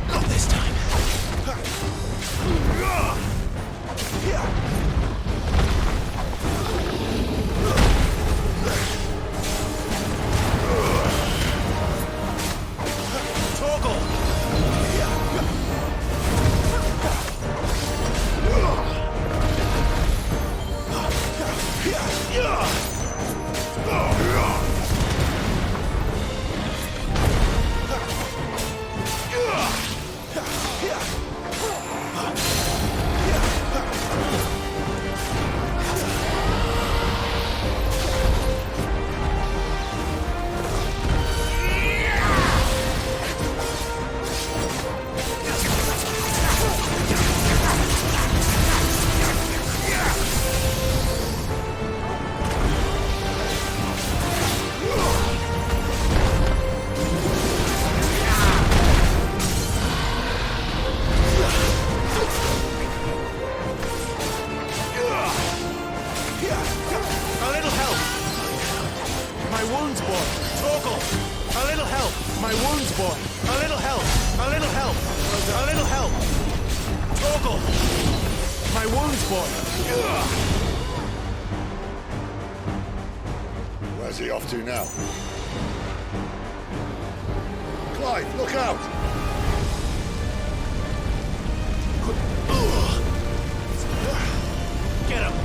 S1: Not this time.
S11: Where's he off to now? Clive, look out!
S1: Get him!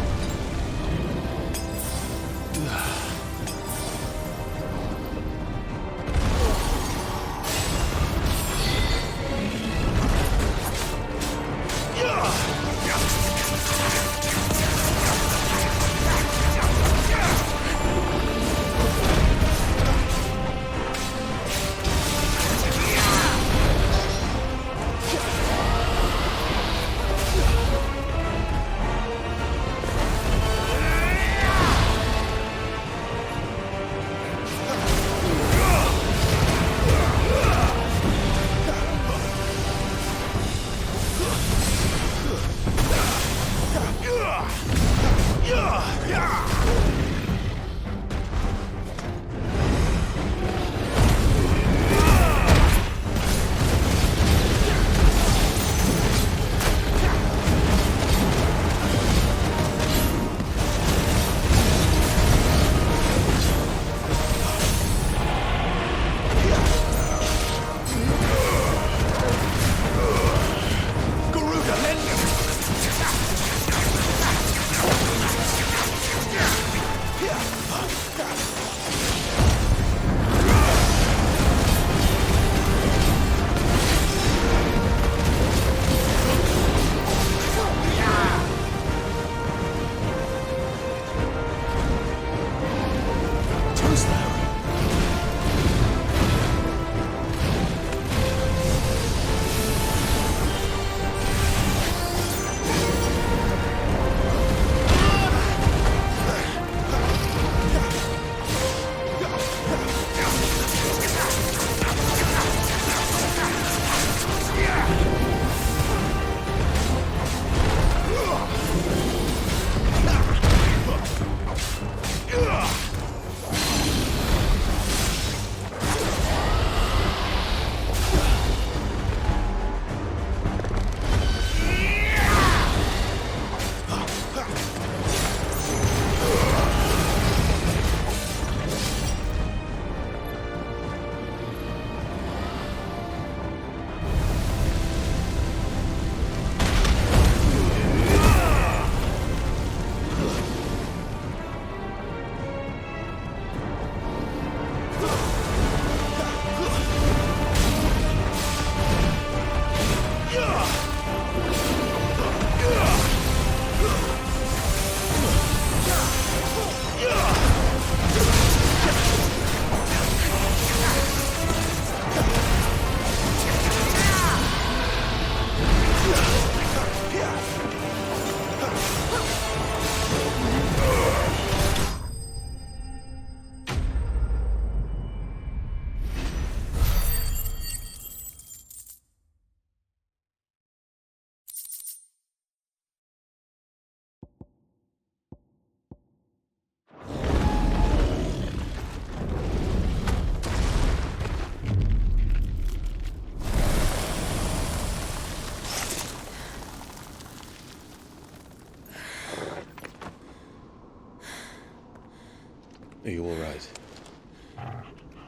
S1: Are you all right?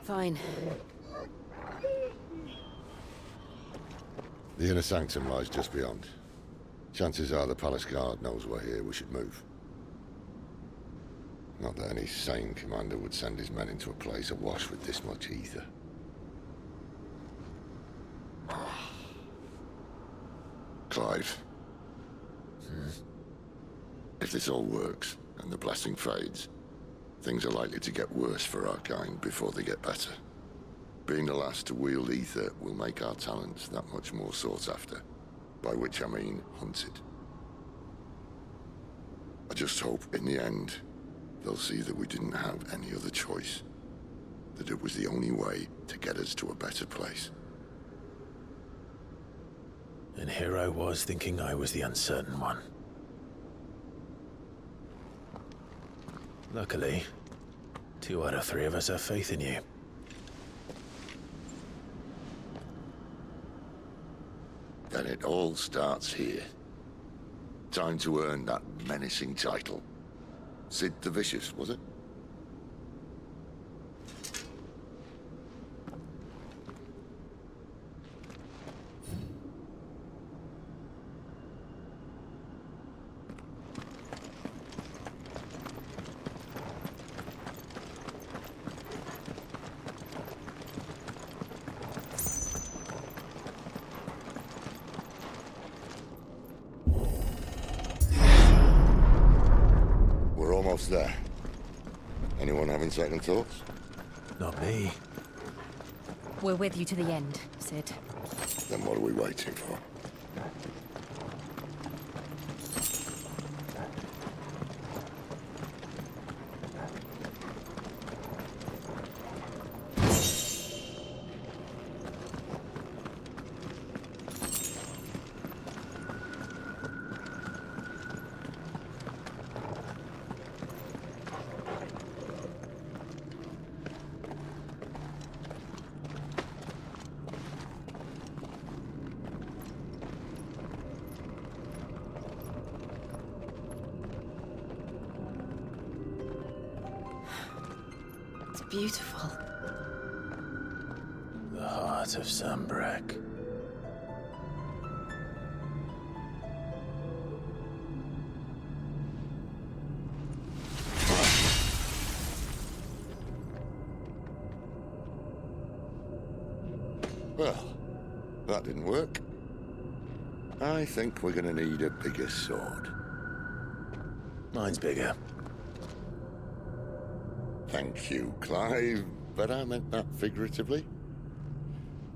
S3: Fine.
S11: The inner sanctum lies just beyond. Chances are the palace guard knows we're here. We should move. Not that any sane commander would send his men into a place awash with this much ether. Clive. If this all works, and the blessing fades, things are likely to get worse for our kind before they get better. Being the last to wield ether will make our talents that much more sought after. By which I mean hunted. I just hope, in the end, they'll see that we didn't have any other choice. That it was the only way to get us to a better place.
S1: And here I was thinking I was the uncertain one. Luckily, 2 out of 3 of us have faith in you.
S11: Then it all starts here. Time to earn that menacing title. Sid the Vicious, was it? There. Anyone having second thoughts?
S1: Not me.
S16: We're with you to the end, Sid.
S11: Then what are we waiting for?
S3: Beautiful.
S1: The heart of Sambrek.
S11: Well, that didn't work. I think we're gonna need a bigger sword.
S1: Mine's bigger.
S11: Thank you, Clive, but I meant that figuratively.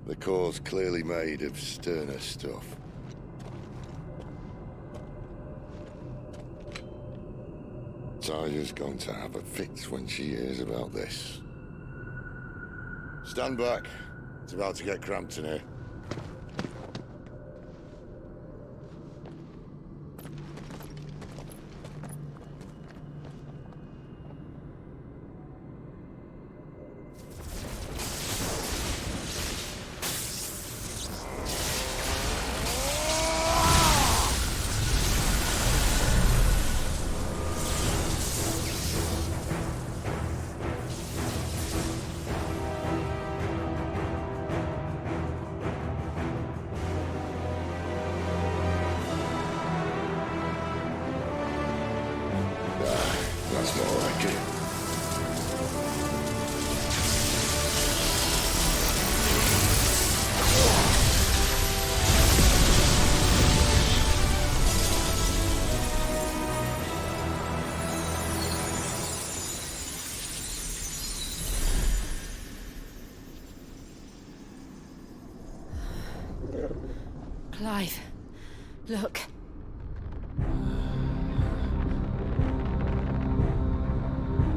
S11: The core's clearly made of sterner stuff. Taya's going to have a fit when she hears about this. Stand back. It's about to get cramped in here. That's more like it.
S4: Clive, look.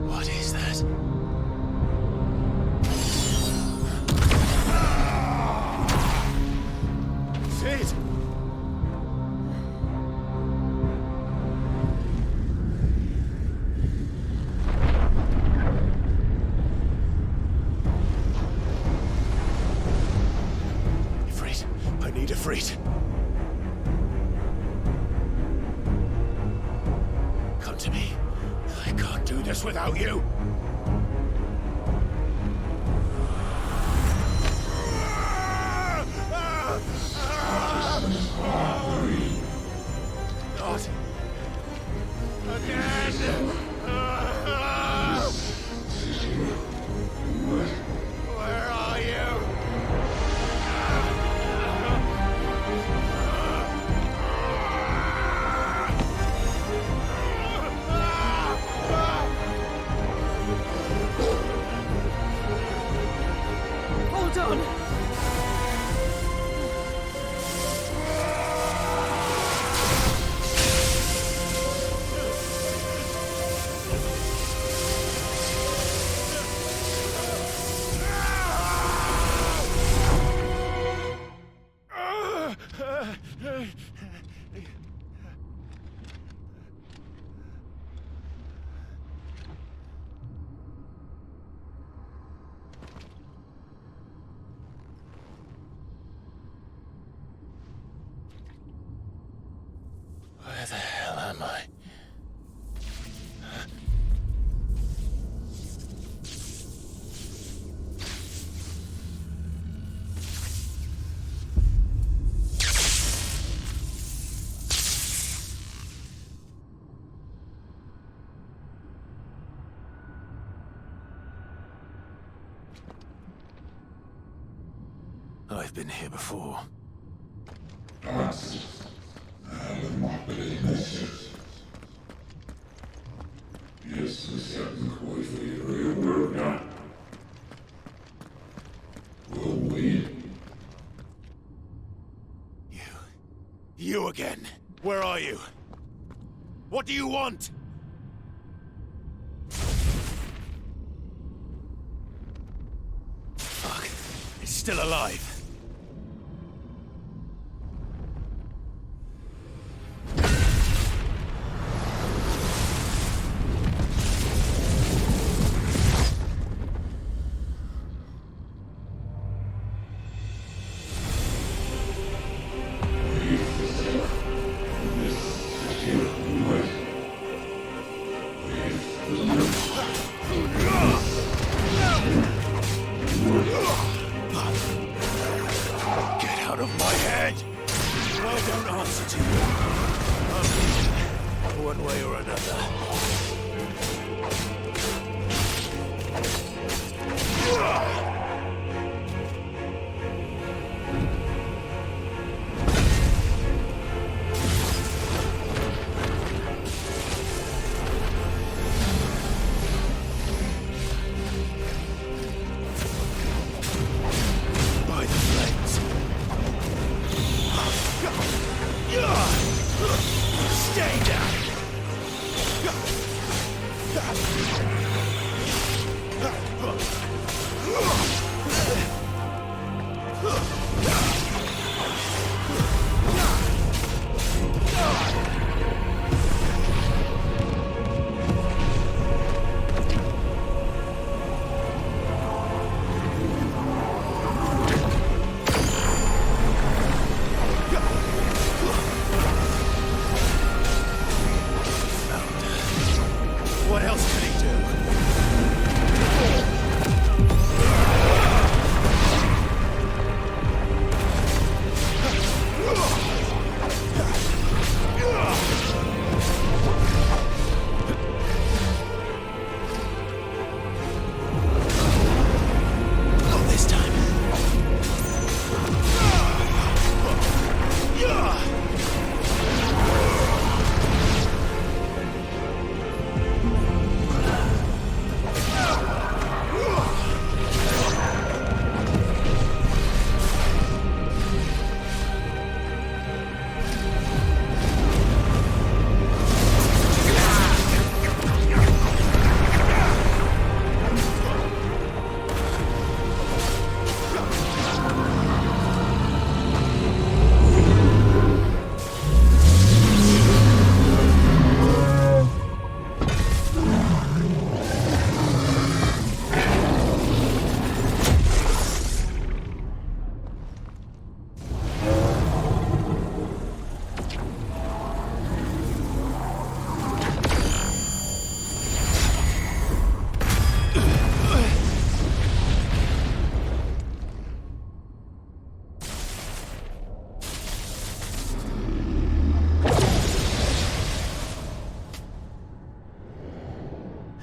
S1: What is that?
S20: Sid!
S1: Ifrit, I need Ifrit. Come to me. I can't do this without you. Where the hell am I? I've been here before. You again. Where are you? What do you want? Fuck. It's still alive.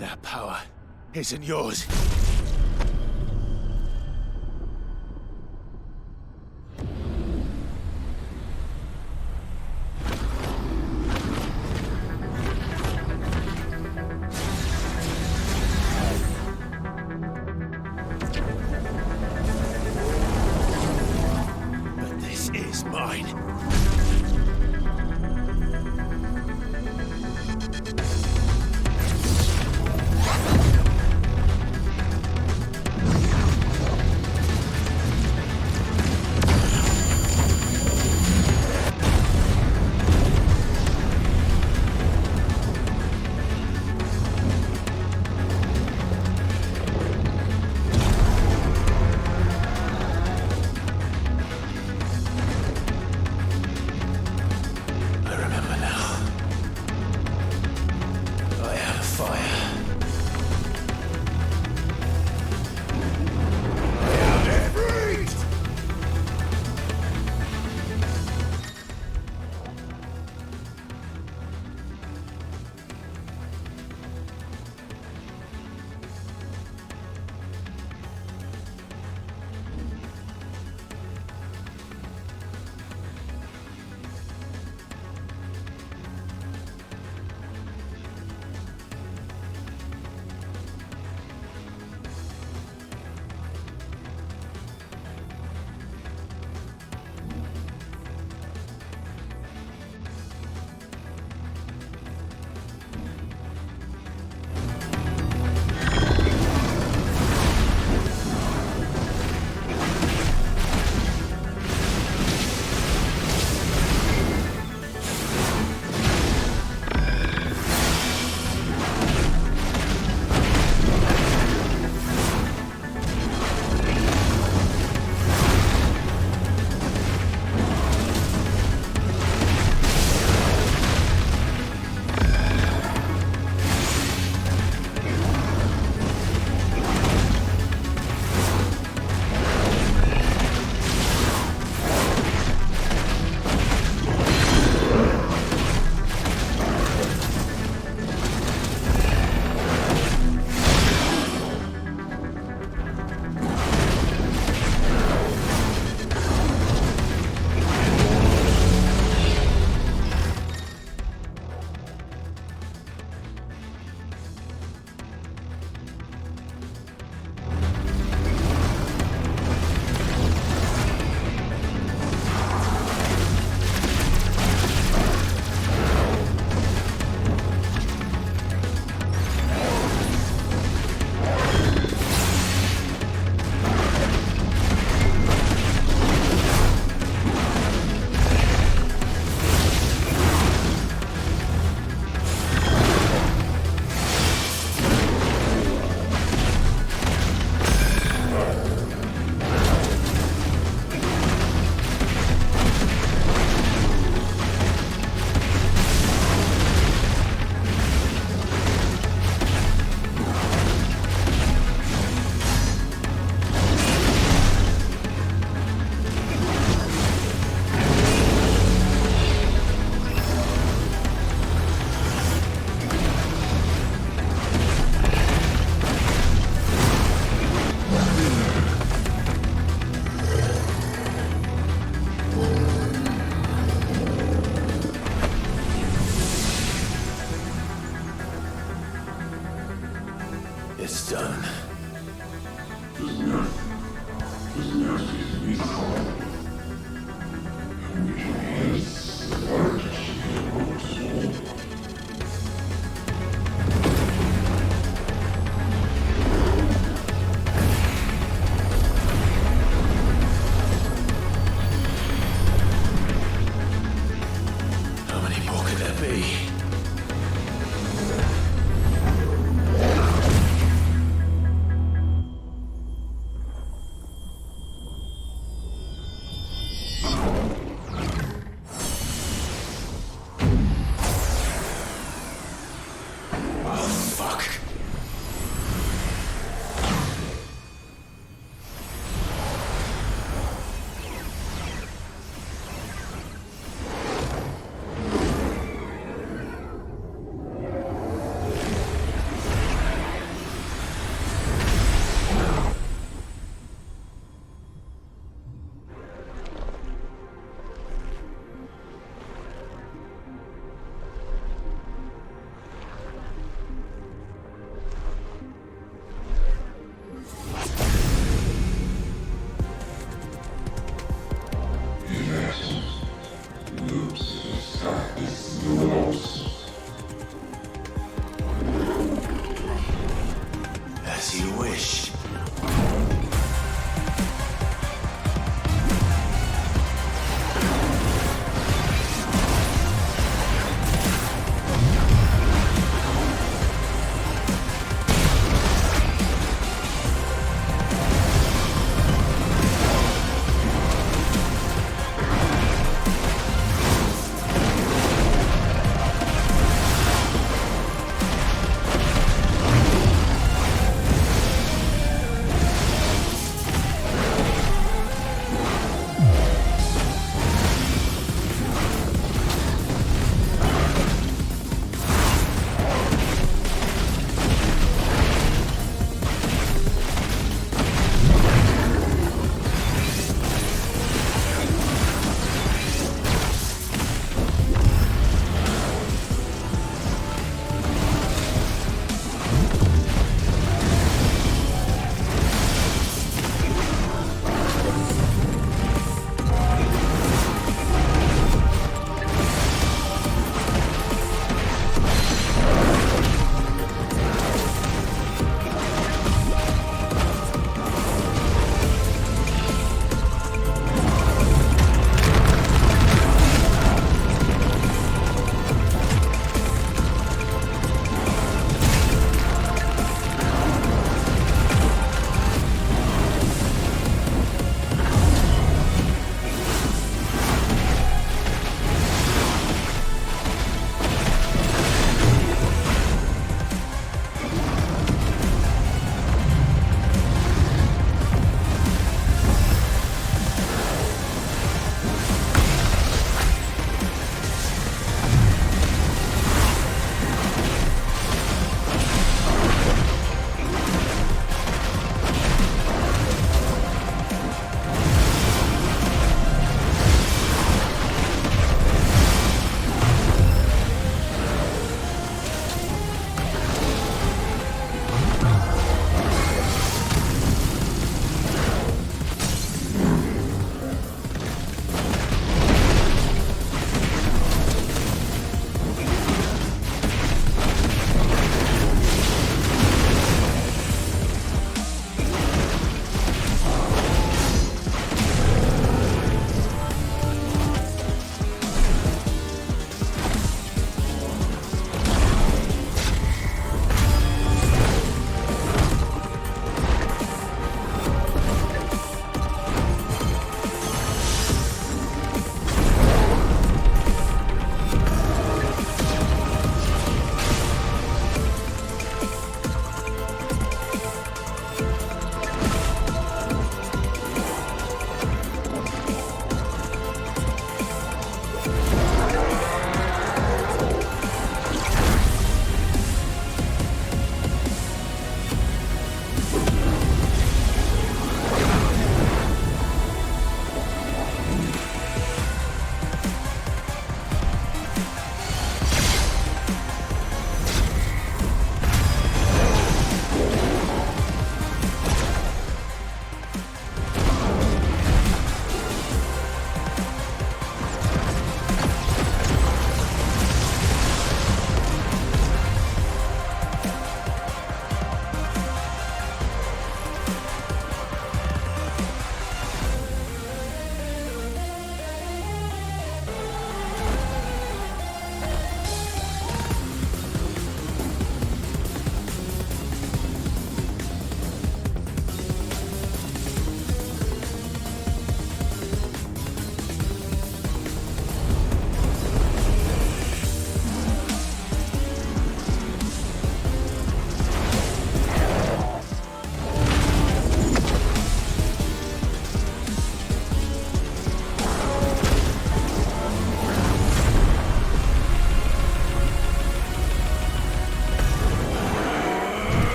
S1: That power isn't yours. But this is mine.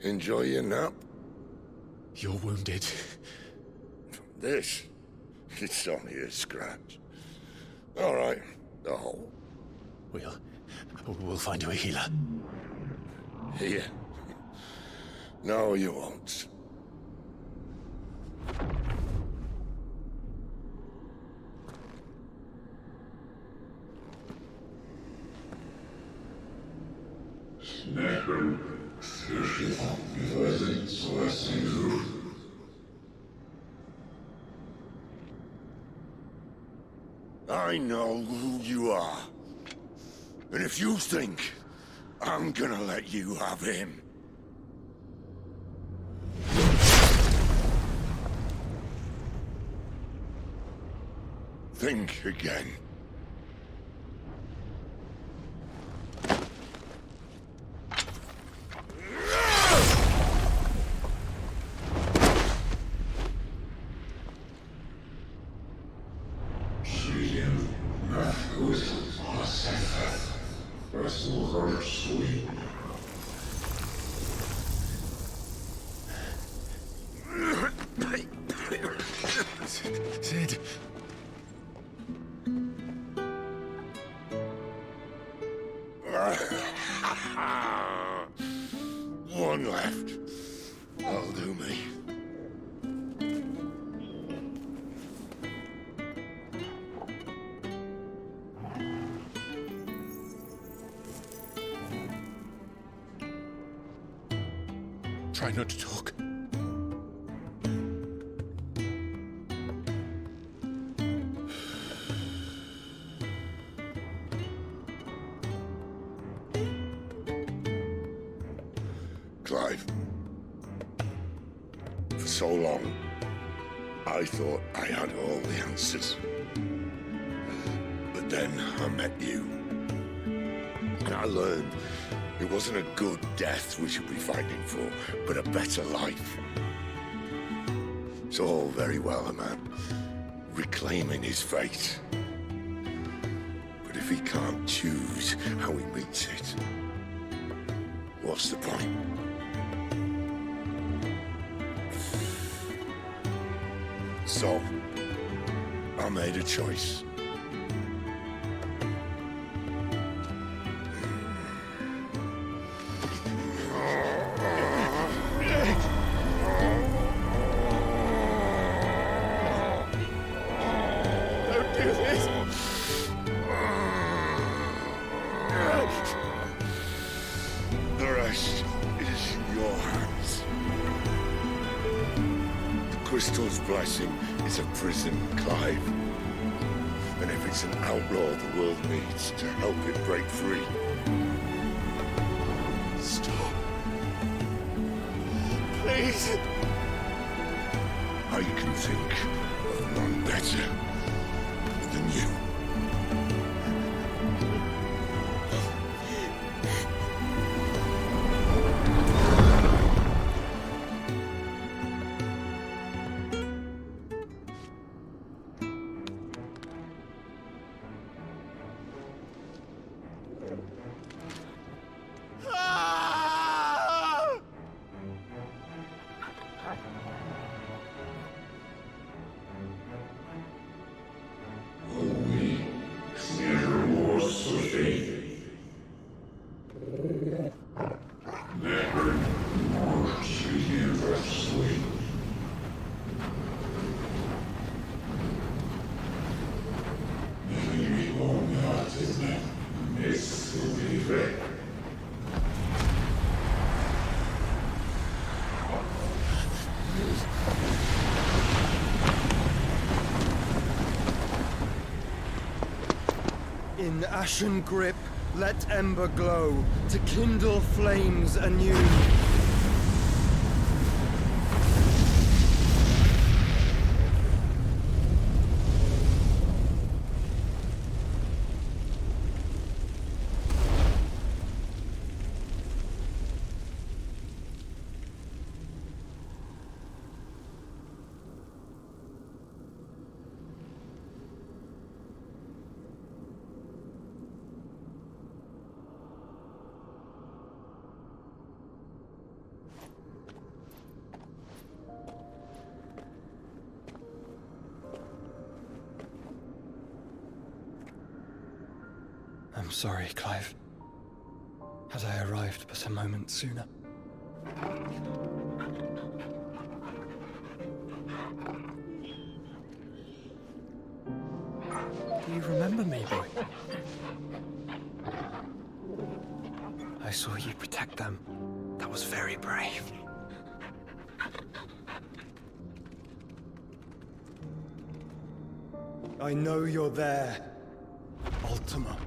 S13: Enjoy your nap?
S1: You're wounded.
S13: This? It's only a scratch. All right. The hole.
S1: We'll find you a healer.
S13: Here? No, you won't. I know who you are. And if you think I'm gonna let you have him... think again.
S1: Sid.
S13: One left. That'll do me.
S1: Try not to talk.
S13: Clive. For so long, I thought I had all the answers. But then I met you. And I learned it wasn't a good death we should be fighting for, but a better life. It's all very well, a man reclaiming his fate. But if he can't choose how he meets it, what's the point? So, I made a choice.
S1: Don't do this!
S13: The rest is in your hands. The Crystal's blessing is a prison, Clive. And if it's an outlaw the world needs to help it break free...
S1: Stop. Please.
S13: I can think of none better than you.
S15: In ashen grip, let ember glow, to kindle flames anew. I'm sorry, Clive. Had I arrived but a moment sooner. Do you remember me, boy? I saw you protect them. That was very brave. I know you're there, Ultima.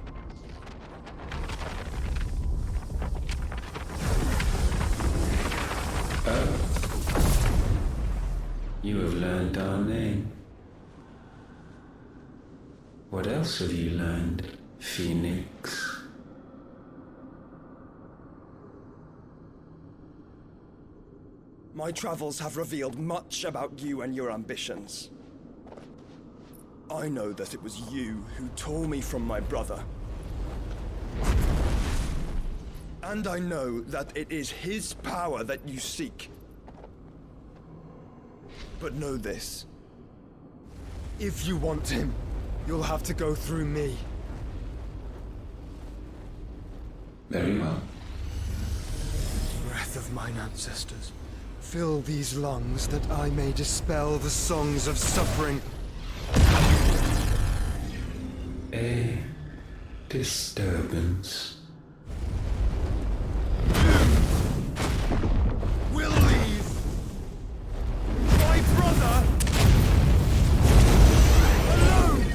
S6: You have learned our name. What else have you learned, Phoenix?
S15: My travels have revealed much about you and your ambitions. I know that it was you who tore me from my brother. And I know that it is his power that you seek. But know this. If you want him, you'll have to go through me.
S6: Very well.
S15: Breath of mine ancestors, fill these lungs that I may dispel the songs of suffering.
S6: A disturbance.
S15: We'll leave! My brother! Alone!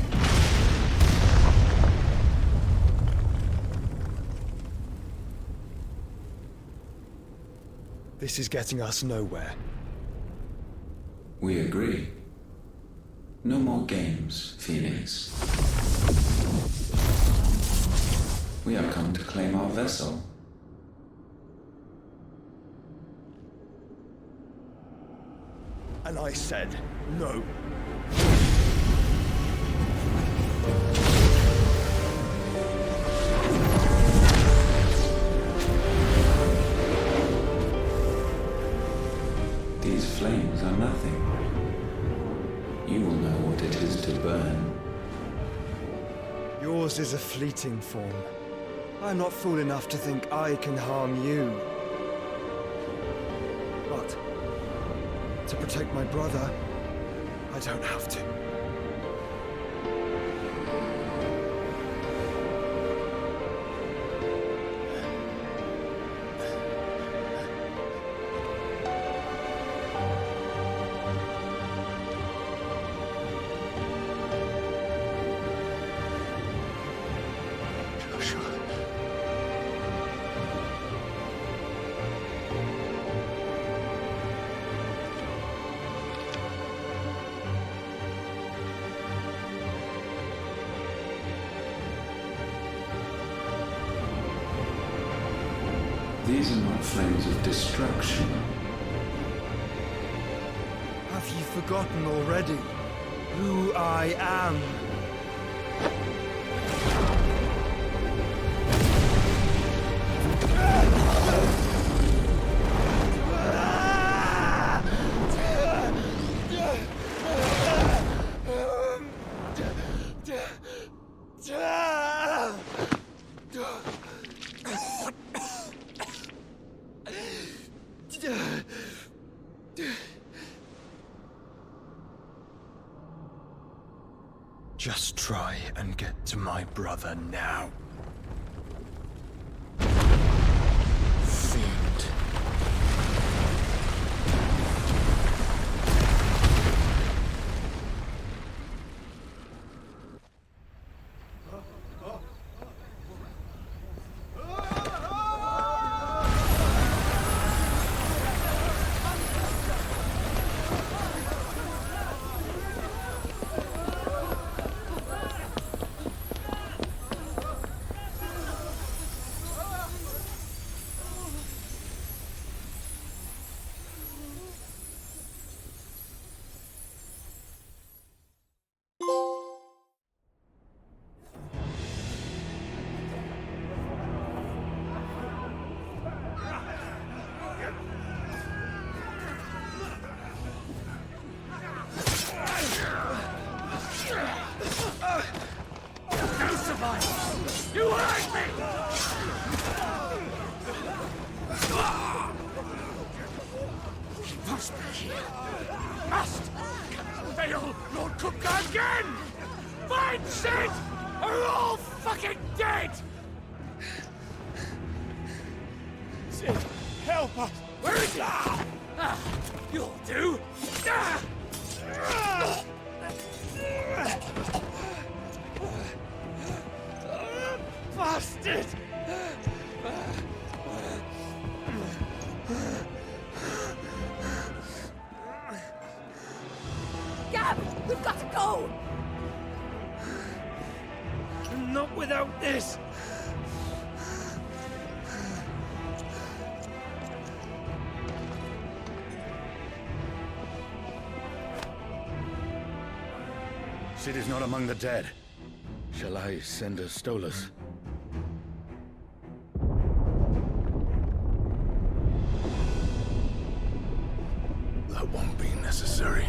S15: This is getting us nowhere.
S6: We agree. No more games, Phoenix. We have come to claim our vessel.
S15: And I said no.
S6: These flames are nothing. You will know what it is to burn.
S15: Yours is a fleeting form. I'm not fool enough to think I can harm you. But to protect my brother, I don't have to.
S6: These are not flames of destruction.
S15: Have you forgotten already who I am? Just try and get to my brother now. Fiend.
S2: help us! Where is he? You'll do! Bastard!
S10: Gab, we've got to go!
S2: Not without this!
S17: Sid is not among the dead. Shall I send a Stolas?
S13: That won't be necessary.